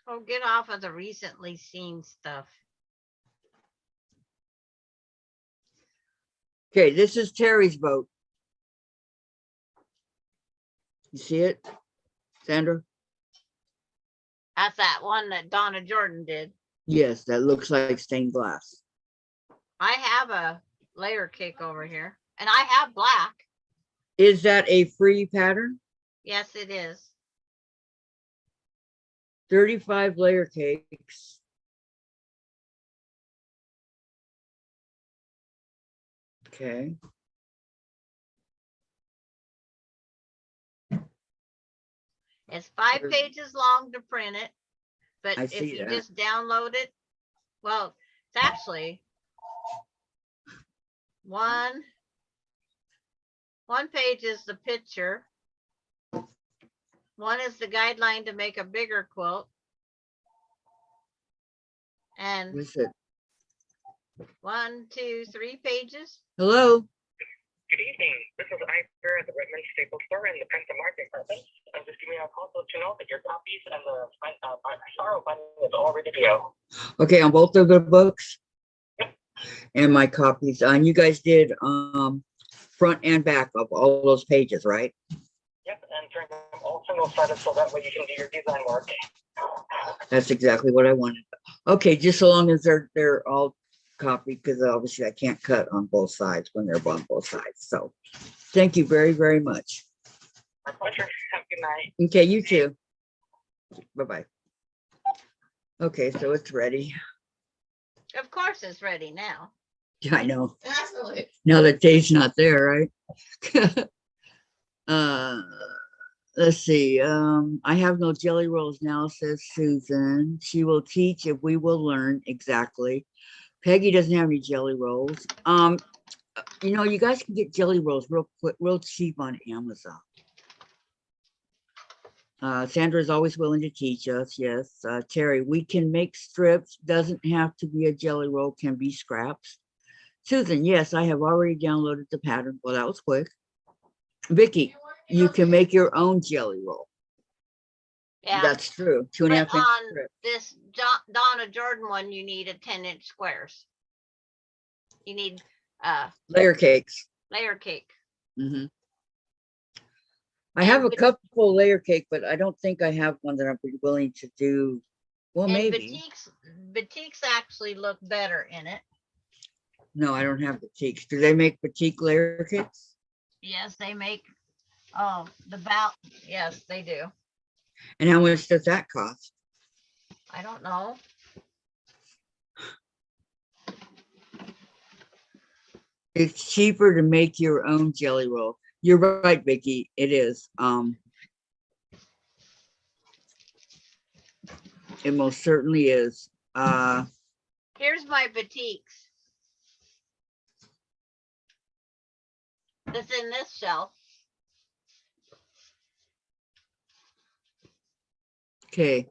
Speaker 5: Oh, get off of the recently seen stuff.
Speaker 1: Okay, this is Terry's vote. You see it, Sandra?
Speaker 5: That's that one that Donna Jordan did.
Speaker 1: Yes, that looks like stained glass.
Speaker 5: I have a layer cake over here, and I have black.
Speaker 1: Is that a free pattern?
Speaker 5: Yes, it is.
Speaker 1: 35 layer cakes. Okay.
Speaker 5: It's 5 pages long to print it, but
Speaker 1: I
Speaker 5: if
Speaker 1: see
Speaker 5: you
Speaker 1: that.
Speaker 5: just download it, well, it's actually one page is the picture. One is the guideline to make a bigger quilt. And
Speaker 1: What's it?
Speaker 5: 1, 2, 3 pages.
Speaker 1: Hello.
Speaker 9: Good evening. This is Iker at the Redmond Staples Store in the Princeton Market Department. I'm just giving you a call to let you know that your copies and the sorrow button is all ready to go.
Speaker 1: Okay, on both of the books?
Speaker 9: Yep.
Speaker 1: And my copies. And you guys did front and back of all those pages, right?
Speaker 9: Yep, and turn them all single-sided so that way you can do your design work.
Speaker 1: That's exactly what I wanted. Okay, just so long as they're all copied, because obviously I can't cut on both sides when they're on both sides. So thank you very, very much.
Speaker 9: My pleasure. Have a good night.
Speaker 1: Okay, you too. Bye-bye. Okay, so it's ready.
Speaker 5: Of course it's ready now.
Speaker 1: Yeah, I know.
Speaker 3: Absolutely.
Speaker 1: Now that Dave's not there, right? Let's see. I have no jelly rolls now, says Susan. She will teach if we will learn. Exactly. Peggy doesn't have any jelly rolls. You know, you guys can get jelly rolls real quick, real cheap on Amazon. Sandra is always willing to teach us. Yes. Terry, we can make strips. Doesn't have to be a jelly roll, can be scraps. Susan, yes, I have already downloaded the pattern. Well, that was quick. Vicki, you can make your own jelly roll.
Speaker 5: Yeah.
Speaker 1: That's true. 2.5
Speaker 5: But
Speaker 1: inch
Speaker 5: on
Speaker 1: strip.
Speaker 5: this Donna Jordan one, you need a 10-inch squares. You need
Speaker 1: Layer cakes.
Speaker 5: layer cake.
Speaker 1: Mhm. I have a
Speaker 5: but-
Speaker 1: couple layer cake, but I don't think I have one that I'd be willing to do. Well,
Speaker 5: And
Speaker 1: maybe.
Speaker 5: batiks actually look better in it.
Speaker 1: No, I don't have batiks. Do they make batik layer cakes?
Speaker 5: Yes, they make, yes, they do.
Speaker 1: And how much does that cost?
Speaker 5: I don't know.
Speaker 1: It's cheaper to make your own jelly roll. You're right, Vicki. It is. It most certainly is.
Speaker 5: Here's my batiks. That's in this shelf.
Speaker 1: Okay.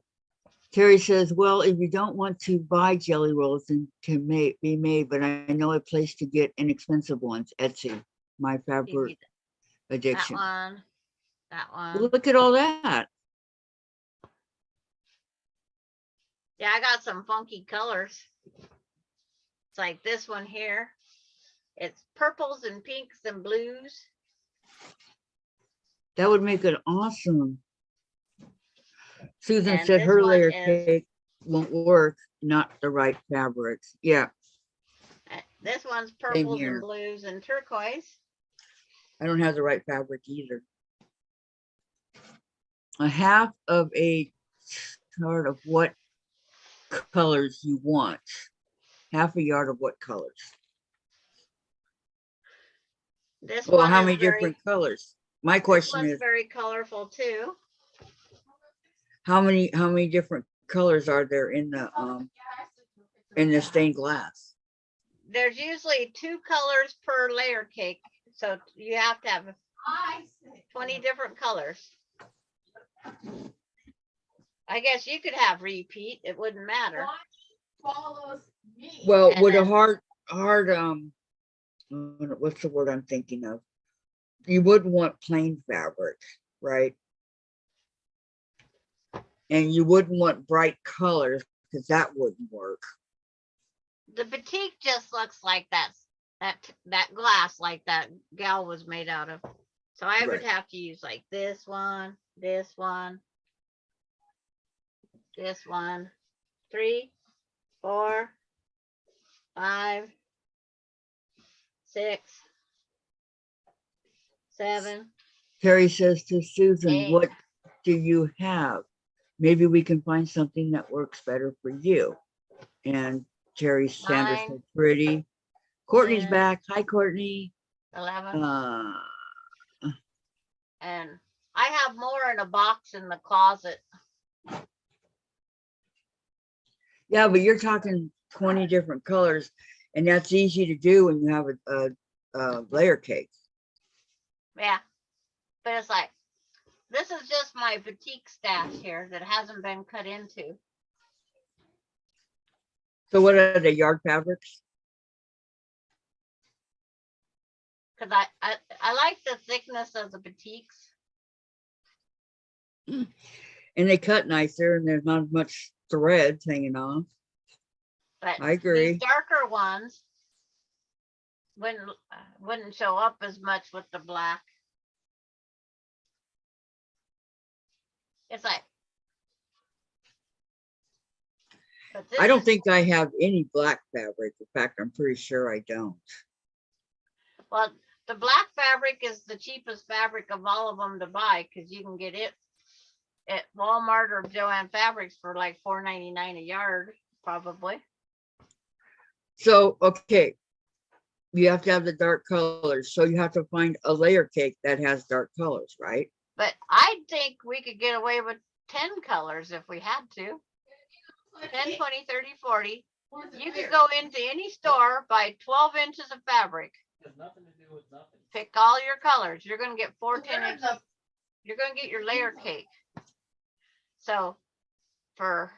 Speaker 1: Terry says, well, if you don't want to buy jelly rolls, then can be made, but I know a place to get inexpensive ones. Etsy, my favorite
Speaker 5: That
Speaker 1: addiction.
Speaker 5: one, that one.
Speaker 1: Look at all that.
Speaker 5: Yeah, I got some funky colors. It's like this one here. It's purples and pinks and blues.
Speaker 1: That would make it awesome. Susan
Speaker 5: And
Speaker 1: said
Speaker 5: this
Speaker 1: her
Speaker 5: one
Speaker 1: layer
Speaker 5: is-
Speaker 1: cake won't work, not the right fabrics. Yeah,
Speaker 5: This one's purples
Speaker 1: here.
Speaker 5: and blues and turquoise.
Speaker 1: I don't have the right fabric either. A half of a chart of what colors you want. Half a yard of what colors?
Speaker 5: This
Speaker 1: Well,
Speaker 5: one
Speaker 1: how
Speaker 5: is
Speaker 1: many
Speaker 5: very,
Speaker 1: different colors? My
Speaker 5: this
Speaker 1: question
Speaker 5: one's
Speaker 1: is,
Speaker 5: very colorful too.
Speaker 1: how many different colors are there in the stained glass?
Speaker 5: There's usually 2 colors per layer cake. So you have to have 20 different colors. I guess you could have repeat. It wouldn't matter.
Speaker 8: Follows me.
Speaker 1: Well,
Speaker 5: And
Speaker 1: would a
Speaker 5: then-
Speaker 1: hard what's the word I'm thinking of? You wouldn't want plain fabric, right? And you wouldn't want bright colors because that wouldn't work.
Speaker 5: The batik just looks like that glass, like that gal was made out of. So I would
Speaker 1: Right.
Speaker 5: have to use like this one, this one, this one, 3, 4, 5, 6, 7.
Speaker 1: Terry says to Susan,
Speaker 5: Eight.
Speaker 1: what do you have? Maybe we can find something that works better for you. And Terry Sanders
Speaker 5: 9,
Speaker 1: said, pretty. Courtney's
Speaker 5: 10.
Speaker 1: back. Hi, Courtney.
Speaker 5: 11.
Speaker 1: Uh,
Speaker 5: And I have more in a box in the closet.
Speaker 1: yeah, but you're talking 20 different colors, and that's easy to do when you have a layer cake.
Speaker 5: Yeah. But it's like, this is just my batik stash here that hasn't been cut into.
Speaker 1: So what are the yard fabrics?
Speaker 5: Because I like the thickness of the batiks.
Speaker 1: And they cut nicer, and there's not much threads hanging off.
Speaker 5: But
Speaker 1: I agree.
Speaker 5: these darker ones wouldn't show up as much with the black. It's like, but
Speaker 1: I don't
Speaker 5: is-
Speaker 1: think I have any black fabric. In fact, I'm pretty sure I don't.
Speaker 5: Well, the black fabric is the cheapest fabric of all of them to buy, because you can get it at Walmart or Joann Fabrics for like $4.99 a yard, probably.
Speaker 1: So, okay. You have to have the dark colors, so you have to find a layer cake that has dark colors, right?
Speaker 5: But I think we could get away with 10 colors if we had to. 10, 20, 30, 40. You could go into any store, buy 12 inches of fabric,
Speaker 4: Has nothing to do with nothing.
Speaker 5: pick all your colors. You're going to get 4 10 inches. You're going to get your layer cake. So for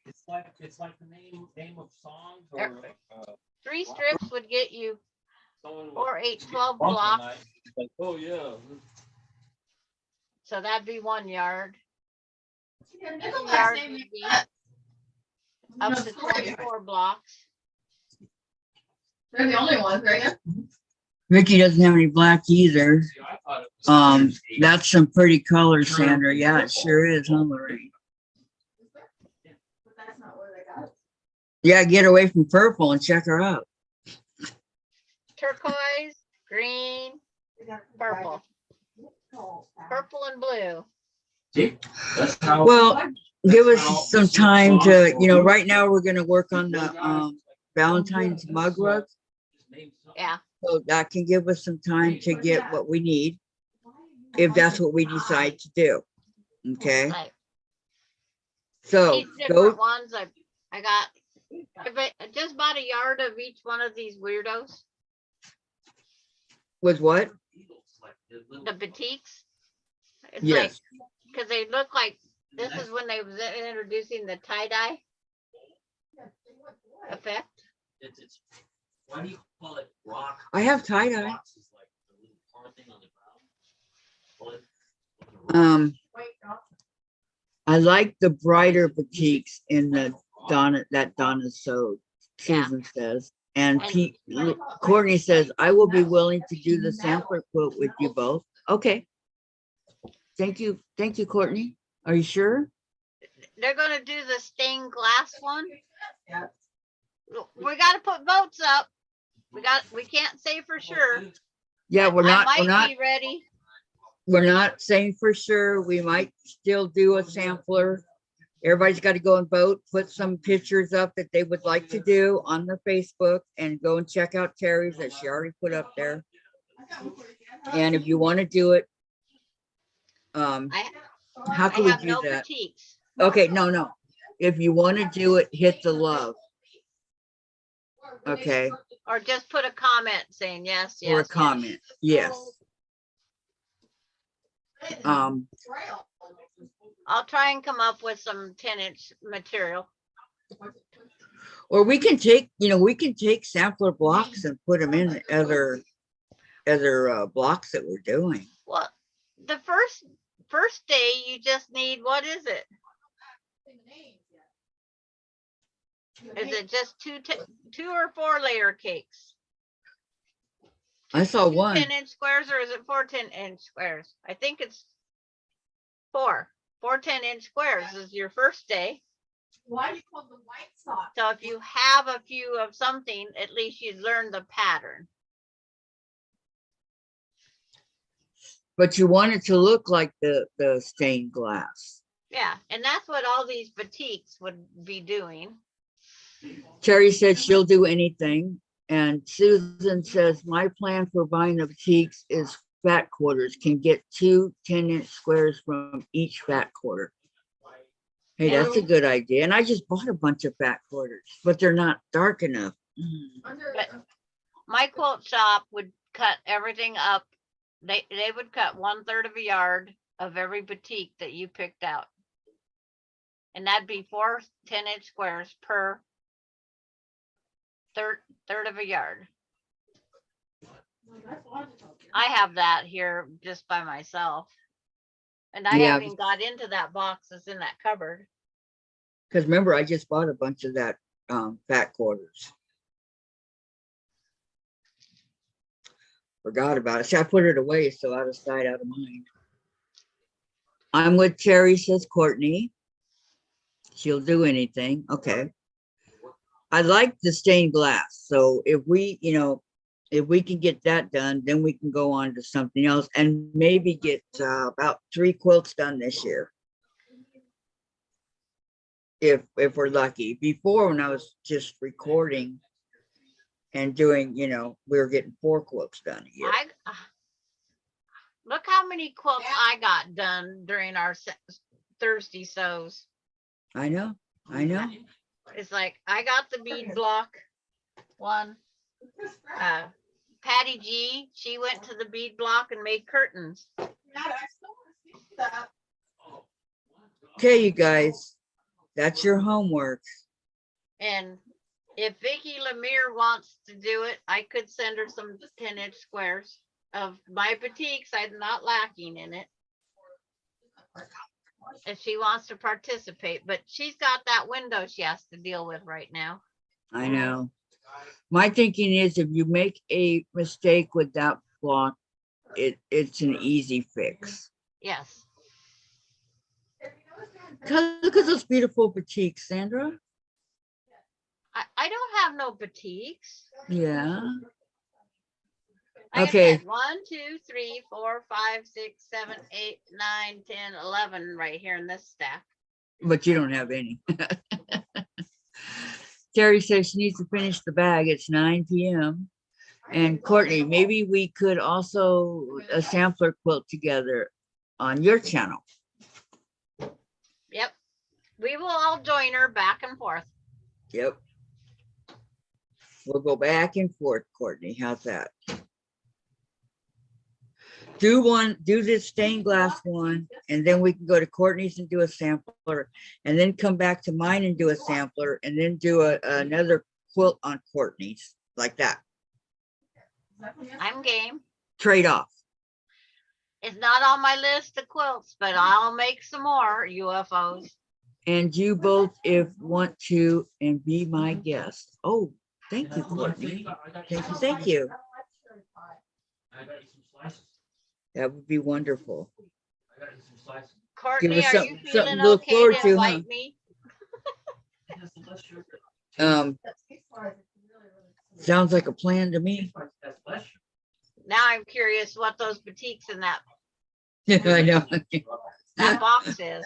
Speaker 4: It's like the name of songs
Speaker 5: Yep.
Speaker 4: or
Speaker 5: 3 strips would get you
Speaker 4: someone
Speaker 5: 4, 8, 12
Speaker 4: one
Speaker 5: blocks.
Speaker 4: night, it's like, oh yeah.
Speaker 5: So that'd be 1 yard.
Speaker 8: Yeah,
Speaker 5: 2
Speaker 8: Nicholas
Speaker 5: yards
Speaker 8: named
Speaker 5: would
Speaker 8: me
Speaker 5: be
Speaker 8: that.
Speaker 5: up
Speaker 8: No,
Speaker 5: to
Speaker 8: story.
Speaker 5: 24 blocks.
Speaker 8: They're the only ones, right?
Speaker 1: Vicki doesn't have any black either.
Speaker 4: See, I thought it was
Speaker 1: That's some pretty colors, Sandra. Yeah, it sure is, huh, Lorraine?
Speaker 8: But that's not where they got it.
Speaker 1: Yeah, get away from purple and check her out.
Speaker 5: Turquoise, green,
Speaker 8: They got it.
Speaker 5: purple, purple and blue.
Speaker 4: That's how.
Speaker 1: Well, give us some time to, right now we're gonna work on the Valentine's mug rug.
Speaker 5: Yeah.
Speaker 1: So that can give us some time to get what we need, if that's what we decide to do. Okay,
Speaker 5: Like
Speaker 1: so
Speaker 5: these
Speaker 1: go,
Speaker 5: different ones. I just bought a yard of each one of these weirdos.
Speaker 1: with what?
Speaker 5: The batiks. It's like,
Speaker 1: Yes,
Speaker 5: because they look like, this is when they was introducing the tie-dye effect.
Speaker 4: It's why do you call it rock?
Speaker 1: I have tie-dye.
Speaker 4: Rocks is like the little tar thing on the ground. Well,
Speaker 1: Um, I like the brighter batiks in the Donna sewed,
Speaker 5: Yeah.
Speaker 1: Susan says. And Courtney says, I will be willing to do the sampler quote with you both. Okay. Thank you, Courtney. Are you sure?
Speaker 5: They're gonna do the stained glass one. We gotta put votes up. We can't say for sure.
Speaker 1: Yeah, we're
Speaker 5: I
Speaker 1: not,
Speaker 5: might be ready.
Speaker 1: we're not saying for sure. We might still do a sampler. Everybody's got to go and vote, put some pictures up that they would like to do on the Facebook, and go and check out Terry's that she already put up there. And if you want to do it, how
Speaker 5: I
Speaker 1: can we
Speaker 5: have
Speaker 1: do
Speaker 5: no
Speaker 1: that?
Speaker 5: batiks.
Speaker 1: Okay, no. If you want to do it, hit the love. Okay,
Speaker 5: Or just put a comment saying yes, yes.
Speaker 1: or a
Speaker 5: yes.
Speaker 1: comment. Yes.
Speaker 5: I'll try and come up with some 10-inch material.
Speaker 1: Or we can take, sampler blocks and put them in other blocks that we're doing.
Speaker 5: Well, the first day you just need, what is it? Is it just two or 4 layer cakes?
Speaker 1: I saw one.
Speaker 5: 10-inch squares, or is it 4 10-inch squares? I think it's 4 10-inch squares is your first day.
Speaker 8: Why do you call them white socks?
Speaker 5: So if you have a few of something, at least you learn the pattern.
Speaker 1: But you want it to look like the stained glass.
Speaker 5: Yeah, and that's what all these batiks would be doing.
Speaker 1: Terry said she'll do anything. And Susan says, my plan for buying the batiks is fat quarters. Can get 2 10-inch squares from each fat quarter. Hey, that's a good idea. And I just bought a bunch of fat quarters, but they're not dark enough.
Speaker 5: But my quilt shop would cut everything up. They would cut 1/3 of a yard of every batik that you picked out. And that'd be 4 10-inch squares per third of a yard. I have that here just by myself. And I
Speaker 1: Yeah.
Speaker 5: haven't even got into that box that's in that cupboard.
Speaker 1: Because remember, I just bought a bunch of that fat quarters. Forgot about it. See, I put it away, so out of sight, out of mind. I'm with Terry, says Courtney. She'll do anything. Okay. I like the stained glass. So if we, if we can get that done, then we can go on to something else and maybe get about 3 quilts done this year. If we're lucky. Before, when I was just recording and doing, we were getting 4 quilts done a year.
Speaker 5: Look how many quilts I got done during our Thursday sews.
Speaker 1: I know.
Speaker 5: It's like I got the bead block one. Patty G, she went to the bead block and made curtains.
Speaker 1: Okay, you guys, that's your homework.
Speaker 5: And if Vicki Lemire wants to do it, I could send her some 10-inch squares of my batiks. I'm not lacking in it. If she wants to participate, but she's got that window she has to deal with right now.
Speaker 1: I know. My thinking is if you make a mistake with that block, it's an easy fix.
Speaker 5: Yes.
Speaker 1: Look at those beautiful batiks, Sandra.
Speaker 5: I don't have no batiks.
Speaker 1: Yeah.
Speaker 5: Like
Speaker 1: Okay.
Speaker 5: I said, 1, 2, 3, 4, 5, 6, 7, 8, 9, 10, 11 right here in this stack.
Speaker 1: But you don't have any. Terry says she needs to finish the bag. It's 9 p.m. And Courtney, maybe we could also a sampler quilt together on your channel.
Speaker 5: Yep. We will all join her back and forth.
Speaker 1: Yep. We'll go back and forth, Courtney. How's that? Do this stained glass one, and then we can go to Courtney's and do a sampler, and then come back to mine and do a sampler, and then do another quilt on Courtney's, like that.
Speaker 5: I'm game.
Speaker 1: Trade off.
Speaker 5: It's not on my list of quilts, but I'll make some more UFOs.
Speaker 1: And you both, if want to, and be my guest. Oh, thank you, Courtney. Thank you.
Speaker 4: I got you some slices.
Speaker 1: That would be wonderful.
Speaker 4: I got you some slices.
Speaker 5: Courtney,
Speaker 1: us
Speaker 5: are
Speaker 1: something-
Speaker 5: you
Speaker 1: something
Speaker 5: feeling
Speaker 1: to look
Speaker 5: okay
Speaker 1: forward
Speaker 5: to
Speaker 1: to, huh?
Speaker 5: invite me?
Speaker 4: That's the less sugar.
Speaker 1: Sounds like a plan to me.
Speaker 4: That's less sugar.
Speaker 5: Now I'm curious what those boutiques in that
Speaker 1: I know.
Speaker 5: box is.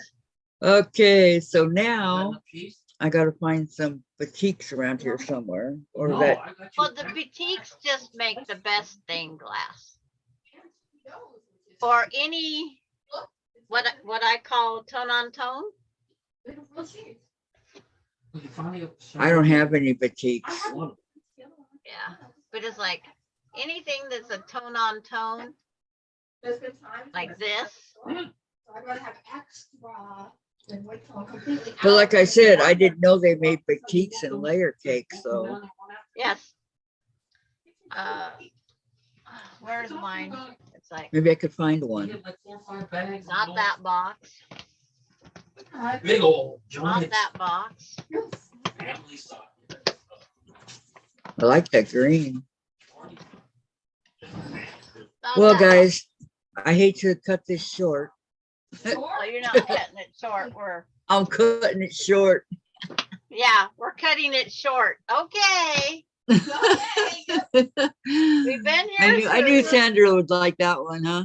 Speaker 1: Okay, so
Speaker 4: Got
Speaker 1: now
Speaker 4: enough cheese?
Speaker 1: I gotta find some boutiques around here somewhere, or
Speaker 4: No,
Speaker 1: that,
Speaker 4: I got you
Speaker 5: Well,
Speaker 4: a
Speaker 5: the
Speaker 4: pack.
Speaker 5: boutiques just make the best stained glass. Or any, what I call tone on tone.
Speaker 4: You finally-
Speaker 1: I don't have any boutiques.
Speaker 5: Yeah, but it's like anything that's a tone on tone, like this.
Speaker 1: But like I said, I didn't know they made boutiques and layer cakes, so.
Speaker 5: Yes. Where's mine? It's like
Speaker 1: Maybe I could find
Speaker 4: You
Speaker 1: one.
Speaker 4: get like 4 or 5 bags.
Speaker 5: not that box,
Speaker 4: Big old
Speaker 5: not
Speaker 4: giant
Speaker 5: that box.
Speaker 4: family size.
Speaker 1: I like that green.
Speaker 5: Not
Speaker 1: Well,
Speaker 5: that
Speaker 1: guys, I hate to cut this short.
Speaker 5: box. Well, you're not cutting it short.
Speaker 1: I'm cutting it short.
Speaker 5: We're cutting it short. Okay. We've been here.
Speaker 1: I knew
Speaker 5: since
Speaker 1: Sandra would like that one, huh?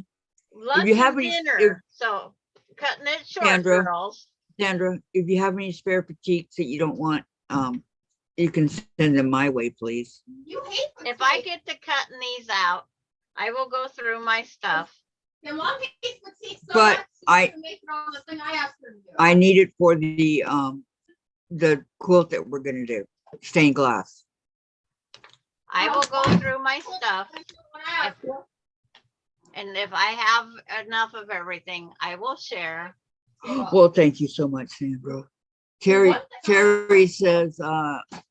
Speaker 5: lunch
Speaker 1: you have
Speaker 5: and
Speaker 1: any-
Speaker 5: dinner. So cutting it short,
Speaker 1: Sandra.
Speaker 5: girls.
Speaker 1: Sandra, if you have any spare boutiques that you don't want, you can send them my way, please.
Speaker 5: If I get to cutting these out, I will go through my stuff.
Speaker 1: But I need it for the quilt that we're gonna do, stained glass.
Speaker 5: I will go through my stuff. And if I have enough of everything, I will share.
Speaker 1: Well, thank you so much, Sandra. Terry says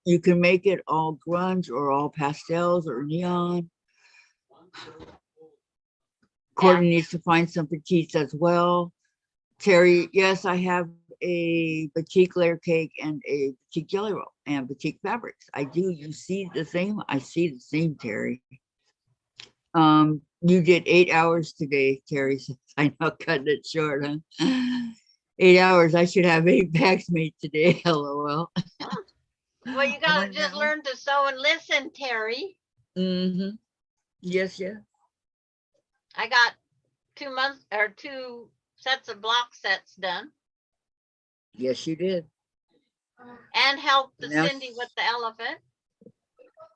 Speaker 1: you can make it all grunge or all pastels or neon. Courtney needs to find some petites as well. Terry, yes, I have a batik layer cake and a batik jelly roll and batik fabrics. I do. You see the same? I see the same, Terry. You did 8 hours today, Terry says. I know, cutting it short, huh? 8 hours. I should have 8 bags made today. LOL.
Speaker 5: Well, you gotta just learn to sew and listen, Terry.
Speaker 1: Mm-hmm. Yes, yeah.
Speaker 5: I got 2 sets of block sets done
Speaker 1: Yes, you did.
Speaker 5: and helped
Speaker 1: Now
Speaker 5: Cindy with the elephant.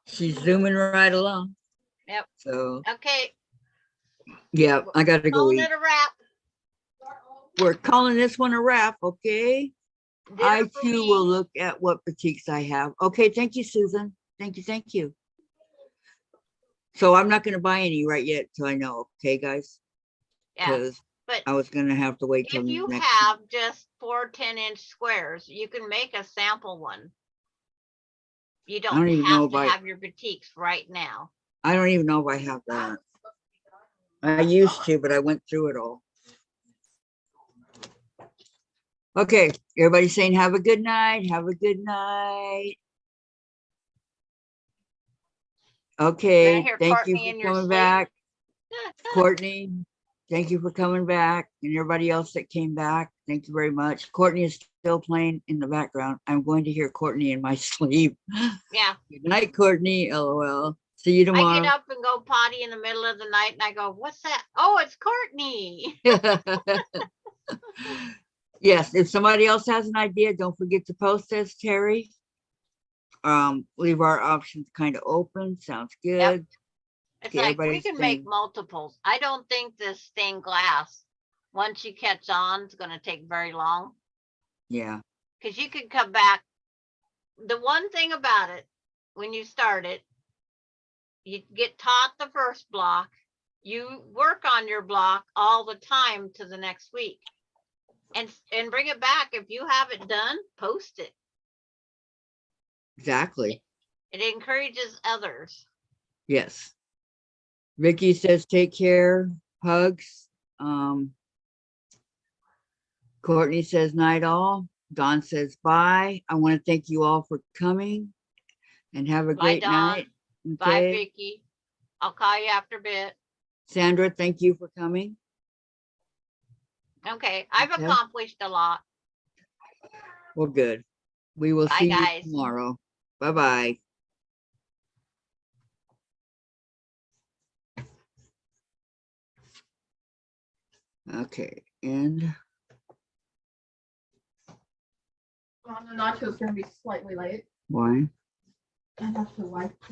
Speaker 1: she's zooming right along.
Speaker 5: Yep.
Speaker 1: So,
Speaker 5: Okay,
Speaker 1: yeah, I got to go
Speaker 5: calling
Speaker 1: eat.
Speaker 5: it a wrap.
Speaker 1: We're calling this one a wrap, okay?
Speaker 5: Dinner
Speaker 1: I
Speaker 5: for
Speaker 1: too
Speaker 5: me.
Speaker 1: will look at what boutiques I have. Okay, thank you, Susan. Thank you, thank you. So I'm not gonna buy any right yet till I know, okay, guys?
Speaker 5: Yeah,
Speaker 1: Because
Speaker 5: but
Speaker 1: I was gonna have to wait till
Speaker 5: if you
Speaker 1: next.
Speaker 5: have just 4 10-inch squares, you can make a sample one. You
Speaker 1: don't
Speaker 5: don't
Speaker 1: even know
Speaker 5: have to
Speaker 1: if I-
Speaker 5: have your boutiques right now.
Speaker 1: I don't even know if I have that. I used to, but I went through it all. Okay, everybody saying have a good night. Have a good night. Okay,
Speaker 5: hear
Speaker 1: thank you
Speaker 5: Courtney in
Speaker 1: for
Speaker 5: your
Speaker 1: coming
Speaker 5: sleep?
Speaker 1: back. Courtney, thank you for coming back, and everybody else that came back. Thank you very much. Courtney is still playing in the background. I'm going to hear Courtney in my sleep.
Speaker 5: Yeah,
Speaker 1: Good night, Courtney. LOL. See you
Speaker 5: I
Speaker 1: tomorrow.
Speaker 5: get up and go potty in the middle of the night and I go, what's that? Oh, it's Courtney.
Speaker 1: Yes, if somebody else has an idea, don't forget to post this, Terry. Leave our options kind of open. Sounds good.
Speaker 5: It's
Speaker 1: Okay,
Speaker 5: like we
Speaker 1: everybody's
Speaker 5: can make
Speaker 1: saying-
Speaker 5: multiples. I don't think this stained glass, once you catch on, is going to take very long
Speaker 1: Yeah,
Speaker 5: because you could come back. The one thing about it, when you start it, you get taught the first block, you work on your block all the time to the next week and bring it back. If you have it done, post it.
Speaker 1: exactly.
Speaker 5: It encourages others.
Speaker 1: Yes. Vicki says, take care. Hugs. Courtney says, night all. Dawn says, bye. I want to thank you all for coming and have a
Speaker 5: Bye,
Speaker 1: great
Speaker 5: Dawn.
Speaker 1: night.
Speaker 5: Bye,
Speaker 1: Okay.
Speaker 5: Vicki. I'll call you after a bit.
Speaker 1: Sandra, thank you for coming.
Speaker 5: Okay, I've
Speaker 1: Okay.
Speaker 5: accomplished a lot.
Speaker 1: Well, good. We will
Speaker 5: Bye,
Speaker 1: see
Speaker 5: guys.
Speaker 1: you tomorrow. Bye-bye. Okay, and
Speaker 8: The nachos gonna be slightly late.
Speaker 1: why?
Speaker 8: I have to wipe.